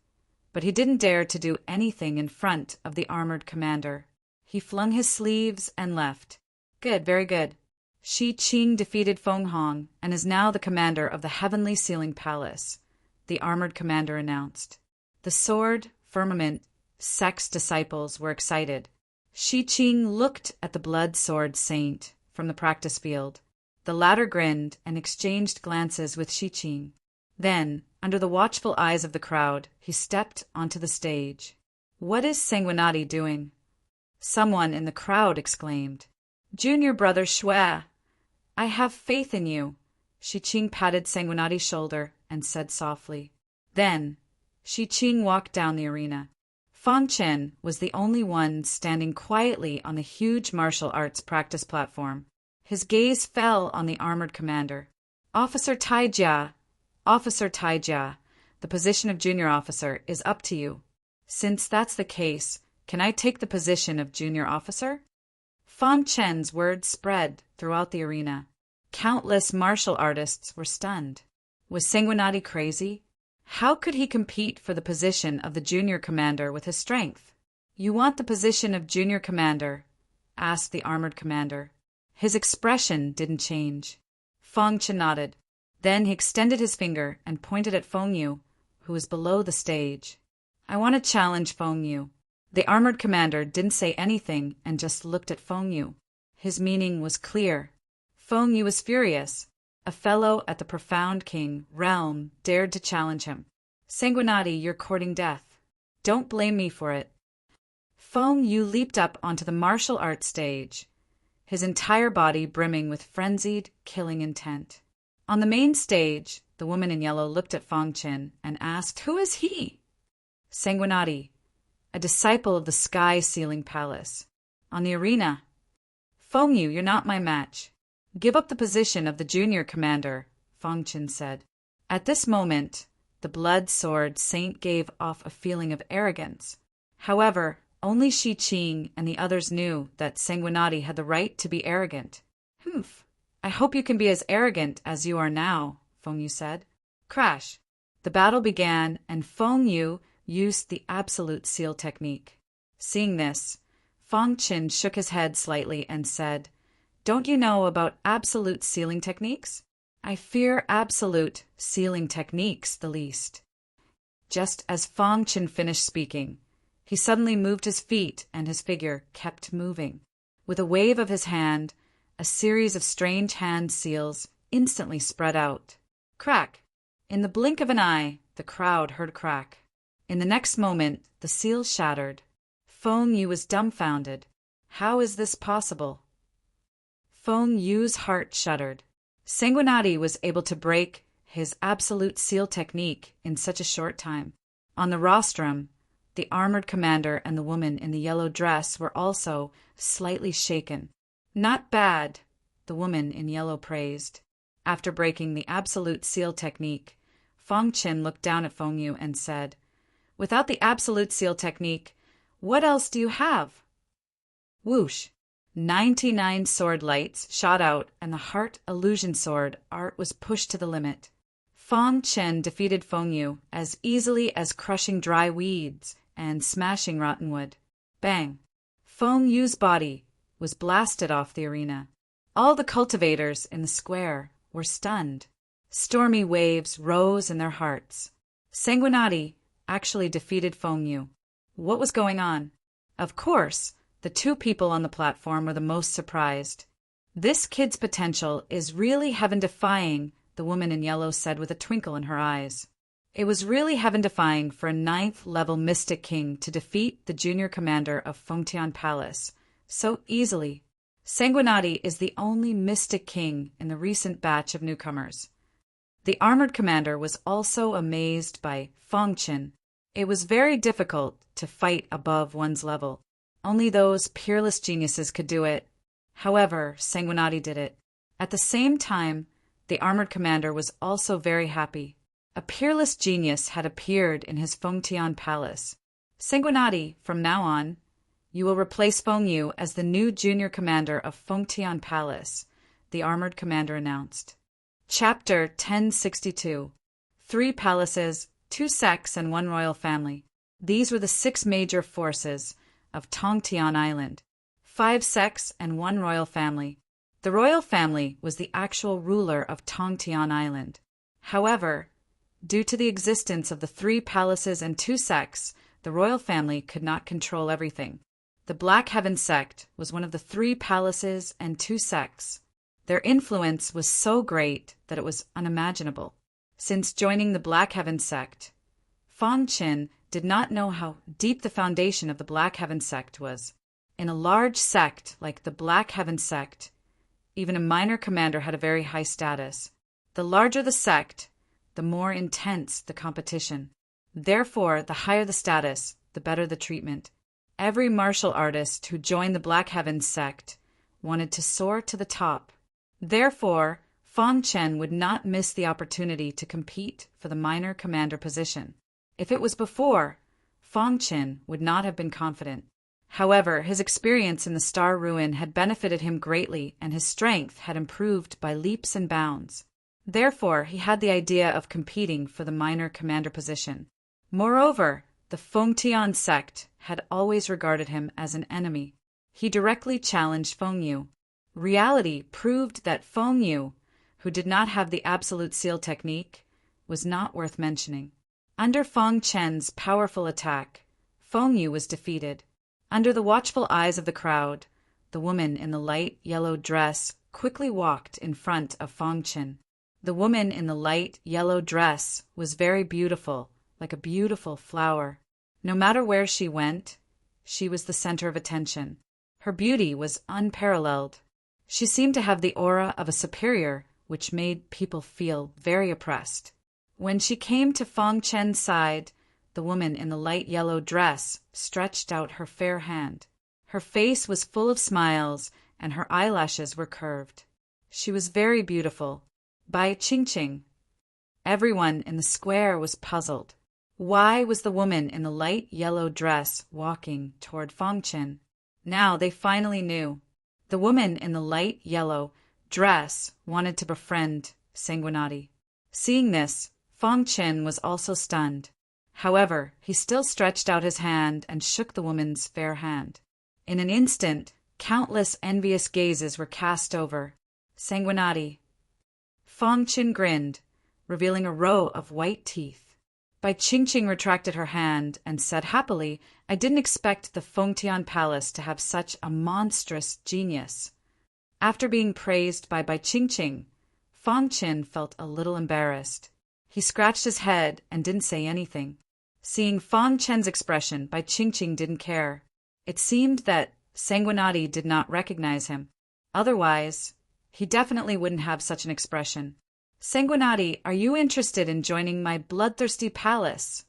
but he didn't dare to do anything in front of the armored commander. He flung his sleeves and left. Good, very good. Shi Qing defeated Feng Hong and is now the commander of the Heavenly Sealing Palace, the armored commander announced. The sword, firmament, sex disciples were excited. Shi Qing looked at the blood sword saint from the practice field. The latter grinned and exchanged glances with Shi Qing. Then, under the watchful eyes of the crowd, he stepped onto the stage. What is Sanguinati doing? Someone in the crowd exclaimed. Junior brother Shui, I have faith in you. Shi Qing patted Sanguinati's shoulder and said softly. Then, Shi Qing walked down the arena. Feng Chen was the only one standing quietly on the huge martial arts practice platform. His gaze fell on the armored commander. Officer Taijia, the position of junior officer is up to you. Since that's the case, can I take the position of junior officer? Feng Chen's words spread throughout the arena. Countless martial artists were stunned. Was Sanguinati crazy? How could he compete for the position of the junior commander with his strength? You want the position of junior commander? Asked the armored commander. His expression didn't change. Feng Chen nodded. Then he extended his finger and pointed at Feng Yu, who was below the stage. I want to challenge Feng Yu. The armored commander didn't say anything and just looked at Feng Yu. His meaning was clear. Feng Yu was furious. A fellow at the Profound King realm dared to challenge him. Sanguinati, you're courting death. Don't blame me for it. Feng Yu leaped up onto the martial arts stage, his entire body brimming with frenzied, killing intent. On the main stage, the woman in yellow looked at Feng Chen and asked, Who is he? Sanguinati, a disciple of the Sky Sealing Palace. On the arena, Feng Yu, you're not my match. Give up the position of the junior commander, Feng Chen said. At this moment, the blood sword saint gave off a feeling of arrogance. However, only Shi Qing and the others knew that Sanguinati had the right to be arrogant. Humph. I hope you can be as arrogant as you are now, Feng Yu said. Crash. The battle began, and Feng Yu used the absolute seal technique. Seeing this, Feng Chen shook his head slightly and said, Don't you know about absolute sealing techniques? I fear absolute sealing techniques the least. Just as Feng Chen finished speaking, he suddenly moved his feet and his figure kept moving. With a wave of his hand, a series of strange hand seals instantly spread out. Crack! In the blink of an eye, the crowd heard a crack. In the next moment, the seals shattered. Feng Yu was dumbfounded. How is this possible? Feng Yu's heart shuddered. Sanguinati was able to break his absolute seal technique in such a short time. On the rostrum, the armored commander and the woman in the yellow dress were also slightly shaken. Not bad, the woman in yellow praised. After breaking the absolute seal technique, Feng Chen looked down at Feng Yu and said, Without the absolute seal technique, what else do you have? Whoosh! 99 sword lights shot out and the heart illusion sword art was pushed to the limit. Feng Chen defeated Feng Yu as easily as crushing dry weeds and smashing rotten wood. Bang! Feng Yu's body was blasted off the arena. All the cultivators in the square were stunned. Stormy waves rose in their hearts. Sanguinati actually defeated Feng Yu. What was going on? Of course, the two people on the platform were the most surprised. This kid's potential is really heaven-defying, the woman in yellow said with a twinkle in her eyes. It was really heaven-defying for a 9th-level mystic king to defeat the junior commander of Fengtian Palace so easily. Sanguinati is the only mystic king in the recent batch of newcomers. The armored commander was also amazed by Fengchen. It was very difficult to fight above one's level. Only those peerless geniuses could do it. However, Sanguinati did it. At the same time, the armored commander was also very happy. A peerless genius had appeared in his Fengtian palace. Sanguinati, from now on, you will replace Feng Yu as the new junior commander of Fengtian Palace, the armored commander announced. Chapter 1062. 3 palaces, 2 sects, and 1 royal family. These were the 6 major forces of Tongtian Island. 5 sects and 1 royal family. The royal family was the actual ruler of Tongtian Island. However, due to the existence of the 3 palaces and 2 sects, the royal family could not control everything. The Black Heaven sect was one of the 3 palaces and 2 sects. Their influence was so great that it was unimaginable. Since joining the Black Heaven sect, Fengchen did not know how deep the foundation of the Black Heaven sect was. In a large sect like the Black Heaven sect, even a minor commander had a very high status. The larger the sect, the more intense the competition. Therefore, the higher the status, the better the treatment. Every martial artist who joined the Black Heaven sect wanted to soar to the top. Therefore, Fengchen would not miss the opportunity to compete for the minor commander position. If it was before, Fengchen would not have been confident. However, his experience in the Star Ruin had benefited him greatly, and his strength had improved by leaps and bounds. Therefore, he had the idea of competing for the minor commander position. Moreover, the Fengtian sect had always regarded him as an enemy. He directly challenged Feng Yu. Reality proved that Feng Yu, who did not have the absolute seal technique, was not worth mentioning. Under Fengchen's powerful attack, Feng Yu was defeated. Under the watchful eyes of the crowd, the woman in the light yellow dress quickly walked in front of Fengchen. The woman in the light yellow dress was very beautiful, like a beautiful flower. No matter where she went, she was the center of attention. Her beauty was unparalleled. She seemed to have the aura of a superior, which made people feel very oppressed. When she came to Fengchen's side, the woman in the light yellow dress stretched out her fair hand. Her face was full of smiles, and her eyelashes were curved. She was very beautiful. By Qingqing. Everyone in the square was puzzled. Why was the woman in the light yellow dress walking toward Fengchen? Now they finally knew. The woman in the light yellow dress wanted to befriend Sanguinati. Seeing this, Fengchen was also stunned. However, he still stretched out his hand and shook the woman's fair hand. In an instant, countless envious gazes were cast over Sanguinati. Fengchen grinned, revealing a row of white teeth. Bai Qingqing retracted her hand and said happily, I didn't expect the Fengtian Palace to have such a monstrous genius. After being praised by Bai Qingqing, Fengchen felt a little embarrassed. He scratched his head and didn't say anything. Seeing Fengchen's expression, Bai Qingqing didn't care. It seemed that Sanguinati did not recognize him. Otherwise, he definitely wouldn't have such an expression. Sanguinati, are you interested in joining my bloodthirsty palace?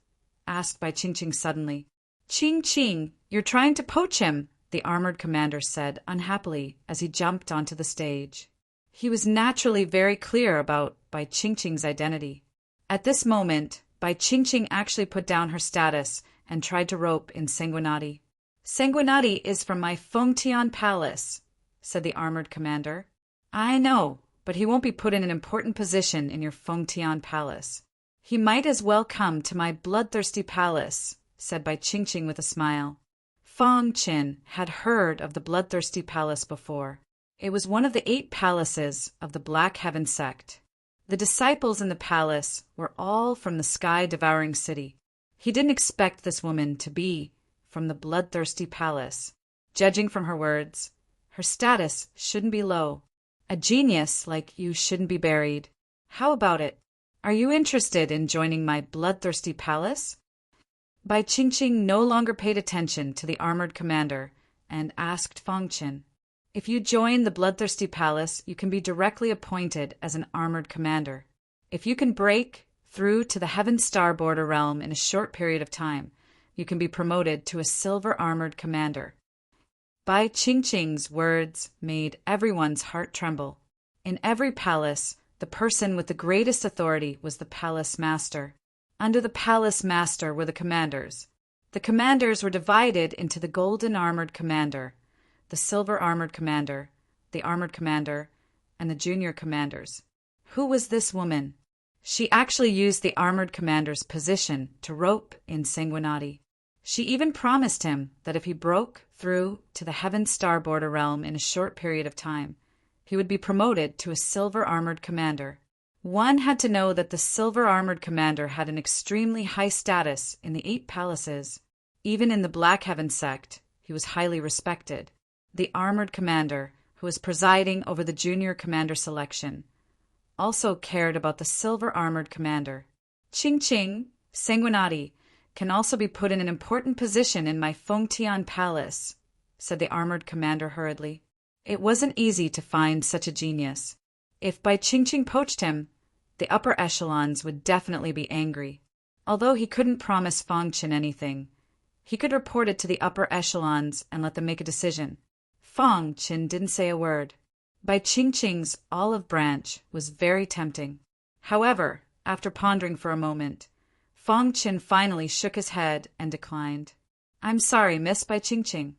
Asked Bai Qingqing suddenly. Qingqing, you're trying to poach him, the armored commander said unhappily as he jumped onto the stage. He was naturally very clear about Bai Qingqing's identity. At this moment, Bai Qingqing actually put down her status and tried to rope in Sanguinati. Sanguinati is from my Fengtian Palace, said the armored commander. I know, but he won't be put in an important position in your Fengtian Palace. He might as well come to my bloodthirsty palace, said Bai Qingqing with a smile. Fengchen had heard of the bloodthirsty palace before. It was one of the 8 palaces of the Black Heaven sect. The disciples in the palace were all from the sky-devouring city. He didn't expect this woman to be from the bloodthirsty palace. Judging from her words, her status shouldn't be low. A genius like you shouldn't be buried. How about it? Are you interested in joining my bloodthirsty palace? Bai Qingqing no longer paid attention to the armored commander and asked Feng Qin, "If you join the bloodthirsty palace, you can be directly appointed as an armored commander. If you can break through to the Heaven Star border realm in a short period of time, you can be promoted to a silver armored commander." Bai Qingqing's words made everyone's heart tremble. In every palace, the person with the greatest authority was the palace master. Under the palace master were the commanders. The commanders were divided into the golden armored commander, the silver armored commander, the armored commander, and the junior commanders. Who was this woman? She actually used the armored commander's position to rope in Sanguinati. She even promised him that if he broke through to the Heaven Star border realm in a short period of time, he would be promoted to a silver armored commander. One had to know that the silver armored commander had an extremely high status in the 8 palaces. Even in the Black Heaven sect, he was highly respected. The armored commander, who was presiding over the junior commander selection, also cared about the silver armored commander. Qingqing, Sanguinati, can also be put in an important position in my Fengtian palace, said the armored commander hurriedly. It wasn't easy to find such a genius. If Bai Qingqing poached him, the upper echelons would definitely be angry. Although he couldn't promise Feng Qin anything, he could report it to the upper echelons and let them make a decision. Feng Qin didn't say a word. Bai Qingqing's olive branch was very tempting. However, after pondering for a moment, Feng Qin finally shook his head and declined. "I'm sorry, Miss Bai Qingqing.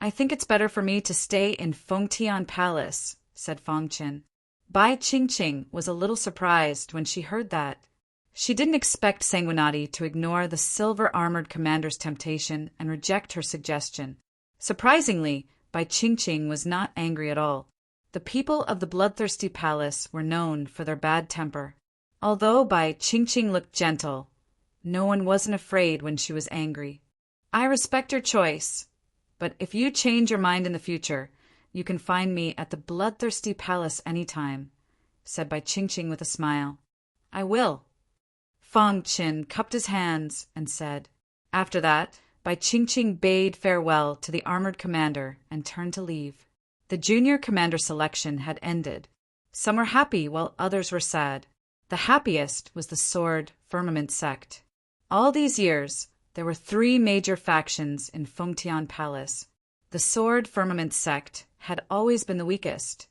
I think it's better for me to stay in Fengtian Palace," said Feng Qin. Bai Qingqing was a little surprised when she heard that. She didn't expect Sanguinati to ignore the silver armored commander's temptation and reject her suggestion. Surprisingly, Bai Qingqing was not angry at all. The people of the bloodthirsty palace were known for their bad temper. Although Bai Qingqing looked gentle, no one wasn't afraid when she was angry. "I respect your choice, but if you change your mind in the future, you can find me at the bloodthirsty palace any time," said Bai Qingqing with a smile. "I will." Feng Qin cupped his hands and said. After that, Bai Qingqing bade farewell to the armored commander and turned to leave. The junior commander selection had ended. Some were happy while others were sad. The happiest was the Sword Firmament sect. All these years, there were 3 major factions in Fengtian Palace. The Sword Firmament sect had always been the weakest,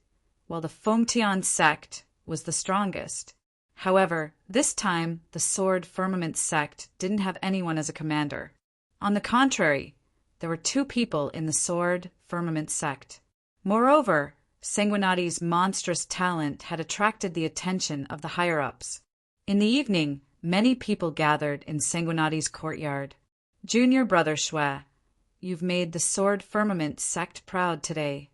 while the Fengtian sect was the strongest. However, this time the Sword Firmament sect didn't have anyone as a commander. On the contrary, there were 2 people in the Sword Firmament sect. Moreover, Sanguinati's monstrous talent had attracted the attention of the higher-ups. In the evening, many people gathered in Sanguinati's courtyard. "Junior brother Shui, you've made the Sword Firmament sect proud today."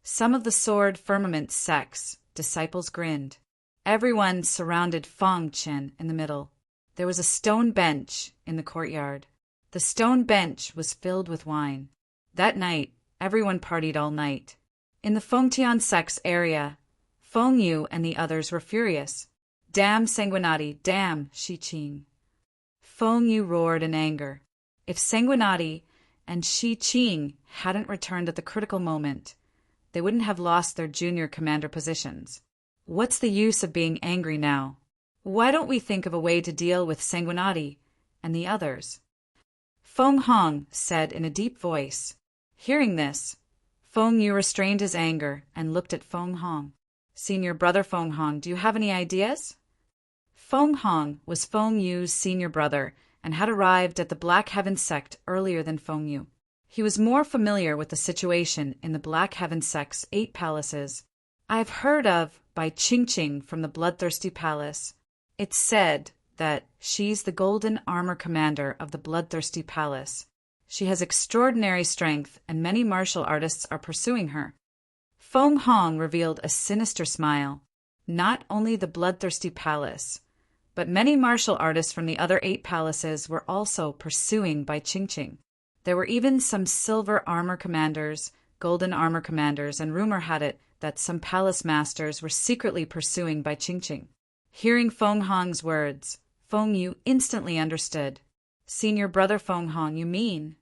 Some of the Sword Firmament sect's disciples grinned. Everyone surrounded Feng Qin in the middle. There was a stone bench in the courtyard. The stone bench was filled with wine. That night, everyone partied all night. In the Fengtian sect's area, Feng Yu and the others were furious. "Damn Sanguinati, damn Shi Qing." Feng Yu roared in anger. If Sanguinati and Shi Qing hadn't returned at the critical moment, they wouldn't have lost their junior commander positions. What's the use of being angry now? Why don't we think of a way to deal with Sanguinati and the others? Feng Hong said in a deep voice. Hearing this, Feng Yu restrained his anger and looked at Feng Hong. "Senior brother Feng Hong, do you have any ideas?" Feng Hong was Feng Yu's senior brother and had arrived at the Black Heaven sect earlier than Feng Yu. He was more familiar with the situation in the Black Heaven sect's 8 palaces. "I've heard of Bai Qingqing from the Bloodthirsty Palace. It's said that she's the golden armor commander of the Bloodthirsty Palace. She has extraordinary strength and many martial artists are pursuing her." Feng Hong revealed a sinister smile. Not only the Bloodthirsty Palace, but many martial artists from the other 8 palaces were also pursuing Bai Qingqing. There were even some silver armor commanders, golden armor commanders, and rumor had it that some palace masters were secretly pursuing Bai Qingqing. Hearing Feng Hong's words, Feng Yu instantly understood. Senior brother Feng Hong, you mean?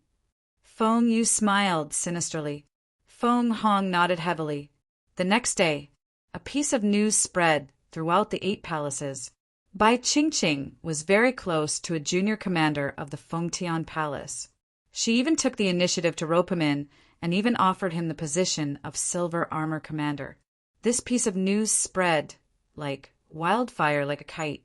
Feng Yu smiled sinisterly. Feng Hong nodded heavily. The next day, a piece of news spread throughout the 8 palaces. Bai Qingqing was very close to a junior commander of the Fengtian Palace. She even took the initiative to rope him in and even offered him the position of silver armor commander. This piece of news spread like wildfire, like a kite.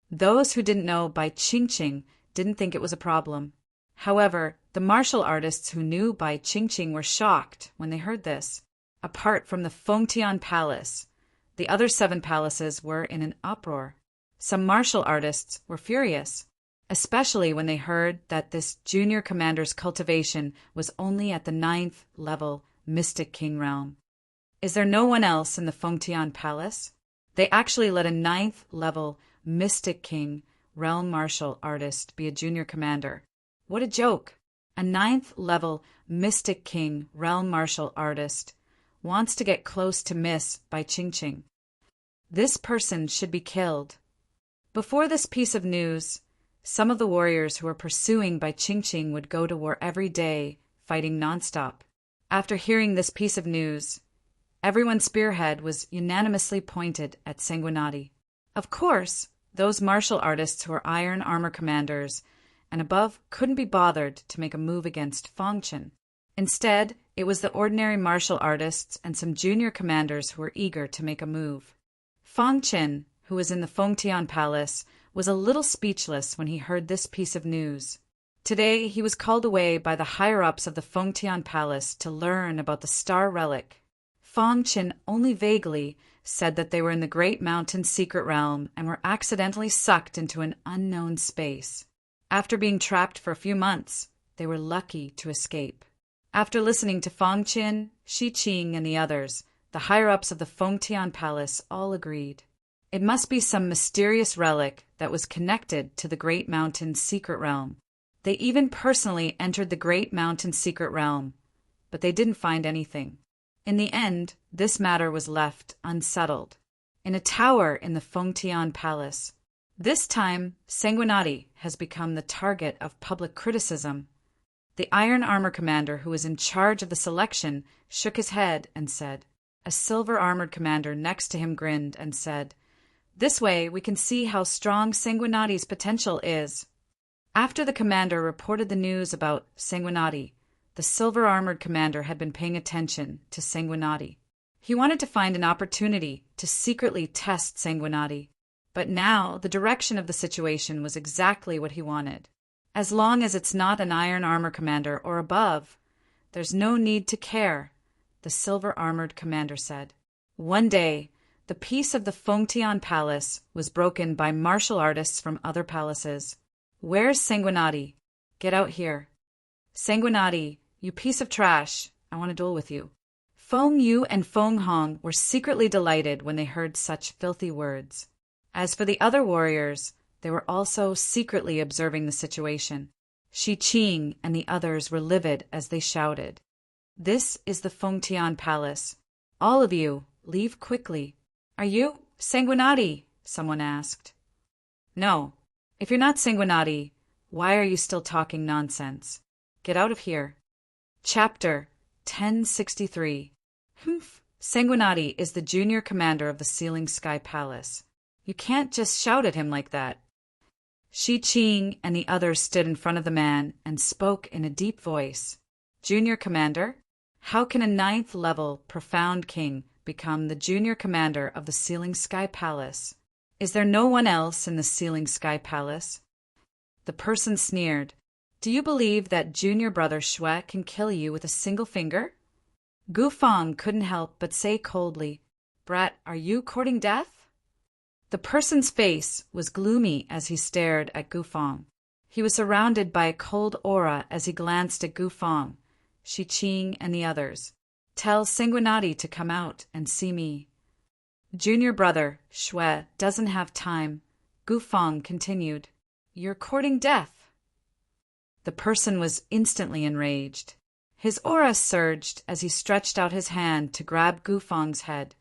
Those who didn't know Bai Qingqing didn't think it was a problem. However, the martial artists who knew Bai Qingqing were shocked when they heard this. Apart from the Fengtian Palace, the other 7 palaces were in an uproar. Some martial artists were furious, especially when they heard that this junior commander's cultivation was only at the 9th level Mystic King realm. Is there no one else in the Fengtian Palace? They actually let a 9th level Mystic King realm martial artist be a junior commander. What a joke! A 9th level Mystic King realm martial artist wants to get close to Miss Bai Qingqing. This person should be killed. Before this piece of news, some of the warriors who were pursuing Bai Qingqing would go to war every day, fighting nonstop. After hearing this piece of news, everyone's spearhead was unanimously pointed at Sanguinati. Of course, those martial artists who were iron armor commanders and above couldn't be bothered to make a move against Fengtian. Instead, it was the ordinary martial artists and some junior commanders who were eager to make a move. Fengtian, who was in the Fengtian Palace, was a little speechless when he heard this piece of news. Today, he was called away by the higher-ups of the Fengtian Palace to learn about the star relic. Fengtian only vaguely said that they were in the Great Mountain Secret Realm and were accidentally sucked into an unknown space. After being trapped for a few months, they were lucky to escape. After listening to Fengtian, Shi Qing, and the others, the higher-ups of the Fengtian Palace all agreed. It must be some mysterious relic that was connected to the Great Mountain Secret Realm. They even personally entered the Great Mountain Secret Realm, but they didn't find anything. In the end, this matter was left unsettled. In a tower in the Fengtian Palace. This time, Sanguinati has become the target of public criticism. The iron armor commander who was in charge of the selection shook his head and said. A silver-armored commander next to him grinned and said, "This way we can see how strong Sanguinati's potential is." After the commander reported the news about Sanguinati, the silver-armored commander had been paying attention to Sanguinati. He wanted to find an opportunity to secretly test Sanguinati, but now the direction of the situation was exactly what he wanted. As long as it's not an iron armor commander or above, there's no need to care, the silver-armored commander said. One day, the peace of the Fengtian Palace was broken by martial artists from other palaces. "Where's Sanguinati? Get out here." "Sanguinati, you piece of trash, I want to duel with you." Feng Yu and Feng Hong were secretly delighted when they heard such filthy words. As for the other warriors, they were also secretly observing the situation. Shi Qing and the others were livid as they shouted, "This is the Fengtian Palace. All of you, leave quickly." "Are you Sanguinati?" someone asked. "No. If you're not Sanguinati, why are you still talking nonsense? Get out of here." Chapter 1063. Humph. Sanguinati is the junior commander of the Ceiling Sky Palace. You can't just shout at him like that. Shi Qing and the others stood in front of the man and spoke in a deep voice. "Junior commander? How can a 9th level profound king become the junior commander of the Ceiling Sky Palace? Is there no one else in the Ceiling Sky Palace?" The person sneered. "Do you believe that junior brother Xue can kill you with a single finger?" Gu Feng couldn't help but say coldly, "Brat, are you courting death?" The person's face was gloomy as he stared at Gu Feng. He was surrounded by a cold aura as he glanced at Gu Feng, Shi Qing, and the others. "Tell Sanguinati to come out and see me." "Junior brother Xue doesn't have time," Gu Feng continued. "You're courting death." The person was instantly enraged. His aura surged as he stretched out his hand to grab Gu Feng's head.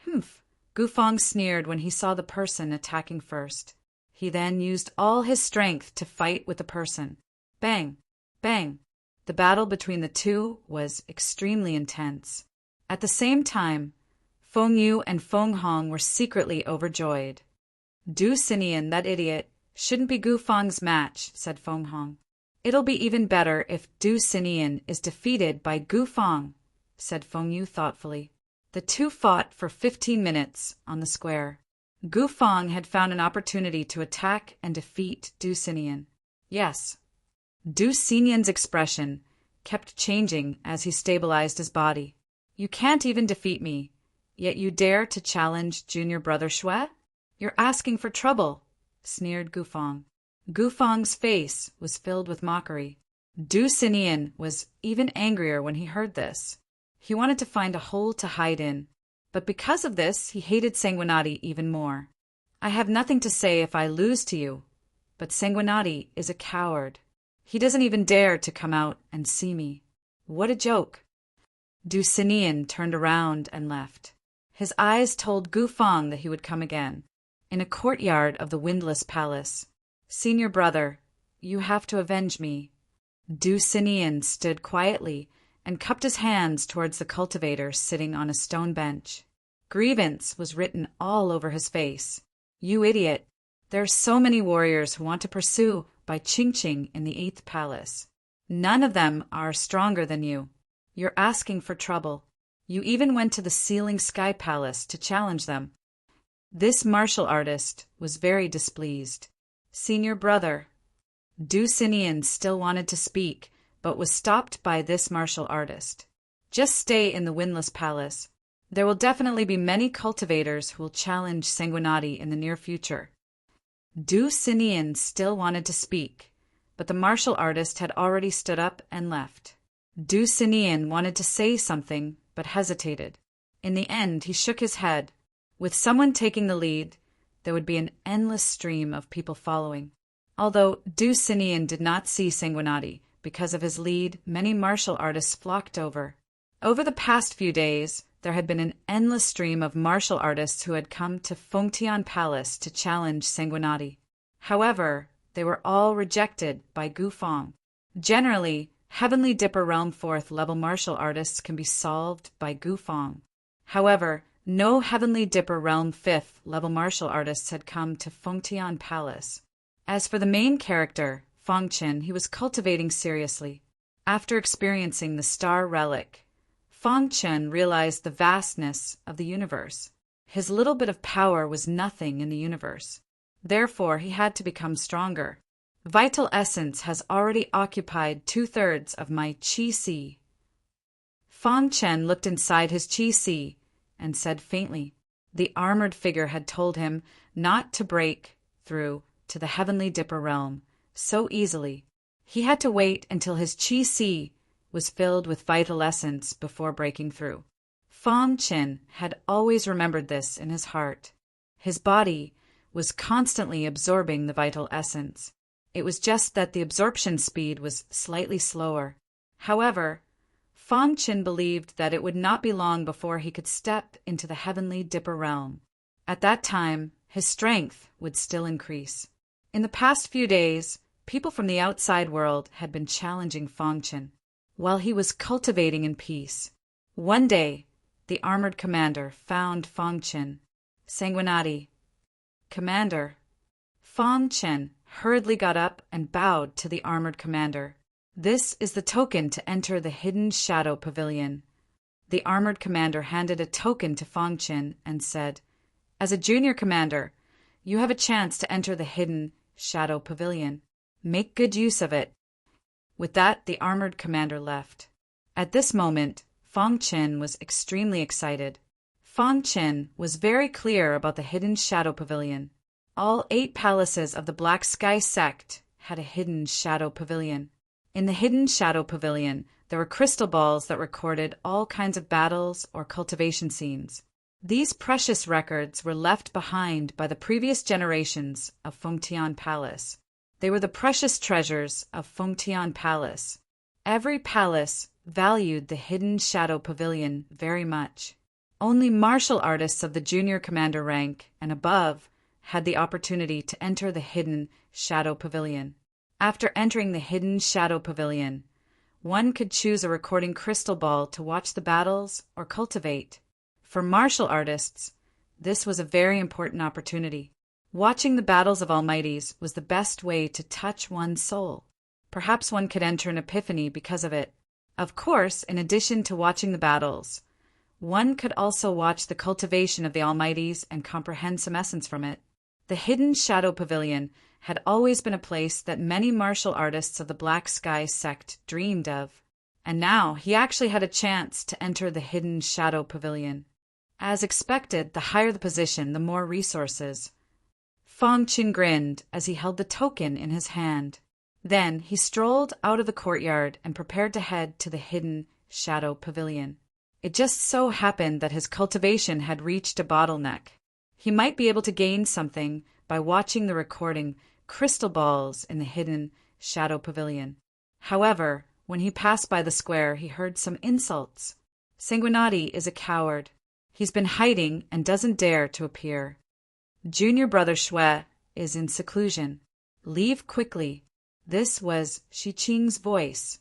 "Humph!" Gufang sneered when he saw the person attacking first. He then used all his strength to fight with the person. Bang! Bang! The battle between the two was extremely intense. At the same time, Feng Yu and Feng Hong were secretly overjoyed. Du Xinian, that idiot, shouldn't be Gufang's match, said Feng Hong. It'll be even better if Du Xinian is defeated by Gufang, said Feng Yu thoughtfully. The two fought for 15 minutes on the square. Gufang had found an opportunity to attack and defeat Du Xinian. Yes. Du Xinian's expression kept changing as he stabilized his body. You can't even defeat me, yet you dare to challenge junior brother Shui? You're asking for trouble, sneered Gufang. Gufang's face was filled with mockery. Du Xinian was even angrier when he heard this. He wanted to find a hole to hide in, but because of this he hated Sanguinati even more. I have nothing to say if I lose to you, but Sanguinati is a coward. He doesn't even dare to come out and see me. What a joke! Du Xinian turned around and left. His eyes told Gufang that he would come again. In a courtyard of the windless palace. Senior brother, you have to avenge me. Du Xinian stood quietly and cupped his hands towards the cultivator sitting on a stone bench. Grievance was written all over his face. You idiot! There are so many warriors who want to pursue by Qingqing in the 8th palace. None of them are stronger than you. You're asking for trouble. You even went to the Ceiling Sky Palace to challenge them. This martial artist was very displeased. Senior brother. Du Xinian still wanted to speak, but was stopped by this martial artist. Just stay in the Windless Palace. There will definitely be many cultivators who will challenge Sanguinati in the near future. Du Xinian still wanted to speak, but the martial artist had already stood up and left. Du Xinian wanted to say something, but hesitated. In the end, he shook his head. With someone taking the lead, there would be an endless stream of people following. Although Du Xinian did not see Sanguinati, because of his lead, many martial artists flocked over. Over the past few days, there had been an endless stream of martial artists who had come to Fengtian Palace to challenge Sanguinati. However, they were all rejected by Gufang. Generally, Heavenly Dipper Realm 4th level martial artists can be solved by Gufang. However, no Heavenly Dipper Realm 5th level martial artists had come to Fengtian Palace. As for the main character, Fang Qin, he was cultivating seriously. After experiencing the star relic, Fang Qin realized the vastness of the universe. His little bit of power was nothing in the universe. Therefore, he had to become stronger. Vital essence has already occupied 2/3 of my qi. Fang Qin looked inside his qi and said faintly. The armored figure had told him not to break through to the Heavenly Dipper realm so easily. He had to wait until his qi was filled with vital essence before breaking through. Fang Qin had always remembered this in his heart. His body was constantly absorbing the vital essence. It was just that the absorption speed was slightly slower. However, Fang Qin believed that it would not be long before he could step into the Heavenly Dipper realm. At that time, his strength would still increase. In the past few days, people from the outside world had been challenging Fang Qin, while he was cultivating in peace. One day, the armored commander found Fang Qin. Sanguinati. Commander. Fang Qin hurriedly got up and bowed to the armored commander. This is the token to enter the Hidden Shadow Pavilion. The armored commander handed a token to Fang Qin and said, As a junior commander, you have a chance to enter the Hidden Shadow Pavilion. Make good use of it. With that, the armored commander left. At this moment, Fang Qin was extremely excited. Fang Qin was very clear about the Hidden Shadow Pavilion. All 8 palaces of the Black Sky sect had a Hidden Shadow Pavilion. In the Hidden Shadow Pavilion, there were crystal balls that recorded all kinds of battles or cultivation scenes. These precious records were left behind by the previous generations of Fengtian Palace. They were the precious treasures of Fengtian Palace. Every palace valued the Hidden Shadow Pavilion very much. Only martial artists of the junior commander rank and above had the opportunity to enter the hidden Shadow Pavilion. After entering the hidden Shadow Pavilion, one could choose a recording crystal ball to watch the battles or cultivate. For martial artists, this was a very important opportunity. Watching the battles of Almighties was the best way to touch one's soul. Perhaps one could enter an epiphany because of it. Of course, in addition to watching the battles, one could also watch the cultivation of the Almighties and comprehend some essence from it. The hidden Shadow Pavilion had always been a place that many martial artists of the Black Sky sect dreamed of. And now he actually had a chance to enter the hidden Shadow Pavilion. As expected, the higher the position, the more resources. Fang Qin grinned as he held the token in his hand. Then he strolled out of the courtyard and prepared to head to the hidden Shadow Pavilion. It just so happened that his cultivation had reached a bottleneck. He might be able to gain something by watching the recording crystal balls in the hidden Shadow Pavilion. However, when he passed by the square, he heard some insults. Sanguinati is a coward. He's been hiding and doesn't dare to appear. Junior brother Shui is in seclusion. Leave quickly. This was Shi Qing's voice.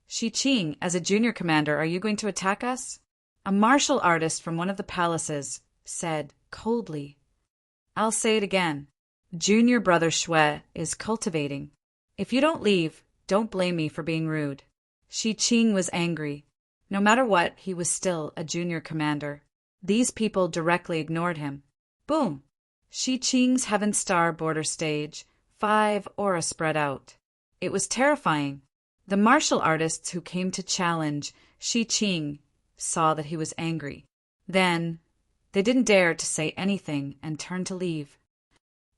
Shi Qing, as a junior commander, are you going to attack us? A martial artist from one of the palaces said coldly. I'll say it again. Junior brother Shui is cultivating. If you don't leave, don't blame me for being rude. Shi Qing was angry. No matter what, he was still a junior commander. These people directly ignored him. Boom! Shi Qing's Heaven Star border stage, 5 aura spread out. It was terrifying. The martial artists who came to challenge Shi Qing saw that he was angry. Then, they didn't dare to say anything and turned to leave.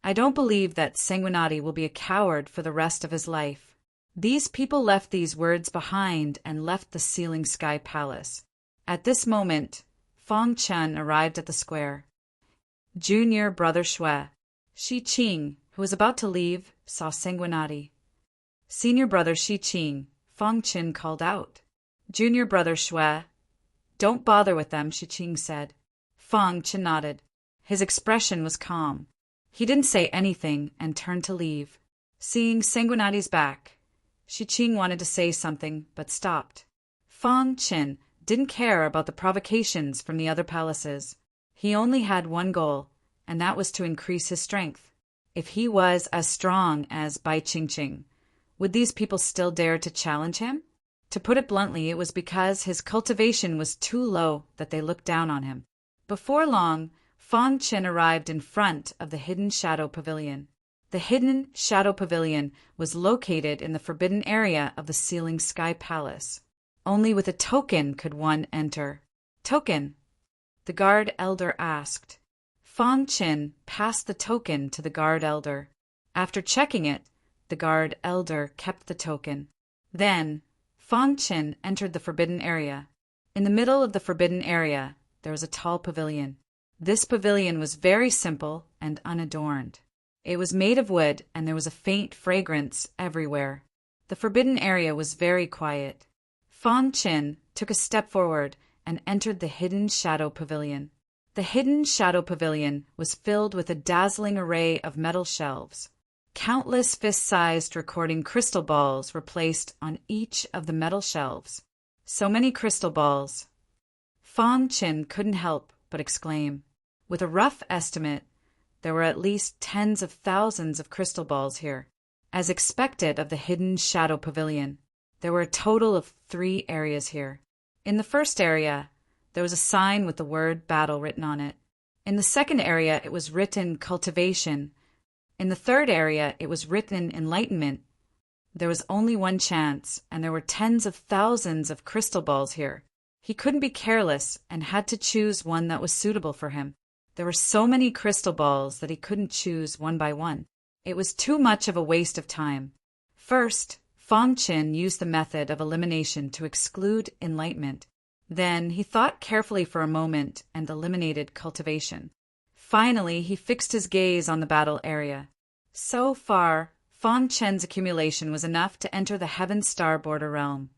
I don't believe that Sanguinati will be a coward for the rest of his life. These people left these words behind and left the Ceiling Sky Palace. At this moment, Fang Chen arrived at the square. Junior brother Shui. Shi Qing, who was about to leave, saw Sanguinati. Senior brother Shi Qing, Fang Chen called out. Junior brother Shui. Don't bother with them, Shi Qing said. Fang Chen nodded. His expression was calm. He didn't say anything and turned to leave. Seeing Sanguinati's back, Shi Qing wanted to say something but stopped. Fang Chen didn't care about the provocations from the other palaces. He only had one goal, and that was to increase his strength. If he was as strong as Bai Qingqing, would these people still dare to challenge him? To put it bluntly, it was because his cultivation was too low that they looked down on him. Before long, Fang Chen arrived in front of the hidden Shadow Pavilion. The hidden Shadow Pavilion was located in the forbidden area of the Ceiling Sky Palace. Only with a token could one enter. Token? The guard elder asked. Fang Chen passed the token to the guard elder. After checking it, the guard elder kept the token. Then, Fang Chen entered the forbidden area. In the middle of the forbidden area, there was a tall pavilion. This pavilion was very simple and unadorned. It was made of wood, and there was a faint fragrance everywhere. The forbidden area was very quiet. Fang Chen took a step forward and entered the hidden Shadow Pavilion. The hidden Shadow Pavilion was filled with a dazzling array of metal shelves. Countless fist-sized recording crystal balls were placed on each of the metal shelves. So many crystal balls. Fang Chen couldn't help but exclaim. With a rough estimate, there were at least tens of thousands of crystal balls here. As expected of the hidden Shadow Pavilion, there were a total of 3 areas here. In the first area, there was a sign with the word battle written on it. In the second area, it was written cultivation. In the third area, it was written enlightenment. There was only one chance, and there were tens of thousands of crystal balls here. He couldn't be careless and had to choose one that was suitable for him. There were so many crystal balls that he couldn't choose one by one. It was too much of a waste of time. First, Fang Chen used the method of elimination to exclude enlightenment. Then he thought carefully for a moment and eliminated cultivation. Finally, he fixed his gaze on the battle area. So far, Fang Chen's accumulation was enough to enter the Heaven Star border realm,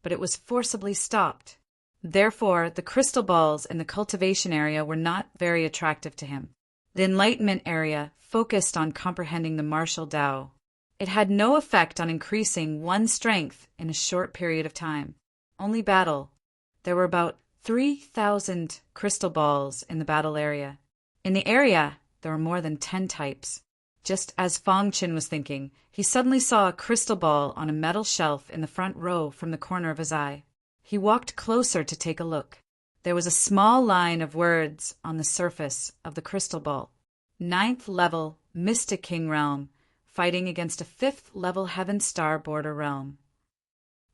but it was forcibly stopped. Therefore, the crystal balls in the cultivation area were not very attractive to him. The enlightenment area focused on comprehending the martial Tao. It had no effect on increasing one's strength in a short period of time. Only battle. There were about 3,000 crystal balls in the battle area. In the area, there were more than 10 types. Just as Fong Qin was thinking, he suddenly saw a crystal ball on a metal shelf in the front row from the corner of his eye. He walked closer to take a look. There was a small line of words on the surface of the crystal ball. 9th level Mystic King Realm, fighting against a 5th level Heaven Star Border Realm.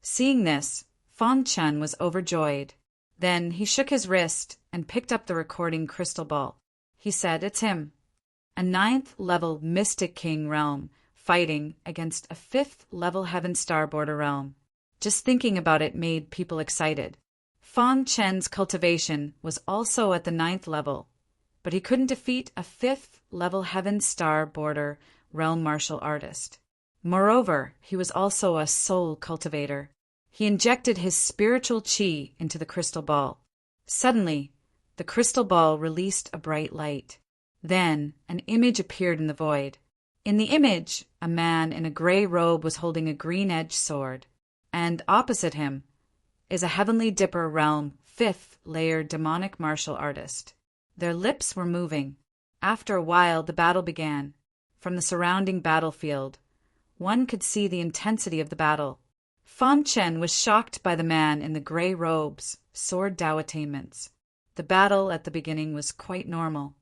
Seeing this, Fong Qin was overjoyed. Then he shook his wrist and picked up the recording crystal ball. He said, "It's him. A 9th level Mystic King Realm, fighting against a 5th level Heaven Star Border Realm." Just thinking about it made people excited. Fong Qin's cultivation was also at the 9th level, but he couldn't defeat a 5th level Heaven Star Border Realm martial artist. Moreover, he was also a soul cultivator. He injected his spiritual qi into the crystal ball. Suddenly, the crystal ball released a bright light. Then, an image appeared in the void. In the image, a man in a gray robe was holding a green-edged sword, and opposite him is a Heavenly Dipper Realm 5th layer demonic martial artist. Their lips were moving. After a while, the battle began. From the surrounding battlefield, one could see the intensity of the battle. Fong Qin was shocked by the man in the gray robes, sword Dao attainments. The battle at the beginning was quite normal.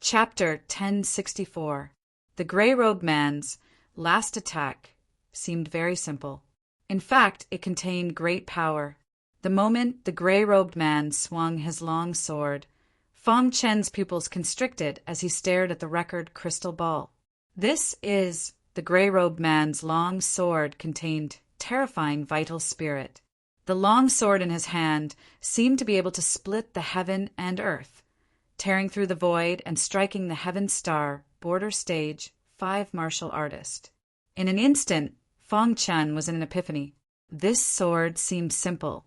Chapter 1064. The gray-robed man's last attack seemed very simple. In fact, it contained great power. The moment the gray-robed man swung his long sword, Fong Qin's pupils constricted as he stared at the record crystal ball. This is the gray-robed man's long sword contained terrifying vital spirit. The long sword in his hand seemed to be able to split the heaven and earth, tearing through the void and striking the Heaven Star Border Stage 5 martial artist. In an instant, Fong Qin was in an epiphany. This sword seemed simple,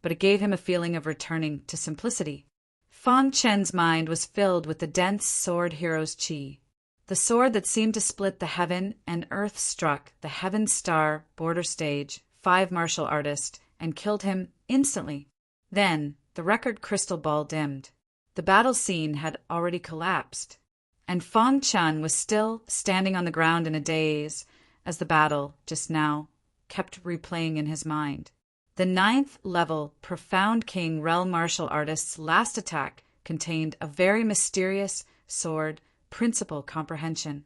but it gave him a feeling of returning to simplicity. Fong Qin's mind was filled with the dense sword hero's qi. The sword that seemed to split the heaven and earth struck the Heaven Star Border Stage 5 martial artist and killed him instantly. Then, the record crystal ball dimmed. The battle scene had already collapsed, and Fong Qin was still standing on the ground in a daze as the battle, just now, kept replaying in his mind. The 9th level Profound King Realm martial artist's last attack contained a very mysterious sword principle comprehension.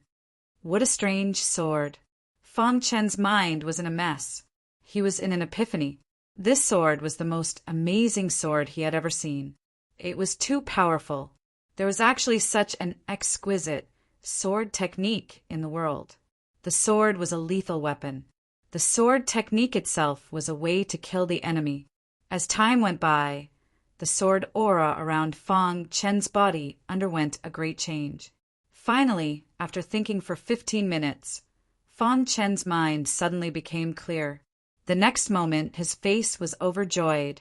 What a strange sword! Fong Qin's mind was in a mess. He was in an epiphany. This sword was the most amazing sword he had ever seen. It was too powerful. There was actually such an exquisite sword technique in the world. The sword was a lethal weapon. The sword technique itself was a way to kill the enemy. As time went by, the sword aura around Fong Qin's body underwent a great change. Finally, after thinking for 15 minutes, Fong Qin's mind suddenly became clear. The next moment, his face was overjoyed.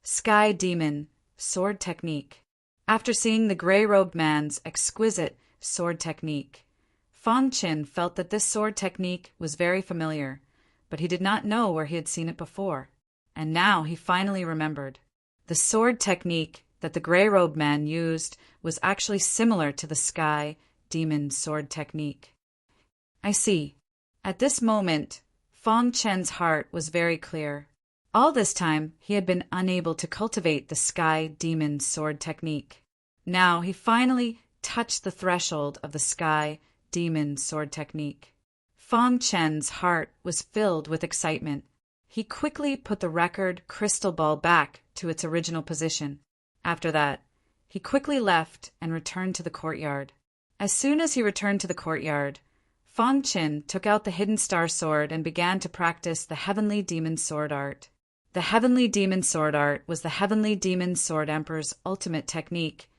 Sky Demon Sword Technique. After seeing the gray-robed man's exquisite sword technique, Fong Qin felt that this sword technique was very familiar, but he did not know where he had seen it before. And now he finally remembered. The sword technique that the gray-robed man used was actually similar to the Sky Demon sword technique. I see. At this moment, Fong Qin's heart was very clear. All this time, he had been unable to cultivate the Sky Demon sword technique. Now he finally touched the threshold of the Sky Demon sword technique. Fong Qin's heart was filled with excitement. He quickly put the record crystal ball back to its original position. After that, he quickly left and returned to the courtyard. As soon as he returned to the courtyard, Fong Qin took out the Hidden Star Sword and began to practice the Heavenly Demon Sword Art. The Heavenly Demon Sword Art was the Heavenly Demon Sword Emperor's ultimate technique,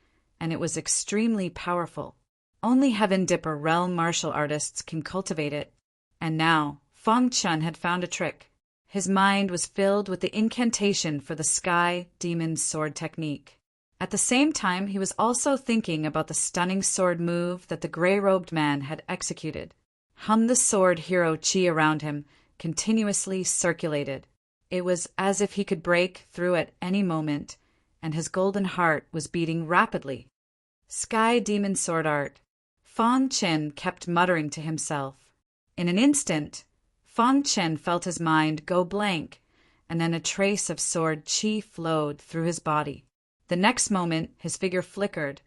and it was extremely powerful. Only Heaven Dipper Realm martial artists can cultivate it. And now, Fong Qin had found a trick. His mind was filled with the incantation for the Sky Demon's sword technique. At the same time, he was also thinking about the stunning sword move that the gray-robed man had executed. The sword hero chi around him continuously circulated. It was as if he could break through at any moment, and his golden heart was beating rapidly. Sky Demon Sword Art. Fan Chen kept muttering to himself. In an instant, Fan Chen felt his mind go blank, and then a trace of sword chi flowed through his body. The next moment, his figure flickered,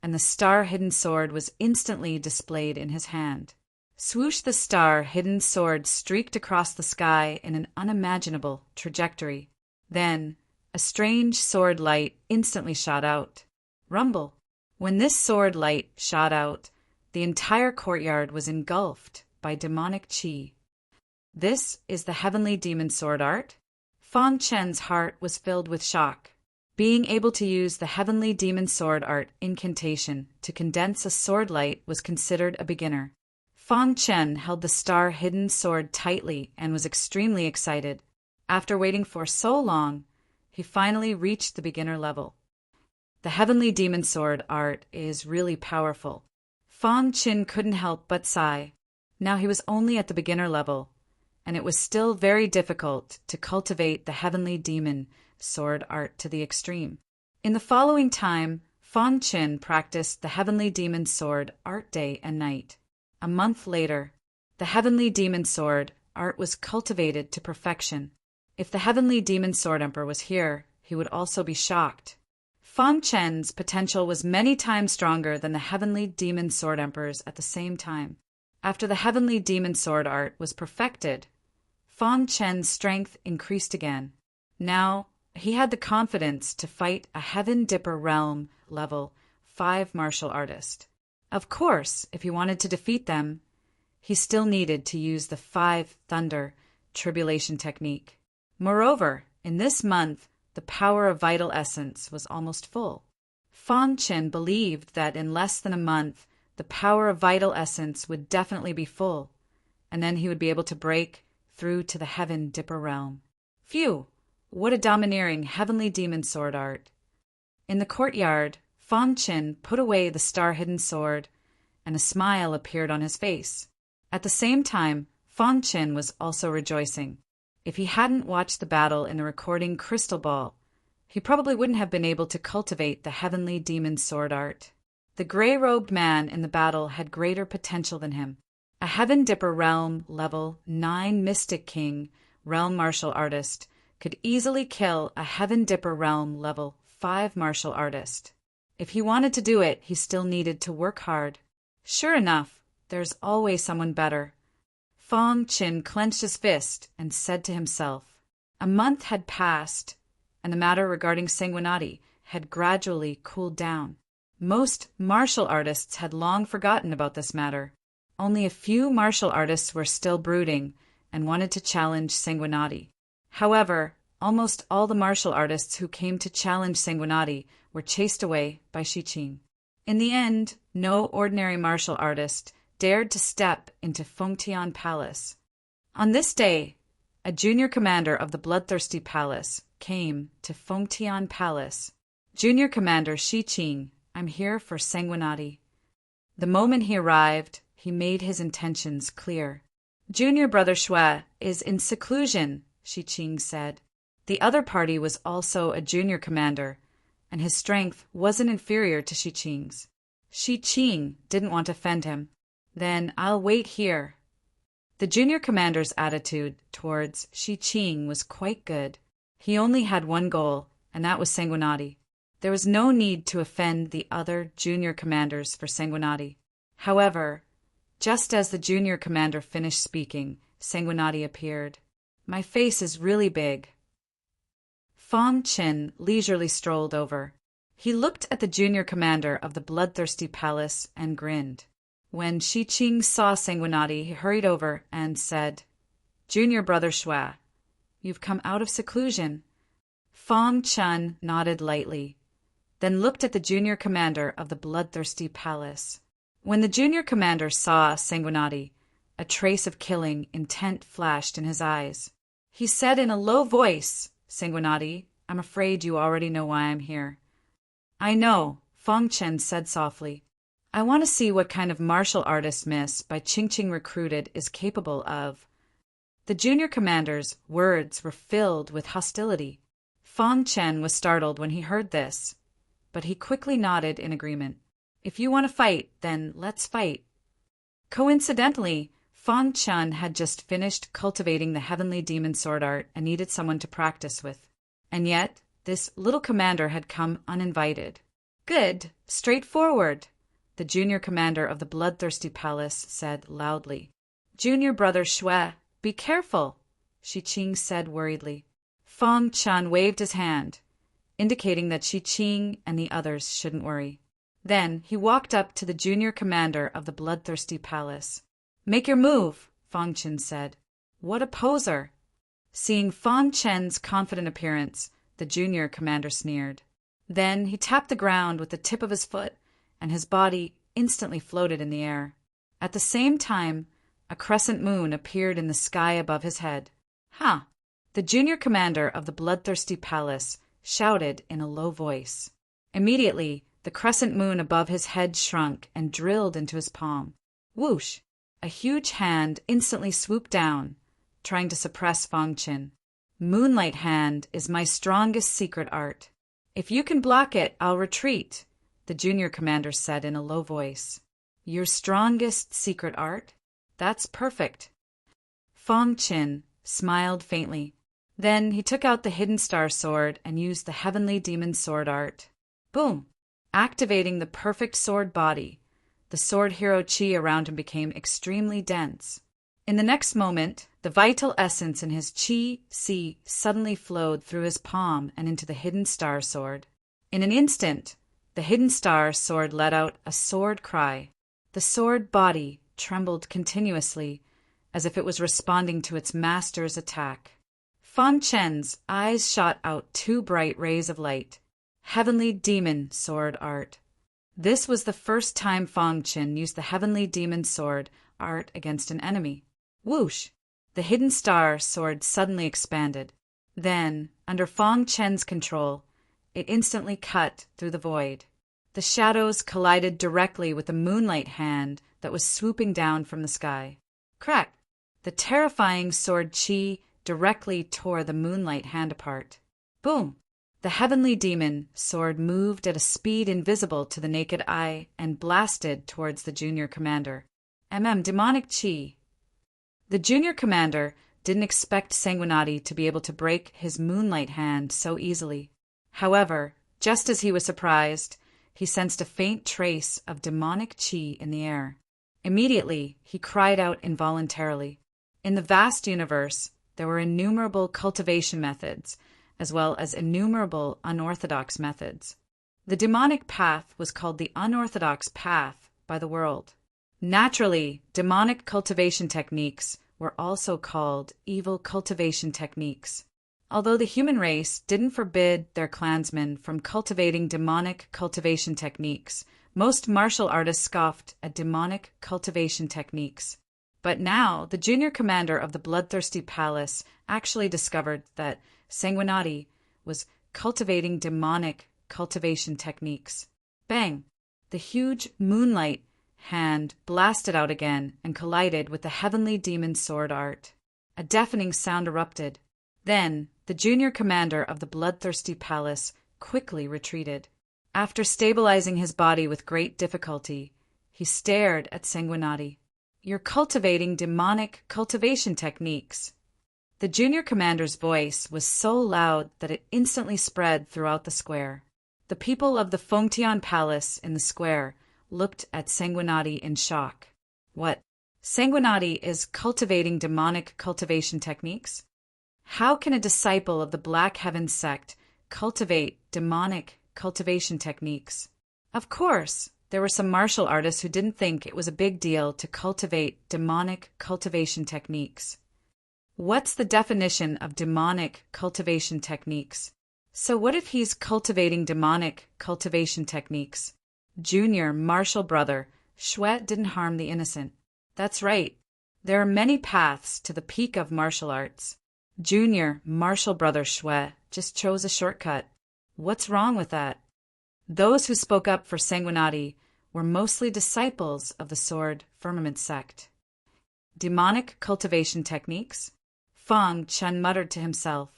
and the star-hidden sword was instantly displayed in his hand. Swoosh! The star-hidden sword streaked across the sky in an unimaginable trajectory. Then, a strange sword light instantly shot out. Rumble! When this sword light shot out, the entire courtyard was engulfed by demonic chi. This is the Heavenly Demon Sword Art? Fan Chen's heart was filled with shock. Being able to use the Heavenly Demon Sword Art incantation to condense a sword light was considered a beginner. Fan Chen held the star-hidden sword tightly and was extremely excited. After waiting for so long, he finally reached the beginner level. The Heavenly Demon Sword Art is really powerful. Fan Chen couldn't help but sigh. Now he was only at the beginner level, and it was still very difficult to cultivate the Heavenly Demon Sword Art to the extreme. In the following time, Fan Chen practiced the Heavenly Demon Sword Art day and night. A month later, the Heavenly Demon Sword Art was cultivated to perfection. If the Heavenly Demon Sword Emperor was here, he would also be shocked. Fan Chen's potential was many times stronger than the Heavenly Demon Sword Emperor's at the same time. After the Heavenly Demon Sword Art was perfected, Fan Chen's strength increased again. Now, he had the confidence to fight a Heaven Dipper Realm level 5 martial artist. Of course, if he wanted to defeat them, he still needed to use the 5 Thunder Tribulation technique. Moreover, in this month, the power of vital essence was almost full. Fan Chen believed that in less than a month, the power of vital essence would definitely be full, and then he would be able to break through to the Heaven Dipper Realm. Phew! What a domineering Heavenly Demon Sword Art! In the courtyard, Fan Chen put away the star-hidden sword, and a smile appeared on his face. At the same time, Fan Chen was also rejoicing. If he hadn't watched the battle in the recording crystal ball, he probably wouldn't have been able to cultivate the Heavenly Demon Sword Art. The gray-robed man in the battle had greater potential than him. A Heaven Dipper Realm level 9 Mystic King Realm martial artist could easily kill a Heaven Dipper Realm level 5 martial artist. If he wanted to do it, he still needed to work hard. Sure enough, there's always someone better. Fan Chen clenched his fist and said to himself. A month had passed, and the matter regarding Sanguinati had gradually cooled down. Most martial artists had long forgotten about this matter. Only a few martial artists were still brooding and wanted to challenge Sanguinati. However, almost all the martial artists who came to challenge Sanguinati were chased away by Shiqing. In the end, no ordinary martial artist dared to step into Fengtian Palace. On this day, a junior commander of the Bloodthirsty Palace came to Fengtian Palace. Junior Commander Shiqing, I'm here for Sanguinati. The moment he arrived, he made his intentions clear. Junior Brother Shui is in seclusion, Shiqing said. The other party was also a junior commander, and his strength wasn't inferior to Shiqing's. Shiqing didn't want to offend him. Then I'll wait here. The junior commander's attitude towards Shiqing was quite good. He only had one goal, and that was Sanguinati. There was no need to offend the other junior commanders for Sanguinati. However, just as the junior commander finished speaking, Sanguinati appeared. My face is really big. Fan Chen leisurely strolled over. He looked at the junior commander of the Bloodthirsty Palace and grinned. When Shiqing saw Sanguinati, he hurried over and said, Junior Brother Shui, you've come out of seclusion. Fan Chen nodded lightly, then looked at the junior commander of the Bloodthirsty Palace. When the junior commander saw Sanguinati, a trace of killing intent flashed in his eyes. He said in a low voice, Sanguinati, I'm afraid you already know why I'm here. I know, Fong Chen said softly. I want to see what kind of martial artist Miss by Ching Ching recruited is capable of. The junior commander's words were filled with hostility. Fong Chen was startled when he heard this, but he quickly nodded in agreement. If you want to fight, then let's fight. Coincidentally, Fong Chen had just finished cultivating the heavenly demon sword art and needed someone to practice with. And yet, this little commander had come uninvited. Good, straightforward, the junior commander of the bloodthirsty palace said loudly. Junior brother Shui, be careful, Shi Qing said worriedly. Fong Chen waved his hand, indicating that Shi Qing and the others shouldn't worry. Then he walked up to the junior commander of the bloodthirsty palace. Make your move, Fong Chen said. What a poser! Seeing Fong Chen's confident appearance, the junior commander sneered. Then he tapped the ground with the tip of his foot, and his body instantly floated in the air. At the same time, a crescent moon appeared in the sky above his head. Ha! The junior commander of the bloodthirsty palace shouted in a low voice. Immediately, the crescent moon above his head shrunk and drilled into his palm. Whoosh! A huge hand instantly swooped down, trying to suppress Fong Chen. Moonlight Hand is my strongest secret art. If you can block it, I'll retreat, the junior commander said in a low voice. Your strongest secret art? That's perfect. Fong Chen smiled faintly. Then he took out the hidden star sword and used the heavenly demon sword art. Boom! Activating the perfect sword body, the sword hero chi around him became extremely dense. In the next moment, the vital essence in his chi suddenly flowed through his palm and into the hidden star sword. In an instant, the hidden star sword let out a sword cry. The sword body trembled continuously, as if it was responding to its master's attack. Fong Chen's eyes shot out two bright rays of light. Heavenly Demon Sword Art. This was the first time Fong Chen used the Heavenly Demon Sword art against an enemy. Whoosh! The hidden star sword suddenly expanded. Then, under Fong Chen's control, it instantly cut through the void. The shadows collided directly with the moonlight hand that was swooping down from the sky. Crack! The terrifying sword chi directly tore the moonlight hand apart. Boom! The heavenly demon sword moved at a speed invisible to the naked eye and blasted towards the junior commander. Demonic chi. The junior commander didn't expect Sanguinati to be able to break his moonlight hand so easily. However, just as he was surprised, he sensed a faint trace of demonic chi in the air. Immediately, he cried out involuntarily. In the vast universe, there were innumerable cultivation methods, as well as innumerable unorthodox methods. The demonic path was called the unorthodox path by the world. Naturally, demonic cultivation techniques were also called evil cultivation techniques. Although the human race didn't forbid their clansmen from cultivating demonic cultivation techniques, most martial artists scoffed at demonic cultivation techniques. But now, the junior commander of the bloodthirsty palace actually discovered that Sanguinati was cultivating demonic cultivation techniques. Bang! The huge moonlight hand blasted out again and collided with the heavenly demon sword art. A deafening sound erupted. Then, the junior commander of the bloodthirsty palace quickly retreated. After stabilizing his body with great difficulty, he stared at Sanguinati. You're cultivating demonic cultivation techniques. The junior commander's voice was so loud that it instantly spread throughout the square. The people of the Fengtian Palace in the square looked at Sanguinati in shock. What? Sanguinati is cultivating demonic cultivation techniques? How can a disciple of the Black Heaven sect cultivate demonic cultivation techniques? Of course, there were some martial artists who didn't think it was a big deal to cultivate demonic cultivation techniques. What's the definition of demonic cultivation techniques? So what if he's cultivating demonic cultivation techniques? Junior martial brother, Shui didn't harm the innocent. That's right. There are many paths to the peak of martial arts. Junior, Marshall Brothers Shui, just chose a shortcut. What's wrong with that? Those who spoke up for Sanguinati were mostly disciples of the Sword Firmament sect. Demonic cultivation techniques? Feng Chen muttered to himself.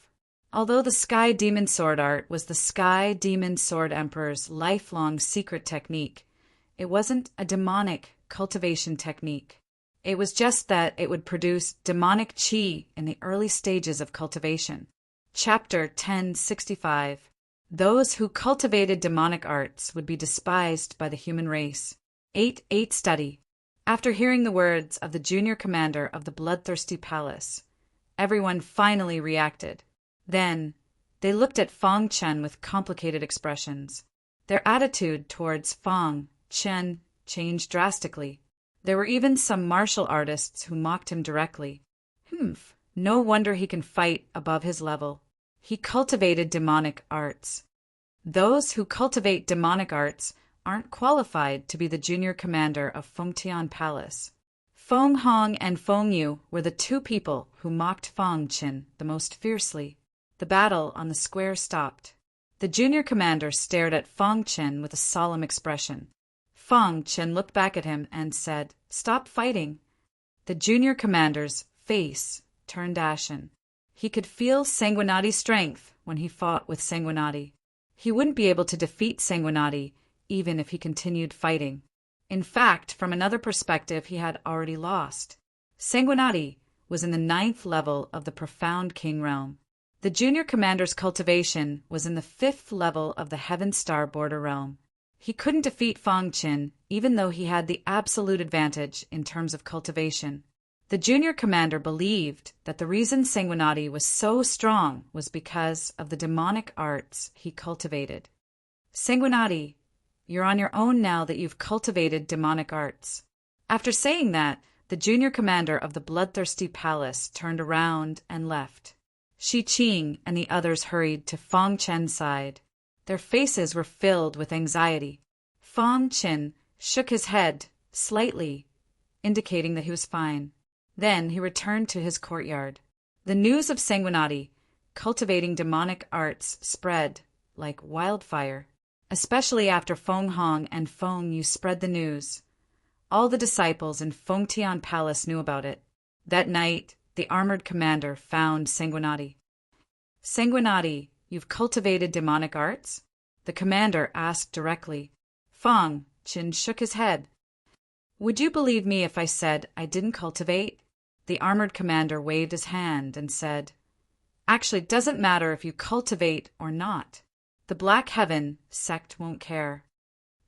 Although the Sky Demon Sword art was the Sky Demon Sword Emperor's lifelong secret technique, it wasn't a demonic cultivation technique. It was just that it would produce demonic qi in the early stages of cultivation. Chapter 1065. Those who cultivated demonic arts would be despised by the human race. 8.8 Study. After hearing the words of the junior commander of the Bloodthirsty Palace, everyone finally reacted. Then, they looked at Feng Chen with complicated expressions. Their attitude towards Feng Chen changed drastically. There were even some martial artists who mocked him directly. No wonder he can fight above his level. He cultivated demonic arts. Those who cultivate demonic arts aren't qualified to be the junior commander of Fengtian Palace. Feng Hong and Feng Yu were the two people who mocked Feng Chen the most fiercely. The battle on the square stopped. The junior commander stared at Feng Chen with a solemn expression. Feng Chen looked back at him and said, "Stop fighting." The junior commander's face turned ashen. He could feel Sanguinati's strength when he fought with Sanguinati. He wouldn't be able to defeat Sanguinati even if he continued fighting. In fact, from another perspective, he had already lost. Sanguinati was in the 9th level of the Profound King realm. The junior commander's cultivation was in the 5th level of the Heaven Star Border realm. He couldn't defeat Feng Chen, even though he had the absolute advantage in terms of cultivation. The junior commander believed that the reason Sanguinati was so strong was because of the demonic arts he cultivated. Sanguinati, you're on your own now that you've cultivated demonic arts. After saying that, the junior commander of the Bloodthirsty Palace turned around and left. Shi Qing and the others hurried to Feng Chen's side. Their faces were filled with anxiety. Feng Chen shook his head slightly, indicating that he was fine. Then he returned to his courtyard. The news of Sanguinati cultivating demonic arts spread like wildfire, especially after Feng Hong and Feng Yu spread the news. All the disciples in Fengtian Palace knew about it. That night, the armored commander found Sanguinati. "Sanguinati, you've cultivated demonic arts?" the commander asked directly. Feng Chen shook his head. "Would you believe me if I said I didn't cultivate?" The armored commander waved his hand and said, "Actually, it doesn't matter if you cultivate or not. The Black Heaven sect won't care."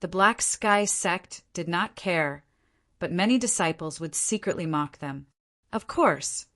The Black Sky sect did not care, but many disciples would secretly mock them. Of course,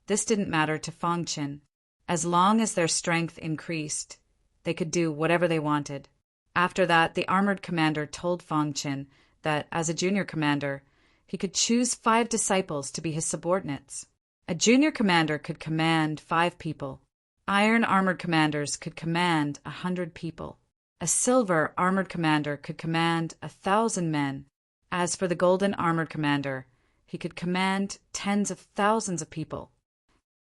this didn't matter to Feng Chen. As long as their strength increased, they could do whatever they wanted. After that, the armored commander told Feng Chen that, as a junior commander, he could choose 5 disciples to be his subordinates. A junior commander could command 5 people. Iron armored commanders could command 100 people. A silver armored commander could command 1,000 men. As for the golden armored commander, he could command tens of thousands of people.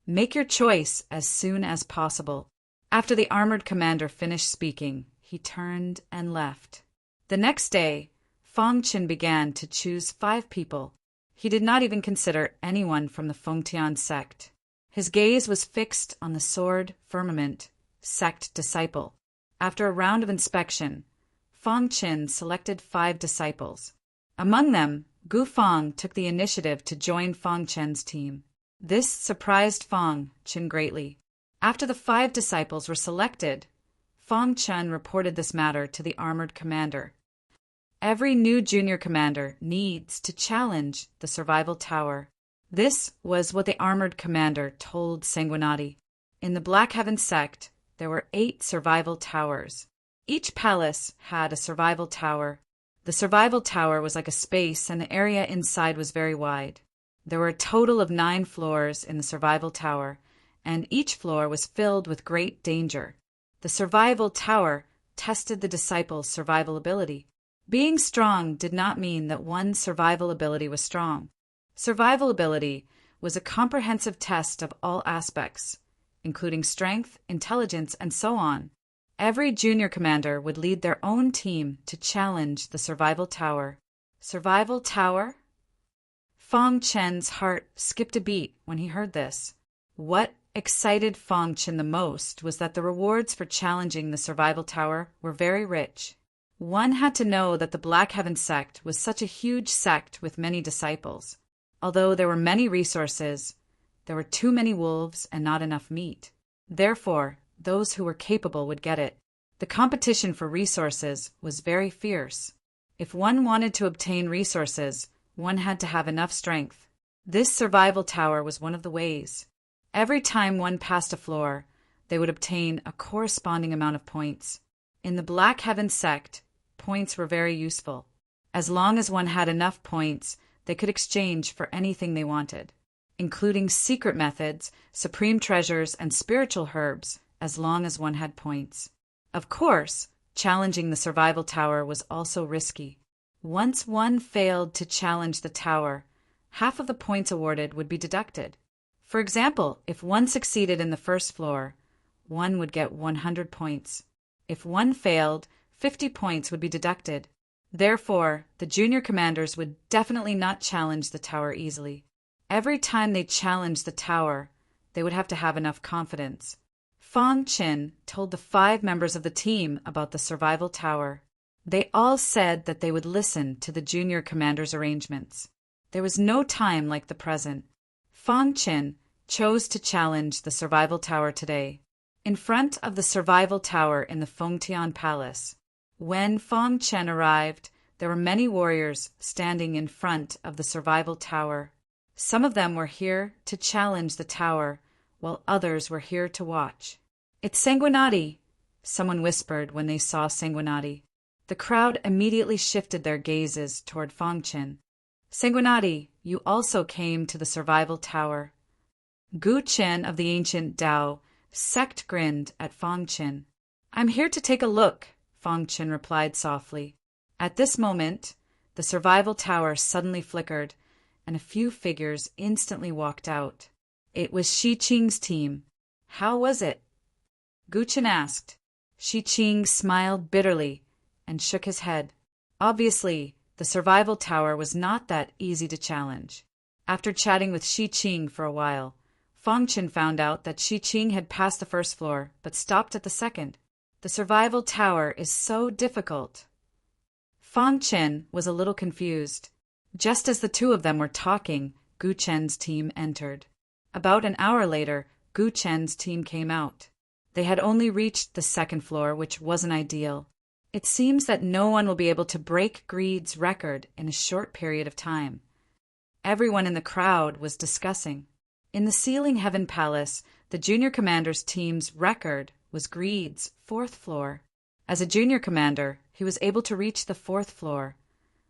Make your choice as soon as possible. After the armored commander finished speaking, he turned and left. The next day, Feng Chen began to choose 5 people. He did not even consider anyone from the Fengtian sect. His gaze was fixed on the Sword Firmament sect disciple. After a round of inspection, Feng Chen selected 5 disciples. Among them, Gu Feng took the initiative to join Feng Chen's team. This surprised Feng Chen greatly. After the 5 disciples were selected, Feng Chen reported this matter to the armored commander. Every new junior commander needs to challenge the survival tower. This was what the armored commander told Sanguinati. In the Black Heaven sect, there were 8 survival towers. Each palace had a survival tower. The survival tower was like a space, and the area inside was very wide. There were a total of 9 floors in the survival tower, and each floor was filled with great danger. The survival tower tested the disciples' survival ability. Being strong did not mean that one's survival ability was strong. Survival ability was a comprehensive test of all aspects, including strength, intelligence, and so on. Every junior commander would lead their own team to challenge the survival tower. Survival tower? Fong Chen's heart skipped a beat when he heard this. What excited Fong Chen the most was that the rewards for challenging the survival tower were very rich. One had to know that the Black Heaven sect was such a huge sect with many disciples. Although there were many resources, there were too many wolves and not enough meat. Therefore, those who were capable would get it. The competition for resources was very fierce. If one wanted to obtain resources, one had to have enough strength. This survival tower was one of the ways. Every time one passed a floor, they would obtain a corresponding amount of points. In the Black Heaven sect, points were very useful. As long as one had enough points, they could exchange for anything they wanted, including secret methods, supreme treasures, and spiritual herbs, as long as one had points. Of course, challenging the survival tower was also risky. Once one failed to challenge the tower, half of the points awarded would be deducted. For example, if one succeeded in the first floor, one would get 100 points. If one failed, 50 points would be deducted. Therefore, the junior commanders would definitely not challenge the tower easily. Every time they challenged the tower, they would have to have enough confidence. Fong Chen told the 5 members of the team about the survival tower. They all said that they would listen to the junior commander's arrangements. There was no time like the present. Fong Chen chose to challenge the survival tower today, in front of the survival tower in the Fengtian Palace. When Fong Chen arrived, there were many warriors standing in front of the survival tower. Some of them were here to challenge the tower, while others were here to watch. "It's Sanguinati," someone whispered when they saw Sanguinati. The crowd immediately shifted their gazes toward Fong Chen. "Sanguinati, you also came to the survival tower." Gu Chen of the ancient Tao sect grinned at Fong Chen. "I'm here to take a look," Fong Chen replied softly. At this moment, the survival tower suddenly flickered, and a few figures instantly walked out. It was Shi Qing's team. "How was it?" Gu Chen asked. Shi Qing smiled bitterly and shook his head. Obviously, the survival tower was not that easy to challenge. After chatting with Shi Qing for a while, Fong Chen found out that Shi Qing had passed the first floor, but stopped at the second. The survival tower is so difficult. Fong Chen was a little confused. Just as the two of them were talking, Gu Chen's team entered. About an hour later, Gu Chen's team came out. They had only reached the second floor, which wasn't ideal. It seems that no one will be able to break Greed's record in a short period of time. Everyone in the crowd was discussing. In the Sealing Heaven Palace, the junior commander's team's record was Greed's 4th floor. As a junior commander, he was able to reach the 4th floor,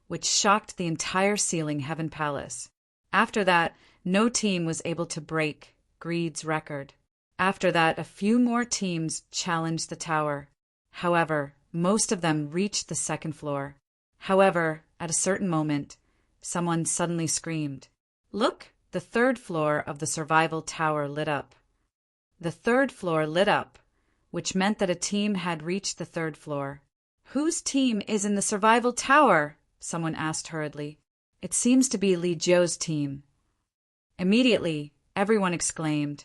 which shocked the entire Sealing Heaven Palace. After that, no team was able to break Greed's record. After that, a few more teams challenged the tower. However, most of them reached the 2nd floor. However, at a certain moment, someone suddenly screamed, "Look, the 3rd floor of the survival tower lit up." The 3rd floor lit up, which meant that a team had reached the 3rd floor. "Whose team is in the survival tower?" someone asked hurriedly. "It seems to be Li Jiu's team." Immediately, everyone exclaimed,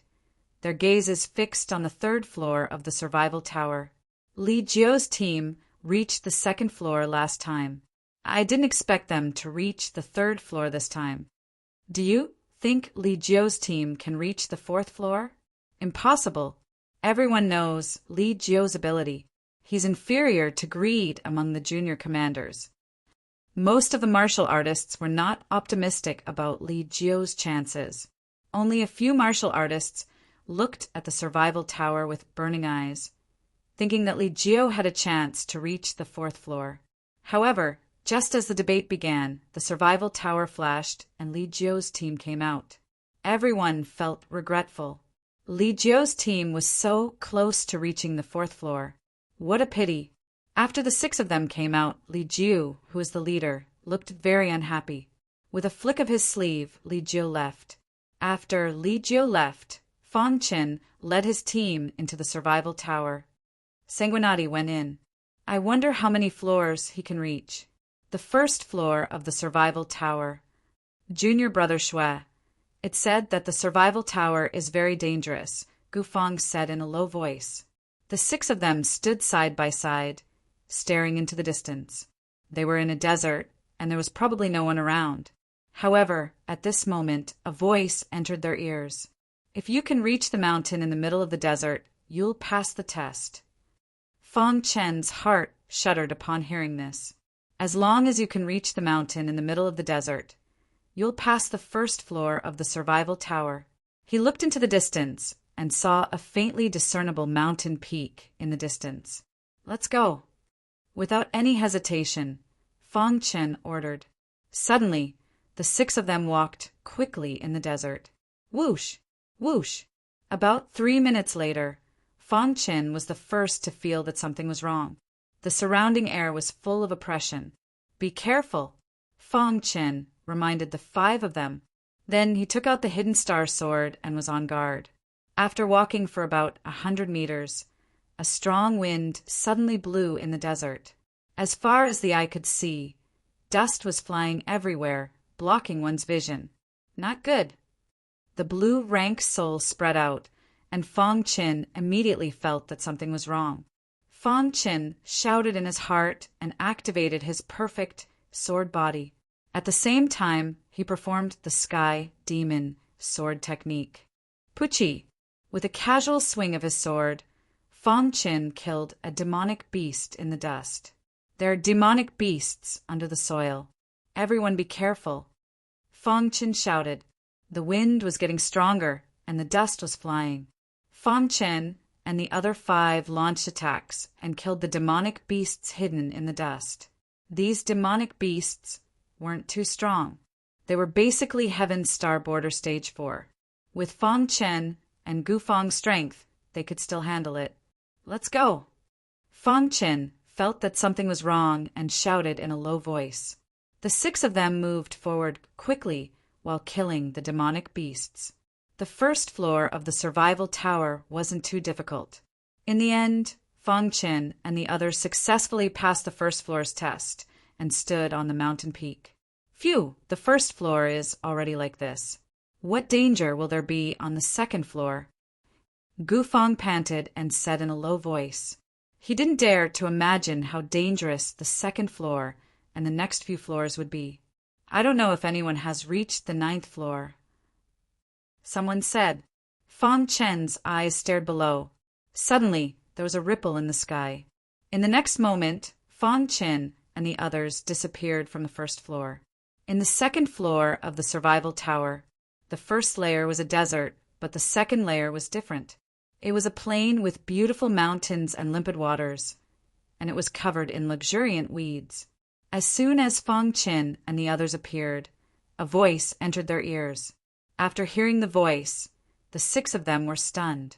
their gazes fixed on the 3rd floor of the survival tower. Li Jiu's team reached the 2nd floor last time. I didn't expect them to reach the 3rd floor this time. Do you think Li Jiu's team can reach the 4th floor? Impossible. Everyone knows Li Jiu's ability. He's inferior to Greed among the junior commanders. Most of the martial artists were not optimistic about Li Jiu's chances. Only a few martial artists looked at the survival tower with burning eyes, thinking that Li Jiu had a chance to reach the 4th floor. However, just as the debate began, the survival tower flashed and Li Jiu's team came out. Everyone felt regretful. Li Jiu's team was so close to reaching the 4th floor. What a pity. After the 6 of them came out, Li Jiu, who was the leader, looked very unhappy. With a flick of his sleeve, Li Jiu left. After Li Jiu left, Fong Qin led his team into the survival tower. Sanguinati went in. I wonder how many floors he can reach. The first floor of the survival tower. Junior brother Shui. It's said that the survival tower is very dangerous, Gufang said in a low voice. The 6 of them stood side by side, staring into the distance. They were in a desert, and there was probably no one around. However, at this moment, a voice entered their ears. If you can reach the mountain in the middle of the desert, you'll pass the test. Fong Chen's heart shuddered upon hearing this. As long as you can reach the mountain in the middle of the desert, you'll pass the first floor of the survival tower. He looked into the distance and saw a faintly discernible mountain peak in the distance. Let's go. Without any hesitation, Fong Chen ordered. Suddenly, the 6 of them walked quickly in the desert. Whoosh! Whoosh! About 3 minutes later, Fong Chen was the first to feel that something was wrong. The surrounding air was full of oppression. Be careful, Fong Chen reminded the 5 of them. Then he took out the hidden star sword and was on guard. After walking for about 100 meters, a strong wind suddenly blew in the desert. As far as the eye could see, dust was flying everywhere, blocking one's vision. Not good. The blue rank soul spread out, and Fong Qin immediately felt that something was wrong. Fong Qin shouted in his heart and activated his perfect sword body. At the same time, he performed the Sky Demon sword technique. Puchi! With a casual swing of his sword, Fong Qin killed a demonic beast in the dust. There are demonic beasts under the soil. Everyone be careful. Fong Qin shouted. The wind was getting stronger, and the dust was flying. Fong Qin and the other 5 launched attacks and killed the demonic beasts hidden in the dust. These demonic beasts weren't too strong. They were basically Heaven's Star Border Stage 4. With Fong Chen and Gufang's strength, they could still handle it. Let's go! Fong Chen felt that something was wrong and shouted in a low voice. The 6 of them moved forward quickly while killing the demonic beasts. The first floor of the survival tower wasn't too difficult. In the end, Fong Chen and the others successfully passed the first floor's test and stood on the mountain peak. Phew, the first floor is already like this. What danger will there be on the second floor? Gufang panted and said in a low voice. He didn't dare to imagine how dangerous the second floor and the next few floors would be. I don't know if anyone has reached the 9th floor. Someone said. Fong Chen's eyes stared below. Suddenly, there was a ripple in the sky. In the next moment, Fong Chen and the others disappeared from the first floor. In the second floor of the survival tower, the first layer was a desert, but the second layer was different. It was a plain with beautiful mountains and limpid waters, and it was covered in luxuriant weeds. As soon as Fong Chen and the others appeared, a voice entered their ears. After hearing the voice, the 6 of them were stunned.